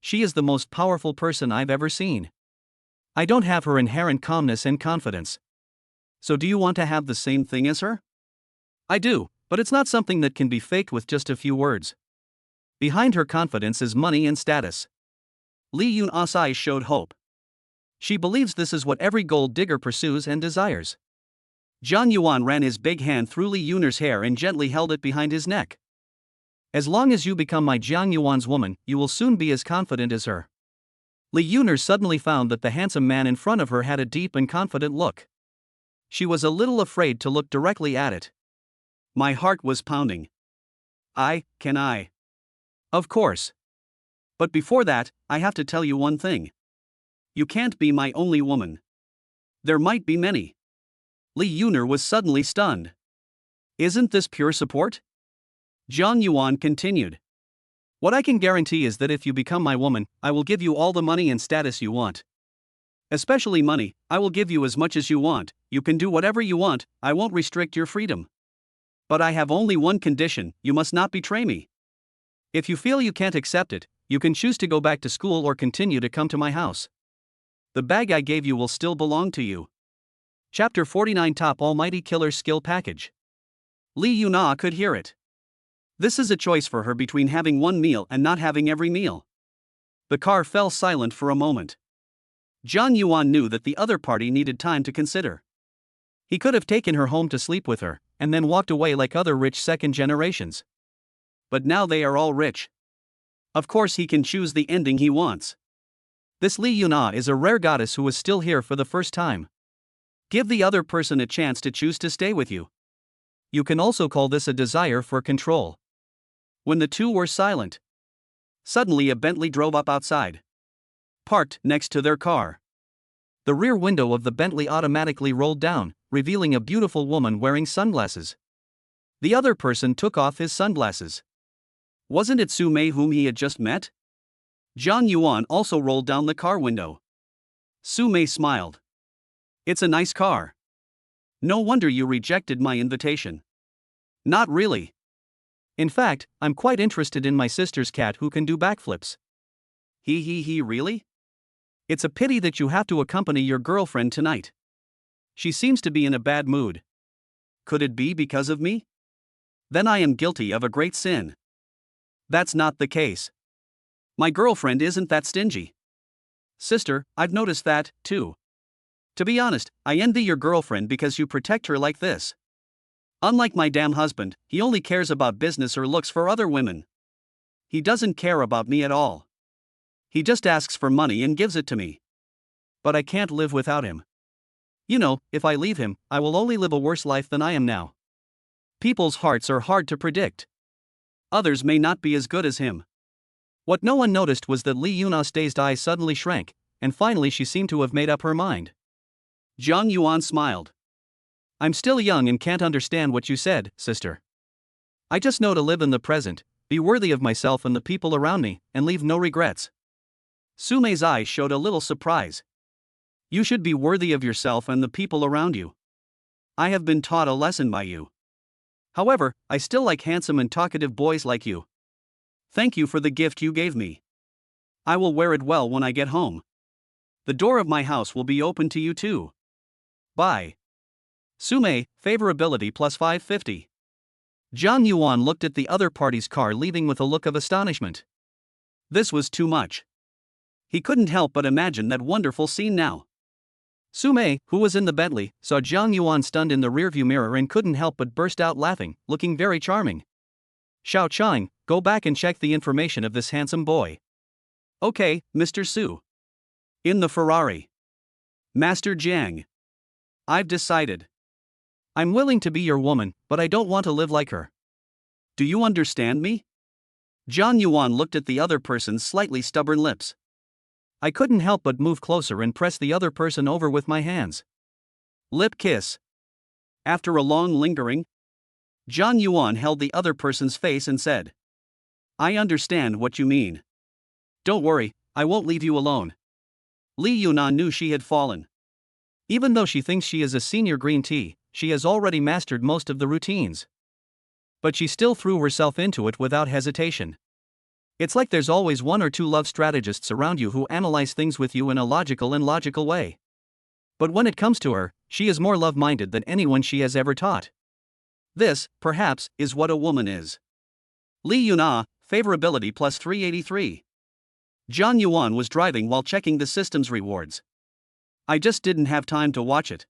She is the most powerful person I've ever seen. I don't have her inherent calmness and confidence. So do you want to have the same thing as her? I do, but it's not something that can be faked with just a few words. Behind her confidence is money and status. Li Yun's eyes showed hope. She believes this is what every gold digger pursues and desires. Jiang Yuan ran his big hand through Li Yuner's hair and gently held it behind his neck. As long as you become my Jiang Yuan's woman, you will soon be as confident as her. Li Yuner suddenly found that the handsome man in front of her had a deep and confident look. She was a little afraid to look directly at it. My heart was pounding. Can I? Of course. But before that, I have to tell you one thing. You can't be my only woman. There might be many. Li Yuner was suddenly stunned. Isn't this pure support? Jiang Yuan continued. What I can guarantee is that if you become my woman, I will give you all the money and status you want. Especially money, I will give you as much as you want, you can do whatever you want, I won't restrict your freedom. But I have only one condition, you must not betray me. If you feel you can't accept it, you can choose to go back to school or continue to come to my house. The bag I gave you will still belong to you. Chapter 49 Top Almighty Killer Skill Package. Li Yuna could hear it. This is a choice for her between having one meal and not having every meal. The car fell silent for a moment. Jiang Yuan knew that the other party needed time to consider. He could have taken her home to sleep with her, and then walked away like other rich second generations. But now they are all rich. Of course he can choose the ending he wants. This Li Yuna is a rare goddess who is still here for the first time. Give the other person a chance to choose to stay with you. You can also call this a desire for control. When the two were silent, suddenly a Bentley drove up outside. parked next to their car. The rear window of the Bentley automatically rolled down, revealing a beautiful woman wearing sunglasses. The other person took off his sunglasses. Wasn't it Su Mei whom he had just met? Zhang Yuan also rolled down the car window. Su Mei smiled. It's a nice car. No wonder you rejected my invitation. Not really. In fact, I'm quite interested in my sister's cat who can do backflips. Really? It's a pity that you have to accompany your girlfriend tonight. She seems to be in a bad mood. Could it be because of me? Then I am guilty of a great sin. That's not the case. My girlfriend isn't that stingy. Sister, I've noticed that, too. To be honest, I envy your girlfriend because you protect her like this. Unlike my damn husband, he only cares about business or looks for other women. He doesn't care about me at all. He just asks for money and gives it to me. But I can't live without him. You know, if I leave him, I will only live a worse life than I am now. People's hearts are hard to predict. Others may not be as good as him. What no one noticed was that Li Yunna's dazed eyes suddenly shrank, and finally she seemed to have made up her mind. Zhang Yuan smiled. I'm still young and can't understand what you said, sister. I just know to live in the present, be worthy of myself and the people around me, and leave no regrets. Su Mei's eyes showed a little surprise. You should be worthy of yourself and the people around you. I have been taught a lesson by you. However, I still like handsome and talkative boys like you. Thank you for the gift you gave me. I will wear it well when I get home. The door of my house will be open to you too. Bye. Su Mei, favorability plus 550. Zhang Yuan looked at the other party's car leaving with a look of astonishment. This was too much. He couldn't help but imagine that wonderful scene now. Su Mei, who was in the Bentley, saw Zhang Yuan stunned in the rearview mirror and couldn't help but burst out laughing, looking very charming. Xiao Chang, go back and check the information of this handsome boy. Okay, Mr. Su. In the Ferrari. Master Jiang. I've decided. I'm willing to be your woman, but I don't want to live like her. Do you understand me? Zhang Yuan looked at the other person's slightly stubborn lips. I couldn't help but move closer and press the other person over with my hands. Lip kiss. After a long lingering, Zhang Yuan held the other person's face and said, I understand what you mean. Don't worry, I won't leave you alone. Li Yunna knew she had fallen. Even though she thinks she is a senior green tea, she has already mastered most of the routines. But she still threw herself into it without hesitation. It's like there's always one or two love strategists around you who analyze things with you in a logical way. But when it comes to her, she is more love-minded than anyone she has ever taught. This, perhaps, is what a woman is. Li Yunna, favorability plus 383. Zhang Yuan was driving while checking the system's rewards. I just didn't have time to watch it.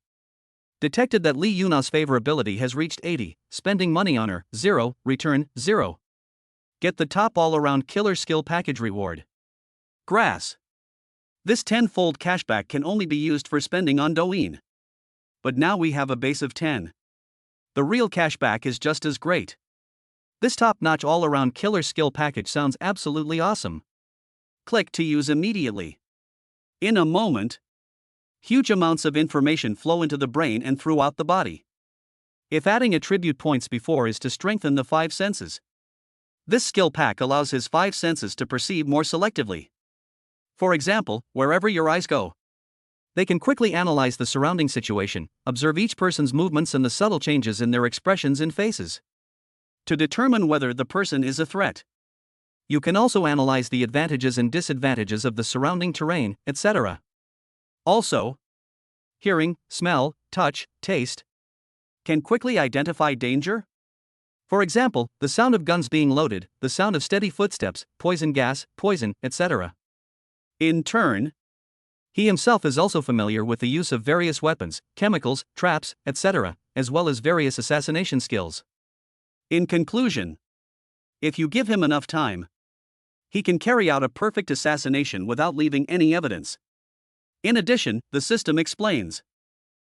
Detected that Li Yunna's favorability has reached 80, spending money on her, 0, return, 0. Get the top all-around killer skill package reward. Grass. This 10-fold cashback can only be used for spending on Douyin. But now we have a base of 10. The real cashback is just as great. This top-notch all-around killer skill package sounds absolutely awesome. Click to use immediately. In a moment, huge amounts of information flow into the brain and throughout the body. If adding attribute points before is to strengthen the 5 senses, this skill pack allows his 5 senses to perceive more selectively. For example, wherever your eyes go, they can quickly analyze the surrounding situation, observe each person's movements and the subtle changes in their expressions and faces, to determine whether the person is a threat. You can also analyze the advantages and disadvantages of the surrounding terrain, etc. Also, hearing, smell, touch, taste can quickly identify danger. For example, the sound of guns being loaded, the sound of steady footsteps, poison gas, poison, etc. In turn, he himself is also familiar with the use of various weapons, chemicals, traps, etc., as well as various assassination skills. In conclusion, if you give him enough time, he can carry out a perfect assassination without leaving any evidence. In addition, the system explains,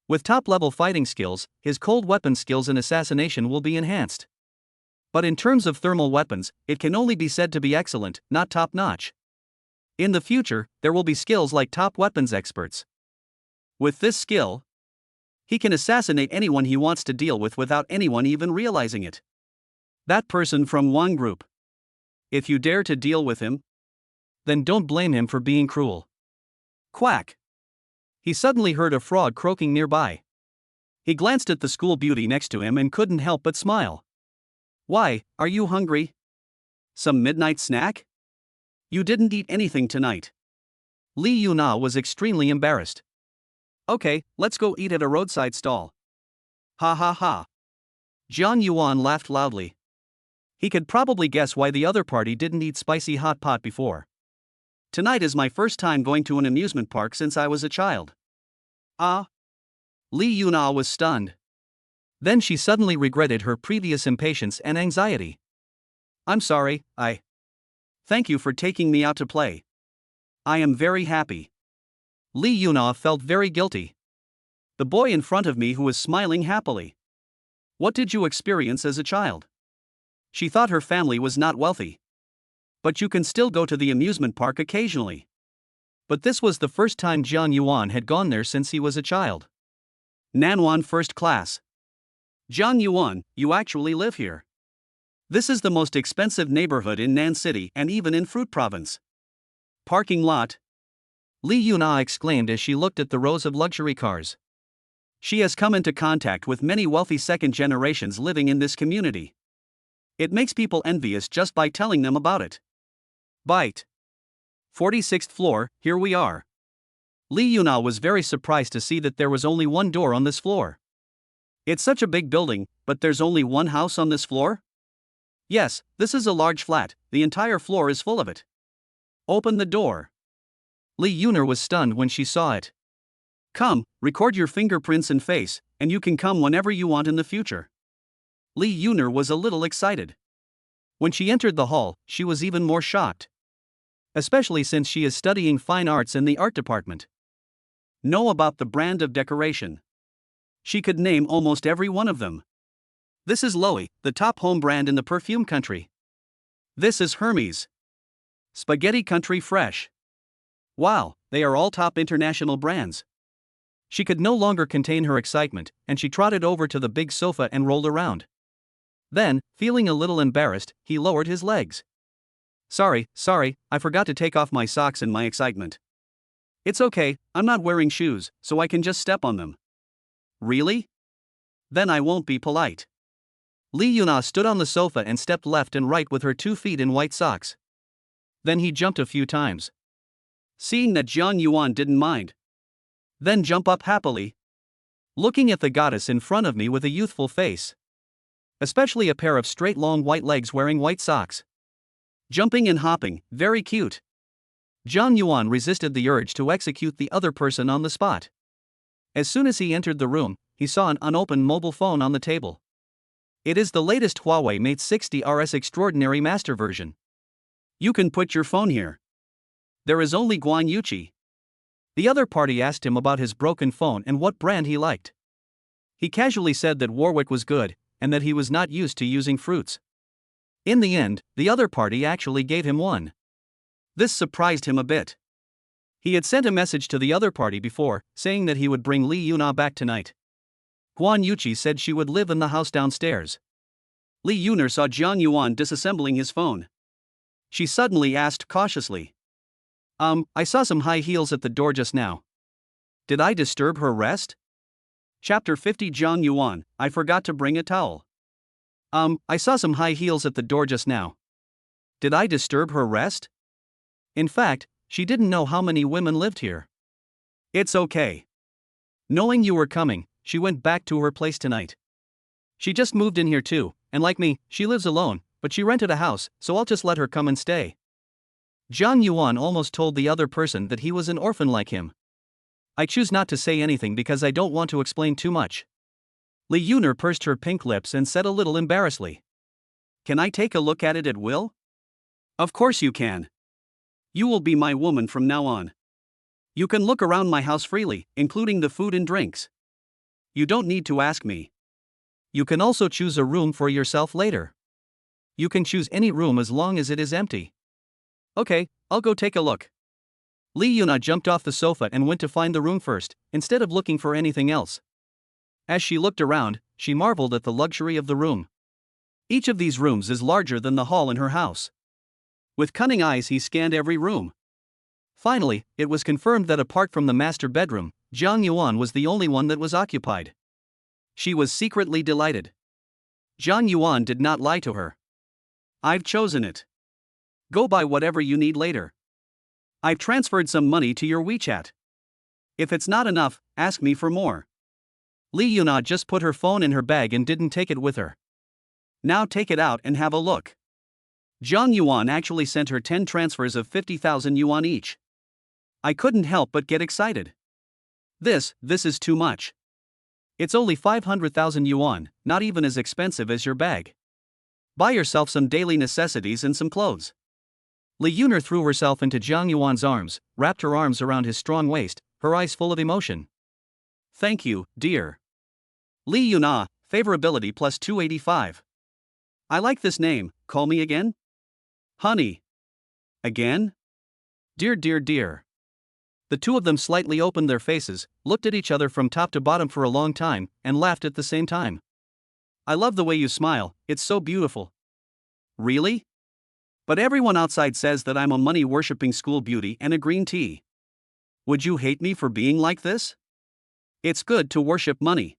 with top-level fighting skills, his cold weapon skills in assassination will be enhanced. But in terms of thermal weapons, it can only be said to be excellent, not top-notch. In the future, there will be skills like top weapons experts. With this skill, he can assassinate anyone he wants to deal with without anyone even realizing it. That person from one group. If you dare to deal with him, then don't blame him for being cruel. Quack! He suddenly heard a frog croaking nearby. He glanced at the school beauty next to him and couldn't help but smile. Why, are you hungry? Some midnight snack? You didn't eat anything tonight. Li Yuna was extremely embarrassed. Okay, let's go eat at a roadside stall. Ha ha ha. Jian Yuan laughed loudly. He could probably guess why the other party didn't eat spicy hot pot before. Tonight is my first time going to an amusement park since I was a child. Ah? Li Yuna was stunned. Then she suddenly regretted her previous impatience and anxiety. I'm sorry, Thank you for taking me out to play. I am very happy. Li Yuna felt very guilty. The boy in front of me who was smiling happily. What did you experience as a child? She thought her family was not wealthy. But you can still go to the amusement park occasionally. But this was the first time Jian Yuan had gone there since he was a child. Nanwan First Class. Jian Yuan, you actually live here. This is the most expensive neighborhood in Nan City and even in Fruit Province. Parking lot. Li Yuna exclaimed as she looked at the rows of luxury cars. She has come into contact with many wealthy second generations living in this community. It makes people envious just by telling them about it. Bite. 46th floor, here we are. Li Yuna was very surprised to see that there was only one door on this floor. It's such a big building, but there's only one house on this floor? Yes, this is a large flat, the entire floor is full of it. Open the door. Li Yuna was stunned when she saw it. Come, record your fingerprints and face, and you can come whenever you want in the future. Li Yuna was a little excited. When she entered the hall, she was even more shocked. Especially since she is studying fine arts in the art department. Know about the brand of decoration. She could name almost every one of them. This is Loewe, the top home brand in the perfume country. This is Hermes. Spaghetti Country Fresh. Wow, they are all top international brands. She could no longer contain her excitement, and she trotted over to the big sofa and rolled around. Then, feeling a little embarrassed, he lowered his legs. Sorry, I forgot to take off my socks in my excitement. It's okay, I'm not wearing shoes, so I can just step on them. Really? Then I won't be polite. Li Yuna stood on the sofa and stepped left and right with her 2 feet in white socks. Then he jumped a few times. Seeing that Jian Yuan didn't mind. Then jump up happily. Looking at the goddess in front of me with a youthful face. Especially a pair of straight long white legs wearing white socks. Jumping and hopping, very cute. Jian Yuan resisted the urge to execute the other person on the spot. As soon as he entered the room, he saw an unopened mobile phone on the table. It is the latest Huawei Mate 60 RS Extraordinary Master version. You can put your phone here. There is only Guan Yuqi. The other party asked him about his broken phone and what brand he liked. He casually said that Warwick was good, and that he was not used to using fruits. In the end, the other party actually gave him one. This surprised him a bit. He had sent a message to the other party before, saying that he would bring Li Yuna back tonight. Guan Yuqi said she would live in the house downstairs. Li Yuna saw Jian Yuan disassembling his phone. She suddenly asked cautiously. I saw some high heels at the door just now. Did I disturb her rest? Chapter 50 Jian Yuan, I forgot to bring a towel. I saw some high heels at the door just now. Did I disturb her rest? In fact, she didn't know how many women lived here. It's okay. Knowing you were coming, she went back to her place tonight. She just moved in here too, and like me, she lives alone, but she rented a house, so I'll just let her come and stay. Jian Yuan almost told the other person that he was an orphan like him. I choose not to say anything because I don't want to explain too much. Li Yuna pursed her pink lips and said a little embarrassedly. Can I take a look at it at will? Of course you can. You will be my woman from now on. You can look around my house freely, including the food and drinks. You don't need to ask me. You can also choose a room for yourself later. You can choose any room as long as it is empty. Okay, I'll go take a look. Li Yuna jumped off the sofa and went to find the room first, instead of looking for anything else. As she looked around, she marveled at the luxury of the room. Each of these rooms is larger than the hall in her house. With cunning eyes, he scanned every room. Finally, it was confirmed that apart from the master bedroom, Jiang Yuan was the only one that was occupied. She was secretly delighted. Jiang Yuan did not lie to her. "I've chosen it. Go buy whatever you need later. I've transferred some money to your WeChat. If it's not enough, ask me for more." Li Yuna just put her phone in her bag and didn't take it with her. "Now take it out and have a look." Jiang Yuan actually sent her 10 transfers of 50,000 yuan each. I couldn't help but get excited. This is too much. It's only 500,000 yuan, not even as expensive as your bag. Buy yourself some daily necessities and some clothes. Li Yuna threw herself into Jiang Yuan's arms, wrapped her arms around his strong waist, her eyes full of emotion. "Thank you, dear." Li Yuna, favorability plus 285. I like this name, call me again? Honey. Again? Dear, dear, dear. The two of them slightly opened their faces, looked at each other from top to bottom for a long time, and laughed at the same time. "I love the way you smile, it's so beautiful." "Really? But everyone outside says that I'm a money-worshipping school beauty and a green tea. Would you hate me for being like this? It's good to worship money.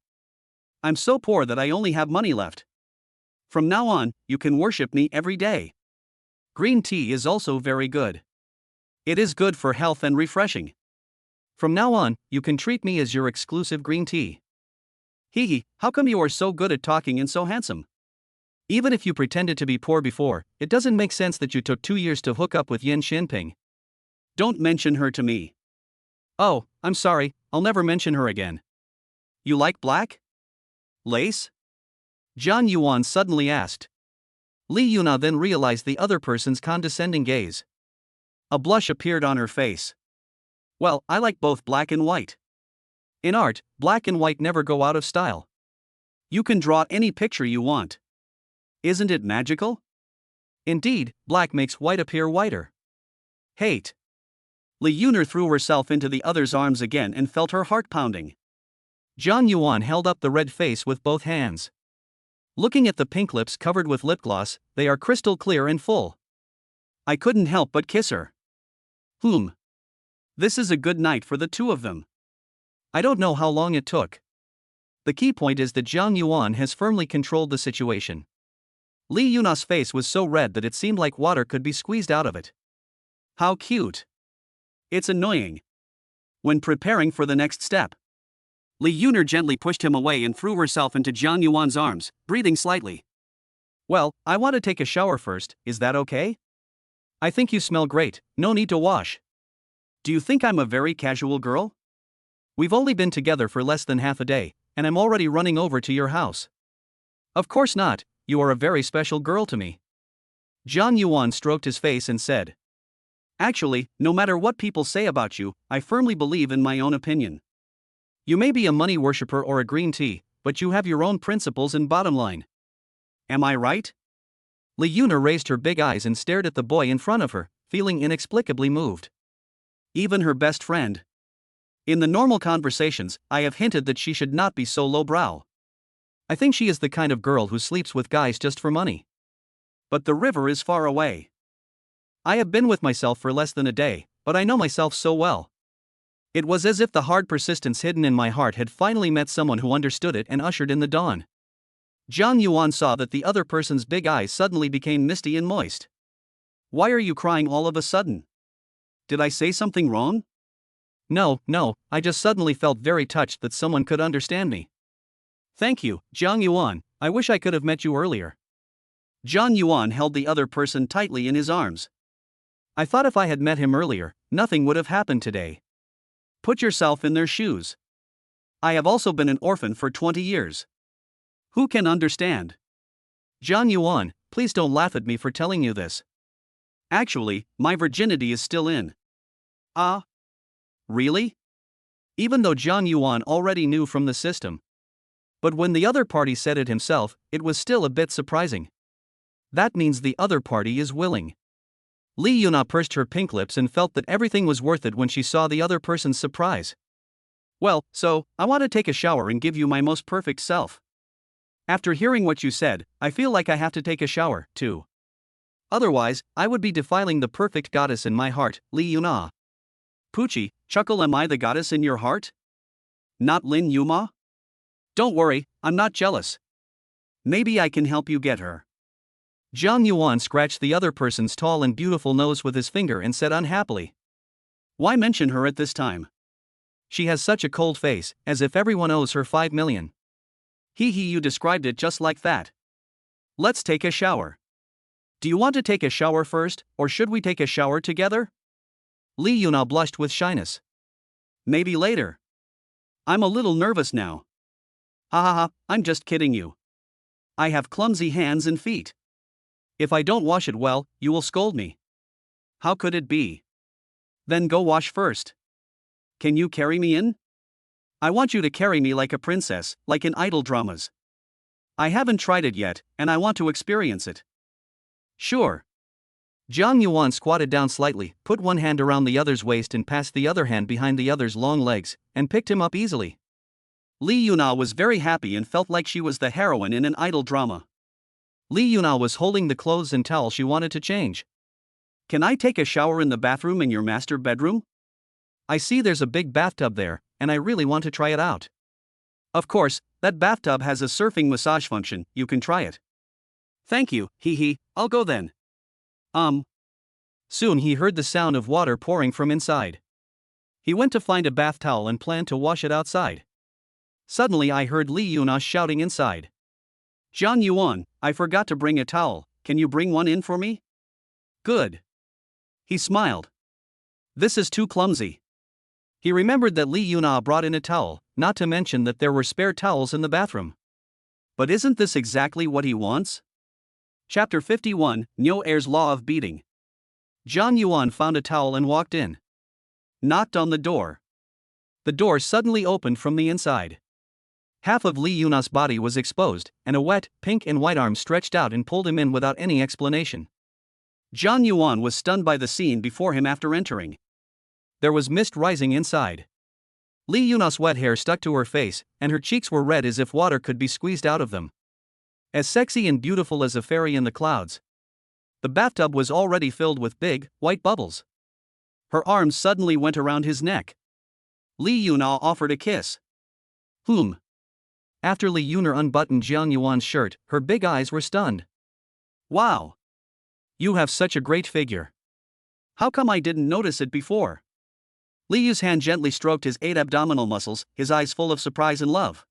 I'm so poor that I only have money left. From now on, you can worship me every day. Green tea is also very good. It is good for health and refreshing. From now on, you can treat me as your exclusive green tea." Hee, how come you are so good at talking and so handsome? Even if you pretended to be poor before, it doesn't make sense that you took 2 years to hook up with Yen Xinping. Don't mention her to me. Oh, I'm sorry, I'll never mention her again. You like black? Lace? Jiang Yuan suddenly asked. Li Yuna then realized the other person's condescending gaze. A blush appeared on her face. "Well, I like both black and white. In art, black and white never go out of style. You can draw any picture you want. Isn't it magical? Indeed, black makes white appear whiter." Hate. Li Yuna threw herself into the other's arms again and felt her heart pounding. Jiang Yuan held up the red face with both hands. Looking at the pink lips covered with lip gloss, they are crystal clear and full. I couldn't help but kiss her. This is a good night for the two of them. I don't know how long it took. The key point is that Jiang Yuan has firmly controlled the situation. Li Yuna's face was so red that it seemed like water could be squeezed out of it. How cute. It's annoying. When preparing for the next step, Li Yuna gently pushed him away and threw herself into Jiang Yuan's arms, breathing slightly. "Well, I want to take a shower first, is that okay? I think you smell great, no need to wash. Do you think I'm a very casual girl? We've only been together for less than half a day, and I'm already running over to your house." "Of course not, you are a very special girl to me." Jiang Yuan stroked his face and said. "Actually, no matter what people say about you, I firmly believe in my own opinion. You may be a money worshipper or a green tea, but you have your own principles and bottom line. Am I right?" Li Yuna raised her big eyes and stared at the boy in front of her, feeling inexplicably moved. Even her best friend. In the normal conversations, I have hinted that she should not be so lowbrow. I think she is the kind of girl who sleeps with guys just for money. But the river is far away. I have been with myself for less than a day, but I know myself so well. It was as if the hard persistence hidden in my heart had finally met someone who understood it and ushered in the dawn. Jiang Yuan saw that the other person's big eyes suddenly became misty and moist. "Why are you crying all of a sudden? Did I say something wrong?" No, I just suddenly felt very touched that someone could understand me." "Thank you, Jiang Yuan, I wish I could have met you earlier." Jiang Yuan held the other person tightly in his arms. "I thought if I had met him earlier, nothing would have happened today. Put yourself in their shoes. I have also been an orphan for 20 years. Who can understand?" "Jiang Yuan, please don't laugh at me for telling you this. Actually, my virginity is still in." "Ah? Really?" Even though Jiang Yuan already knew from the system. But when the other party said it himself, it was still a bit surprising. That means the other party is willing. Li Yuna pursed her pink lips and felt that everything was worth it when she saw the other person's surprise. Well, so, I want to take a shower and give you my most perfect self. After hearing what you said, I feel like I have to take a shower, too. Otherwise, I would be defiling the perfect goddess in my heart, Li Yuna. Poochie, chuckle, am I the goddess in your heart? Not Lin Yuma? Don't worry, I'm not jealous. Maybe I can help you get her. Jiang Yuan scratched the other person's tall and beautiful nose with his finger and said unhappily. Why mention her at this time? She has such a cold face, as if everyone owes her 5 million. Hee, you described it just like that. Let's take a shower. Do you want to take a shower first, or should we take a shower together? Li Yuna blushed with shyness. Maybe later. I'm a little nervous now. Ha ha ha, I'm just kidding you. I have clumsy hands and feet. If I don't wash it well, you will scold me. How could it be? Then go wash first. Can you carry me in? I want you to carry me like a princess, like in idol dramas. I haven't tried it yet, and I want to experience it. Sure. Jiang Yuan squatted down slightly, put one hand around the other's waist and passed the other hand behind the other's long legs, and picked him up easily. Li Yuna was very happy and felt like she was the heroine in an idol drama. Li Yuna was holding the clothes and towel she wanted to change. Can I take a shower in the bathroom in your master bedroom? I see there's a big bathtub there, and I really want to try it out. Of course, that bathtub has a surfing massage function, you can try it. Thank you, hee, I'll go then. Soon he heard the sound of water pouring from inside. He went to find a bath towel and planned to wash it outside. Suddenly I heard Li Yuna shouting inside. Jiang Yuan, I forgot to bring a towel, can you bring one in for me? Good. He smiled. This is too clumsy. He remembered that Li Yuna brought in a towel, not to mention that there were spare towels in the bathroom. But isn't this exactly what he wants? Chapter 51, Newbie's Law of Beating. Jiang Yuan found a towel and walked in. Knocked on the door. The door suddenly opened from the inside. Half of Li Yuna's body was exposed, and a wet, pink and white arm stretched out and pulled him in without any explanation. Jiang Yuan was stunned by the scene before him after entering. There was mist rising inside. Li Yuna's wet hair stuck to her face, and her cheeks were red as if water could be squeezed out of them. As sexy and beautiful as a fairy in the clouds. The bathtub was already filled with big, white bubbles. Her arms suddenly went around his neck. Li Yuna offered a kiss. After Li Yuna unbuttoned Jiang Yuan's shirt, her big eyes were stunned. Wow! You have such a great figure. How come I didn't notice it before? Li Yu's hand gently stroked his 8 abdominal muscles, his eyes full of surprise and love.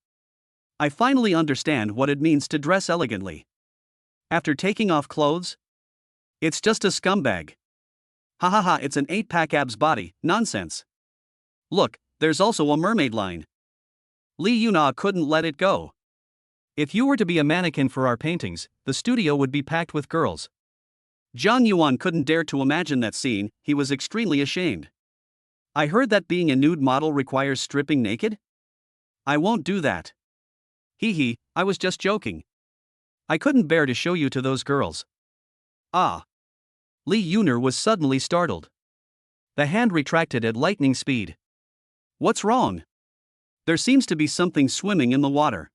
I finally understand what it means to dress elegantly. After taking off clothes? It's just a scumbag. Ha ha ha, it's an 8-pack abs body, nonsense. Look, there's also a mermaid line. Li Yuna couldn't let it go. If you were to be a mannequin for our paintings, the studio would be packed with girls. Jiang Yuan couldn't dare to imagine that scene, he was extremely ashamed. I heard that being a nude model requires stripping naked? I won't do that. Hee, I was just joking. I couldn't bear to show you to those girls. Ah. Li Yuna was suddenly startled. The hand retracted at lightning speed. What's wrong? There seems to be something swimming in the water.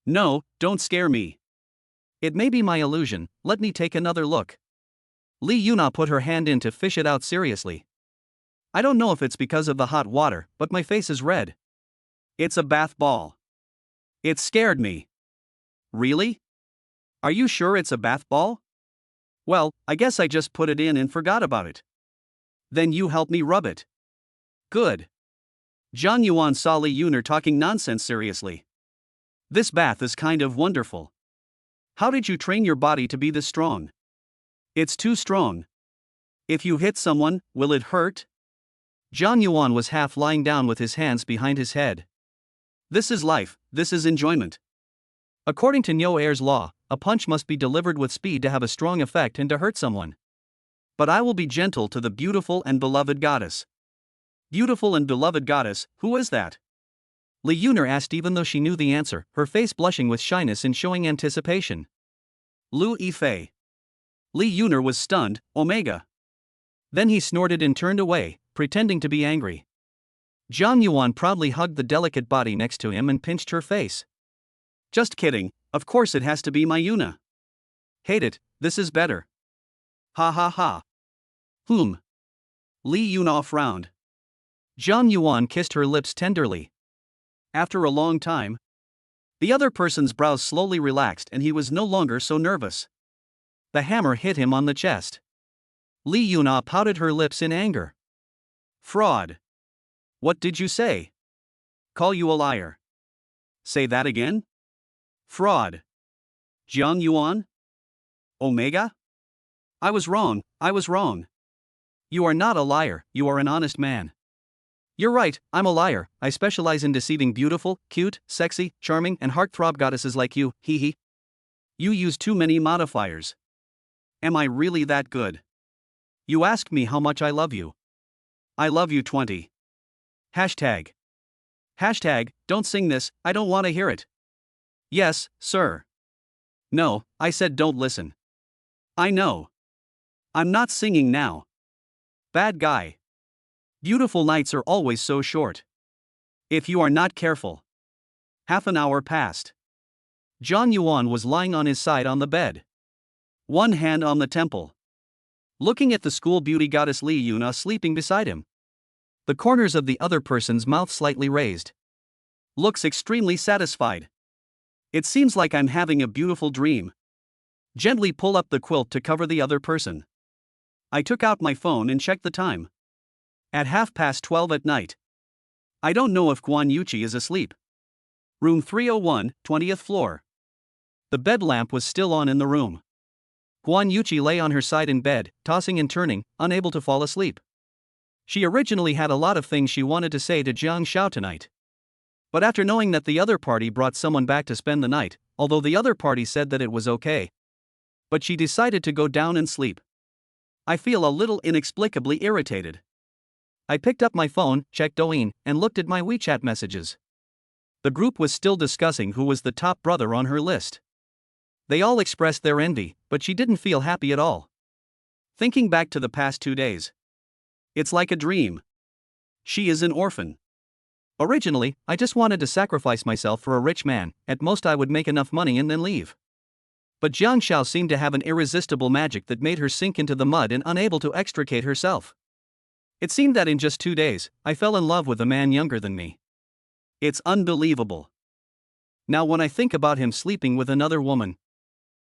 No, don't scare me. It may be my illusion, let me take another look. Li Yuna put her hand in to fish it out seriously. I don't know if it's because of the hot water, but my face is red. It's a bath ball. It scared me. Really? Are you sure it's a bath ball? Well, I guess I just put it in and forgot about it. Then you help me rub it. Good. Jiang Yuan saw Li Yuna talking nonsense seriously. This bath is kind of wonderful. How did you train your body to be this strong? It's too strong. If you hit someone, will it hurt? Jiang Yuan was half lying down with his hands behind his head. This is life, this is enjoyment. According to Newbie's law, a punch must be delivered with speed to have a strong effect and to hurt someone. But I will be gentle to the beautiful and beloved goddess. Beautiful and beloved goddess, who is that? Li Yuna asked even though she knew the answer, her face blushing with shyness and showing anticipation. Lu Yifei. Li Yuna was stunned, Omega. Then he snorted and turned away, pretending to be angry. Jiang Yuan proudly hugged the delicate body next to him and pinched her face. Just kidding, of course it has to be my Yuna. Hate it, this is better. Ha ha ha. Li Yuna frowned. Jiang Yuan kissed her lips tenderly. After a long time, the other person's brows slowly relaxed and he was no longer so nervous. The hammer hit him on the chest. Li Yuna pouted her lips in anger. Fraud. What did you say? Call you a liar. Say that again? Fraud. Jiang Yuan? Omega? I was wrong. You are not a liar, you are an honest man. You're right, I'm a liar, I specialize in deceiving beautiful, cute, sexy, charming, and heartthrob goddesses like you, hee hee. You use too many modifiers. Am I really that good? You ask me how much I love you. I love you 20. Hashtag, don't sing this, I don't want to hear it. Yes, sir. No, I said don't listen. I know. I'm not singing now. Bad guy. Beautiful nights are always so short. If you are not careful. Half an hour passed. Jiang Yuan was lying on his side on the bed. One hand on the temple. Looking at the school beauty goddess Li Yuna sleeping beside him. The corners of the other person's mouth slightly raised. Looks extremely satisfied. It seems like I'm having a beautiful dream. Gently pull up the quilt to cover the other person. I took out my phone and checked the time. At 12:30 at night. I don't know if Guan Yuqi is asleep. Room 301, 20th floor. The bed lamp was still on in the room. Guan Yuqi lay on her side in bed, tossing and turning, unable to fall asleep. She originally had a lot of things she wanted to say to Jiang Xiao tonight. But after knowing that the other party brought someone back to spend the night, although the other party said that it was okay, but she decided to go down and sleep. I feel a little inexplicably irritated. I picked up my phone, checked Douyin, and looked at my WeChat messages. The group was still discussing who was the top brother on her list. They all expressed their envy, but she didn't feel happy at all. Thinking back to the past 2 days. It's like a dream. She is an orphan. Originally, I just wanted to sacrifice myself for a rich man, at most I would make enough money and then leave. But Jiang Xiao seemed to have an irresistible magic that made her sink into the mud and unable to extricate herself. It seemed that in just 2 days, I fell in love with a man younger than me. It's unbelievable. Now when I think about him sleeping with another woman,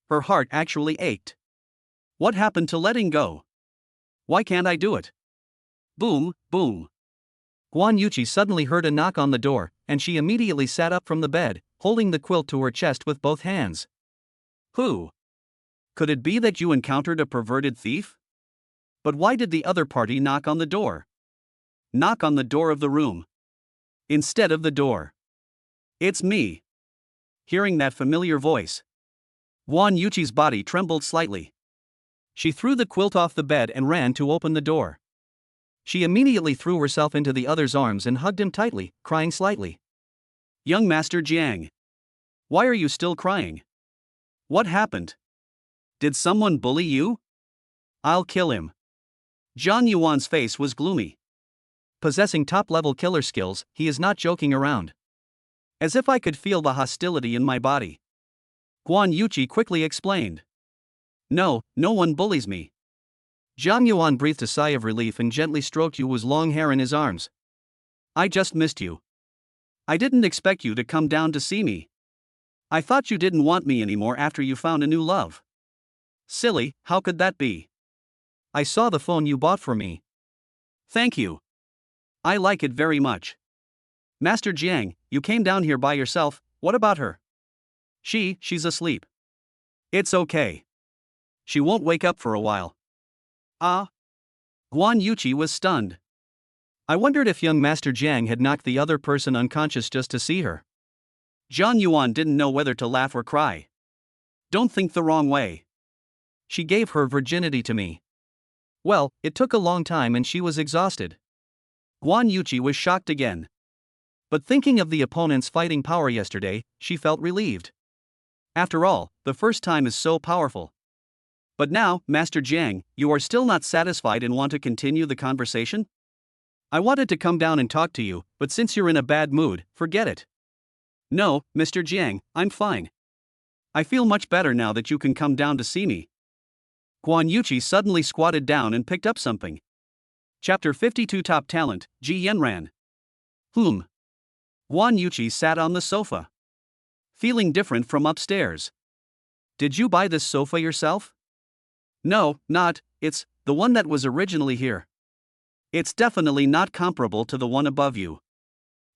her heart actually ached. What happened to letting go? Why can't I do it? Boom, boom. Guan Yuqi suddenly heard a knock on the door, and she immediately sat up from the bed, holding the quilt to her chest with both hands. Who? Could it be that you encountered a perverted thief? But why did the other party knock on the door? Knock on the door of the room. Instead of the door. It's me. Hearing that familiar voice. Guan Yuqi's body trembled slightly. She threw the quilt off the bed and ran to open the door. She immediately threw herself into the other's arms and hugged him tightly, crying slightly. Young Master Jiang. Why are you still crying? What happened? Did someone bully you? I'll kill him. Jiang Yuan's face was gloomy. Possessing top-level killer skills, he is not joking around. As if I could feel the hostility in my body. Guan Yuqi quickly explained. No one bullies me. Jiang Yuan breathed a sigh of relief and gently stroked Yu's long hair in his arms. I just missed you. I didn't expect you to come down to see me. I thought you didn't want me anymore after you found a new love. Silly, how could that be? I saw the phone you bought for me. Thank you. I like it very much. Master Jiang, you came down here by yourself, what about her? She's asleep. It's okay. She won't wake up for a while. Ah? Guan Yuqi was stunned. I wondered if young Master Jiang had knocked the other person unconscious just to see her. Jiang Yuan didn't know whether to laugh or cry. Don't think the wrong way. She gave her virginity to me. Well, it took a long time and she was exhausted. Guan Yuqi was shocked again. But thinking of the opponent's fighting power yesterday, she felt relieved. After all, the first time is so powerful. But now, Master Jiang, you are still not satisfied and want to continue the conversation? I wanted to come down and talk to you, but since you're in a bad mood, forget it. No, Mr. Jiang, I'm fine. I feel much better now that you can come down to see me. Guan Yuqi suddenly squatted down and picked up something. Chapter 52 Top Talent, Ji Yanran. Guan Yuqi sat on the sofa, feeling different from upstairs. Did you buy this sofa yourself? No, it's the one that was originally here. It's definitely not comparable to the one above you.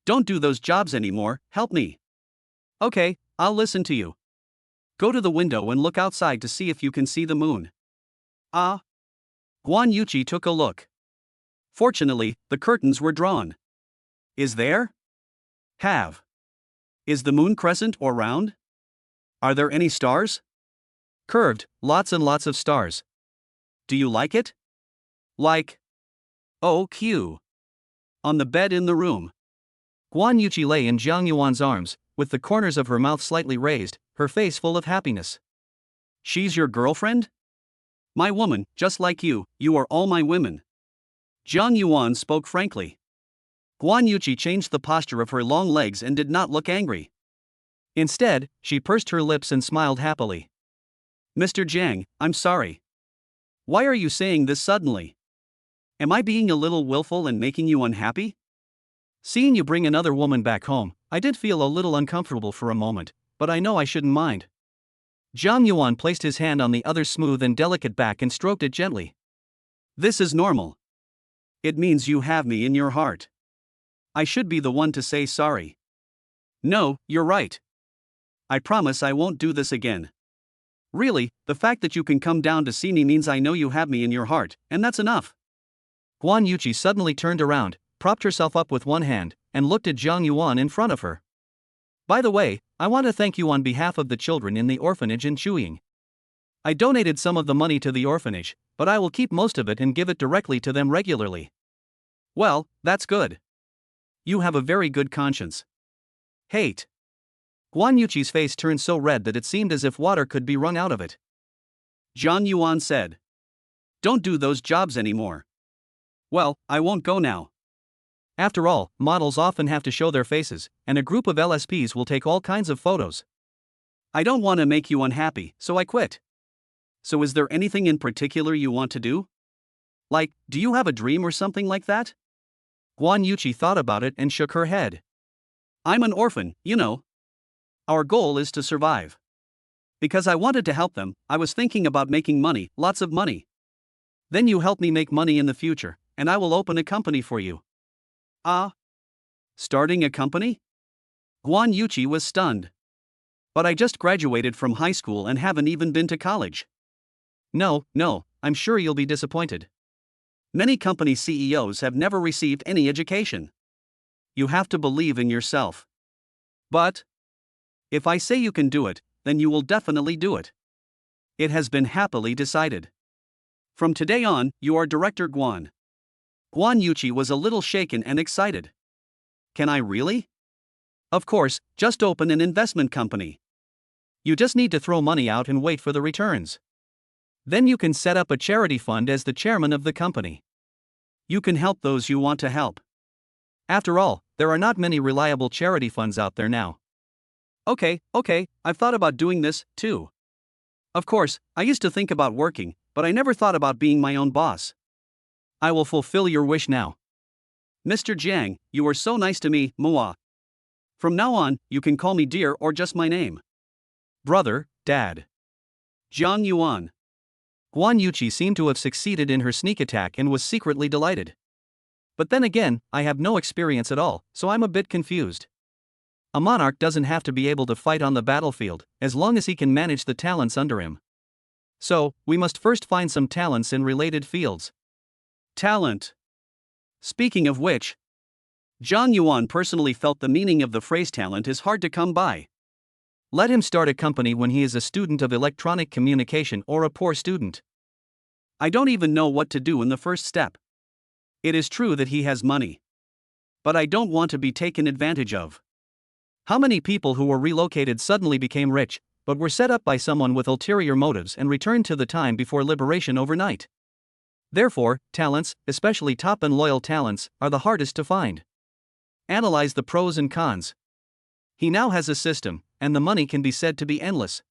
Don't do those jobs anymore, help me. Okay, I'll listen to you. Go to the window and look outside to see if you can see the moon. Guan Yuqi took a look. Fortunately, the curtains were drawn. Is there? Is the moon crescent or round? Are there any stars? Curved, lots and lots of stars. Do you like it? Like? Oh, Q. On the bed in the room. Guan Yuqi lay in Jiang Yuan's arms, with the corners of her mouth slightly raised, her face full of happiness. She's your girlfriend? My woman, just like you are all my women. Jiang Yuan spoke frankly. Guan Yuqi changed the posture of her long legs and did not look angry. Instead, she pursed her lips and smiled happily. Mr. Jiang, I'm sorry. Why are you saying this suddenly? Am I being a little willful and making you unhappy? Seeing you bring another woman back home, I did feel a little uncomfortable for a moment, but I know I shouldn't mind. Jiang Yuan placed his hand on the other's smooth and delicate back and stroked it gently. This is normal. It means you have me in your heart. I should be the one to say sorry. No, you're right. I promise I won't do this again. Really, the fact that you can come down to see me means I know you have me in your heart, and that's enough. Guan Yuqi suddenly turned around, propped herself up with one hand, and looked at Jiang Yuan in front of her. By the way, I want to thank you on behalf of the children in the orphanage in Chuying. I donated some of the money to the orphanage, but I will keep most of it and give it directly to them regularly. Well, that's good. You have a very good conscience. Hate. Guan Yuqi's face turned so red that it seemed as if water could be wrung out of it. Jiang Yuan said. Don't do those jobs anymore. Well, I won't go now. After all, models often have to show their faces, and a group of LSPs will take all kinds of photos. I don't want to make you unhappy, so I quit. So is there anything in particular you want to do? Like, do you have a dream or something like that? Guan Yuqi thought about it and shook her head. I'm an orphan, you know. Our goal is to survive. Because I wanted to help them, I was thinking about making money, lots of money. Then you help me make money in the future, and I will open a company for you. Starting a company? Guan Yuqi was stunned. But I just graduated from high school and haven't even been to college. No, I'm sure you'll be disappointed. Many company CEOs have never received any education. You have to believe in yourself. But if I say you can do it, then you will definitely do it. It has been happily decided. From today on, you are Director Guan. Guan Yuqi was a little shaken and excited. Can I really? Of course, just open an investment company. You just need to throw money out and wait for the returns. Then you can set up a charity fund as the chairman of the company. You can help those you want to help. After all, there are not many reliable charity funds out there now. Okay, I've thought about doing this, too. Of course, I used to think about working, but I never thought about being my own boss. I will fulfill your wish now. Mr. Jiang, you are so nice to me, Moa. From now on, you can call me dear or just my name. Brother, Dad. Jiang Yuan. Guan Yuqi seemed to have succeeded in her sneak attack and was secretly delighted. But then again, I have no experience at all, so I'm a bit confused. A monarch doesn't have to be able to fight on the battlefield, as long as he can manage the talents under him. So, we must first find some talents in related fields. Talent. Speaking of which, Jiang Yuan personally felt the meaning of the phrase talent is hard to come by. Let him start a company when he is a student of electronic communication or a poor student. I don't even know what to do in the first step. It is true that he has money. But I don't want to be taken advantage of. How many people who were relocated suddenly became rich, but were set up by someone with ulterior motives and returned to the time before liberation overnight. Therefore, talents, especially top and loyal talents, are the hardest to find. Analyze the pros and cons. He now has a system, and the money can be said to be endless.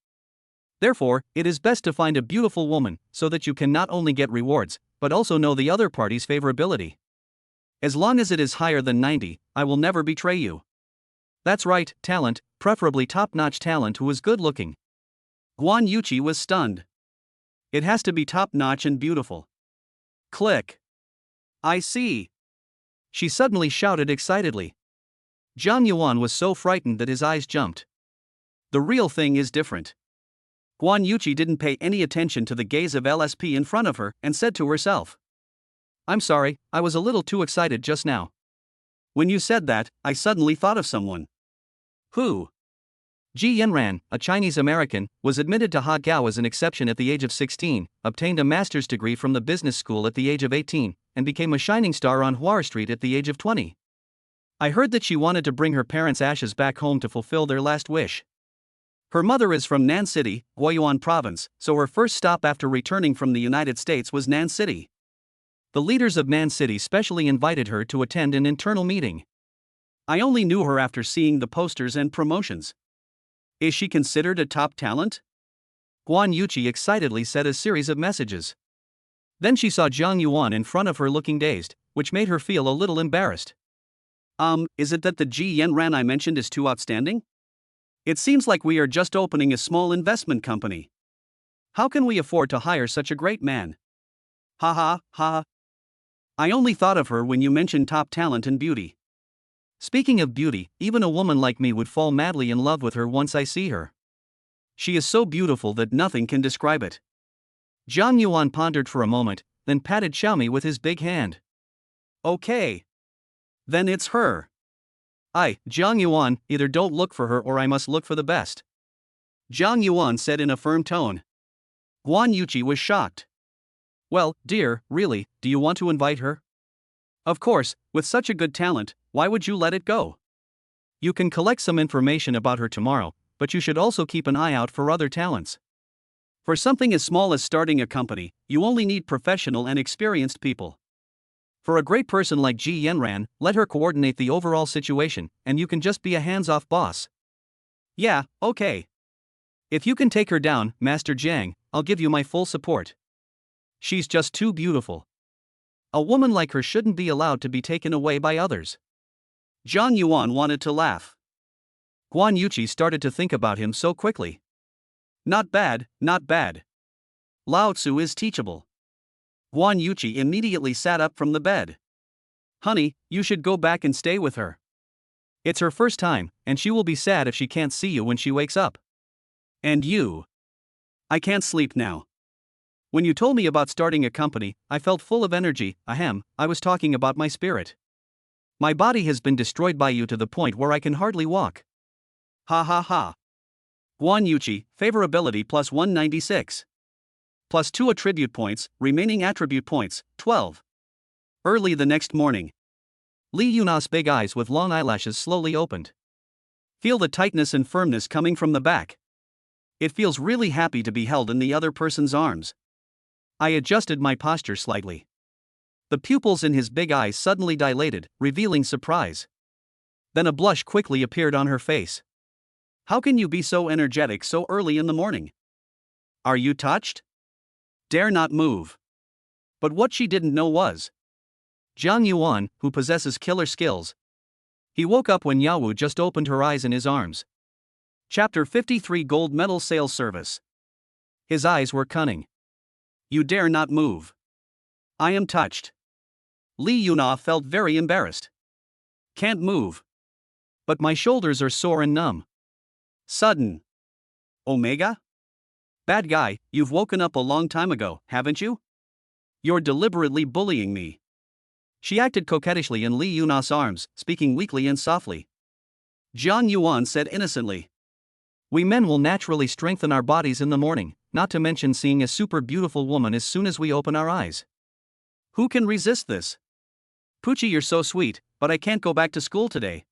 Therefore, it is best to find a beautiful woman, so that you can not only get rewards, but also know the other party's favorability. As long as it is higher than 90, I will never betray you. That's right, talent, preferably top-notch talent who is good-looking. Guan Yuqi was stunned. It has to be top-notch and beautiful. Click. I see. She suddenly shouted excitedly. Zhang Yuan was so frightened that his eyes jumped. The real thing is different. Guan Yuqi didn't pay any attention to the gaze of LSP in front of her and said to herself, I'm sorry, I was a little too excited just now. When you said that, I suddenly thought of someone. Who? Ji Yanran, a Chinese American, was admitted to Hagao as an exception at the age of 16, obtained a master's degree from the business school at the age of 18, and became a shining star on Huar Street at the age of 20. I heard that she wanted to bring her parents' ashes back home to fulfill their last wish. Her mother is from Nan City, Huayuan Province, so her first stop after returning from the United States was Nan City. The leaders of Nan City specially invited her to attend an internal meeting. I only knew her after seeing the posters and promotions. Is she considered a top talent? Guan Yuqi excitedly said a series of messages. Then she saw Zhang Yuan in front of her looking dazed, which made her feel a little embarrassed. Is it that the Ji Yanran I mentioned is too outstanding? It seems like we are just opening a small investment company. How can we afford to hire such a great man? Ha ha, ha. I only thought of her when you mentioned top talent and beauty. Speaking of beauty, even a woman like me would fall madly in love with her once I see her. She is so beautiful that nothing can describe it. Zhang Yuan pondered for a moment, then patted Xiaomi with his big hand. Okay. Then it's her. Zhang Yuan, either don't look for her or I must look for the best. Zhang Yuan said in a firm tone. Guan Yuqi was shocked. Well, dear, really, do you want to invite her? Of course, with such a good talent, why would you let it go? You can collect some information about her tomorrow, but you should also keep an eye out for other talents. For something as small as starting a company, you only need professional and experienced people. For a great person like Ji Yanran, let her coordinate the overall situation, and you can just be a hands-off boss. Yeah, okay. If you can take her down, Master Jiang, I'll give you my full support. She's just too beautiful. A woman like her shouldn't be allowed to be taken away by others. Zhang Yuan wanted to laugh. Guan Yuqi started to think about him so quickly. Not bad, not bad. Lao Tzu is teachable. Guan Yuqi immediately sat up from the bed. Honey, you should go back and stay with her. It's her first time, and she will be sad if she can't see you when she wakes up. And you? I can't sleep now. When you told me about starting a company, I felt full of energy. I was talking about my spirit. My body has been destroyed by you to the point where I can hardly walk. Ha ha ha. Guan Yuqi, favorability plus 196. Plus 2 attribute points, remaining attribute points, 12. Early the next morning. Li Yuna's big eyes with long eyelashes slowly opened. Feel the tightness and firmness coming from the back. It feels really happy to be held in the other person's arms. I adjusted my posture slightly. The pupils in his big eyes suddenly dilated, revealing surprise. Then a blush quickly appeared on her face. How can you be so energetic so early in the morning? Are you touched? Dare not move. But what she didn't know was Zhang Yuan, who possesses killer skills. He woke up when Yawu just opened her eyes in his arms. Chapter 53 Gold Medal Sales Service. His eyes were cunning. You dare not move. I am touched. Li Yuna felt very embarrassed. Can't move. But my shoulders are sore and numb. Sudden. Omega? Bad guy, you've woken up a long time ago, haven't you? You're deliberately bullying me. She acted coquettishly in Li Yuna's arms, speaking weakly and softly. Zhang Yuan said innocently. We men will naturally strengthen our bodies in the morning, not to mention seeing a super beautiful woman as soon as we open our eyes. Who can resist this? Pucci, you're so sweet, but I can't go back to school today.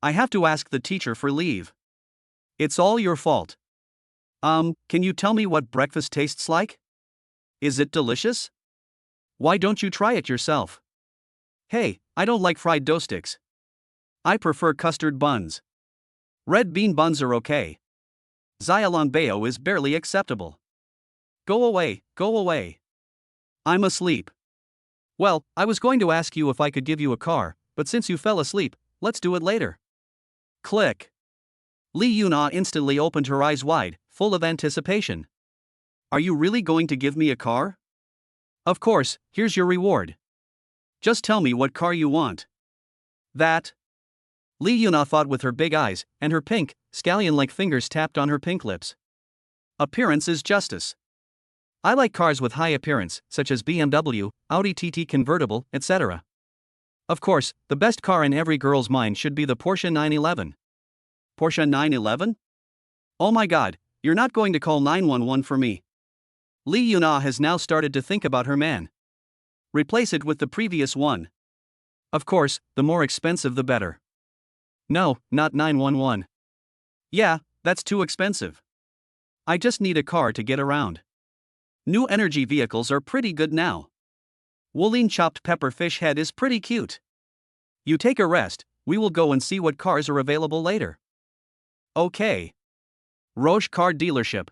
I have to ask the teacher for leave. It's all your fault. Can you tell me what breakfast tastes like? Is it delicious? Why don't you try it yourself? Hey, I don't like fried dough sticks. I prefer custard buns. Red bean buns are okay. Xiaolongbao is barely acceptable. Go away, go away. I'm asleep. Well, I was going to ask you if I could give you a car, but since you fell asleep, let's do it later. Click. Li Yuna instantly opened her eyes wide, full of anticipation. Are you really going to give me a car? Of course, here's your reward. Just tell me what car you want. That. Li Yuna thought with her big eyes, and her pink, scallion-like fingers tapped on her pink lips. Appearance is justice. I like cars with high appearance, such as BMW, Audi TT convertible, etc. Of course, the best car in every girl's mind should be the Porsche 911. Porsche 911? Oh my god, you're not going to call 911 for me. Li Yuna has now started to think about her man. Replace it with the previous one. Of course, the more expensive the better. No, not 911. Yeah, that's too expensive. I just need a car to get around. New energy vehicles are pretty good now. Wooleen chopped pepper fish head is pretty cute. You take a rest, we will go and see what cars are available later. Okay. Roche Car Dealership.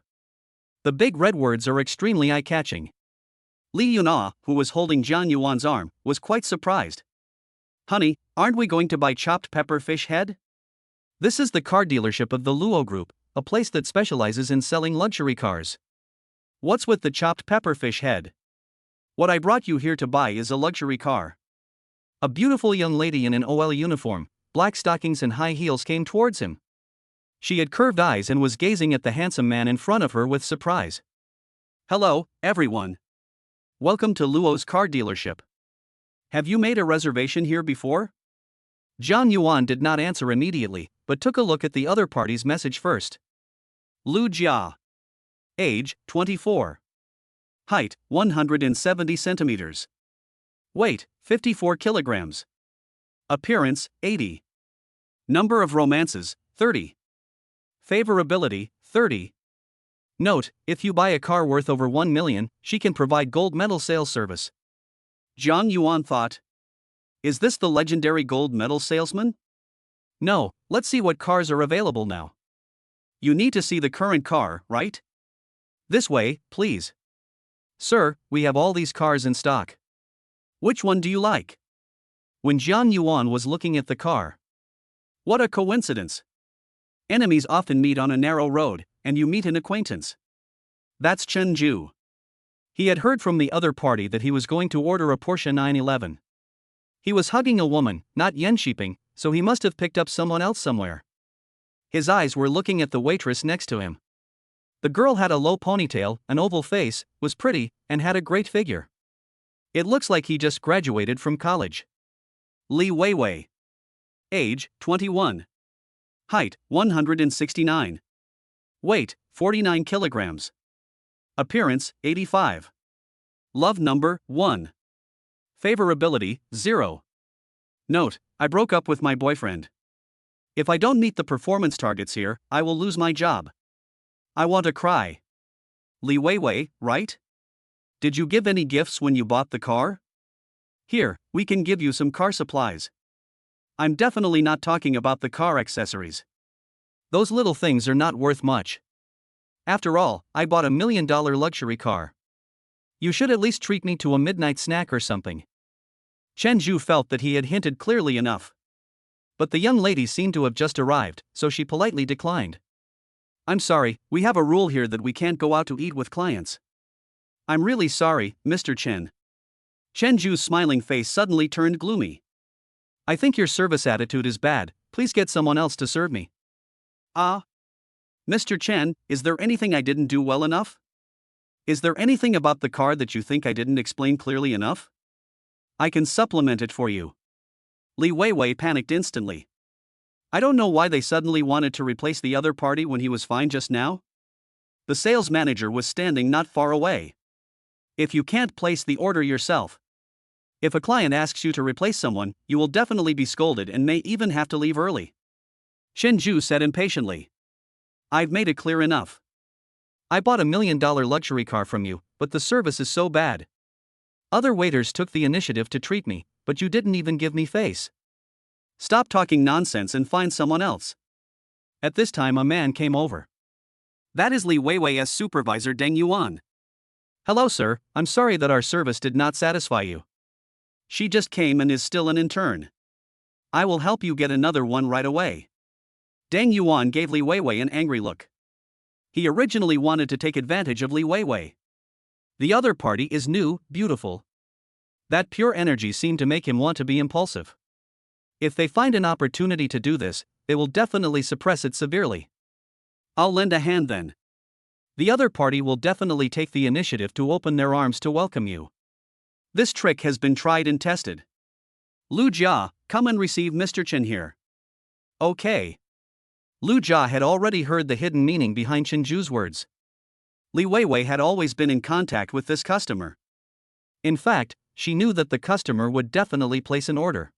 The big red words are extremely eye-catching. Li Yuna, who was holding Jian Yuan's arm, was quite surprised. Honey, aren't we going to buy chopped pepper fish head? This is the car dealership of the Luo Group, a place that specializes in selling luxury cars. What's with the chopped pepper fish head? What I brought you here to buy is a luxury car. A beautiful young lady in an OL uniform, black stockings and high heels came towards him. She had curved eyes and was gazing at the handsome man in front of her with surprise. Hello, everyone. Welcome to Luo's car dealership. Have you made a reservation here before? Jian Yuan did not answer immediately, but took a look at the other party's message first. Lu Jia. Age, 24. Height, 170 centimeters. Weight, 54 kilograms. Appearance, 80. Number of romances, 30. Favorability, 30. Note, if you buy a car worth over 1 million, she can provide gold medal sales service. Jiang Yuan thought. Is this the legendary gold medal salesman? No, let's see what cars are available now. You need to see the current car, right? This way, please. Sir, we have all these cars in stock. Which one do you like? When Jian Yuan was looking at the car. What a coincidence. Enemies often meet on a narrow road, and you meet an acquaintance. That's Chen Ju. He had heard from the other party that he was going to order a Porsche 911. He was hugging a woman, not Yenshiping, so he must have picked up someone else somewhere. His eyes were looking at the waitress next to him. The girl had a low ponytail, an oval face, was pretty, and had a great figure. It looks like he just graduated from college. Li Weiwei. Age, 21. Height, 169. Weight, 49 kilograms. Appearance, 85. Love number, 1. Favorability, 0. Note, I broke up with my boyfriend. If I don't meet the performance targets here, I will lose my job. I want to cry. Li Weiwei, right? Did you give any gifts when you bought the car? Here, we can give you some car supplies. I'm definitely not talking about the car accessories. Those little things are not worth much. After all, I bought $1 million luxury car. You should at least treat me to a midnight snack or something. Chen Zhu felt that he had hinted clearly enough. But the young lady seemed to have just arrived, so she politely declined. I'm sorry, we have a rule here that we can't go out to eat with clients. I'm really sorry, Mr. Chen. Chen Zhu's smiling face suddenly turned gloomy. I think your service attitude is bad, please get someone else to serve me. Mr. Chen, is there anything I didn't do well enough? Is there anything about the car that you think I didn't explain clearly enough? I can supplement it for you. Li Weiwei panicked instantly. I don't know why they suddenly wanted to replace the other party when he was fine just now. The sales manager was standing not far away. If you can't place the order yourself. If a client asks you to replace someone, you will definitely be scolded and may even have to leave early. Shen Zhu said impatiently. I've made it clear enough. I bought $1 million luxury car from you, but the service is so bad. Other waiters took the initiative to treat me, but you didn't even give me face. Stop talking nonsense and find someone else. At this time, a man came over. That is Li Weiwei's supervisor Deng Yuan. Hello, sir, I'm sorry that our service did not satisfy you. She just came and is still an intern. I will help you get another one right away. Deng Yuan gave Li Weiwei an angry look. He originally wanted to take advantage of Li Weiwei. The other party is new, beautiful. That pure energy seemed to make him want to be impulsive. If they find an opportunity to do this, they will definitely suppress it severely. I'll lend a hand then. The other party will definitely take the initiative to open their arms to welcome you. This trick has been tried and tested. Lu Jia, come and receive Mr. Chen here. Okay. Lu Jia had already heard the hidden meaning behind Chen Zhu's words. Li Weiwei had always been in contact with this customer. In fact, she knew that the customer would definitely place an order.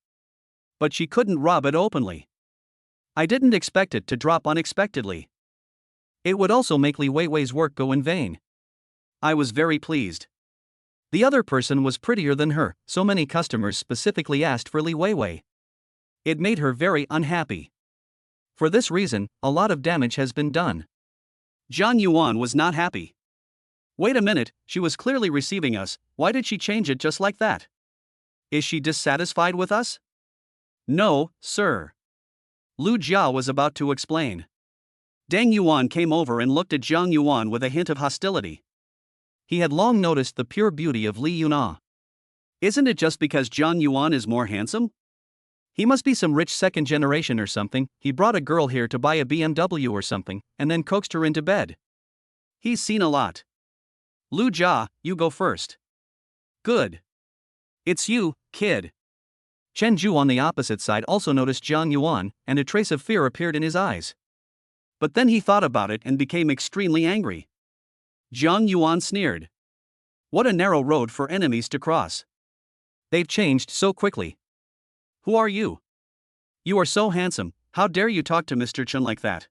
But she couldn't rob it openly. I didn't expect it to drop unexpectedly. It would also make Li Weiwei's work go in vain. I was very pleased. The other person was prettier than her, so many customers specifically asked for Li Weiwei. It made her very unhappy. For this reason, a lot of damage has been done. Zhang Yuan was not happy. Wait a minute, she was clearly receiving us, why did she change it just like that? Is she dissatisfied with us? No, sir. Lu Jia was about to explain. Deng Yuan came over and looked at Zhang Yuan with a hint of hostility. He had long noticed the pure beauty of Li Yuna. Isn't it just because Zhang Yuan is more handsome? He must be some rich second generation or something. He brought a girl here to buy a BMW or something, and then coaxed her into bed. He's seen a lot. Lu Jia, you go first. Good. It's you, kid. Chen Zhu on the opposite side also noticed Zhang Yuan, and a trace of fear appeared in his eyes. But then he thought about it and became extremely angry. Zhang Yuan sneered. What a narrow road for enemies to cross. They've changed so quickly. Who are you? You are so handsome, how dare you talk to Mr. Chen like that?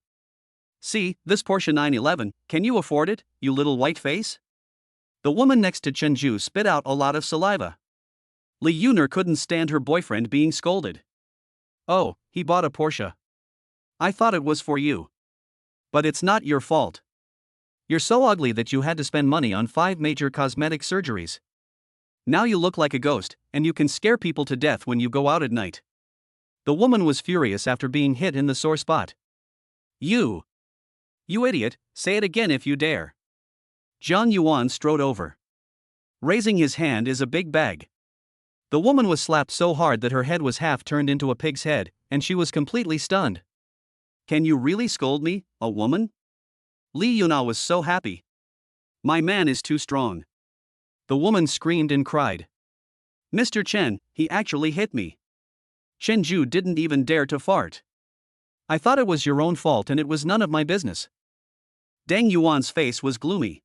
See, this Porsche 911, can you afford it, you little white face? The woman next to Chen Zhu spit out a lot of saliva. Li Yuner couldn't stand her boyfriend being scolded. Oh, he bought a Porsche. I thought it was for you. But it's not your fault. You're so ugly that you had to spend money on 5 major cosmetic surgeries. Now you look like a ghost, and you can scare people to death when you go out at night. The woman was furious after being hit in the sore spot. You idiot, say it again if you dare. Zhang Yuan strode over. Raising his hand is a big bag. The woman was slapped so hard that her head was half turned into a pig's head, and she was completely stunned. Can you really scold me, a woman? Li Yuna was so happy. My man is too strong. The woman screamed and cried. Mr. Chen, he actually hit me. Chen Zhu didn't even dare to fart. I thought it was your own fault and it was none of my business. Deng Yuan's face was gloomy.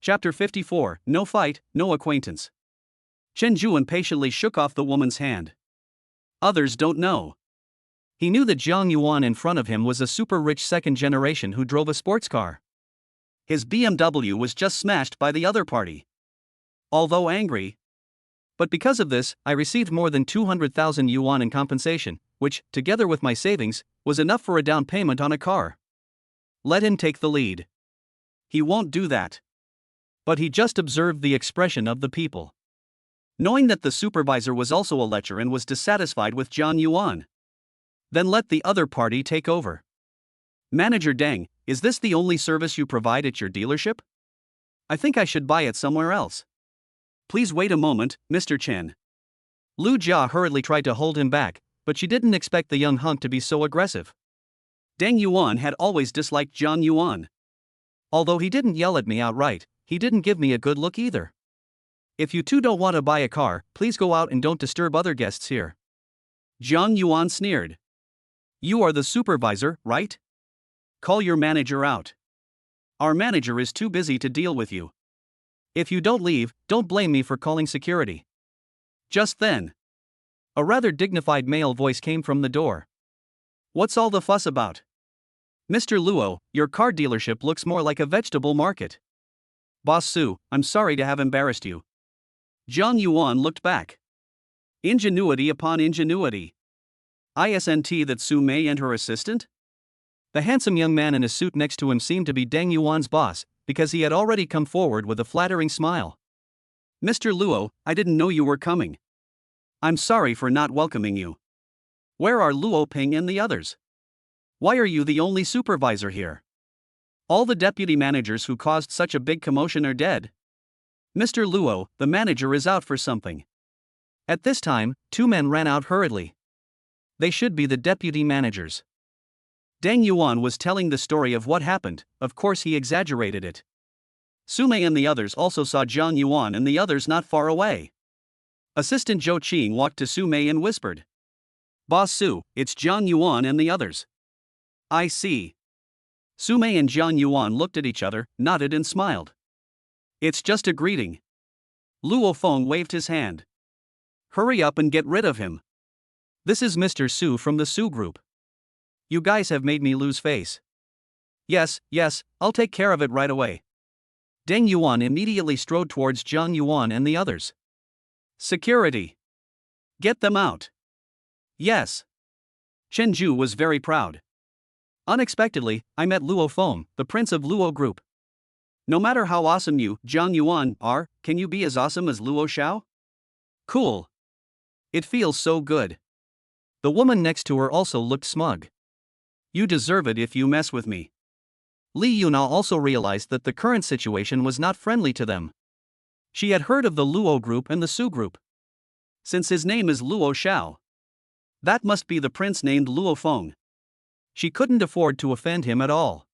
Chapter 54, No Fight, No Acquaintance. Chen Zhu impatiently shook off the woman's hand. Others don't know. He knew that Zhang Yuan in front of him was a super rich second generation who drove a sports car. His BMW was just smashed by the other party. Although angry. But because of this, I received more than 200,000 yuan in compensation, which, together with my savings, was enough for a down payment on a car. Let him take the lead. He won't do that. But he just observed the expression of the people. Knowing that the supervisor was also a lecher and was dissatisfied with Zhang Yuan. Then let the other party take over. Manager Deng, is this the only service you provide at your dealership? I think I should buy it somewhere else. Please wait a moment, Mr. Chen. Lu Jia hurriedly tried to hold him back, but she didn't expect the young hunk to be so aggressive. Deng Yuan had always disliked Zhang Yuan. Although he didn't yell at me outright, he didn't give me a good look either. If you two don't want to buy a car, please go out and don't disturb other guests here. Zhang Yuan sneered. You are the supervisor, right? Call your manager out. Our manager is too busy to deal with you. If you don't leave, don't blame me for calling security. Just then, a rather dignified male voice came from the door. What's all the fuss about? Mr. Luo, your car dealership looks more like a vegetable market. Boss Su, I'm sorry to have embarrassed you. Jiang Yuan looked back. Ingenuity upon ingenuity. Isn't that Su Mei and her assistant? The handsome young man in a suit next to him seemed to be Deng Yuan's boss, because he had already come forward with a flattering smile. Mr. Luo, I didn't know you were coming. I'm sorry for not welcoming you. Where are Luo Ping and the others? Why are you the only supervisor here? All the deputy managers who caused such a big commotion are dead. Mr. Luo, the manager is out for something. At this time, two men ran out hurriedly. They should be the deputy managers. Deng Yuan was telling the story of what happened, of course he exaggerated it. Su Mei and the others also saw Jiang Yuan and the others not far away. Assistant Zhou Qing walked to Su Mei and whispered. Boss Su, it's Jiang Yuan and the others. I see. Su Mei and Jiang Yuan looked at each other, nodded and smiled. It's just a greeting. Luo Feng waved his hand. Hurry up and get rid of him. This is Mr. Su from the Su Group. You guys have made me lose face. Yes, I'll take care of it right away. Deng Yuan immediately strode towards Jiang Yuan and the others. Security. Get them out. Yes. Chen Zhu was very proud. Unexpectedly, I met Luo Feng, the prince of Luo Group. No matter how awesome you, Jiang Yuan, are, can you be as awesome as Luo Xiao? Cool. It feels so good. The woman next to her also looked smug. You deserve it if you mess with me. Li Yuna also realized that the current situation was not friendly to them. She had heard of the Luo Group and the Su Group. Since his name is Luo Xiao, that must be the prince named Luo Feng. She couldn't afford to offend him at all.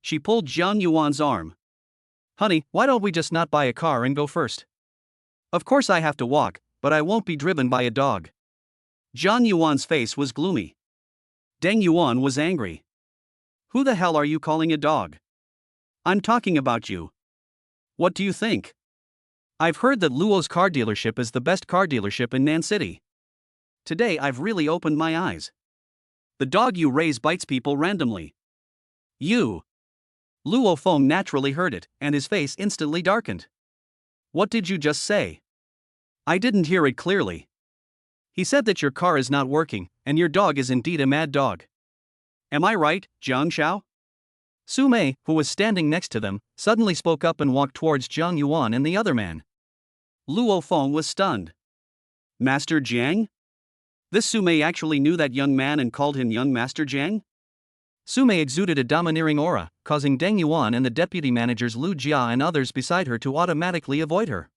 She pulled Jiang Yuan's arm. Honey, why don't we just not buy a car and go first? Of course I have to walk, but I won't be driven by a dog. Jiang Yuan's face was gloomy. Deng Yuan was angry. Who the hell are you calling a dog? I'm talking about you. What do you think? I've heard that Luo's car dealership is the best car dealership in Nan City. Today I've really opened my eyes. The dog you raise bites people randomly. You. Luo Feng naturally heard it, and his face instantly darkened. What did you just say? I didn't hear it clearly. He said that your car is not working, and your dog is indeed a mad dog. Am I right, Jiang Xiao? Su Mei, who was standing next to them, suddenly spoke up and walked towards Jiang Yuan and the other man. Luo Feng was stunned. Master Jiang? This Su Mei actually knew that young man and called him young Master Jiang? Su Mei exuded a domineering aura, causing Deng Yuan and the deputy managers Lu Jia and others beside her to automatically avoid her.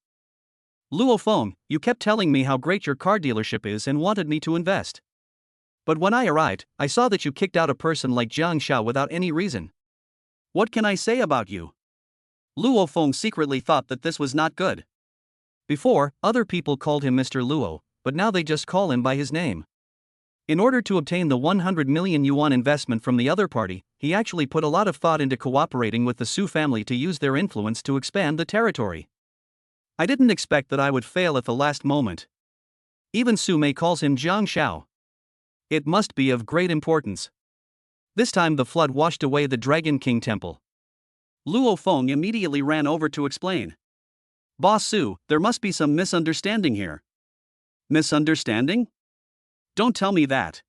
Luo Feng, you kept telling me how great your car dealership is and wanted me to invest. But when I arrived, I saw that you kicked out a person like Jiang Xiao without any reason. What can I say about you? Luo Feng secretly thought that this was not good. Before, other people called him Mr. Luo, but now they just call him by his name. In order to obtain the 100 million yuan investment from the other party, he actually put a lot of thought into cooperating with the Su family to use their influence to expand the territory. I didn't expect that I would fail at the last moment. Even Su Mei calls him Jiang Xiao. It must be of great importance. This time the flood washed away the Dragon King temple. Luo Feng immediately ran over to explain. Boss Su, there must be some misunderstanding here. Misunderstanding? Don't tell me that.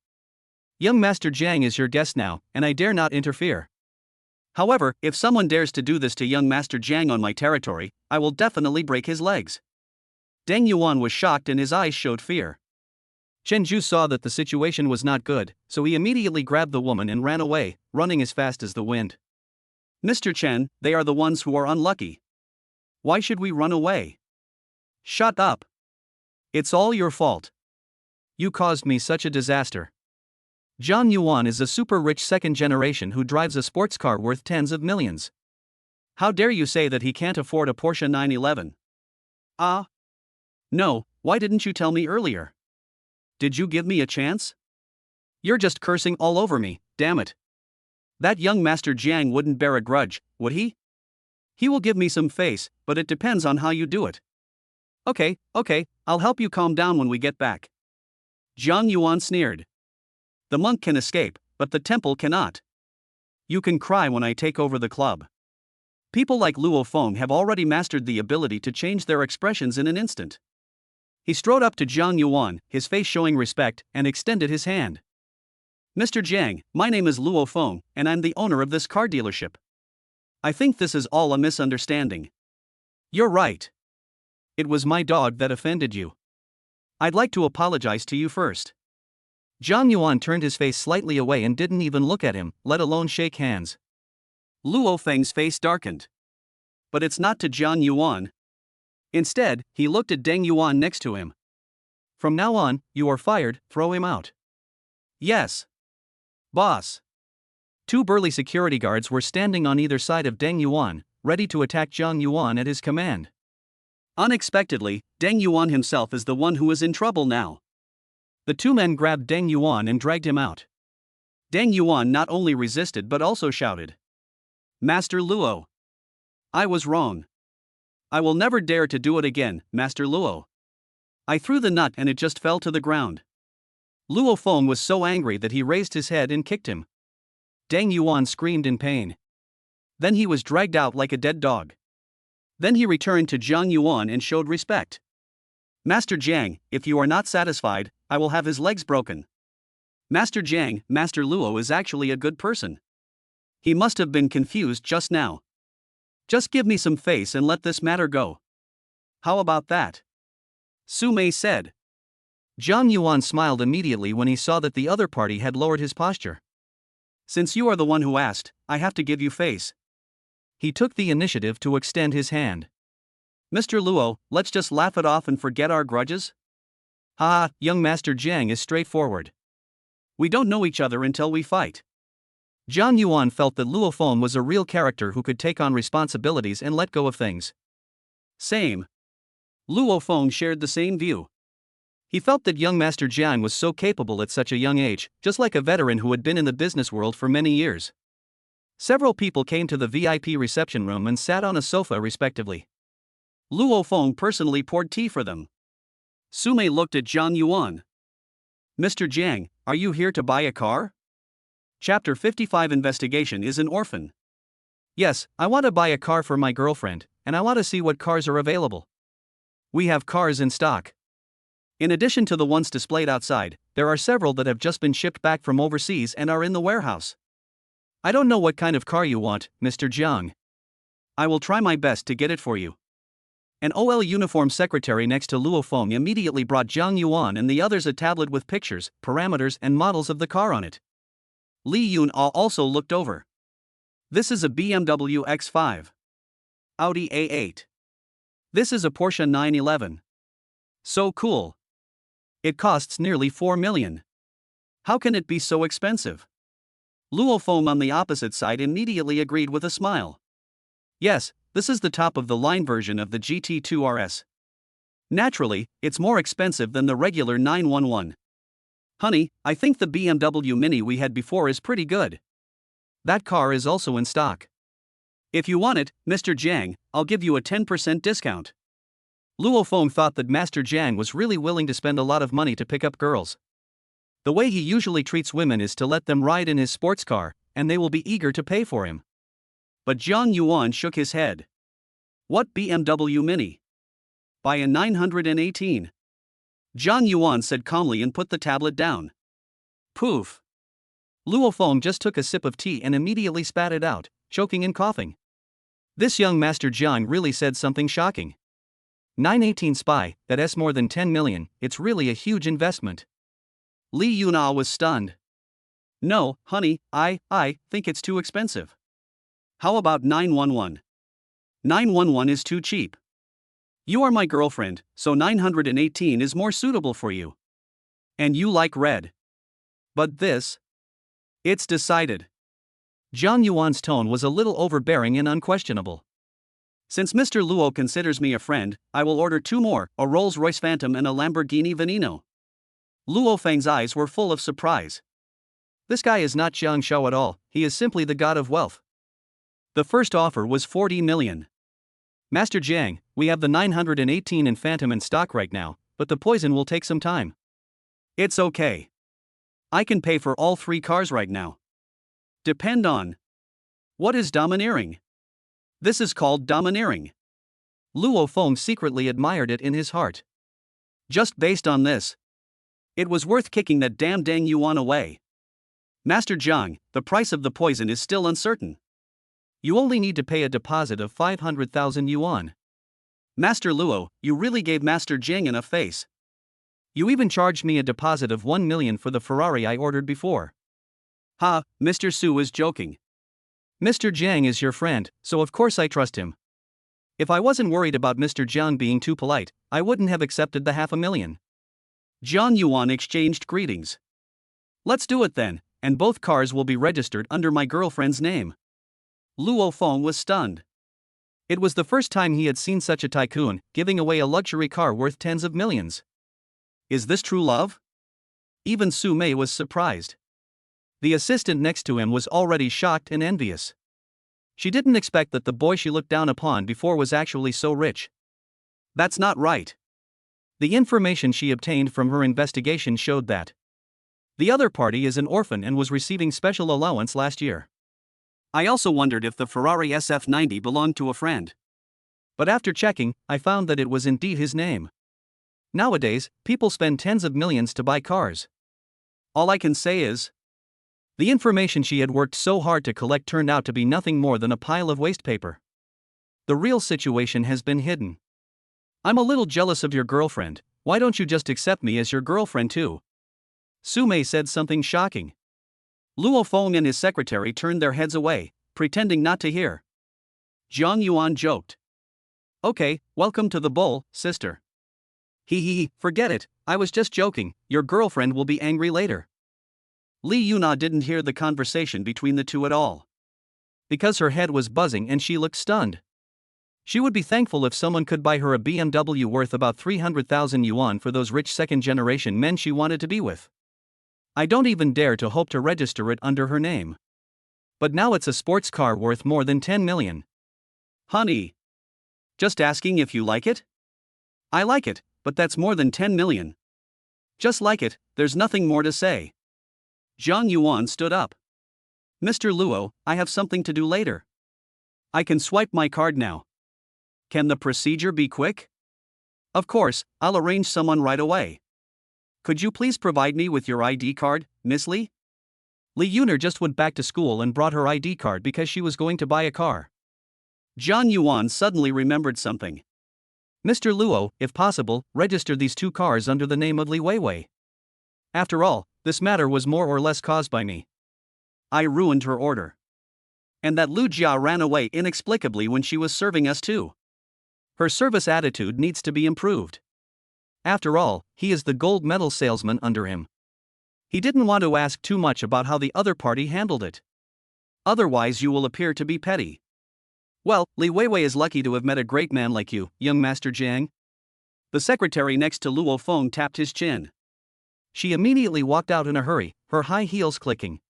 Young Master Jiang is your guest now, and I dare not interfere. However, if someone dares to do this to young Master Jiang on my territory, I will definitely break his legs. Deng Yuan was shocked and his eyes showed fear. Chen Zhu saw that the situation was not good, so he immediately grabbed the woman and ran away, running as fast as the wind. Mr. Chen, they are the ones who are unlucky. Why should we run away? Shut up. It's all your fault. You caused me such a disaster. Jiang Yuan is a super rich second generation who drives a sports car worth tens of millions. How dare you say that he can't afford a Porsche 911? No, why didn't you tell me earlier? Did you give me a chance? You're just cursing all over me, damn it. That young Master Jiang wouldn't bear a grudge, would he? He will give me some face, but it depends on how you do it. Okay, I'll help you calm down when we get back. Jiang Yuan sneered. The monk can escape, but the temple cannot. You can cry when I take over the club. People like Luo Feng have already mastered the ability to change their expressions in an instant. He strode up to Jiang Yuan, his face showing respect, and extended his hand. Mr. Jiang, my name is Luo Feng, and I'm the owner of this car dealership. I think this is all a misunderstanding. You're right. It was my dog that offended you. I'd like to apologize to you first. Jiang Yuan turned his face slightly away and didn't even look at him, let alone shake hands. Luo Feng's face darkened. But it's not to Jiang Yuan. Instead, he looked at Deng Yuan next to him. From now on, you are fired, throw him out. Yes. Boss. Two burly security guards were standing on either side of Deng Yuan, ready to attack Jiang Yuan at his command. Unexpectedly, Deng Yuan himself is the one who is in trouble now. The two men grabbed Deng Yuan and dragged him out. Deng Yuan not only resisted but also shouted, Master Luo. I was wrong. I will never dare to do it again, Master Luo. I threw the nut and it just fell to the ground. Luo Feng was so angry that he raised his head and kicked him. Deng Yuan screamed in pain. Then he was dragged out like a dead dog. Then he returned to Jiang Yuan and showed respect. Master Jiang, if you are not satisfied, I will have his legs broken. Master Jiang, Master Luo is actually a good person. He must have been confused just now. Just give me some face and let this matter go. How about that? Su Mei said. Jiang Yuan smiled immediately when he saw that the other party had lowered his posture. Since you are the one who asked, I have to give you face. He took the initiative to extend his hand. Mr. Luo, let's just laugh it off and forget our grudges? Haha, young Master Jiang is straightforward. We don't know each other until we fight. Jiang Yuan felt that Luo Feng was a real character who could take on responsibilities and let go of things. Same. Luo Feng shared the same view. He felt that young Master Jiang was so capable at such a young age, just like a veteran who had been in the business world for many years. Several people came to the VIP reception room and sat on a sofa respectively. Luo Feng personally poured tea for them. Su Mei looked at Jiang Yuan. Mr. Jiang, are you here to buy a car? Chapter 55 Investigation is an orphan. Yes, I want to buy a car for my girlfriend, and I want to see what cars are available. We have cars in stock. In addition to the ones displayed outside, there are several that have just been shipped back from overseas and are in the warehouse. I don't know what kind of car you want, Mr. Jiang. I will try my best to get it for you. An OL uniform secretary next to Luo Feng immediately brought Jiang Yuan and the others a tablet with pictures, parameters, and models of the car on it. Li Yun-ah also looked over. This is a BMW X5. Audi A8. This is a Porsche 911. So cool. It costs nearly 4 million. How can it be so expensive? Luo Feng on the opposite side immediately agreed with a smile. Yes, this is the top-of-the-line version of the GT2 RS. Naturally, it's more expensive than the regular 911. Honey, I think the BMW Mini we had before is pretty good. That car is also in stock. If you want it, Mr. Jiang, I'll give you a 10% discount. Luo Feng thought that Master Jiang was really willing to spend a lot of money to pick up girls. The way he usually treats women is to let them ride in his sports car, and they will be eager to pay for him. But Jiang Yuan shook his head. What BMW Mini? Buy a 918. Jiang Yuan said calmly and put the tablet down. Poof. Luo Feng just took a sip of tea and immediately spat it out, choking and coughing. This young Master Jiang really said something shocking. 918 Spy, that's more than 10 million, it's really a huge investment. Li Yuna was stunned. No, honey, I think it's too expensive. How about 911? 911 is too cheap. You are my girlfriend, so 918 is more suitable for you. And you like red. But this? It's decided. Jiang Yuan's tone was a little overbearing and unquestionable. Since Mr. Luo considers me a friend, I will order 2 more, a Rolls-Royce Phantom and a Lamborghini Veneno. Luo Feng's eyes were full of surprise. This guy is not Jiang Shao at all, he is simply the god of wealth. The first offer was 40 million. Master Jiang, we have the 918 in Phantom in stock right now, but the poison will take some time. It's okay. I can pay for all 3 cars right now. Depend on. What is domineering? This is called domineering. Luo Feng secretly admired it in his heart. Just based on this, it was worth kicking that damn Dang Yuan away. Master Jiang, the price of the poison is still uncertain. You only need to pay a deposit of 500,000 yuan. Master Luo, you really gave Master Jiang enough face. You even charged me a deposit of 1 million for the Ferrari I ordered before. Ha, Mr. Su is joking. Mr. Jiang is your friend, so of course I trust him. If I wasn't worried about Mr. Jiang being too polite, I wouldn't have accepted the 500,000. Jiang Yuan exchanged greetings. Let's do it then, and both cars will be registered under my girlfriend's name. Luo Feng was stunned. It was the first time he had seen such a tycoon giving away a luxury car worth tens of millions. Is this true love? Even Su Mei was surprised. The assistant next to him was already shocked and envious. She didn't expect that the boy she looked down upon before was actually so rich. That's not right. The information she obtained from her investigation showed that the other party is an orphan and was receiving special allowance last year. I also wondered if the Ferrari SF90 belonged to a friend. But after checking, I found that it was indeed his name. Nowadays, people spend tens of millions to buy cars. All I can say is, the information she had worked so hard to collect turned out to be nothing more than a pile of waste paper. The real situation has been hidden. I'm a little jealous of your girlfriend. Why don't you just accept me as your girlfriend too? Su Mei said something shocking. Luo Feng and his secretary turned their heads away, pretending not to hear. Jiang Yuan joked. Okay, welcome to the bowl, sister. Hee, forget it, I was just joking, your girlfriend will be angry later. Li Yuna didn't hear the conversation between the two at all. Because her head was buzzing and she looked stunned. She would be thankful if someone could buy her a BMW worth about 300,000 yuan for those rich second-generation men she wanted to be with. I don't even dare to hope to register it under her name. But now it's a sports car worth more than 10 million. Honey. Just asking if you like it? I like it, but that's more than 10 million. Just like it, there's nothing more to say. Jiang Yuan stood up. Mr. Luo, I have something to do later. I can swipe my card now. Can the procedure be quick? Of course, I'll arrange someone right away. Could you please provide me with your ID card, Miss Li? Li Yuner just went back to school and brought her ID card because she was going to buy a car. Jiang Yuan suddenly remembered something. Mr. Luo, if possible, register these two cars under the name of Li Weiwei. After all, this matter was more or less caused by me. I ruined her order. And that Lu Jia ran away inexplicably when she was serving us too. Her service attitude needs to be improved. After all, he is the gold medal salesman under him. He didn't want to ask too much about how the other party handled it. Otherwise you will appear to be petty. Well, Li Weiwei is lucky to have met a great man like you, young Master Jiang. The secretary next to Luo Feng tapped his chin. She immediately walked out in a hurry, her high heels clicking.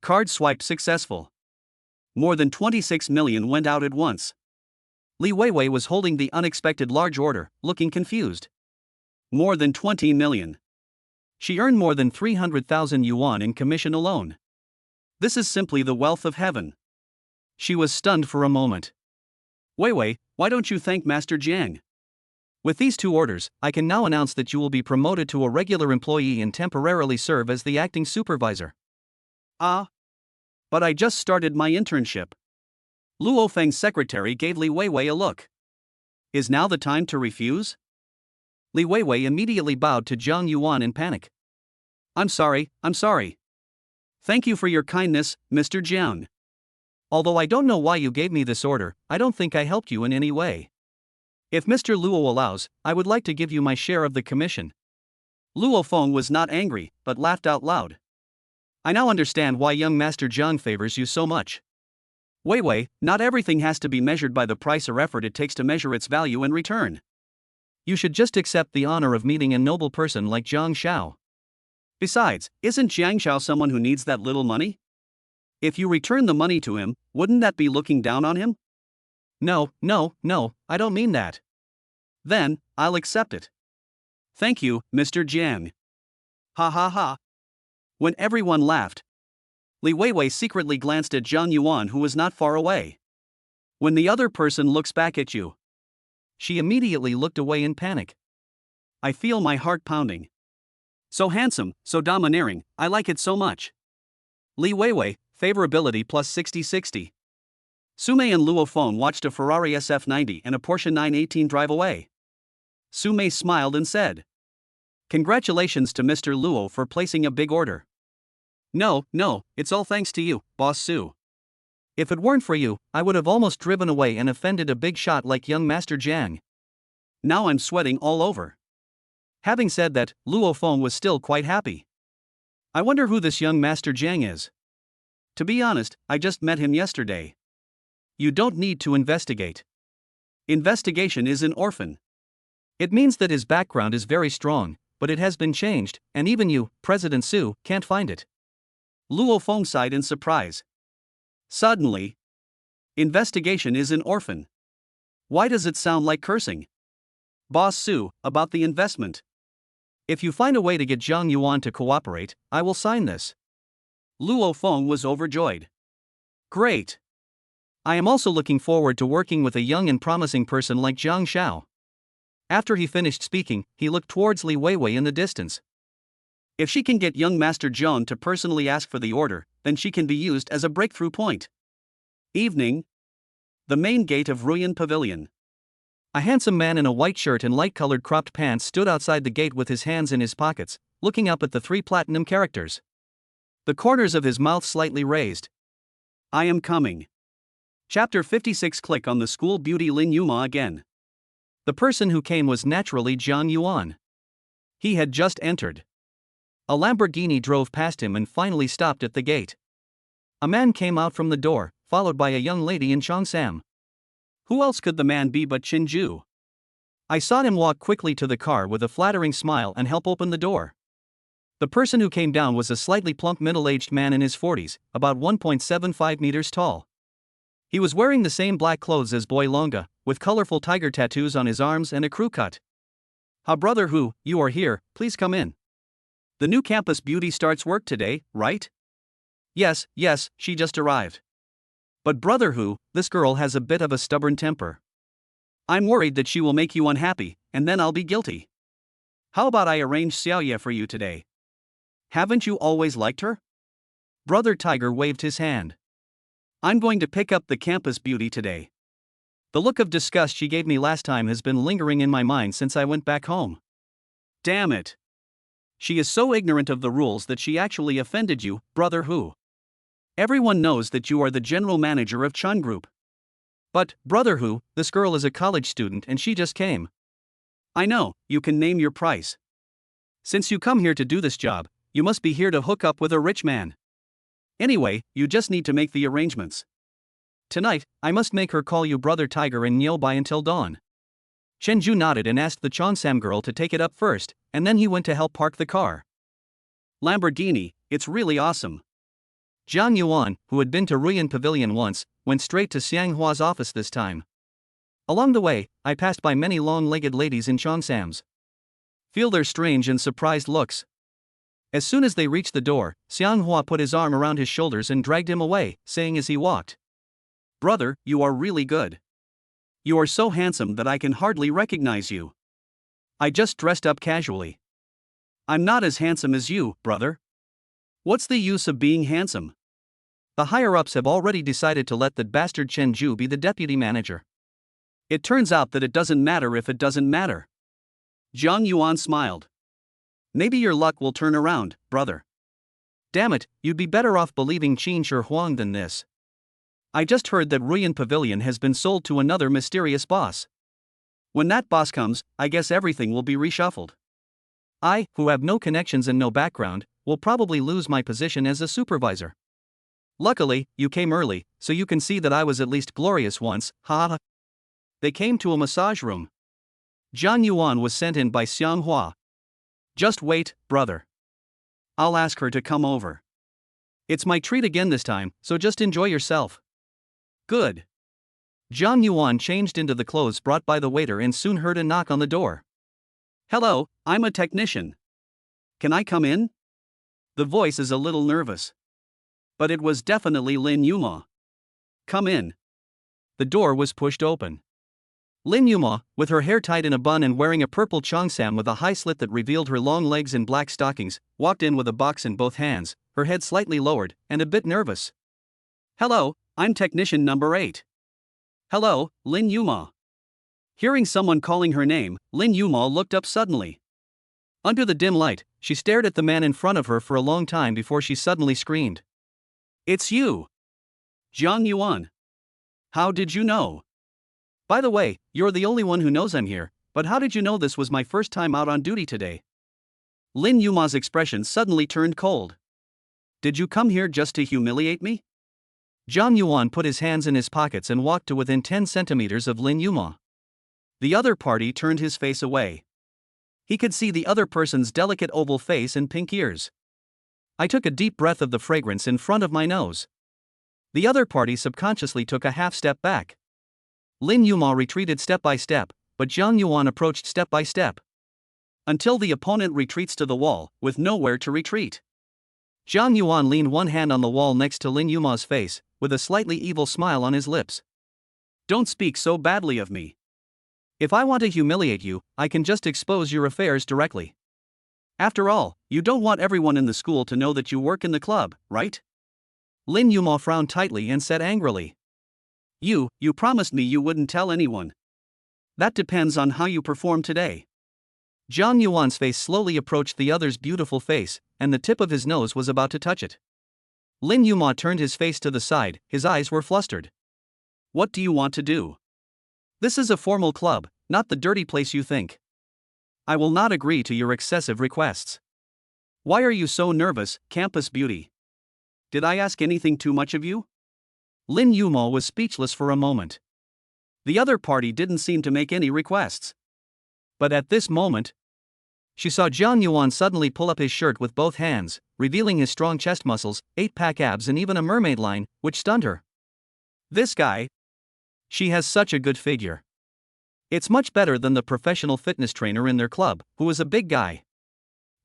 Card swiped successful. More than 26 million went out at once. Li Weiwei was holding the unexpected large order, looking confused. More than 20 million. She earned more than 300,000 yuan in commission alone. This is simply the wealth of heaven. She was stunned for a moment. Weiwei, why don't you thank Master Jiang? With these two orders, I can now announce that you will be promoted to a regular employee and temporarily serve as the acting supervisor. Ah. But I just started my internship. Luo Feng's secretary gave Li Weiwei a look. Is now the time to refuse? Li Weiwei immediately bowed to Jiang Yuan in panic. I'm sorry. Thank you for your kindness, Mr. Jiang. Although I don't know why you gave me this order, I don't think I helped you in any way. If Mr. Luo allows, I would like to give you my share of the commission. Luo Feng was not angry, but laughed out loud. I now understand why young Master Jiang favors you so much. Weiwei, not everything has to be measured by the price or effort it takes to measure its value in return. You should just accept the honor of meeting a noble person like Jiang Shao. Besides, isn't Jiang Shao someone who needs that little money? If you return the money to him, wouldn't that be looking down on him? No, I don't mean that. Then, I'll accept it. Thank you, Mr. Jiang. Ha. When everyone laughed, Li Weiwei secretly glanced at Zhang Yuan, who was not far away. When the other person looks back at you, She immediately looked away in panic. I feel my heart pounding. So handsome, so domineering, I like it so much. Li Weiwei, favorability plus 60-60. Sumei and Luo Feng watched a Ferrari SF90 and a Porsche 918 drive away. Sumei smiled and said, "Congratulations to Mr. Luo for placing a big order." No, it's all thanks to you, Boss Su. If it weren't for you, I would have almost driven away and offended a big shot like young Master Jiang. Now I'm sweating all over. Having said that, Luo Feng was still quite happy. I wonder who this young Master Jiang is. To be honest, I just met him yesterday. You don't need to investigate. Investigation is an orphan. It means that his background is very strong, but it has been changed, and even you, President Su, can't find it. Luo Feng sighed in surprise. Suddenly, investigation is an orphan. Why does it sound like cursing? Boss Su, about the investment. If you find a way to get Zhang Yuan to cooperate, I will sign this. Luo Feng was overjoyed. Great. I am also looking forward to working with a young and promising person like Zhang Xiao. After he finished speaking, he looked towards Li Weiwei in the distance. If she can get young Master Zhang to personally ask for the order, then she can be used as a breakthrough point. Evening. The main gate of Ruyan Pavilion. A handsome man in a white shirt and light-colored cropped pants stood outside the gate with his hands in his pockets, looking up at the 3 platinum characters. The corners of his mouth slightly raised. I am coming. Chapter 56. Click on the school beauty Lin Yuma again. The person who came was naturally Zhang Yuan. He had just entered. A Lamborghini drove past him and finally stopped at the gate. A man came out from the door, followed by a young lady in cheongsam. Who else could the man be but Chinju? I saw him walk quickly to the car with a flattering smile and help open the door. The person who came down was a slightly plump middle-aged man in his 40s, about 1.75 meters tall. He was wearing the same black clothes as Boy Longa, with colorful tiger tattoos on his arms and a crew cut. Ha, brother Hu, you are here, please come in. The new campus beauty starts work today, right? Yes, she just arrived. But brother Hu, this girl has a bit of a stubborn temper. I'm worried that she will make you unhappy, and then I'll be guilty. How about I arrange Xiaoye for you today? Haven't you always liked her? Brother Tiger waved his hand. I'm going to pick up the campus beauty today. The look of disgust she gave me last time has been lingering in my mind since I went back home. Damn it. She is so ignorant of the rules that she actually offended you, brother Hu. Everyone knows that you are the general manager of Chun Group. But, brother Hu, this girl is a college student and she just came. I know, you can name your price. Since you come here to do this job, you must be here to hook up with a rich man. Anyway, you just need to make the arrangements. Tonight, I must make her call you Brother Tiger and kneel by until dawn. Chenju nodded and asked the cheongsam girl to take it up first, and then he went to help park the car. Lamborghini, it's really awesome. Zhang Yuan, who had been to Ruyan Pavilion once, went straight to Xiang Hua's office this time. Along the way, I passed by many long-legged ladies in cheongsams. Feel their strange and surprised looks. As soon as they reached the door, Xiang Hua put his arm around his shoulders and dragged him away, saying as he walked, "Brother, you are really good. You are so handsome that I can hardly recognize you. I just dressed up casually. I'm not as handsome as you, brother. What's the use of being handsome?" The higher-ups have already decided to let that bastard Chenju be the deputy manager. It turns out that it doesn't matter if it doesn't matter. Zhang Yuan smiled. Maybe your luck will turn around, brother. Damn it, you'd be better off believing Qin Shi Huang than this. I just heard that Ruyan Pavilion has been sold to another mysterious boss. When that boss comes, I guess everything will be reshuffled. I, who have no connections and no background, will probably lose my position as a supervisor. Luckily, you came early, so you can see that I was at least glorious once, ha ha. They came to a massage room. Zhang Yuan was sent in by Xiang Hua. Just wait, brother. I'll ask her to come over. It's my treat again this time, so just enjoy yourself. Good. Zhang Yuan changed into the clothes brought by the waiter and soon heard a knock on the door. Hello, I'm a technician. Can I come in? The voice is a little nervous. But it was definitely Lin Yuma. Come in. The door was pushed open. Lin Yuma, with her hair tied in a bun and wearing a purple cheongsam with a high slit that revealed her long legs in black stockings, walked in with a box in both hands, her head slightly lowered, and a bit nervous. Hello, I'm technician number 8. Hello, Lin Yuma. Hearing someone calling her name, Lin Yuma looked up suddenly. Under the dim light, she stared at the man in front of her for a long time before she suddenly screamed. It's you! Jiang Yuan. How did you know? By the way, you're the only one who knows I'm here, but how did you know this was my first time out on duty today? Lin Yuma's expression suddenly turned cold. Did you come here just to humiliate me? Jiang Yuan put his hands in his pockets and walked to within 10 centimeters of Lin Yuma. The other party turned his face away. He could see the other person's delicate oval face and pink ears. I took a deep breath of the fragrance in front of my nose. The other party subconsciously took a half step back. Lin Yuma retreated step by step, but Jiang Yuan approached step by step. Until the opponent retreats to the wall, with nowhere to retreat. Jiang Yuan leaned one hand on the wall next to Lin Yuma's face, with a slightly evil smile on his lips. Don't speak so badly of me. If I want to humiliate you, I can just expose your affairs directly. After all, you don't want everyone in the school to know that you work in the club, right? Lin Yuma frowned tightly and said angrily. You promised me you wouldn't tell anyone. That depends on how you perform today. Jiang Yuan's face slowly approached the other's beautiful face, and the tip of his nose was about to touch it. Lin Yuma turned his face to the side, his eyes were flustered. What do you want to do? This is a formal club, not the dirty place you think. I will not agree to your excessive requests. Why are you so nervous, campus beauty? Did I ask anything too much of you? Lin Yuma was speechless for a moment. The other party didn't seem to make any requests. But at this moment, she saw Jiang Yuan suddenly pull up his shirt with both hands, revealing his strong chest muscles, 8-pack abs and even a mermaid line, which stunned her. This guy. She has such a good figure. It's much better than the professional fitness trainer in their club, who is a big guy.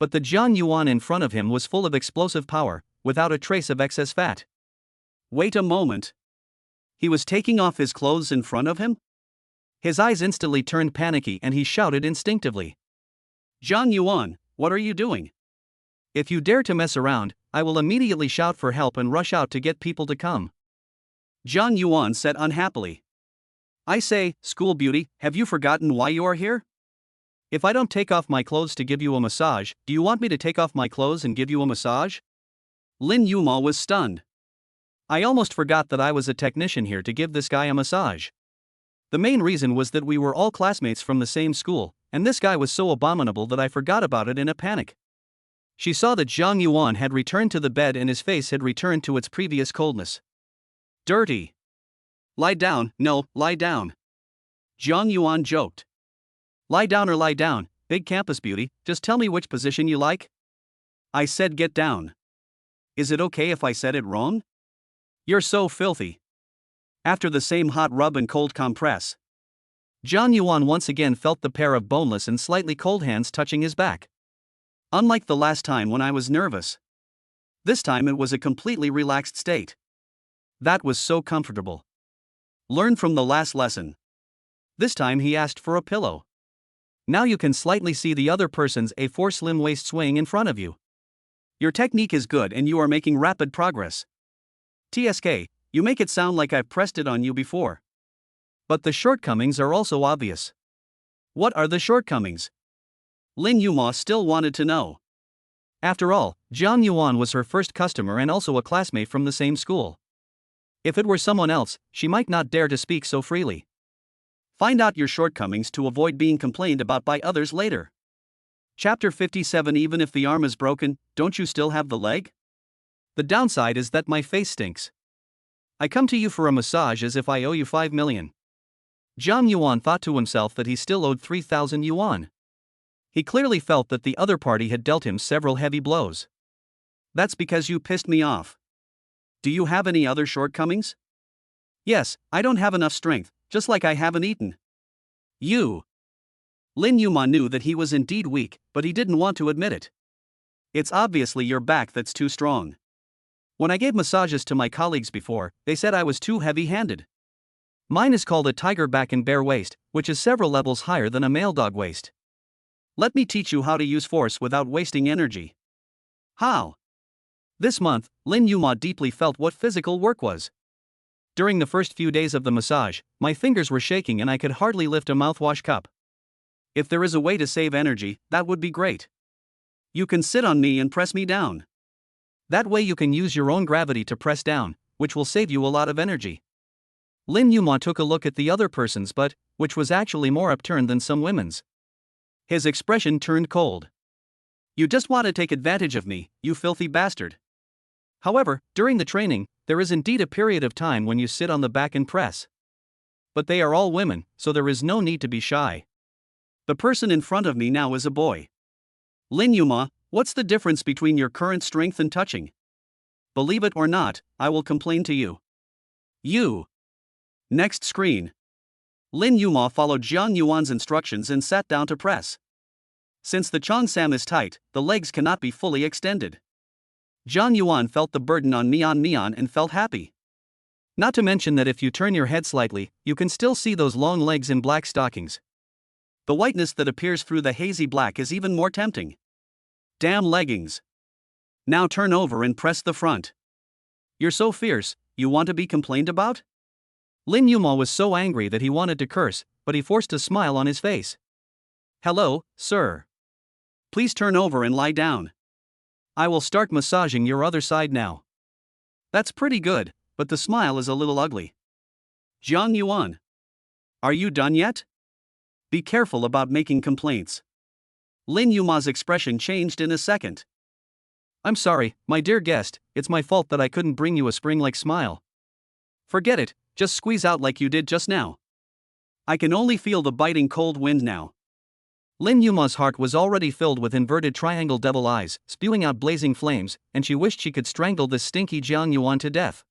But the Jiang Yuan in front of him was full of explosive power, without a trace of excess fat. Wait a moment. He was taking off his clothes in front of him? His eyes instantly turned panicky and he shouted instinctively. Jiang Yuan, what are you doing? If you dare to mess around, I will immediately shout for help and rush out to get people to come. Jiang Yuan said unhappily. I say, school beauty, have you forgotten why you are here? If I don't take off my clothes to give you a massage, do you want me to take off my clothes and give you a massage? Lin Yuma was stunned. I almost forgot that I was a technician here to give this guy a massage. The main reason was that we were all classmates from the same school, and this guy was so abominable that I forgot about it in a panic. She saw that Jiang Yuan had returned to the bed and his face had returned to its previous coldness. Dirty. Lie down, no, lie down. Jiang Yuan joked. Lie down or lie down, big campus beauty, just tell me which position you like. I said get down. Is it okay if I said it wrong? You're so filthy. After the same hot rub and cold compress. Jiang Yuan once again felt the pair of boneless and slightly cold hands touching his back. Unlike the last time when I was nervous. This time it was a completely relaxed state. That was so comfortable. Learn from the last lesson. This time he asked for a pillow. Now you can slightly see the other person's A4 slim waist swaying in front of you. Your technique is good and you are making rapid progress. TSK, you make it sound like I've pressed it on you before. But the shortcomings are also obvious. What are the shortcomings? Lin Yuma still wanted to know. After all, Jiang Yuan was her first customer and also a classmate from the same school. If it were someone else, she might not dare to speak so freely. Find out your shortcomings to avoid being complained about by others later. Chapter 57. Even if the arm is broken, don't you still have the leg? The downside is that my face stinks. I come to you for a massage as if I owe you 5 million. Jiang Yuan thought to himself that he still owed 3,000 yuan. He clearly felt that the other party had dealt him several heavy blows. That's because you pissed me off. Do you have any other shortcomings? Yes, I don't have enough strength, just like I haven't eaten. You. Lin Yuma knew that he was indeed weak, but he didn't want to admit it. It's obviously your back that's too strong. When I gave massages to my colleagues before, they said I was too heavy-handed. Mine is called a tiger back and bear waist, which is several levels higher than a male dog waist. Let me teach you how to use force without wasting energy. How? This month, Lin Yuma deeply felt what physical work was. During the first few days of the massage, my fingers were shaking and I could hardly lift a mouthwash cup. If there is a way to save energy, that would be great. You can sit on me and press me down. That way you can use your own gravity to press down, which will save you a lot of energy. Lin Yuma took a look at the other person's butt, which was actually more upturned than some women's. His expression turned cold. You just want to take advantage of me, you filthy bastard. However, during the training, there is indeed a period of time when you sit on the back and press. But they are all women, so there is no need to be shy. The person in front of me now is a boy. Lin Yuma, what's the difference between your current strength and touching? Believe it or not, I will complain to you. You. Next screen. Lin Yuma followed Jiang Yuan's instructions and sat down to press. Since the cheongsam is tight, the legs cannot be fully extended. Jiang Yuan felt the burden on Neon and felt happy. Not to mention that if you turn your head slightly, you can still see those long legs in black stockings. The whiteness that appears through the hazy black is even more tempting. Damn leggings. Now turn over and press the front. You're so fierce, you want to be complained about? Lin Yuma was so angry that he wanted to curse, but he forced a smile on his face. Hello, sir. Please turn over and lie down. I will start massaging your other side now. That's pretty good, but the smile is a little ugly. Jiang Yuan. Are you done yet? Be careful about making complaints. Lin Yuma's expression changed in a second. I'm sorry, my dear guest, it's my fault that I couldn't bring you a spring-like smile. Forget it, just squeeze out like you did just now. I can only feel the biting cold wind now. Lin Yuma's heart was already filled with inverted triangle devil eyes, spewing out blazing flames, and she wished she could strangle this stinky Jiang Yuan to death.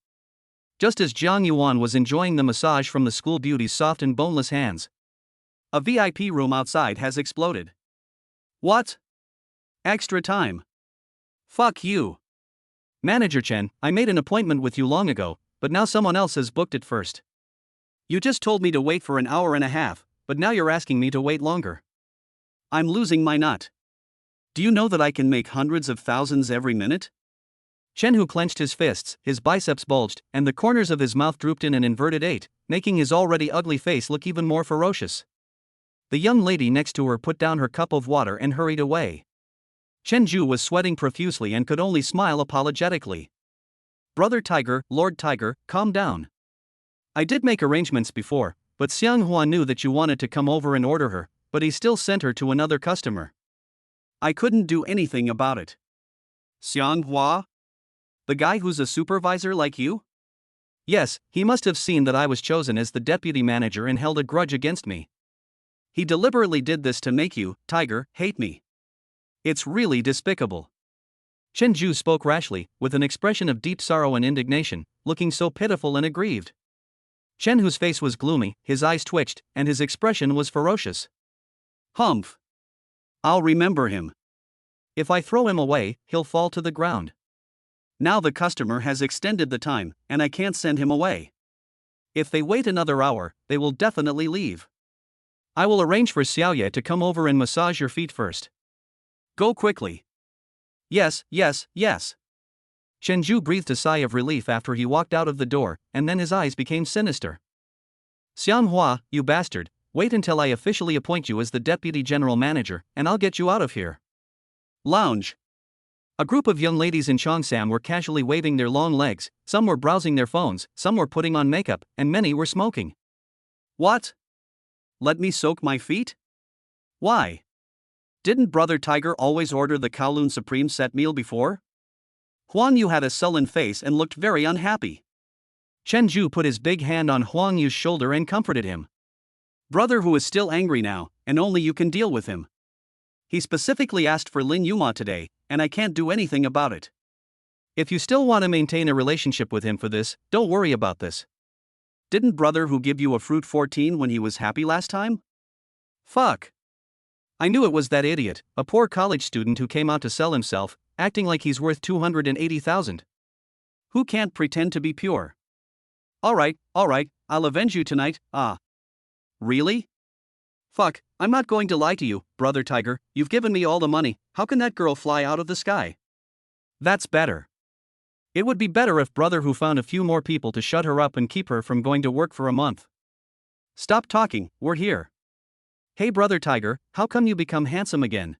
Just as Jiang Yuan was enjoying the massage from the school beauty's soft and boneless hands, a VIP room outside has exploded. What? Extra time. Fuck you. Manager Chen, I made an appointment with you long ago, but now someone else has booked it first. You just told me to wait for an hour and a half, but now you're asking me to wait longer. I'm losing my nut. Do you know that I can make hundreds of thousands every minute? Chen Hu clenched his fists, his biceps bulged, and the corners of his mouth drooped in an inverted 8, making his already ugly face look even more ferocious. The young lady next to her put down her cup of water and hurried away. Chen Ju was sweating profusely and could only smile apologetically. Brother Tiger, Lord Tiger, calm down. I did make arrangements before, but Xiang Hua knew that you wanted to come over and order her, but he still sent her to another customer. I couldn't do anything about it. Xiang Hua? The guy who's a supervisor like you? Yes, he must have seen that I was chosen as the deputy manager and held a grudge against me. He deliberately did this to make you, Tiger, hate me. It's really despicable. Chen Ju spoke rashly, with an expression of deep sorrow and indignation, looking so pitiful and aggrieved. Chen Hu's face was gloomy, his eyes twitched, and his expression was ferocious. Humph. I'll remember him. If I throw him away, he'll fall to the ground. Now the customer has extended the time, and I can't send him away. If they wait another hour, they will definitely leave. I will arrange for Xiaoye to come over and massage your feet first. Go quickly. Yes. Chen Ju breathed a sigh of relief after he walked out of the door, and then his eyes became sinister. Xiang Hua, you bastard, wait until I officially appoint you as the deputy general manager, and I'll get you out of here. Lounge. A group of young ladies in Cheongsam were casually waving their long legs, some were browsing their phones, some were putting on makeup, and many were smoking. What? Let me soak my feet? Why? Didn't Brother Tiger always order the Kowloon Supreme set meal before? Huang Yu had a sullen face and looked very unhappy. Chen Ju put his big hand on Huang Yu's shoulder and comforted him. Brother who is still angry now, and only you can deal with him. He specifically asked for Lin Yuma today, and I can't do anything about it. If you still want to maintain a relationship with him for this, don't worry about this. Didn't Brother who give you a fruit 14 when he was happy last time? Fuck. I knew it was that idiot, a poor college student who came out to sell himself, acting like he's worth 280,000. Who can't pretend to be pure? Alright, I'll avenge you tonight. Ah. Really? Fuck, I'm not going to lie to you, brother Tiger, you've given me all the money, how can that girl fly out of the sky? That's better. It would be better if brother who found a few more people to shut her up and keep her from going to work for a month. Stop talking, we're here. Hey brother Tiger, how come you become handsome again?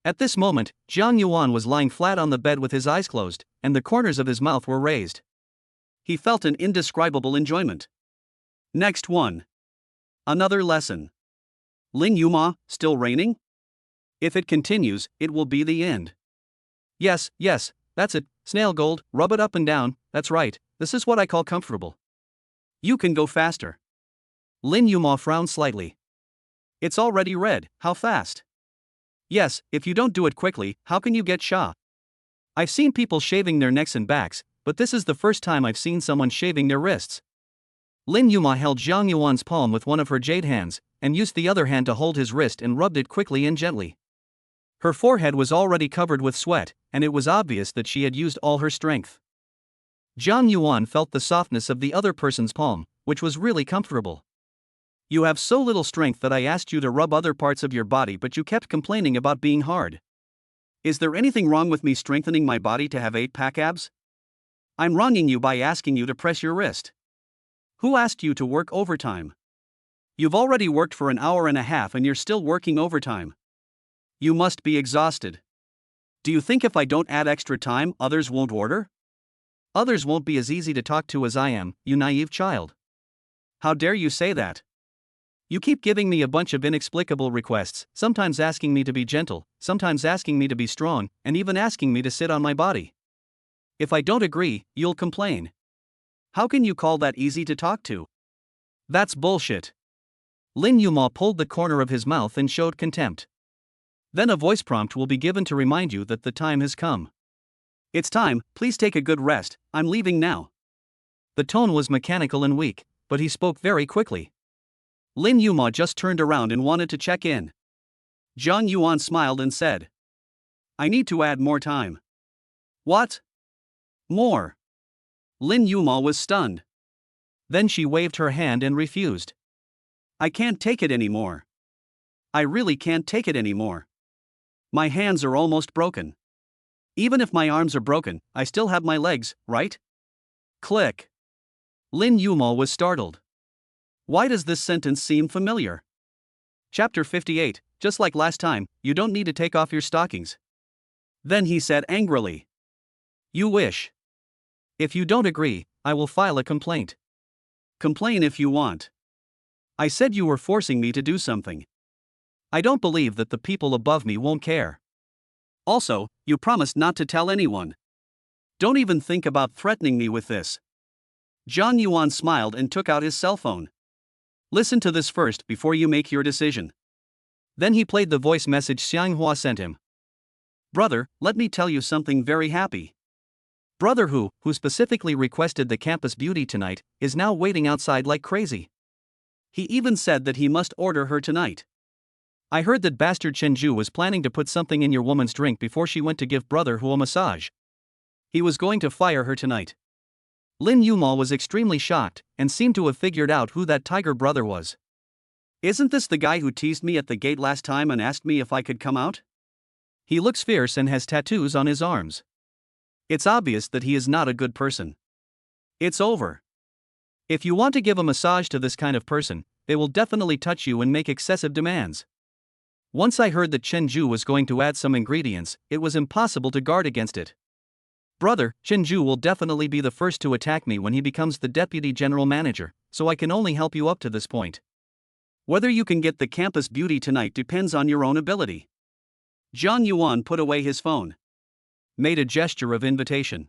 At this moment, Jiang Yuan was lying flat on the bed with his eyes closed, and the corners of his mouth were raised. He felt an indescribable enjoyment. Next one. Another lesson. Lin Yuma, still raining? If it continues, it will be the end. Yes, that's it, snail gold, rub it up and down, that's right, this is what I call comfortable. You can go faster. Lin Yuma frowned slightly. It's already red, how fast? Yes, if you don't do it quickly, how can you get Sha? I've seen people shaving their necks and backs, but this is the first time I've seen someone shaving their wrists. Lin Yuma held Jiang Yuan's palm with one of her jade hands, and used the other hand to hold his wrist and rubbed it quickly and gently. Her forehead was already covered with sweat, and it was obvious that she had used all her strength. Jiang Yuan felt the softness of the other person's palm, which was really comfortable. You have so little strength that I asked you to rub other parts of your body, but you kept complaining about being hard. Is there anything wrong with me strengthening my body to have 8-pack abs? I'm wronging you by asking you to press your wrist. Who asked you to work overtime? You've already worked for an hour and a half and you're still working overtime. You must be exhausted. Do you think if I don't add extra time, others won't order? Others won't be as easy to talk to as I am, you naive child. How dare you say that? You keep giving me a bunch of inexplicable requests, sometimes asking me to be gentle, sometimes asking me to be strong, and even asking me to sit on my body. If I don't agree, you'll complain. How can you call that easy to talk to? That's bullshit. Lin Yuma pulled the corner of his mouth and showed contempt. Then a voice prompt will be given to remind you that the time has come. It's time, please take a good rest, I'm leaving now. The tone was mechanical and weak, but he spoke very quickly. Lin Yuma just turned around and wanted to check in. Jiang Yuan smiled and said, I need to add more time. What? More? Lin Yuma was stunned. Then she waved her hand and refused. I can't take it anymore. I really can't take it anymore. My hands are almost broken. Even if my arms are broken, I still have my legs, right? Click. Lin Yuma was startled. Why does this sentence seem familiar? Chapter 58, just like last time, you don't need to take off your stockings. Then he said angrily. You wish. If you don't agree, I will file a complaint. Complain if you want. I said you were forcing me to do something. I don't believe that the people above me won't care. Also, you promised not to tell anyone. Don't even think about threatening me with this. Jiang Yuan smiled and took out his cell phone. Listen to this first before you make your decision. Then he played the voice message Xiang Hua sent him. Brother, let me tell you something very happy. Brother who specifically requested the campus beauty tonight, is now waiting outside like crazy. He even said that he must order her tonight. I heard that bastard Chenju was planning to put something in your woman's drink before she went to give brother who a massage. He was going to fire her tonight. Lin Yuma was extremely shocked, and seemed to have figured out who that tiger brother was. Isn't this the guy who teased me at the gate last time and asked me if I could come out? He looks fierce and has tattoos on his arms. It's obvious that he is not a good person. It's over. If you want to give a massage to this kind of person, they will definitely touch you and make excessive demands. Once I heard that Chenju was going to add some ingredients, it was impossible to guard against it. Brother, Chenju will definitely be the first to attack me when he becomes the deputy general manager, so I can only help you up to this point. Whether you can get the campus beauty tonight depends on your own ability. Jiang Yuan put away his phone. Made a gesture of invitation.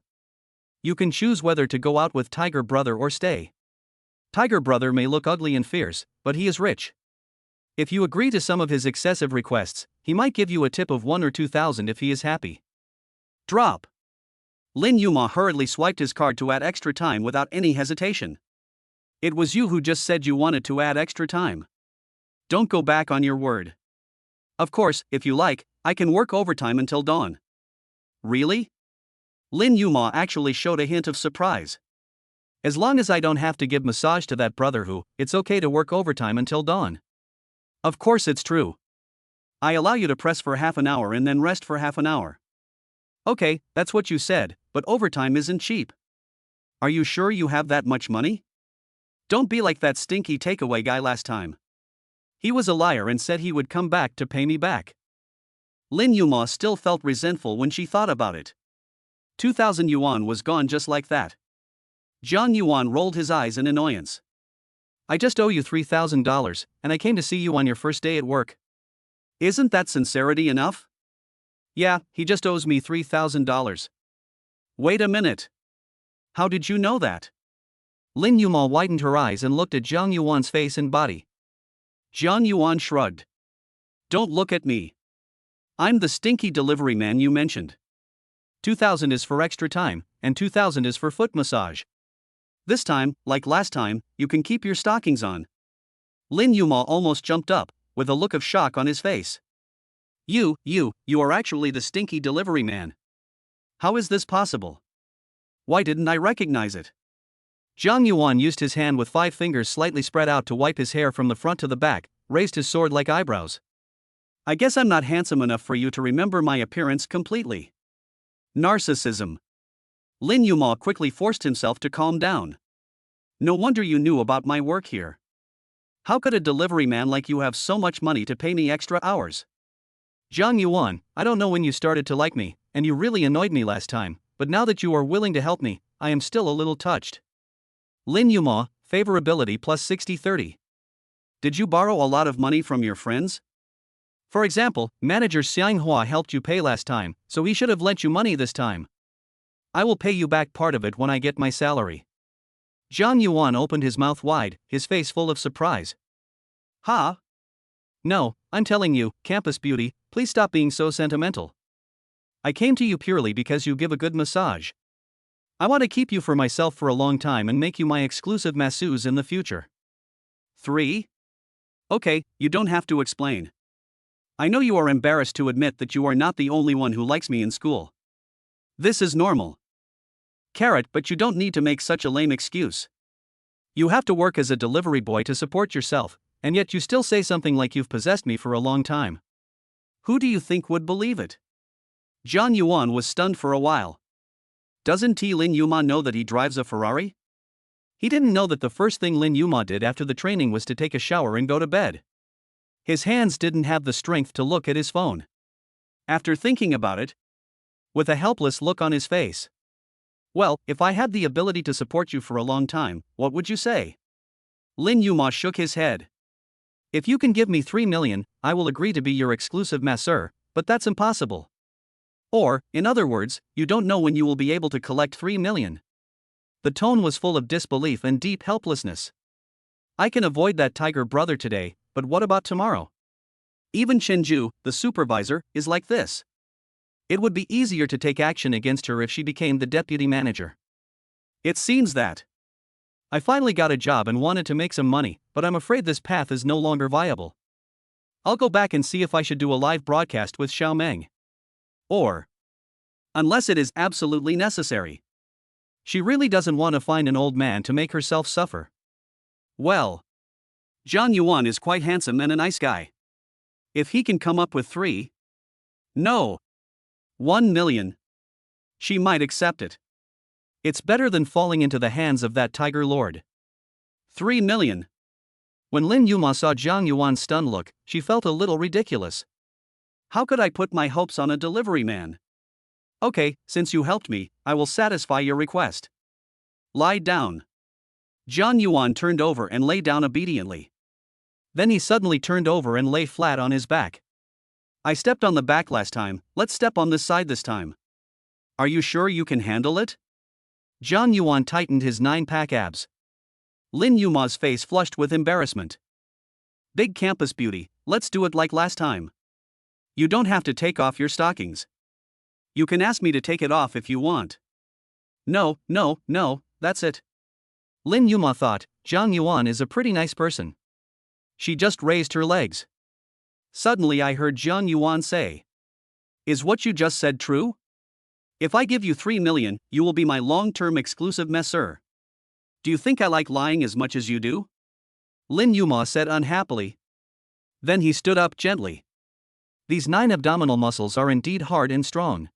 You can choose whether to go out with Tiger Brother or stay. Tiger Brother may look ugly and fierce, but he is rich. If you agree to some of his excessive requests, he might give you a tip of 1 or 2,000 if he is happy. Drop. Lin Yuma hurriedly swiped his card to add extra time without any hesitation. It was you who just said you wanted to add extra time. Don't go back on your word. Of course, if you like, I can work overtime until dawn. Really? Lin Yuma actually showed a hint of surprise. As long as I don't have to give massage to that brother who, it's okay to work overtime until dawn. Of course it's true. I allow you to press for half an hour and then rest for half an hour. Okay, that's what you said, but overtime isn't cheap. Are you sure you have that much money? Don't be like that stinky takeaway guy last time. He was a liar and said he would come back to pay me back. Lin Yuma still felt resentful when she thought about it. 2,000 yuan was gone just like that. Jiang Yuan rolled his eyes in annoyance. I just owe you $3,000, and I came to see you on your first day at work. Isn't that sincerity enough? Yeah, he just owes me $3,000. Wait a minute. How did you know that? Lin Yuma widened her eyes and looked at Jiang Yuan's face and body. Jiang Yuan shrugged. Don't look at me. I'm the stinky delivery man you mentioned. 2,000 is for extra time, and 2,000 is for foot massage. This time, like last time, you can keep your stockings on. Lin Yuma almost jumped up, with a look of shock on his face. You are actually the stinky delivery man. How is this possible? Why didn't I recognize it? Jiang Yuan used his hand with 5 fingers slightly spread out to wipe his hair from the front to the back, raised his sword-like eyebrows. I guess I'm not handsome enough for you to remember my appearance completely. Narcissism. Lin Yuma quickly forced himself to calm down. No wonder you knew about my work here. How could a delivery man like you have so much money to pay me extra hours? Jiang Yuan, I don't know when you started to like me, and you really annoyed me last time, but now that you are willing to help me, I am still a little touched. Lin Yuma, favorability plus 60-30. Did you borrow a lot of money from your friends? For example, manager Xiang Hua helped you pay last time, so he should have lent you money this time. I will pay you back part of it when I get my salary. Jiang Yuan opened his mouth wide, his face full of surprise. Huh? No, I'm telling you, campus beauty, please stop being so sentimental. I came to you purely because you give a good massage. I want to keep you for myself for a long time and make you my exclusive masseuse in the future. 3? Okay, you don't have to explain. I know you are embarrassed to admit that you are not the only one who likes me in school. This is normal. Carrot, but you don't need to make such a lame excuse. You have to work as a delivery boy to support yourself, and yet you still say something like you've possessed me for a long time. Who do you think would believe it? Jiang Yuan was stunned for a while. Doesn't Lin Yuma know that he drives a Ferrari? He didn't know that the first thing Lin Yuma did after the training was to take a shower and go to bed. His hands didn't have the strength to look at his phone. After thinking about it, with a helpless look on his face. Well, if I had the ability to support you for a long time, what would you say? Lin Yuma shook his head. If you can give me 3 million, I will agree to be your exclusive masseur, but that's impossible. Or, in other words, you don't know when you will be able to collect 3 million. The tone was full of disbelief and deep helplessness. I can avoid that tiger brother today, but what about tomorrow? Even Chenju, the supervisor, is like this. It would be easier to take action against her if she became the deputy manager. It seems that. I finally got a job and wanted to make some money, but I'm afraid this path is no longer viable. I'll go back and see if I should do a live broadcast with Xiao Meng. Or, unless it is absolutely necessary. She really doesn't want to find an old man to make herself suffer. Well, Jiang Yuan is quite handsome and a nice guy. If he can come up with 3, no, 1 million, she might accept it. It's better than falling into the hands of that tiger lord. 3 million. When Lin Yuma saw Jiang Yuan's stunned look, she felt a little ridiculous. How could I put my hopes on a delivery man? Okay, since you helped me, I will satisfy your request. Lie down. Jiang Yuan turned over and lay down obediently. Then he suddenly turned over and lay flat on his back. I stepped on the back last time, let's step on this side this time. Are you sure you can handle it? Jiang Yuan tightened his 9-pack abs. Lin Yuma's face flushed with embarrassment. Big campus beauty, let's do it like last time. You don't have to take off your stockings. You can ask me to take it off if you want. No, that's it. Lin Yuma thought, Jiang Yuan is a pretty nice person. She just raised her legs. Suddenly I heard Jiang Yuan say, "Is what you just said true?" If I give you 3 million, you will be my long-term exclusive masseur. Do you think I like lying as much as you do? Lin Yuma said unhappily. Then he stood up gently. These 9 abdominal muscles are indeed hard and strong.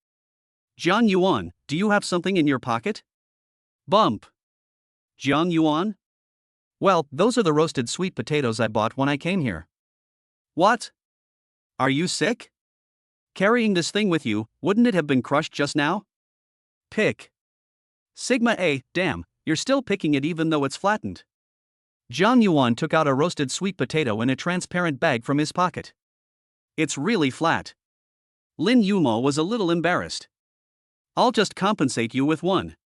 Jiang Yuan, do you have something in your pocket? Bump. Jiang Yuan? Well, those are the roasted sweet potatoes I bought when I came here. What? Are you sick? Carrying this thing with you, wouldn't it have been crushed just now? Pick. Sigma A, damn, you're still picking it even though it's flattened. Jiang Yuan took out a roasted sweet potato in a transparent bag from his pocket. It's really flat. Lin Yuma was a little embarrassed. I'll just compensate you with one.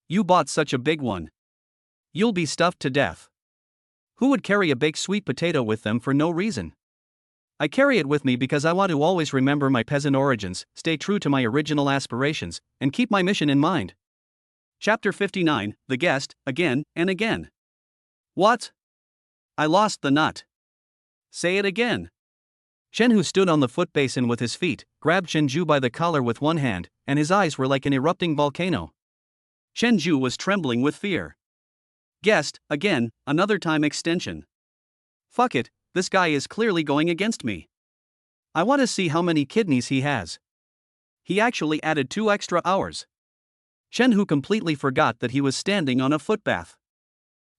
You bought such a big one. You'll be stuffed to death. Who would carry a baked sweet potato with them for no reason? I carry it with me because I want to always remember my peasant origins, stay true to my original aspirations, and keep my mission in mind. Chapter 59, The Guest, Again and Again. What? I lost the nut. Say it again. Chen, who stood on the foot basin with his feet, grabbed Chenju by the collar with one hand, and his eyes were like an erupting volcano. Chenju was trembling with fear. Guest, again, another time extension. Fuck it, this guy is clearly going against me. I want to see how many kidneys he has. He actually added 2 extra hours. Chen, who completely forgot that he was standing on a footbath.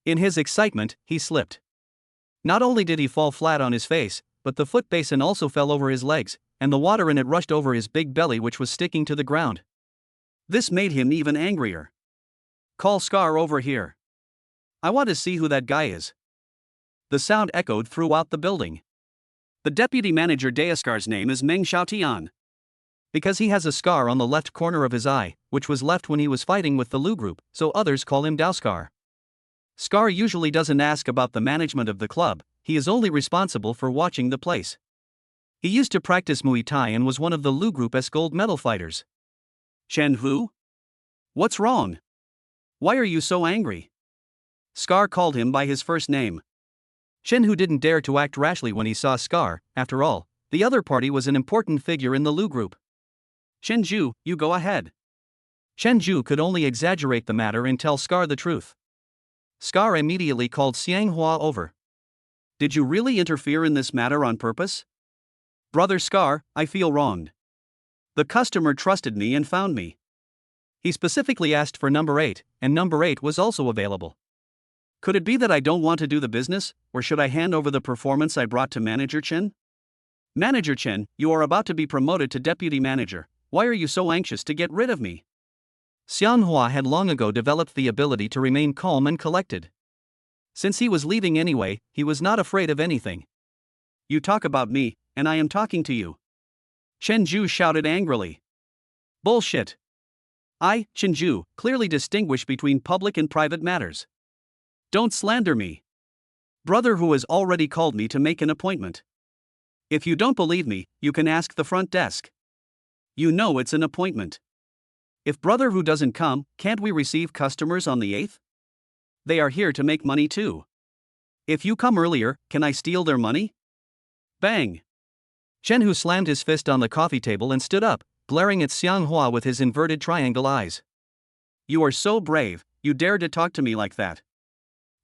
In his excitement, he slipped. Not only did he fall flat on his face, but the foot basin also fell over his legs, and the water in it rushed over his big belly, which was sticking to the ground. This made him even angrier. Call Scar over here. I want to see who that guy is. The sound echoed throughout the building. The deputy manager Deascar's name is Meng Xiaotian. Because he has a scar on the left corner of his eye, which was left when he was fighting with the Lu group, so others call him Daoscar. Scar usually doesn't ask about the management of the club, he is only responsible for watching the place. He used to practice Muay Thai and was one of the Lu Group's gold medal fighters. Chen Hu? What's wrong? Why are you so angry? Scar called him by his first name. Chen Hu didn't dare to act rashly when he saw Scar. After all, the other party was an important figure in the Lu Group. Chenju, you go ahead. Chenju could only exaggerate the matter and tell Scar the truth. Scar immediately called Xianghua over. Did you really interfere in this matter on purpose? Brother Scar, I feel wronged. The customer trusted me and found me. He specifically asked for number 8, and number 8 was also available. Could it be that I don't want to do the business, or should I hand over the performance I brought to Manager Chen? Manager Chen, you are about to be promoted to deputy manager. Why are you so anxious to get rid of me? Xianghua had long ago developed the ability to remain calm and collected. Since he was leaving anyway, he was not afraid of anything. You talk about me, and I am talking to you. Chenju shouted angrily. Bullshit. I, Chenju, clearly distinguish between public and private matters. Don't slander me. Brother Who has already called me to make an appointment. If you don't believe me, you can ask the front desk. You know it's an appointment. If Brother Who doesn't come, can't we receive customers on the 8th? They are here to make money too. If you come earlier, can I steal their money? Bang! Chen Hu slammed his fist on the coffee table and stood up, glaring at Xianghua with his inverted triangle eyes. You are so brave, you dare to talk to me like that.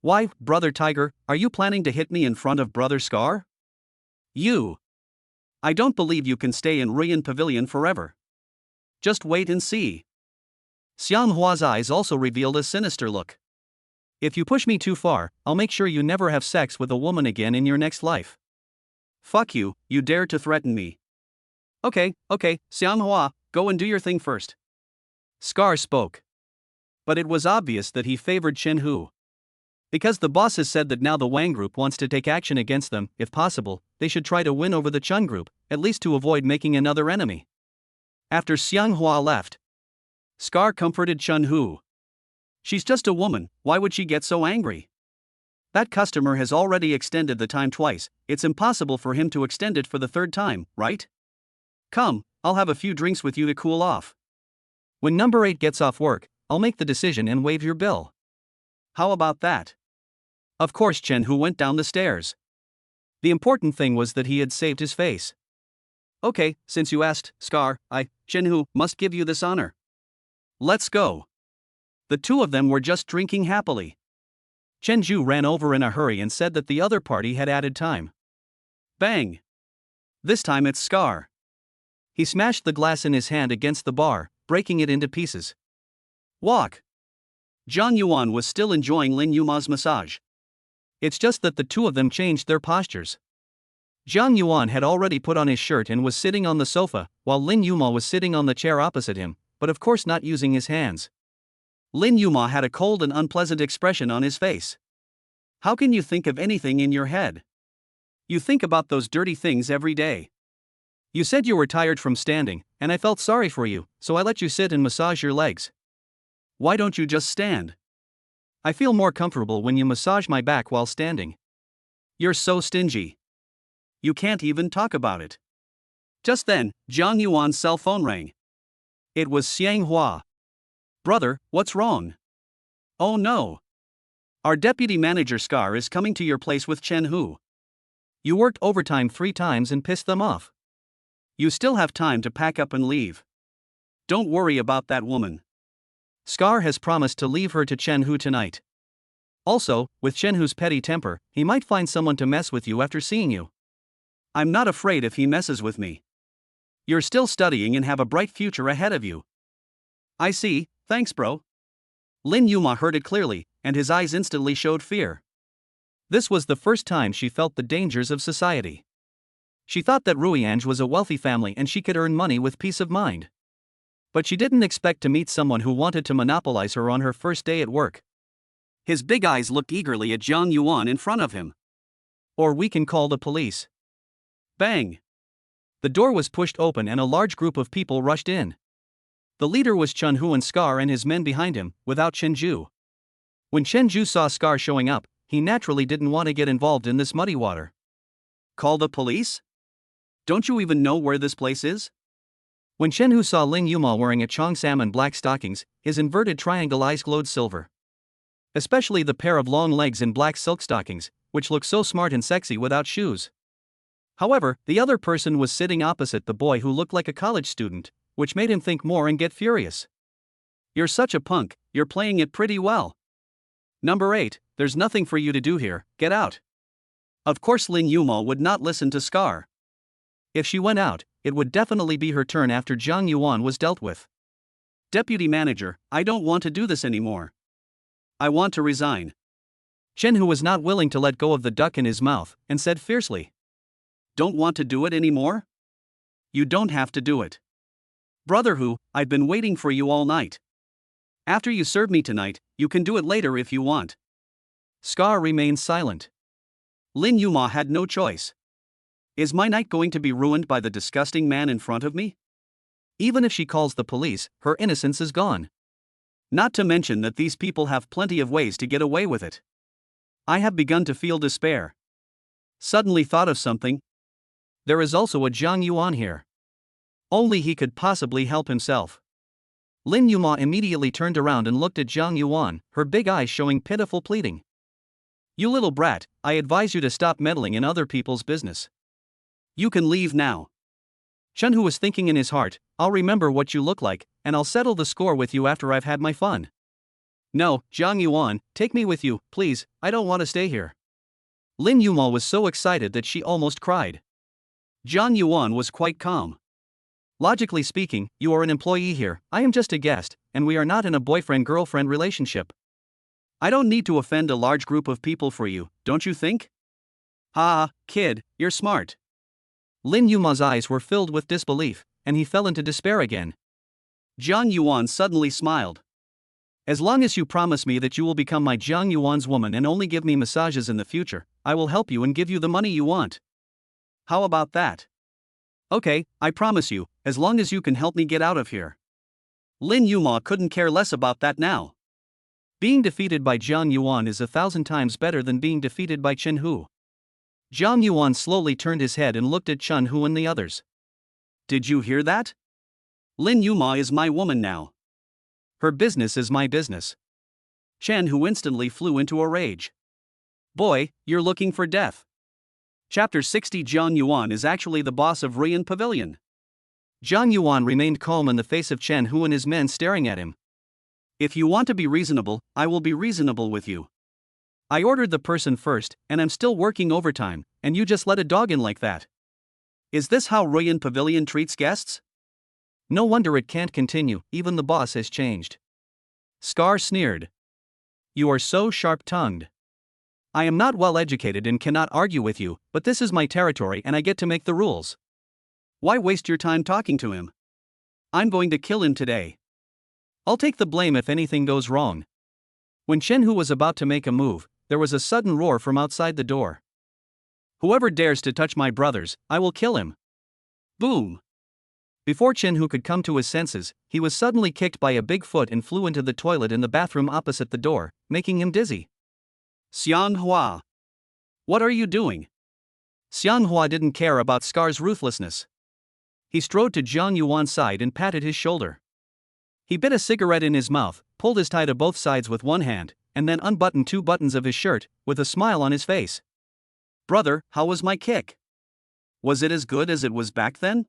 Why, Brother Tiger, are you planning to hit me in front of Brother Scar? You. I don't believe you can stay in Ruyan Pavilion forever. Just wait and see. Xianghua's eyes also revealed a sinister look. If you push me too far, I'll make sure you never have sex with a woman again in your next life. Fuck you, you dare to threaten me. Okay, Xianghua, go and do your thing first. Scar spoke. But it was obvious that he favored Chen Hu. Because the bosses said that now the Wang Group wants to take action against them, if possible, they should try to win over the Chun Group, at least to avoid making another enemy. After Xianghua left, Scar comforted Chen Hu. She's just a woman, why would she get so angry? That customer has already extended the time twice, it's impossible for him to extend it for the 3rd time, right? Come, I'll have a few drinks with you to cool off. When number 8 gets off work, I'll make the decision and waive your bill. How about that? Of course, Chen Hu went down the stairs. The important thing was that he had saved his face. Okay, since you asked, Scar, Chen Hu, must give you this honor. Let's go. The two of them were just drinking happily. Chen Zhu ran over in a hurry and said that the other party had added time. Bang! This time it's Scar. He smashed the glass in his hand against the bar, breaking it into pieces. Walk. Zhang Yuan was still enjoying Lin Yuma's massage. It's just that the two of them changed their postures. Zhang Yuan had already put on his shirt and was sitting on the sofa, while Lin Yuma was sitting on the chair opposite him, but of course not using his hands. Lin Yuma had a cold and unpleasant expression on his face. How can you think of anything in your head? You think about those dirty things every day. You said you were tired from standing, and I felt sorry for you, so I let you sit and massage your legs. Why don't you just stand? I feel more comfortable when you massage my back while standing. You're so stingy. You can't even talk about it. Just then, Zhang Yuan's cell phone rang. It was Xiang Hua. Brother, what's wrong? Oh no. Our deputy manager Scar is coming to your place with Chen Hu. You worked overtime 3 times and pissed them off. You still have time to pack up and leave. Don't worry about that woman. Scar has promised to leave her to Chen Hu tonight. Also, with Chen Hu's petty temper, he might find someone to mess with you after seeing you. I'm not afraid if he messes with me. You're still studying and have a bright future ahead of you. I see, thanks bro. Lin Yuma heard it clearly, and his eyes instantly showed fear. This was the first time she felt the dangers of society. She thought that Ruiange was a wealthy family and she could earn money with peace of mind. But she didn't expect to meet someone who wanted to monopolize her on her first day at work. His big eyes looked eagerly at Zhang Yuan in front of him. Or we can call the police. Bang! The door was pushed open and a large group of people rushed in. The leader was Chen Hu and Scar and his men behind him, without Chen Zhu. When Chen Zhu saw Scar showing up, he naturally didn't want to get involved in this muddy water. Call the police? Don't you even know where this place is? When Chen Hu saw Lin Yuma wearing a cheongsam and black stockings, his inverted triangle eyes glowed silver. Especially the pair of long legs in black silk stockings, which looked so smart and sexy without shoes. However, the other person was sitting opposite the boy who looked like a college student, which made him think more and get furious. You're such a punk, you're playing it pretty well. Number 8, there's nothing for you to do here, get out. Of course Lin Yuma would not listen to Scar. If she went out, it would definitely be her turn after Zhang Yuan was dealt with. Deputy manager, I don't want to do this anymore. I want to resign. Chen Hu was not willing to let go of the duck in his mouth, and said fiercely. Don't want to do it anymore? You don't have to do it. Brother Hu, I've been waiting for you all night. After you serve me tonight, you can do it later if you want. Scar remained silent. Lin Yuma had no choice. Is my night going to be ruined by the disgusting man in front of me? Even if she calls the police, her innocence is gone. Not to mention that these people have plenty of ways to get away with it. I have begun to feel despair. Suddenly thought of something. There is also a Zhang Yuan here. Only he could possibly help himself. Lin Yuma immediately turned around and looked at Zhang Yuan, her big eyes showing pitiful pleading. You little brat, I advise you to stop meddling in other people's business. You can leave now. Chen Hu was thinking in his heart, I'll remember what you look like, and I'll settle the score with you after I've had my fun. No, Zhang Yuan, take me with you, please, I don't want to stay here. Lin Yuma was so excited that she almost cried. Zhang Yuan was quite calm. Logically speaking, you are an employee here, I am just a guest, and we are not in a boyfriend-girlfriend relationship. I don't need to offend a large group of people for you, don't you think? Ha, kid, you're smart. Lin Yuma's eyes were filled with disbelief, and he fell into despair again. Zhang Yuan suddenly smiled. As long as you promise me that you will become my Zhang Yuan's woman and only give me massages in the future, I will help you and give you the money you want. How about that? Okay, I promise you, as long as you can help me get out of here. Lin Yuma couldn't care less about that now. Being defeated by Zhang Yuan is 1,000 times better than being defeated by Chen Hu. Zhang Yuan slowly turned his head and looked at Chen Hu and the others. Did you hear that? Lin Yuma is my woman now. Her business is my business. Chen Hu instantly flew into a rage. Boy, you're looking for death. Chapter 60. Zhang Yuan is actually the boss of Ruian Pavilion. Zhang Yuan remained calm in the face of Chen Hu and his men staring at him. If you want to be reasonable, I will be reasonable with you. I ordered the person first, and I'm still working overtime, and you just let a dog in like that. Is this how Ruyan Pavilion treats guests? No wonder it can't continue, even the boss has changed. Scar sneered. You are so sharp-tongued. I am not well educated and cannot argue with you, but this is my territory and I get to make the rules. Why waste your time talking to him? I'm going to kill him today. I'll take the blame if anything goes wrong. When Chen Hu was about to make a move, there was a sudden roar from outside the door. Whoever dares to touch my brothers, I will kill him. Boom. Before Chen Hu could come to his senses, he was suddenly kicked by a big foot and flew into the toilet in the bathroom opposite the door, making him dizzy. Xiang Hua. What are you doing? Xiang Hua didn't care about Scar's ruthlessness. He strode to Jiang Yuan's side and patted his shoulder. He bit a cigarette in his mouth, pulled his tie to both sides with one hand, and then unbuttoned 2 buttons of his shirt, with a smile on his face. Brother, how was my kick? Was it as good as it was back then?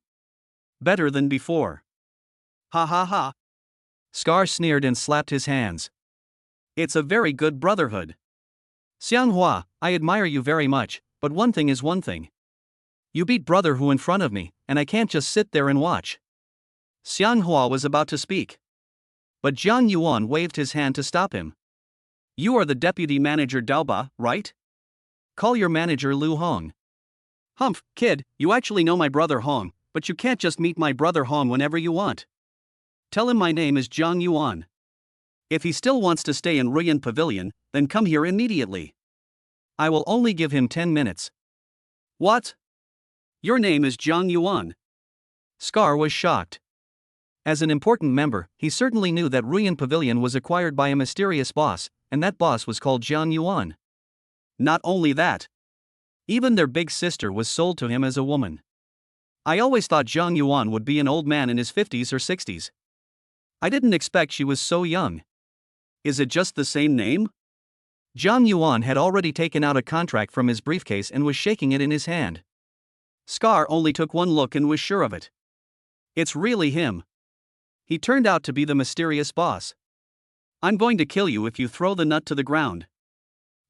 Better than before. Ha ha ha. Scar sneered and slapped his hands. It's a very good brotherhood. Xiang Hua, I admire you very much, but one thing is one thing. You beat Brother Hu in front of me, and I can't just sit there and watch. Xiang Hua was about to speak. But Jiang Yuan waved his hand to stop him. You are the deputy manager Daoba, right? Call your manager Lu Hong. Humph, kid, you actually know my brother Hong, but you can't just meet my brother Hong whenever you want. Tell him my name is Jiang Yuan. If he still wants to stay in Ruyan Pavilion, then come here immediately. I will only give him 10 minutes. What? Your name is Jiang Yuan. Scar was shocked. As an important member, he certainly knew that Ruyan Pavilion was acquired by a mysterious boss, and that boss was called Jiang Yuan. Not only that. Even their big sister was sold to him as a woman. I always thought Jiang Yuan would be an old man in his 50s or 60s. I didn't expect she was so young. Is it just the same name? Jiang Yuan had already taken out a contract from his briefcase and was shaking it in his hand. Scar only took one look and was sure of it. It's really him. He turned out to be the mysterious boss. I'm going to kill you if you throw the nut to the ground.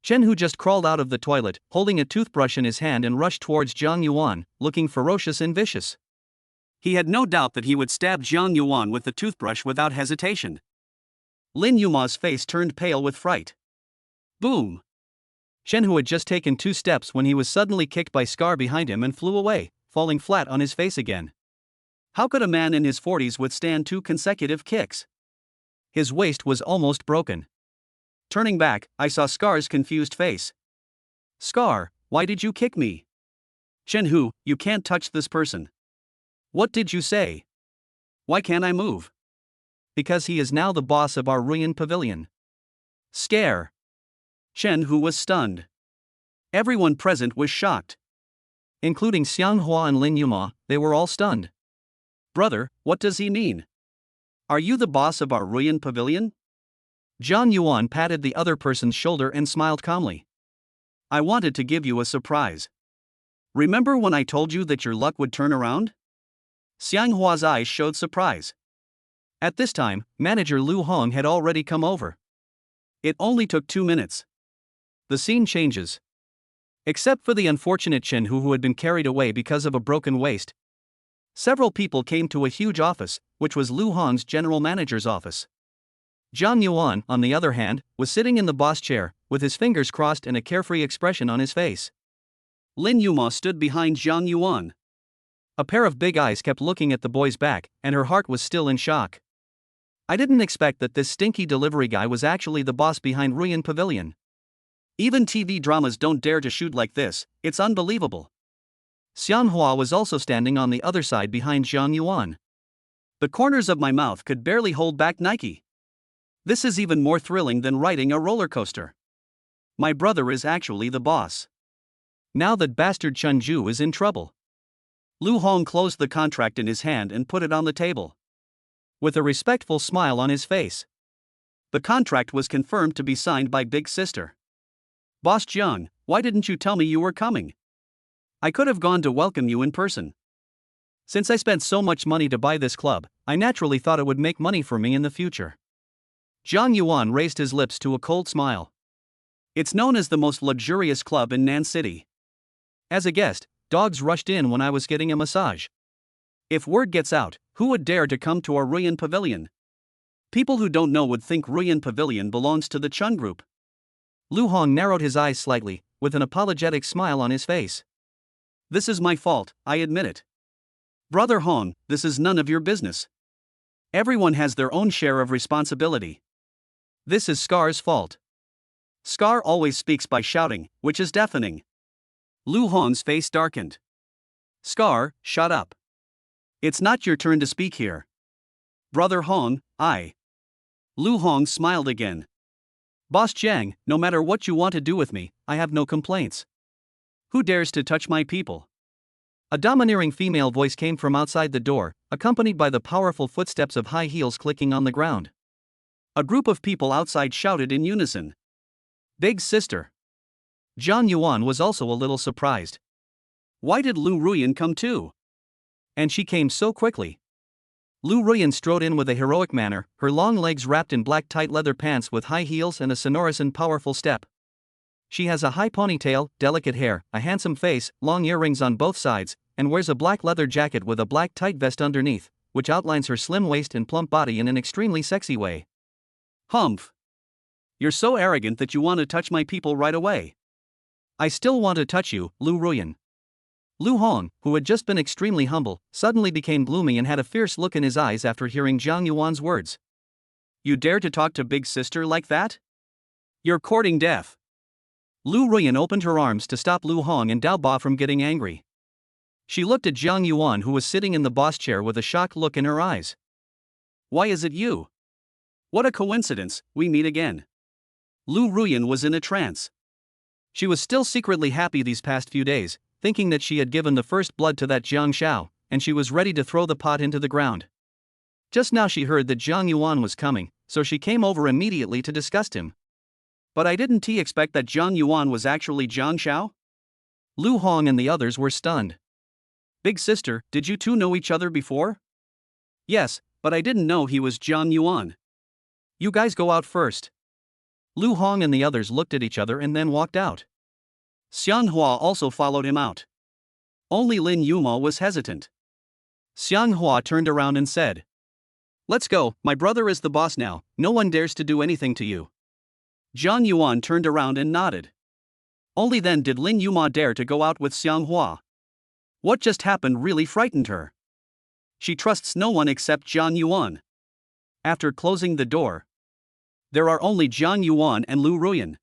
Chen Hu just crawled out of the toilet, holding a toothbrush in his hand and rushed towards Jiang Yuan, looking ferocious and vicious. He had no doubt that he would stab Jiang Yuan with the toothbrush without hesitation. Lin Yuma's face turned pale with fright. Boom! Chen Hu had just taken 2 steps when he was suddenly kicked by Scar behind him and flew away, falling flat on his face again. How could a man in his 40s withstand 2 consecutive kicks? His waist was almost broken. Turning back, I saw Scar's confused face. Scar, why did you kick me? Chen Hu, you can't touch this person. What did you say? Why can't I move? Because he is now the boss of our Ruyan Pavilion. Scare. Chen Hu was stunned. Everyone present was shocked. Including Xiang Hua and Lin Yuma, they were all stunned. Brother, what does he mean? Are you the boss of our Ruyan Pavilion? Jiang Yuan patted the other person's shoulder and smiled calmly. I wanted to give you a surprise. Remember when I told you that your luck would turn around? Xiang Hua's eyes showed surprise. At this time, manager Lu Hong had already come over. It only took 2 minutes. The scene changes. Except for the unfortunate Chen Hu had been carried away because of a broken waist. Several people came to a huge office, which was Lu Hong's general manager's office. Jiang Yuan, on the other hand, was sitting in the boss chair, with his fingers crossed and a carefree expression on his face. Lin Yuma stood behind Jiang Yuan. A pair of big eyes kept looking at the boy's back, and her heart was still in shock. I didn't expect that this stinky delivery guy was actually the boss behind Ruyan Pavilion. Even TV dramas don't dare to shoot like this, it's unbelievable. Xiang Hua was also standing on the other side behind Jiang Yuan. The corners of my mouth could barely hold back Nike. This is even more thrilling than riding a roller coaster. My brother is actually the boss. Now that bastard Chen Ju is in trouble. Lu Hong closed the contract in his hand and put it on the table. With a respectful smile on his face. The contract was confirmed to be signed by Big Sister. Boss Jiang, why didn't you tell me you were coming? I could have gone to welcome you in person. Since I spent so much money to buy this club, I naturally thought it would make money for me in the future. Zhang Yuan raised his lips to a cold smile. It's known as the most luxurious club in Nan City. As a guest, dogs rushed in when I was getting a massage. If word gets out, who would dare to come to our Ruyan Pavilion? People who don't know would think Ruyan Pavilion belongs to the Chun Group. Lu Hong narrowed his eyes slightly, with an apologetic smile on his face. This is my fault, I admit it. Brother Hong, this is none of your business. Everyone has their own share of responsibility. This is Scar's fault. Scar always speaks by shouting, which is deafening. Lu Hong's face darkened. Scar, shut up. It's not your turn to speak here. Brother Hong, Lu Hong smiled again. Boss Jiang, no matter what you want to do with me, I have no complaints. Who dares to touch my people? A domineering female voice came from outside the door, accompanied by the powerful footsteps of high heels clicking on the ground. A group of people outside shouted in unison. Big sister. Zhang Yuan was also a little surprised. Why did Lu Ruyan come too? And she came so quickly. Lu Ruyan strode in with a heroic manner, her long legs wrapped in black tight leather pants with high heels and a sonorous and powerful step. She has a high ponytail, delicate hair, a handsome face, long earrings on both sides, and wears a black leather jacket with a black tight vest underneath, which outlines her slim waist and plump body in an extremely sexy way. Humph. You're so arrogant that you want to touch my people right away. I still want to touch you, Lu Ruyan. Lu Hong, who had just been extremely humble, suddenly became gloomy and had a fierce look in his eyes after hearing Zhang Yuan's words. You dare to talk to big sister like that? You're courting death. Lu Ruyan opened her arms to stop Lu Hong and Dao Ba from getting angry. She looked at Zhang Yuan, who was sitting in the boss chair with a shocked look in her eyes. Why is it you? What a coincidence, we meet again. Lu Ruyan was in a trance. She was still secretly happy these past few days, thinking that she had given the first blood to that Jiang Shao, and she was ready to throw the pot into the ground. Just now she heard that Zhang Yuan was coming, so she came over immediately to disgust him. But I didn't expect that Zhang Yuan was actually Jiang Shao? Lu Hong and the others were stunned. Big sister, did you two know each other before? Yes, but I didn't know he was Zhang Yuan. You guys go out first. Lu Hong and the others looked at each other and then walked out. Xiang Hua also followed him out. Only Lin Yuma was hesitant. Xiang Hua turned around and said, Let's go, my brother is the boss now, no one dares to do anything to you. Zhang Yuan turned around and nodded. Only then did Lin Yuma dare to go out with Xiang Hua. What just happened really frightened her. She trusts no one except Zhang Yuan. After closing the door, there are only Zhang Yuan and Lu Ruyan.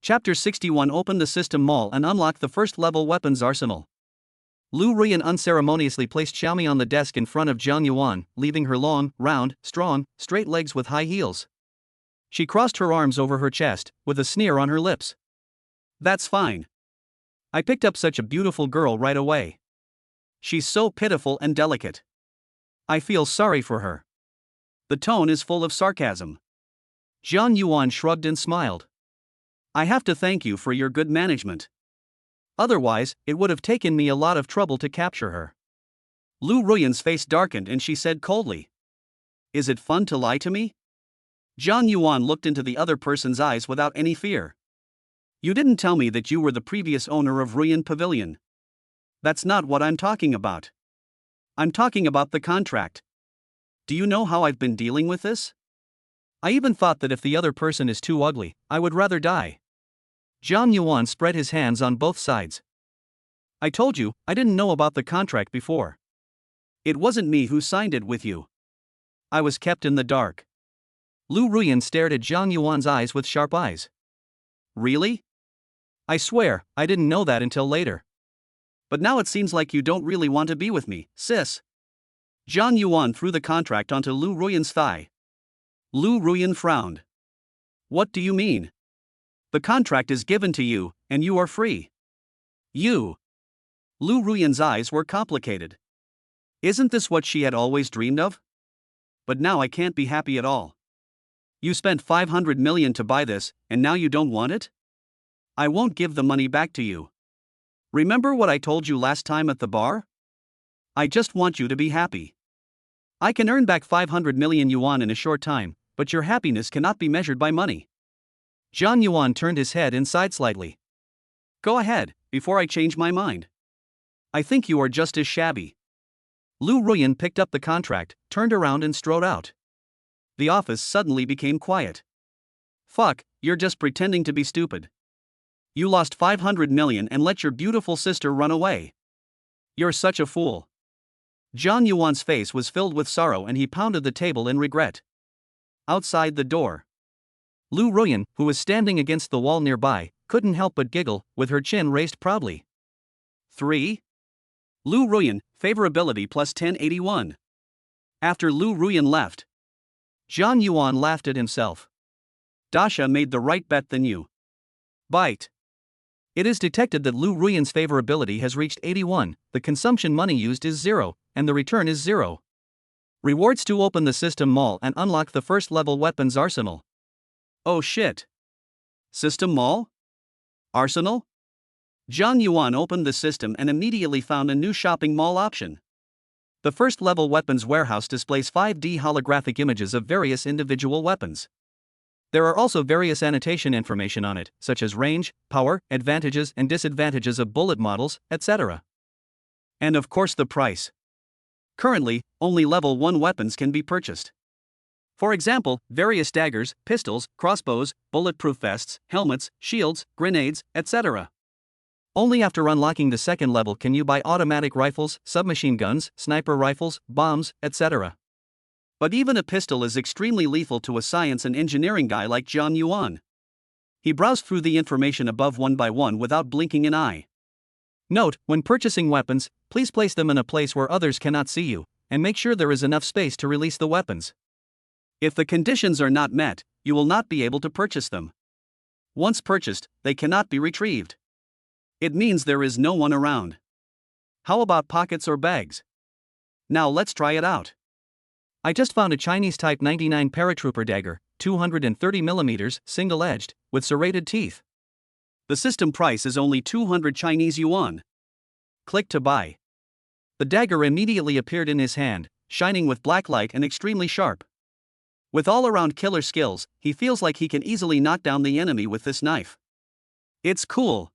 Chapter 61. Open the system mall and unlock the first-level weapons arsenal. Lu Ruyan unceremoniously placed Xiaomi on the desk in front of Zhang Yuan, leaving her long, round, strong, straight legs with high heels. She crossed her arms over her chest, with a sneer on her lips. That's fine. I picked up such a beautiful girl right away. She's so pitiful and delicate. I feel sorry for her. The tone is full of sarcasm. Zhang Yuan shrugged and smiled. I have to thank you for your good management. Otherwise, it would have taken me a lot of trouble to capture her. Lu Ruyan's face darkened and she said coldly. Is it fun to lie to me? Zhang Yuan looked into the other person's eyes without any fear. You didn't tell me that you were the previous owner of Ruyan Pavilion. That's not what I'm talking about. I'm talking about the contract. Do you know how I've been dealing with this? I even thought that if the other person is too ugly, I would rather die. Zhang Yuan spread his hands on both sides. I told you, I didn't know about the contract before. It wasn't me who signed it with you. I was kept in the dark. Lu Ruyan stared at Zhang Yuan's eyes with sharp eyes. Really? I swear, I didn't know that until later. But now it seems like you don't really want to be with me, sis. Zhang Yuan threw the contract onto Lu Ruyan's thigh. Lu Ruyan frowned. What do you mean? The contract is given to you, and you are free. You. Lu Ruyan's eyes were complicated. Isn't this what she had always dreamed of? But now I can't be happy at all. You spent 500 million to buy this, and now you don't want it? I won't give the money back to you. Remember what I told you last time at the bar? I just want you to be happy. I can earn back 500 million yuan in a short time, but your happiness cannot be measured by money. Zhang Yuan turned his head inside slightly. Go ahead, before I change my mind. I think you are just as shabby. Lu Ruyan picked up the contract, turned around and strode out. The office suddenly became quiet. Fuck, you're just pretending to be stupid. You lost 500 million and let your beautiful sister run away. You're such a fool. Zhang Yuan's face was filled with sorrow and he pounded the table in regret. Outside the door, Lu Ruyan, who was standing against the wall nearby, couldn't help but giggle, with her chin raised proudly. 3. Lu Ruyan, favorability plus 1081. After Lu Ruyan left, Zhang Yuan laughed at himself. Dasha made the right bet than you. Bite. It is detected that Lu Ruyan's favorability has reached 81, the consumption money used is 0, and the return is 0. Rewards to open the system mall and unlock the first level weapons arsenal. Oh shit. System mall? Arsenal? Zhang Yuan opened the system and immediately found a new shopping mall option. The first level weapons warehouse displays 5D holographic images of various individual weapons. There are also various annotation information on it, such as range, power, advantages and disadvantages of bullet models, etc. And of course the price. Currently, only level 1 weapons can be purchased. For example, various daggers, pistols, crossbows, bulletproof vests, helmets, shields, grenades, etc. Only after unlocking the second level can you buy automatic rifles, submachine guns, sniper rifles, bombs, etc. But even a pistol is extremely lethal to a science and engineering guy like Zhang Yuan. He browsed through the information above one by one without blinking an eye. Note, when purchasing weapons, please place them in a place where others cannot see you, and make sure there is enough space to release the weapons. If the conditions are not met, you will not be able to purchase them. Once purchased, they cannot be retrieved. It means there is no one around. How about pockets or bags? Now let's try it out. I just found a Chinese Type 99 paratrooper dagger, 230mm, single-edged, with serrated teeth. The system price is only 200 Chinese yuan. Click to buy. The dagger immediately appeared in his hand, shining with black light and extremely sharp. With all-around killer skills, he feels like he can easily knock down the enemy with this knife. It's cool.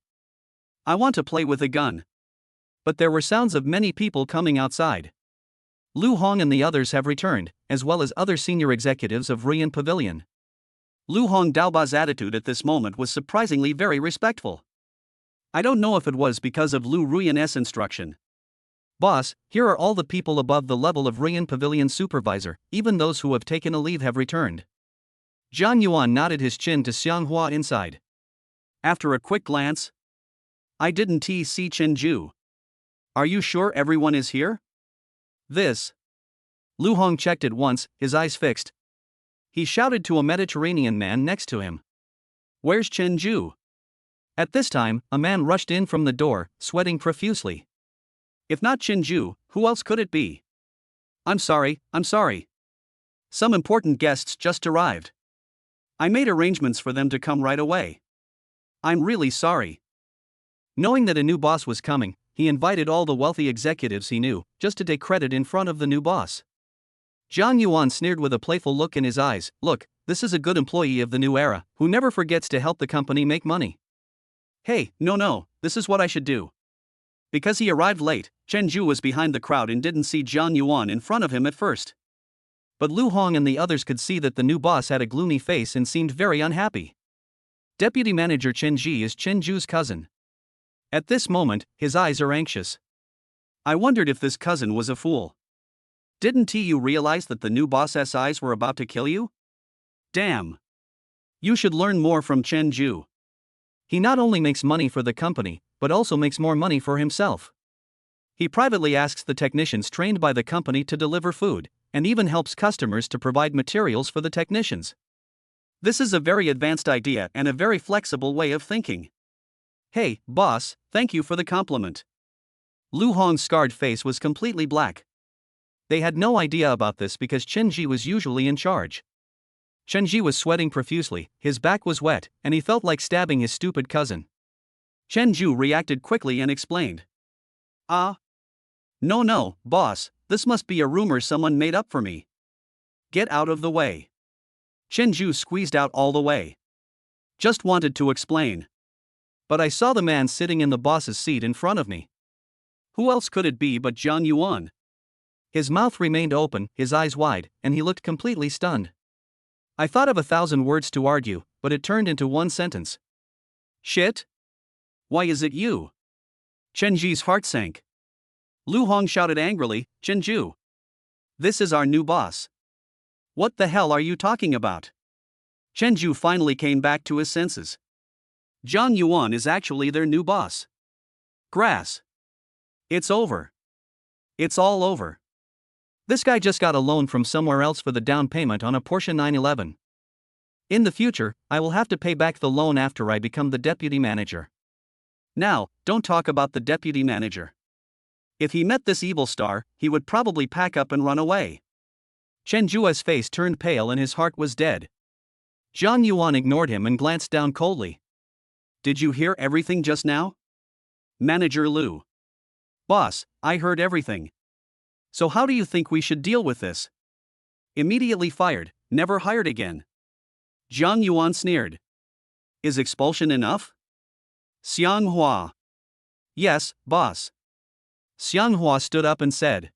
I want to play with a gun. But there were sounds of many people coming outside. Lu Hong and the others have returned, as well as other senior executives of Ruyan Pavilion. Lu Hong Daoba's attitude at this moment was surprisingly very respectful. I don't know if it was because of Lu Ruyan's instruction. Boss, here are all the people above the level of Ruyan Pavilion supervisor, even those who have taken a leave have returned. Zhang Yuan nodded his chin to Xianghua inside. After a quick glance, I didn't see Chenju. Are you sure everyone is here? This. Lu Hong checked it once, his eyes fixed. He shouted to a Mediterranean man next to him. Where's Chenju? At this time, a man rushed in from the door, sweating profusely. If not Chenju, who else could it be? I'm sorry. Some important guests just arrived. I made arrangements for them to come right away. I'm really sorry. Knowing that a new boss was coming, he invited all the wealthy executives he knew, just to take credit in front of the new boss. Zhang Yuan sneered with a playful look in his eyes. Look, this is a good employee of the new era, who never forgets to help the company make money. Hey, no, this is what I should do. Because he arrived late, Chenju was behind the crowd and didn't see Zhang Yuan in front of him at first. But Lu Hong and the others could see that the new boss had a gloomy face and seemed very unhappy. Deputy Manager Chen Ji is Chenju's cousin. At this moment, his eyes are anxious. I wondered if this cousin was a fool. Didn't you realize that the new boss's eyes were about to kill you? Damn. You should learn more from Chenju. He not only makes money for the company, but also makes more money for himself. He privately asks the technicians trained by the company to deliver food, and even helps customers to provide materials for the technicians. This is a very advanced idea and a very flexible way of thinking. Hey, boss, thank you for the compliment. Lu Hong's scarred face was completely black. They had no idea about this because Chen Ji was usually in charge. Chen Ji was sweating profusely, his back was wet, and he felt like stabbing his stupid cousin. Chen Ju reacted quickly and explained. No, boss, this must be a rumor someone made up for me. Get out of the way. Chen Zhu squeezed out all the way. Just wanted to explain. But I saw the man sitting in the boss's seat in front of me. Who else could it be but Jiang Yuan? His mouth remained open, his eyes wide, and he looked completely stunned. I thought of 1,000 words to argue, but it turned into one sentence. Shit? Why is it you? Chen Ji's heart sank. Lu Hong shouted angrily, Chen Zhu. This is our new boss. What the hell are you talking about? Chen Zhu finally came back to his senses. Jiang Yuan is actually their new boss. Grass. It's over. It's all over. This guy just got a loan from somewhere else for the down payment on a Porsche 911. In the future, I will have to pay back the loan after I become the deputy manager. Now, don't talk about the deputy manager. If he met this evil star, he would probably pack up and run away. Chen Zhu's face turned pale and his heart was dead. Jiang Yuan ignored him and glanced down coldly. Did you hear everything just now? Manager Lu. Boss, I heard everything. So how do you think we should deal with this? Immediately fired, never hired again. Jiang Yuan sneered. Is expulsion enough? Xiang Hua. Yes, boss. Xiang Hua stood up and said.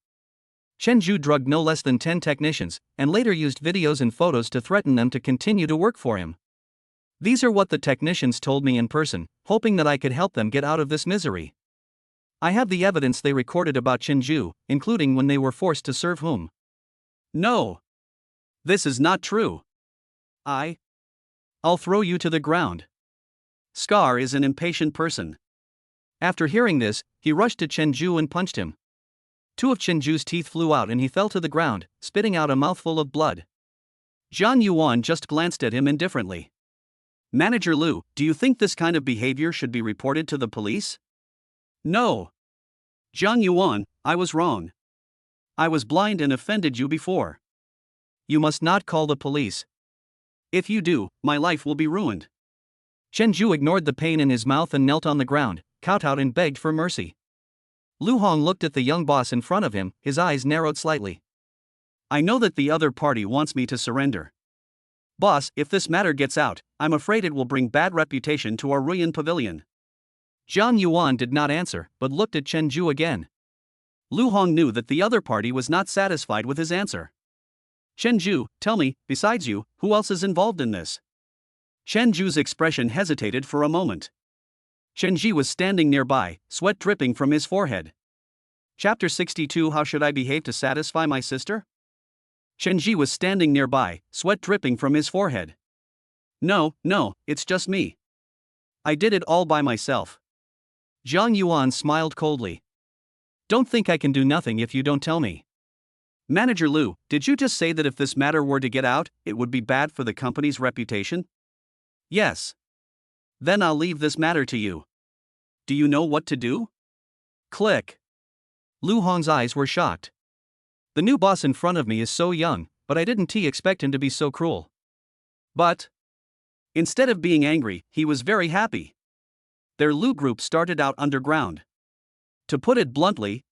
Chen Zhu drugged no less than 10 technicians, and later used videos and photos to threaten them to continue to work for him. These are what the technicians told me in person, hoping that I could help them get out of this misery. I have the evidence they recorded about Chen Zhu, including when they were forced to serve whom. No. This is not true. I'll throw you to the ground. Scar is an impatient person. After hearing this, he rushed to Chen Zhu and punched him. 2 of Chen Zhu's teeth flew out and he fell to the ground, spitting out a mouthful of blood. Jiang Yuan just glanced at him indifferently. Manager Lu, do you think this kind of behavior should be reported to the police? No. Jiang Yuan, I was wrong. I was blind and offended you before. You must not call the police. If you do, my life will be ruined. Chen Zhu ignored the pain in his mouth and knelt on the ground, kowtowed and begged for mercy. Lu Hong looked at the young boss in front of him, his eyes narrowed slightly. I know that the other party wants me to surrender. Boss, if this matter gets out, I'm afraid it will bring bad reputation to our Ruyan Pavilion. Jiang Yuan did not answer, but looked at Chen Zhu again. Lu Hong knew that the other party was not satisfied with his answer. Chen Zhu, tell me, besides you, who else is involved in this? Chen Zhu's expression hesitated for a moment. Chen Zhi was standing nearby, sweat dripping from his forehead. Chapter 62 How should I behave to satisfy my sister? Chen Zhi was standing nearby, sweat dripping from his forehead. No, it's just me. I did it all by myself. Jiang Yuan smiled coldly. Don't think I can do nothing if you don't tell me. Manager Lu, did you just say that if this matter were to get out, it would be bad for the company's reputation? Yes. Then I'll leave this matter to you. Do you know what to do? Click. Lu Hong's eyes were shocked. The new boss in front of me is so young, but I didn't expect him to be so cruel. But instead of being angry, he was very happy. Their Lu group started out underground. To put it bluntly,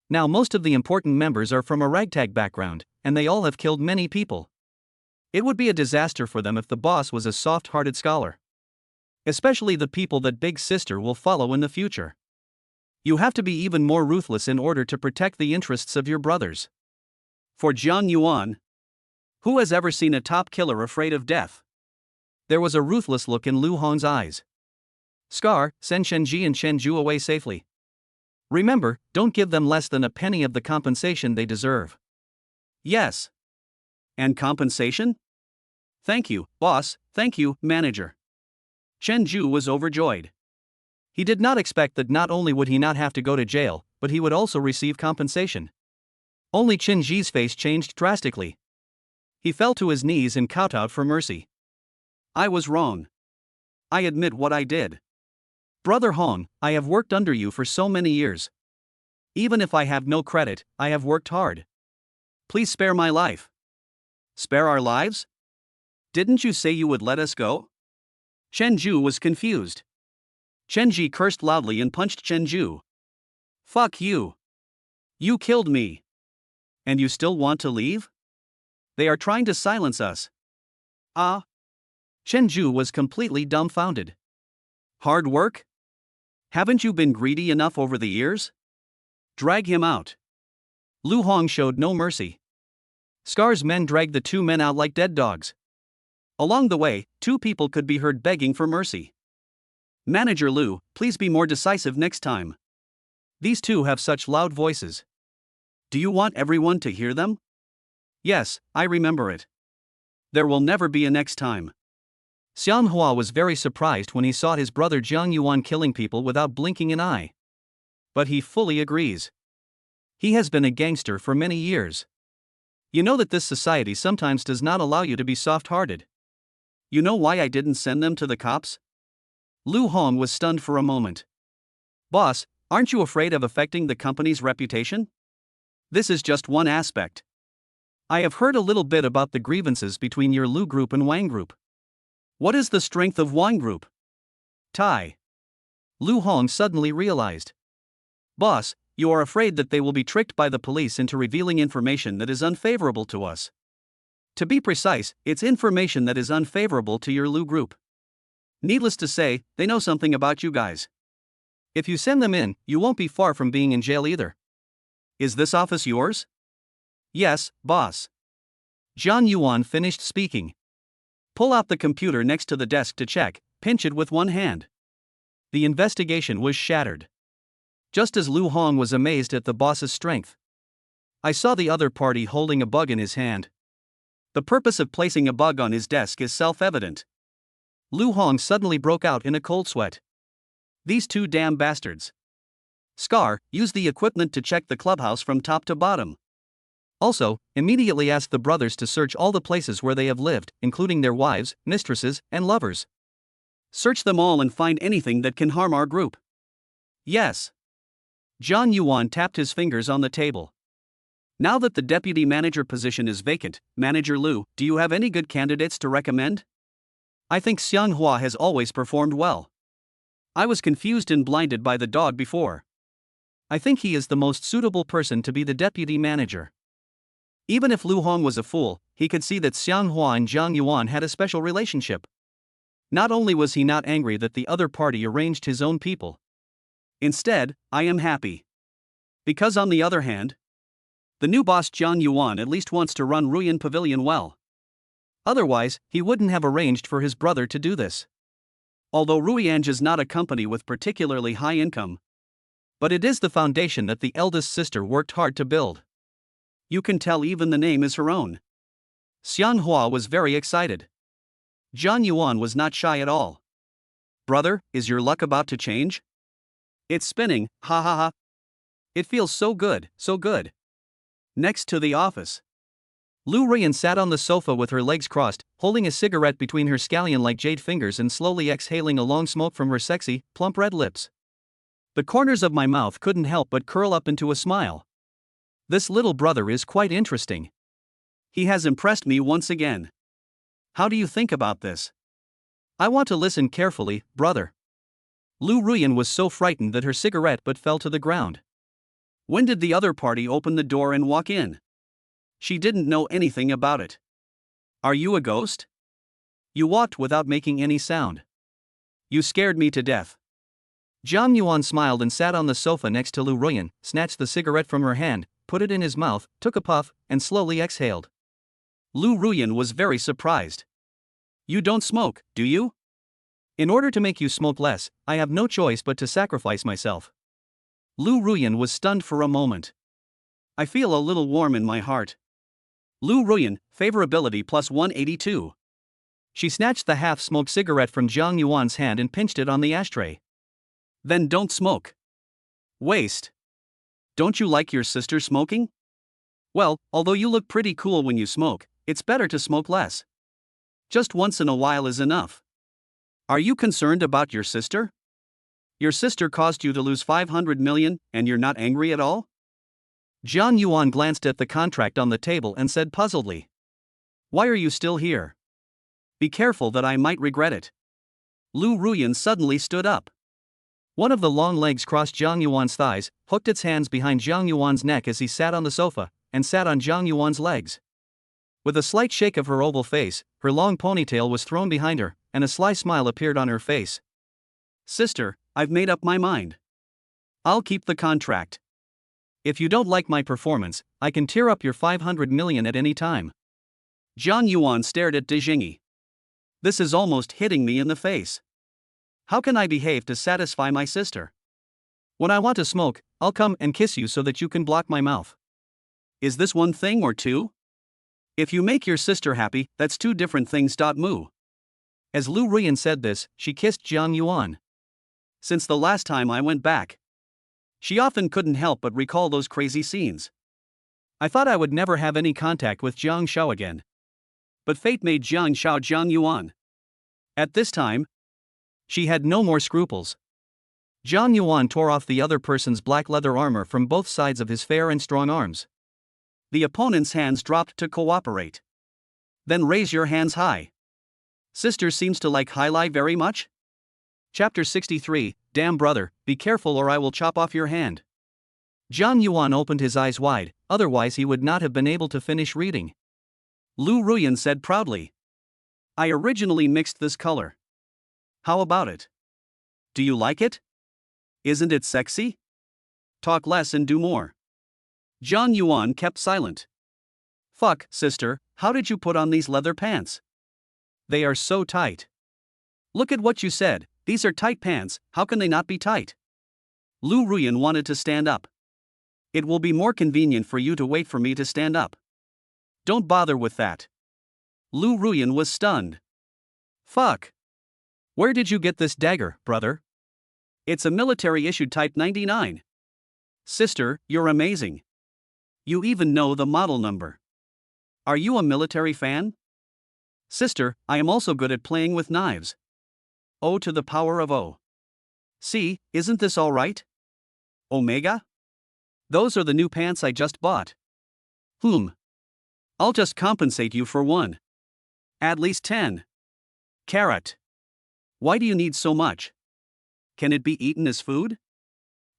now most of the important members are from a ragtag background, and they all have killed many people. It would be a disaster for them if the boss was a soft-hearted scholar. Especially the people that Big Sister will follow in the future. You have to be even more ruthless in order to protect the interests of your brothers. For Jiang Yuan, who has ever seen a top killer afraid of death? There was a ruthless look in Lu Hong's eyes. Scar, send Chen Zhi and Chen Zhu away safely. Remember, don't give them less than a penny of the compensation they deserve. Yes. And compensation? Thank you, boss, thank you, manager. Chen Zhu was overjoyed. He did not expect that not only would he not have to go to jail, but he would also receive compensation. Only Chen Zhi's face changed drastically. He fell to his knees and kowtowed for mercy. I was wrong. I admit what I did. Brother Hong, I have worked under you for so many years. Even if I have no credit, I have worked hard. Please spare my life. Spare our lives? Didn't you say you would let us go? Chen Zhu was confused. Chen Zhi cursed loudly and punched Chen Zhu. Fuck you. You killed me. And you still want to leave? They are trying to silence us. Ah, Chen Zhu was completely dumbfounded. hard work? Haven't you been greedy enough over the years? Drag him out. Lu Hong showed no mercy. Scar's men dragged the two men out like dead dogs. Along the way, two people could be heard begging for mercy. Manager Lu, please be more decisive next time. These two have such loud voices. Do you want everyone to hear them? Yes, I remember it. There will never be a next time. Xiang Hua was very surprised when he saw his brother Jiang Yuan killing people without blinking an eye. But he fully agrees. He has been a gangster for many years. You know that this society sometimes does not allow you to be soft-hearted. You know why I didn't send them to the cops? Lu Hong was stunned for a moment. Boss, aren't you afraid of affecting the company's reputation? This is just one aspect. I have heard a little bit about the grievances between your Lu Group and Wang Group. What is the strength of Wang Group? Tai. Lu Hong suddenly realized. Boss, you are afraid that they will be tricked by the police into revealing information that is unfavorable to us. To be precise, it's information that is unfavorable to your Lu Group. Needless to say, they know something about you guys. If you send them in, you won't be far from being in jail either. Is this office yours? Yes, boss. Jiang Yuan finished speaking. Pull out the computer next to the desk to check, pinch it with one hand. The investigation was shattered. Just as Lu Hong was amazed at the boss's strength. I saw the other party holding a bug in his hand. The purpose of placing a bug on his desk is self-evident. Lu Hong suddenly broke out in a cold sweat. These two damn bastards. Scar, use the equipment to check the clubhouse from top to bottom. Also, immediately ask the brothers to search all the places where they have lived, including their wives, mistresses, and lovers. Search them all and find anything that can harm our group. Yes. Jiang Yuan tapped his fingers on the table. Now that the deputy manager position is vacant, Manager Lu, do you have any good candidates to recommend? I think Xiang Hua has always performed well. I was confused and blinded by the dog before. I think he is the most suitable person to be the deputy manager. Even if Lu Hong was a fool, he could see that Xiang Hua and Jiang Yuan had a special relationship. Not only was he not angry that the other party arranged his own people. Instead, I am happy. Because on the other hand, the new boss Jiang Yuan at least wants to run Ruyan Pavilion well. Otherwise, he wouldn't have arranged for his brother to do this. Although Ruyange is not a company with particularly high income, but it is the foundation that the eldest sister worked hard to build. You can tell even the name is her own. Xiang Hua was very excited. Jiang Yuan was not shy at all. Brother, is your luck about to change? It's spinning, ha ha ha. It feels so good, so good. Next to the office. Lu Ruyan sat on the sofa with her legs crossed, holding a cigarette between her scallion-like jade fingers and slowly exhaling a long smoke from her sexy, plump red lips. The corners of my mouth couldn't help but curl up into a smile. This little brother is quite interesting. He has impressed me once again. How do you think about this? I want to listen carefully, brother. Lu Ruyan was so frightened that her cigarette but fell to the ground. When did the other party open the door and walk in? She didn't know anything about it. Are you a ghost? You walked without making any sound. You scared me to death. Jiang Yuan smiled and sat on the sofa next to Lu Ruyan, snatched the cigarette from her hand, put it in his mouth, took a puff, and slowly exhaled. Lu Ruyan was very surprised. You don't smoke, do you? In order to make you smoke less, I have no choice but to sacrifice myself. Lu Ruyan was stunned for a moment. I feel a little warm in my heart. Lu Ruyan, favorability plus 182. She snatched the half-smoked cigarette from Jiang Yuan's hand and pinched it on the ashtray. Then don't smoke. Waste. Don't you like your sister smoking? Well, although you look pretty cool when you smoke, it's better to smoke less. Just once in a while is enough. Are you concerned about your sister? Your sister caused you to lose 500 million, and you're not angry at all? Jiang Yuan glanced at the contract on the table and said puzzledly. Why are you still here? Be careful that I might regret it. Lu Ruyan suddenly stood up. One of the long legs crossed Jiang Yuan's thighs, hooked its hands behind Jiang Yuan's neck as he sat on the sofa, and sat on Jiang Yuan's legs. With a slight shake of her oval face, her long ponytail was thrown behind her, and a sly smile appeared on her face. Sister, I've made up my mind. I'll keep the contract. If you don't like my performance, I can tear up your 500 million at any time. Jiang Yuan stared at De Jingyi. This is almost hitting me in the face. How can I behave to satisfy my sister? When I want to smoke, I'll come and kiss you so that you can block my mouth. Is this one thing or two? If you make your sister happy, that's two different things. Moo. As Lu Ruyan said this, she kissed Jiang Yuan. Since the last time I went back, she often couldn't help but recall those crazy scenes. I thought I would never have any contact with Jiang Shao again. But fate made Jiang Shao Jiang Yuan. At this time, she had no more scruples. Jiang Yuan tore off the other person's black leather armor from both sides of his fair and strong arms. The opponent's hands dropped to cooperate. Then raise your hands high. Sister seems to like highlight very much? Chapter 63, Damn brother, be careful or I will chop off your hand. Jiang Yuan opened his eyes wide, otherwise he would not have been able to finish reading. Lu Ruyan said proudly. I originally mixed this color. How about it? Do you like it? Isn't it sexy? Talk less and do more. Jiang Yuan kept silent. Fuck, sister, how did you put on these leather pants? They are so tight. Look at what you said, these are tight pants, how can they not be tight? Lu Ruyan wanted to stand up. It will be more convenient for you to wait for me to stand up. Don't bother with that. Lu Ruyan was stunned. Fuck. Where did you get this dagger, brother? It's a military-issued Type 99. Sister, you're amazing. You even know the model number. Are you a military fan? Sister, I am also good at playing with knives. O to the power of O. See, isn't this all right? Omega? Those are the new pants I just bought. I'll just compensate you for one. At least 10. Carrot. Why do you need so much? Can it be eaten as food?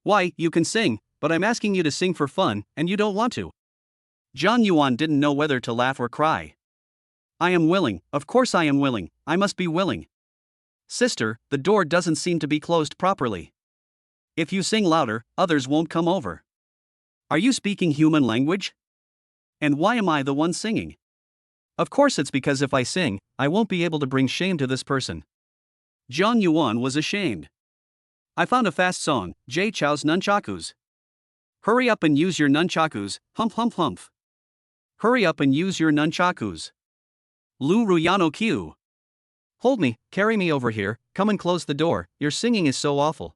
Why, you can sing, but I'm asking you to sing for fun, and you don't want to. Jiang Yuan didn't know whether to laugh or cry. I am willing, of course I am willing, I must be willing. Sister, the door doesn't seem to be closed properly. If you sing louder, others won't come over. Are you speaking human language? And why am I the one singing? Of course it's because if I sing, I won't be able to bring shame to this person. Jiang Yuan was ashamed. I found a fast song, Jay Chou's Nunchakus. Hurry up and use your nunchakus, humph humph humph. Hurry up and use your nunchakus. Lu Ruyano Q. Hold me, carry me over here, come and close the door, your singing is so awful.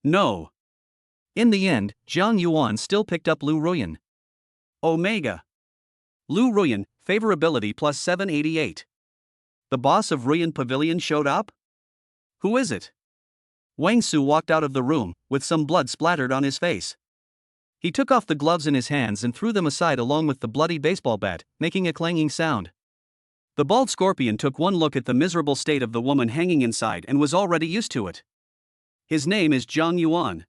No. In the end, Jiang Yuan still picked up Lu Ruyan. Omega. Lu Ruyan, favorability plus 788. The boss of Ruyan Pavilion showed up? Who is it? Wang Su walked out of the room, with some blood splattered on his face. He took off the gloves in his hands and threw them aside along with the bloody baseball bat, making a clanging sound. The bald scorpion took one look at the miserable state of the woman hanging inside and was already used to it. His name is Jiang Yuan.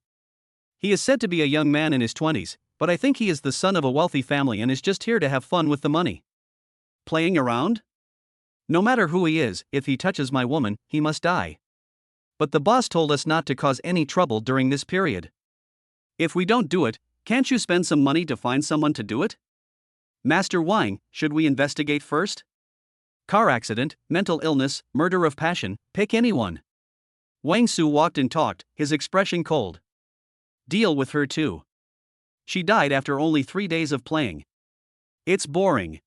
He is said to be a young man in his 20s, but I think he is the son of a wealthy family and is just here to have fun with the money. Playing around? No matter who he is, if he touches my woman, he must die. But the boss told us not to cause any trouble during this period. If we don't do it, can't you spend some money to find someone to do it? Master Wang, should we investigate first? Car accident, mental illness, murder of passion, pick anyone. Wang Su walked and talked, his expression cold. Deal with her too. She died after only 3 days of playing. It's boring.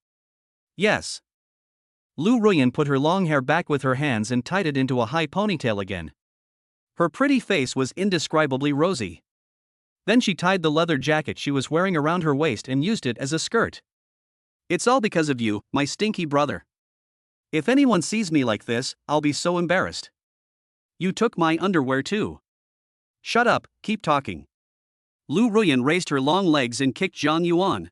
Yes. Lu Ruyan put her long hair back with her hands and tied it into a high ponytail again. Her pretty face was indescribably rosy. Then she tied the leather jacket she was wearing around her waist and used it as a skirt. It's all because of you, my stinky brother. If anyone sees me like this, I'll be so embarrassed. You took my underwear too. Shut up, keep talking. Lu Ruyan raised her long legs and kicked Jiang Yuan.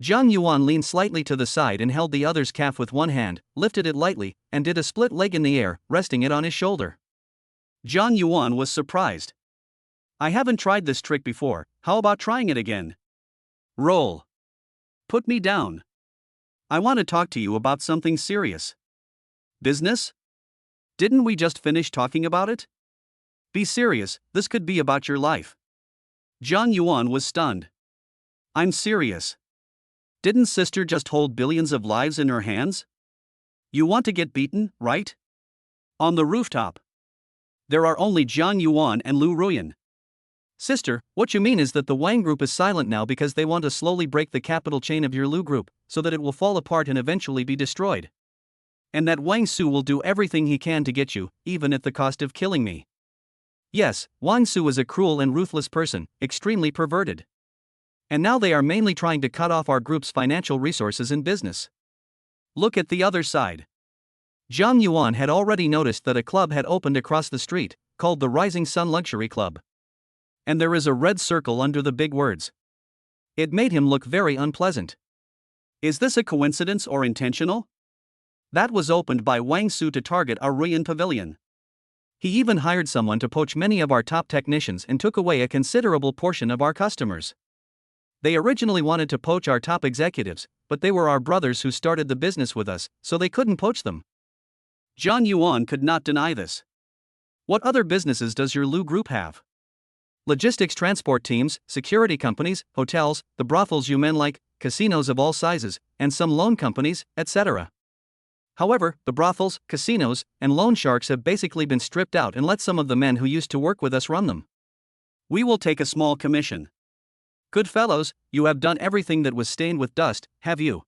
Jiang Yuan leaned slightly to the side and held the other's calf with one hand, lifted it lightly, and did a split leg in the air, resting it on his shoulder. Jiang Yuan was surprised. I haven't tried this trick before, how about trying it again? Roll. Put me down. I want to talk to you about something serious. Business? Didn't we just finish talking about it? Be serious, this could be about your life. John Yuan was stunned. I'm serious. Didn't sister just hold billions of lives in her hands? You want to get beaten, right? On the rooftop. There are only John Yuan and Lu Ruyan. Sister, what you mean is that the Wang group is silent now because they want to slowly break the capital chain of your Lu group, so that it will fall apart and eventually be destroyed. And that Wang Su will do everything he can to get you, even at the cost of killing me. Yes, Wang Su is a cruel and ruthless person, extremely perverted. And now they are mainly trying to cut off our group's financial resources and business. Look at the other side. Zhang Yuan had already noticed that a club had opened across the street, called the Rising Sun Luxury Club. And there is a red circle under the big words. It made him look very unpleasant. Is this a coincidence or intentional? That was opened by Wang Su to target our Ruyan pavilion. He even hired someone to poach many of our top technicians and took away a considerable portion of our customers. They originally wanted to poach our top executives, but they were our brothers who started the business with us, so they couldn't poach them. John Yuan could not deny this. What other businesses does your Lu group have? Logistics transport teams, security companies, hotels, the brothels you men like, casinos of all sizes, and some loan companies, etc. However, the brothels, casinos, and loan sharks have basically been stripped out and let some of the men who used to work with us run them. We will take a small commission. Good fellows, you have done everything that was stained with dust, have you?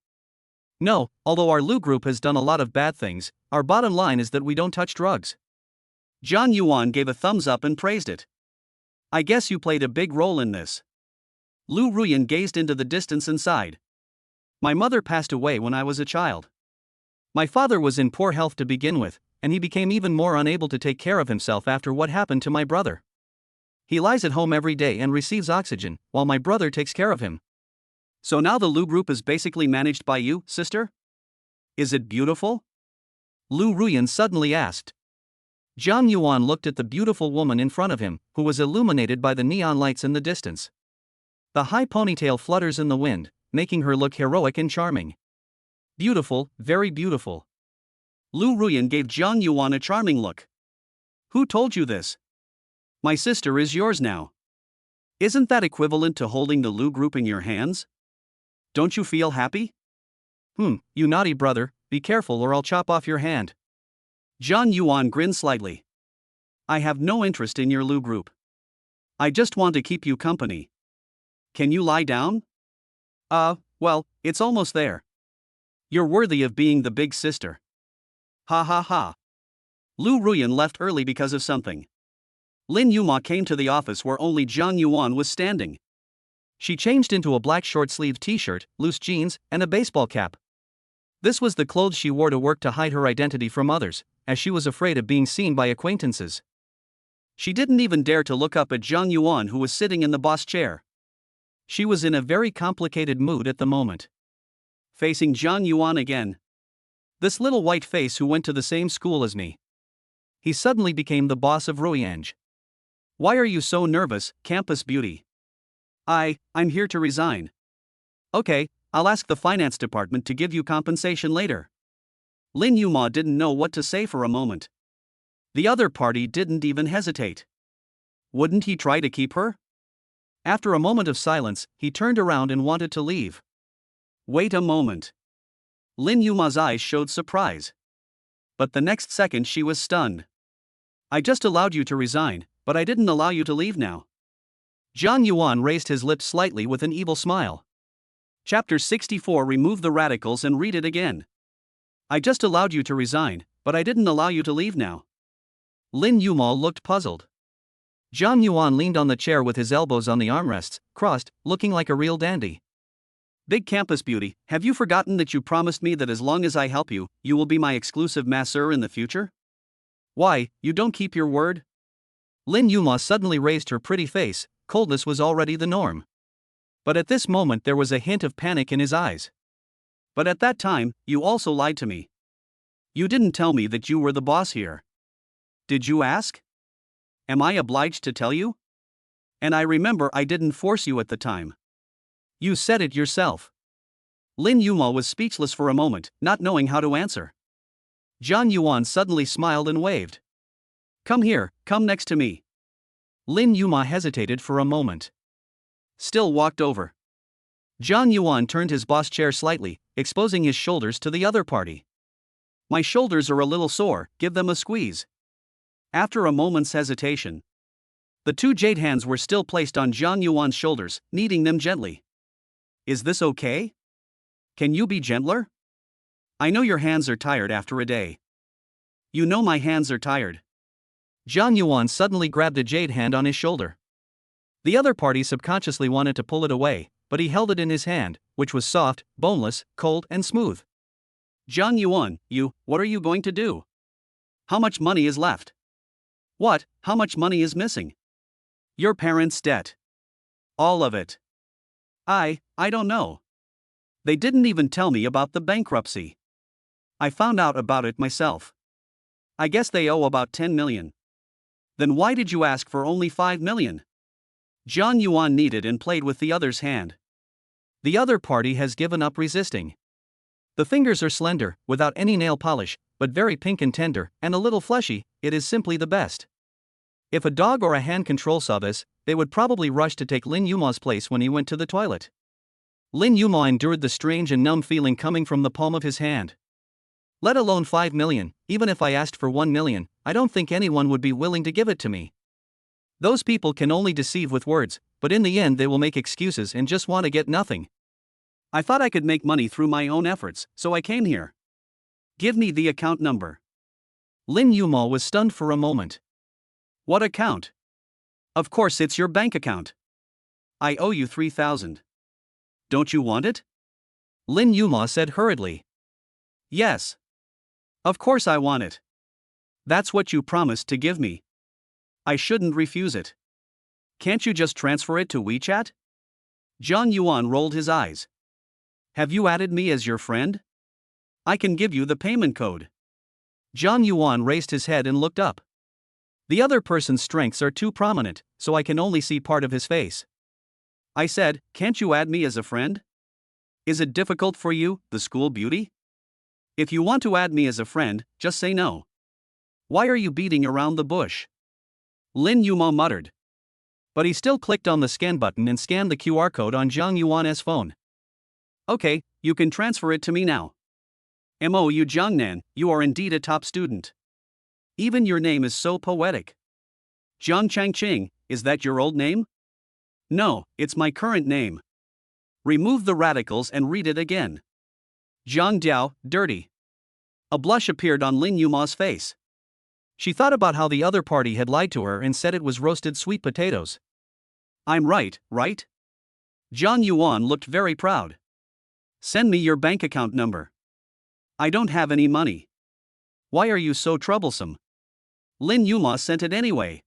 No, although our Lu group has done a lot of bad things, our bottom line is that we don't touch drugs. John Yuan gave a thumbs up and praised it. I guess you played a big role in this. Lu Ruyan gazed into the distance and sighed. My mother passed away when I was a child. My father was in poor health to begin with, and he became even more unable to take care of himself after what happened to my brother. He lies at home every day and receives oxygen, while my brother takes care of him. So now the Lu group is basically managed by you, sister? Is it beautiful? Lu Ruyan suddenly asked. Zhang Yuan looked at the beautiful woman in front of him, who was illuminated by the neon lights in the distance. The high ponytail flutters in the wind, making her look heroic and charming. Beautiful, very beautiful. Lu Ruyan gave Zhang Yuan a charming look. Who told you this? My sister is yours now. Isn't that equivalent to holding the Lu group in your hands? Don't you feel happy? You naughty brother, be careful or I'll chop off your hand. Zhang Yuan grinned slightly. I have no interest in your Lu group. I just want to keep you company. Can you lie down? Well, it's almost there. You're worthy of being the big sister. Ha ha ha. Lu Ruyan left early because of something. Lin Yuma came to the office where only Zhang Yuan was standing. She changed into a black short-sleeved t-shirt, loose jeans, and a baseball cap. This was the clothes she wore to work to hide her identity from others, as she was afraid of being seen by acquaintances. She didn't even dare to look up at Zhang Yuan, who was sitting in the boss chair. She was in a very complicated mood at the moment. Facing Zhang Yuan again. This little white face who went to the same school as me. He suddenly became the boss of Ruyange. Why are you so nervous, campus beauty? I'm here to resign. Okay, I'll ask the finance department to give you compensation later. Lin Yuma didn't know what to say for a moment. The other party didn't even hesitate. Wouldn't he try to keep her? After a moment of silence, he turned around and wanted to leave. Wait a moment. Lin Yuma's eyes showed surprise. But the next second she was stunned. I just allowed you to resign, but I didn't allow you to leave now. Zhang Yuan raised his lips slightly with an evil smile. Chapter 64. Remove the radicals and read it again. I just allowed you to resign, but I didn't allow you to leave now. Lin Yuma looked puzzled. Zhang Yuan leaned on the chair with his elbows on the armrests, crossed, looking like a real dandy. Big campus beauty, have you forgotten that you promised me that as long as I help you, you will be my exclusive masseur in the future? Why, you don't keep your word? Lin Yuma suddenly raised her pretty face. Coldness was already the norm. But at this moment there was a hint of panic in his eyes. But at that time, you also lied to me. You didn't tell me that you were the boss here. Did you ask? Am I obliged to tell you? And I remember I didn't force you at the time. You said it yourself. Lin Yuma was speechless for a moment, not knowing how to answer. Jiang Yuan suddenly smiled and waved. Come here, come next to me. Lin Yuma hesitated for a moment. Still walked over. Jiang Yuan turned his boss chair slightly, exposing his shoulders to the other party. My shoulders are a little sore, give them a squeeze. After a moment's hesitation, the two jade hands were still placed on Jiang Yuan's shoulders, kneading them gently. Is this okay? Can you be gentler? I know your hands are tired after a day. You know my hands are tired. Jiang Yuan suddenly grabbed a jade hand on his shoulder. The other party subconsciously wanted to pull it away, but he held it in his hand, which was soft, boneless, cold, and smooth. Jiang Yuan, what are you going to do? How much money is left? What, how much money is missing? Your parents' debt. All of it. I don't know. They didn't even tell me about the bankruptcy. I found out about it myself. I guess they owe about 10 million. Then why did you ask for only 5 million? Jiang Yuan kneaded and played with the other's hand. The other party has given up resisting. The fingers are slender, without any nail polish, but very pink and tender, and a little fleshy. It is simply the best. If a dog or a hand control saw this, they would probably rush to take Lin Yuma's place when he went to the toilet. Lin Yuma endured the strange and numb feeling coming from the palm of his hand. Let alone 5 million, even if I asked for 1 million, I don't think anyone would be willing to give it to me. Those people can only deceive with words, but in the end they will make excuses and just want to get nothing. I thought I could make money through my own efforts, so I came here. Give me the account number. Lin Yuma was stunned for a moment. What account? Of course it's your bank account. I owe you 3,000. Don't you want it? Lin Yuma said hurriedly. Yes. Of course I want it. That's what you promised to give me. I shouldn't refuse it. Can't you just transfer it to WeChat? Jiang Yuan rolled his eyes. Have you added me as your friend? I can give you the payment code. Jiang Yuan raised his head and looked up. The other person's strengths are too prominent, so I can only see part of his face. I said, can't you add me as a friend? Is it difficult for you, the school beauty? If you want to add me as a friend, just say no. Why are you beating around the bush? Lin Yuma muttered. But he still clicked on the scan button and scanned the QR code on Jiang Yuan's phone. Okay, you can transfer it to me now. Mo Jiangnan, you are indeed a top student. Even your name is so poetic. Jiang Changqing, is that your old name? No, it's my current name. Remove the radicals and read it again. Jiang Diao, dirty. A blush appeared on Lin Yuma's face. She thought about how the other party had lied to her and said it was roasted sweet potatoes. I'm right, right? Jiang Yuan looked very proud. Send me your bank account number. I don't have any money. Why are you so troublesome? Lin Yuma sent it anyway.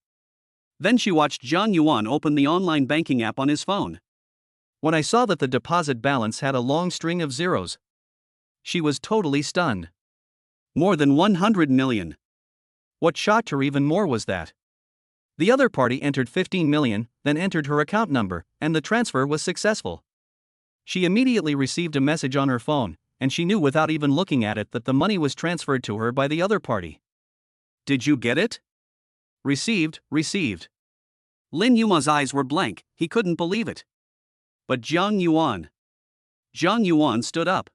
Then she watched Jiang Yuan open the online banking app on his phone. When I saw that the deposit balance had a long string of zeros, she was totally stunned. More than 100 million. What shocked her even more was that the other party entered 15 million, then entered her account number, and the transfer was successful. She immediately received a message on her phone, and she knew without even looking at it that the money was transferred to her by the other party. Did you get it? Received. Lin Yuma's eyes were blank, he couldn't believe it. But Jiang Yuan stood up.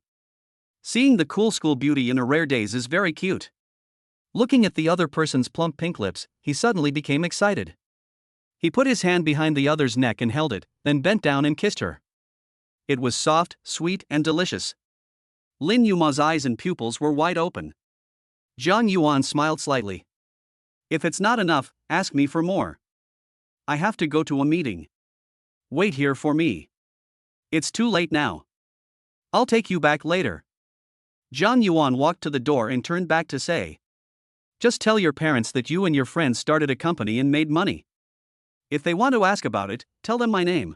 Seeing the cool school beauty in her rare days is very cute. Looking at the other person's plump pink lips, he suddenly became excited. He put his hand behind the other's neck and held it, then bent down and kissed her. It was soft, sweet, and delicious. Lin Yuma's eyes and pupils were wide open. Jiang Yuan smiled slightly. If it's not enough, ask me for more. I have to go to a meeting. Wait here for me. It's too late now. I'll take you back later. Jiang Yuan walked to the door and turned back to say, just tell your parents that you and your friends started a company and made money. If they want to ask about it, tell them my name.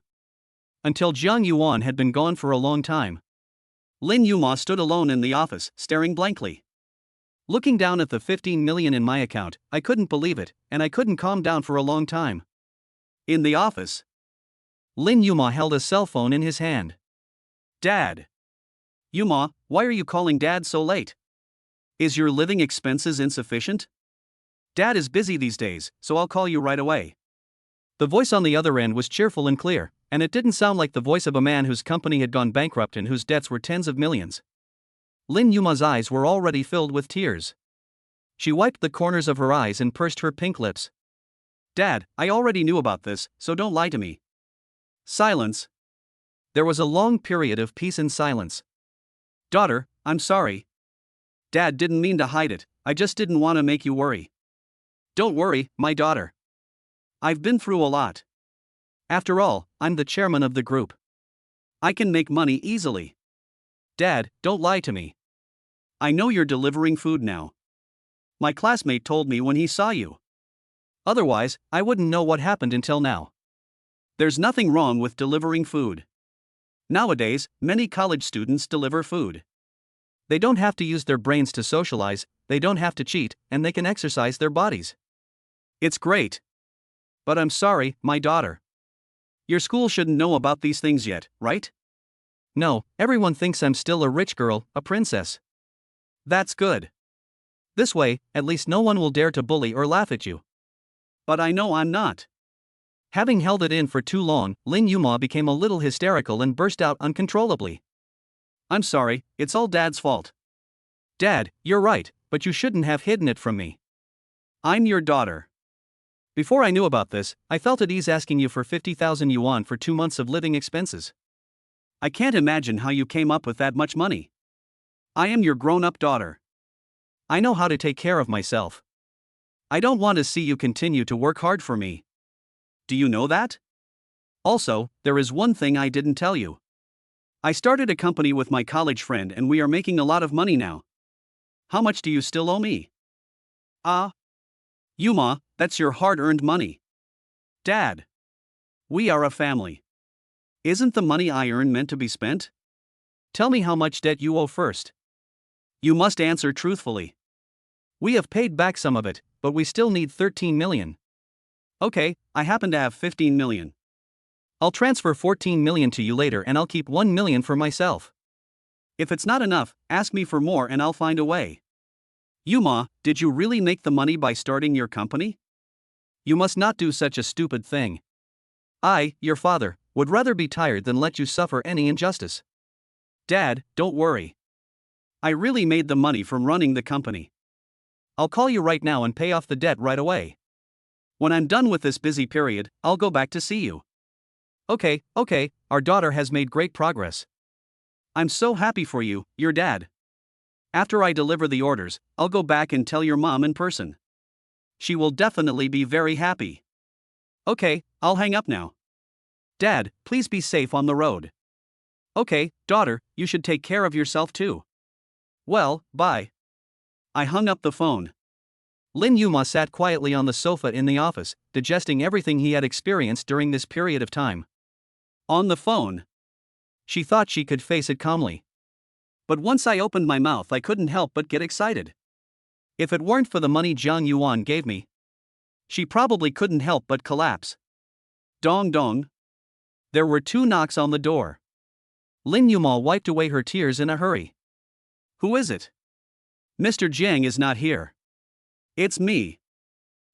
Until Jiang Yuan had been gone for a long time, Lin Yuma stood alone in the office, staring blankly. Looking down at the 15 million in my account, I couldn't believe it, and I couldn't calm down for a long time. In the office, Lin Yuma held a cell phone in his hand. Dad. Yuma, why are you calling Dad so late? Is your living expenses insufficient? Dad is busy these days, so I'll call you right away. The voice on the other end was cheerful and clear, and it didn't sound like the voice of a man whose company had gone bankrupt and whose debts were tens of millions. Lin Yuma's eyes were already filled with tears. She wiped the corners of her eyes and pursed her pink lips. Dad, I already knew about this, so don't lie to me. Silence. There was a long period of peace and silence. Daughter, I'm sorry. Dad didn't mean to hide it, I just didn't want to make you worry. Don't worry, my daughter. I've been through a lot. After all, I'm the chairman of the group. I can make money easily. Dad, don't lie to me. I know you're delivering food now. My classmate told me when he saw you. Otherwise, I wouldn't know what happened until now. There's nothing wrong with delivering food. Nowadays, many college students deliver food. They don't have to use their brains to socialize, they don't have to cheat, and they can exercise their bodies. It's great. But I'm sorry, my daughter. Your school shouldn't know about these things yet, right? No, everyone thinks I'm still a rich girl, a princess. That's good. This way, at least no one will dare to bully or laugh at you. But I know I'm not. Having held it in for too long, Lin Yuma became a little hysterical and burst out uncontrollably. I'm sorry, it's all Dad's fault. Dad, you're right, but you shouldn't have hidden it from me. I'm your daughter. Before I knew about this, I felt at ease asking you for 50,000 yuan for 2 months of living expenses. I can't imagine how you came up with that much money. I am your grown-up daughter. I know how to take care of myself. I don't want to see you continue to work hard for me. Do you know that? Also, there is one thing I didn't tell you. I started a company with my college friend and we are making a lot of money now. How much do you still owe me? Yuma, that's your hard-earned money. Dad. We are a family. Isn't the money I earn meant to be spent? Tell me how much debt you owe first. You must answer truthfully. We have paid back some of it, but we still need 13 million. Okay, I happen to have 15 million. I'll transfer 14 million to you later and I'll keep 1 million for myself. If it's not enough, ask me for more and I'll find a way. Yuma, did you really make the money by starting your company? You must not do such a stupid thing. I, your father, would rather be tired than let you suffer any injustice. Dad, don't worry. I really made the money from running the company. I'll call you right now and pay off the debt right away. When I'm done with this busy period, I'll go back to see you. Okay, our daughter has made great progress. I'm so happy for you, your dad. After I deliver the orders, I'll go back and tell your mom in person. She will definitely be very happy. Okay, I'll hang up now. Dad, please be safe on the road. Okay, daughter, you should take care of yourself too. Well, bye. I hung up the phone. Lin Yuma sat quietly on the sofa in the office, digesting everything he had experienced during this period of time. On the phone. She thought she could face it calmly. But once I opened my mouth, I couldn't help but get excited. If it weren't for the money Jiang Yuan gave me, she probably couldn't help but collapse. Dong dong. There were 2 knocks on the door. Lin Yuma wiped away her tears in a hurry. Who is it? Mr. Jiang is not here. It's me.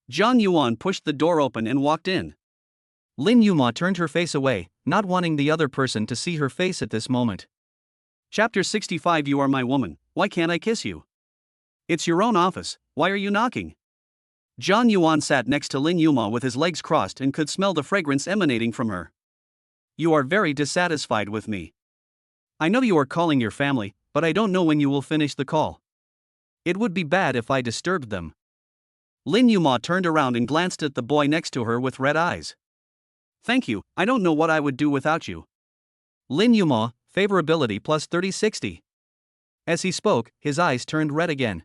Jiang Yuan pushed the door open and walked in. Lin Yuma turned her face away, not wanting the other person to see her face at this moment. Chapter 65. You are my woman, why can't I kiss you? It's your own office, why are you knocking? Jiang Yuan sat next to Lin Yuma with his legs crossed and could smell the fragrance emanating from her. You are very dissatisfied with me. I know you are calling your family, but I don't know when you will finish the call. It would be bad if I disturbed them. Lin Yuma turned around and glanced at the boy next to her with red eyes. Thank you, I don't know what I would do without you. Lin Yuma, favorability plus 30-60. As he spoke, his eyes turned red again.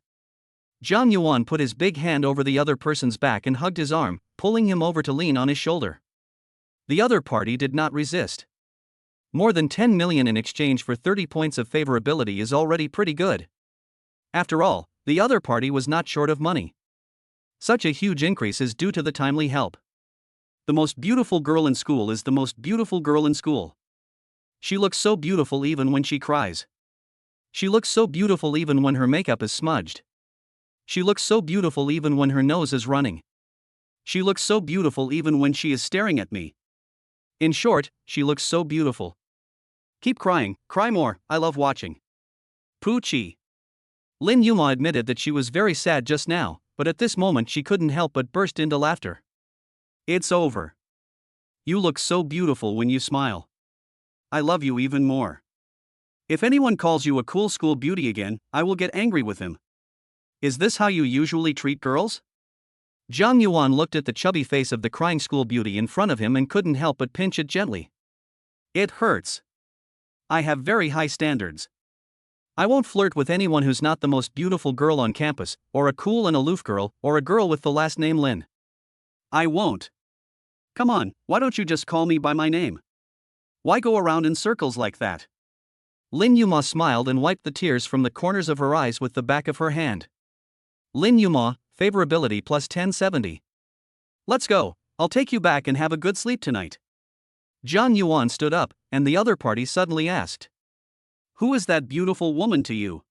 Jiang Yuan put his big hand over the other person's back and hugged his arm, pulling him over to lean on his shoulder. The other party did not resist. More than 10 million in exchange for 30 points of favorability is already pretty good. After all, the other party was not short of money. Such a huge increase is due to the timely help. The most beautiful girl in school is the most beautiful girl in school. She looks so beautiful even when she cries. She looks so beautiful even when her makeup is smudged. She looks so beautiful even when her nose is running. She looks so beautiful even when she is staring at me. In short, she looks so beautiful. Keep crying, cry more, I love watching. Poochie. Lin Yuma admitted that she was very sad just now, but at this moment she couldn't help but burst into laughter. It's over. You look so beautiful when you smile. I love you even more. If anyone calls you a cool school beauty again, I will get angry with him. Is this how you usually treat girls? Zhang Yuan looked at the chubby face of the crying school beauty in front of him and couldn't help but pinch it gently. It hurts. I have very high standards. I won't flirt with anyone who's not the most beautiful girl on campus, or a cool and aloof girl, or a girl with the last name Lin. I won't. Come on, why don't you just call me by my name? Why go around in circles like that? Lin Yuma smiled and wiped the tears from the corners of her eyes with the back of her hand. Lin Yuma, favorability plus 1070. Let's go, I'll take you back and have a good sleep tonight. Zhang Yuan stood up, and the other party suddenly asked, Who is that beautiful woman to you?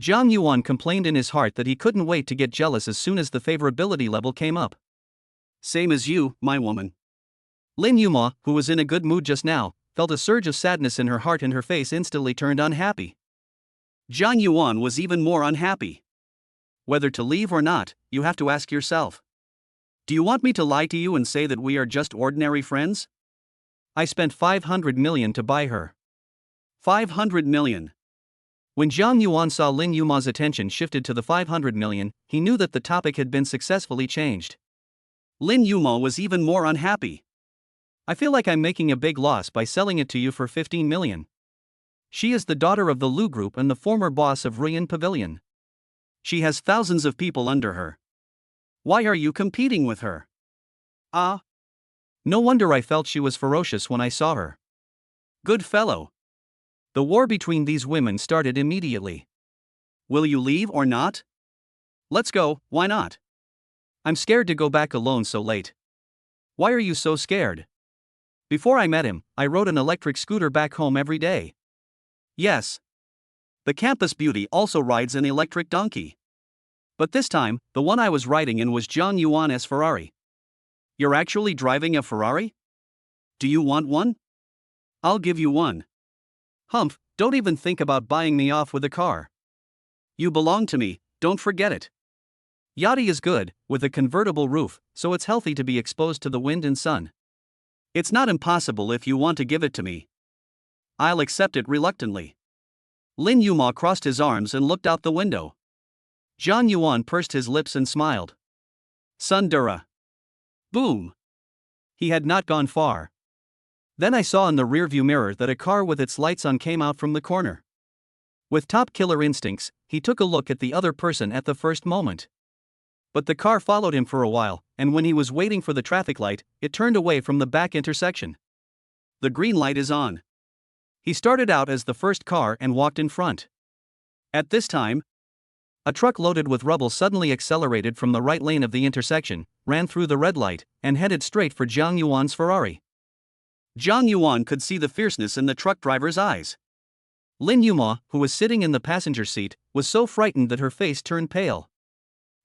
Zhang Yuan complained in his heart that he couldn't wait to get jealous as soon as the favorability level came up. Same as you, my woman. Lin Yuma, who was in a good mood just now, felt a surge of sadness in her heart and her face instantly turned unhappy. Zhang Yuan was even more unhappy. Whether to leave or not, you have to ask yourself. Do you want me to lie to you and say that we are just ordinary friends? I spent 500 million to buy her. 500 million. When Zhang Yuan saw Lin Yuma's attention shifted to the 500 million, he knew that the topic had been successfully changed. Lin Yuma was even more unhappy. I feel like I'm making a big loss by selling it to you for 15 million. She is the daughter of the Lu Group and the former boss of Ruyan Pavilion. She has thousands of people under her. Why are you competing with her? No wonder I felt she was ferocious when I saw her. Good fellow. The war between these women started immediately. Will you leave or not? Let's go, why not? I'm scared to go back alone so late. Why are you so scared? Before I met him, I rode an electric scooter back home every day. Yes. The campus beauty also rides an electric donkey. But this time, the one I was riding in was Zhang Yuan's Ferrari. You're actually driving a Ferrari? Do you want one? I'll give you one. Humph, don't even think about buying me off with a car. You belong to me, don't forget it. Yachty is good, with a convertible roof, so it's healthy to be exposed to the wind and sun. It's not impossible if you want to give it to me. I'll accept it reluctantly. Lin Yuma crossed his arms and looked out the window. Zhang Yuan pursed his lips and smiled. Sundura. Boom. He had not gone far. Then I saw in the rearview mirror that a car with its lights on came out from the corner. With top killer instincts, he took a look at the other person at the first moment. But the car followed him for a while, and when he was waiting for the traffic light, it turned away from the back intersection. The green light is on. He started out as the first car and walked in front. At this time, a truck loaded with rubble suddenly accelerated from the right lane of the intersection, ran through the red light, and headed straight for Zhang Yuan's Ferrari. Zhang Yuan could see the fierceness in the truck driver's eyes. Lin Yuma, who was sitting in the passenger seat, was so frightened that her face turned pale.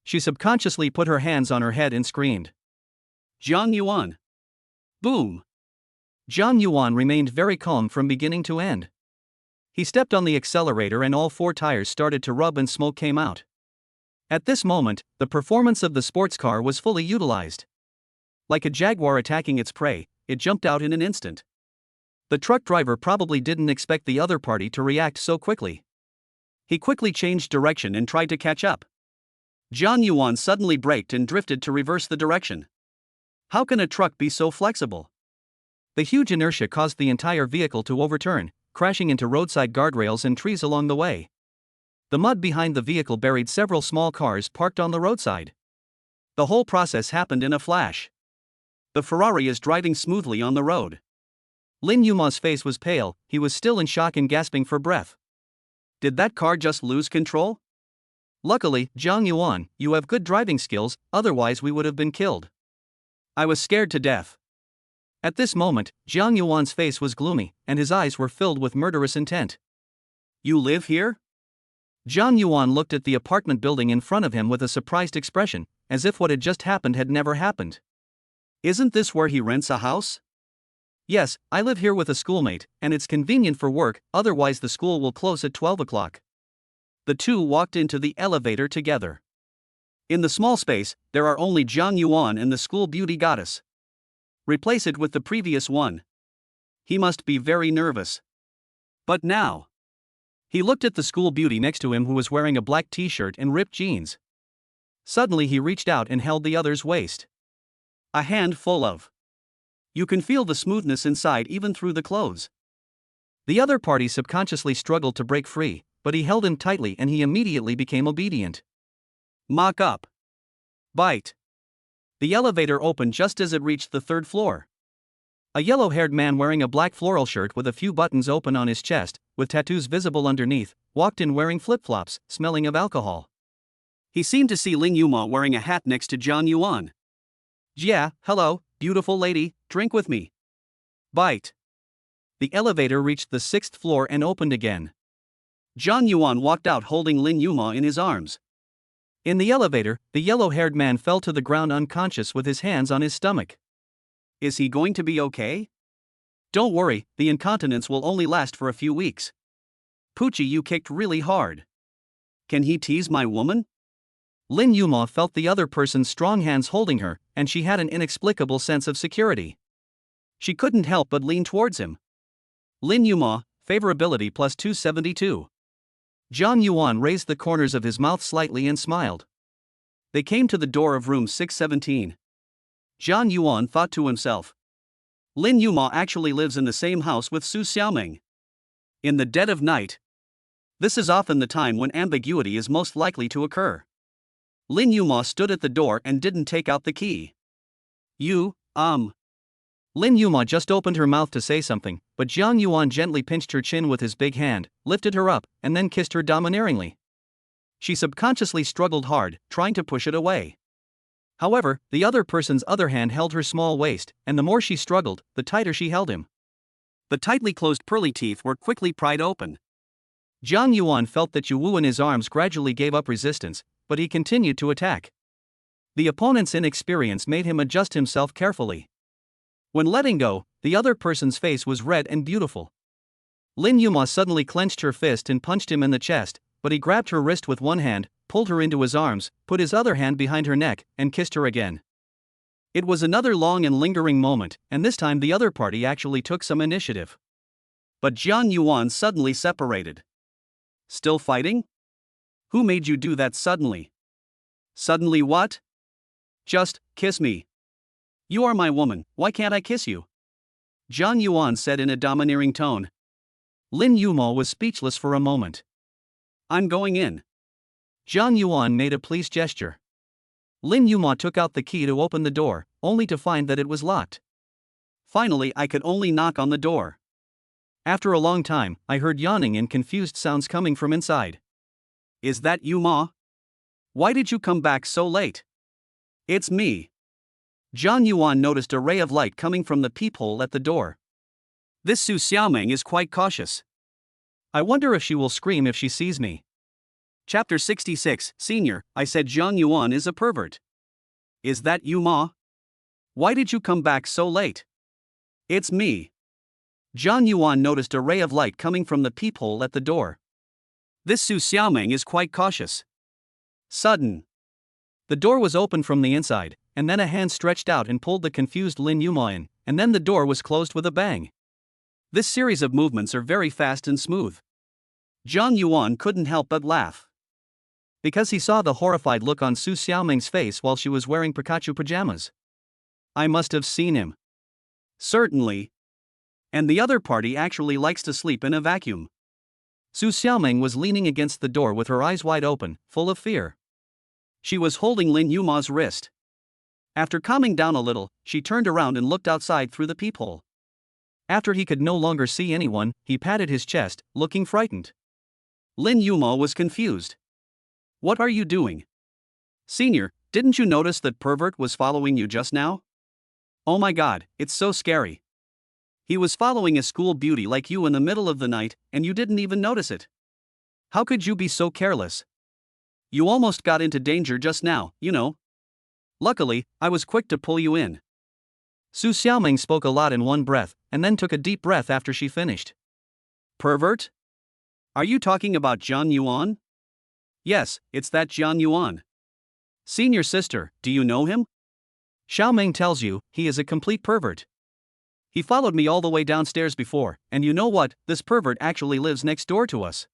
She subconsciously put her hands on her head and screamed. Zhang Yuan. Boom. Zhang Yuan remained very calm from beginning to end. He stepped on the accelerator and all four tires started to rub and smoke came out. At this moment, the performance of the sports car was fully utilized. Like a jaguar attacking its prey, it jumped out in an instant. The truck driver probably didn't expect the other party to react so quickly. He quickly changed direction and tried to catch up. Zhang Yuan suddenly braked and drifted to reverse the direction. How can a truck be so flexible? The huge inertia caused the entire vehicle to overturn, crashing into roadside guardrails and trees along the way. The mud behind the vehicle buried several small cars parked on the roadside. The whole process happened in a flash. The Ferrari is driving smoothly on the road. Lin Yuma's face was pale, he was still in shock and gasping for breath. Did that car just lose control? Luckily, Zhang Yuan, you have good driving skills, otherwise we would have been killed. I was scared to death. At this moment, Zhang Yuan's face was gloomy, and his eyes were filled with murderous intent. You live here? Zhang Yuan looked at the apartment building in front of him with a surprised expression, as if what had just happened had never happened. Isn't this where he rents a house? Yes, I live here with a schoolmate, and it's convenient for work, otherwise the school will close at 12 o'clock. The two walked into the elevator together. In the small space, there are only Zhang Yuan and the school beauty goddess. Replace it with the previous one. He must be very nervous. But now. He looked at the school beauty next to him who was wearing a black t-shirt and ripped jeans. Suddenly he reached out and held the other's waist. A hand full of. You can feel the smoothness inside even through the clothes. The other party subconsciously struggled to break free, but he held him tightly and he immediately became obedient. Mock up. Bite. The elevator opened just as it reached the third floor. A yellow-haired man wearing a black floral shirt with a few buttons open on his chest, with tattoos visible underneath, walked in wearing flip-flops, smelling of alcohol. He seemed to see Lin Yuma wearing a hat next to Zhang Yuan. Yeah, hello, beautiful lady, drink with me. Bite. The elevator reached the 6th floor and opened again. Zhang Yuan walked out holding Lin Yuma in his arms. In the elevator, the yellow-haired man fell to the ground unconscious with his hands on his stomach. Is he going to be okay? Don't worry, the incontinence will only last for a few weeks. Poochie, you kicked really hard. Can he tease my woman? Lin Yuma felt the other person's strong hands holding her, and she had an inexplicable sense of security. She couldn't help but lean towards him. Lin Yuma, favorability plus 272. Zhang Yuan raised the corners of his mouth slightly and smiled. They came to the door of room 617. Zhang Yuan thought to himself. Lin Yuma actually lives in the same house with Su Xiaoming. In the dead of night. This is often the time when ambiguity is most likely to occur. Lin Yuma stood at the door and didn't take out the key. Lin Yuma just opened her mouth to say something, but Zhang Yuan gently pinched her chin with his big hand, lifted her up, and then kissed her domineeringly. She subconsciously struggled hard, trying to push it away. However, the other person's other hand held her small waist, and the more she struggled, the tighter she held him. The tightly closed pearly teeth were quickly pried open. Zhang Yuan felt that Yu in his arms gradually gave up resistance, but he continued to attack. The opponent's inexperience made him adjust himself carefully. When letting go, the other person's face was red and beautiful. Lin Yuma suddenly clenched her fist and punched him in the chest, but he grabbed her wrist with one hand, pulled her into his arms, put his other hand behind her neck, and kissed her again. It was another long and lingering moment, and this time the other party actually took some initiative. But Zhang Yuan suddenly separated. Still fighting? Who made you do that suddenly? Suddenly what? Just kiss me. You are my woman, why can't I kiss you? Zhang Yuan said in a domineering tone. Lin Yuma was speechless for a moment. I'm going in. Zhang Yuan made a pleased gesture. Lin Yuma took out the key to open the door, only to find that it was locked. Finally, I could only knock on the door. After a long time, I heard yawning and confused sounds coming from inside. Is that you, Ma? Why did you come back so late? It's me. Zhang Yuan noticed a ray of light coming from the peephole at the door. This Su Xiaoming is quite cautious. I wonder if she will scream if she sees me. Chapter 66, Senior, I said Zhang Yuan is a pervert. Is that you, Ma? Why did you come back so late? It's me. Zhang Yuan noticed a ray of light coming from the peephole at the door. This Su Xiaoming is quite cautious. Sudden. The door was opened from the inside, and then a hand stretched out and pulled the confused Lin Yuma in, and then the door was closed with a bang. This series of movements are very fast and smooth. Zhang Yuan couldn't help but laugh. Because he saw the horrified look on Su Xiaoming's face while she was wearing Pikachu pajamas. I must have seen him. Certainly. And the other party actually likes to sleep in a vacuum. Su Xiaoming was leaning against the door with her eyes wide open, full of fear. She was holding Lin Yuma's wrist. After calming down a little, she turned around and looked outside through the peephole. After he could no longer see anyone, he patted his chest, looking frightened. Lin Yuma was confused. What are you doing? Senior, didn't you notice that pervert was following you just now? Oh my god, it's so scary. He was following a school beauty like you in the middle of the night, and you didn't even notice it. How could you be so careless? You almost got into danger just now, you know. Luckily, I was quick to pull you in. Su Xiaoming spoke a lot in one breath, and then took a deep breath after she finished. Pervert? Are you talking about Jiang Yuan? Yes, it's that Jiang Yuan. Senior sister, do you know him? Xiaoming tells you, he is a complete pervert. He followed me all the way downstairs before, and you know what, this pervert actually lives next door to us.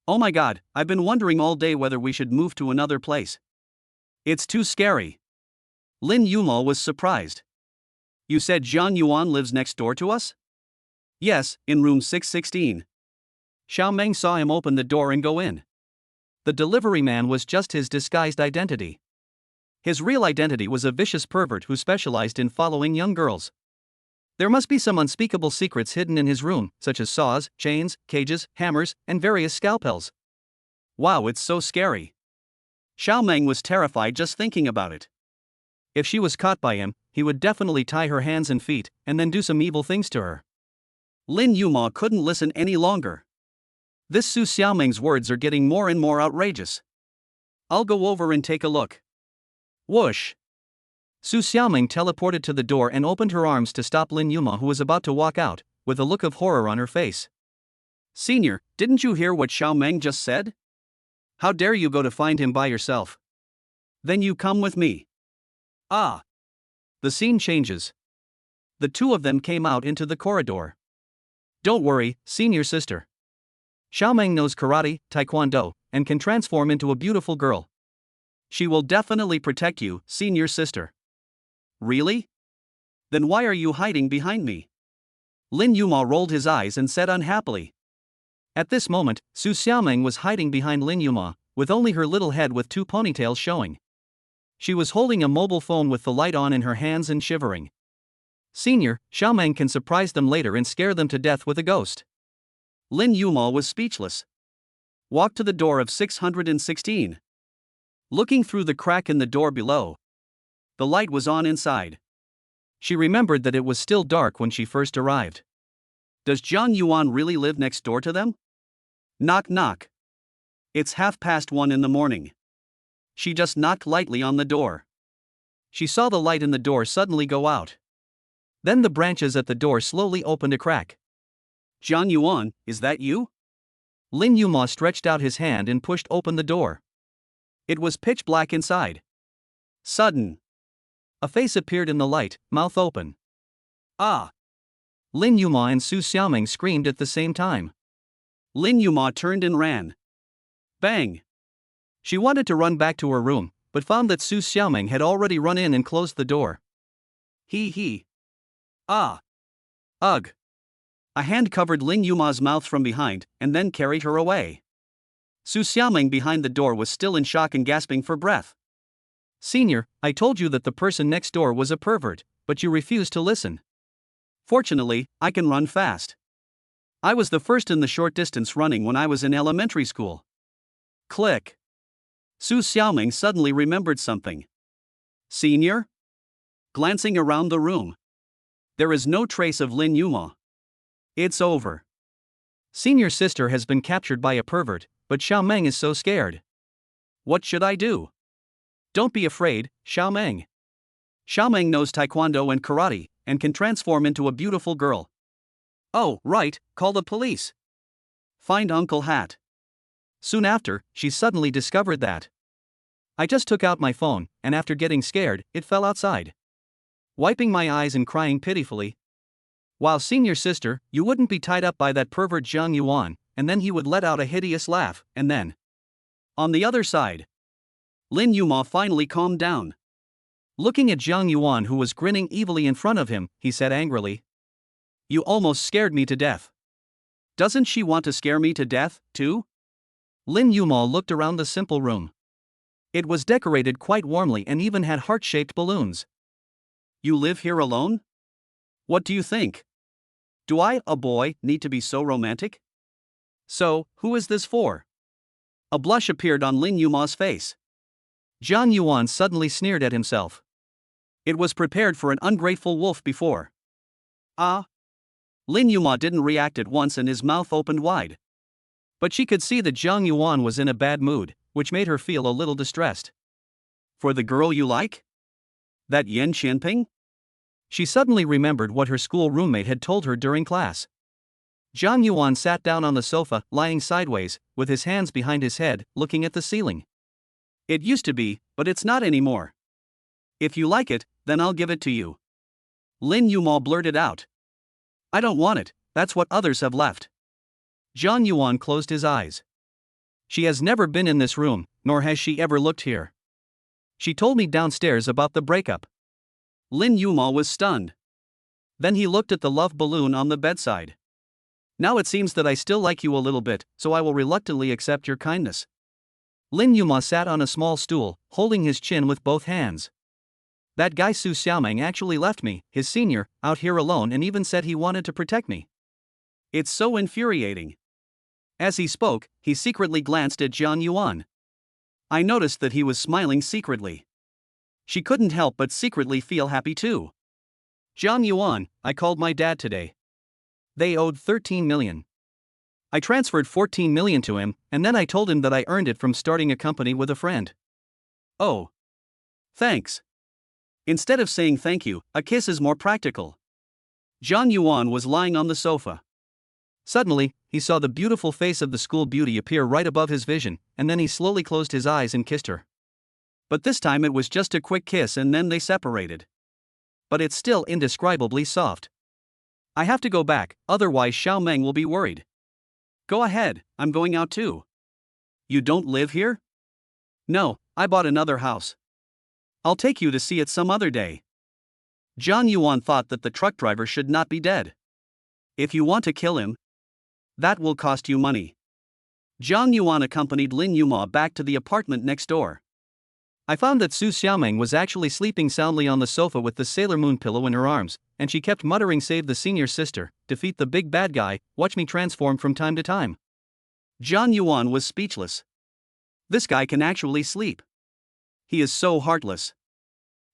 Oh my god, I've been wondering all day whether we should move to another place. It's too scary. Lin Yumo was surprised. You said Jiang Yuan lives next door to us? Yes, in room 616. Xiaoming saw him open the door and go in. The delivery man was just his disguised identity. His real identity was a vicious pervert who specialized in following young girls. There must be some unspeakable secrets hidden in his room, such as saws, chains, cages, hammers, and various scalpels. Wow, it's so scary. Xiaoming was terrified just thinking about it. If she was caught by him, he would definitely tie her hands and feet, and then do some evil things to her. Lin Yuma couldn't listen any longer. This Su Xiaoming's words are getting more and more outrageous. I'll go over and take a look. Whoosh! Su Xiaoming teleported to the door and opened her arms to stop Lin Yuma, who was about to walk out, with a look of horror on her face. Senior, didn't you hear what Xiaoming just said? How dare you go to find him by yourself? Then you come with me. Ah! The scene changes. The two of them came out into the corridor. Don't worry, senior sister. Xiaoming knows karate, taekwondo, and can transform into a beautiful girl. She will definitely protect you, senior sister. Really? Then why are you hiding behind me? Lin Yuma rolled his eyes and said unhappily. At this moment, Su Xiaoming was hiding behind Lin Yuma, with only her little head with two ponytails showing. She was holding a mobile phone with the light on in her hands and shivering. Senior, Xiaoming can surprise them later and scare them to death with a ghost. Lin Yuma was speechless. Walked to the door of 616. Looking through the crack in the door below. The light was on inside. She remembered that it was still dark when she first arrived. Does Jiang Yuan really live next door to them? Knock knock. It's 1:30 in the morning. She just knocked lightly on the door. She saw the light in the door suddenly go out. Then the branches at the door slowly opened a crack. Jiang Yuan, is that you? Lin Yuma stretched out his hand and pushed open the door. It was pitch black inside. Sudden. A face appeared in the light, mouth open. Ah! Lin Yuma and Su Xiaoming screamed at the same time. Lin Yuma turned and ran. Bang! She wanted to run back to her room, but found that Su Xiaoming had already run in and closed the door. He. Ah! Ugh! A hand covered Lin Yuma's mouth from behind, and then carried her away. Su Xiaoming behind the door was still in shock and gasping for breath. Senior, I told you that the person next door was a pervert, but you refused to listen. Fortunately, I can run fast. I was the first in the short distance running when I was in elementary school. Click. Su Xiaoming suddenly remembered something. Senior? Glancing around the room. There is no trace of Lin Yuma. It's over. Senior sister has been captured by a pervert, but Xiaoming is so scared. What should I do? Don't be afraid, Xiaoming. Xiaoming knows taekwondo and karate, and can transform into a beautiful girl. Oh, right, call the police. Find Uncle Hat. Soon after, she suddenly discovered that. I just took out my phone, and after getting scared, it fell outside. Wiping my eyes and crying pitifully. While senior sister, you wouldn't be tied up by that pervert Jiang Yuan, and then he would let out a hideous laugh, and then. On the other side. Lin Yuma finally calmed down. Looking at Jiang Yuan, who was grinning evilly in front of him, he said angrily. You almost scared me to death. Doesn't she want to scare me to death, too? Lin Yuma looked around the simple room. It was decorated quite warmly and even had heart-shaped balloons. You live here alone? What do you think? Do I, a boy, need to be so romantic? So, who is this for? A blush appeared on Lin Yuma's face. Jiang Yuan suddenly sneered at himself. It was prepared for an ungrateful wolf before. Ah! Lin Yuma didn't react at once and his mouth opened wide. But she could see that Zhang Yuan was in a bad mood, which made her feel a little distressed. For the girl you like? That Yan Qianping? She suddenly remembered what her school roommate had told her during class. Zhang Yuan sat down on the sofa, lying sideways, with his hands behind his head, looking at the ceiling. It used to be, but it's not anymore. If you like it, then I'll give it to you. Lin Yumao blurted out. I don't want it, that's what others have left. Zhang Yuan closed his eyes. She has never been in this room, nor has she ever looked here. She told me downstairs about the breakup. Lin Yumao was stunned. Then he looked at the love balloon on the bedside. Now it seems that I still like you a little bit, so I will reluctantly accept your kindness. Lin Yumao sat on a small stool, holding his chin with both hands. That guy Su Xiaoming actually left me, his senior, out here alone and even said he wanted to protect me. It's so infuriating. As he spoke, he secretly glanced at Zhang Yuan. I noticed that he was smiling secretly. She couldn't help but secretly feel happy too. Zhang Yuan, I called my dad today. They owed 13 million. I transferred 14 million to him, and then I told him that I earned it from starting a company with a friend. Oh. Thanks. Instead of saying thank you, a kiss is more practical. Zhang Yuan was lying on the sofa. Suddenly, he saw the beautiful face of the school beauty appear right above his vision, and then he slowly closed his eyes and kissed her. But this time it was just a quick kiss and then they separated. But it's still indescribably soft. I have to go back, otherwise Xiao Meng will be worried. Go ahead, I'm going out too. You don't live here? No, I bought another house. I'll take you to see it some other day. Zhang Yuan thought that the truck driver should not be dead. If you want to kill him, that will cost you money. Zhang Yuan accompanied Lin Yumao back to the apartment next door. I found that Su Xiaoming was actually sleeping soundly on the sofa with the Sailor Moon pillow in her arms, and she kept muttering, "Save the senior sister, defeat the big bad guy, watch me transform from time to time." Zhang Yuan was speechless. This guy can actually sleep. He is so heartless.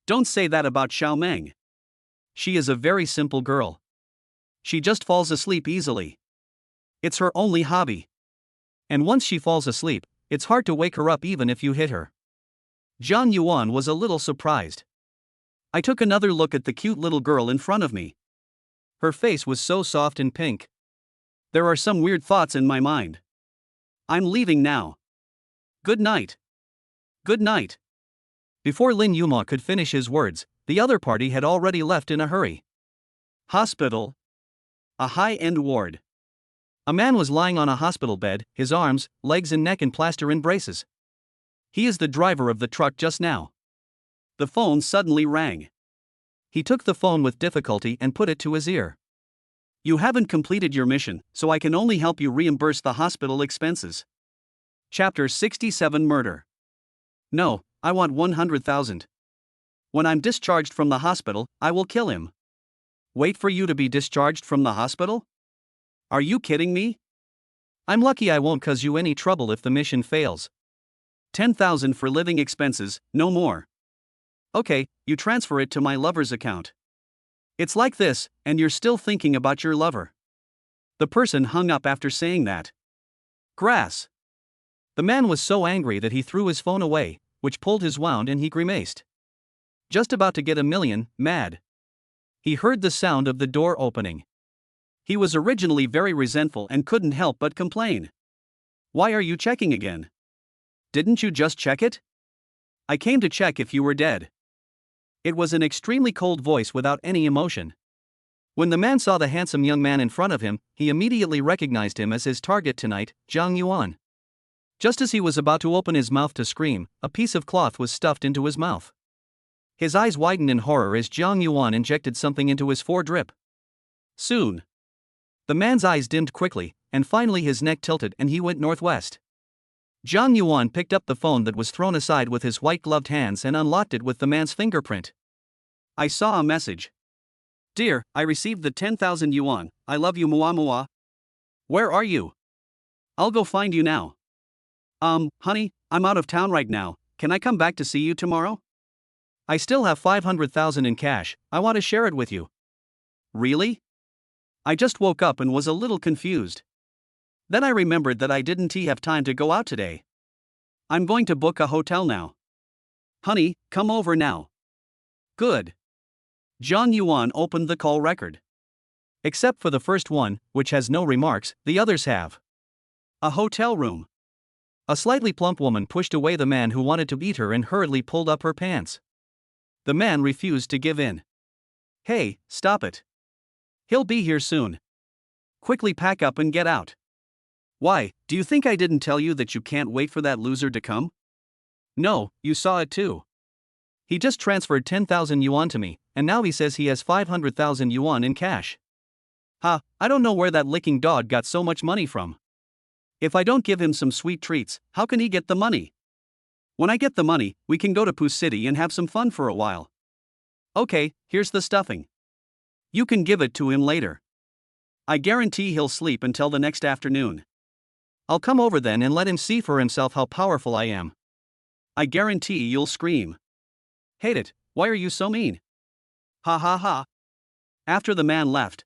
Don't say that about Xiao Meng. She is a very simple girl. She just falls asleep easily. It's her only hobby. And once she falls asleep, it's hard to wake her up even if you hit her. Zhang Yuan was a little surprised. I took another look at the cute little girl in front of me. Her face was so soft and pink. There are some weird thoughts in my mind. I'm leaving now. Good night. Good night. Before Lin Yumao could finish his words, the other party had already left in a hurry. Hospital. A high-end ward. A man was lying on a hospital bed, his arms, legs and neck in plaster in braces. He is the driver of the truck just now. The phone suddenly rang. He took the phone with difficulty and put it to his ear. You haven't completed your mission, so I can only help you reimburse the hospital expenses. Chapter 67 Murder. No, I want 100,000. When I'm discharged from the hospital, I will kill him. Wait for you to be discharged from the hospital? Are you kidding me? I'm lucky I won't cause you any trouble if the mission fails. 10,000 for living expenses, no more. Okay, you transfer it to my lover's account. It's like this, and you're still thinking about your lover. The person hung up after saying that. Grass. The man was so angry that he threw his phone away, which pulled his wound and he grimaced. Just about to get a million, mad. He heard the sound of the door opening. He was originally very resentful and couldn't help but complain. Why are you checking again? Didn't you just check it? I came to check if you were dead. It was an extremely cold voice without any emotion. When the man saw the handsome young man in front of him, he immediately recognized him as his target tonight, Zhang Yuan. Just as he was about to open his mouth to scream, a piece of cloth was stuffed into his mouth. His eyes widened in horror as Zhang Yuan injected something into his foredrip. Soon. The man's eyes dimmed quickly, and finally his neck tilted and he went northwest. Zhang Yuan picked up the phone that was thrown aside with his white-gloved hands and unlocked it with the man's fingerprint. I saw a message. Dear, I received the 10,000 yuan, I love you mua mua. Where are you? I'll go find you now. Honey, I'm out of town right now, can I come back to see you tomorrow? I still have 500,000 in cash, I want to share it with you. Really? I just woke up and was a little confused. Then I remembered that I didn't have time to go out today. I'm going to book a hotel now. Honey, come over now. Good. John Yuan opened the call record. Except for the first one, which has no remarks, the others have. A hotel room. A slightly plump woman pushed away the man who wanted to eat her and hurriedly pulled up her pants. The man refused to give in. Hey, stop it. He'll be here soon. Quickly pack up and get out. Why, do you think I didn't tell you that you can't wait for that loser to come? No, you saw it too. He just transferred 10,000 yuan to me, and now he says he has 500,000 yuan in cash. I don't know where that licking dog got so much money from. If I don't give him some sweet treats, how can he get the money? When I get the money, we can go to Poo City and have some fun for a while. Okay, here's the stuffing. You can give it to him later. I guarantee he'll sleep until the next afternoon. I'll come over then and let him see for himself how powerful I am. I guarantee you'll scream. Hate it, why are you so mean? Ha ha ha. After the man left,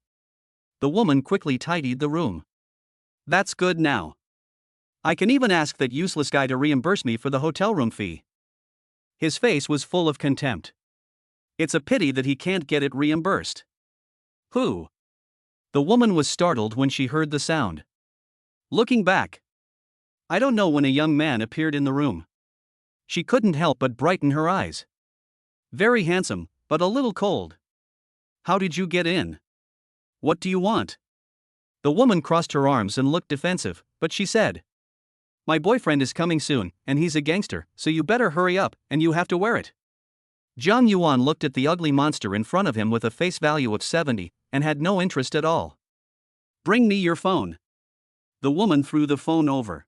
the woman quickly tidied the room. That's good now. I can even ask that useless guy to reimburse me for the hotel room fee. His face was full of contempt. It's a pity that he can't get it reimbursed. Who? The woman was startled when she heard the sound. Looking back, I don't know when a young man appeared in the room. She couldn't help but brighten her eyes. Very handsome, but a little cold. How did you get in? What do you want? The woman crossed her arms and looked defensive, but she said, My boyfriend is coming soon, and he's a gangster, so you better hurry up, and you have to wear it. Jiang Yuan looked at the ugly monster in front of him with a face value of 70, and had no interest at all. Bring me your phone. The woman threw the phone over.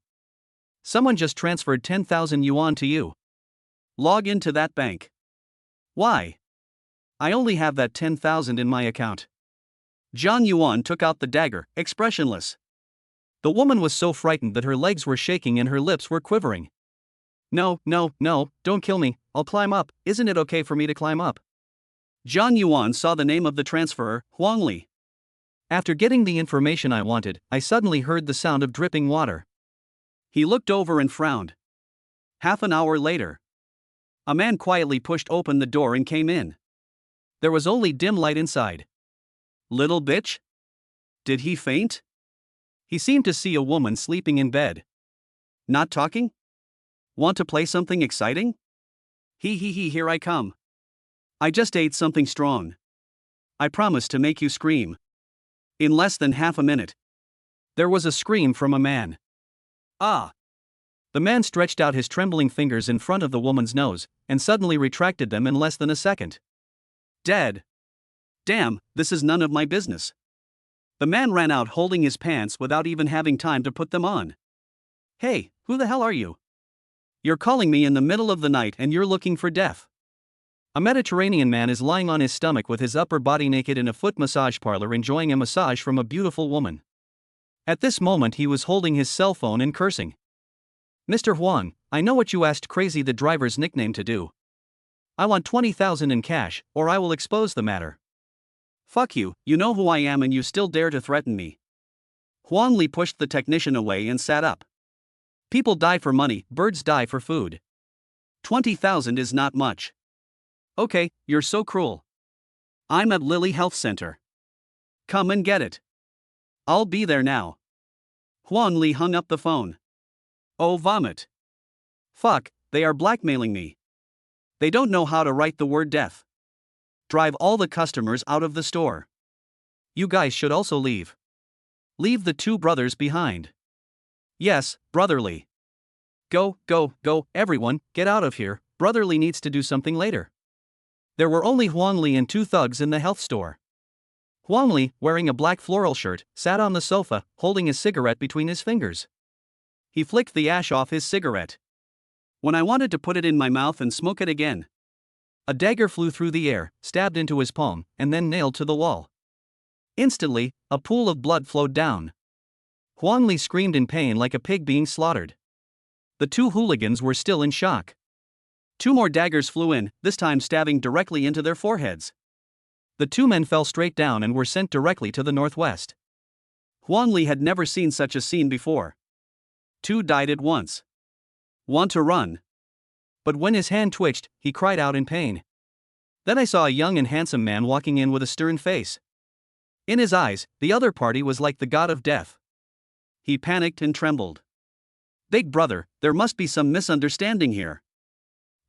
Someone just transferred 10,000 yuan to you. Log into that bank. Why? I only have that 10,000 in my account. John Yuan took out the dagger, expressionless. The woman was so frightened that her legs were shaking and her lips were quivering. No, don't kill me, I'll climb up, isn't it okay for me to climb up? John Yuan saw the name of the transferer, Huang Li. After getting the information I wanted, I suddenly heard the sound of dripping water. He looked over and frowned. Half an hour later, a man quietly pushed open the door and came in. There was only dim light inside. Little bitch? Did he faint? He seemed to see a woman sleeping in bed. Not talking? Want to play something exciting? Here I come. I just ate something strong. I promise to make you scream. In less than half a minute. There was a scream from a man. Ah! The man stretched out his trembling fingers in front of the woman's nose, and suddenly retracted them in less than a second. Dead. Damn, this is none of my business. The man ran out holding his pants without even having time to put them on. Hey, who the hell are you? You're calling me in the middle of the night and you're looking for death. A Mediterranean man is lying on his stomach with his upper body naked in a foot massage parlor enjoying a massage from a beautiful woman. At this moment he was holding his cell phone and cursing. Mr. Huang, I know what you asked Crazy the driver's nickname to do. I want 20,000 in cash, or I will expose the matter. Fuck you, you know who I am and you still dare to threaten me. Huang Li pushed the technician away and sat up. People die for money, birds die for food. 20,000 is not much. Okay, you're so cruel. I'm at Lily Health Center. Come and get it. I'll be there now. Huang Li hung up the phone. Oh, vomit. Fuck, they are blackmailing me. They don't know how to write the word death. Drive all the customers out of the store. You guys should also leave. Leave the two brothers behind. Yes, Brotherly. Go, everyone, get out of here, Brotherly needs to do something later. There were only Huang Li and two thugs in the health store. Huang Li, wearing a black floral shirt, sat on the sofa, holding a cigarette between his fingers. He flicked the ash off his cigarette. When I wanted to put it in my mouth and smoke it again, a dagger flew through the air, stabbed into his palm, and then nailed to the wall. Instantly, a pool of blood flowed down. Huang Li screamed in pain like a pig being slaughtered. The two hooligans were still in shock. Two more daggers flew in, this time stabbing directly into their foreheads. The two men fell straight down and were sent directly to the northwest. Huang Li had never seen such a scene before. Two died at once. Want to run. But when his hand twitched, he cried out in pain. Then I saw a young and handsome man walking in with a stern face. In his eyes, the other party was like the god of death. He panicked and trembled. Big brother, there must be some misunderstanding here.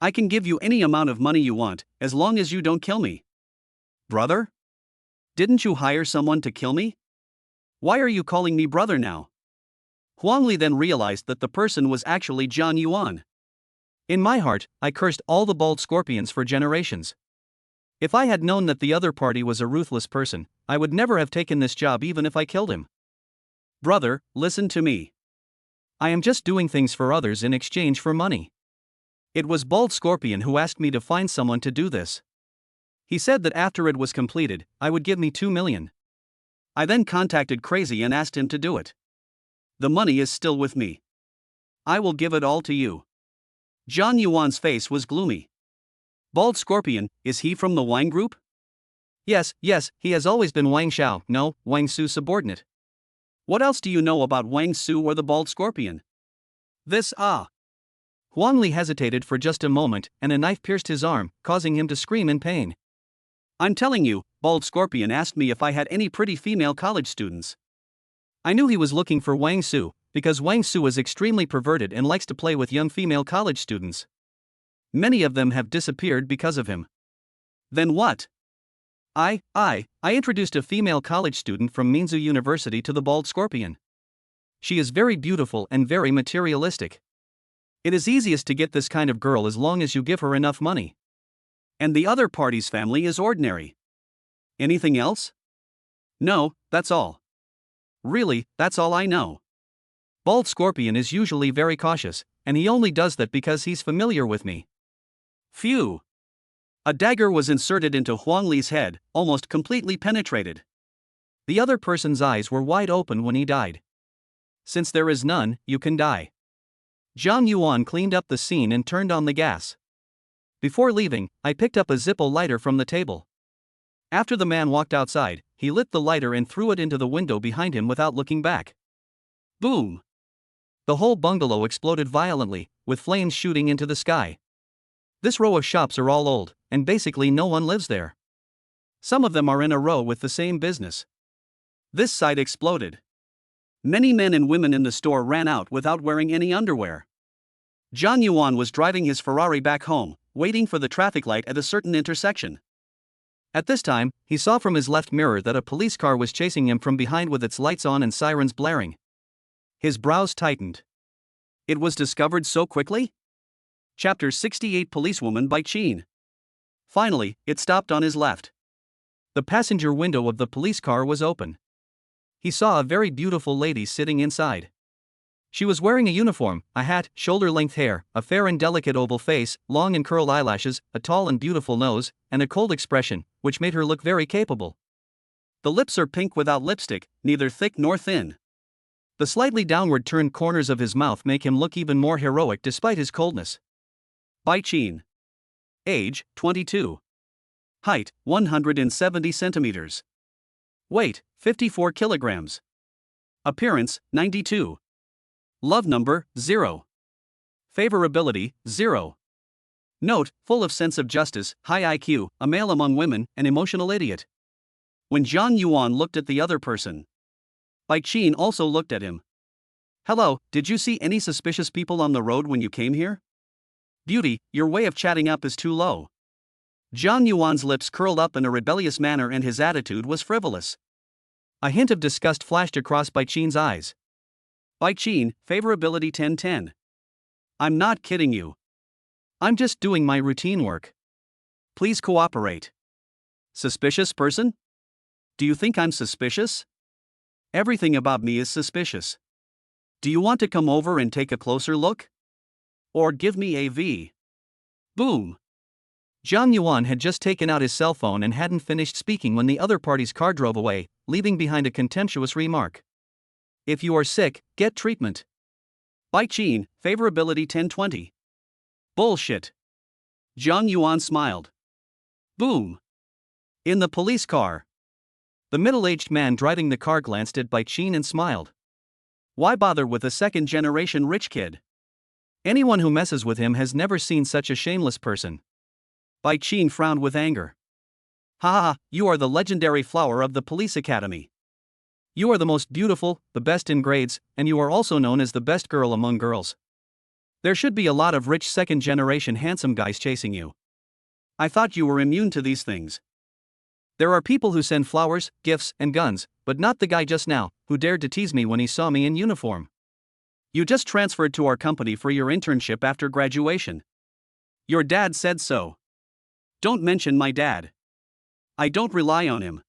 I can give you any amount of money you want, as long as you don't kill me. Brother? Didn't you hire someone to kill me? Why are you calling me brother now? Huang Li then realized that the person was actually Jian Yuan. In my heart, I cursed all the bald scorpions for generations. If I had known that the other party was a ruthless person, I would never have taken this job even if I killed him. Brother, listen to me. I am just doing things for others in exchange for money. It was Bald Scorpion who asked me to find someone to do this. He said that after it was completed, I would give me 2 million. I then contacted Crazy and asked him to do it. The money is still with me. I will give it all to you. Jian Yuan's face was gloomy. Bald Scorpion, is he from the Wang Group? Yes, he has always been Wang Xiao, no, Wang Su's subordinate. What else do you know about Wang Su or the Bald Scorpion? Huang Li hesitated for just a moment, and a knife pierced his arm, causing him to scream in pain. I'm telling you, Bald Scorpion asked me if I had any pretty female college students. I knew he was looking for Wang Su, because Wang Su is extremely perverted and likes to play with young female college students. Many of them have disappeared because of him. Then what? I introduced a female college student from Minzu University to the Bald Scorpion. She is very beautiful and very materialistic. It is easiest to get this kind of girl as long as you give her enough money. And the other party's family is ordinary. Anything else? No, that's all. Really, that's all I know. Bald Scorpion is usually very cautious, and he only does that because he's familiar with me. Phew. A dagger was inserted into Huang Li's head, almost completely penetrated. The other person's eyes were wide open when he died. Since there is none, you can die. Jian Yuan cleaned up the scene and turned on the gas. Before leaving, I picked up a Zippo lighter from the table. After the man walked outside, he lit the lighter and threw it into the window behind him without looking back. Boom! The whole bungalow exploded violently, with flames shooting into the sky. This row of shops are all old, and basically no one lives there. Some of them are in a row with the same business. This site exploded. Many men and women in the store ran out without wearing any underwear. Jian Yuan was driving his Ferrari back home, waiting for the traffic light at a certain intersection. At this time, he saw from his left mirror that a police car was chasing him from behind with its lights on and sirens blaring. His brows tightened. It was discovered so quickly? Chapter 68 Policewoman by Qin. Finally, it stopped on his left. The passenger window of the police car was open. He saw a very beautiful lady sitting inside. She was wearing a uniform, a hat, shoulder-length hair, a fair and delicate oval face, long and curled eyelashes, a tall and beautiful nose, and a cold expression, which made her look very capable. The lips are pink without lipstick, neither thick nor thin. The slightly downward turned corners of his mouth make him look even more heroic despite his coldness. Bai Qin. Age, 22. Height, 170 centimeters. Weight, 54 kilograms. Appearance, 92. Love number, 0. Favorability, 0. Note, full of sense of justice, high IQ, a male among women, an emotional idiot. When Jian Yuan looked at the other person, Bai Qin also looked at him. Hello, did you see any suspicious people on the road when you came here? Beauty, your way of chatting up is too low. Jian Yuan's lips curled up in a rebellious manner and his attitude was frivolous. A hint of disgust flashed across Bai Qin's eyes. Bai Qin, favorability 10-10. I'm not kidding you. I'm just doing my routine work. Please cooperate. Suspicious person? Do you think I'm suspicious? Everything about me is suspicious. Do you want to come over and take a closer look? Or give me a V. Boom. Jian Yuan had just taken out his cell phone and hadn't finished speaking when the other party's car drove away, leaving behind a contemptuous remark. If you are sick, get treatment. Bai Qin, favorability 10-20. Bullshit. Jian Yuan smiled. Boom. In the police car. The middle-aged man driving the car glanced at Bai Qin and smiled. Why bother with a second-generation rich kid? Anyone who messes with him has never seen such a shameless person. Bai Qin frowned with anger. Ha ha, you are the legendary flower of the police academy. You are the most beautiful, the best in grades, and you are also known as the best girl among girls. There should be a lot of rich second-generation handsome guys chasing you. I thought you were immune to these things. There are people who send flowers, gifts, and guns, but not the guy just now, who dared to tease me when he saw me in uniform. You just transferred to our company for your internship after graduation. Your dad said so. Don't mention my dad. I don't rely on him.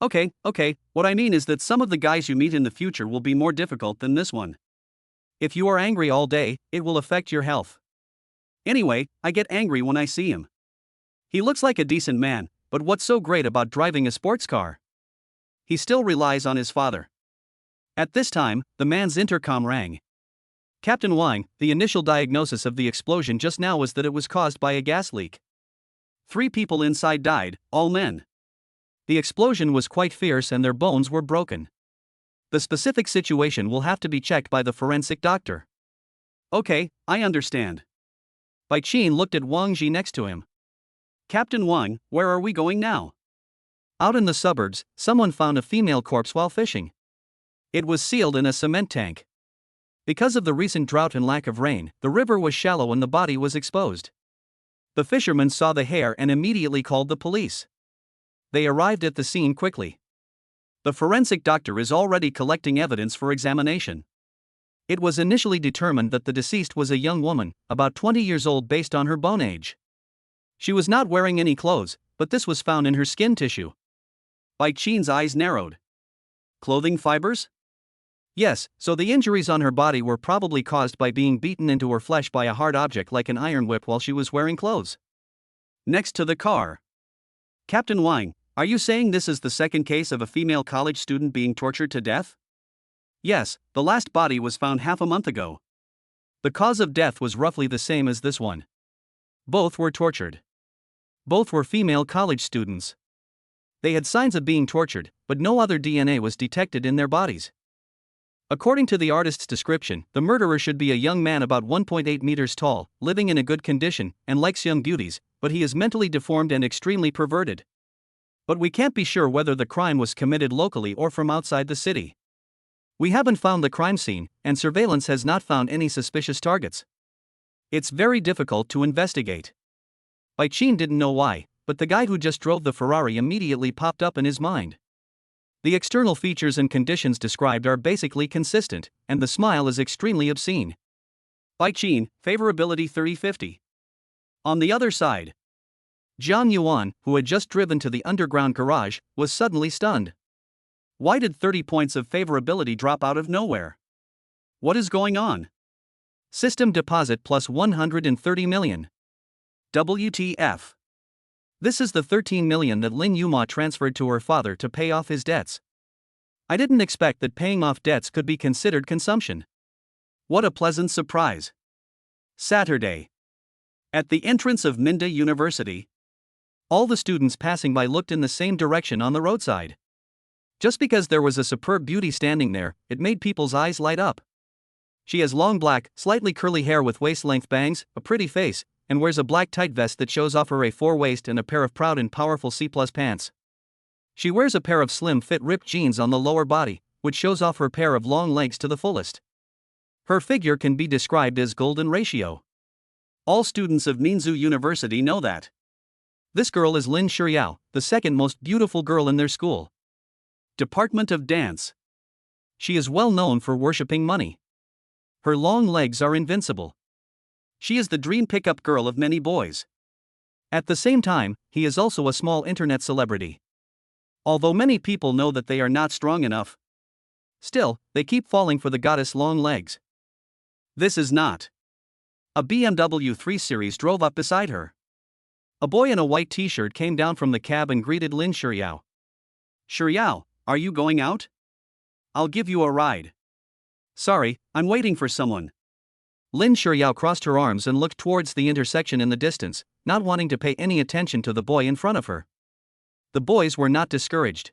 Okay, what I mean is that some of the guys you meet in the future will be more difficult than this one. If you are angry all day, it will affect your health. Anyway, I get angry when I see him. He looks like a decent man, but what's so great about driving a sports car? He still relies on his father. At this time, the man's intercom rang. Captain Wang, the initial diagnosis of the explosion just now was that it was caused by a gas leak. 3 people inside died, all men. The explosion was quite fierce and their bones were broken. The specific situation will have to be checked by the forensic doctor. Okay, I understand. Bai Qin looked at Wang Ji next to him. Captain Wang, where are we going now? Out in the suburbs, someone found a female corpse while fishing. It was sealed in a cement tank. Because of the recent drought and lack of rain, the river was shallow and the body was exposed. The fishermen saw the hair and immediately called the police. They arrived at the scene quickly. The forensic doctor is already collecting evidence for examination. It was initially determined that the deceased was a young woman, about 20 years old based on her bone age. She was not wearing any clothes, but this was found in her skin tissue. Bai Qin's eyes narrowed. Clothing fibers? Yes, so the injuries on her body were probably caused by being beaten into her flesh by a hard object like an iron whip while she was wearing clothes. Next to the car. Captain Wang, are you saying this is the second case of a female college student being tortured to death? Yes, the last body was found half a month ago. The cause of death was roughly the same as this one. Both were tortured. Both were female college students. They had signs of being tortured, but no other DNA was detected in their bodies. According to the artist's description, the murderer should be a young man about 1.8 meters tall, living in a good condition, and likes young beauties, but he is mentally deformed and extremely perverted. But we can't be sure whether the crime was committed locally or from outside the city. We haven't found the crime scene, and surveillance has not found any suspicious targets. It's very difficult to investigate. Bai Qin didn't know why, but the guy who just drove the Ferrari immediately popped up in his mind. The external features and conditions described are basically consistent, and the smile is extremely obscene. Bai Qin, favorability 30-50. On the other side, Jiang Yuan, who had just driven to the underground garage, was suddenly stunned. Why did 30 points of favorability drop out of nowhere? What is going on? System deposit plus 130 million. WTF. This is the 13 million that Lin Yuma transferred to her father to pay off his debts. I didn't expect that paying off debts could be considered consumption. What a pleasant surprise. Saturday. At the entrance of Minda University, all the students passing by looked in the same direction on the roadside. Just because there was a superb beauty standing there, it made people's eyes light up. She has long black, slightly curly hair with waist-length bangs, a pretty face, and wears a black tight vest that shows off her A4 waist and a pair of proud and powerful C+ pants. She wears a pair of slim-fit ripped jeans on the lower body, which shows off her pair of long legs to the fullest. Her figure can be described as golden ratio. All students of Minzu University know that. This girl is Lin Shiryao, the second most beautiful girl in their school. Department of Dance. She is well known for worshipping money. Her long legs are invincible. She is the dream pickup girl of many boys. At the same time, he is also a small internet celebrity. Although many people know that they are not strong enough, still, they keep falling for the goddess' long legs. This is not. A BMW 3 Series drove up beside her. A boy in a white t-shirt came down from the cab and greeted Lin Shiryao. Shiryao, are you going out? I'll give you a ride. Sorry, I'm waiting for someone. Lin Shiryao crossed her arms and looked towards the intersection in the distance, not wanting to pay any attention to the boy in front of her. The boys were not discouraged.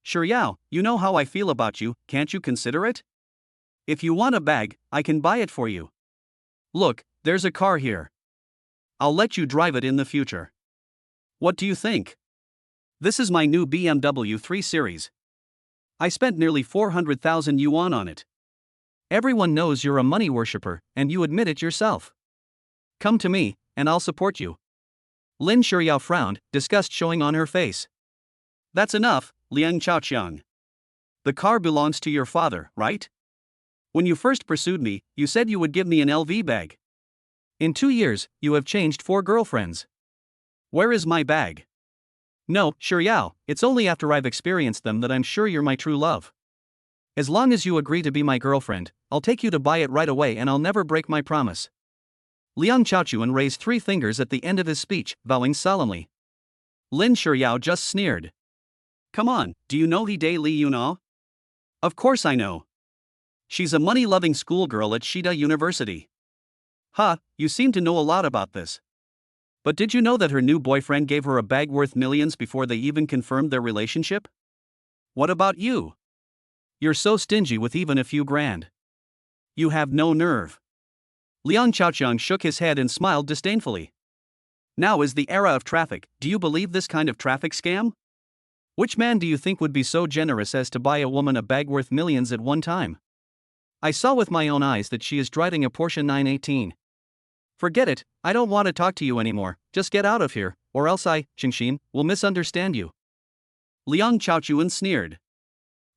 Sure Yao, you know how I feel about you, can't you consider it? If you want a bag, I can buy it for you. Look, there's a car here. I'll let you drive it in the future. What do you think? This is my new BMW 3 Series. I spent nearly 400,000 yuan on it. Everyone knows you're a money worshipper, and you admit it yourself. Come to me, and I'll support you. Lin Shuyao frowned, disgust showing on her face. That's enough, Liang Chaoqiang. The car belongs to your father, right? When you first pursued me, you said you would give me an LV bag. In 2 years, you have changed 4 girlfriends. Where is my bag? No, Shuyao, it's only after I've experienced them that I'm sure you're my true love. As long as you agree to be my girlfriend, I'll take you to buy it right away and I'll never break my promise. Liang Chaochuan raised 3 fingers at the end of his speech, vowing solemnly. Lin Shuyao just sneered. Come on, do you know Hide Li Yunao? Of course I know. She's a money-loving schoolgirl at Shida University. Ha, you seem to know a lot about this. But did you know that her new boyfriend gave her a bag worth millions before they even confirmed their relationship? What about you? You're so stingy with even a few grand. You have no nerve. Liang Chaoqiang shook his head and smiled disdainfully. Now is the era of traffic, do you believe this kind of traffic scam? Which man do you think would be so generous as to buy a woman a bag worth millions at one time? I saw with my own eyes that she is driving a Porsche 918. Forget it, I don't want to talk to you anymore, just get out of here, or else I, Qingxin, will misunderstand you. Liang Chaochuan sneered.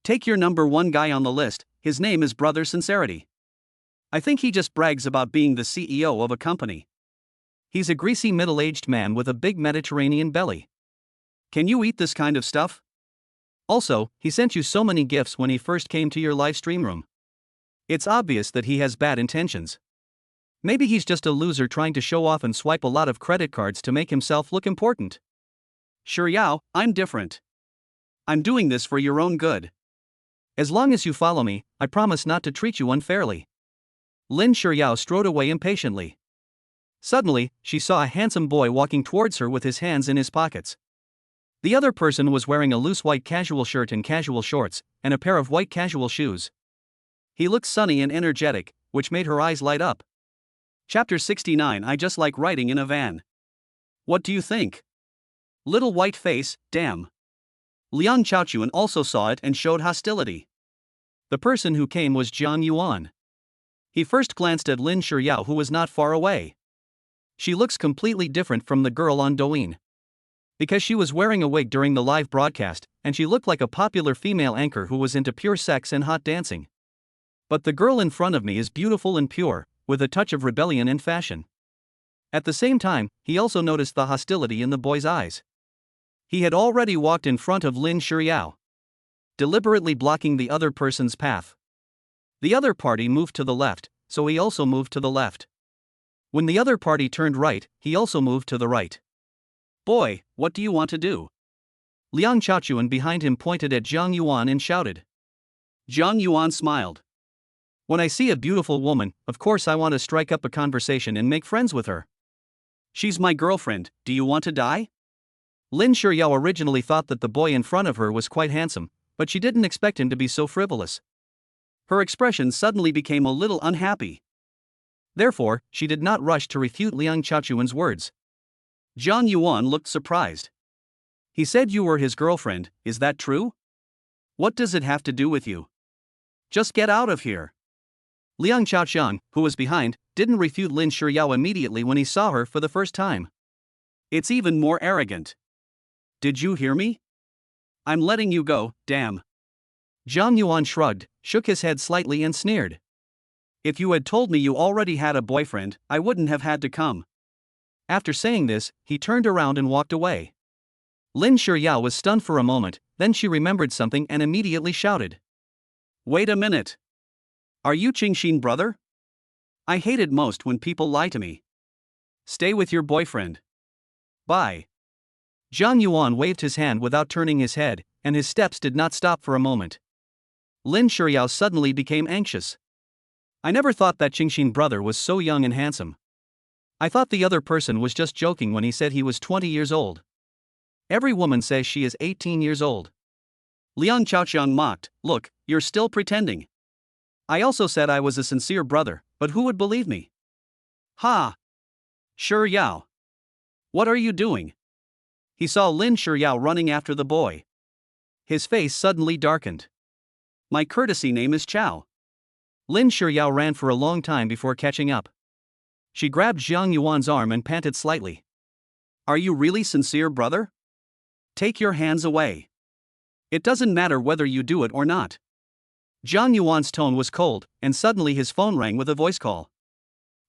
Take your number 1 guy on the list, his name is Brother Sincerity. I think he just brags about being the CEO of a company. He's a greasy middle-aged man with a big Mediterranean belly. Can you eat this kind of stuff? Also, he sent you so many gifts when he first came to your live stream room. It's obvious that he has bad intentions. Maybe he's just a loser trying to show off and swipe a lot of credit cards to make himself look important. Sure Yao, I'm different. I'm doing this for your own good. As long as you follow me, I promise not to treat you unfairly. Lin Shuyao strode away impatiently. Suddenly, she saw a handsome boy walking towards her with his hands in his pockets. The other person was wearing a loose white casual shirt and casual shorts, and a pair of white casual shoes. He looked sunny and energetic, which made her eyes light up. Chapter 69 I just like riding in a van. What do you think? Little white face, damn. Liang Chaochuan also saw it and showed hostility. The person who came was Jiang Yuan. He first glanced at Lin Shuyao, who was not far away. She looks completely different from the girl on Douyin. Because she was wearing a wig during the live broadcast, and she looked like a popular female anchor who was into pure sex and hot dancing. But the girl in front of me is beautiful and pure, with a touch of rebellion and fashion. At the same time, he also noticed the hostility in the boy's eyes. He had already walked in front of Lin Shuyao, deliberately blocking the other person's path. The other party moved to the left, so he also moved to the left. When the other party turned right, he also moved to the right. Boy, what do you want to do? Liang Chaochuan behind him pointed at Jiang Yuan and shouted. Jiang Yuan smiled. When I see a beautiful woman, of course I want to strike up a conversation and make friends with her. She's my girlfriend, do you want to die? Lin Shuyao originally thought that the boy in front of her was quite handsome, but she didn't expect him to be so frivolous. Her expression suddenly became a little unhappy. Therefore, she did not rush to refute Liang Chaochuan's words. Jiang Yuan looked surprised. He said you were his girlfriend, is that true? What does it have to do with you? Just get out of here. Liang Chaoqiang, who was behind, didn't refute Lin Shuyao immediately when he saw her for the first time. It's even more arrogant. Did you hear me? I'm letting you go, damn. Jiang Yuan shrugged, shook his head slightly and sneered. If you had told me you already had a boyfriend, I wouldn't have had to come. After saying this, he turned around and walked away. Lin Shuyao was stunned for a moment, then she remembered something and immediately shouted. Wait a minute. Are you Qingxin brother? I hate it most when people lie to me. Stay with your boyfriend. Bye. Jiang Yuan waved his hand without turning his head, and his steps did not stop for a moment. Lin Shuyao suddenly became anxious. I never thought that Qingxin brother was so young and handsome. I thought the other person was just joking when he said he was 20 years old. Every woman says she is 18 years old. Liang Chaoqiang mocked, look, you're still pretending. I also said I was a sincere brother, but who would believe me? Ha! Shiryao. What are you doing? He saw Lin Shiryao running after the boy. His face suddenly darkened. My courtesy name is Chao. Lin Shiryao ran for a long time before catching up. She grabbed Jiang Yuan's arm and panted slightly. Are you really sincere, brother? Take your hands away. It doesn't matter whether you do it or not. Jiang Yuan's tone was cold, and suddenly his phone rang with a voice call.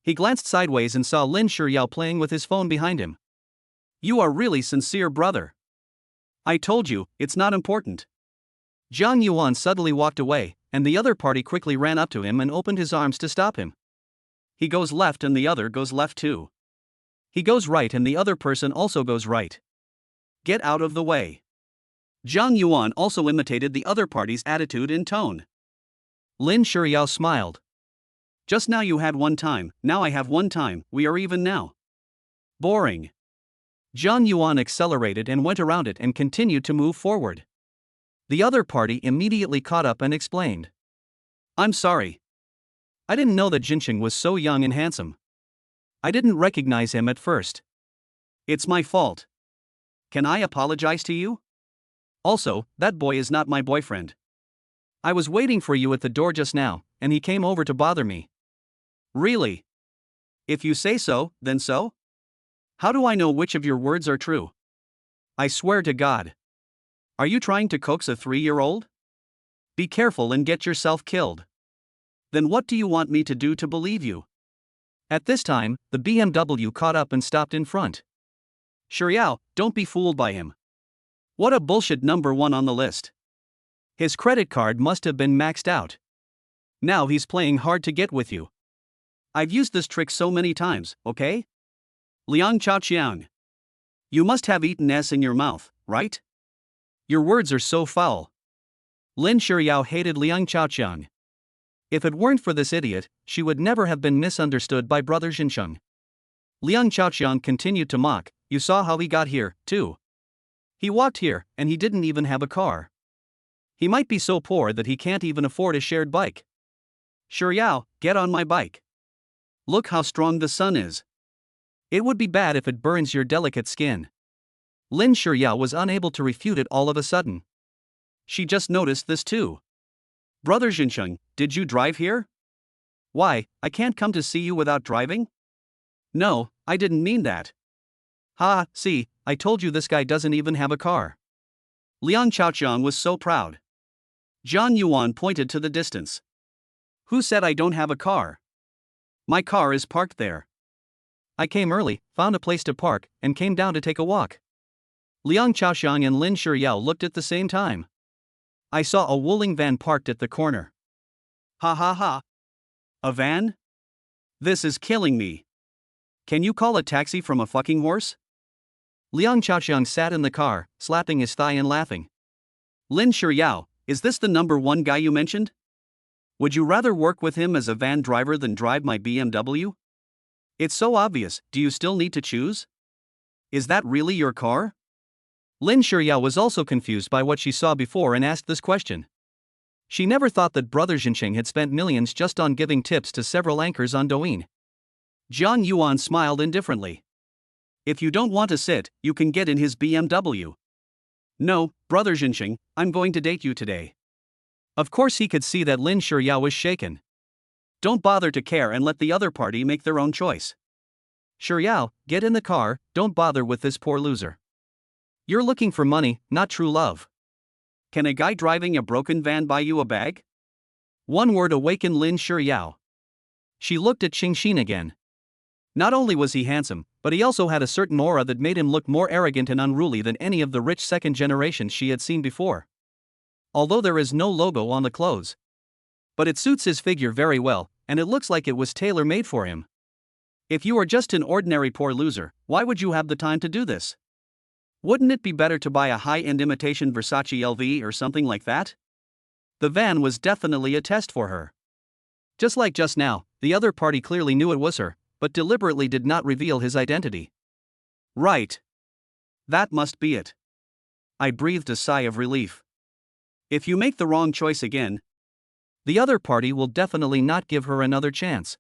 He glanced sideways and saw Lin Shiryao playing with his phone behind him. You are really sincere, brother. I told you, it's not important. Jiang Yuan suddenly walked away, and the other party quickly ran up to him and opened his arms to stop him. He goes left and the other goes left too. He goes right and the other person also goes right. Get out of the way. Jiang Yuan also imitated the other party's attitude and tone. Lin Shiryao smiled. Just now you had one time, now I have one time, we are even now. Boring. Jiang Yuan accelerated and went around it and continued to move forward. The other party immediately caught up and explained. I'm sorry. I didn't know that Jinsheng was so young and handsome. I didn't recognize him at first. It's my fault. Can I apologize to you? Also, that boy is not my boyfriend. I was waiting for you at the door just now, and he came over to bother me. Really? If you say so, then so? How do I know which of your words are true? I swear to God. Are you trying to coax a 3-year-old? Be careful and get yourself killed. Then what do you want me to do to believe you? At this time, the BMW caught up and stopped in front. Shiryao, don't be fooled by him. What a bullshit number one on the list. His credit card must have been maxed out. Now he's playing hard to get with you. I've used this trick so many times, okay? Liang Chaoqiang. You must have eaten S in your mouth, right? Your words are so foul. Lin Shiryao hated Liang Chaoqiang. If it weren't for this idiot, she would never have been misunderstood by brother Jinsheng. Liang Chaoqiang continued to mock, you saw how he got here, too. He walked here, and he didn't even have a car. He might be so poor that he can't even afford a shared bike. Shiryao, get on my bike. Look how strong the sun is. It would be bad if it burns your delicate skin. Lin Shiryao was unable to refute it all of a sudden. She just noticed this too. Brother Jinsheng, did you drive here? Why, I can't come to see you without driving? No, I didn't mean that. Ha, see, I told you this guy doesn't even have a car. Liang Chaoqiang was so proud. Jiang Yuan pointed to the distance. Who said I don't have a car? My car is parked there. I came early, found a place to park, and came down to take a walk. Liang Chaoqiang and Lin Shiryao looked at the same time. I saw a Wuling van parked at the corner. Ha ha ha. A van? This is killing me. Can you call a taxi from a fucking horse? Liang Chaoqiang sat in the car, slapping his thigh and laughing. Lin Shiryao, is this the number one guy you mentioned? Would you rather work with him as a van driver than drive my BMW? It's so obvious, do you still need to choose? Is that really your car? Lin Shiryao was also confused by what she saw before and asked this question. She never thought that brother Jinsheng had spent millions just on giving tips to several anchors on Douyin. Jiang Yuan smiled indifferently. If you don't want to sit, you can get in his BMW. No, brother Jinsheng, I'm going to date you today. Of course he could see that Lin Shiryao was shaken. Don't bother to care and let the other party make their own choice. Shiryao, get in the car, don't bother with this poor loser. You're looking for money, not true love. Can a guy driving a broken van buy you a bag? One word awakened Lin Shiryao. She looked at Qingxin again. Not only was he handsome, but he also had a certain aura that made him look more arrogant and unruly than any of the rich second generations she had seen before. Although there is no logo on the clothes. But it suits his figure very well, and it looks like it was tailor-made for him. If you are just an ordinary poor loser, why would you have the time to do this? Wouldn't it be better to buy a high-end imitation Versace LV or something like that? The van was definitely a test for her. Just like just now, the other party clearly knew it was her, but deliberately did not reveal his identity. Right. That must be it. I breathed a sigh of relief. If you make the wrong choice again, the other party will definitely not give her another chance.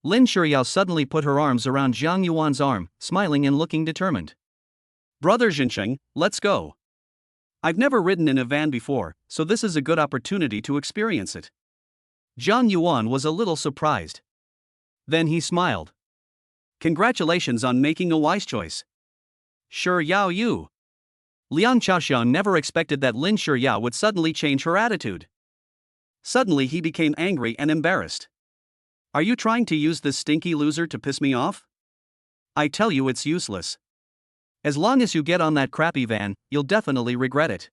Lin Shuyao suddenly put her arms around Jiang Yuan's arm, smiling and looking determined. Brother Jinsheng, let's go. I've never ridden in a van before, so this is a good opportunity to experience it. Jiang Yuan was a little surprised. Then he smiled. Congratulations on making a wise choice. Sure Yao Yu. Liang Chaoxiang never expected that Lin Shuyao would suddenly change her attitude. Suddenly he became angry and embarrassed. Are you trying to use this stinky loser to piss me off? I tell you it's useless. As long as you get on that crappy van, you'll definitely regret it.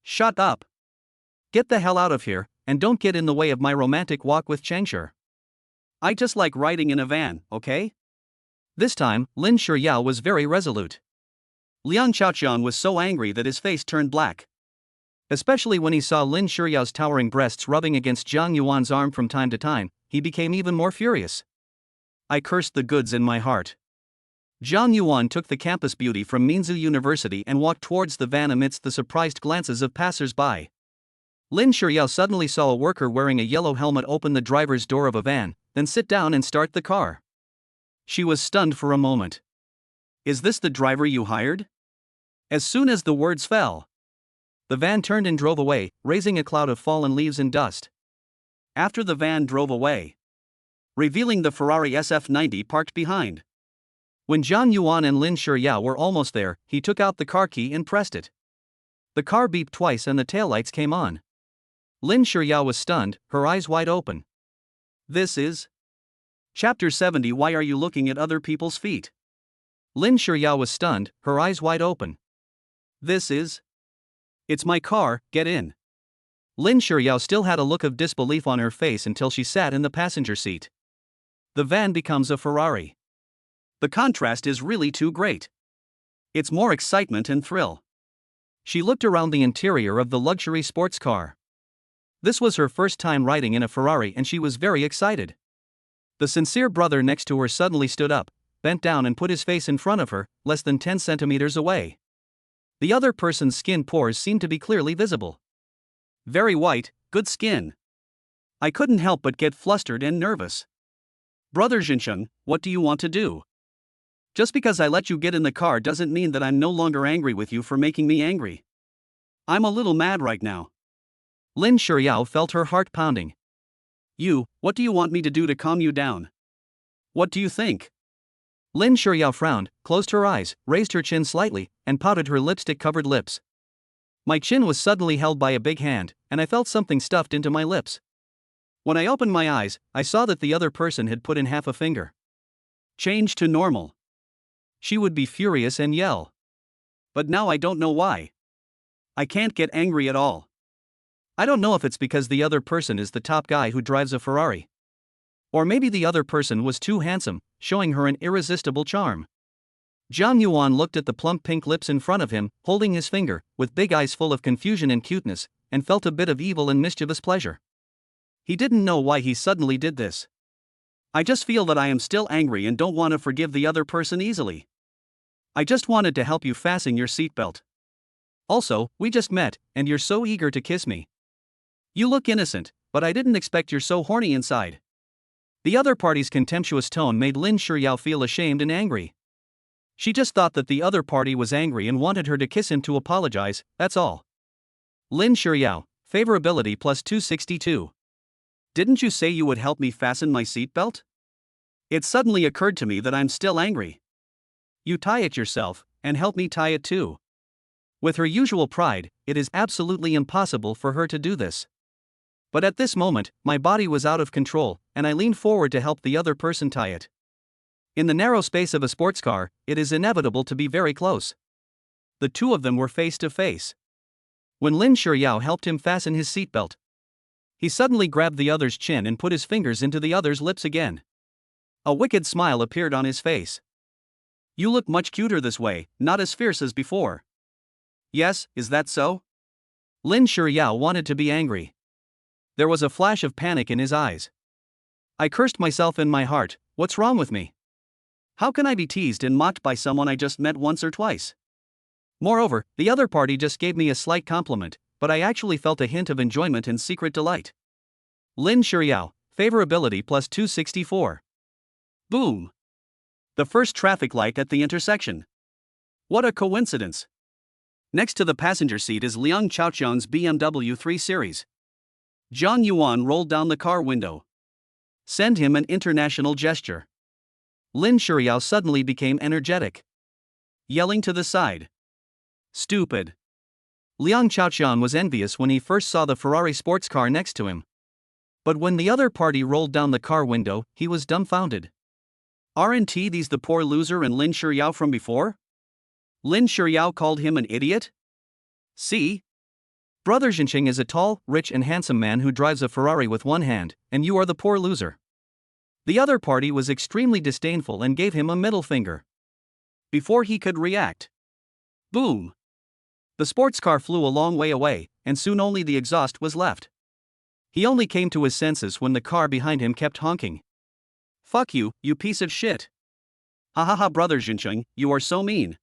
Shut up. Get the hell out of here, and don't get in the way of my romantic walk with Changshi. I just like riding in a van, okay? This time, Lin Shuyao was very resolute. Liang Chaoxiang was so angry that his face turned black. Especially when he saw Lin Shuyao's towering breasts rubbing against Jiang Yuan's arm from time to time, he became even more furious. I cursed the goods in my heart. Jiang Yuan took the campus beauty from Minzu University and walked towards the van amidst the surprised glances of passers-by. Lin Shuyao suddenly saw a worker wearing a yellow helmet open the driver's door of a van, then sit down and start the car. She was stunned for a moment. Is this the driver you hired? As soon as the words fell, the van turned and drove away, raising a cloud of fallen leaves and dust. After the van drove away, revealing the Ferrari SF90 parked behind. When Jiang Yuan and Lin Shuyao were almost there, he took out the car key and pressed it. The car beeped twice and the taillights came on. Lin Shuyao was stunned, her eyes wide open. This is Chapter 70. Why are you looking at other people's feet? Lin Shuyao was stunned, her eyes wide open. This is It's my car, get in. Lin Shuyao still had a look of disbelief on her face until she sat in the passenger seat. The van becomes a Ferrari. The contrast is really too great. It's more excitement and thrill. She looked around the interior of the luxury sports car. This was her first time riding in a Ferrari and she was very excited. The sincere brother next to her suddenly stood up, bent down and put his face in front of her, less than 10 centimeters away. The other person's skin pores seemed to be clearly visible. Very white, good skin. I couldn't help but get flustered and nervous. Brother Jinsheng, what do you want to do? Just because I let you get in the car doesn't mean that I'm no longer angry with you for making me angry. I'm a little mad right now. Lin Shuyao felt her heart pounding. What do you want me to do to calm you down? What do you think? Lin Shuyao frowned, closed her eyes, raised her chin slightly, and pouted her lipstick-covered lips. My chin was suddenly held by a big hand, and I felt something stuffed into my lips. When I opened my eyes, I saw that the other person had put in half a finger. Change to normal. She would be furious and yell. But now I don't know why. I can't get angry at all. I don't know if it's because the other person is the top guy who drives a Ferrari. Or maybe the other person was too handsome, showing her an irresistible charm. Jiang Yuan looked at the plump pink lips in front of him, holding his finger, with big eyes full of confusion and cuteness, and felt a bit of evil and mischievous pleasure. He didn't know why he suddenly did this. I just feel that I am still angry and don't want to forgive the other person easily. I just wanted to help you fasten your seatbelt. Also, we just met, and you're so eager to kiss me. You look innocent, but I didn't expect you're so horny inside. The other party's contemptuous tone made Lin Shuyao feel ashamed and angry. She just thought that the other party was angry and wanted her to kiss him to apologize, that's all. Lin Shuyao, favorability plus 262. Didn't you say you would help me fasten my seatbelt? It suddenly occurred to me that I'm still angry. You tie it yourself, and help me tie it too. With her usual pride, it is absolutely impossible for her to do this. But at this moment, my body was out of control, and I leaned forward to help the other person tie it. In the narrow space of a sports car, it is inevitable to be very close. The two of them were face to face. When Lin Shuyao helped him fasten his seatbelt, he suddenly grabbed the other's chin and put his fingers into the other's lips again. A wicked smile appeared on his face. You look much cuter this way, not as fierce as before. Yes, is that so? Lin Shuyao wanted to be angry. There was a flash of panic in his eyes. I cursed myself in my heart, what's wrong with me? How can I be teased and mocked by someone I just met once or twice? Moreover, the other party just gave me a slight compliment, but I actually felt a hint of enjoyment and secret delight. Lin Shuyao, favorability plus 264. Boom! The first traffic light at the intersection. What a coincidence! Next to the passenger seat is Liang Chaoqiang's BMW 3 Series. Zhang Yuan rolled down the car window. Send him an international gesture. Lin Shuyao suddenly became energetic, Yelling to the side. Stupid. Liang Chaoqiang was envious when he first saw the Ferrari sports car next to him. But when the other party rolled down the car window, he was dumbfounded. Aren't these the poor loser and Lin Shuyao from before? Lin Shuyao called him an idiot? See? Brother Jinqing is a tall, rich and handsome man who drives a Ferrari with one hand, and you are the poor loser. The other party was extremely disdainful and gave him a middle finger. Before he could react. Boom! The sports car flew a long way away, and soon only the exhaust was left. He only came to his senses when the car behind him kept honking. Fuck you, you piece of shit. Ha ha ha, Brother Jinqing, you are so mean.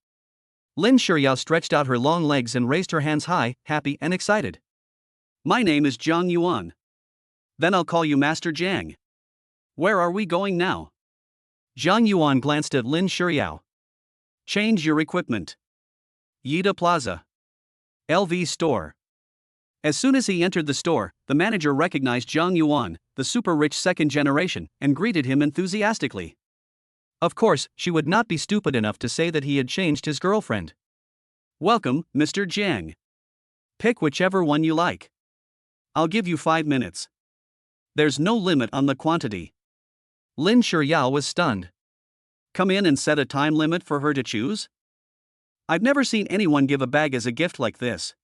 Lin Shuyao stretched out her long legs and raised her hands high, happy and excited. My name is Zhang Yuan. Then I'll call you Master Jiang. Where are we going now? Zhang Yuan glanced at Lin Shuyao. Change your equipment. Yida Plaza. LV store. As soon as he entered the store, the manager recognized Zhang Yuan, the super rich second generation, and greeted him enthusiastically. Of course, she would not be stupid enough to say that he had changed his girlfriend. Welcome, Mr. Jiang. Pick whichever one you like. I'll give you 5 minutes. There's no limit on the quantity. Lin Shuyao was stunned. Come in and set a time limit for her to choose? I've never seen anyone give a bag as a gift like this.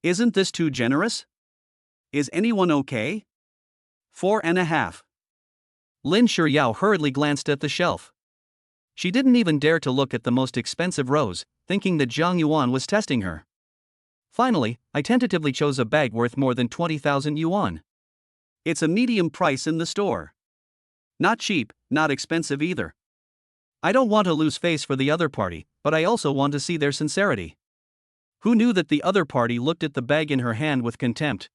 Isn't this too generous? Is anyone okay? 4.5. Lin Shuyao hurriedly glanced at the shelf. She didn't even dare to look at the most expensive rose, thinking that Zhang Yuan was testing her. Finally, I tentatively chose a bag worth more than 20,000 yuan. It's a medium price in the store. Not cheap, not expensive either. I don't want to lose face for the other party, but I also want to see their sincerity. Who knew that the other party looked at the bag in her hand with contempt?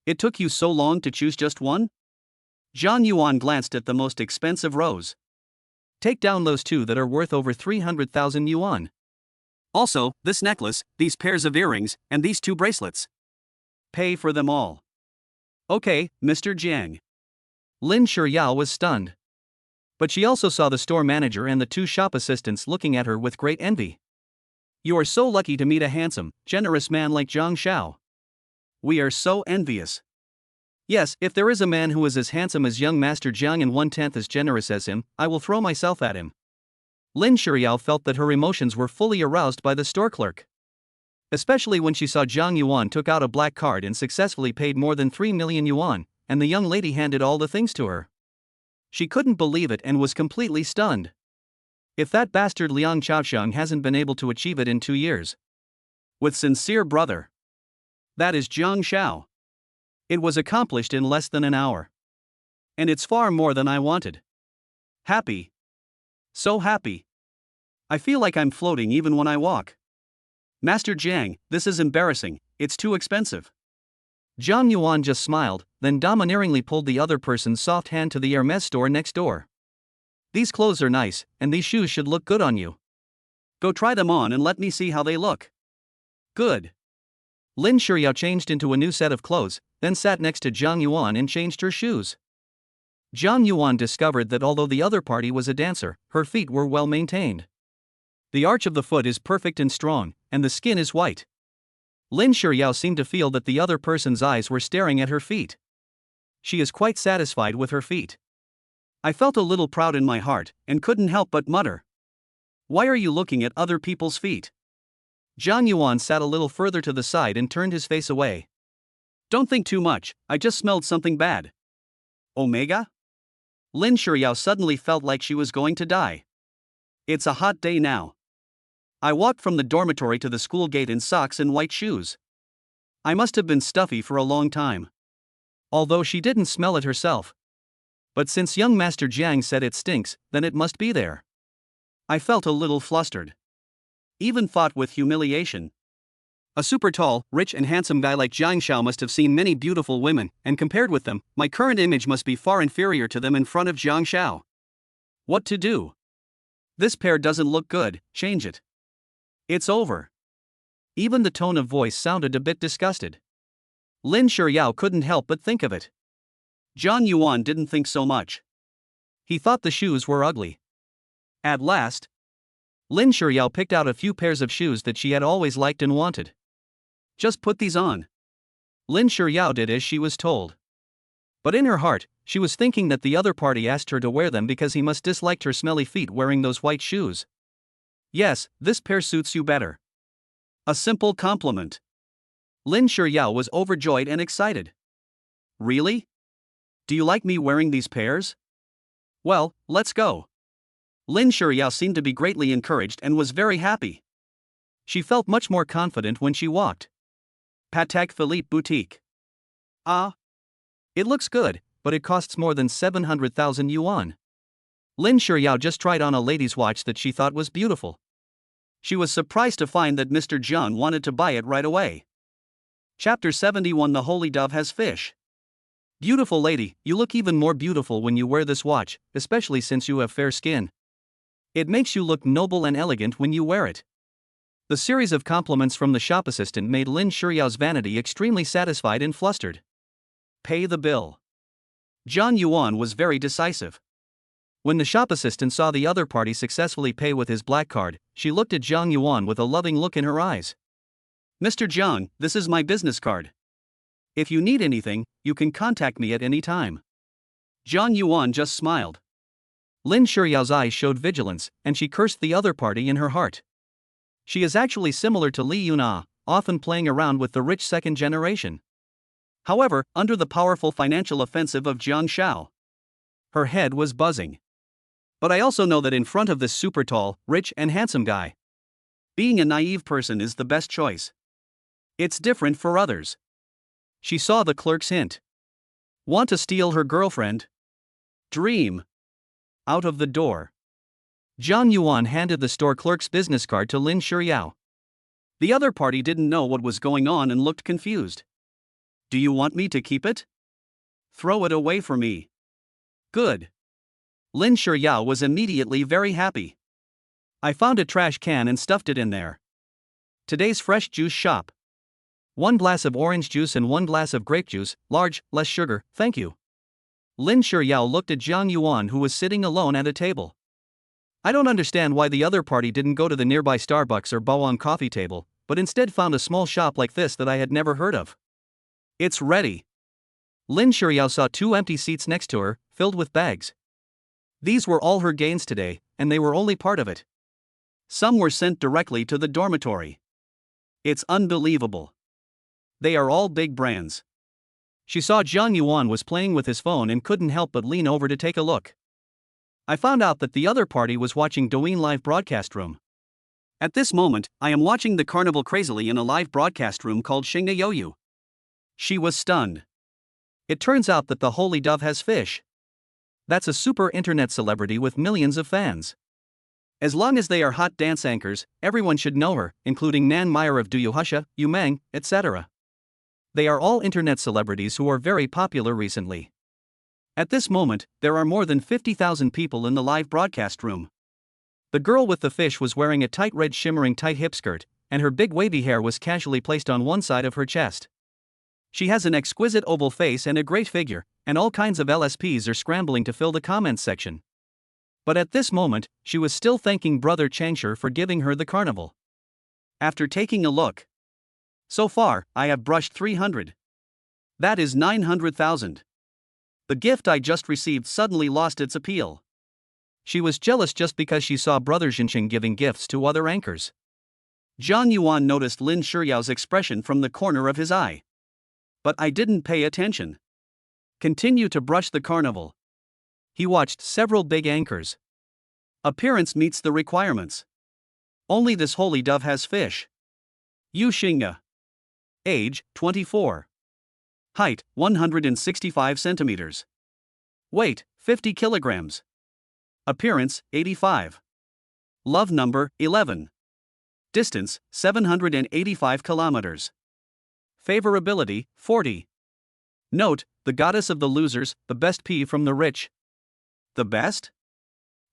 It took you so long to choose just one? Zhang Yuan glanced at the most expensive rose. Take down those two that are worth over 300,000 yuan. Also, this necklace, these pairs of earrings, and these 2 bracelets. Pay for them all. Okay, Mr. Jiang. Lin Shuyao was stunned. But she also saw the store manager and the 2 shop assistants looking at her with great envy. You are so lucky to meet a handsome, generous man like Zhang Shao. We are so envious. Yes, if there is a man who is as handsome as young Master Jiang and 1/10 as generous as him, I will throw myself at him. Lin Shuyao felt that her emotions were fully aroused by the store clerk. Especially when she saw Zhang Yuan took out a black card and successfully paid more than 3 million yuan, and the young lady handed all the things to her. She couldn't believe it and was completely stunned. If that bastard Liang Chaoqiang hasn't been able to achieve it in 2 years. With sincere brother. That is Zhang Shao. It was accomplished in less than an hour. And it's far more than I wanted. Happy. So happy. I feel like I'm floating even when I walk. Master Jiang, this is embarrassing, it's too expensive. Zhang Yuan just smiled, then domineeringly pulled the other person's soft hand to the Hermes store next door. These clothes are nice, and these shoes should look good on you. Go try them on and let me see how they look. Good. Lin Shuyao changed into a new set of clothes, then sat next to Zhang Yuan and changed her shoes. Zhang Yuan discovered that although the other party was a dancer, her feet were well maintained. The arch of the foot is perfect and strong, and the skin is white. Lin Shuyao seemed to feel that the other person's eyes were staring at her feet. She is quite satisfied with her feet. I felt a little proud in my heart, and couldn't help but mutter. Why are you looking at other people's feet? Zhang Yuan sat a little further to the side and turned his face away. Don't think too much, I just smelled something bad. Omega? Lin Shuyao suddenly felt like she was going to die. It's a hot day now. I walked from the dormitory to the school gate in socks and white shoes. I must have been stuffy for a long time. Although she didn't smell it herself. But since young Master Jiang said it stinks, then it must be there. I felt a little flustered. Even fought with humiliation. A super tall, rich and handsome guy like Jiang Xiao must have seen many beautiful women, and compared with them, my current image must be far inferior to them in front of Jiang Xiao. What to do? This pair doesn't look good, change it. It's over. Even the tone of voice sounded a bit disgusted. Lin Shuyao couldn't help but think of it. Zhang Yuan didn't think so much. He thought the shoes were ugly. At last, Lin Shuyao picked out a few pairs of shoes that she had always liked and wanted. Just put these on. Lin Shuyao did as she was told. But in her heart, she was thinking that the other party asked her to wear them because he must disliked her smelly feet wearing those white shoes. Yes, this pair suits you better. A simple compliment. Lin Shuyao was overjoyed and excited. Really? Do you like me wearing these pairs? Well, let's go. Lin Shuyao seemed to be greatly encouraged and was very happy. She felt much more confident when she walked. Patek Philippe Boutique. Ah. It looks good, but it costs more than 700,000 yuan. Lin Shuyao just tried on a lady's watch that she thought was beautiful. She was surprised to find that Mr. Zhang wanted to buy it right away. Chapter 71 The Holy Dove Has Fish. Beautiful lady, you look even more beautiful when you wear this watch, especially since you have fair skin. It makes you look noble and elegant when you wear it. The series of compliments from the shop assistant made Lin Shuyao's vanity extremely satisfied and flustered. Pay the bill. Zhang Yuan was very decisive. When the shop assistant saw the other party successfully pay with his black card, she looked at Zhang Yuan with a loving look in her eyes. Mr. Zhang, this is my business card. If you need anything, you can contact me at any time. Zhang Yuan just smiled. Lin Shuyao's eyes showed vigilance, and she cursed the other party in her heart. She is actually similar to Li Yuna, often playing around with the rich second generation. However, under the powerful financial offensive of Jiang Xiao, her head was buzzing. But I also know that in front of this super tall, rich and handsome guy, being a naive person is the best choice. It's different for others. She saw the clerk's hint. Want to steal her girlfriend? Dream. Out of the door, Zhang Yuan handed the store clerk's business card to Lin Shuyao. The other party didn't know what was going on and looked confused. Do you want me to keep it? Throw it away for me. Good. Lin Shuyao was immediately very happy. I found a trash can and stuffed it in there. Today's fresh juice shop. 1 glass of orange juice and 1 glass of grape juice, large, less sugar, thank you. Lin Shuyao looked at Zhang Yuan, who was sitting alone at a table. I don't understand why the other party didn't go to the nearby Starbucks or Bawang coffee table, but instead found a small shop like this that I had never heard of. It's ready. Lin Shuyao saw 2 empty seats next to her, filled with bags. These were all her gains today, and they were only part of it. Some were sent directly to the dormitory. It's unbelievable. They are all big brands. She saw Zhang Yuan was playing with his phone and couldn't help but lean over to take a look. I found out that the other party was watching Douyin live broadcast room. At this moment, I am watching the carnival crazily in a live broadcast room called Xingna Youyu. She was stunned. It turns out that the Holy Dove has fish. That's a super internet celebrity with millions of fans. As long as they are hot dance anchors, everyone should know her, including Nan Meyer of Do You Husha, Yu Meng, etc. They are all internet celebrities who are very popular recently. At this moment, there are more than 50,000 people in the live broadcast room. The girl with the fish was wearing a tight red shimmering tight hip skirt, and her big wavy hair was casually placed on one side of her chest. She has an exquisite oval face and a great figure, and all kinds of LSPs are scrambling to fill the comments section. But at this moment, she was still thanking brother Changsher for giving her the carnival. After taking a look, so far, I have brushed 300. That is 900,000. The gift I just received suddenly lost its appeal. She was jealous just because she saw brother Jinqing giving gifts to other anchors. Zhang Yuan noticed Lin Shuyao's expression from the corner of his eye. But I didn't pay attention. Continue to brush the carnival. He watched several big anchors. Appearance meets the requirements. Only this holy dove has fish. Yu Xingya. Age, 24. Height, 165 centimeters. Weight, 50 kilograms. Appearance, 85. Love number, 11. Distance, 785 kilometers. Favorability, 40. Note, the goddess of the losers, the best P from the rich. The best?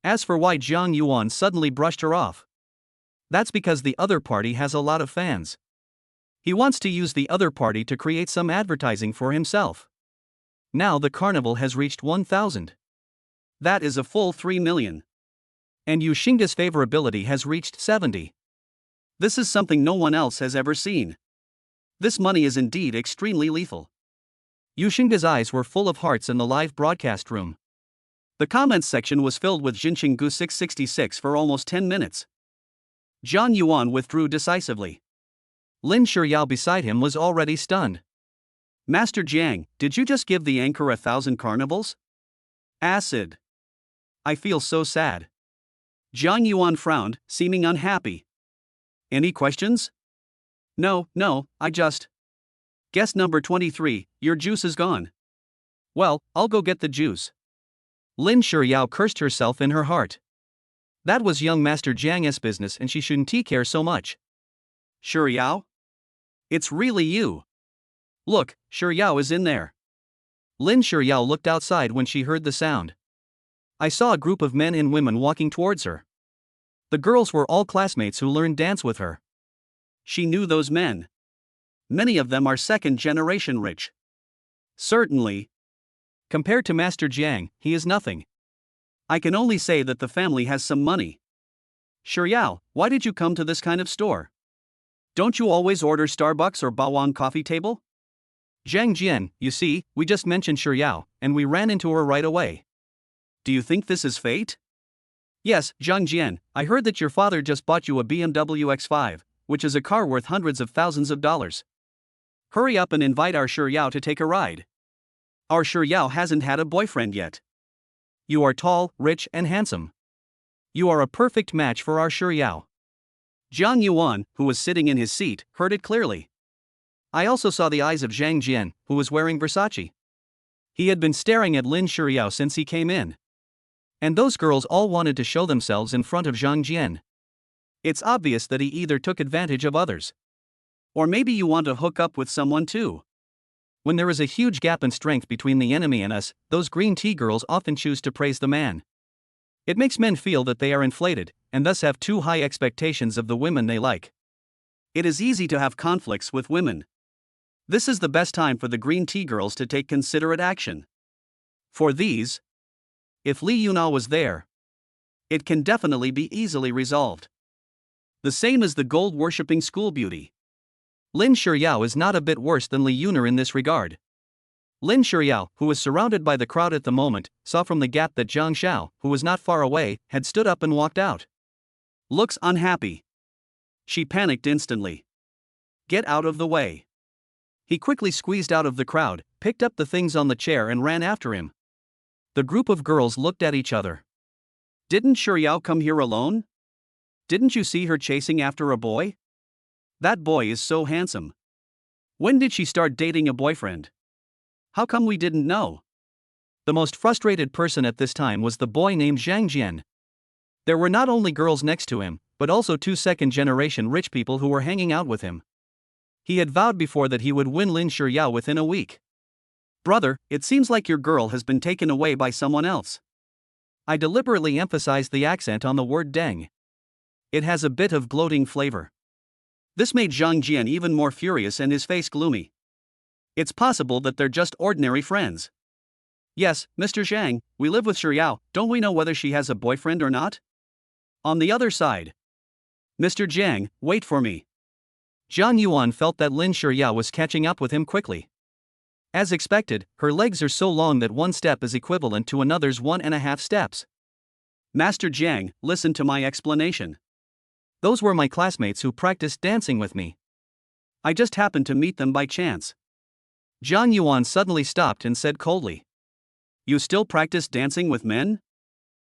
As for why Zhang Yuan suddenly brushed her off. That's because the other party has a lot of fans. He wants to use the other party to create some advertising for himself. Now the carnival has reached 1,000. That is a full 3 million. And Yushinga's favorability has reached 70. This is something no one else has ever seen. This money is indeed extremely lethal. Yushinga's eyes were full of hearts in the live broadcast room. The comments section was filled with Jinxinggu 666 for almost 10 minutes. Zhang Yuan withdrew decisively. Lin Shuyao beside him was already stunned. Master Jiang, did you just give the anchor 1,000 carnivals? Acid. I feel so sad. Zhang Yuan frowned, seeming unhappy. Any questions? No, I just. Guest number 23, your juice is gone. Well, I'll go get the juice. Lin Shuyao cursed herself in her heart. That was young Master Jiang's business and she shouldn't care so much. Shuyao? It's really you. Look, Shuyao is in there. Lin Shuyao looked outside when she heard the sound. I saw a group of men and women walking towards her. The girls were all classmates who learned dance with her. She knew those men. Many of them are second-generation rich. Certainly. Compared to Master Jiang, he is nothing. I can only say that the family has some money. Shuyao, why did you come to this kind of store? Don't you always order Starbucks or Bawang coffee table? Zhang Jian, you see, we just mentioned Shuyao, and we ran into her right away. Do you think this is fate? Yes, Zhang Jian, I heard that your father just bought you a BMW X5, which is a car worth hundreds of thousands of dollars. Hurry up and invite our Shuyao to take a ride. Our Shuyao hasn't had a boyfriend yet. You are tall, rich, and handsome. You are a perfect match for our Shuyao. Zhang Yuan, who was sitting in his seat, heard it clearly. I also saw the eyes of Zhang Jian, who was wearing Versace. He had been staring at Lin Shuyao since he came in. And those girls all wanted to show themselves in front of Zhang Jian. It's obvious that he either took advantage of others. Or maybe you want to hook up with someone too. When there is a huge gap in strength between the enemy and us, those green tea girls often choose to praise the man. It makes men feel that they are inflated, and thus have too high expectations of the women they like. It is easy to have conflicts with women. This is the best time for the green tea girls to take considerate action. For these, if Li Yunao was there, it can definitely be easily resolved. The same as the gold-worshipping school beauty. Lin Shuyao is not a bit worse than Li Yunar in this regard. Lin Shuyao, who was surrounded by the crowd at the moment, saw from the gap that Zhang Xiao, who was not far away, had stood up and walked out. Looks unhappy. She panicked instantly. Get out of the way. He quickly squeezed out of the crowd, picked up the things on the chair and ran after him. The group of girls looked at each other. Didn't Shuyao come here alone? Didn't you see her chasing after a boy? That boy is so handsome. When did she start dating a boyfriend? How come we didn't know? The most frustrated person at this time was the boy named Zhang Jian. There were not only girls next to him, but also 2 second-generation rich people who were hanging out with him. He had vowed before that he would win Lin Shuyao within a week. Brother, it seems like your girl has been taken away by someone else. I deliberately emphasized the accent on the word deng. It has a bit of gloating flavor. This made Zhang Jian even more furious and his face gloomy. It's possible that they're just ordinary friends. Yes, Mr. Zhang, we live with Shuyao, don't we know whether she has a boyfriend or not? On the other side. Mr. Zhang, wait for me. Zhang Yuan felt that Lin Shuyao was catching up with him quickly. As expected, her legs are so long that one step is equivalent to another's 1.5 steps. Master Jiang, listen to my explanation. Those were my classmates who practiced dancing with me. I just happened to meet them by chance. Zhang Yuan suddenly stopped and said coldly. You still practice dancing with men?